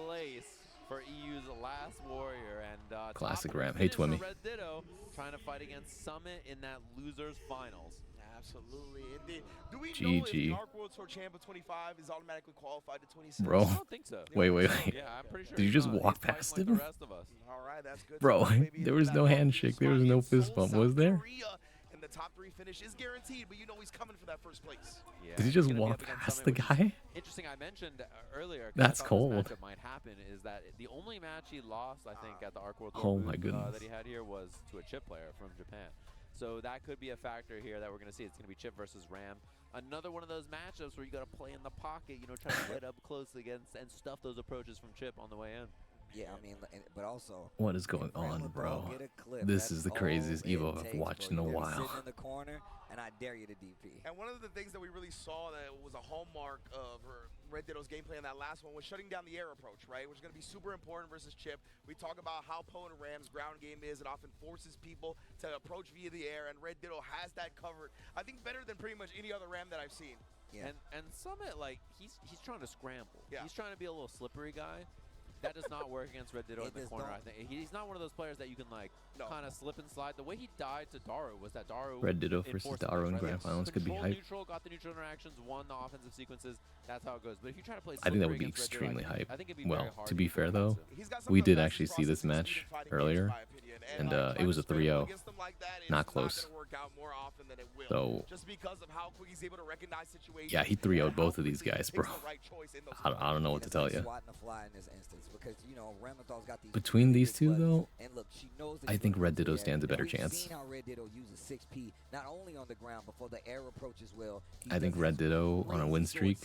Speaker 5: For EU's last warrior and
Speaker 1: Classic Ram. Hey, Twimmy.
Speaker 5: Red Ditto trying to fight against Summit in that losers finals.
Speaker 11: Absolutely, indeed. Do we know if the
Speaker 1: GG.
Speaker 11: Arc World Tour champ of 25 is automatically qualified to 26?
Speaker 1: Bro.
Speaker 5: I don't think so.
Speaker 1: Wait.
Speaker 5: Yeah, I'm pretty sure
Speaker 1: Did you
Speaker 5: he's
Speaker 1: just
Speaker 5: not.
Speaker 1: walk
Speaker 5: He's fighting
Speaker 1: past
Speaker 5: like
Speaker 1: him?
Speaker 5: the rest of us.
Speaker 11: All right, that's good.
Speaker 1: Bro,
Speaker 11: So maybe
Speaker 1: there
Speaker 11: into
Speaker 1: was
Speaker 11: that
Speaker 1: no
Speaker 11: Arc
Speaker 1: handshake. There was
Speaker 11: spot
Speaker 1: no
Speaker 11: in
Speaker 1: fist
Speaker 11: Seoul,
Speaker 1: bump, was
Speaker 11: South
Speaker 1: there?
Speaker 11: Korea, and the top 3 finish is guaranteed, but you know he's coming for that first place.
Speaker 5: Yeah,
Speaker 1: Did he
Speaker 5: he's
Speaker 1: just
Speaker 5: gonna be
Speaker 1: walk
Speaker 5: up against
Speaker 1: past
Speaker 5: Summit,
Speaker 1: the
Speaker 5: which is
Speaker 1: guy?
Speaker 5: Interesting. I mentioned earlier. 'cause
Speaker 1: That's
Speaker 5: I thought
Speaker 1: cold.
Speaker 5: This matchup might happen is that the only match he lost, I think, at the Arc World Tour
Speaker 1: Oh my
Speaker 5: booth,
Speaker 1: goodness.
Speaker 5: that he had here was to a Chip player from Japan. So that could be a factor here that we're going to see. It's going to be Chip versus Ram. Another one of those matchups where you got to play in the pocket, you know, try to get up close against and stuff those approaches from Chip on the way in.
Speaker 9: Yeah, I mean, but also.
Speaker 1: What is going on, bro? This is the craziest Evo I've watched in a while.
Speaker 9: Sitting in the corner, and I dare you to DP.
Speaker 11: And one of the things that we really saw that was a hallmark of Red Ditto's gameplay in that last one was shutting down the air approach, right? Which is going to be super important versus Chip. We talk about how potent Ram's ground game is. It often forces people to approach via the air, and Red Ditto has that covered, I think, better than pretty much any other Ram that I've seen.
Speaker 9: Yeah.
Speaker 5: And Summit, like, he's trying to scramble.
Speaker 11: Yeah.
Speaker 5: He's trying to be a little slippery guy. That does not work against Red Ditto in the corner, I think. He's not one of those players that you can, like, kind of slip and slide. The way he died to Daru was that Daru...
Speaker 1: Red Ditto versus
Speaker 5: enforced
Speaker 1: Daru in
Speaker 5: things, right?
Speaker 1: Grand Finals could be
Speaker 5: Controlled
Speaker 1: hype.
Speaker 5: neutral, got the neutral interactions, won the offensive sequences. That's how it goes. But if you try to play
Speaker 1: I think that would
Speaker 5: slippery
Speaker 1: be
Speaker 5: against Red Ditto,
Speaker 1: extremely hype.
Speaker 5: I think it'd be
Speaker 1: Well,
Speaker 5: very hard
Speaker 1: to be
Speaker 5: get
Speaker 1: fair,
Speaker 5: through
Speaker 1: though,
Speaker 5: that.
Speaker 1: we did actually see this match earlier, and it was a 3-0. Not close. So,
Speaker 11: just because of how quick he's able to recognize situations.
Speaker 1: yeah, he 3-0'd both of these guys, bro. I don't know what to tell you. Between these two, though, I think Red Ditto stands a better chance. I think Red Ditto on a win streak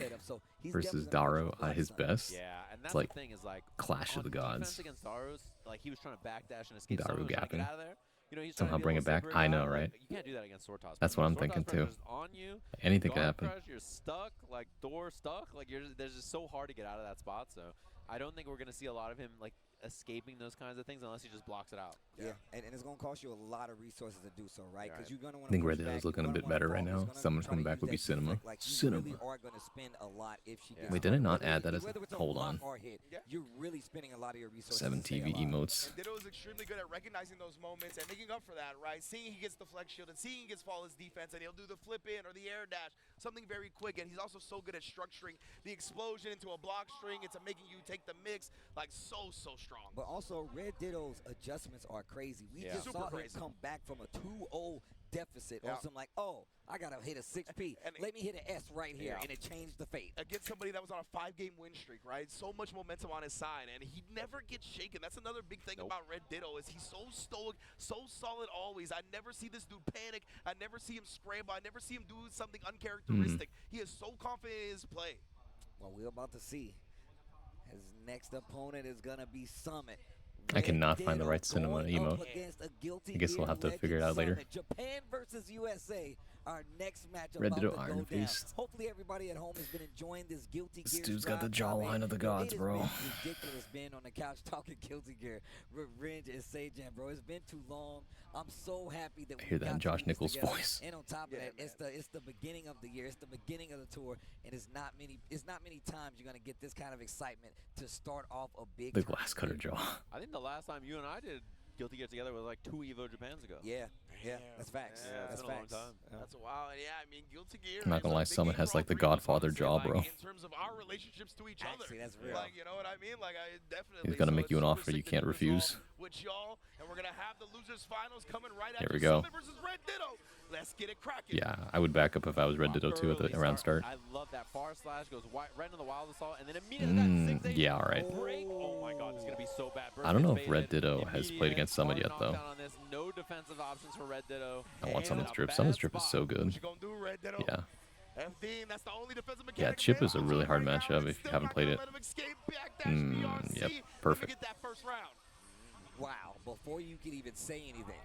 Speaker 1: versus Daru at his best.
Speaker 5: Yeah, and that's
Speaker 1: It's like
Speaker 5: the thing is, like,
Speaker 1: clash of the
Speaker 5: on
Speaker 1: gods.
Speaker 5: defense against Daru's, like, he was trying to backdash and escape.
Speaker 1: Daru
Speaker 5: Someone was trying to get
Speaker 1: gapping.
Speaker 5: out of there. You know, he's
Speaker 1: Somehow
Speaker 5: trying to be a
Speaker 1: bring it
Speaker 5: little
Speaker 1: back.
Speaker 5: slippery
Speaker 1: I
Speaker 5: guy.
Speaker 1: know,
Speaker 5: Like,
Speaker 1: right?
Speaker 5: You can't do that against Sword Toss.
Speaker 1: That's what I'm
Speaker 5: Sword Toss
Speaker 1: thinking, too.
Speaker 5: pressure's on you.
Speaker 1: Anything could
Speaker 5: Guard
Speaker 1: happen.
Speaker 5: pressure, you're stuck, like door stuck. Like there's just so hard to get out of that spot. So I don't think we're gonna see a lot of him like escaping those kinds of things unless he just blocks it out.
Speaker 9: Yeah, and it's going to cost you a lot of resources to do so, right? Because you're going to want
Speaker 1: I think Red Ditto's looking a bit better right now. Someone's coming back would be Cinema. Cinema. Wait, did I not add that as a... Hold on.
Speaker 9: You're really spending a lot of your resources.
Speaker 1: 7 TV emotes.
Speaker 11: And Ditto is extremely good at recognizing those moments and making up for that, right? Seeing he gets the flex shield and seeing he gets flawless defense, and he'll do the flip in or the air dash, something very quick. And he's also so good at structuring the explosion into a block string, into making you take the mix, like so strong.
Speaker 9: But also, Red Ditto's adjustments are crazy. We just saw him come back from a 2-0 deficit on some like, oh, I got to hit a 6P. Let me hit an S right here, and it changed the fate.
Speaker 11: Against somebody that was on a 5-game win streak, right? So much momentum on his side, and he never gets shaken. That's another big thing about Red Ditto is he's so stoic, so solid always. I never see this dude panic. I never see him scramble. I never see him do something uncharacteristic. He is so confident in his play.
Speaker 9: Well, we're about to see. His next opponent is gonna be Summit.
Speaker 1: I cannot find the right cinema emote. I guess we'll have to figure it out later.
Speaker 9: Japan versus USA. Our next matchup.
Speaker 1: Red Ditto Iron Fist.
Speaker 9: Hopefully everybody at home has been enjoying this Guilty Gear.
Speaker 1: This dude's got the jawline of the gods, bro.
Speaker 9: It's ridiculous being on the couch talking Guilty Gear. Revenge and Sajam, bro. It's been too long. I'm so happy that
Speaker 1: I hear that in Josh Nichols' voice.
Speaker 9: And on top of that, it's the beginning of the year. It's the beginning of the tour, and it's not many times you're gonna get this kind of excitement to start off a big.
Speaker 1: The glass cutter jaw.
Speaker 5: I think the last time you and I did Guilty Gear together was like 2 Evo Japans ago.
Speaker 9: Yeah, that's facts.
Speaker 5: Yeah,
Speaker 9: that's
Speaker 5: it's been
Speaker 9: facts.
Speaker 5: a long time.
Speaker 11: That's wild. Yeah, I mean, Guilty Gear.
Speaker 1: I'm not gonna lie, Summit has like the Godfather jaw, bro.
Speaker 11: In terms of our relationships to each other.
Speaker 9: Actually, that's real.
Speaker 11: Like, you know what I mean? Like, I definitely.
Speaker 1: He's gonna make you an offer you can't refuse.
Speaker 11: With y'all, and we're gonna have the losers finals coming right
Speaker 1: Here
Speaker 11: after
Speaker 1: we go.
Speaker 11: Summit versus Red Ditto. Let's get it cracking.
Speaker 1: Yeah, I would back up if I was Red Ditto too at the around start.
Speaker 5: I love that far slash goes right into the wild assault, and then immediately that 6-8
Speaker 1: yeah, all right.
Speaker 5: break. Oh my god, it's gonna be so bad.
Speaker 1: I don't know if Red Ditto has played against Summit yet though.
Speaker 5: No defensive options for Red Ditto.
Speaker 1: I want Summit's drip. Summit's drip is so good. Yeah. Yeah, Chip is a really hard matchup if you haven't played it. Yep, perfect.
Speaker 9: Wow, before you could even say anything.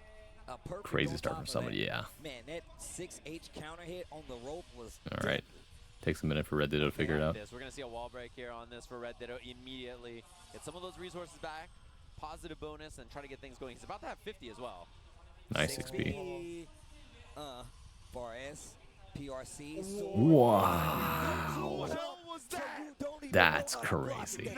Speaker 9: A perfect
Speaker 1: Crazy start from Summit, yeah.
Speaker 9: Man, that 6H counter hit on the rope was
Speaker 1: All right. Takes a minute for Red Ditto to figure it out.
Speaker 5: We're going to see a wall break here on this for Red Ditto immediately. Get some of those resources back, positive bonus, and try to get things going. He's about to have 50 as well.
Speaker 1: Nice XP.
Speaker 9: For S, PRC.
Speaker 1: Wow. That's crazy.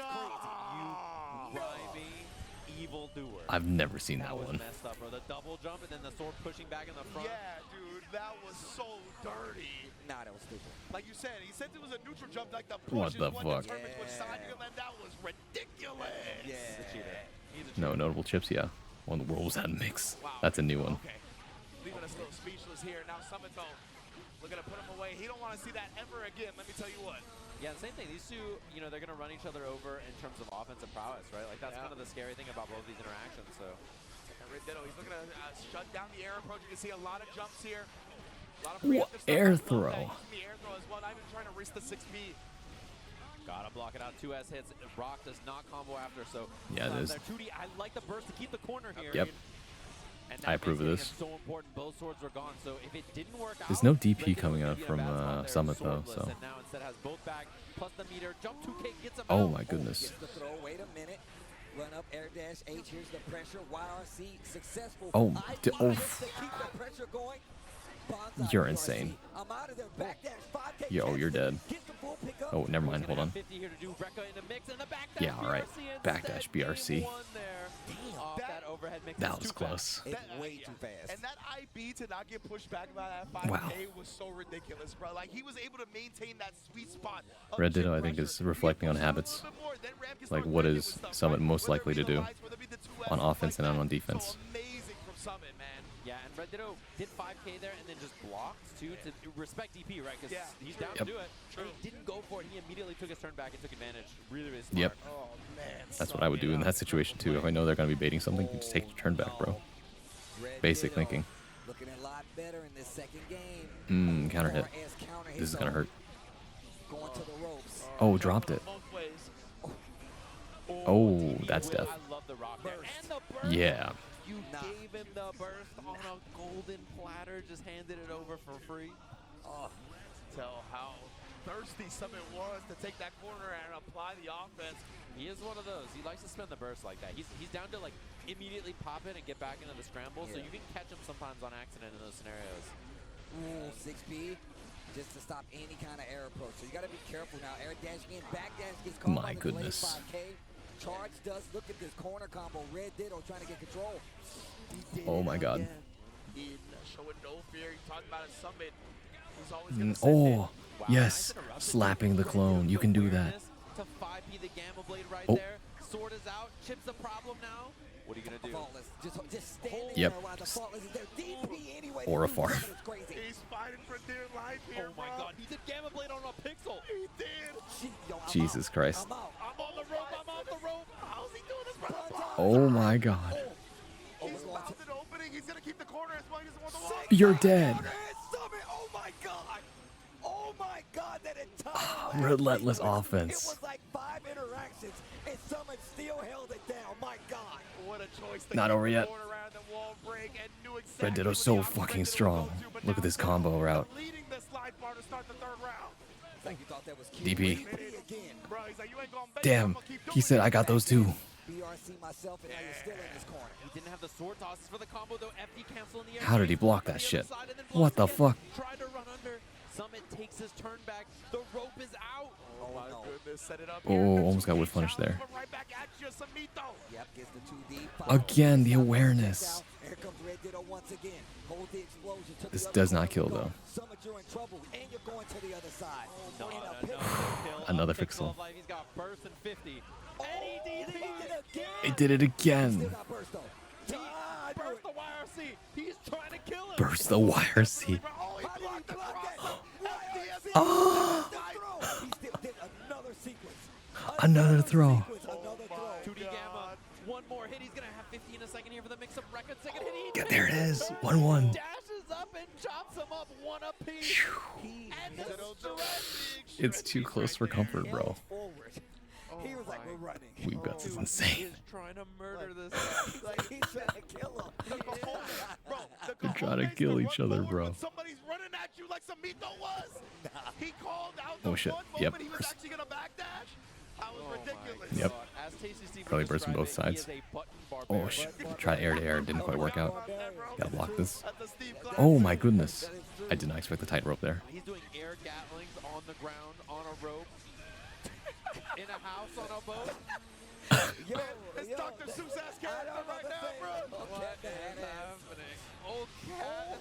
Speaker 5: Evil doer.
Speaker 1: I've never seen that one.
Speaker 5: Messed up, bro. The double jump and then the sword pushing back in the front.
Speaker 11: Yeah, dude, that was so dirty.
Speaker 9: Nah, that was stupid.
Speaker 11: Like you said, he said it was a neutral jump, like the
Speaker 1: What
Speaker 11: push
Speaker 1: the
Speaker 11: is what
Speaker 1: fuck?
Speaker 11: determines which side you're gonna let. That was ridiculous.
Speaker 9: Yeah.
Speaker 5: He's a cheater.
Speaker 1: No notable chips, yeah. One of the world was that mix. That's a new one.
Speaker 11: Okay. Leaving us a little speechless here. Now Summit though, we're gonna put him away. He don't want to see that ever again. Let me tell you what.
Speaker 5: Yeah, the same thing. These two, you know, they're going to run each other over in terms of offensive prowess, right? Like, that's kind of the scary thing about both these interactions, so.
Speaker 11: Red Ditto, he's looking to shut down the air approach. You can see a lot of jumps here. A lot of
Speaker 1: air throw.
Speaker 11: The air throw as well. Not even trying to risk the 6B.
Speaker 5: Gotta block it out. 2S hits. Brock does not combo after, so.
Speaker 1: Yeah, it is.
Speaker 5: 2D, I like the burst to keep the corner here.
Speaker 1: Yep.
Speaker 5: And
Speaker 1: I approve of this.
Speaker 5: So important. Both swords were gone. So if it didn't work out,
Speaker 1: there's no DP coming out from Summit though, so.
Speaker 5: And now instead has both back plus the meter. Jump 2K gets him
Speaker 1: Oh
Speaker 5: out.
Speaker 1: my goodness.
Speaker 9: Gets the throw. Wait a minute. Run up air dash H. Here's the pressure. YRC successful.
Speaker 1: Oh,
Speaker 9: to keep the pressure going.
Speaker 1: You're insane.
Speaker 9: I'm out of there. Back dash 5K.
Speaker 1: Yo, you're dead. Oh, never mind. Hold on.
Speaker 5: 50 here to do Rekka in the mix, and the backdash
Speaker 1: Yeah, all right. Backdash BRC. That was close.
Speaker 9: It's way too fast.
Speaker 11: And that IB to not get pushed back by that 5K
Speaker 1: Wow.
Speaker 11: was so ridiculous, bro. Like, he was able to maintain that sweet spot.
Speaker 1: Red Ditto, I think, is reflecting on habits. Like, what is Summit most likely to do on offense and on defense?
Speaker 11: So amazing from Summit, man.
Speaker 5: Yeah, and Red Ditto did 5K there and then just blocked, too, to respect DP, right? Because he's down to do it. And he didn't go for it. He immediately took his turn back and took advantage. Really, really smart.
Speaker 1: Yep.
Speaker 11: Oh, man.
Speaker 1: That's what I would do in that situation too. If I know they're going to be baiting something, just take your turn back, bro. Basic thinking.
Speaker 9: Looking a lot better in this second game.
Speaker 1: Counter hit. This is going to hurt.
Speaker 9: Going to the ropes.
Speaker 1: Oh, dropped it. Oh, that's death.
Speaker 5: I love the rock there. And the burst.
Speaker 1: Yeah.
Speaker 5: You gave him the burst on a golden platter, just handed it over for free.
Speaker 11: Oh, tell how thirsty Summit was to take that corner and apply the offense.
Speaker 5: He is one of those. He likes to spend the burst like that. He's down to like immediately pop it and get back into the scramble, so you can catch him sometimes on accident in those scenarios.
Speaker 9: Ooh, 6B, just to stop any kind of air approach. So you got to be careful now. Air dash in, back dash gets caught.
Speaker 1: My goodness.
Speaker 9: 5K. Charge does look at this corner combo. Red Ditto trying to get control.
Speaker 1: Oh my god.
Speaker 11: Showing no fear. He talked about a Summit. He's always gonna send
Speaker 1: Oh, yes. Slapping the clone. You can do that.
Speaker 5: To 5P the Gamma Blade right
Speaker 1: Oh.
Speaker 5: there. Sword is out. Chip's the problem now. What are you going to do?
Speaker 9: Faultless. Just standing
Speaker 1: Yep.
Speaker 9: there while the Faultless is there. DP anyway.
Speaker 1: Or a farm.
Speaker 11: He's fighting for dear life here,
Speaker 5: Oh my god, he did Gamma Blade on a pixel.
Speaker 11: He did.
Speaker 1: Jesus Christ.
Speaker 11: I'm on the rope. I'm off the rope. How's he doing this, bro?
Speaker 1: Oh my god.
Speaker 11: He's found an opening. He's going to keep the corner as long as he doesn't want the loss.
Speaker 1: You're dead.
Speaker 9: Oh my god. Oh my god, that entire
Speaker 1: Relentless
Speaker 9: it
Speaker 1: offense.
Speaker 9: was like 5 interactions. still held it down. My God.
Speaker 11: What a choice.
Speaker 1: Not over yet.
Speaker 11: Around the wall break and knew exactly
Speaker 1: Red Ditto's so fucking strong. Look at this combo route.
Speaker 11: leading the slide bar to start the third round.
Speaker 9: Like you thought that was
Speaker 1: DP.
Speaker 11: Bro, he's like, you ain't gonna
Speaker 1: Damn, he said I got those too.
Speaker 9: BRC myself and now you're still in this corner.
Speaker 5: He didn't have the sword tosses for the combo though. FD cancel in the air.
Speaker 1: How did he block that shit? What the fuck?
Speaker 5: Tried to run under. Summit takes his turn back. The rope is out.
Speaker 11: Oh my goodness, set it up.
Speaker 1: Oh, almost got whiff punish there.
Speaker 11: Right back at you, Samito.
Speaker 9: Yep, gets the 2D.
Speaker 1: Again, the awareness.
Speaker 9: Here comes Red Ditto once again. Hold the explosion to
Speaker 1: This
Speaker 9: the
Speaker 1: does
Speaker 9: other
Speaker 1: not kill though.
Speaker 9: Summit, you're in trouble, and you're going to the other side.
Speaker 5: No,
Speaker 9: In a
Speaker 5: no,
Speaker 9: pit-
Speaker 5: no.
Speaker 1: Another
Speaker 5: Pixel
Speaker 1: pixel.
Speaker 5: of life. He's got burst and 50. And he DP'd.
Speaker 1: He did it again.
Speaker 9: Still got burst though. Ah, I knew
Speaker 5: Burst
Speaker 9: it.
Speaker 5: the YRC. He's trying to kill him.
Speaker 1: Burst the YRC.
Speaker 11: Oh, he blocked the cross.
Speaker 1: Oh,
Speaker 9: He still did another sequence.
Speaker 1: another throw.
Speaker 9: Another throw.
Speaker 5: 2D Gamma. One more hit. He's going to have 50 in a second here for the mix-up record. Second hit. He
Speaker 1: Yeah, there it is. 1-1.
Speaker 5: dashes up and chops him up. One apiece. And the stretch.
Speaker 1: It's too close for comfort, bro.
Speaker 9: Forward. He was like, we're running.
Speaker 1: We've got this
Speaker 5: He
Speaker 1: insane.
Speaker 5: is trying to murder this guy.
Speaker 9: He's like, he's trying to kill him.
Speaker 11: Bro,
Speaker 1: They're trying to kill each other, bro.
Speaker 11: Somebody's running at you like Samito was. He called out
Speaker 1: Oh,
Speaker 11: the
Speaker 1: shit.
Speaker 11: one
Speaker 1: Yep.
Speaker 11: moment he was actually gonna backdash. That was ridiculous.
Speaker 1: Yep.
Speaker 5: As Tasty Steve
Speaker 1: Probably
Speaker 5: would
Speaker 1: burst from both
Speaker 5: describe it,
Speaker 1: sides.
Speaker 5: he is a button
Speaker 1: Oh
Speaker 5: barbarian.
Speaker 1: shit. Try air to air. Didn't quite work out. Gotta block this.
Speaker 11: That's a Steve Class.
Speaker 1: Oh my goodness. I did not expect the tight rope there.
Speaker 5: He's doing air gatlings on the ground, on a rope, in a house, on a boat.
Speaker 9: Yo,
Speaker 11: It's Dr. Seuss ass character right now, bro.
Speaker 5: What is happening? Oh, cat.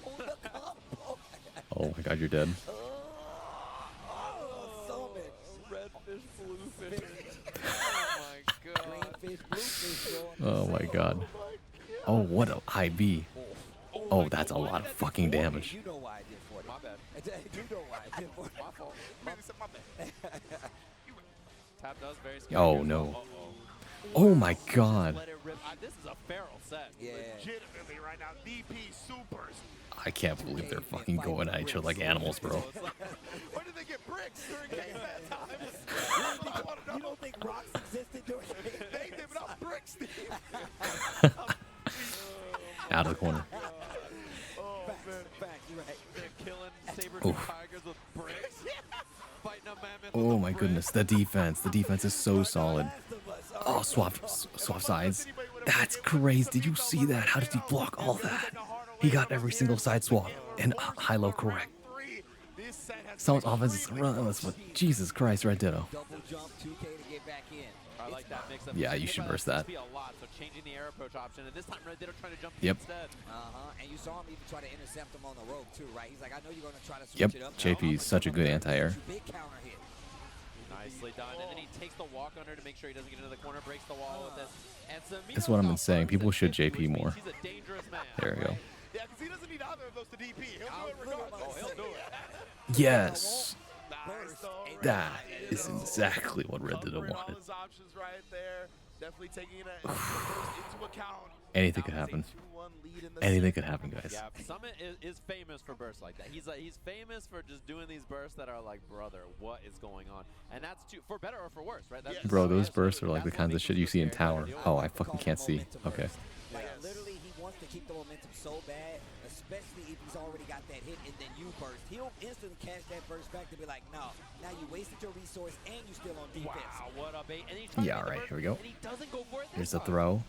Speaker 1: Oh my god, you're dead.
Speaker 9: Summit.
Speaker 5: Redfish, bluefish. Oh my god.
Speaker 9: Greenfish, bluefish,
Speaker 1: Oh my god. Oh, what a IV. Oh, that's a lot of fucking damage.
Speaker 9: You know why I did for it.
Speaker 5: My bad.
Speaker 9: You know why I did for it.
Speaker 5: My fault.
Speaker 11: Maybe it's my bad.
Speaker 5: Tap does very scary.
Speaker 1: Oh no. Oh my god.
Speaker 5: Let it rip. This is a feral set.
Speaker 9: Yeah.
Speaker 11: Legitimately right now, DP supers.
Speaker 1: I can't believe they're fucking going at each other like animals, bro.
Speaker 11: Where did they get bricks during game that time?
Speaker 9: You don't think rocks existed during
Speaker 11: They giving up bricks, Steve.
Speaker 1: Out of the corner.
Speaker 9: Facts, you're right.
Speaker 5: They're killing saber-tooth tigers with bricks. Fighting a mammoth with
Speaker 1: Oh
Speaker 5: a
Speaker 1: my
Speaker 5: brick.
Speaker 1: goodness, the defense. The defense is so solid. Oh, swap sides. That's crazy. Did you see that? How did he block all that? He got every single side swap and high-low correct. Someone's offense is relentless, but Jesus Christ, Red Ditto.
Speaker 9: Double jump 2K to get back in.
Speaker 5: I like that mix up.
Speaker 1: Yeah, you should burst that.
Speaker 5: Be a lot, so changing the air approach option, and this time Red Ditto trying to jump
Speaker 1: Yep.
Speaker 5: instead.
Speaker 9: And you saw him even try to intercept him on the rope too, right? He's like, I know you're going to try to switch
Speaker 1: Yep,
Speaker 9: it up.
Speaker 1: JP is such a good anti-air.
Speaker 9: Big counter hit.
Speaker 5: Nicely done, and then he takes the walk under to make sure he doesn't get into the corner, breaks the wall with this. And
Speaker 1: That's what I've been saying. People should JP more.
Speaker 5: He's a dangerous man.
Speaker 1: There we go.
Speaker 11: Yeah, because he doesn't need either of those to DP. He'll do it regardless.
Speaker 5: Oh, he'll do it.
Speaker 1: Yes.
Speaker 11: Nice, though.
Speaker 1: That is exactly what Red Ditto
Speaker 11: Covering all
Speaker 1: wanted.
Speaker 11: his options right there. Definitely taking it into account.
Speaker 1: Anything could happen. Anything could happen, guys.
Speaker 5: Yeah, Summit is famous for bursts like that. He's famous for just doing these bursts that are like, brother, what is going on? And that's for better or for worse, right? That's just
Speaker 1: Bro,
Speaker 5: how it
Speaker 1: those
Speaker 5: is.
Speaker 1: bursts are like the
Speaker 5: That's what
Speaker 1: kinds of
Speaker 5: makes
Speaker 1: shit
Speaker 5: him
Speaker 1: you
Speaker 5: so
Speaker 1: see in
Speaker 5: scary to
Speaker 1: Tower.
Speaker 5: deal with.
Speaker 1: Oh, I fucking can't see. Okay.
Speaker 9: Like literally, he wants to keep the momentum so bad, especially if he's already got that hit and then you burst. He'll instantly catch that burst back to be like, no, now you wasted your resource and you still on defense.
Speaker 5: Wow, what a bait. And he tries
Speaker 1: Yeah,
Speaker 5: to get the
Speaker 1: alright,
Speaker 5: burst,
Speaker 1: here we go.
Speaker 5: and he doesn't go for it
Speaker 1: Here's
Speaker 5: this
Speaker 1: the
Speaker 5: time.
Speaker 1: throw.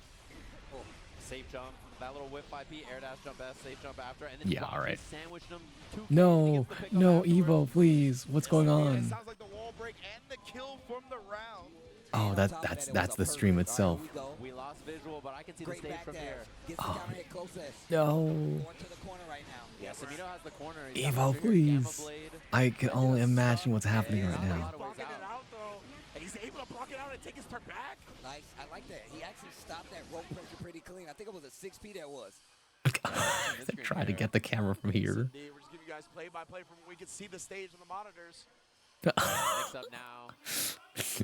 Speaker 5: Safe jump. That little whip 5P, air dash jump S, safe jump after, and then
Speaker 1: Yeah,
Speaker 5: Rocky
Speaker 1: alright.
Speaker 5: sandwiched him 2K.
Speaker 1: No,
Speaker 5: He gets the pick up
Speaker 1: no,
Speaker 5: afterwards.
Speaker 1: Evo, please. What's going on?
Speaker 11: Sounds like the wall break and the kill from the round.
Speaker 1: Oh, that's the stream itself.
Speaker 5: We lost visual, but I can see
Speaker 9: Great
Speaker 5: the stage
Speaker 9: back
Speaker 5: from
Speaker 9: dash.
Speaker 5: here.
Speaker 9: Gets the counter hit closest.
Speaker 1: No.
Speaker 9: Going to the corner right now.
Speaker 5: Yeah, Samito has the corner. He's got
Speaker 1: Evo,
Speaker 5: the trigger, Gamma
Speaker 1: please.
Speaker 5: Blade.
Speaker 1: I can only imagine what's happening right
Speaker 5: A
Speaker 1: now.
Speaker 5: lot of ways
Speaker 11: Blocking it
Speaker 5: out.
Speaker 11: out, though. And he's able to block it out and take his turn back.
Speaker 9: Nice. I like that. He actually stopped that rope pressure pretty clean. I think it was a 6P that was.
Speaker 1: They're trying to get the camera from here.
Speaker 11: Indeed, we're just giving you guys play-by-play from where we can see the stage on the monitors.
Speaker 5: Mix up now.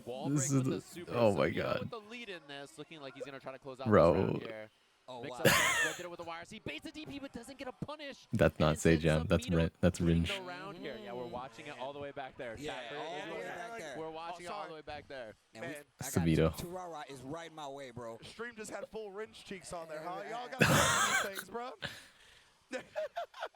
Speaker 5: Wall break
Speaker 1: This is
Speaker 5: with
Speaker 1: the-
Speaker 5: the super.
Speaker 1: oh my
Speaker 5: Samito
Speaker 1: God.
Speaker 5: with the lead in this, looking like he's gonna try to close out
Speaker 1: Bro.
Speaker 5: this round here.
Speaker 9: Oh,
Speaker 5: Mix
Speaker 9: wow.
Speaker 5: up Red Ditto with the wire. He baits a DP but doesn't get a punish.
Speaker 1: That's not
Speaker 5: And sends
Speaker 1: Sejam. That's
Speaker 5: Samito
Speaker 1: That's
Speaker 5: winning
Speaker 1: Ringe.
Speaker 5: the round here. Yeah, we're watching it all the way back there.
Speaker 9: Yeah,
Speaker 5: Chat.
Speaker 9: all the way back there.
Speaker 5: We're watching it all the way back there.
Speaker 9: And
Speaker 11: Man,
Speaker 9: I got
Speaker 1: Savito.
Speaker 9: Turara is right in my way, bro.
Speaker 11: Stream just had full wrench cheeks on there, huh? Y'all got these things, bro.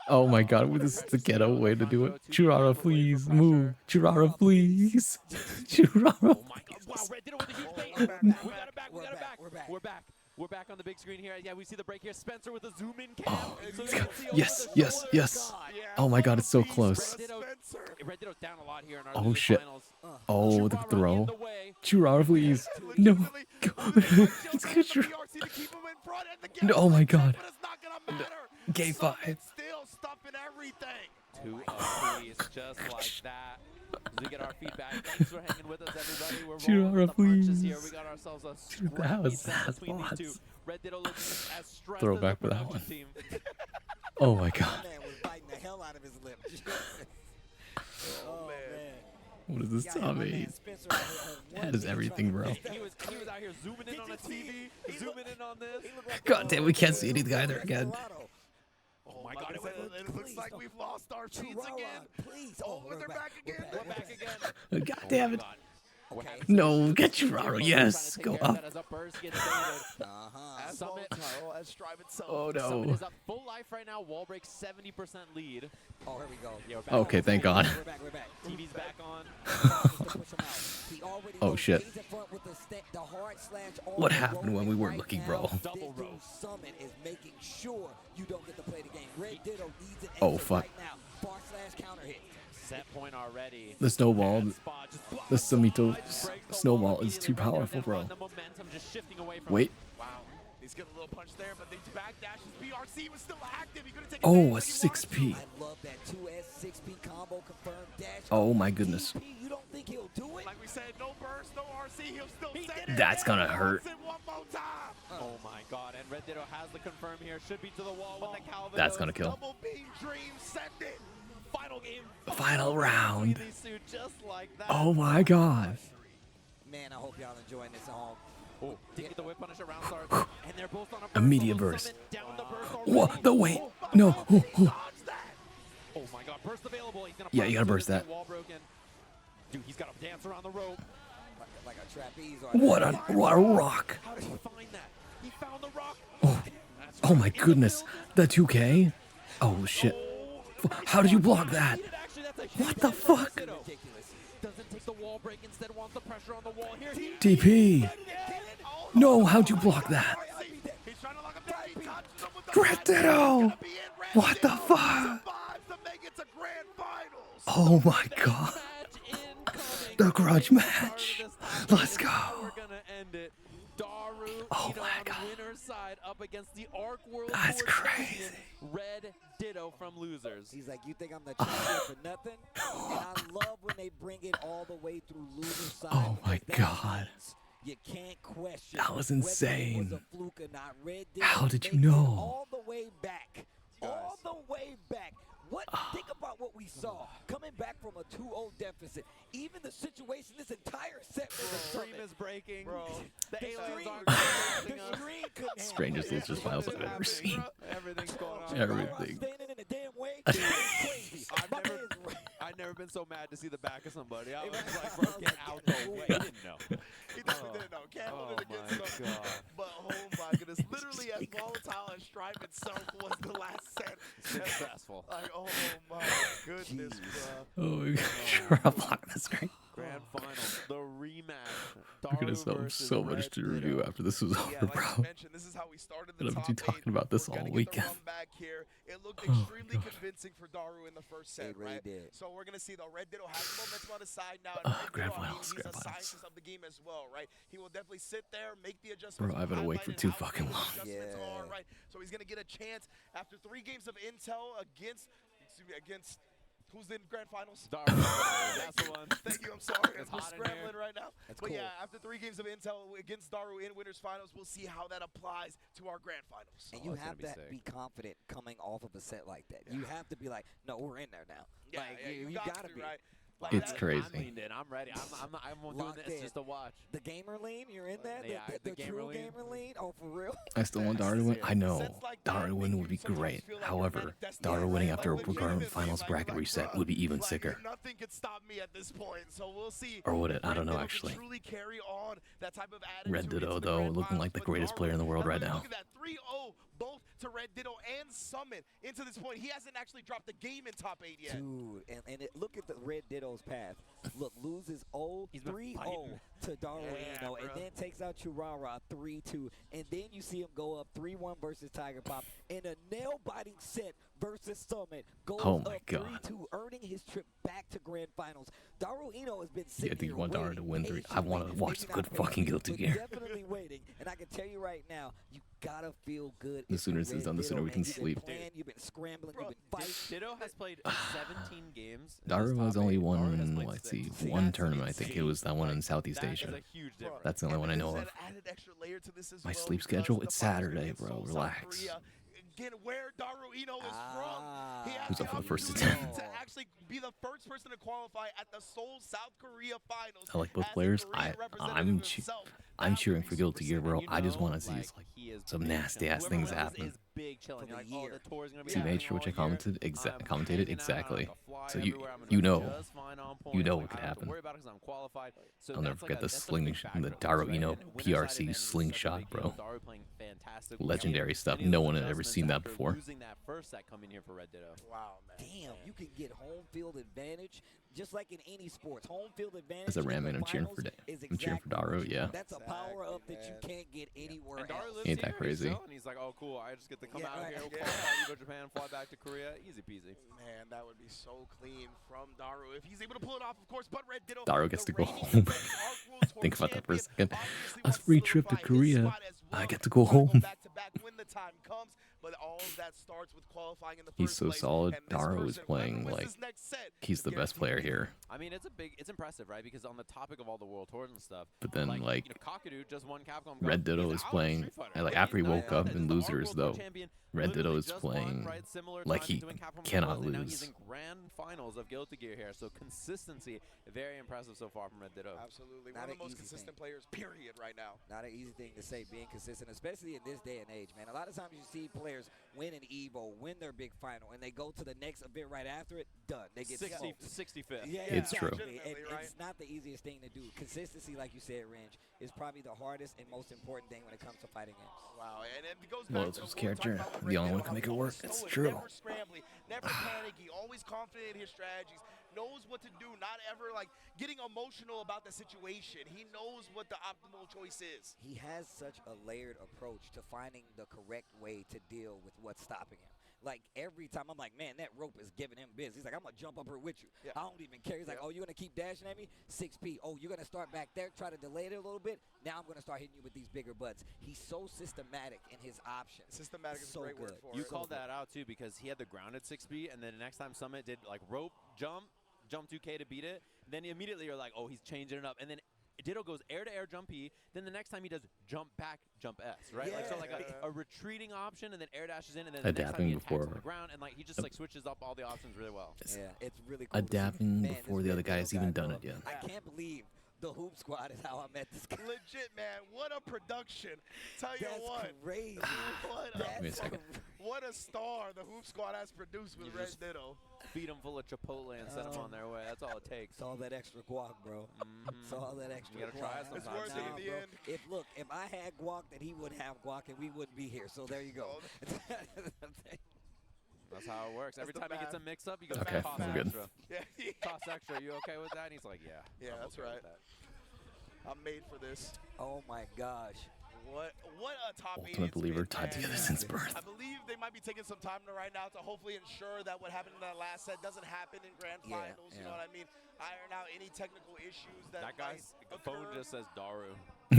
Speaker 1: Oh my god, this is the ghetto way to do it. Churara, please, move. Churara, please. Churara.
Speaker 5: Oh my god. Wow, Red Ditto with a huge bait. We got it back. We got it back. We're back. We're back on the big screen here. Yeah, we see the break here. Spencer with a zoom in cam.
Speaker 1: Oh,
Speaker 5: So you can see over
Speaker 1: yes,
Speaker 5: the
Speaker 1: yes,
Speaker 5: shoulder.
Speaker 1: yes.
Speaker 5: God.
Speaker 1: Oh my god, it's so close.
Speaker 5: Red Ditto's down a lot here in our
Speaker 1: Oh
Speaker 5: losers
Speaker 1: shit.
Speaker 5: finals.
Speaker 1: Oh, the
Speaker 5: Churara in
Speaker 1: throw.
Speaker 5: the way.
Speaker 1: Churara, please. No. Let's get Churara. Oh my god. Game 5.
Speaker 11: Still stuffing everything.
Speaker 5: 2 apiece, just like that. As we get our feedback. Thanks for hanging with us, everybody. We're rolling with the punches here. We got ourselves a scrappy set between these two. Red Ditto looking as stressed
Speaker 1: Throwback
Speaker 5: as
Speaker 1: for
Speaker 5: the
Speaker 1: that
Speaker 5: production
Speaker 1: one.
Speaker 5: team.
Speaker 1: Oh my god.
Speaker 9: Man was biting the hell out of his lip. Oh, man.
Speaker 1: What is this, Tommy? That is everything, bro.
Speaker 5: He was out here zooming in on a TV, zooming in on this.
Speaker 1: God damn, we can't see anything either again.
Speaker 11: Oh my god, it looks like we've lost our feeds again.
Speaker 9: Please.
Speaker 11: Oh, they're back again.
Speaker 5: We're back again.
Speaker 1: God damn it.
Speaker 9: Okay.
Speaker 1: No, get Churara. Yes, go up.
Speaker 5: As a burst gets baited.
Speaker 11: As
Speaker 5: Summit.
Speaker 11: as Strive itself.
Speaker 1: Oh
Speaker 5: Summit
Speaker 1: no.
Speaker 5: is up full life right now. Wall break 70% lead.
Speaker 9: Oh, here we go.
Speaker 5: Yeah, we're back.
Speaker 1: Okay, thank God.
Speaker 9: We're back, we're back.
Speaker 5: TV's back on.
Speaker 1: Oh shit. What happened when we weren't looking, bro?
Speaker 5: Double row.
Speaker 9: Summit is making sure you don't get to play the game. Red Ditto needs an
Speaker 1: Oh,
Speaker 9: exit
Speaker 1: fuck.
Speaker 9: right now. Bar slash counter hit.
Speaker 5: Set point already.
Speaker 1: The snowball,
Speaker 5: Spot just blocks
Speaker 1: the Samito
Speaker 5: breaks the
Speaker 1: snowball
Speaker 5: wall
Speaker 1: is too
Speaker 5: immediately.
Speaker 1: powerful, bro.
Speaker 5: The momentum just shifting away from
Speaker 1: Wait.
Speaker 11: Wow. He's getting a little punch there, but the backdashes. BRC was still active. He couldn't take
Speaker 1: Oh, a
Speaker 11: advantage when he
Speaker 1: 6P.
Speaker 11: wanted
Speaker 9: I love that 2S 6P combo confirmed dash.
Speaker 1: Oh my goodness.
Speaker 9: DP, you don't think he'll do it?
Speaker 11: to. Like we said, no burst, no RC. He'll still send it.
Speaker 1: That's gonna hurt.
Speaker 11: Wants it one more time.
Speaker 5: Oh my god, and Red Ditto has the confirm here. Should be to the wall when the Calvin
Speaker 1: That's
Speaker 5: goes.
Speaker 1: gonna kill.
Speaker 11: Double beam dream, send it.
Speaker 5: Final game.
Speaker 1: Final round.
Speaker 5: These two just like that.
Speaker 1: Oh my god.
Speaker 9: Man, I hope y'all enjoying this at home.
Speaker 5: Oh, did get the whip punish around starts, and they're both on a
Speaker 1: Immediate
Speaker 5: Summit
Speaker 1: burst.
Speaker 5: down the burst already.
Speaker 1: What? The wait. No. Oh, oh.
Speaker 5: Oh my god, burst available. He's gonna
Speaker 1: Yeah, you gotta
Speaker 5: burst
Speaker 1: burst
Speaker 5: through
Speaker 1: that.
Speaker 5: this wall broken. Dude, he's got to dance around the rope.
Speaker 9: Like a trapeze or
Speaker 1: What a rock.
Speaker 5: How did he find that? He found the rock.
Speaker 1: Oh. Oh my goodness. The 2K? Oh shit. How did you block that? What the fuck?
Speaker 5: Doesn't take the wall break, instead wants the pressure on the wall here.
Speaker 1: DP. No, how'd you block that? Red Ditto. What the fuck? Oh my god. The grudge match. Let's go.
Speaker 5: We're gonna end it. Daru,
Speaker 1: Oh
Speaker 5: you know,
Speaker 1: my
Speaker 5: on
Speaker 1: God.
Speaker 5: winner's side up against the Arc World
Speaker 1: That's
Speaker 5: Tour champion,
Speaker 1: crazy.
Speaker 5: Red Ditto from Losers.
Speaker 9: He's like, you think I'm the champion for nothing? And I love when they bring it all the way through loser side.
Speaker 1: Oh my
Speaker 9: because that
Speaker 1: God.
Speaker 9: means you can't question
Speaker 1: That was
Speaker 9: whether it
Speaker 1: insane.
Speaker 9: was a fluke or not. Red Ditto
Speaker 1: How did you
Speaker 9: makes it
Speaker 1: know?
Speaker 9: All the way back. All the way back. Think about what we saw coming back from a 2-0 deficit. Even the situation, this entire set was a
Speaker 5: Stream
Speaker 9: summit.
Speaker 5: is breaking.
Speaker 11: Bro.
Speaker 5: The aliens
Speaker 9: stream-
Speaker 5: aren't
Speaker 9: the
Speaker 5: protecting us.
Speaker 9: screen couldn't handle
Speaker 1: Strangest
Speaker 9: it.
Speaker 1: losers files I've ever seen.
Speaker 5: Everything's going on.
Speaker 1: Everything.
Speaker 9: Standing in the damn way. It's crazy. My man's
Speaker 5: I've never been so mad to see the back of somebody. I was like, bro, get out the way. He didn't know.
Speaker 11: He definitely didn't know. Can't hold it against him. But oh my goodness, literally as volatile as Stripe itself was the last set.
Speaker 5: Successful.
Speaker 11: Like, oh my goodness, bro.
Speaker 1: Oh my god. Sure, I'll block the screen.
Speaker 5: Grand final, the rematch.
Speaker 1: We're gonna
Speaker 5: Daru
Speaker 1: still have
Speaker 5: versus
Speaker 1: so much
Speaker 5: Red
Speaker 1: to review
Speaker 5: Ditto.
Speaker 1: after this was
Speaker 11: Yeah,
Speaker 1: over,
Speaker 11: like I
Speaker 1: bro.
Speaker 11: mentioned, this is how we started the
Speaker 1: Gonna
Speaker 11: top
Speaker 1: be
Speaker 11: eight.
Speaker 1: talking about this
Speaker 11: We're
Speaker 1: all
Speaker 11: gonna
Speaker 1: weekend.
Speaker 11: Get the run back here. It looked
Speaker 1: Oh,
Speaker 11: extremely
Speaker 1: God.
Speaker 11: convincing for Daru in the first set,
Speaker 9: It really
Speaker 11: right?
Speaker 9: did.
Speaker 11: So we're gonna see the Red Ditto has momentum on his side now. And
Speaker 1: Oh,
Speaker 11: Red
Speaker 1: grand
Speaker 11: Ditto, I mean,
Speaker 1: finals,
Speaker 11: he's
Speaker 1: grand
Speaker 11: a
Speaker 1: finals.
Speaker 11: scientist of the game as well, right? He will definitely sit there, make the adjustments.
Speaker 1: Bro, I've been awake for
Speaker 11: highlight
Speaker 1: too
Speaker 11: and how
Speaker 1: fucking
Speaker 11: big the
Speaker 1: long.
Speaker 11: adjustments
Speaker 9: Yeah.
Speaker 11: are, right? So he's gonna get a chance after 3 games of intel against who's in grand finals?
Speaker 5: Daru, that's the one.
Speaker 11: Thank you. I'm sorry.
Speaker 5: It's
Speaker 11: We're
Speaker 5: hot in
Speaker 11: scrambling
Speaker 5: here.
Speaker 11: right now.
Speaker 9: That's
Speaker 11: But
Speaker 9: cool.
Speaker 11: yeah, after 3 games of intel against Daru in winners finals, we'll see how that applies to our grand finals.
Speaker 9: And
Speaker 5: Oh,
Speaker 9: you
Speaker 5: it's gonna
Speaker 9: have
Speaker 5: be
Speaker 9: to
Speaker 5: sick.
Speaker 9: be confident coming off of a set like that. You have to be like, no, we're in there now.
Speaker 11: Yeah,
Speaker 9: like,
Speaker 11: yeah,
Speaker 9: you
Speaker 11: got
Speaker 9: gotta
Speaker 11: to,
Speaker 9: be.
Speaker 11: right? Like
Speaker 1: It's
Speaker 11: that,
Speaker 1: crazy.
Speaker 5: I'm leaned in. I'm ready. I'm doing this just to watch.
Speaker 9: The gamer lean, you're in that?
Speaker 5: Yeah,
Speaker 9: the
Speaker 5: the gamer
Speaker 9: true
Speaker 5: lean.
Speaker 9: gamer lean? Oh, for real?
Speaker 1: I still want Daru to win. I know
Speaker 11: Sets like
Speaker 1: Daru
Speaker 11: that
Speaker 1: win
Speaker 11: make
Speaker 1: would be
Speaker 11: you sometimes
Speaker 1: great.
Speaker 11: feel like you're
Speaker 1: However,
Speaker 11: manifesting
Speaker 1: Daru
Speaker 11: it,
Speaker 1: winning
Speaker 11: right?
Speaker 1: after a
Speaker 11: Like,
Speaker 1: regarding
Speaker 11: legitimately,
Speaker 1: finals bracket reset would be even
Speaker 11: like,
Speaker 1: sicker.
Speaker 11: Nothing could stop me at this point, so we'll see.
Speaker 1: Or would it? I don't know,
Speaker 11: Red Ditto
Speaker 1: actually.
Speaker 11: can truly carry on that type of attitude
Speaker 1: Red
Speaker 11: into
Speaker 1: Ditto,
Speaker 11: the
Speaker 1: though,
Speaker 11: grand
Speaker 1: looking like the
Speaker 11: finals, but
Speaker 1: greatest player in the
Speaker 11: Daru,
Speaker 1: world right now.
Speaker 11: Look at that, 3-0 both to Red Ditto and Summit into this point. He hasn't actually dropped a game in top 8 yet.
Speaker 9: Dude, and look at the Red Ditto's path. Look, loses 3-0 to Daruino, and then takes out Churara 3-2, and then you see him go up 3-1 versus Tiger Pop in a nail-biting set versus Summit. Goes
Speaker 1: Oh my
Speaker 9: up
Speaker 1: God.
Speaker 9: 3-2, earning his trip back to grand finals. Daruino has been
Speaker 1: Yeah, I
Speaker 9: sitting
Speaker 1: think
Speaker 9: here
Speaker 1: you want Daru to win
Speaker 9: waiting
Speaker 1: 3. I want to
Speaker 9: patiently,
Speaker 1: watch
Speaker 9: maybe
Speaker 1: the good
Speaker 9: not waiting,
Speaker 1: fucking Guilty
Speaker 9: but
Speaker 1: Gear.
Speaker 9: definitely waiting, and I can tell you right now, you gotta feel good.
Speaker 1: The sooner this is done, the sooner we can sleep.
Speaker 9: You've been scrambling, you've been fighting.
Speaker 5: Ditto has played 17 games.
Speaker 1: Daru has only
Speaker 5: Daru has
Speaker 1: won,
Speaker 5: played
Speaker 1: let's see,
Speaker 5: 6.
Speaker 1: one tournament. I think it was that one in Southeast
Speaker 5: That
Speaker 1: Asia.
Speaker 5: is a huge difference.
Speaker 1: That's the only one I know of. My sleep schedule, it's Saturday, bro. Relax.
Speaker 11: Again, where Daruino is from. He
Speaker 1: Who's
Speaker 11: has
Speaker 1: up for the first
Speaker 11: opportunity
Speaker 1: attempt?
Speaker 11: to actually be the first person to qualify at the Seoul, South Korea finals.
Speaker 1: I like both
Speaker 11: as a
Speaker 1: players.
Speaker 11: Korean representative himself.
Speaker 1: I'm
Speaker 11: That
Speaker 1: cheering
Speaker 11: would
Speaker 1: for
Speaker 11: be
Speaker 1: Guilty
Speaker 11: super
Speaker 1: Gear, bro.
Speaker 11: sick.
Speaker 1: I just want to see
Speaker 5: He is
Speaker 1: some
Speaker 5: big
Speaker 1: nasty
Speaker 5: chilling.
Speaker 1: ass
Speaker 5: Whoever
Speaker 1: things
Speaker 5: wins
Speaker 1: happen.
Speaker 5: is big chilling. You're like, oh, the tour is gonna be
Speaker 1: See,
Speaker 5: happening
Speaker 1: nature, which I
Speaker 5: all year.
Speaker 1: commented,
Speaker 5: I'm
Speaker 1: commentated
Speaker 5: hanging out,
Speaker 1: exactly.
Speaker 5: I'm gonna
Speaker 1: So
Speaker 5: fly
Speaker 1: you
Speaker 5: everywhere. I'm gonna
Speaker 1: you
Speaker 5: be
Speaker 1: know
Speaker 5: just fine on point.
Speaker 1: you know
Speaker 5: Like,
Speaker 1: what could
Speaker 5: I don't have to
Speaker 1: happen.
Speaker 5: worry about it 'cause I'm qualified. So
Speaker 1: I'll never
Speaker 5: that's
Speaker 1: forget
Speaker 5: like
Speaker 1: the
Speaker 5: that's a big factor
Speaker 1: the
Speaker 5: of this, right?
Speaker 1: Daruino
Speaker 5: And winner side
Speaker 1: PRC
Speaker 5: advantage is such a
Speaker 1: slingshot,
Speaker 5: big deal.
Speaker 1: bro.
Speaker 5: Daru playing fantastic.
Speaker 1: Legendary stuff.
Speaker 5: Any of
Speaker 1: No
Speaker 5: those
Speaker 1: one had ever
Speaker 5: adjustments
Speaker 1: seen that
Speaker 5: after
Speaker 1: before.
Speaker 5: Losing that first set coming here for Red Ditto.
Speaker 11: Wow, man.
Speaker 9: Damn, you can get home field advantage just like in any sports. Home field advantage.
Speaker 1: As a
Speaker 9: in
Speaker 1: Ram
Speaker 9: the
Speaker 1: man, I'm cheering
Speaker 9: finals
Speaker 1: for
Speaker 9: is
Speaker 1: I'm cheering for
Speaker 9: exactly
Speaker 1: Daru.
Speaker 9: what you
Speaker 1: Yeah.
Speaker 9: want. That's a power up that you can't get anywhere
Speaker 5: And Daru
Speaker 9: else.
Speaker 5: lives
Speaker 1: Ain't that
Speaker 5: here,
Speaker 1: crazy?
Speaker 5: He's chill, and he's like, oh, cool. I just get to come
Speaker 9: Yeah,
Speaker 5: out
Speaker 9: right.
Speaker 5: here,
Speaker 9: Yeah.
Speaker 5: qualify, go to Japan, fly back to Korea. Easy peasy.
Speaker 11: Man, that would be so clean from Daru if he's able to pull it off, of course. But Red Ditto,
Speaker 1: Daru gets
Speaker 11: the
Speaker 1: to go
Speaker 11: reigning
Speaker 1: home.
Speaker 11: defending Arc World Tour
Speaker 1: Think about that for a
Speaker 11: champion,
Speaker 1: second.
Speaker 11: obviously
Speaker 1: A
Speaker 11: wants to
Speaker 1: free trip to
Speaker 11: solidify his
Speaker 1: Korea.
Speaker 11: spot as
Speaker 1: I
Speaker 11: well.
Speaker 1: get to go
Speaker 11: Try to
Speaker 1: home.
Speaker 11: back-to-back when the time comes, but all of that starts with qualifying in the
Speaker 1: He's
Speaker 11: first
Speaker 1: so
Speaker 11: place.
Speaker 1: solid.
Speaker 11: And this
Speaker 1: Daru is
Speaker 11: person, whoever
Speaker 1: playing
Speaker 11: wins
Speaker 1: like
Speaker 11: this next set,
Speaker 1: he's the best player here.
Speaker 5: I mean, it's impressive, right? Because on the topic of all the world tours and stuff,
Speaker 1: But then, like,
Speaker 5: you know, Kakadu just won Capcom.
Speaker 1: Red Ditto is playing like after he woke up in losers though. Red Ditto is playing like he cannot
Speaker 5: And now he's
Speaker 1: lose.
Speaker 5: in grand finals of Guilty Gear here, so consistency very impressive so far from Red Ditto.
Speaker 11: Absolutely,
Speaker 9: Not
Speaker 11: one of
Speaker 9: an
Speaker 11: the most
Speaker 9: easy
Speaker 11: consistent
Speaker 9: thing.
Speaker 11: players, period, right now.
Speaker 9: Not an easy thing to say, being consistent, especially in this day and age, man. A lot of times you see players win an Evo, win their big final, and they go to the next event right after it, done. They get
Speaker 5: 65th.
Speaker 9: Yeah,
Speaker 1: It's true.
Speaker 9: exactly. And
Speaker 11: Right?
Speaker 9: it's not the easiest thing to do. Consistency, like you said, Range, is probably the hardest and most important thing when it comes to fighting games.
Speaker 11: Wow, and it goes
Speaker 1: Well,
Speaker 11: back
Speaker 1: it's
Speaker 11: to
Speaker 1: his
Speaker 11: what we were talking
Speaker 1: character.
Speaker 11: about with
Speaker 1: The
Speaker 11: Red
Speaker 1: only
Speaker 11: Ditto,
Speaker 1: one can
Speaker 11: how
Speaker 1: make it
Speaker 11: he
Speaker 1: work.
Speaker 11: always
Speaker 1: It's
Speaker 11: stoic,
Speaker 1: true.
Speaker 11: Never scrambly, never panicky, always confident in his strategies, knows what to do, not ever like getting emotional about the situation. He knows what the optimal choice is.
Speaker 9: He has such a layered approach to finding the correct way to deal with what's stopping him. Like, every time I'm like, man, that rope is giving him business. He's like, I'm going to jump up here with you.
Speaker 11: Yeah.
Speaker 9: I don't even care. He's like, oh, you're going to keep dashing at me? 6P. Oh, you're going to start back there, try to delay it a little bit? Now I'm going to start hitting you with these bigger butts. He's so systematic in his options.
Speaker 11: Systematic is
Speaker 9: So
Speaker 11: a great word
Speaker 9: good.
Speaker 11: for
Speaker 5: You
Speaker 11: it.
Speaker 5: called that out too because he had the grounded 6B, and then the next time Summit did like rope, jump 2K to beat it. Then immediately you're like, oh, he's changing it up. And then Ditto goes air to air jump P. Then the next time he does jump back, jump S, right? Like so, like a retreating option, and then air dashes in, and then the next time he
Speaker 1: Adapting
Speaker 5: attacks on
Speaker 1: before-
Speaker 5: the ground, and like he just like switches up all the options really well.
Speaker 9: Yeah, it's really cool. to see.
Speaker 1: Adapting
Speaker 9: Man,
Speaker 1: before
Speaker 9: this
Speaker 1: the
Speaker 9: Red
Speaker 1: other guy
Speaker 9: Ditto
Speaker 1: has even
Speaker 9: guy,
Speaker 1: done
Speaker 9: bro.
Speaker 1: it yet.
Speaker 9: I can't believe the Hoop Squad is how I met this guy.
Speaker 11: Legit, man. What a production. Tell you
Speaker 9: That's
Speaker 11: what.
Speaker 9: crazy.
Speaker 1: Give me a second.
Speaker 11: What a star the Hoop Squad has produced with
Speaker 5: You
Speaker 11: Red
Speaker 5: just-
Speaker 11: Ditto.
Speaker 5: Feed them full of Chipotle and send them on their way. That's all it takes.
Speaker 9: It's all that extra guac, bro. It's all that extra
Speaker 5: You gotta
Speaker 9: guac.
Speaker 5: try it
Speaker 11: It's
Speaker 5: sometimes.
Speaker 11: worth it in the
Speaker 9: bro.
Speaker 11: end.
Speaker 9: If I had guac, then he would have guac, and we wouldn't be here. So there you go.
Speaker 5: That's how it works. Every
Speaker 11: the
Speaker 5: time he gets a
Speaker 11: math.
Speaker 5: mix-up, he goes,
Speaker 1: Okay,
Speaker 5: toss
Speaker 1: I'm good.
Speaker 5: extra.
Speaker 11: Yeah,
Speaker 5: Toss extra. You okay with that? And he's like, yeah.
Speaker 11: Yeah,
Speaker 5: I'm
Speaker 11: that's
Speaker 5: okay
Speaker 11: right.
Speaker 5: with that.
Speaker 11: I'm made for this.
Speaker 9: Oh my gosh.
Speaker 11: What a top eight
Speaker 1: Ultimate
Speaker 11: it's
Speaker 1: believer
Speaker 11: been,
Speaker 1: tied
Speaker 11: man.
Speaker 1: together since birth.
Speaker 11: I believe they might be taking some time right now to hopefully ensure that what happened in that last set doesn't happen in grand finals. You know what I mean? Iron out any technical issues that
Speaker 5: guy's
Speaker 11: might
Speaker 5: phone
Speaker 11: occur.
Speaker 5: just says Daru.
Speaker 11: Yeah.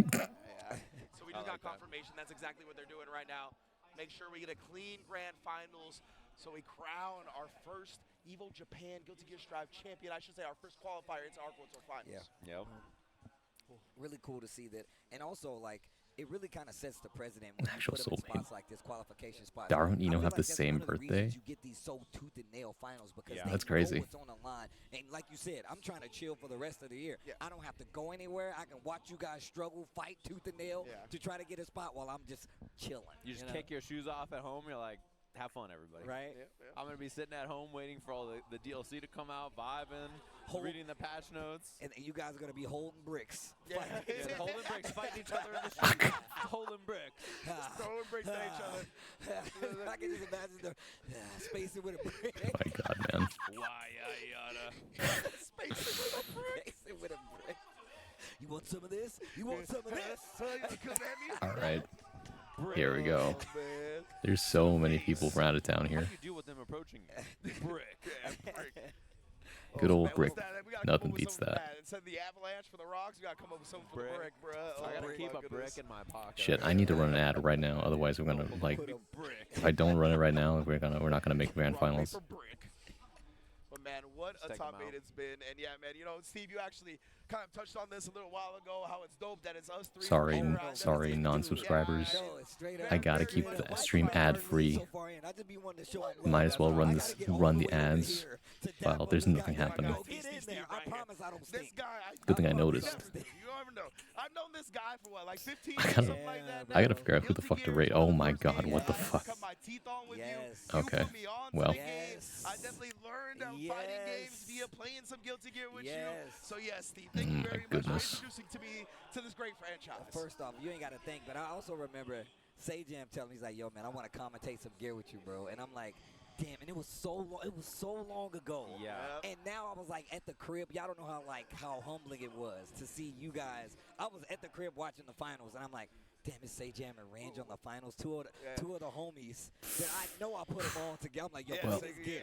Speaker 11: So we
Speaker 5: I
Speaker 11: just
Speaker 5: like
Speaker 11: got
Speaker 5: that.
Speaker 11: confirmation. That's exactly what they're doing right now. Make sure we get a clean grand finals so we crown our first Evo Japan Guilty Gear Strive champion. I should say our first qualifier into our World Tour finals.
Speaker 9: Yeah.
Speaker 5: Yep.
Speaker 9: Really cool to see that. And also, like, it really kind of sets the precedent when
Speaker 1: Actual
Speaker 9: you put them in
Speaker 1: soul pain.
Speaker 9: spots like this, qualification spots.
Speaker 1: Daru and
Speaker 9: I
Speaker 1: Eno
Speaker 9: feel
Speaker 1: have the
Speaker 9: like that's
Speaker 1: same
Speaker 9: one of the
Speaker 1: birthday.
Speaker 9: reasons you get these so tooth and nail finals because they
Speaker 1: That's
Speaker 9: know
Speaker 1: crazy.
Speaker 9: what's on the line. And like you said, I'm trying to chill for the rest of the year. I don't have to go anywhere. I can watch you guys struggle, fight tooth and nail to try to get a spot while I'm just chilling.
Speaker 5: You just kick your shoes off at home. You're like, have fun, everybody.
Speaker 9: Right.
Speaker 5: I'm going to be sitting at home waiting for all the DLC to come out, vibing, reading the patch notes.
Speaker 9: And you guys are going to be holding bricks.
Speaker 5: Holding bricks, fighting each other in the street. Holding bricks.
Speaker 11: Throwing bricks at each other.
Speaker 9: I can just imagine the spacing with a brick.
Speaker 1: Oh my god, man.
Speaker 5: Why yada.
Speaker 9: Spacing with a brick. You want some of this? You want some of this?
Speaker 1: All right. Here we go.
Speaker 11: Oh, man.
Speaker 1: There's so many people from out of town
Speaker 5: How
Speaker 1: here.
Speaker 5: do you deal with them approaching you? Brick.
Speaker 1: Good old
Speaker 11: Man,
Speaker 1: brick.
Speaker 11: what's that? We gotta
Speaker 1: Nothing
Speaker 11: come up with
Speaker 1: beats
Speaker 11: something for
Speaker 1: that.
Speaker 11: Instead of the avalanche for the rocks, we gotta come up with something for the brick, bro.
Speaker 5: I gotta keep a brick in my pocket.
Speaker 1: Shit, I need to run an ad right now. Otherwise, we're gonna like. If I don't run it right now, we're not gonna make grand finals.
Speaker 11: But man, what a
Speaker 5: Check
Speaker 11: top
Speaker 5: 'em out.
Speaker 11: 8 it's been. And yeah, man, you know, Steve, you actually kind of touched on this a little while ago, how it's dope that it's us three.
Speaker 1: Sorry,
Speaker 11: all around.
Speaker 1: sorry, non-subscribers.
Speaker 9: No, it's straight up.
Speaker 1: I gotta keep the stream ad-free.
Speaker 9: So far in, I just be wanting to show 'em
Speaker 1: Might
Speaker 9: love.
Speaker 1: as well run
Speaker 9: I
Speaker 1: this,
Speaker 9: gotta get all
Speaker 1: run
Speaker 9: the
Speaker 1: the
Speaker 9: way over
Speaker 1: ads
Speaker 9: here to
Speaker 1: while
Speaker 9: dap
Speaker 1: there's
Speaker 9: up this
Speaker 1: nothing
Speaker 9: guy.
Speaker 1: happening.
Speaker 9: Get in there. I promise I don't
Speaker 11: This
Speaker 9: stink.
Speaker 11: guy,
Speaker 1: Good thing I
Speaker 11: promise
Speaker 1: noticed.
Speaker 11: you don't ever know. I've known this guy for what, like 15
Speaker 1: I
Speaker 11: years,
Speaker 1: gotta-
Speaker 11: something like that.
Speaker 1: I gotta figure out who the fuck to rate. Oh my god, what the fuck?
Speaker 11: Cut my teeth on with
Speaker 9: Yes.
Speaker 11: you.
Speaker 1: Okay,
Speaker 11: You put me on to
Speaker 1: well.
Speaker 11: the game. I definitely learned fighting games via playing some Guilty Gear with you. So yes, Steve, thank you
Speaker 1: My
Speaker 11: very much
Speaker 1: goodness.
Speaker 11: for introducing to me to this great franchise.
Speaker 9: First off, you ain't got to think, but I also remember Sajam telling me, he's like, yo, man, I want to commentate some gear with you, bro. And I'm like, damn, and it was so long ago.
Speaker 5: Yeah.
Speaker 9: And now I was like at the crib. Y'all don't know how humbling it was to see you guys. I was at the crib watching the finals, and I'm like, damn, it's Sajam and Range on the finals. Two of the homies that I know I put them all together. I'm like, yo,
Speaker 1: Well,
Speaker 9: this is good.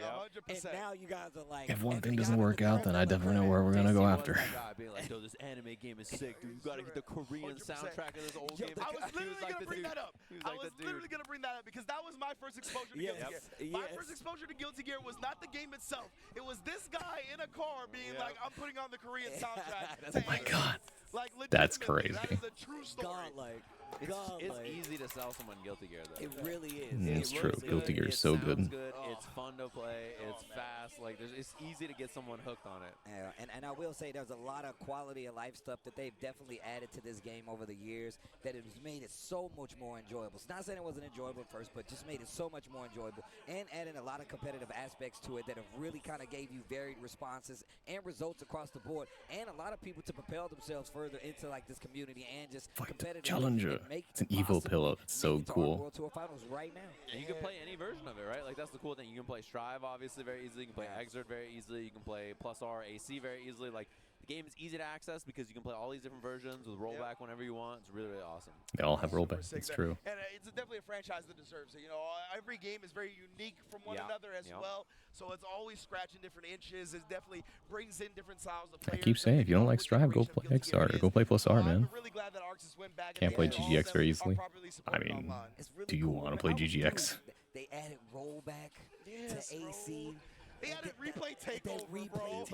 Speaker 11: 100%.
Speaker 9: And now you guys are like,
Speaker 1: If one
Speaker 9: and
Speaker 1: thing
Speaker 9: we
Speaker 1: doesn't
Speaker 9: got
Speaker 1: work
Speaker 9: the
Speaker 1: out, then I
Speaker 9: crib.
Speaker 1: definitely know where we're gonna go after.
Speaker 5: That guy being like, yo, this anime game is sick, dude. You gotta get the Korean
Speaker 11: 100%.
Speaker 5: soundtrack of this old
Speaker 9: Yo,
Speaker 5: game.
Speaker 11: I was
Speaker 5: He
Speaker 11: literally
Speaker 5: like
Speaker 11: going to
Speaker 5: the
Speaker 11: bring
Speaker 5: dude.
Speaker 11: that up.
Speaker 5: He was
Speaker 11: I
Speaker 5: like
Speaker 11: was
Speaker 5: the dude.
Speaker 11: literally going to bring that up because that was my first exposure to Guilty Gear. My first exposure to Guilty Gear was not the game itself. It was this guy in a car being like, I'm putting on the Korean soundtrack.
Speaker 1: Oh my god.
Speaker 11: Like,
Speaker 1: That's
Speaker 11: legitimately, That
Speaker 1: crazy.
Speaker 11: is a true story.
Speaker 9: Godlike.
Speaker 5: It's
Speaker 9: Godlike.
Speaker 5: easy to sell someone Guilty Gear, though.
Speaker 9: It really is.
Speaker 1: It's
Speaker 5: It
Speaker 1: true.
Speaker 5: looks
Speaker 1: Guilty
Speaker 5: good,
Speaker 1: Gear is
Speaker 5: it
Speaker 1: so
Speaker 5: sounds
Speaker 1: good.
Speaker 5: It's fun to play. It's fast. Like, it's easy to get someone hooked on it.
Speaker 9: Yeah, and I will say there's a lot of quality of life stuff that they've definitely added to this game over the years that has made it so much more enjoyable. It's not saying it wasn't enjoyable at first, but just made it so much more enjoyable and added a lot of competitive aspects to it that have really kind of gave you varied responses and results across the board and a lot of people to propel themselves further into like this community and just competitive
Speaker 1: Challenger.
Speaker 9: and make
Speaker 1: It's an Evo
Speaker 9: possible
Speaker 1: pillow. It's so
Speaker 9: to our
Speaker 1: cool.
Speaker 9: World Tour Finals right now.
Speaker 5: And you can play any version of it, right? Like, that's the cool thing. You can play Strive, obviously, very easily. You can play Exert very easily. You can play Plus R, AC very easily. Like, the game is easy to access because you can play all these different versions with rollback whenever you want. It's really, really awesome.
Speaker 1: They all have rollback. It's true.
Speaker 11: And it's definitely a franchise that deserves it. You know, every game is very unique from one another as well. So it's always scratching different inches. It definitely brings in different styles of
Speaker 1: I
Speaker 11: players.
Speaker 1: keep saying, if you don't like Strive, go play Xr or go play Plus R, man.
Speaker 11: I'm really glad that Arxis went back
Speaker 1: Can't
Speaker 11: and
Speaker 1: play
Speaker 11: made all
Speaker 1: GGX
Speaker 11: of
Speaker 1: very
Speaker 11: them
Speaker 1: easily.
Speaker 11: properly
Speaker 1: I
Speaker 11: supported
Speaker 1: mean,
Speaker 11: online.
Speaker 1: do you want to play GGX?
Speaker 9: They added rollback to AC.
Speaker 11: They added replay takeover, bro.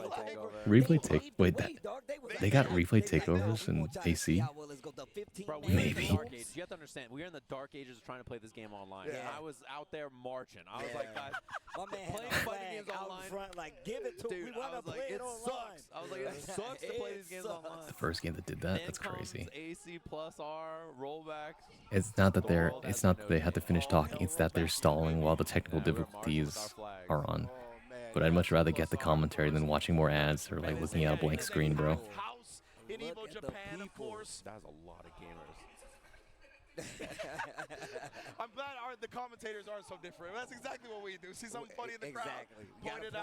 Speaker 1: Replay take. Wait, they got replay takeovers in AC?
Speaker 5: Bro, we were in
Speaker 1: Maybe.
Speaker 5: the dark ages. You have to understand, we were in the dark ages of trying to play this game online. And I was out there marching. I was like, guys,
Speaker 9: My man had
Speaker 5: playing
Speaker 9: a
Speaker 5: fighting
Speaker 9: flag
Speaker 5: games
Speaker 9: out
Speaker 5: online.
Speaker 9: front, like, give it to
Speaker 5: Dude,
Speaker 9: we want
Speaker 5: I
Speaker 9: to
Speaker 5: was like,
Speaker 9: play
Speaker 5: it
Speaker 9: it online.
Speaker 5: sucks. I was like, it sucks to play these games online.
Speaker 1: The first game that did that.
Speaker 5: Then
Speaker 1: That's
Speaker 5: comes
Speaker 1: crazy.
Speaker 5: AC plus R, rollback.
Speaker 1: It's not that they're. It's not that they have to finish talking. It's that they're stalling while the technical difficulties are on. But I'd much rather get the commentary than watching more ads or like looking at a blank screen, bro.
Speaker 11: House in Evo Japan, of course.
Speaker 5: That's a lot of gamers.
Speaker 11: I'm glad the commentators aren't so different. That's exactly what we do. See something funny in the crowd, point it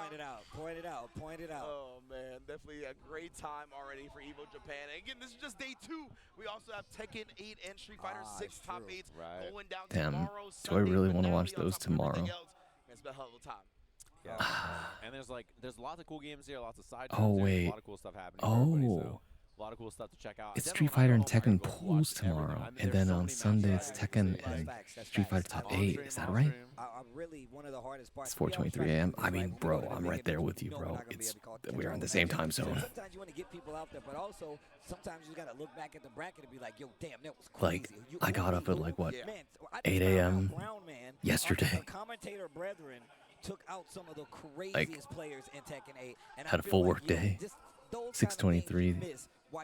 Speaker 11: out. Point it out. Oh man, definitely a great time already for Evo Japan. And again, this is just day 2. We also have Tekken 8 and Street Fighter 6 top 8s going down
Speaker 1: Damn.
Speaker 11: tomorrow.
Speaker 1: Do I really want to watch those
Speaker 11: on top of everything
Speaker 1: tomorrow?
Speaker 11: else. Man, it's been a hell of a time.
Speaker 5: Yeah. And there's lots of cool games here, lots of side
Speaker 1: Oh,
Speaker 5: games here,
Speaker 1: wait.
Speaker 5: a lot of cool stuff happening. For everybody, so A lot of cool stuff to check out.
Speaker 1: It's Street Fighter and Tekken pools tomorrow, and then on Sunday it's Tekken and Street Fighter Top 8. Is that right? It's 4:23 a.m. I mean, bro, I'm right there with you, bro. We're in the same time zone.
Speaker 9: Sometimes you want to get people out there, but also sometimes you got to look back at the bracket and be like, yo, damn, that was crazy.
Speaker 1: Like, I got up at like what, 8 a.m. yesterday.
Speaker 9: Commentator brethren took out some of the craziest players in Tekken 8. And
Speaker 1: had a full work day. 6:23.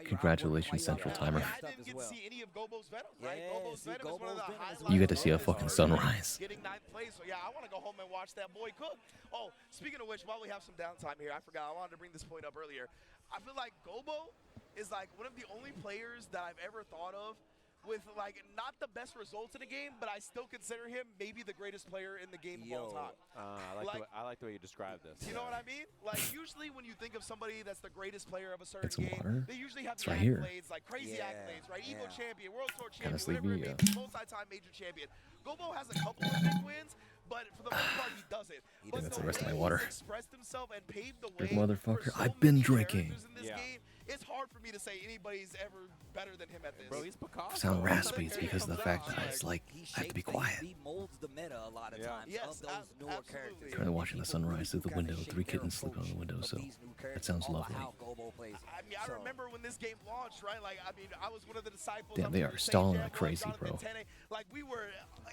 Speaker 1: Congratulations, Central Timer.
Speaker 11: I didn't get to see any of Gobo's Venom, right? Gobo's Venom is one of the highlights.
Speaker 1: You get to see a fucking sunrise.
Speaker 11: Getting 9th place, so yeah, I want to go home and watch that boy cook. Oh, speaking of which, while we have some downtime here, I forgot, I wanted to bring this point up earlier. I feel like Gobo is like one of the only players that I've ever thought of with like not the best results in the game, but I still consider him maybe the greatest player in the game of all time.
Speaker 5: I like the way you describe this.
Speaker 11: You know what I mean? Like usually when you think of somebody that's the greatest player of a certain
Speaker 1: some
Speaker 11: game,
Speaker 1: water.
Speaker 11: they usually have
Speaker 1: It's
Speaker 11: the
Speaker 1: right here.
Speaker 11: accolades, like crazy accolades, right? Evo champion, World Tour
Speaker 1: Kinda
Speaker 11: champion, whatever it may
Speaker 1: sleepy,
Speaker 11: be, multi-time major champion. Gobo has a couple of big wins, but for the most part he doesn't. But
Speaker 1: That's the rest of my water.
Speaker 11: he's expressed himself and paved the
Speaker 1: Drink,
Speaker 11: way
Speaker 1: motherfucker.
Speaker 11: for so
Speaker 1: I've been
Speaker 11: many
Speaker 1: drinking.
Speaker 11: characters in this game. It's hard for me to say anybody's ever better than him at this.
Speaker 5: Bro, he's Picasso.
Speaker 1: Sound raspy. It's because of the fact that it's like I have to be quiet.
Speaker 9: He molds the meta a lot of times of those newer characters.
Speaker 1: Currently watching the sunrise through the window. 3 kittens sleeping on the window, so that sounds lovely.
Speaker 11: I mean, I remember when this game launched, right? Like, I mean, I was one of the disciples.
Speaker 1: Damn, they are stalling like crazy, bro.
Speaker 11: Like, we were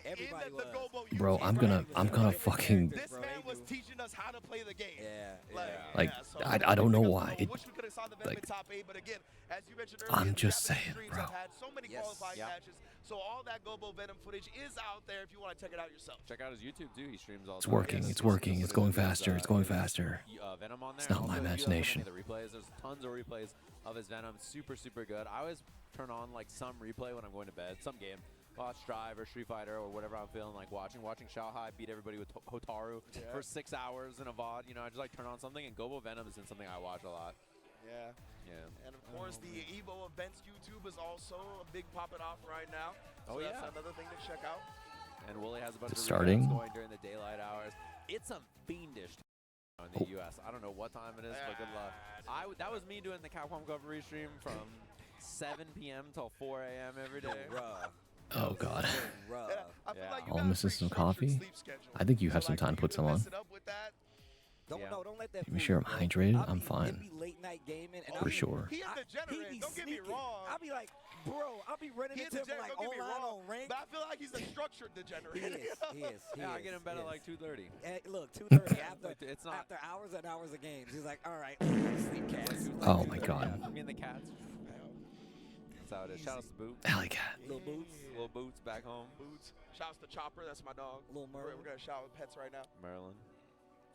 Speaker 11: in the Gobo.
Speaker 1: Bro, I'm gonna fucking.
Speaker 11: This man was teaching us how to play the game.
Speaker 1: Like, I don't know why.
Speaker 11: I wish we could have saw the Venom in top 8, but again, as you mentioned earlier,
Speaker 1: I'm just saying, bro.
Speaker 11: have had so many qualifying matches, so all that Gobo Venom footage is out there if you want to check it out yourself.
Speaker 5: Check out his YouTube too. He streams all the
Speaker 1: It's
Speaker 5: time.
Speaker 1: working. It's working. It's going faster. It's going faster.
Speaker 5: Venom on there.
Speaker 1: It's not my
Speaker 5: Also, if you have
Speaker 1: imagination.
Speaker 5: any of the replays, there's tons of replays of his Venom. Super, super good. I always turn on like some replay when I'm going to bed. Some game. Watch Drive or Street Fighter or whatever I'm feeling like watching. Watching Xiaohai beat everybody with Hotaru for 6 hours in a VOD. You know, I just like turn on something, and Gobo Venom has been something I watch a lot.
Speaker 11: Yeah.
Speaker 5: Yeah.
Speaker 11: And of course, the Evo Events YouTube is also a big popping off right now. So
Speaker 5: Oh,
Speaker 11: that's
Speaker 5: yeah.
Speaker 11: another thing to check out.
Speaker 5: And Wooly has a bunch
Speaker 1: It's
Speaker 5: of
Speaker 1: starting.
Speaker 5: replays going during the daylight hours. It's a fiendish in the US. I don't know what time it is, but good luck. That was me doing the Capcom Recovery stream from 7 p.m. till 4 a.m. every day.
Speaker 1: Oh god.
Speaker 11: I feel like you
Speaker 1: All
Speaker 11: got a
Speaker 1: missing
Speaker 11: pretty
Speaker 1: some
Speaker 11: structured
Speaker 1: coffee.
Speaker 11: sleep schedule.
Speaker 1: I think you have
Speaker 11: So,
Speaker 1: some
Speaker 11: like,
Speaker 1: time to put
Speaker 11: you
Speaker 1: some
Speaker 11: mess
Speaker 1: on.
Speaker 11: it up with that.
Speaker 9: Don't let that
Speaker 1: Make
Speaker 9: fool
Speaker 1: sure I'm
Speaker 9: you, bro.
Speaker 1: hydrated. I'm
Speaker 9: It
Speaker 1: fine.
Speaker 9: be late night gaming, and
Speaker 1: For sure.
Speaker 11: He a degenerate, don't get me wrong.
Speaker 9: I'll be like, bro, I'll be running
Speaker 11: He
Speaker 9: into
Speaker 11: is
Speaker 9: him
Speaker 11: degenerate,
Speaker 9: like
Speaker 11: don't get me
Speaker 9: online
Speaker 11: wrong.
Speaker 9: on rank.
Speaker 11: But I feel like he's a structured degenerate.
Speaker 9: He is.
Speaker 5: Yeah, I get in bed at like 2:30.
Speaker 9: Hey, look, 2:30 after
Speaker 5: It's not.
Speaker 9: after hours and hours of games. He's like, all right, sleep cats.
Speaker 1: Oh my god.
Speaker 5: Me and the cats. That's how it is. Shout out to Boot.
Speaker 1: Alley cat.
Speaker 9: Little boots,
Speaker 5: Little Boots back home.
Speaker 11: Boots. Shouts to Chopper, that's my dog.
Speaker 9: little
Speaker 11: We're
Speaker 9: Merlin.
Speaker 11: gonna shout with pets right now.
Speaker 5: Maryland.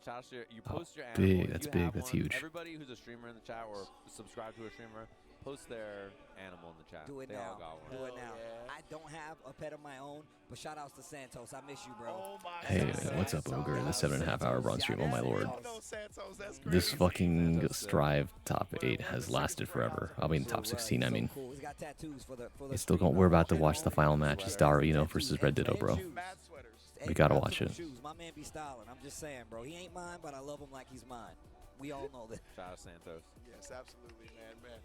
Speaker 5: Shout out to you
Speaker 1: Oh,
Speaker 5: post your
Speaker 1: big,
Speaker 5: animal. If
Speaker 1: that's
Speaker 5: you
Speaker 1: big,
Speaker 5: have
Speaker 1: that's
Speaker 5: one,
Speaker 1: huge.
Speaker 5: Everybody who's a streamer in the chat or subscribe to a streamer, post their animal in the chat.
Speaker 9: Do it
Speaker 5: they
Speaker 9: now.
Speaker 5: all got one.
Speaker 9: Do it now.
Speaker 11: yeah.
Speaker 9: I don't have a pet of my own, but shout outs to Santos. I miss you, bro.
Speaker 11: Oh my
Speaker 1: Hey,
Speaker 11: God.
Speaker 1: what's up, Ogre? The 7.5-hour bronze stream. Oh my lord.
Speaker 11: Y'all know Santos, that's
Speaker 1: This
Speaker 11: crazy.
Speaker 1: fucking Strive top 8 has lasted forever. I mean, top 16. I mean,
Speaker 9: Cool. He's got tattoos for the
Speaker 1: it's still going. We're about to watch the final match. It's Darino versus Red Ditto, bro.
Speaker 11: Mad sweaters.
Speaker 1: We gotta watch it.
Speaker 9: Shoes. My man be styling. I'm just saying, bro. He ain't mine, but I love him like he's mine. We all know that.
Speaker 5: Shout out Santos.
Speaker 11: Yes, absolutely, man.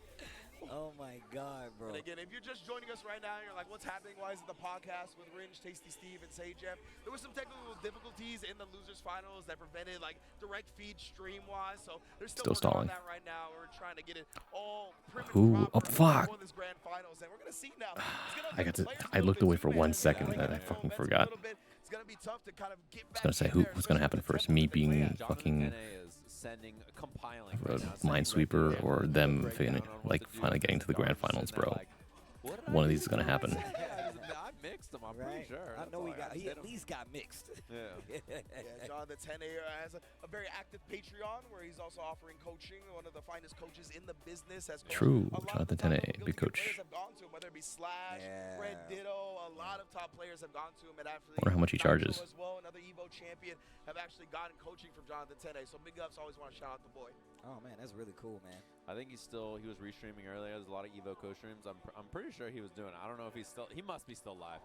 Speaker 9: Oh my God, bro.
Speaker 11: And again, if you're just joining us right now, and you're like, what's happening? Why is it the podcast with Ringe, Tasty Steve, and Sajam? There were some technical difficulties in the losers finals that prevented like direct feed stream-wise. So they're still
Speaker 1: stalling.
Speaker 11: working on that right now. We're trying to get it all prim and
Speaker 1: Ooh, oh,
Speaker 11: proper
Speaker 1: fuck.
Speaker 11: for this grand finals, and we're gonna see now. It's gonna
Speaker 1: I got to.
Speaker 11: affect
Speaker 1: I
Speaker 11: players a
Speaker 1: looked
Speaker 11: little
Speaker 1: away
Speaker 11: bit
Speaker 1: for
Speaker 11: too,
Speaker 1: 1
Speaker 11: man.
Speaker 1: second
Speaker 11: It's
Speaker 1: and I
Speaker 11: gonna
Speaker 1: fucking
Speaker 11: affect a
Speaker 1: forgot.
Speaker 11: little bit. It's gonna be tough to kind of get
Speaker 1: I was gonna say what's gonna happen first, me being fucking
Speaker 5: Sending, compiling
Speaker 1: a
Speaker 5: right now, sending
Speaker 1: Minesweeper
Speaker 5: right
Speaker 1: or
Speaker 5: now,
Speaker 1: them
Speaker 5: breakdown on what
Speaker 1: like
Speaker 5: to do
Speaker 1: finally
Speaker 5: with
Speaker 1: getting to the grand
Speaker 5: stars,
Speaker 1: finals,
Speaker 5: and they're
Speaker 1: bro.
Speaker 5: like, what did
Speaker 1: One
Speaker 5: I
Speaker 1: of these is
Speaker 5: do?
Speaker 1: gonna happen.
Speaker 5: I mixed them, I'm pretty
Speaker 9: Right?
Speaker 5: sure.
Speaker 9: I
Speaker 5: That's
Speaker 9: know
Speaker 5: all
Speaker 9: he got.
Speaker 5: I
Speaker 9: He
Speaker 5: did
Speaker 9: at
Speaker 5: 'em.
Speaker 9: least got mixed.
Speaker 5: Yeah.
Speaker 11: Yeah, Jonathan Tene has a very active Patreon where he's also offering coaching. One of the finest coaches in the business. Has coached
Speaker 1: True,
Speaker 11: a lot of
Speaker 1: Jonathan
Speaker 11: the top
Speaker 1: Tene,
Speaker 11: Guilty
Speaker 1: big
Speaker 11: Gear
Speaker 1: coach.
Speaker 11: players have gone to him, whether it be Slash, Red
Speaker 9: Yeah.
Speaker 11: Ditto. A lot of top players have gone to him, and actually
Speaker 1: Wonder how much he
Speaker 11: Nigel
Speaker 1: charges.
Speaker 11: as well, another Evo champion, have actually gotten coaching from Jonathan Tene. So big ups. Always want to shout out the boy.
Speaker 9: Oh man, that's really cool, man.
Speaker 5: I think he was restreaming earlier. There's a lot of Evo co-streams. I'm pretty sure he was doing it. I don't know if he must be still live.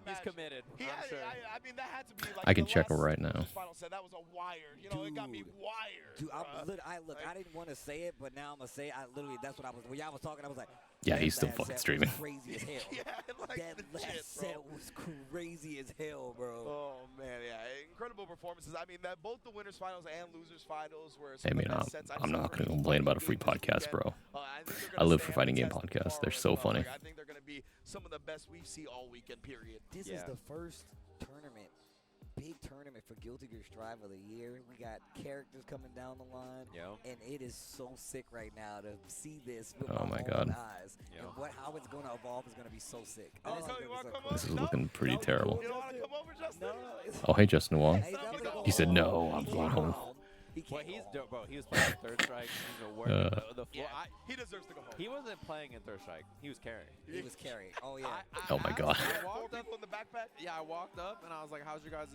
Speaker 5: He's committed. I'm sure.
Speaker 11: I mean, that had to be like
Speaker 1: I can check right now.
Speaker 11: Final said that was a wire. You know, it got me wired.
Speaker 9: Dude, I didn't want to say it, but now I'm gonna say it. That's what I was. When y'all was talking, I was like,
Speaker 1: yeah, he's still fucking streaming.
Speaker 9: Crazy as hell.
Speaker 11: Yeah, like
Speaker 9: that last set was crazy as hell, bro.
Speaker 11: Oh man, yeah, incredible performances. I mean, that both the winners finals and losers finals were.
Speaker 1: I mean, I'm not gonna complain about a free podcast, bro. I live for fighting game podcasts. They're so funny.
Speaker 11: I think they're gonna be some of the best we've seen all weekend. Period.
Speaker 9: This is the first tournament. Big tournament for Guilty Gear Strive of the year. We got characters coming down the line, and it is so sick right now to see this with my own eyes. And how it's going to evolve is going to be so sick.
Speaker 1: This is looking pretty terrible.
Speaker 11: You don't want to come over, Justin?
Speaker 1: Oh, hey, Justin Wong. He said no. I'm going home.
Speaker 5: Well, he's dope, bro. He was playing Third Strike.
Speaker 11: He deserves to go home.
Speaker 5: He wasn't playing in Third Strike. He was carrying.
Speaker 9: He was carrying. Oh yeah.
Speaker 1: Oh my god.
Speaker 5: I walked up
Speaker 11: in the backpack.
Speaker 5: Yeah, I walked up and I was like, "How's your guys'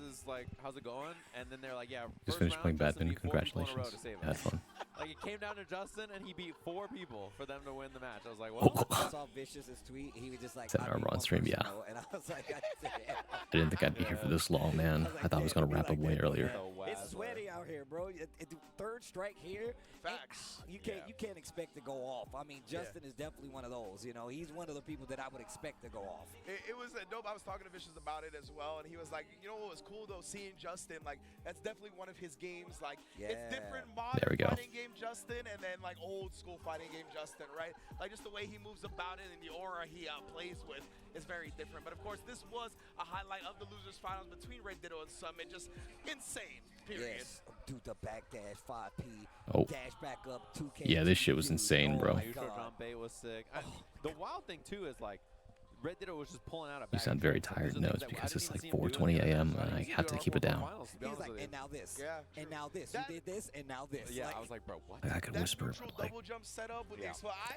Speaker 5: how's it going?" And then they're like, "Yeah,
Speaker 1: just finished playing badminton. Congratulations. Had fun."
Speaker 5: Like it came down to Justin and he beat 4 people for them to win the match. I was like, "Well."
Speaker 9: I saw Vicious's tweet. He was just like,
Speaker 1: "Said our on stream, yeah."
Speaker 9: And I was like,
Speaker 1: I didn't think I'd be here for this long, man. I thought I was gonna wrap up way earlier.
Speaker 9: It's sweaty out here, bro. Third strike here.
Speaker 11: Facts.
Speaker 9: You can't expect to go off. I mean, Justin is definitely one of those. You know, he's one of the people that I would expect to go off.
Speaker 11: It was dope. I was talking to Vicious about it as well, and he was like, you know what was cool though, seeing Justin, like that's definitely one of his games. Like it's different modern fighting game Justin, and then like old school fighting game Justin, right? Like just the way he moves about it and the aura he plays with is very different. But of course, this was a highlight of the losers finals between Red Ditto and Summit. Just insane. Period.
Speaker 9: Yes. Dude, the back dash 5P.
Speaker 1: Oh.
Speaker 9: Dash back up 2K.
Speaker 1: Yeah, this shit was insane, bro.
Speaker 5: Drum bait was sick. The wild thing too is like Red Ditto was just pulling out a.
Speaker 1: You sound very tired. No, it's because it's like 4:20 a.m. and I have to keep it down.
Speaker 9: He's like, and now this. And now this. You did this, and now this.
Speaker 5: Yeah, I was like, bro, what?
Speaker 1: I could whisper, but like,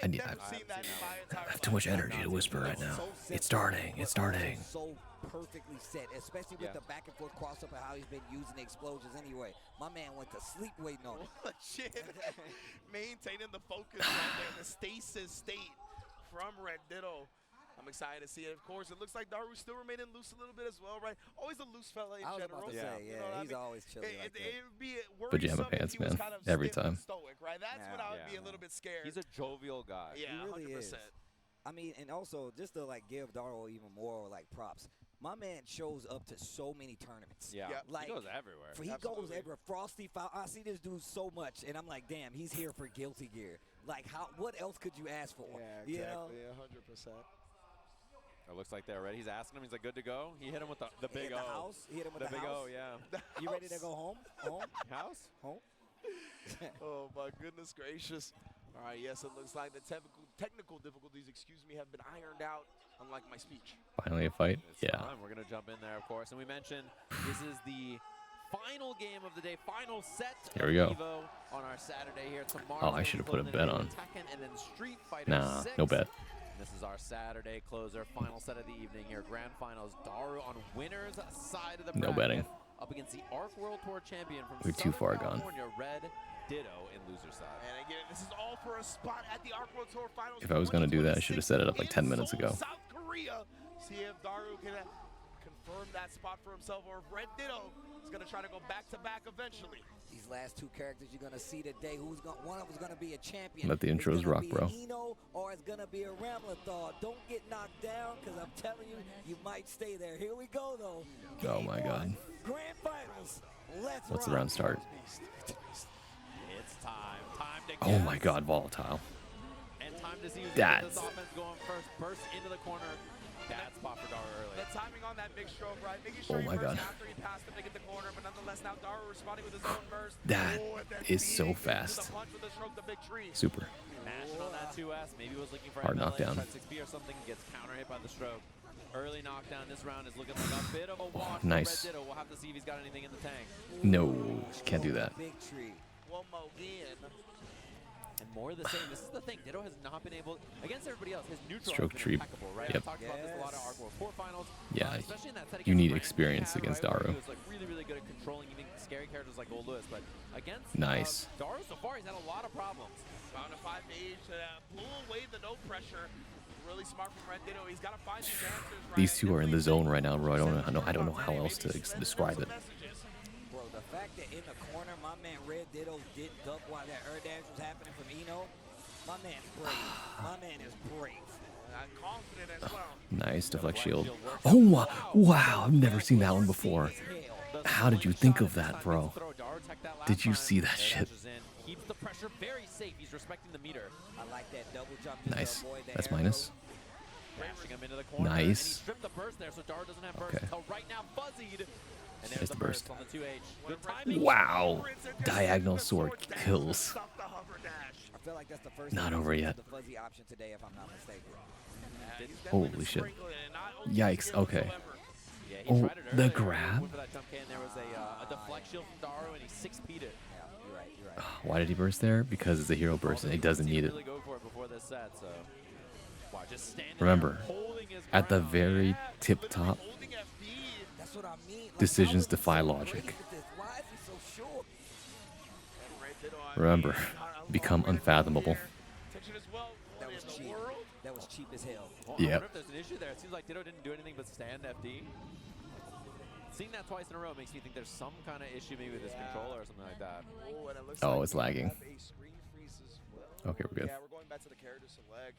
Speaker 1: I have too much energy to whisper right now. It's starting. It's starting.
Speaker 9: So perfectly set, especially with the back and forth crossover, how he's been using the explosions anyway. My man went to sleep waiting on it.
Speaker 11: Shit. Maintaining the focus right there, the stasis state from Red Ditto. I'm excited to see it. Of course, it looks like Daru's still remaining loose a little bit as well, right? Always a loose fella in general.
Speaker 9: He's always chilling like that.
Speaker 11: It'd be
Speaker 1: Pajama pants, man. Every time.
Speaker 11: Stoic, right? That's when I would be a little bit scared.
Speaker 5: He's a jovial guy.
Speaker 11: Yeah,
Speaker 9: he really
Speaker 11: 100%.
Speaker 9: is. I mean, and also just to like give Daru even more like props. My man shows up to so many tournaments.
Speaker 5: Yeah,
Speaker 9: like,
Speaker 5: he goes everywhere.
Speaker 9: He goes everywhere. Frosty Foul. I see this dude so much, and I'm like, damn, he's here for Guilty Gear. Like, what else could you ask for?
Speaker 11: Yeah, exactly. 100%.
Speaker 5: It looks like they're ready. He's asking him. He's like, good to go. He hit him with the big O.
Speaker 9: House. He hit him with the
Speaker 5: big
Speaker 9: house.
Speaker 5: O, yeah.
Speaker 9: You ready to go home? Home?
Speaker 5: House?
Speaker 9: Home?
Speaker 11: Oh, my goodness gracious. All right, yes, it looks like the technical difficulties, have been ironed out, unlike my speech.
Speaker 1: Finally a fight?
Speaker 5: It's time. We're going to jump in there, of course. And we mentioned this is the final game of the day, final set
Speaker 1: here we go.
Speaker 5: Evo on our Saturday here tomorrow.
Speaker 1: Oh, I should have put a bet on.
Speaker 5: And then Street Fighter
Speaker 1: Nah,
Speaker 5: 6.
Speaker 1: no bet.
Speaker 5: This is our Saturday closer, final set of the evening here. Grand finals, Daru on winner's side of the bracket.
Speaker 1: No betting.
Speaker 5: Up against the Arc World Tour champion from
Speaker 1: We're too far gone.
Speaker 5: California, Red Ditto in loser side.
Speaker 11: And again, this is all for a spot at the Arc World Tour finals.
Speaker 1: If I was going to do that, I should have set it up like 10 minutes ago.
Speaker 11: South Korea. See if Daru can confirm that spot for himself, or if Red Ditto is going to try to go back-to-back eventually.
Speaker 9: These last two characters you're gonna see today, one of them's gonna be a champion.
Speaker 1: Let the intros rock, bro.
Speaker 9: Eno, or it's gonna be a Ramlathar. Don't get knocked down, because I'm telling you, you might stay there. Here we go, though.
Speaker 1: Oh my God.
Speaker 9: Grand finals. Let's
Speaker 1: What's the round start?
Speaker 5: It's time. Time to
Speaker 1: Oh my God, volatile.
Speaker 5: And time to see who's
Speaker 1: That's
Speaker 5: this offense going first. Burst into the corner. Bad spot for Daru early.
Speaker 11: The timing on that big stroke, right? Making sure he burst after he passed him to get the corner, but nonetheless now Daru responding with his own burst.
Speaker 1: That is so fast. Super.
Speaker 5: Mashing on that 2S. Maybe was looking for
Speaker 1: hard
Speaker 5: a
Speaker 1: knockdown.
Speaker 5: 6B or something. Gets counter hit by the stroke. Early knockdown. This round is looking like a bit of a wash.
Speaker 1: Nice.
Speaker 5: For Red Ditto. We'll have to see if he's got anything in the tank.
Speaker 1: No, can't do that.
Speaker 9: Big tree.
Speaker 11: One more again.
Speaker 5: And more of the same. This is the thing. Ditto has not been able, against everybody else, his neutral
Speaker 1: Stroke
Speaker 5: has been
Speaker 1: creep.
Speaker 5: impeccable, right?
Speaker 1: Yep.
Speaker 5: I talked about this a lot at Arc World Tour Finals.
Speaker 1: Yeah,
Speaker 5: Especially in that set
Speaker 1: you
Speaker 5: against
Speaker 1: need
Speaker 5: Rand,
Speaker 1: experience
Speaker 5: he had,
Speaker 1: against
Speaker 5: right, where
Speaker 1: Daru.
Speaker 5: He was like really, really good at controlling even scary characters like Gold Lewis. But against
Speaker 1: Nice.
Speaker 5: Daru so far, he's had a lot of problems.
Speaker 11: Found a 5 age to blew away the no pressure. Really smart from Red Ditto. He's got to find these answers. Right?
Speaker 1: These two are in the zone right now, bro. I don't know how else to describe it.
Speaker 9: Bro, the fact that in the corner, my man Red Ditto did duck while that air dash was happening from Eno, my man's brave. My man is brave.
Speaker 11: Confident as well.
Speaker 1: Nice deflect shield. Oh wow! I've never seen that one before. How did you think of that, bro? Did you see that shit?
Speaker 5: Keeps the pressure very safe. He's respecting the meter.
Speaker 9: I like that double jump.
Speaker 1: Nice. That's minus.
Speaker 5: Bashing him into the corner.
Speaker 1: Nice.
Speaker 5: And he stripped the burst there, so Daru doesn't have burst
Speaker 1: Okay.
Speaker 5: until right now fuzzied. And
Speaker 1: There's
Speaker 5: there's
Speaker 1: the
Speaker 5: the burst
Speaker 1: burst.
Speaker 5: on the 2H. Good timing.
Speaker 1: Wow! Diagonal sword kills.
Speaker 9: I feel like that's the first
Speaker 1: Not
Speaker 9: time
Speaker 1: over
Speaker 9: he's
Speaker 1: yet.
Speaker 9: used the fuzzy option today, if I'm not mistaken.
Speaker 1: Holy shit. Yikes, okay.
Speaker 5: Yeah, he
Speaker 1: Oh,
Speaker 5: tried it
Speaker 1: the
Speaker 5: earlier.
Speaker 1: grab?
Speaker 5: Went for that jump K, and there was a deflect shield from Daru, and he 6P'd it.
Speaker 9: Yeah, you're right, you're right.
Speaker 1: Why did he burst there? Because it's a hero burst and he doesn't need it.
Speaker 5: Really go for it before this set, so. Wow, just standing
Speaker 1: Remember,
Speaker 5: there, holding his
Speaker 1: at the
Speaker 5: ground.
Speaker 1: very tip top,
Speaker 9: That's what I mean. Like,
Speaker 1: decisions
Speaker 9: how is he
Speaker 1: defy
Speaker 9: so
Speaker 1: logic.
Speaker 9: brave with this? Why is he so sure?
Speaker 1: Remember, become unfathomable.
Speaker 9: That was cheap. That was cheap as hell.
Speaker 5: Well,
Speaker 1: Yep.
Speaker 5: I wonder if there's an issue there. It seems like Ditto didn't do anything but stand FD. Seeing that twice in a row makes me think there's some kind of issue maybe with his controller or something like that.
Speaker 1: Oh, it's lagging. Okay, we're good.
Speaker 11: Yeah, we're going back to the character select.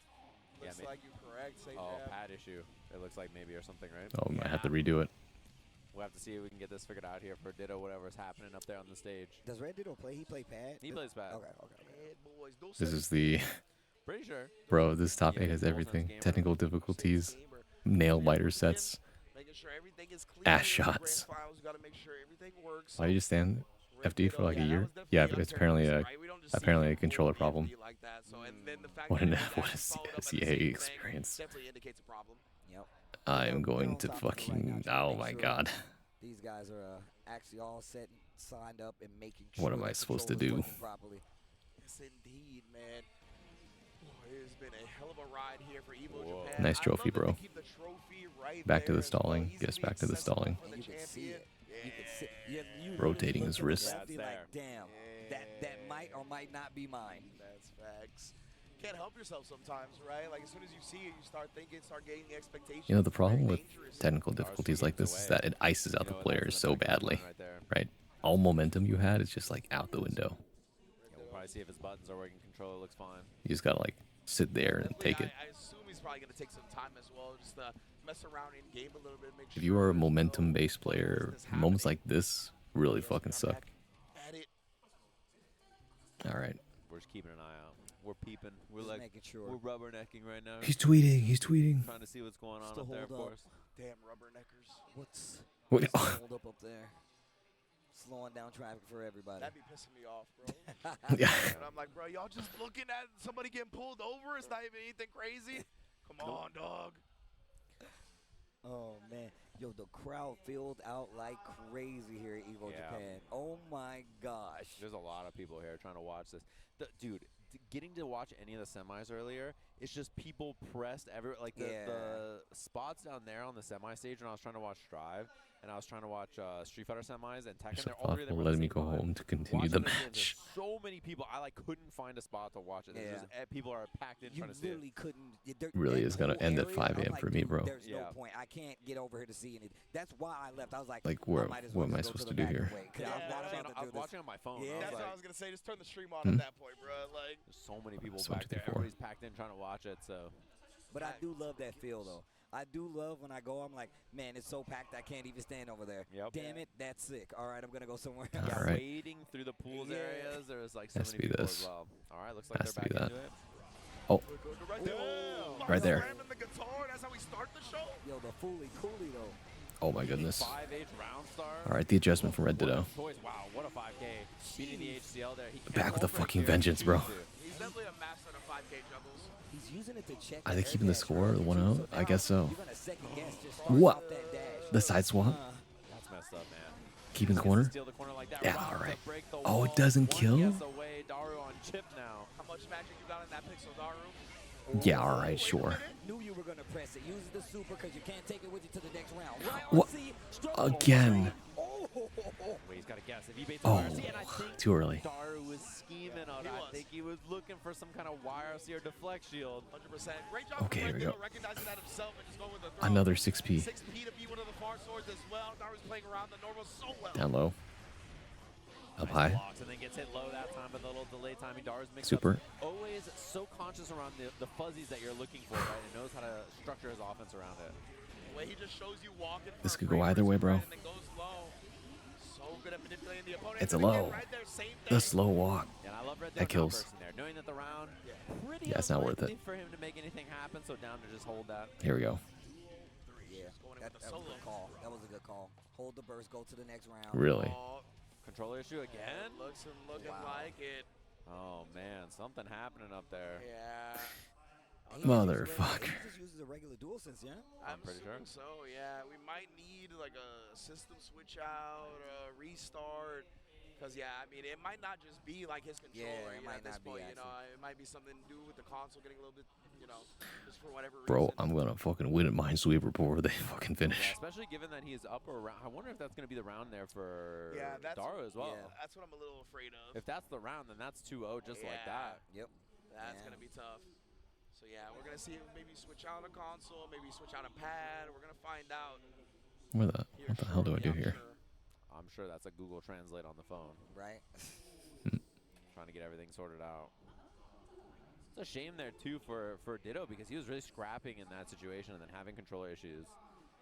Speaker 5: Yeah,
Speaker 11: Looks like you're correct. Same
Speaker 5: Oh,
Speaker 11: jab.
Speaker 5: pad issue. It looks like maybe or something, right?
Speaker 1: Oh, we might have to redo it.
Speaker 5: We'll have to see if we can get this figured out here for Ditto, whatever's happening up there on the stage.
Speaker 9: Does Red Ditto play? He play pad?
Speaker 5: He plays pad.
Speaker 9: Okay, okay.
Speaker 11: Bad boys. Those
Speaker 1: This
Speaker 11: settings
Speaker 1: is the...
Speaker 5: Pretty sure.
Speaker 1: Bro, this top 8 has everything. Technical difficulties, nail biter sets,
Speaker 11: making sure everything is clean.
Speaker 1: ass
Speaker 11: Grand
Speaker 1: shots.
Speaker 11: finals, you gotta make sure everything works.
Speaker 1: Why did you stand FD for like a year? Yeah, but it's apparently a controller problem.
Speaker 11: Like that. So, and then the fact
Speaker 1: What
Speaker 11: that
Speaker 1: an
Speaker 11: it
Speaker 1: what a
Speaker 11: actually followed up at the
Speaker 1: CA
Speaker 11: same thing
Speaker 1: experience.
Speaker 11: definitely indicates a problem.
Speaker 9: Yep.
Speaker 1: I am going to fucking... Oh my god.
Speaker 9: These guys are actually all set, signed up, and making sure
Speaker 1: What am I
Speaker 9: the
Speaker 1: supposed to
Speaker 9: controller's
Speaker 1: do?
Speaker 9: working properly.
Speaker 11: Yes, indeed, man. It has been a hell of a ride here for Evo
Speaker 5: Whoa.
Speaker 11: Japan.
Speaker 1: Nice
Speaker 11: I
Speaker 1: trophy,
Speaker 11: love that
Speaker 1: bro.
Speaker 11: they keep the trophy right
Speaker 1: Back to
Speaker 11: there
Speaker 1: the
Speaker 11: as well.
Speaker 1: stalling.
Speaker 11: Easy
Speaker 1: Get us
Speaker 11: to be
Speaker 1: back to the
Speaker 11: accessible
Speaker 1: stalling.
Speaker 11: for the
Speaker 9: And you can see
Speaker 11: champion.
Speaker 9: it. You can see. You
Speaker 1: Rotating
Speaker 9: look
Speaker 1: his
Speaker 9: at the
Speaker 1: wrist.
Speaker 9: left, be
Speaker 5: That's
Speaker 9: like, damn, that might or might not be mine.
Speaker 11: That's facts. Can't help yourself sometimes, right? Like as soon as you see it, you start thinking, start getting the expectations.
Speaker 1: You know, the
Speaker 11: It's very
Speaker 1: problem with
Speaker 11: dangerous.
Speaker 1: technical difficulties like this is that it ices out the
Speaker 5: You know,
Speaker 1: players
Speaker 5: that's
Speaker 1: so
Speaker 5: an effective
Speaker 1: badly,
Speaker 5: one right there.
Speaker 1: right? All momentum you had is just like out the window.
Speaker 5: Yeah, we'll probably see if his buttons are working. Controller looks fine.
Speaker 1: You just gotta like sit there and take it.
Speaker 11: I assume he's probably going to take some time as well, just to mess around in game a little bit. Make
Speaker 1: If you are a momentum-based player, moments like this really fucking suck.
Speaker 11: At it.
Speaker 1: All right.
Speaker 5: We're just keeping an eye out. We're peeping. We're
Speaker 9: Just
Speaker 5: like,
Speaker 9: making sure.
Speaker 5: we're rubbernecking right now.
Speaker 1: He's tweeting. He's tweeting.
Speaker 5: Trying to see what's going on
Speaker 9: Still
Speaker 5: up there, of
Speaker 9: hold up.
Speaker 5: course.
Speaker 11: Damn rubberneckers.
Speaker 9: What's
Speaker 1: What?
Speaker 9: hold up there? Slowing down traffic for everybody.
Speaker 11: That'd be pissing me off, bro.
Speaker 1: Yeah.
Speaker 11: And I'm like, bro, y'all just looking at somebody getting pulled over. It's not even anything crazy. Come on, dog.
Speaker 9: Oh man, yo, the crowd filled out like crazy here at Evo
Speaker 5: Yeah.
Speaker 9: Japan. Oh my gosh.
Speaker 5: There's a lot of people here trying to watch this. Dude, getting to watch any of the semis earlier, it's just people pressed everywhere. Like the spots down there on the semi stage when I was trying to watch Strive and I was trying to watch Street Fighter semis and Tekken.
Speaker 1: You're so
Speaker 5: They're all three of them
Speaker 1: thoughtful
Speaker 5: were
Speaker 1: letting
Speaker 5: the
Speaker 1: me
Speaker 5: same
Speaker 1: go
Speaker 5: vibe.
Speaker 1: home to continue
Speaker 5: Watching
Speaker 1: the
Speaker 5: this game,
Speaker 1: match.
Speaker 5: there's so many people. I like couldn't find a spot to watch it. There's
Speaker 9: Yeah.
Speaker 5: just, people are packed in
Speaker 9: You
Speaker 5: trying to see it.
Speaker 9: really couldn't.
Speaker 1: Really
Speaker 9: that
Speaker 1: is gonna
Speaker 9: whole
Speaker 1: end at
Speaker 9: area,
Speaker 1: 5
Speaker 9: I'm
Speaker 1: a.m.
Speaker 9: like,
Speaker 1: for me,
Speaker 9: dude,
Speaker 1: bro.
Speaker 9: There's no
Speaker 5: Yeah.
Speaker 9: point. I can't get over here to see anything. That's why I left. I was like,
Speaker 1: Like,
Speaker 9: I
Speaker 1: where-
Speaker 9: might as
Speaker 1: what
Speaker 9: well
Speaker 1: am I
Speaker 9: just go
Speaker 1: supposed
Speaker 9: the
Speaker 1: to do
Speaker 9: back
Speaker 1: here?
Speaker 9: and wait, 'cause
Speaker 11: Yeah,
Speaker 9: I'm not
Speaker 11: I
Speaker 9: about to
Speaker 5: I
Speaker 9: do
Speaker 5: was
Speaker 9: this.
Speaker 5: watching on my phone.
Speaker 9: Yeah.
Speaker 5: I was
Speaker 11: That's what I
Speaker 5: like,
Speaker 11: was going to say. Just turn the stream on
Speaker 1: Hmm?
Speaker 11: at that point, bro. Like,
Speaker 5: there's so many people
Speaker 1: So
Speaker 5: back there.
Speaker 1: 54.
Speaker 5: Everybody's packed in trying to watch it. So
Speaker 9: But I do love that feel though. I do love when I go. I'm like, man, it's so packed I can't even stand over there.
Speaker 5: Yep.
Speaker 9: Damn it, that's sick. All right, I'm gonna go somewhere
Speaker 1: All
Speaker 9: else.
Speaker 5: yeah,
Speaker 1: right.
Speaker 5: wading through the pools
Speaker 9: Yeah.
Speaker 5: areas. There's like so
Speaker 1: Has to
Speaker 5: many
Speaker 1: be
Speaker 5: people
Speaker 1: this.
Speaker 5: as well. All right, looks like
Speaker 1: Has
Speaker 5: they're
Speaker 1: to be
Speaker 5: back
Speaker 1: that.
Speaker 5: into it.
Speaker 1: Oh,
Speaker 11: right there.
Speaker 1: Right there.
Speaker 11: Slamming the guitar. That's how we start the show.
Speaker 9: Yo, the Fooly Coolie though.
Speaker 1: oh my goodness.
Speaker 5: 5H round star.
Speaker 1: All right, the adjustment from Red Ditto.
Speaker 5: Toys, wow, what a 5K. Beating the HCL there. He
Speaker 1: Back with a
Speaker 5: over
Speaker 1: fucking
Speaker 5: here.
Speaker 1: vengeance, bro.
Speaker 11: He's definitely a master of 5K juggles.
Speaker 9: He's using it to check.
Speaker 1: Are
Speaker 9: the
Speaker 1: they
Speaker 9: air
Speaker 1: keeping the
Speaker 9: dash
Speaker 1: score,
Speaker 9: early,
Speaker 1: the 1-0?
Speaker 9: too,
Speaker 1: I guess so.
Speaker 9: You're gonna second guess just starting
Speaker 1: What?
Speaker 9: off that dash.
Speaker 1: The side swap?
Speaker 5: That's messed up, man.
Speaker 1: Keep in the corner.
Speaker 5: Steal the corner like that.
Speaker 1: Yeah,
Speaker 5: Rob
Speaker 1: all
Speaker 5: to
Speaker 1: right.
Speaker 5: break the
Speaker 1: Oh,
Speaker 5: wall.
Speaker 1: it doesn't
Speaker 5: One
Speaker 1: kill?
Speaker 5: yes away. Daru on chip now.
Speaker 11: How much magic you got in that pixel, Daru?
Speaker 1: Yeah, all right, sure.
Speaker 9: Knew you were gonna press it. Use the super because you can't take it with you to the next round.
Speaker 1: What? Again.
Speaker 5: Wait, he's got to guess. If he baits
Speaker 1: Oh,
Speaker 5: YRC, and I think
Speaker 1: too early.
Speaker 5: Daru was scheming on it. I think he was looking for some kind of YRC or deflect shield.
Speaker 11: 100%. Great job
Speaker 1: Okay, here we go.
Speaker 11: recognizing that himself and just going with the throw.
Speaker 1: Another 6P.
Speaker 11: 6P to be one of the far swords as well. Daru's playing around the normal so well.
Speaker 1: Down low. Up high.
Speaker 5: Blocks and then gets hit low that time with a little delay timing. Daru's mixed
Speaker 1: Super.
Speaker 5: up. Always so conscious around the fuzzies that you're looking for, right? And knows how to structure his offense around it.
Speaker 11: The way he just shows you walking.
Speaker 1: This could go either way, bro.
Speaker 11: And then goes low. So good at manipulating the opponent.
Speaker 1: It's a low.
Speaker 11: Right there, same
Speaker 1: The slow walk.
Speaker 5: Yeah, and I love Red
Speaker 1: That kills.
Speaker 5: there, knowing that the round pretty
Speaker 1: Yeah, it's not worth it.
Speaker 5: unlikely for him to make anything happen, so down to just hold that.
Speaker 1: Here we go.
Speaker 9: Yeah, that was a good call. That was a good call. Hold the burst, go to the next round.
Speaker 1: Really?
Speaker 5: Controller issue again?
Speaker 11: Looks looking like it.
Speaker 5: Oh man, something happening up there.
Speaker 11: Yeah.
Speaker 1: Motherfucker.
Speaker 9: He just uses a regular DualSense, yeah?
Speaker 5: I'm pretty sure.
Speaker 11: So yeah, we might need like a system switch out, a restart. Because yeah, I mean, it might not just be like his controller.
Speaker 9: Yeah, it
Speaker 11: at
Speaker 9: might
Speaker 11: this
Speaker 9: not be,
Speaker 11: point,
Speaker 9: actually.
Speaker 11: it might be something to do with the console getting a little bit, just for whatever reason.
Speaker 1: Bro, I'm gonna fucking win a Minesweeper before they fucking
Speaker 5: Yeah,
Speaker 1: finish.
Speaker 5: especially given that he is up around. I wonder if that's going to be the round there for Daru as well.
Speaker 11: Yeah, that's what I'm a little afraid of.
Speaker 5: If that's the round, then that's 2-0 just like that.
Speaker 9: Yep.
Speaker 11: That's going to be tough. So yeah, we're going to see if maybe switch out a console, maybe switch out a pad. We're going to find out.
Speaker 1: What the hell do I do here?
Speaker 5: I'm sure that's a Google Translate on the phone.
Speaker 9: Right.
Speaker 5: Trying to get everything sorted out. It's a shame there, too, for Ditto because he was really scrapping in that situation and then having controller issues.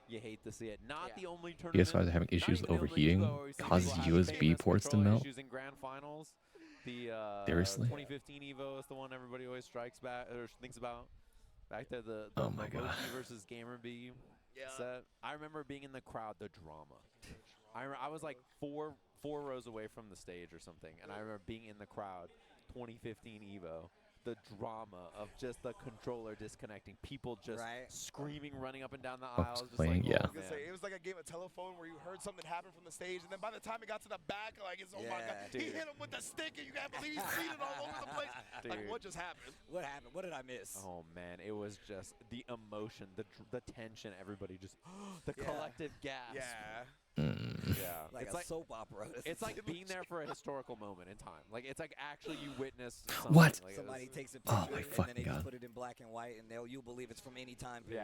Speaker 5: You hate to see it. Not the only tournament.
Speaker 1: PS5 is having issues
Speaker 5: not even the only
Speaker 1: overheating,
Speaker 5: Evo where we see
Speaker 1: causes
Speaker 5: people have
Speaker 1: USB
Speaker 5: famous
Speaker 1: ports to
Speaker 5: controller
Speaker 1: melt.
Speaker 5: issues in grand finals. The
Speaker 1: Seriously?
Speaker 5: 2015 Evo is the one everybody always strikes back or thinks about. Back to the
Speaker 1: Oh my God.
Speaker 5: Mochi versus Gamer B set. I remember being in the crowd, the drama. I was like four rows away from the stage or something, and I remember being in the crowd, 2015 Evo, the drama of just the controller disconnecting, people just screaming, running up and down the aisles. Just
Speaker 1: playing,
Speaker 5: like,
Speaker 1: yeah.
Speaker 5: oh,
Speaker 11: I was gonna say, it was like a game of telephone where you heard something happen from the stage, and then by the time it got to the back, like, it's, oh my God, he hit him with the stick, and you can't believe he's bleeding all over the place. Like, what just happened?
Speaker 9: What happened? What did I miss?
Speaker 5: Oh man, it was just the emotion, the tension, everybody just, the collective gasp.
Speaker 11: Yeah.
Speaker 5: Yeah.
Speaker 9: Like
Speaker 5: it's
Speaker 9: a soap opera.
Speaker 5: It's like being there for a historical moment in time. Like it's like actually you witness something.
Speaker 1: What?
Speaker 5: Like
Speaker 9: Somebody takes a
Speaker 1: Oh
Speaker 9: picture
Speaker 1: my
Speaker 9: and then
Speaker 1: fucking
Speaker 9: they just
Speaker 1: God.
Speaker 9: put it in black and white, and you'll believe it's from any time period.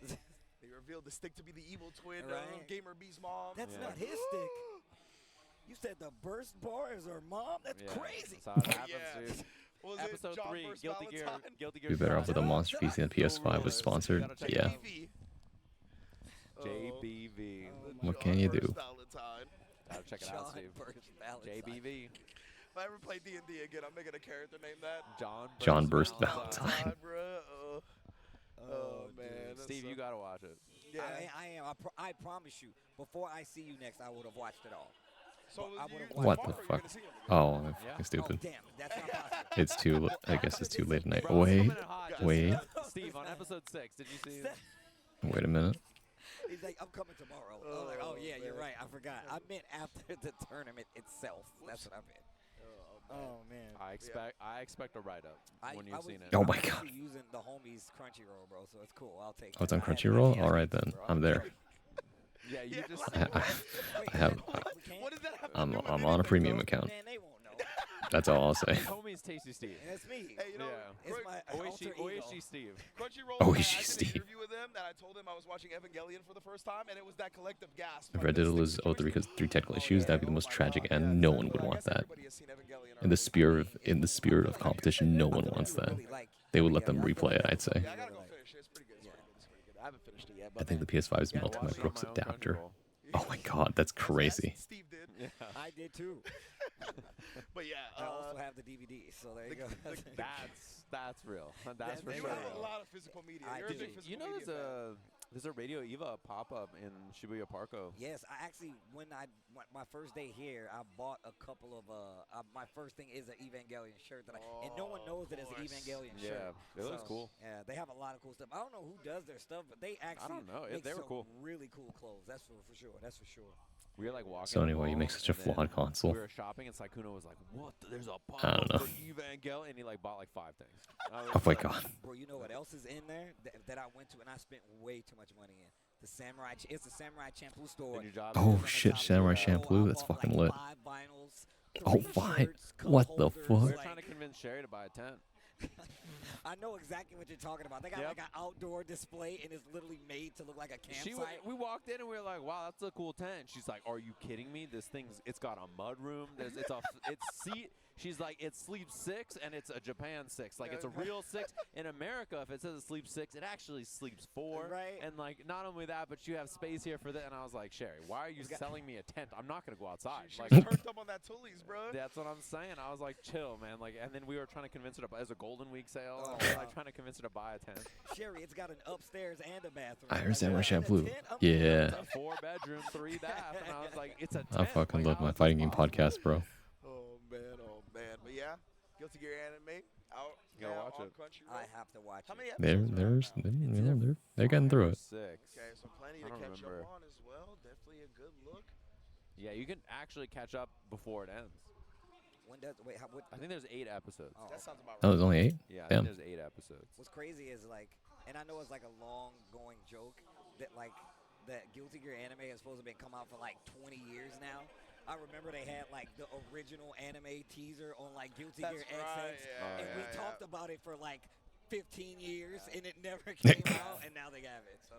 Speaker 5: Yeah.
Speaker 11: They revealed the stick to be the evil twin
Speaker 9: Right.
Speaker 11: of Gamer B's mom.
Speaker 9: That's not his stick. You said the burst bar is her mom? That's crazy.
Speaker 5: That's how it happens,
Speaker 11: Yeah.
Speaker 5: dude.
Speaker 11: What was
Speaker 5: Episode
Speaker 11: it? John
Speaker 5: 3,
Speaker 11: Burst
Speaker 5: Guilty Gear.
Speaker 11: Valentine?
Speaker 5: Guilty Gear.
Speaker 1: Be better off with a
Speaker 5: Strive.
Speaker 1: Monster PC than PS5 was sponsored. Yeah.
Speaker 11: JBV.
Speaker 5: JBV.
Speaker 1: What can you do?
Speaker 11: Burst Valentine.
Speaker 5: Gotta check it out, Steve.
Speaker 9: Burst Valentine.
Speaker 5: JBV.
Speaker 11: If I ever play D&D again, I'm making a character named that.
Speaker 1: John Burst Valentine.
Speaker 11: Bruh. Oh, man. that's
Speaker 5: Steve,
Speaker 11: so-
Speaker 5: you gotta watch it.
Speaker 11: Yeah.
Speaker 9: I am. I promise you. Before I see you next, I would have watched it all.
Speaker 11: So
Speaker 9: I
Speaker 11: you-
Speaker 9: would've
Speaker 1: What
Speaker 9: watched
Speaker 1: the
Speaker 9: it.
Speaker 1: fuck? Oh, I'm fucking
Speaker 9: Oh,
Speaker 1: stupid.
Speaker 9: damn. That's not possible.
Speaker 1: It's too. I guess it's too late at night.
Speaker 5: Bro,
Speaker 1: Wait,
Speaker 5: coming in hot, just-
Speaker 1: wait,
Speaker 5: Steve, on episode 6, did you see?
Speaker 1: wait a minute.
Speaker 9: He's like, I'm coming tomorrow. I was like, oh yeah, you're right. I forgot. I meant after the tournament itself. That's what I meant. Oh man.
Speaker 5: I expect a write up when you've seen it.
Speaker 1: Oh my
Speaker 9: I'm
Speaker 1: God.
Speaker 9: actually using the homies Crunchyroll, bro, so it's cool. I'll take
Speaker 1: Oh, it's
Speaker 9: that.
Speaker 1: on
Speaker 9: I have
Speaker 1: Crunchyroll.
Speaker 9: PTSD,
Speaker 1: All right then,
Speaker 9: bro.
Speaker 1: I'm there.
Speaker 5: Yeah, you just.
Speaker 1: I have.
Speaker 11: What does that have to
Speaker 1: I'm
Speaker 11: do with
Speaker 1: on a
Speaker 11: anything,
Speaker 1: premium
Speaker 11: bro?
Speaker 1: account.
Speaker 9: Man, they won't know.
Speaker 1: That's all I'll say.
Speaker 5: Homies Tasty Steve.
Speaker 9: And it's me.
Speaker 11: Hey, you know,
Speaker 5: Yeah.
Speaker 9: It's my alter ego.
Speaker 5: Oishi Steve.
Speaker 11: Crunchyroll,
Speaker 1: Oh,
Speaker 11: I
Speaker 1: he's
Speaker 11: did
Speaker 1: Steve.
Speaker 11: an interview with them that I told him I was watching Evangelion for the first time, and it was that collective gasp.
Speaker 1: If
Speaker 11: like,
Speaker 1: Red
Speaker 11: the
Speaker 1: Diddle
Speaker 11: stick
Speaker 1: is
Speaker 11: situation.
Speaker 1: 03 because 3 technical
Speaker 11: Oh,
Speaker 1: issues,
Speaker 11: yeah.
Speaker 1: that'd be the
Speaker 11: Oh
Speaker 1: most
Speaker 11: my
Speaker 1: tragic
Speaker 11: God,
Speaker 1: end.
Speaker 11: yeah,
Speaker 1: No one would
Speaker 11: I
Speaker 1: want
Speaker 11: guess
Speaker 1: that.
Speaker 11: everybody has seen Evangelion
Speaker 1: In the
Speaker 11: already.
Speaker 1: spirit of competition, no one wants that. They would let them replay it, I'd say.
Speaker 11: Yeah, I gotta go finish it. It's pretty good. It's pretty good. It's pretty good. I haven't finished it yet.
Speaker 1: I
Speaker 11: But
Speaker 1: think the PS5 is melting my Brooks adapter. Oh my God, that's crazy.
Speaker 11: Steve did.
Speaker 5: Yeah.
Speaker 9: I did too.
Speaker 11: But yeah,
Speaker 9: I also have the DVD, so there you go.
Speaker 5: That's real. That's for
Speaker 11: you
Speaker 5: sure.
Speaker 11: have a
Speaker 5: real.
Speaker 11: lot of physical media.
Speaker 9: I
Speaker 11: You're a
Speaker 9: do.
Speaker 11: big physical
Speaker 5: You know,
Speaker 11: media fan.
Speaker 5: there's a Radio Eva pop up in Shibuya Parko.
Speaker 9: Yes, I actually my first day here, I bought a couple of my first thing is an Evangelion shirt that and no one knows that it's an Evangelion shirt.
Speaker 5: Yeah, it looks cool.
Speaker 9: Yeah, they have a lot of cool stuff. I don't know who does their stuff, but they actually
Speaker 5: don't know.
Speaker 9: make
Speaker 5: They were
Speaker 9: some
Speaker 5: cool.
Speaker 9: really cool clothes. That's for sure. That's for sure.
Speaker 5: We were like walking.
Speaker 1: So anyway, you make such a flawed console.
Speaker 5: We were shopping, and Sykkuno was like, "What? There's a
Speaker 1: I
Speaker 5: bundle
Speaker 1: don't know.
Speaker 5: for Evangel," and he like bought like 5 things.
Speaker 1: Oh my god.
Speaker 9: Bro, you know what else is in there that I went to and I spent way too much money in? The Samurai. It's the Samurai Shampoo store.
Speaker 1: Oh shit, Samurai Shampoo. That's fucking lit. Oh, 5. What the fuck?
Speaker 5: We were trying to convince Sherry to buy a tent.
Speaker 9: I know exactly what you're talking about. They got like an outdoor display, and it's literally made to look like a campsite.
Speaker 5: We walked in and we were like, "Wow, that's a cool tent." She's like, "Are you kidding me? This it's got a mud room. It's seat." She's like, "It sleeps 6 and it's a Japan 6. Like it's a real 6. In America, if it says it sleeps 6, it actually sleeps 4.
Speaker 9: Right.
Speaker 5: And like not only that, but you have space here for that." And I was like, "Sherry, why are you selling me a tent? I'm not gonna go outside."
Speaker 11: She
Speaker 5: Like,
Speaker 11: was turned up on that Tully's, bro.
Speaker 5: that's what I'm saying. I was like, "Chill, man." Like, and then we were trying to convince her to buy. It was a Golden Week sale.
Speaker 9: Oh,
Speaker 5: we were like trying to convince her to buy a tent.
Speaker 9: Sherry, it's got an upstairs and a bathroom.
Speaker 1: I heard Samurai Shampoo.
Speaker 5: It's
Speaker 1: Yeah.
Speaker 5: a 4-bedroom, 3-bath, and I was like, "It's a tent."
Speaker 1: I fucking love my fighting game podcast, bro.
Speaker 11: Oh man. But yeah, Guilty Gear Anime out.
Speaker 5: You gotta watch
Speaker 11: on
Speaker 5: it.
Speaker 11: Crunchyroll.
Speaker 9: I have to watch
Speaker 11: How many
Speaker 9: it.
Speaker 1: They're getting through it.
Speaker 5: 6.
Speaker 11: Okay, so plenty to
Speaker 5: I don't
Speaker 11: catch
Speaker 5: remember.
Speaker 11: up on as well. Definitely a good look.
Speaker 5: Yeah, you can actually catch up before it ends.
Speaker 9: When does what?
Speaker 5: I think there's 8 episodes.
Speaker 9: Oh,
Speaker 11: That sounds about
Speaker 1: Oh,
Speaker 11: right.
Speaker 1: there's only 8?
Speaker 5: Yeah, I
Speaker 1: Damn.
Speaker 5: think there's 8 episodes.
Speaker 9: What's crazy is like, and I know it's like a long-going joke that like that Guilty Gear Anime is supposed to be come out for like 20 years now. I remember they had like the original anime teaser on like Guilty Gear XX, and we talked about it for like 15 years, and it never came out, and now they have it. So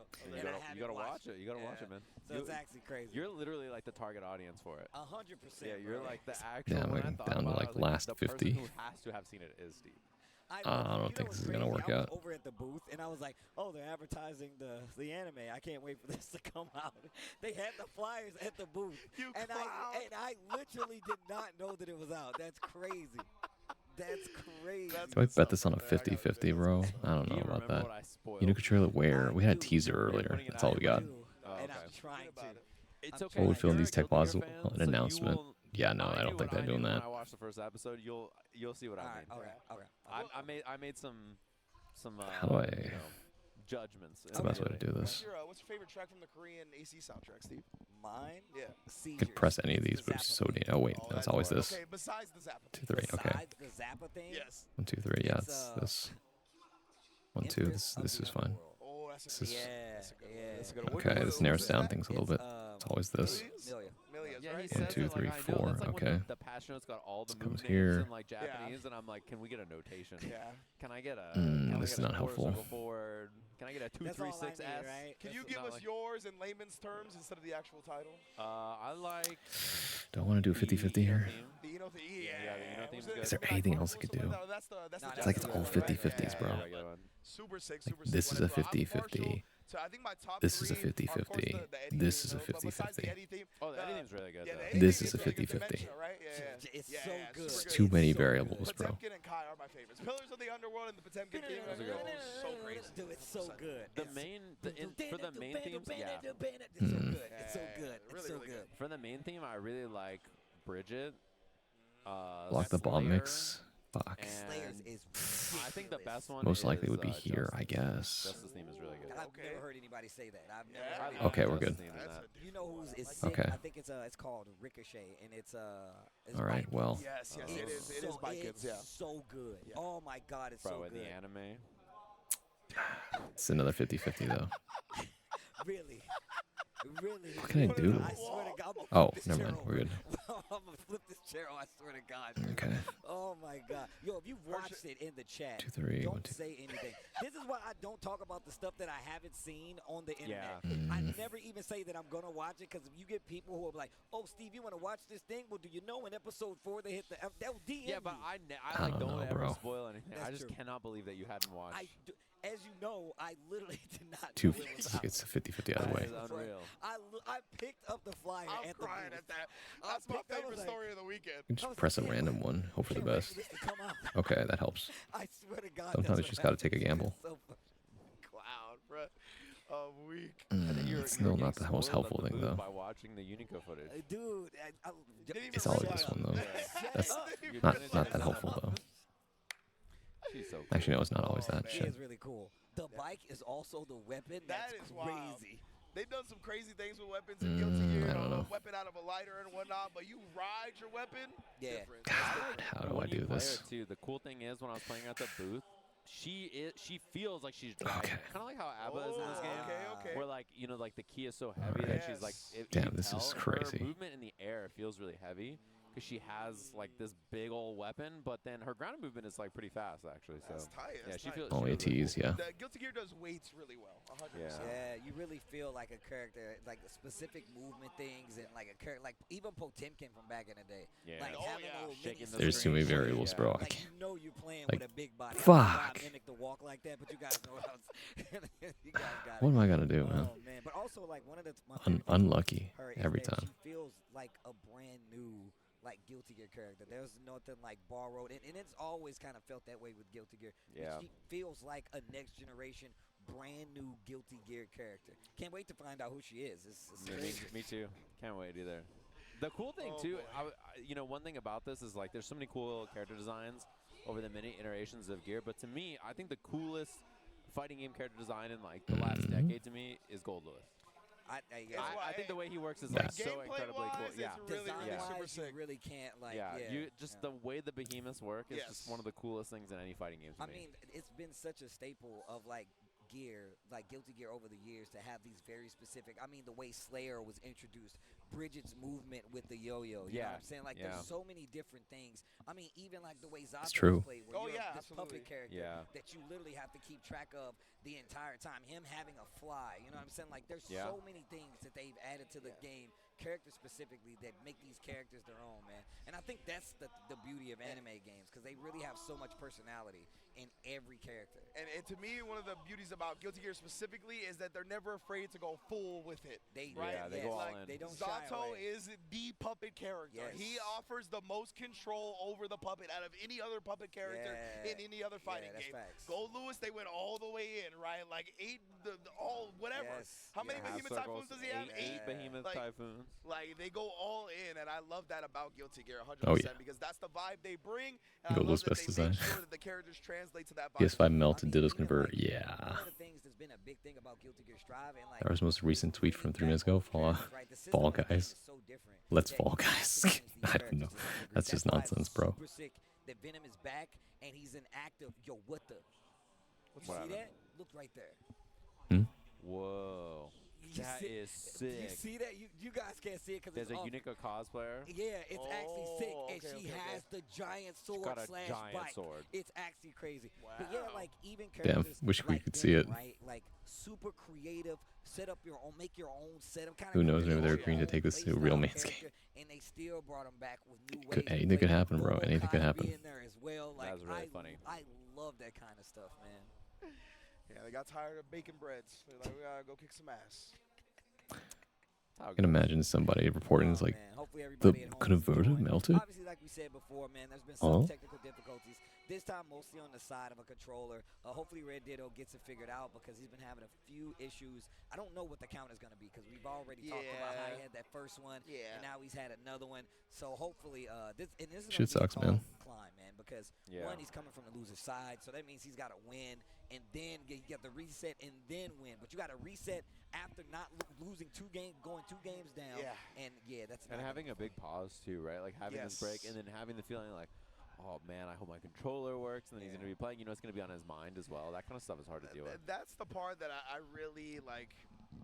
Speaker 5: You gotta watch it. You gotta watch it, man.
Speaker 9: So it's actually crazy.
Speaker 5: You're literally like the target audience for it.
Speaker 9: 100%.
Speaker 5: Yeah, you're like the actual.
Speaker 1: Yeah, I'm
Speaker 5: when I
Speaker 1: like
Speaker 5: thought
Speaker 1: down to
Speaker 5: about it,
Speaker 1: like
Speaker 5: I was
Speaker 1: last
Speaker 5: the
Speaker 1: 50.
Speaker 5: person who has to have seen it is Steve.
Speaker 1: I don't think this is gonna work out.
Speaker 9: Over at the booth, and I was like, "Oh, they're advertising the anime. I can't wait for this to come out." They had the flyers at the booth, and I literally did not know that it was out. That's crazy. That's crazy.
Speaker 1: Do I bet this on a 50-50, bro? I don't know about that. Unica trailer where? We had a teaser earlier. That's all we got.
Speaker 9: And I'm trying to.
Speaker 5: It's okay.
Speaker 1: What would feel in
Speaker 5: You're
Speaker 1: these
Speaker 5: a
Speaker 1: tech
Speaker 5: Guilty
Speaker 1: was
Speaker 5: Gear
Speaker 1: an
Speaker 5: fan, so you
Speaker 1: announcement.
Speaker 5: will-
Speaker 1: Yeah, no, I
Speaker 5: knew
Speaker 1: don't think
Speaker 5: what
Speaker 1: they're
Speaker 5: I
Speaker 1: doing
Speaker 5: knew
Speaker 1: that.
Speaker 5: When I watched the first episode, you'll see what I mean.
Speaker 9: Okay.
Speaker 5: I made some
Speaker 1: How do I-
Speaker 5: you know, judgments.
Speaker 1: What's the best way to do this?
Speaker 11: What's your favorite track from the Korean AC soundtrack, Steve?
Speaker 9: Mine?
Speaker 11: Yeah.
Speaker 1: Could press any of these, but it's so damn. Oh wait, no, it's always this.
Speaker 11: Okay, besides the Zappa.
Speaker 1: 2, 3. Okay.
Speaker 9: Besides the Zappa thing?
Speaker 11: Yes.
Speaker 1: 1, 2, 3. Yeah, it's this. 1, 2. This is fine.
Speaker 11: Oh, that's
Speaker 1: This is
Speaker 11: That's a good one.
Speaker 1: okay. This narrows down things a little bit. It's always this.
Speaker 11: Millions,
Speaker 5: Yeah, he
Speaker 11: right?
Speaker 5: says
Speaker 1: 1, 2,
Speaker 5: it,
Speaker 1: 3,
Speaker 5: like, I know.
Speaker 1: 4.
Speaker 5: That's like when
Speaker 1: Okay.
Speaker 5: the Passion Note's got all the
Speaker 1: This
Speaker 5: move
Speaker 1: comes
Speaker 5: names
Speaker 1: here.
Speaker 5: in like Japanese, and I'm like, can we get a notation?
Speaker 11: Yeah.
Speaker 5: Can I get a?
Speaker 1: This is not helpful.
Speaker 5: Forward? Can I get a 2,
Speaker 9: That's
Speaker 5: 3,
Speaker 9: all I
Speaker 5: 6
Speaker 9: need,
Speaker 5: S?
Speaker 9: right?
Speaker 11: Can you
Speaker 5: That's
Speaker 11: give
Speaker 5: not
Speaker 11: us
Speaker 5: like-
Speaker 11: yours in layman's terms instead of the actual title?
Speaker 5: I like.
Speaker 1: Do I want to do a 50-50 here?
Speaker 11: The Eno theme.
Speaker 5: Yeah, the Eno theme's good.
Speaker 1: Is there anything else I could do?
Speaker 11: No, that's the
Speaker 1: It's like it's all 50-50s, bro.
Speaker 11: Super sick,
Speaker 1: Like,
Speaker 11: super sick.
Speaker 1: this is a
Speaker 11: whatever. I'm
Speaker 1: 50-50.
Speaker 11: partial to, I think my top
Speaker 1: This is a
Speaker 11: 3 are, of course,
Speaker 1: 50-50.
Speaker 11: the Eddie
Speaker 1: This
Speaker 11: theme,
Speaker 1: is a
Speaker 11: but besides the
Speaker 1: 50-50.
Speaker 11: Eddie theme,
Speaker 5: Oh, the Eddie theme's really good.
Speaker 11: yeah,
Speaker 5: though.
Speaker 11: the Eddie
Speaker 1: This
Speaker 11: theme
Speaker 1: is a
Speaker 11: gets really good
Speaker 1: 50-50.
Speaker 11: dimension, right? Yeah,
Speaker 9: It's
Speaker 11: yeah,
Speaker 9: so
Speaker 11: yeah,
Speaker 9: good.
Speaker 11: super
Speaker 1: It's too many
Speaker 9: It's so
Speaker 1: variables, bro.
Speaker 11: Potemkin and Kai are my favorites. Pillars of the Underworld and the Potemkin theme are so crazy.
Speaker 9: Dude, it's so good.
Speaker 5: The main, for the main themes, yeah.
Speaker 9: It's so good. It's so good. It's so good.
Speaker 5: For the main theme, I really like Bridget.
Speaker 1: Block the bomb
Speaker 5: Slayer,
Speaker 1: mix. Fuck.
Speaker 9: Slayers
Speaker 5: and
Speaker 9: is
Speaker 5: I think the best one
Speaker 1: Most likely
Speaker 5: is,
Speaker 1: would be here, I guess.
Speaker 5: Justice theme is really good.
Speaker 9: I've never heard anybody say that. I've never
Speaker 11: Yeah,
Speaker 9: heard
Speaker 11: I
Speaker 9: anybody
Speaker 1: Okay, we're
Speaker 9: say
Speaker 1: good.
Speaker 9: that. You know who's is sick?
Speaker 1: Okay.
Speaker 9: I think it's called Ricochet, and it's
Speaker 1: All right,
Speaker 9: Vikings.
Speaker 1: well.
Speaker 11: Yes, yes, it
Speaker 9: It's
Speaker 11: is. It is
Speaker 9: so-
Speaker 11: Vikings,
Speaker 9: it's
Speaker 11: yeah.
Speaker 9: so good.
Speaker 11: Yeah.
Speaker 9: Oh my God, it's
Speaker 5: Bro,
Speaker 9: so
Speaker 5: in
Speaker 9: good.
Speaker 5: the anime.
Speaker 1: It's another 50-50 though.
Speaker 9: Really, really.
Speaker 1: What can I do?
Speaker 9: I swear to God, I'm gonna
Speaker 1: Oh,
Speaker 9: flip this
Speaker 1: never
Speaker 9: chair
Speaker 1: mind. We're
Speaker 9: over.
Speaker 1: good.
Speaker 9: I'm gonna flip this chair. I swear to God. dude.
Speaker 1: Okay.
Speaker 9: Oh my God. Yo, if you've watched it in the chat,
Speaker 1: 2, 3,
Speaker 9: don't
Speaker 1: 1, 2.
Speaker 9: say anything. This is why I don't talk about the stuff that I haven't seen on the internet.
Speaker 5: Yeah.
Speaker 9: I never even say that I'm gonna watch it because if you get people who are like, "Oh, Steve, you want to watch this thing? Well, do you know in episode 4 they hit the they'll DM
Speaker 5: Yeah, but
Speaker 9: you.
Speaker 5: I like
Speaker 1: don't
Speaker 5: don't
Speaker 1: know,
Speaker 5: ever
Speaker 1: bro.
Speaker 5: spoil anything. I
Speaker 9: That's
Speaker 5: just
Speaker 9: true.
Speaker 5: cannot believe that you hadn't watched.
Speaker 9: As you know, I literally did not.
Speaker 1: Two.
Speaker 9: know it was out.
Speaker 1: It's a 50-50 either
Speaker 5: That
Speaker 1: way.
Speaker 5: is unreal.
Speaker 9: I picked up the flyer
Speaker 11: I'm
Speaker 9: at the
Speaker 11: crying
Speaker 9: booth.
Speaker 11: at that.
Speaker 9: I
Speaker 11: That's my
Speaker 9: picked up, I was
Speaker 11: favorite
Speaker 9: like,
Speaker 11: story of the weekend.
Speaker 1: You can just press a random one. Hope for the
Speaker 9: Can't wait
Speaker 1: best.
Speaker 9: for this to come out.
Speaker 1: Okay, that helps.
Speaker 9: I swear to God.
Speaker 1: Sometimes
Speaker 9: that's
Speaker 1: you just
Speaker 9: what
Speaker 1: gotta take a
Speaker 9: happens.
Speaker 1: gamble.
Speaker 9: It's so fucking
Speaker 11: Clown, bro. A week.
Speaker 1: It's still not the most helpful thing though.
Speaker 5: By watching the Unico footage.
Speaker 9: Dude,
Speaker 1: It's always this one though. That's
Speaker 5: You're
Speaker 1: not
Speaker 5: finished
Speaker 1: not
Speaker 5: it?
Speaker 1: that helpful though.
Speaker 5: She's so cool.
Speaker 1: Actually, no, it's not always that
Speaker 9: It
Speaker 1: shit.
Speaker 9: is really cool. The bike is also the weapon.
Speaker 11: That
Speaker 9: That's
Speaker 11: is wild.
Speaker 9: crazy.
Speaker 11: They've done some crazy things with weapons in Guilty Gear.
Speaker 1: I don't know.
Speaker 11: A weapon out of a lighter and whatnot, but you ride your weapon.
Speaker 9: Yeah.
Speaker 11: Different.
Speaker 1: God, how do I
Speaker 5: When you
Speaker 1: do
Speaker 5: play
Speaker 1: this?
Speaker 5: her too, the cool thing is when I was playing her at the booth, she feels like she's driving.
Speaker 1: Okay.
Speaker 5: Kind of like how Abba is in this game.
Speaker 11: Okay.
Speaker 5: Where like like the key is so heavy that she's like, you
Speaker 1: Damn,
Speaker 5: can
Speaker 1: this is
Speaker 5: tell
Speaker 1: crazy.
Speaker 5: Her movement in the air feels really heavy because she has like this big old weapon, but then her ground movement is like pretty fast actually. So
Speaker 11: That's tight.
Speaker 5: yeah, she feels
Speaker 1: Only a tease, yeah.
Speaker 11: The Guilty Gear does weights really well. 100%.
Speaker 9: Yeah, you really feel like a character, like specific movement things, and like a character, like even Potemkin from back in the day.
Speaker 5: Yeah.
Speaker 9: Like having a little mini
Speaker 1: There's too many variables, bro. I
Speaker 9: Like
Speaker 1: can't.
Speaker 9: you know you're playing
Speaker 1: Like,
Speaker 9: with a big body.
Speaker 1: fuck.
Speaker 9: Mimic the walk like that, but you guys know how. You guys got
Speaker 1: What
Speaker 9: it.
Speaker 1: am I gonna do, man?
Speaker 9: Oh man, but also like one of the my favorite things
Speaker 1: Unlucky
Speaker 9: with her is
Speaker 1: every
Speaker 9: that
Speaker 1: time.
Speaker 9: She feels like a brand new like Guilty Gear character. There's nothing like borrowed, and it's always kind of felt that way with Guilty Gear.
Speaker 5: Yeah.
Speaker 9: She feels like a next generation, brand new Guilty Gear character. Can't wait to find out who she is. It's crazy.
Speaker 5: Me too. Can't wait either. The cool thing too, one thing about this is like there's so many cool character designs over the many iterations of Gear, but to me, I think the coolest fighting game character design in like the last decade to me is Gold Lewis. I think the way he works is like so incredibly cool. Yeah,
Speaker 9: Design-wise, you really can't like.
Speaker 5: The way the behemoths work is just one of the coolest things in any fighting game to me.
Speaker 9: I mean, it's been such a staple of like Gear, like Guilty Gear over the years to have these very specific. I mean, the way Slayer was introduced, Bridget's movement with the yo-yo. You know what I'm saying? Like, there's so many different things. I mean, even like the way Zato
Speaker 1: true.
Speaker 9: played, where you're this puppet character that you literally have to keep track of the entire time. Him having a fly, you know what I'm saying? Like, there's so many things that they've added to the game, characters specifically, that make these characters their own, man. And I think that's the beauty of anime games, because they really have so much personality in every character.
Speaker 11: And to me, one of the beauties about Guilty Gear specifically is that they're never afraid to go full with it.
Speaker 9: They
Speaker 5: go all in.
Speaker 9: They don't shy
Speaker 11: Zato
Speaker 9: away.
Speaker 11: is the puppet character.
Speaker 9: Yes.
Speaker 11: He offers the most control over the puppet out of any other puppet character in any other fighting game.
Speaker 9: Facts.
Speaker 11: Gold Lewis, they went all the way in, right? Like whatever.
Speaker 9: Yes.
Speaker 11: How many behemoth typhoons does he have?
Speaker 5: Eight behemoth typhoons.
Speaker 11: Like, they go all in, and I love that about Guilty Gear 100%, because that's the vibe they bring. And
Speaker 1: Gold
Speaker 11: I
Speaker 1: Lewis
Speaker 11: love that
Speaker 1: best
Speaker 11: they
Speaker 1: design.
Speaker 11: make sure that the characters translate to that vibe.
Speaker 1: PS5 melted, Ditto's
Speaker 9: even
Speaker 1: convert.
Speaker 9: like,
Speaker 1: Yeah.
Speaker 9: One of the things that's been a big thing about Guilty Gear Strive, and like
Speaker 1: That was the most recent tweet from 3 minutes ago. Fall
Speaker 9: the
Speaker 1: Guys.
Speaker 9: so different.
Speaker 1: Let's
Speaker 9: that
Speaker 1: Fall
Speaker 9: you have to
Speaker 1: Guys.
Speaker 9: change these
Speaker 1: I don't know.
Speaker 9: characters to some degree.
Speaker 1: That's just
Speaker 9: why
Speaker 1: nonsense,
Speaker 9: it's
Speaker 1: bro.
Speaker 9: Super sick that Venom is back and he's an active. Yo, what the? You
Speaker 5: What
Speaker 9: see
Speaker 5: happened?
Speaker 9: that? Look right there.
Speaker 5: Whoa.
Speaker 9: You
Speaker 5: That
Speaker 9: see-
Speaker 5: is sick.
Speaker 9: You see that? You guys can't see it because
Speaker 5: There's
Speaker 9: it's
Speaker 5: a
Speaker 9: off.
Speaker 5: Unica cosplayer.
Speaker 9: Yeah, it's actually sick, and
Speaker 11: okay,
Speaker 9: she
Speaker 11: okay,
Speaker 9: has the giant sword
Speaker 5: got a
Speaker 9: slash
Speaker 5: giant
Speaker 9: bike.
Speaker 5: sword.
Speaker 9: It's actually crazy. But yeah, like even
Speaker 1: Damn,
Speaker 9: characters
Speaker 1: wish we
Speaker 9: like
Speaker 1: could see
Speaker 9: Venom,
Speaker 1: it.
Speaker 9: Right? Like super creative, set up your own, make your own setup. Kind
Speaker 1: Who knows, maybe they're agreeing to take this to a real man's game.
Speaker 9: And they still brought him back with new ways.
Speaker 1: Could-
Speaker 9: to
Speaker 1: anything
Speaker 9: play.
Speaker 1: could happen, bro.
Speaker 9: Robo
Speaker 1: Anything could
Speaker 9: Cosby
Speaker 1: happen.
Speaker 9: in there as well. Like,
Speaker 5: That was really funny.
Speaker 9: I love that kind of stuff, man.
Speaker 11: Yeah, they got tired of bacon breads. They're like, we gotta go kick some ass.
Speaker 1: I can imagine somebody reporting it's like
Speaker 9: Man, hopefully
Speaker 1: the
Speaker 9: everybody at home is
Speaker 1: converter
Speaker 9: enjoying.
Speaker 1: melted.
Speaker 9: Obviously, like we said before, man, there's been some technical difficulties. This time, mostly on the side of a controller. Hopefully, Red Ditto gets it figured out because he's been having a few issues. I don't know what the count is going to be because we've already talked about how he had that first one, and now he's had another one. So hopefully, this is
Speaker 1: Shit sucks, man.
Speaker 9: Climb, man, because one, he's coming from the loser side, so that means he's got to win, and then you got the reset and then win. But you got to reset after not losing going 2 games down. And that's
Speaker 5: And having a big pause too, right? Like having this break and then having the feeling like, oh man, I hope my controller works, and then he's gonna be playing. You know, it's gonna be on his mind as well. That kind of stuff is hard to deal with.
Speaker 11: That's the part that I really like.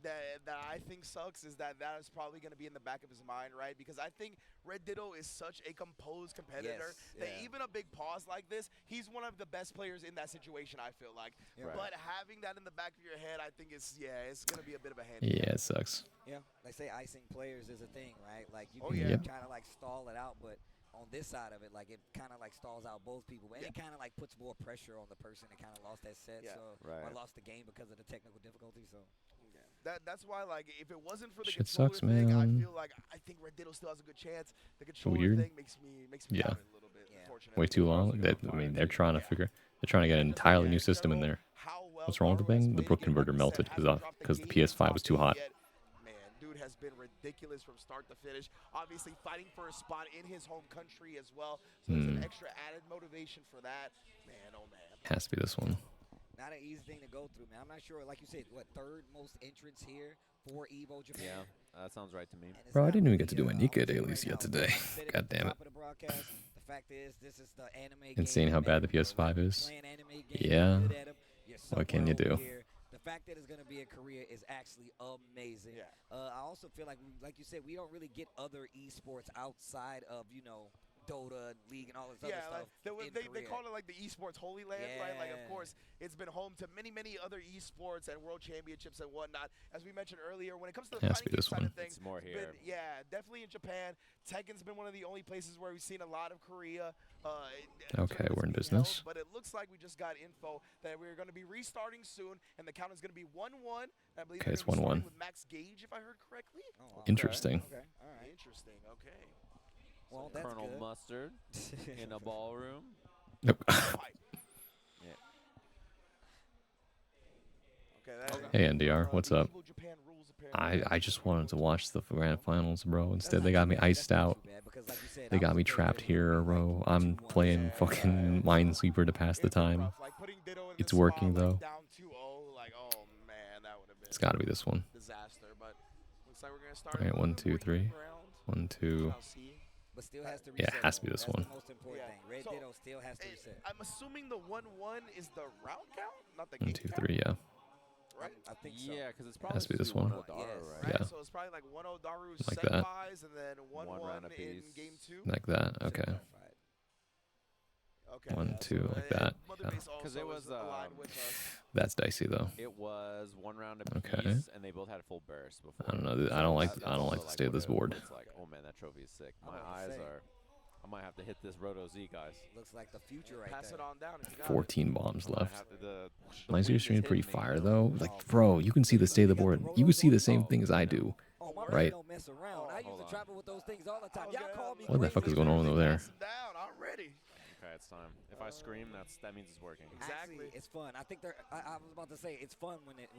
Speaker 11: That I think sucks is that is probably going to be in the back of his mind, right? Because I think Red Ditto is such a composed competitor that even a big pause like this, he's one of the best players in that situation, I feel like. But having that in the back of your head, I think it's going to be a bit of a handicap.
Speaker 1: Yeah, it sucks.
Speaker 9: Yeah, they say icing players is a thing, right? Like you
Speaker 1: Yep.
Speaker 9: can kind of like stall it out, but on this side of it, like it kind of like stalls out both people, and it kind of like puts more pressure on the person that kind of lost that set, or lost the game because of the technical difficulty. So.
Speaker 11: That's why, like, if it wasn't for the
Speaker 1: Shit
Speaker 11: controller
Speaker 1: sucks,
Speaker 11: thing, I
Speaker 1: man.
Speaker 11: feel like I think Red Ditto still has a good chance. The controller
Speaker 1: Weird.
Speaker 11: thing makes me doubt it a little bit. Unfortunately.
Speaker 1: Way too long. They're trying to they're trying to get an entirely new system in there. What's wrong with the thing? The Brook converter melted because the PS5 was too hot.
Speaker 11: Man, dude has been ridiculous from start to finish. Obviously, fighting for a spot in his home country as well. So there's an extra added motivation for that. Man, oh man.
Speaker 1: Has to be this one.
Speaker 9: Not an easy thing to go through, man. I'm not sure, like you said, what, 3rd most entrants here for Evo Japan.
Speaker 5: Yeah, that sounds right to me.
Speaker 1: Bro, I didn't even get to do my Nika dailies yet today. God damn it.
Speaker 9: The fact is, this is the anime
Speaker 1: Insane how bad the PS5 is. Yeah. What can you do?
Speaker 9: The fact that it's going to be in Korea is actually amazing. I also feel like you said, we don't really get other esports outside of, you know, Dota and League and all this other stuff.
Speaker 11: They call it like the esports holy land, right? Like, of course, it's been home to many other esports and world championships and whatnot. As we mentioned earlier, when it comes to the fighting game side of things,
Speaker 5: it's more here.
Speaker 11: Definitely in Japan. Tekken's been one of the only places where we've seen a lot of Korea.
Speaker 1: Okay, we're in business.
Speaker 11: But it looks like we just got info that we're going to be restarting soon, and the count is going to be 1-1. I believe
Speaker 1: okay, it's 1-1.
Speaker 11: With Max Gage, if I heard correctly.
Speaker 9: Oh, wow.
Speaker 1: Interesting.
Speaker 9: Okay. All right.
Speaker 11: Interesting. Okay.
Speaker 9: Well, that's
Speaker 5: Colonel
Speaker 9: good.
Speaker 5: Mustard in a ballroom.
Speaker 1: Nope. Hey NDR, what's up? I just wanted to watch the grand finals, bro. Instead, they got me iced out. They got me trapped here, bro. I'm playing fucking Minesweeper to pass the time. It's working though. It's got to be this one. All right, 1, 2, 3. 1, 2.
Speaker 9: But still has to reset.
Speaker 1: Yeah, it has to be this one.
Speaker 9: That's the most important thing. Red Ditto still has to reset.
Speaker 11: I'm assuming the 1-1 is the round count, not the
Speaker 1: 1, 2, 3, yeah.
Speaker 11: Right?
Speaker 9: I think so.
Speaker 5: Yeah, because it's probably
Speaker 1: Has to be this one.
Speaker 11: Right?
Speaker 1: Yeah.
Speaker 11: So it's probably like 1-0 Daru
Speaker 1: Like
Speaker 11: set
Speaker 1: that.
Speaker 11: buys and then 1-1
Speaker 5: round
Speaker 11: in
Speaker 5: apiece.
Speaker 11: game 2.
Speaker 1: Like that. Okay. 1, 2, like that. Yeah.
Speaker 5: Because it was
Speaker 1: That's dicey though.
Speaker 5: it was 1 round apiece,
Speaker 1: Okay.
Speaker 5: and they both had full burst before.
Speaker 1: I don't know. I don't like the state of this board.
Speaker 5: It's like, oh man, that trophy is sick. My
Speaker 9: about to
Speaker 5: eyes
Speaker 9: say.
Speaker 5: are. I might have to hit this Roto Z, guys.
Speaker 9: Looks like the future right
Speaker 11: Pass
Speaker 9: there.
Speaker 11: it on down if you got
Speaker 1: 14 bombs
Speaker 5: I might
Speaker 1: left.
Speaker 5: have to- the
Speaker 1: Mine's
Speaker 5: wind is
Speaker 1: stream pretty
Speaker 5: hitting me.
Speaker 1: fire though. Like, bro, you can see the state of the board. You can see the same thing as I do.
Speaker 9: Oh, my
Speaker 1: Right.
Speaker 9: don't mess around. I used
Speaker 5: hold
Speaker 9: to
Speaker 5: on.
Speaker 9: travel with those things all the time. Y'all call me
Speaker 1: What the
Speaker 9: crazy.
Speaker 1: fuck is going on over there?
Speaker 11: Pass it down. I'm ready.
Speaker 5: Okay, it's time. If I scream, that means it's working.
Speaker 11: Exactly.
Speaker 9: Actually, it's fun. I think I was about to say it's fun when it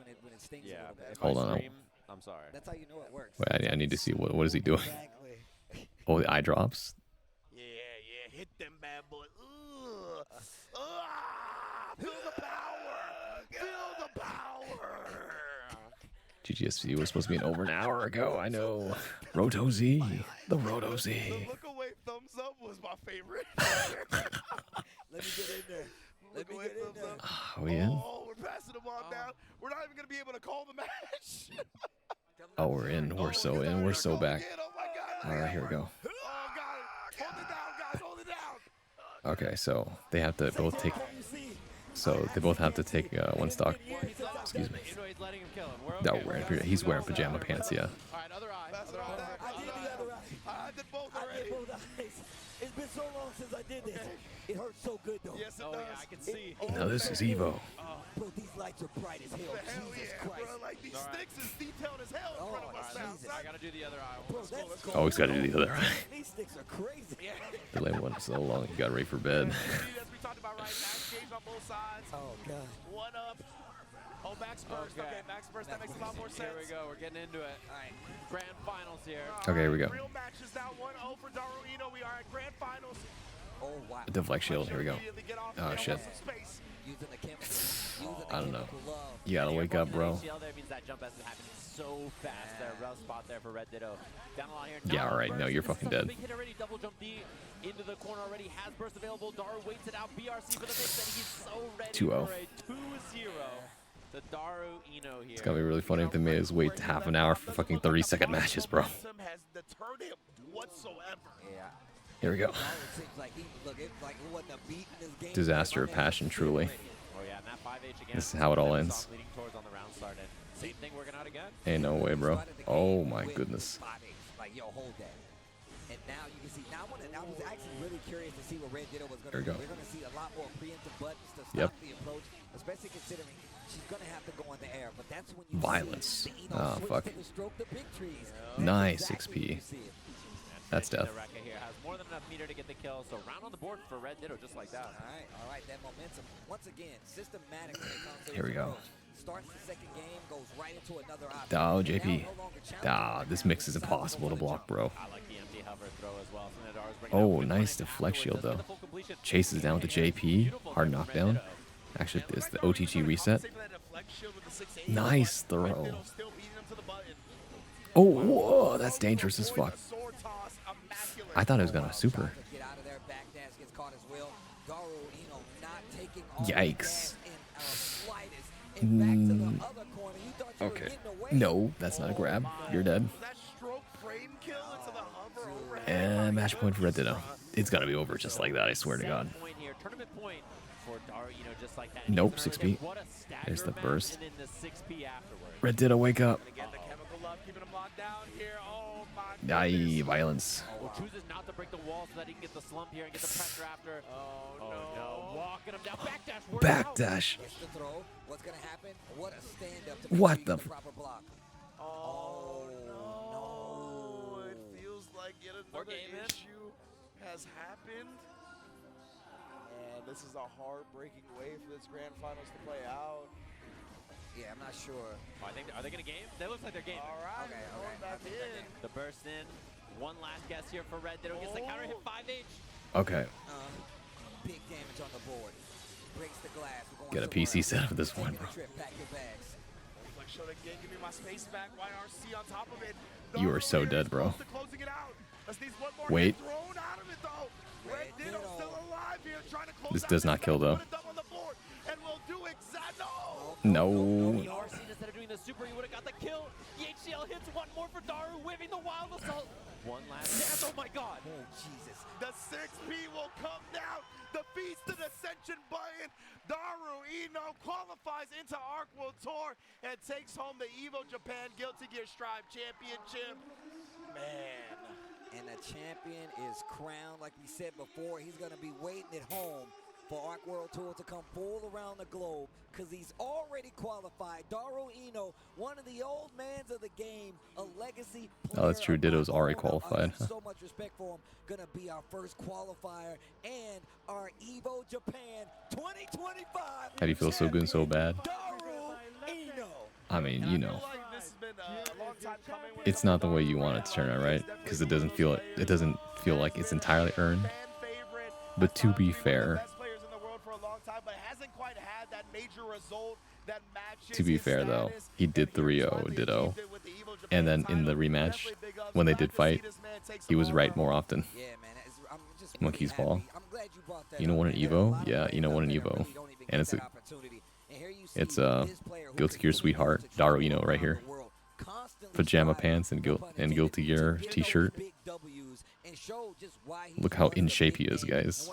Speaker 9: stings a
Speaker 5: Yeah.
Speaker 9: little bit.
Speaker 5: If
Speaker 1: Hold
Speaker 5: I
Speaker 1: on.
Speaker 5: scream, I'm sorry.
Speaker 9: That's how you know it works.
Speaker 1: Wait, I need to see what is he doing?
Speaker 9: Exactly.
Speaker 1: Oh, the eye drops.
Speaker 11: Yeah. Hit them bad boys. Feel the power. Feel the power.
Speaker 1: GGSC was supposed to be over an hour ago. I know. Roto Z. The Roto
Speaker 11: The
Speaker 1: Z.
Speaker 11: look away thumbs up was my favorite.
Speaker 9: Let me get in there. Let me get in there.
Speaker 1: Are we in?
Speaker 11: Oh, we're passing them on down. We're not even going to be able to call the match.
Speaker 1: Oh, we're in. We're so in. We're so back.
Speaker 11: Oh, my God.
Speaker 1: All right, here we go.
Speaker 11: Oh, God. Hold it down, guys. Hold it down.
Speaker 1: Okay, so they have to both take. So they both have to take one stock. Excuse me.
Speaker 5: He's letting him kill him. We're
Speaker 1: No,
Speaker 5: okay.
Speaker 1: he's wearing pajama pants. Yeah.
Speaker 5: All right, other eye. Other eye.
Speaker 9: I did the other eye.
Speaker 11: I did both
Speaker 9: I
Speaker 11: already.
Speaker 9: did both eyes. It's been so long since I did this. It hurts so good though.
Speaker 11: Yes, it
Speaker 5: Oh
Speaker 11: does.
Speaker 5: yeah, I can see.
Speaker 1: Now this is Evo.
Speaker 9: Bro, these lights are bright as hell.
Speaker 11: Hell
Speaker 9: Jesus
Speaker 11: yeah,
Speaker 9: Christ.
Speaker 11: bro. Like, these
Speaker 5: All right.
Speaker 11: sticks is detailed as hell in front of
Speaker 9: Oh,
Speaker 11: us now.
Speaker 9: Jesus.
Speaker 5: I gotta do the other eye.
Speaker 9: Bro, that's
Speaker 1: Oh, he's got to do the other eye.
Speaker 9: These sticks are crazy.
Speaker 1: Delay went so long. He got ready for bed.
Speaker 11: As we talked about, right? Max Gage on both sides.
Speaker 9: Oh, God.
Speaker 11: One up. Oh, Max burst. Okay, Max burst. That makes a lot more sense.
Speaker 5: Here we go. We're getting into it.
Speaker 9: All right.
Speaker 5: Grand finals here.
Speaker 1: Okay, here we go.
Speaker 11: Real matches now. 1-0 for Daru Ino. We are at grand finals.
Speaker 9: Oh, wow.
Speaker 1: Deflect shield. Here we go. Oh shit.
Speaker 9: Using the chemical. Using the
Speaker 1: I don't know.
Speaker 9: chemical love.
Speaker 1: You gotta wake up, bro.
Speaker 5: There means that jump has to happen so fast. There, rough spot there for Red Ditto. Down the line here.
Speaker 1: Yeah, all right. No, you're fucking dead.
Speaker 5: Big hit already. Double jump D into the corner already. Has burst available. Daru waits it out. BRC for the mix, and he's so ready
Speaker 1: 2-0.
Speaker 5: for a 2-0. The Daru Ino here.
Speaker 1: It's gonna be really funny if they made us wait half an hour for fucking 30-second matches, bro.
Speaker 11: Has deterred him whatsoever.
Speaker 9: Yeah.
Speaker 1: Here we go.
Speaker 9: It seems like he, look, it's like it wasn't a beat in this game.
Speaker 1: Disaster of passion, truly.
Speaker 5: Oh yeah, and that 5H again.
Speaker 1: This is how it all ends.
Speaker 5: Leading towards on the round start. And same thing working out again.
Speaker 1: Ain't no way, bro. Oh my goodness.
Speaker 9: Like, yo, hold that. And now you can see. Now I was actually really curious to see what Red Ditto was going to
Speaker 1: There we
Speaker 9: do.
Speaker 1: go.
Speaker 9: We're going to see a lot more preemptive buttons to stop
Speaker 1: Yep.
Speaker 9: the approach, especially considering she's going to have to go in the air. But that's when you
Speaker 1: Violence.
Speaker 9: see the Eno
Speaker 1: Oh,
Speaker 9: switch
Speaker 1: fuck.
Speaker 9: to the stroke the big trees.
Speaker 1: Nice
Speaker 9: Exactly when
Speaker 1: 6P.
Speaker 9: you see it.
Speaker 1: That's death.
Speaker 5: The Rekka here has more than enough meter to get the kill. So round on the board for Red Ditto, just like that.
Speaker 9: All right, that momentum. Once again, systematically.
Speaker 1: Here we go.
Speaker 9: Starts the second game, goes right into another option.
Speaker 1: Oh,
Speaker 9: And
Speaker 1: JP.
Speaker 9: now no longer challenging
Speaker 1: This mix is impossible to block, bro.
Speaker 5: I like the empty hover throw as well. Daru's bringing
Speaker 1: Oh,
Speaker 5: out
Speaker 1: nice
Speaker 5: good
Speaker 1: deflect
Speaker 5: afterwards.
Speaker 1: shield,
Speaker 5: Doesn't
Speaker 1: though.
Speaker 5: get the full completion.
Speaker 1: Chases down with the JP.
Speaker 5: Beautiful
Speaker 1: Hard
Speaker 5: from Red
Speaker 1: knockdown.
Speaker 5: Ditto.
Speaker 1: Actually, it's the OTG reset. Nice throw. Oh, whoa, that's dangerous as fuck. I thought it was gonna super. Yikes. Okay. No, that's not a grab. You're dead. And match point for Red Ditto. It's gotta be over just like that, I swear to God. Nope, 6P. There's the burst. Red Ditto, wake up. Aye, violence.
Speaker 10: Chooses not to break the wall so that he can get the slump here and get the pressure after. Oh no. Walking him down.
Speaker 1: Backdash.
Speaker 9: What's gonna happen? What a stand up to
Speaker 1: what the
Speaker 9: proper block.
Speaker 11: Oh no. It feels like yet another issue has happened. And this is a heartbreaking way for this grand finals to play out.
Speaker 9: Yeah, I'm not sure.
Speaker 10: Oh, are they gonna game? They look like they're gaming.
Speaker 11: All right,
Speaker 9: okay.
Speaker 11: Back in.
Speaker 10: The burst in. One last guess here for Red Ditto. Gets the counter hit 5H.
Speaker 1: Okay.
Speaker 9: Big damage on the board. Breaks the glass.
Speaker 1: Get a PC set up at this point, bro. You are so dead, bro. Wait. This does not kill, though. No.
Speaker 10: Instead of doing the super, he would have got the kill. The HCL hits one more for Daru, whipping the wild assault. One last dance. Oh my God.
Speaker 9: Oh Jesus.
Speaker 11: The 6P will come down. The Feast of Ascension button. Daru Ino qualifies into Arc World Tour and takes home the Evo Japan Guilty Gear Strive Championship. Man.
Speaker 9: And the champion is crowned, like we said before. He's going to be waiting at home for Arc World Tour to come full around the globe because he's already qualified. Daru Ino, one of the old mans of the game, a legacy player.
Speaker 1: Oh, that's true. Ditto's already qualified.
Speaker 9: So much respect for him. Gonna be our first qualifier and our Evo Japan 2025.
Speaker 1: How do you feel so good and so bad?
Speaker 9: Daru Ino.
Speaker 1: I mean, you know. It's not the way you want it to turn out, right? Because it doesn't feel like it's entirely earned. But to be fair, though, he did 3-0 Ditto, and then in the rematch, when they did fight, he was right more often. Monkey's Paw. You know what an Evo? Yeah, you know what an Evo. And it's a Guilty Gear Sweetheart, Daru Ino right here. Pajama pants and Guilty Gear t-shirt. Look how in shape he is, guys.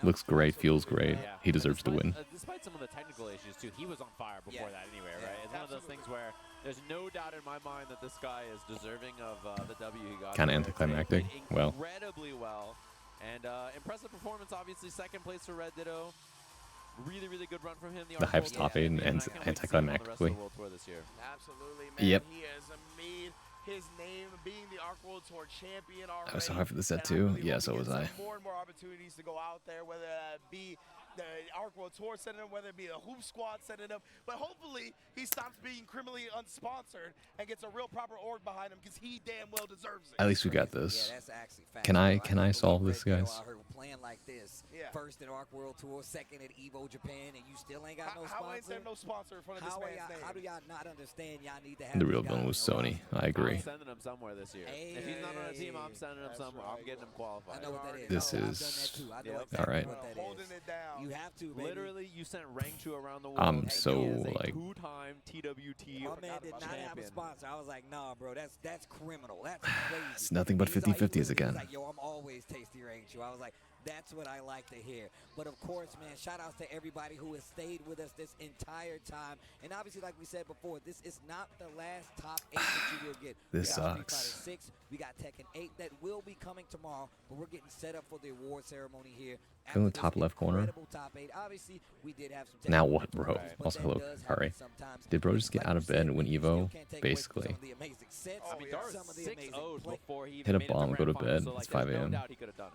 Speaker 1: Looks great, feels great. He deserves to win.
Speaker 10: Despite some of the technical issues too, he was on fire before that anyway, right? It's one of those things where there's no doubt in my mind that this guy is deserving of the W he got.
Speaker 1: Kind of anticlimactic. Well.
Speaker 10: Incredibly well. And impressive performance, obviously. Second place for Red Ditto. Really, really good run from him.
Speaker 1: The hype's top 8 and ends anticlimactically.
Speaker 11: Absolutely, man.
Speaker 1: Yep.
Speaker 11: He has made his name being the Arc World Tour champion already.
Speaker 1: I was so hyped for the set too. Yeah, so was I.
Speaker 11: More and more opportunities to go out there, whether that be the Arc World Tour sending him, whether it be the Hoop Squad sending him. But hopefully he stops being criminally unsponsored and gets a real proper org behind him because he damn well deserves it.
Speaker 1: At least we got this.
Speaker 9: Yeah, that's actually fact.
Speaker 1: Can I solve this, guys?
Speaker 9: Playing like this, first in Arc World Tour, second at Evo Japan, and you still ain't got no sponsor.
Speaker 11: How ain't there no sponsor in front of this man's name?
Speaker 9: How do y'all not understand y'all need to have
Speaker 1: The real villain was Sony. I agree.
Speaker 10: I'm sending him somewhere this year.
Speaker 9: Hey,
Speaker 10: if he's not on a team, I'm sending him somewhere. I'm getting him qualified.
Speaker 9: I know what that is.
Speaker 1: This is all right.
Speaker 11: Holding it down.
Speaker 9: You have to, baby.
Speaker 10: Literally, you sent rank 2 around the world.
Speaker 1: I'm so like.
Speaker 10: Two-time TWT.
Speaker 9: My man did not have a sponsor. I was like, nah, bro, that's criminal. That's crazy.
Speaker 1: It's nothing but 50-50s again.
Speaker 9: Like, yo, I'm always tasty rank 2. I was like, that's what I like to hear. But of course, man, shout outs to everybody who has stayed with us this entire time. And obviously, like we said before, this is not the last top 8 that you will get.
Speaker 1: This
Speaker 9: we got
Speaker 1: sucks.
Speaker 9: Street Fighter 6, we got Tekken 8 that will be coming tomorrow, but we're getting set up for the award ceremony here.
Speaker 1: In the top left corner.
Speaker 9: Top 8. Obviously, we did have some
Speaker 1: Now what, bro? Also, hello, Harry. Did bro just get out of bed and win Evo? Basically.
Speaker 10: I mean, Daru's 6-0'd before he
Speaker 1: Hit a bomb, go to bed. It's 5 a.m.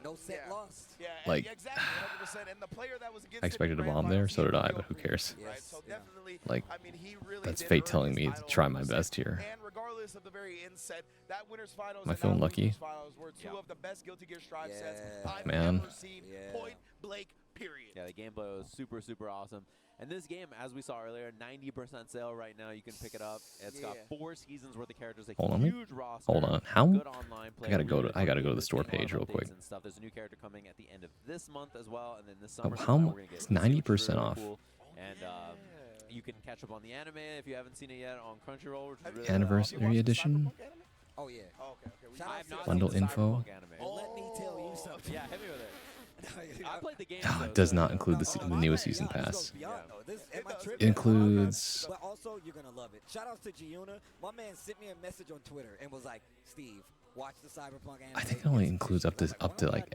Speaker 9: No set lost.
Speaker 11: Yeah,
Speaker 1: Like,
Speaker 11: exactly, 100%. And the player that was against
Speaker 1: I expected a bomb there, so did I, but who cares?
Speaker 11: Right, so definitely,
Speaker 1: Like,
Speaker 11: I mean, he really
Speaker 1: that's
Speaker 11: did
Speaker 1: fate
Speaker 11: earn
Speaker 1: telling
Speaker 11: this
Speaker 1: me to
Speaker 11: title
Speaker 1: try my
Speaker 11: 100%.
Speaker 1: best here.
Speaker 11: And regardless of the very inset, that winners finals
Speaker 1: Am I
Speaker 11: and
Speaker 1: feeling
Speaker 11: that
Speaker 1: lucky?
Speaker 11: losers finals were two of the best Guilty Gear Strive sets I've
Speaker 1: Man.
Speaker 11: ever seen. Point blank. period.
Speaker 5: Yeah, the gameplay was super, super awesome. And this game, as we saw earlier, 90% sale right now. You can pick it up. It's got 4 seasons worth of characters, a huge roster.
Speaker 1: Hold on. How?
Speaker 5: Good online play.
Speaker 1: I gotta go to the store page real quick.
Speaker 5: And stuff. There's a new character coming at the end of this month as well, and then this summer.
Speaker 1: How? It's 90% off.
Speaker 5: Cool. And you can catch up on the anime if you haven't seen it yet on Crunchyroll, which is really
Speaker 1: Anniversary edition.
Speaker 9: Oh yeah.
Speaker 11: Okay.
Speaker 5: I have not
Speaker 1: Bundle
Speaker 5: seen the
Speaker 1: info.
Speaker 5: Cyberpunk anime.
Speaker 9: Let me tell you something.
Speaker 5: Yeah, hit me with it. I played the game.
Speaker 1: It does not include the newest season pass.
Speaker 9: It
Speaker 1: includes.
Speaker 9: But also, you're gonna love it. Shout outs to Giuna. My man sent me a message on Twitter and was like, "Steve, watch the Cyberpunk anime."
Speaker 1: I think it only includes up to like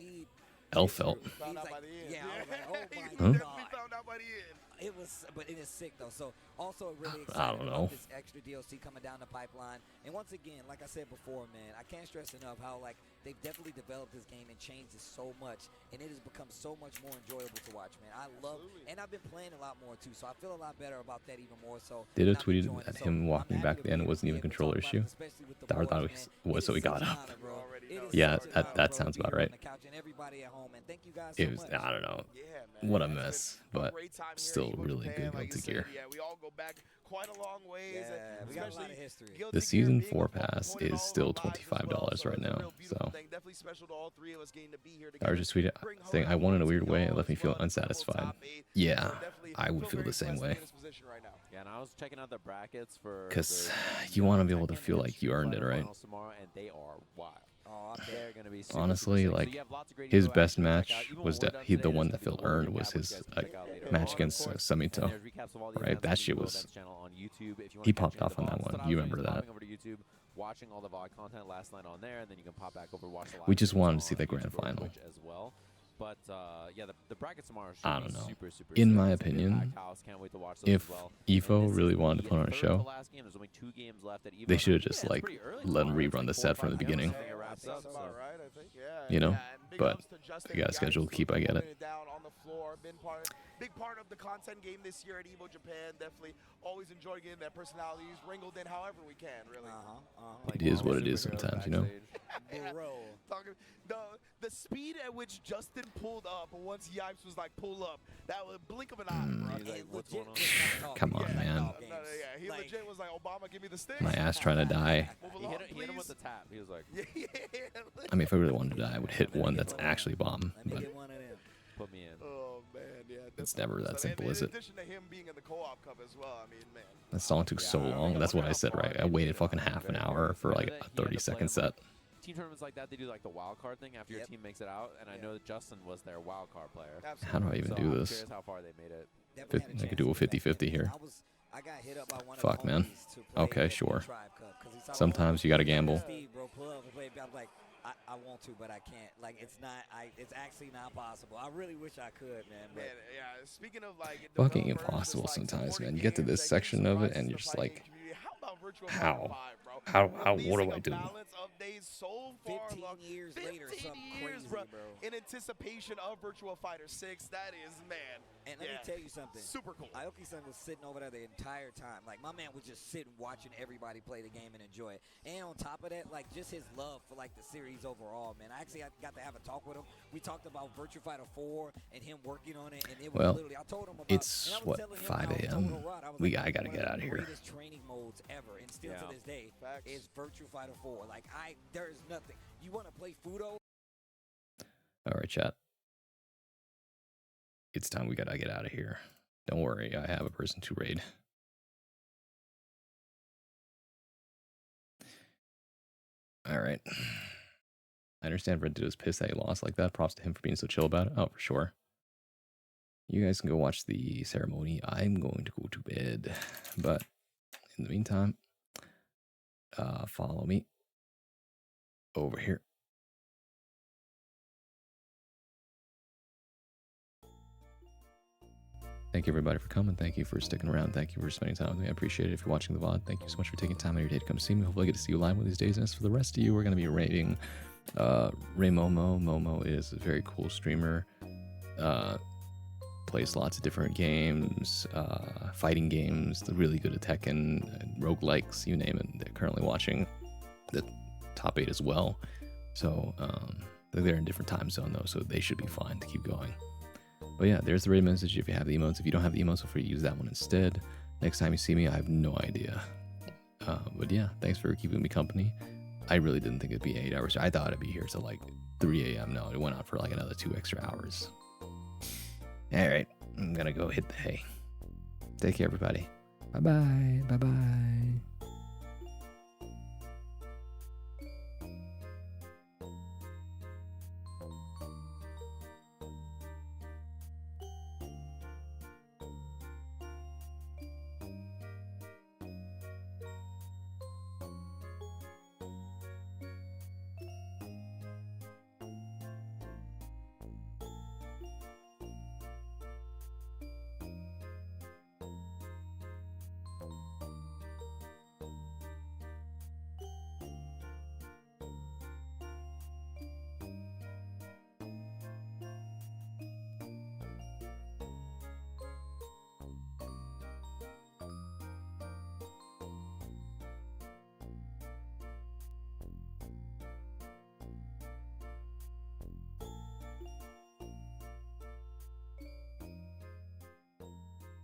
Speaker 1: Elfelt.
Speaker 11: Found out by the end.
Speaker 9: Yeah, I was like, oh my
Speaker 11: Definitely
Speaker 9: god.
Speaker 11: found out by the end.
Speaker 9: It was, but it is sick though. So also really
Speaker 1: I
Speaker 9: excited
Speaker 1: don't know.
Speaker 9: about this extra DLC coming down the pipeline. And once again, like I said before, man, I can't stress enough how like they've definitely developed this game and changed it so much, and it has become so much more enjoyable to watch, man. I love, and I've been playing a lot more too, so I feel a lot better about that even more. So
Speaker 1: Ditto tweeted at him walking back then it wasn't even a controller issue. I thought it was, so he got up. Yeah, that sounds about right. It was, I don't know, what a mess, but still really good Guilty Gear.
Speaker 11: Yeah, we all go back quite a long ways.
Speaker 9: Yeah, we got a lot of history.
Speaker 1: The Season 4 pass is still $25 right now, so.
Speaker 11: Definitely special to all 3 of us getting to be here
Speaker 1: I was just tweeting saying I won in a weird way. It left me feel unsatisfied. Yeah, I would feel the same way.
Speaker 5: Yeah, and I was checking out the brackets for.
Speaker 1: Because you want to be able to feel like you earned it, right?
Speaker 5: And they are wild. They're gonna be
Speaker 1: Honestly, like his best match was that the one that felt earned was his match against Samito, right? That shit was. He popped off on that one. You remember that?
Speaker 5: Watching all the VOD content last night on there, and then you can pop back over watch the live.
Speaker 1: We just wanted to see the
Speaker 5: YouTube
Speaker 1: grand
Speaker 5: or
Speaker 1: final.
Speaker 5: Twitch as well. But yeah, the brackets tomorrow should
Speaker 1: I
Speaker 5: be
Speaker 1: don't know.
Speaker 5: super, super
Speaker 1: In
Speaker 5: sick.
Speaker 1: my
Speaker 5: It's gonna be a
Speaker 1: opinion,
Speaker 5: packed house. Can't wait to watch those
Speaker 1: if
Speaker 5: as well.
Speaker 1: Evo
Speaker 5: And
Speaker 1: really
Speaker 5: this
Speaker 1: wanted
Speaker 5: is
Speaker 1: to put on a
Speaker 5: the third
Speaker 1: show,
Speaker 5: to last game. There's only 2 games left at Evo.
Speaker 1: they should have
Speaker 5: Yeah,
Speaker 1: just
Speaker 5: it's
Speaker 1: like
Speaker 5: pretty early
Speaker 1: let them
Speaker 5: tomorrow. It's
Speaker 1: rerun
Speaker 5: like
Speaker 1: the
Speaker 5: 4 or
Speaker 1: set from
Speaker 5: 5
Speaker 1: the
Speaker 5: hours,
Speaker 1: beginning.
Speaker 5: I think it wraps up, so.
Speaker 11: Right, I think. Yeah.
Speaker 1: You know,
Speaker 11: and big
Speaker 1: but
Speaker 11: ups to Justin
Speaker 1: you got
Speaker 11: and
Speaker 1: scheduled
Speaker 11: guys
Speaker 1: keep, I get
Speaker 11: holding
Speaker 1: it.
Speaker 11: down on the floor. Been big part of the content game this year at Evo Japan. Definitely always enjoy getting that personalities wrinkled in however we can, really.
Speaker 1: It is what it is sometimes, you know.
Speaker 9: Bro.
Speaker 11: Talking, the speed at which Justin pulled up once Yipes was like, pull up, that was a blink of an eye, bro.
Speaker 5: He's like, what's going on?
Speaker 1: Come on, man.
Speaker 11: Yeah, he legit was like, Obama, give me the stick.
Speaker 1: My ass trying to die.
Speaker 5: He hit him with the tap. He was like,
Speaker 1: I mean, if I really wanted to die, I would hit one that's actually bomb. But
Speaker 5: put me in.
Speaker 11: Oh man, yeah.
Speaker 1: it's never that simple, is it?
Speaker 11: In addition to him being in the co-op cup as well, I mean, man.
Speaker 1: That song took so long. That's what I said, right? I waited fucking half an hour for like a 30-second set.
Speaker 5: Team tournaments like that, they do like the wild card thing after your team makes it out, and I know that Justin was their wild card player.
Speaker 1: How do I even
Speaker 5: so
Speaker 1: do
Speaker 5: I'm
Speaker 1: this?
Speaker 5: curious how far they made it.
Speaker 1: I could do a 50-50 here. Fuck, man. Okay, sure. Sometimes you gotta gamble.
Speaker 9: I want to, but I can't. Like, it's not. It's actually not possible. I really wish I could, man. But
Speaker 11: yeah. Speaking of like
Speaker 1: Fucking impossible sometimes, man. You get to this section of it and you're just like, how? What do I do?
Speaker 9: 15 years later, something crazy, bro.
Speaker 11: In anticipation of Virtua Fighter 6, that is, man.
Speaker 9: And let me tell you something.
Speaker 11: Super cool.
Speaker 9: Aoki-san was sitting over there the entire time. Like, my man was just sitting watching everybody play the game and enjoy it. And on top of that, like, just his love for, like, the series overall, man. I got to have a talk with him. We talked about Virtua Fighter 4 and him working on it. And it was literally, I told him about
Speaker 1: it's, what, 5 a.m.? I got to get out of here.
Speaker 9: One of the greatest training modes ever. And still to this day is Virtua Fighter 4. Like, there is nothing. You want to play Fudo?
Speaker 1: All right, chat. It's time we gotta get out of here. Don't worry, I have a person to raid. All right. I understand Red Dude was pissed that he lost like that. Props to him for being so chill about it. Oh, for sure. You guys can go watch the ceremony. I'm going to go to bed. But in the meantime, follow me over here. Thank you, everybody, for coming. Thank you for sticking around. Thank you for spending time with me. I appreciate it. If you're watching the VOD, thank you so much for taking time out of your day to come see me. Hopefully I get to see you live one of these days. And as for the rest of you, we're going to be rating Ray Momo. Momo is a very cool streamer. Plays lots of different games, fighting games. They're really good at Tekken, roguelikes, you name it. They're currently watching the top 8 as well. So they're in different time zone, though, so they should be fine to keep going. But But yeah, there's the raid message if you have the emotes. If you don't have the emotes, feel free to use that one instead. Next time you see me, I have no idea. But yeah, thanks for keeping me company. I really didn't think it'd be 8 hours. I thought I'd be here till like 3 a.m. No, it went on for like another 2 extra hours. All right, I'm gonna go hit the hay. Take care, everybody. Bye-bye. Bye-bye.